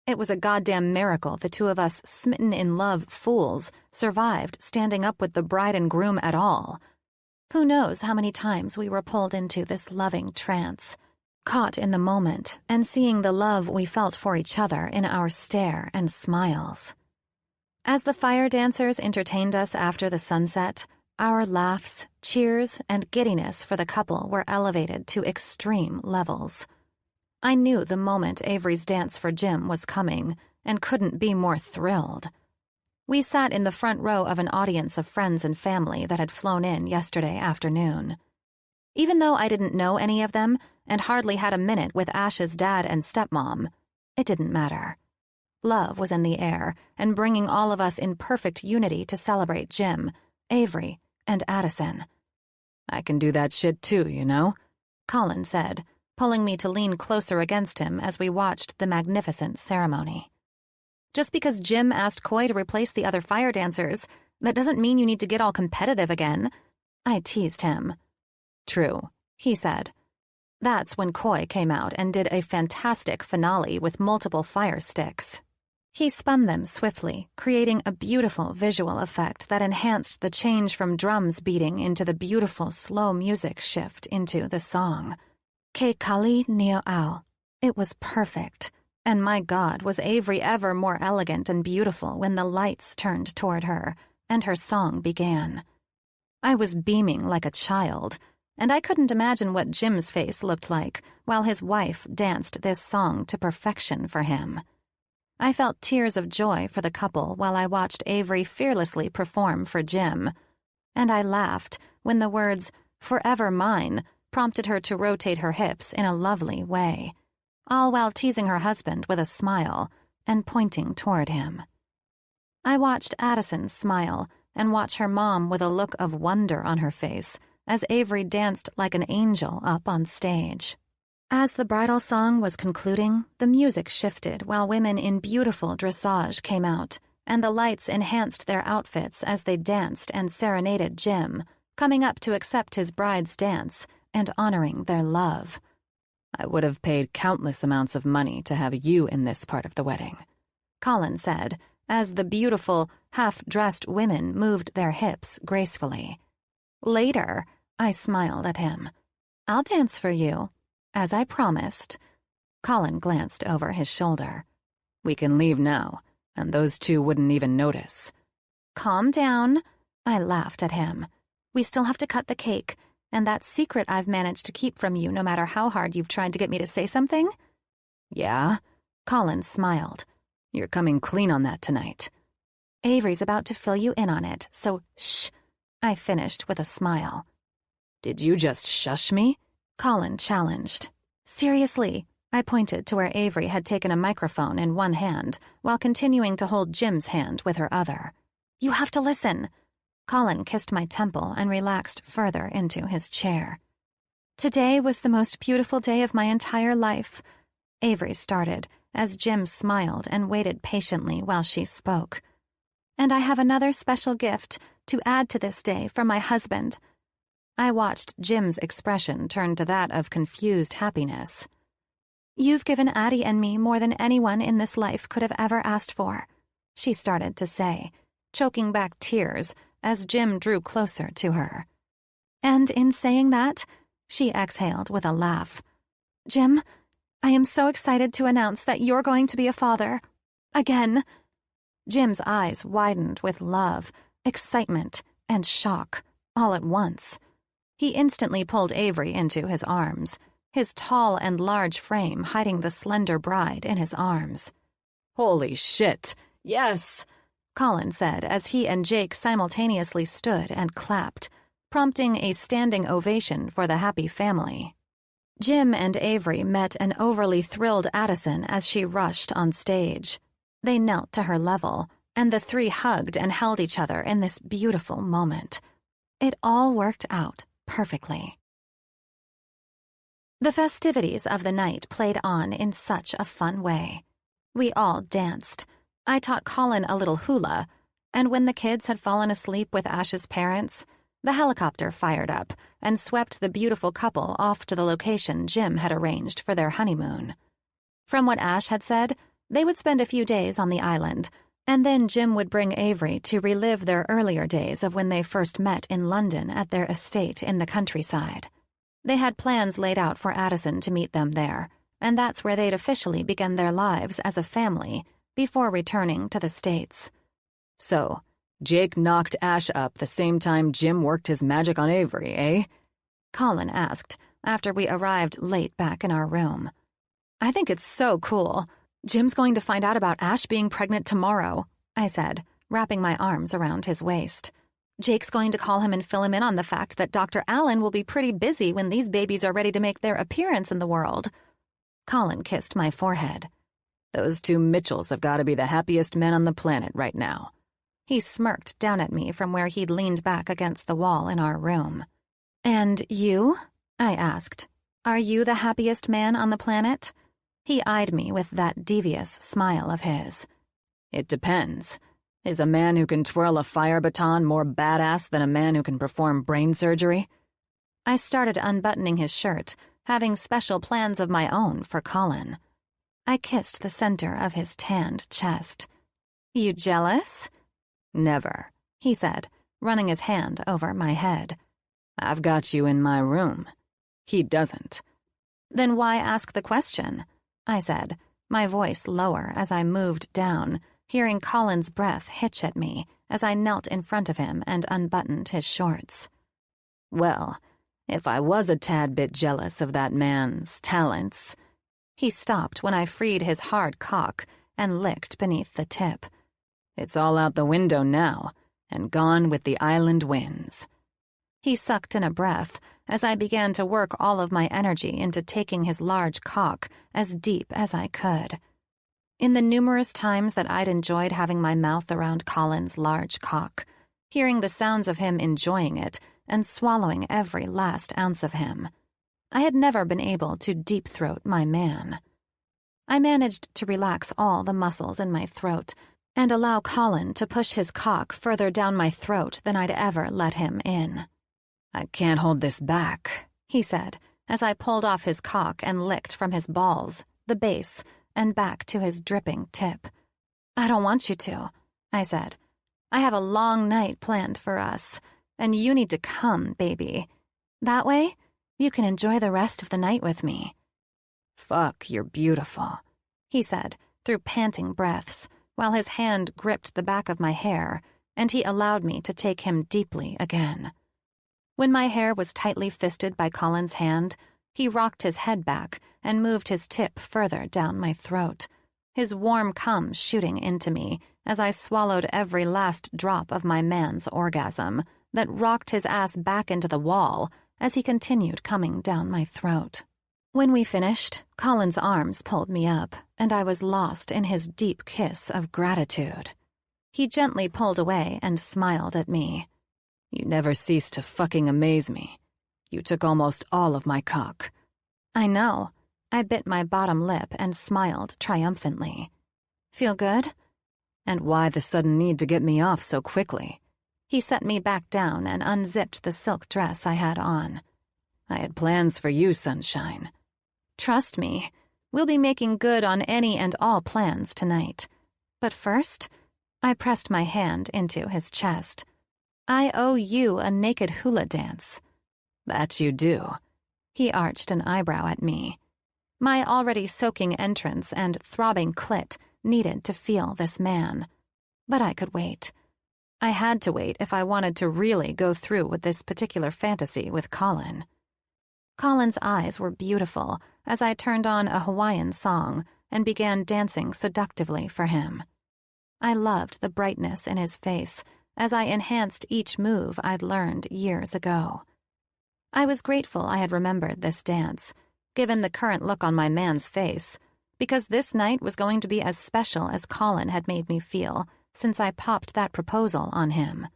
It was a goddamn miracle the two of us smitten-in-love fools survived standing up with the bride and groom at all. Who knows how many times we were pulled into this loving trance, caught in the moment and seeing the love we felt for each other in our stare and smiles. As the fire dancers entertained us after the sunset, our laughs, cheers, and giddiness for the couple were elevated to extreme levels. I knew the moment Avery's dance for Jim was coming and couldn't be more thrilled. We sat in the front row of an audience of friends and family that had flown in yesterday afternoon. Even though I didn't know any of them and hardly had a minute with Ash's dad and stepmom, it didn't matter. Love was in the air and bringing all of us in perfect unity to celebrate Jim, Avery, and Addison. "I can do that shit too, you know?" Colin said, pulling me to lean closer against him as we watched the magnificent ceremony. Just because Jim asked Coy to replace the other fire dancers, that doesn't mean you need to get all competitive again. I teased him. True, he said. That's when Coy came out and did a fantastic finale with multiple fire sticks. He spun them swiftly, creating a beautiful visual effect that enhanced the change from drums beating into the beautiful slow music shift into the song. Ke Kali Nio Ao. It was perfect. And my God, was Avery ever more elegant and beautiful when the lights turned toward her and her song began. I was beaming like a child, and I couldn't imagine what Jim's face looked like while his wife danced this song to perfection for him. I felt tears of joy for the couple while I watched Avery fearlessly perform for Jim, and I laughed when the words, "Forever Mine," prompted her to rotate her hips in a lovely way, all while teasing her husband with a smile and pointing toward him. I watched Addison smile and watch her mom with a look of wonder on her face as Avery danced like an angel up on stage. As the bridal song was concluding, the music shifted while women in beautiful dressage came out, and the lights enhanced their outfits as they danced and serenaded Jim, coming up to accept his bride's dance and honoring their love. "I would have paid countless amounts of money to have you in this part of the wedding," Colin said, as the beautiful, half-dressed women moved their hips gracefully. Later, I smiled at him. "I'll dance for you, as I promised." Colin glanced over his shoulder. "We can leave now, and those two wouldn't even notice." "Calm down," I laughed at him. "We still have to cut the cake, and that secret I've managed to keep from you no matter how hard you've tried to get me to say something." "Yeah?" Colin smiled. "You're coming clean on that tonight." "Avery's about to fill you in on it, so shh," I finished with a smile. "Did you just shush me?" Colin challenged. "Seriously," I pointed to where Avery had taken a microphone in one hand while continuing to hold Jim's hand with her other. "You have to listen." Colin kissed my temple and relaxed further into his chair. "Today was the most beautiful day of my entire life," Avery started as Jim smiled and waited patiently while she spoke. "And I have another special gift to add to this day from my husband." I watched Jim's expression turn to that of confused happiness. "You've given Addie and me more than anyone in this life could have ever asked for," she started to say, choking back tears as Jim drew closer to her. "And in saying that," she exhaled with a laugh, "Jim, I am so excited to announce that you're going to be a father. Again." Jim's eyes widened with love, excitement, and shock, all at once. He instantly pulled Avery into his arms, his tall and large frame hiding the slender bride in his arms. "Holy shit, yes!" Colin said as he and Jake simultaneously stood and clapped, prompting a standing ovation for the happy family. Jim and Avery met an overly thrilled Addison as she rushed on stage. They knelt to her level, and the three hugged and held each other in this beautiful moment. It all worked out perfectly. The festivities of the night played on in such a fun way. We all danced. I taught Colin a little hula, and when the kids had fallen asleep with Ash's parents, the helicopter fired up and swept the beautiful couple off to the location Jim had arranged for their honeymoon. From what Ash had said, they would spend a few days on the island, and then Jim would bring Avery to relive their earlier days of when they first met in London at their estate in the countryside. They had plans laid out for Addison to meet them there, and that's where they'd officially begin their lives as a family before returning to the States. So, Jake knocked Ash up the same time Jim worked his magic on Avery, eh? Colin asked after we arrived late back in our room. I think it's so cool. Jim's going to find out about Ash being pregnant tomorrow, I said, wrapping my arms around his waist. Jake's going to call him and fill him in on the fact that Dr. Allen will be pretty busy when these babies are ready to make their appearance in the world. Colin kissed my forehead. Those two Mitchells have got to be the happiest men on the planet right now. He smirked down at me from where he'd leaned back against the wall in our room. And you? I asked. Are you the happiest man on the planet? He eyed me with that devious smile of his. It depends. Is a man who can twirl a fire baton more badass than a man who can perform brain surgery? I started unbuttoning his shirt, having special plans of my own for Colin. I kissed the center of his tanned chest. You jealous? Never, he said, running his hand over my head. I've got you in my room. He doesn't. Then why ask the question? I said, my voice lower as I moved down, hearing Colin's breath hitch at me as I knelt in front of him and unbuttoned his shorts. Well, if I was a tad bit jealous of that man's talents... He stopped when I freed his hard cock and licked beneath the tip. It's all out the window now, and gone with the island winds. He sucked in a breath as I began to work all of my energy into taking his large cock as deep as I could. In the numerous times that I'd enjoyed having my mouth around Colin's large cock, hearing the sounds of him enjoying it and swallowing every last ounce of him, I had never been able to deep-throat my man. I managed to relax all the muscles in my throat and allow Colin to push his cock further down my throat than I'd ever let him in. I can't hold this back, he said, as I pulled off his cock and licked from his balls, the base, and back to his dripping tip. I don't want you to, I said. I have a long night planned for us, and you need to come, baby. That way, you can enjoy the rest of the night with me. Fuck, you're beautiful, he said, through panting breaths, while his hand gripped the back of my hair, and he allowed me to take him deeply again. When my hair was tightly fisted by Colin's hand, he rocked his head back and moved his tip further down my throat, his warm cum shooting into me as I swallowed every last drop of my man's orgasm that rocked his ass back into the wall as he continued coming down my throat. When we finished, Colin's arms pulled me up, and I was lost in his deep kiss of gratitude. He gently pulled away and smiled at me. You never cease to fucking amaze me. You took almost all of my cock. I know. I bit my bottom lip and smiled triumphantly. Feel good? And why the sudden need to get me off so quickly? He set me back down and unzipped the silk dress I had on. I had plans for you, sunshine. Trust me, we'll be making good on any and all plans tonight. But first, I pressed my hand into his chest. I owe you a naked hula dance. That you do. He arched an eyebrow at me. My already soaking entrance and throbbing clit needed to feel this man. But I could wait. I had to wait if I wanted to really go through with this particular fantasy with Colin. Colin's eyes were beautiful as I turned on a Hawaiian song and began dancing seductively for him. I loved the brightness in his face as I enhanced each move I'd learned years ago. I was grateful I had remembered this dance, given the current look on my man's face, because this night was going to be as special as Colin had made me feel since I popped that proposal on him.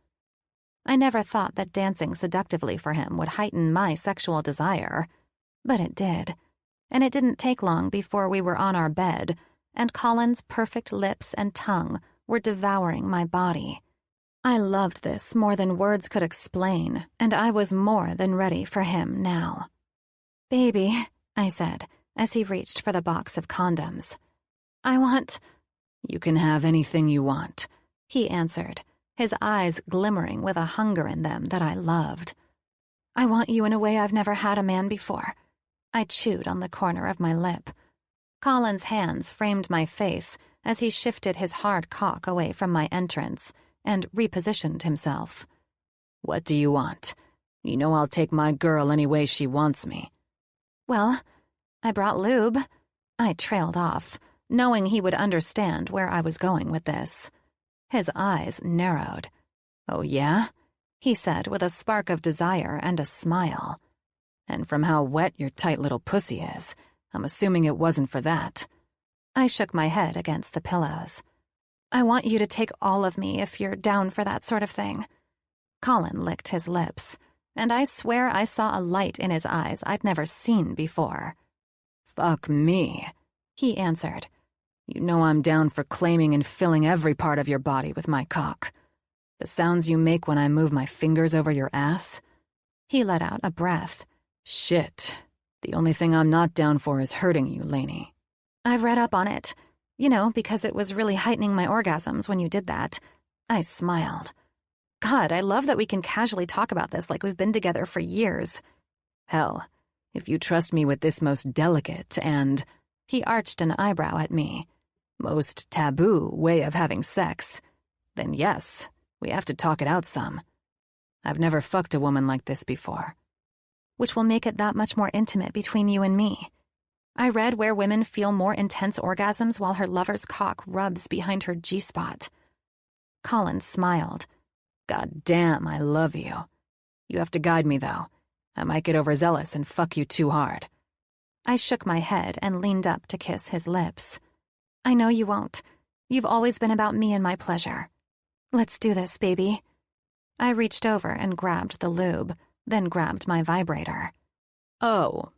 I never thought that dancing seductively for him would heighten my sexual desire, but it did, and it didn't take long before we were on our bed, and Colin's perfect lips and tongue were devouring my body. I loved this more than words could explain, and I was more than ready for him now. "Baby," I said, as he reached for the box of condoms. "I want—" "You can have anything you want," he answered, his eyes glimmering with a hunger in them that I loved. "I want you in a way I've never had a man before." I chewed on the corner of my lip. Colin's hands framed my face as he shifted his hard cock away from my entrance and repositioned himself. "What do you want? You know I'll take my girl any way she wants me." "Well, I brought lube." I trailed off, knowing he would understand where I was going with this. His eyes narrowed. "Oh, yeah?" he said with a spark of desire and a smile. "And from how wet your tight little pussy is, I'm assuming it wasn't for that." I shook my head against the pillows. "I want you to take all of me if you're down for that sort of thing." Colin licked his lips, and I swear I saw a light in his eyes I'd never seen before. "Fuck me," he answered. "You know I'm down for claiming and filling every part of your body with my cock. The sounds you make when I move my fingers over your ass." He let out a breath. "Shit. The only thing I'm not down for is hurting you, Lainey." "I've read up on it. You know, because it was really heightening my orgasms when you did that." I smiled. "God, I love that we can casually talk about this like we've been together for years." "Hell, if you trust me with this most delicate and," he arched an eyebrow at me, "most taboo way of having sex, then yes, we have to talk it out some. I've never fucked a woman like this before." "Which will make it that much more intimate between you and me. I read where women feel more intense orgasms while her lover's cock rubs behind her G-spot." Colin smiled. "God damn, I love you. You have to guide me, though. I might get overzealous and fuck you too hard." I shook my head and leaned up to kiss his lips. "I know you won't. You've always been about me and my pleasure. Let's do this, baby." I reached over and grabbed the lube, then grabbed my vibrator. "Oh,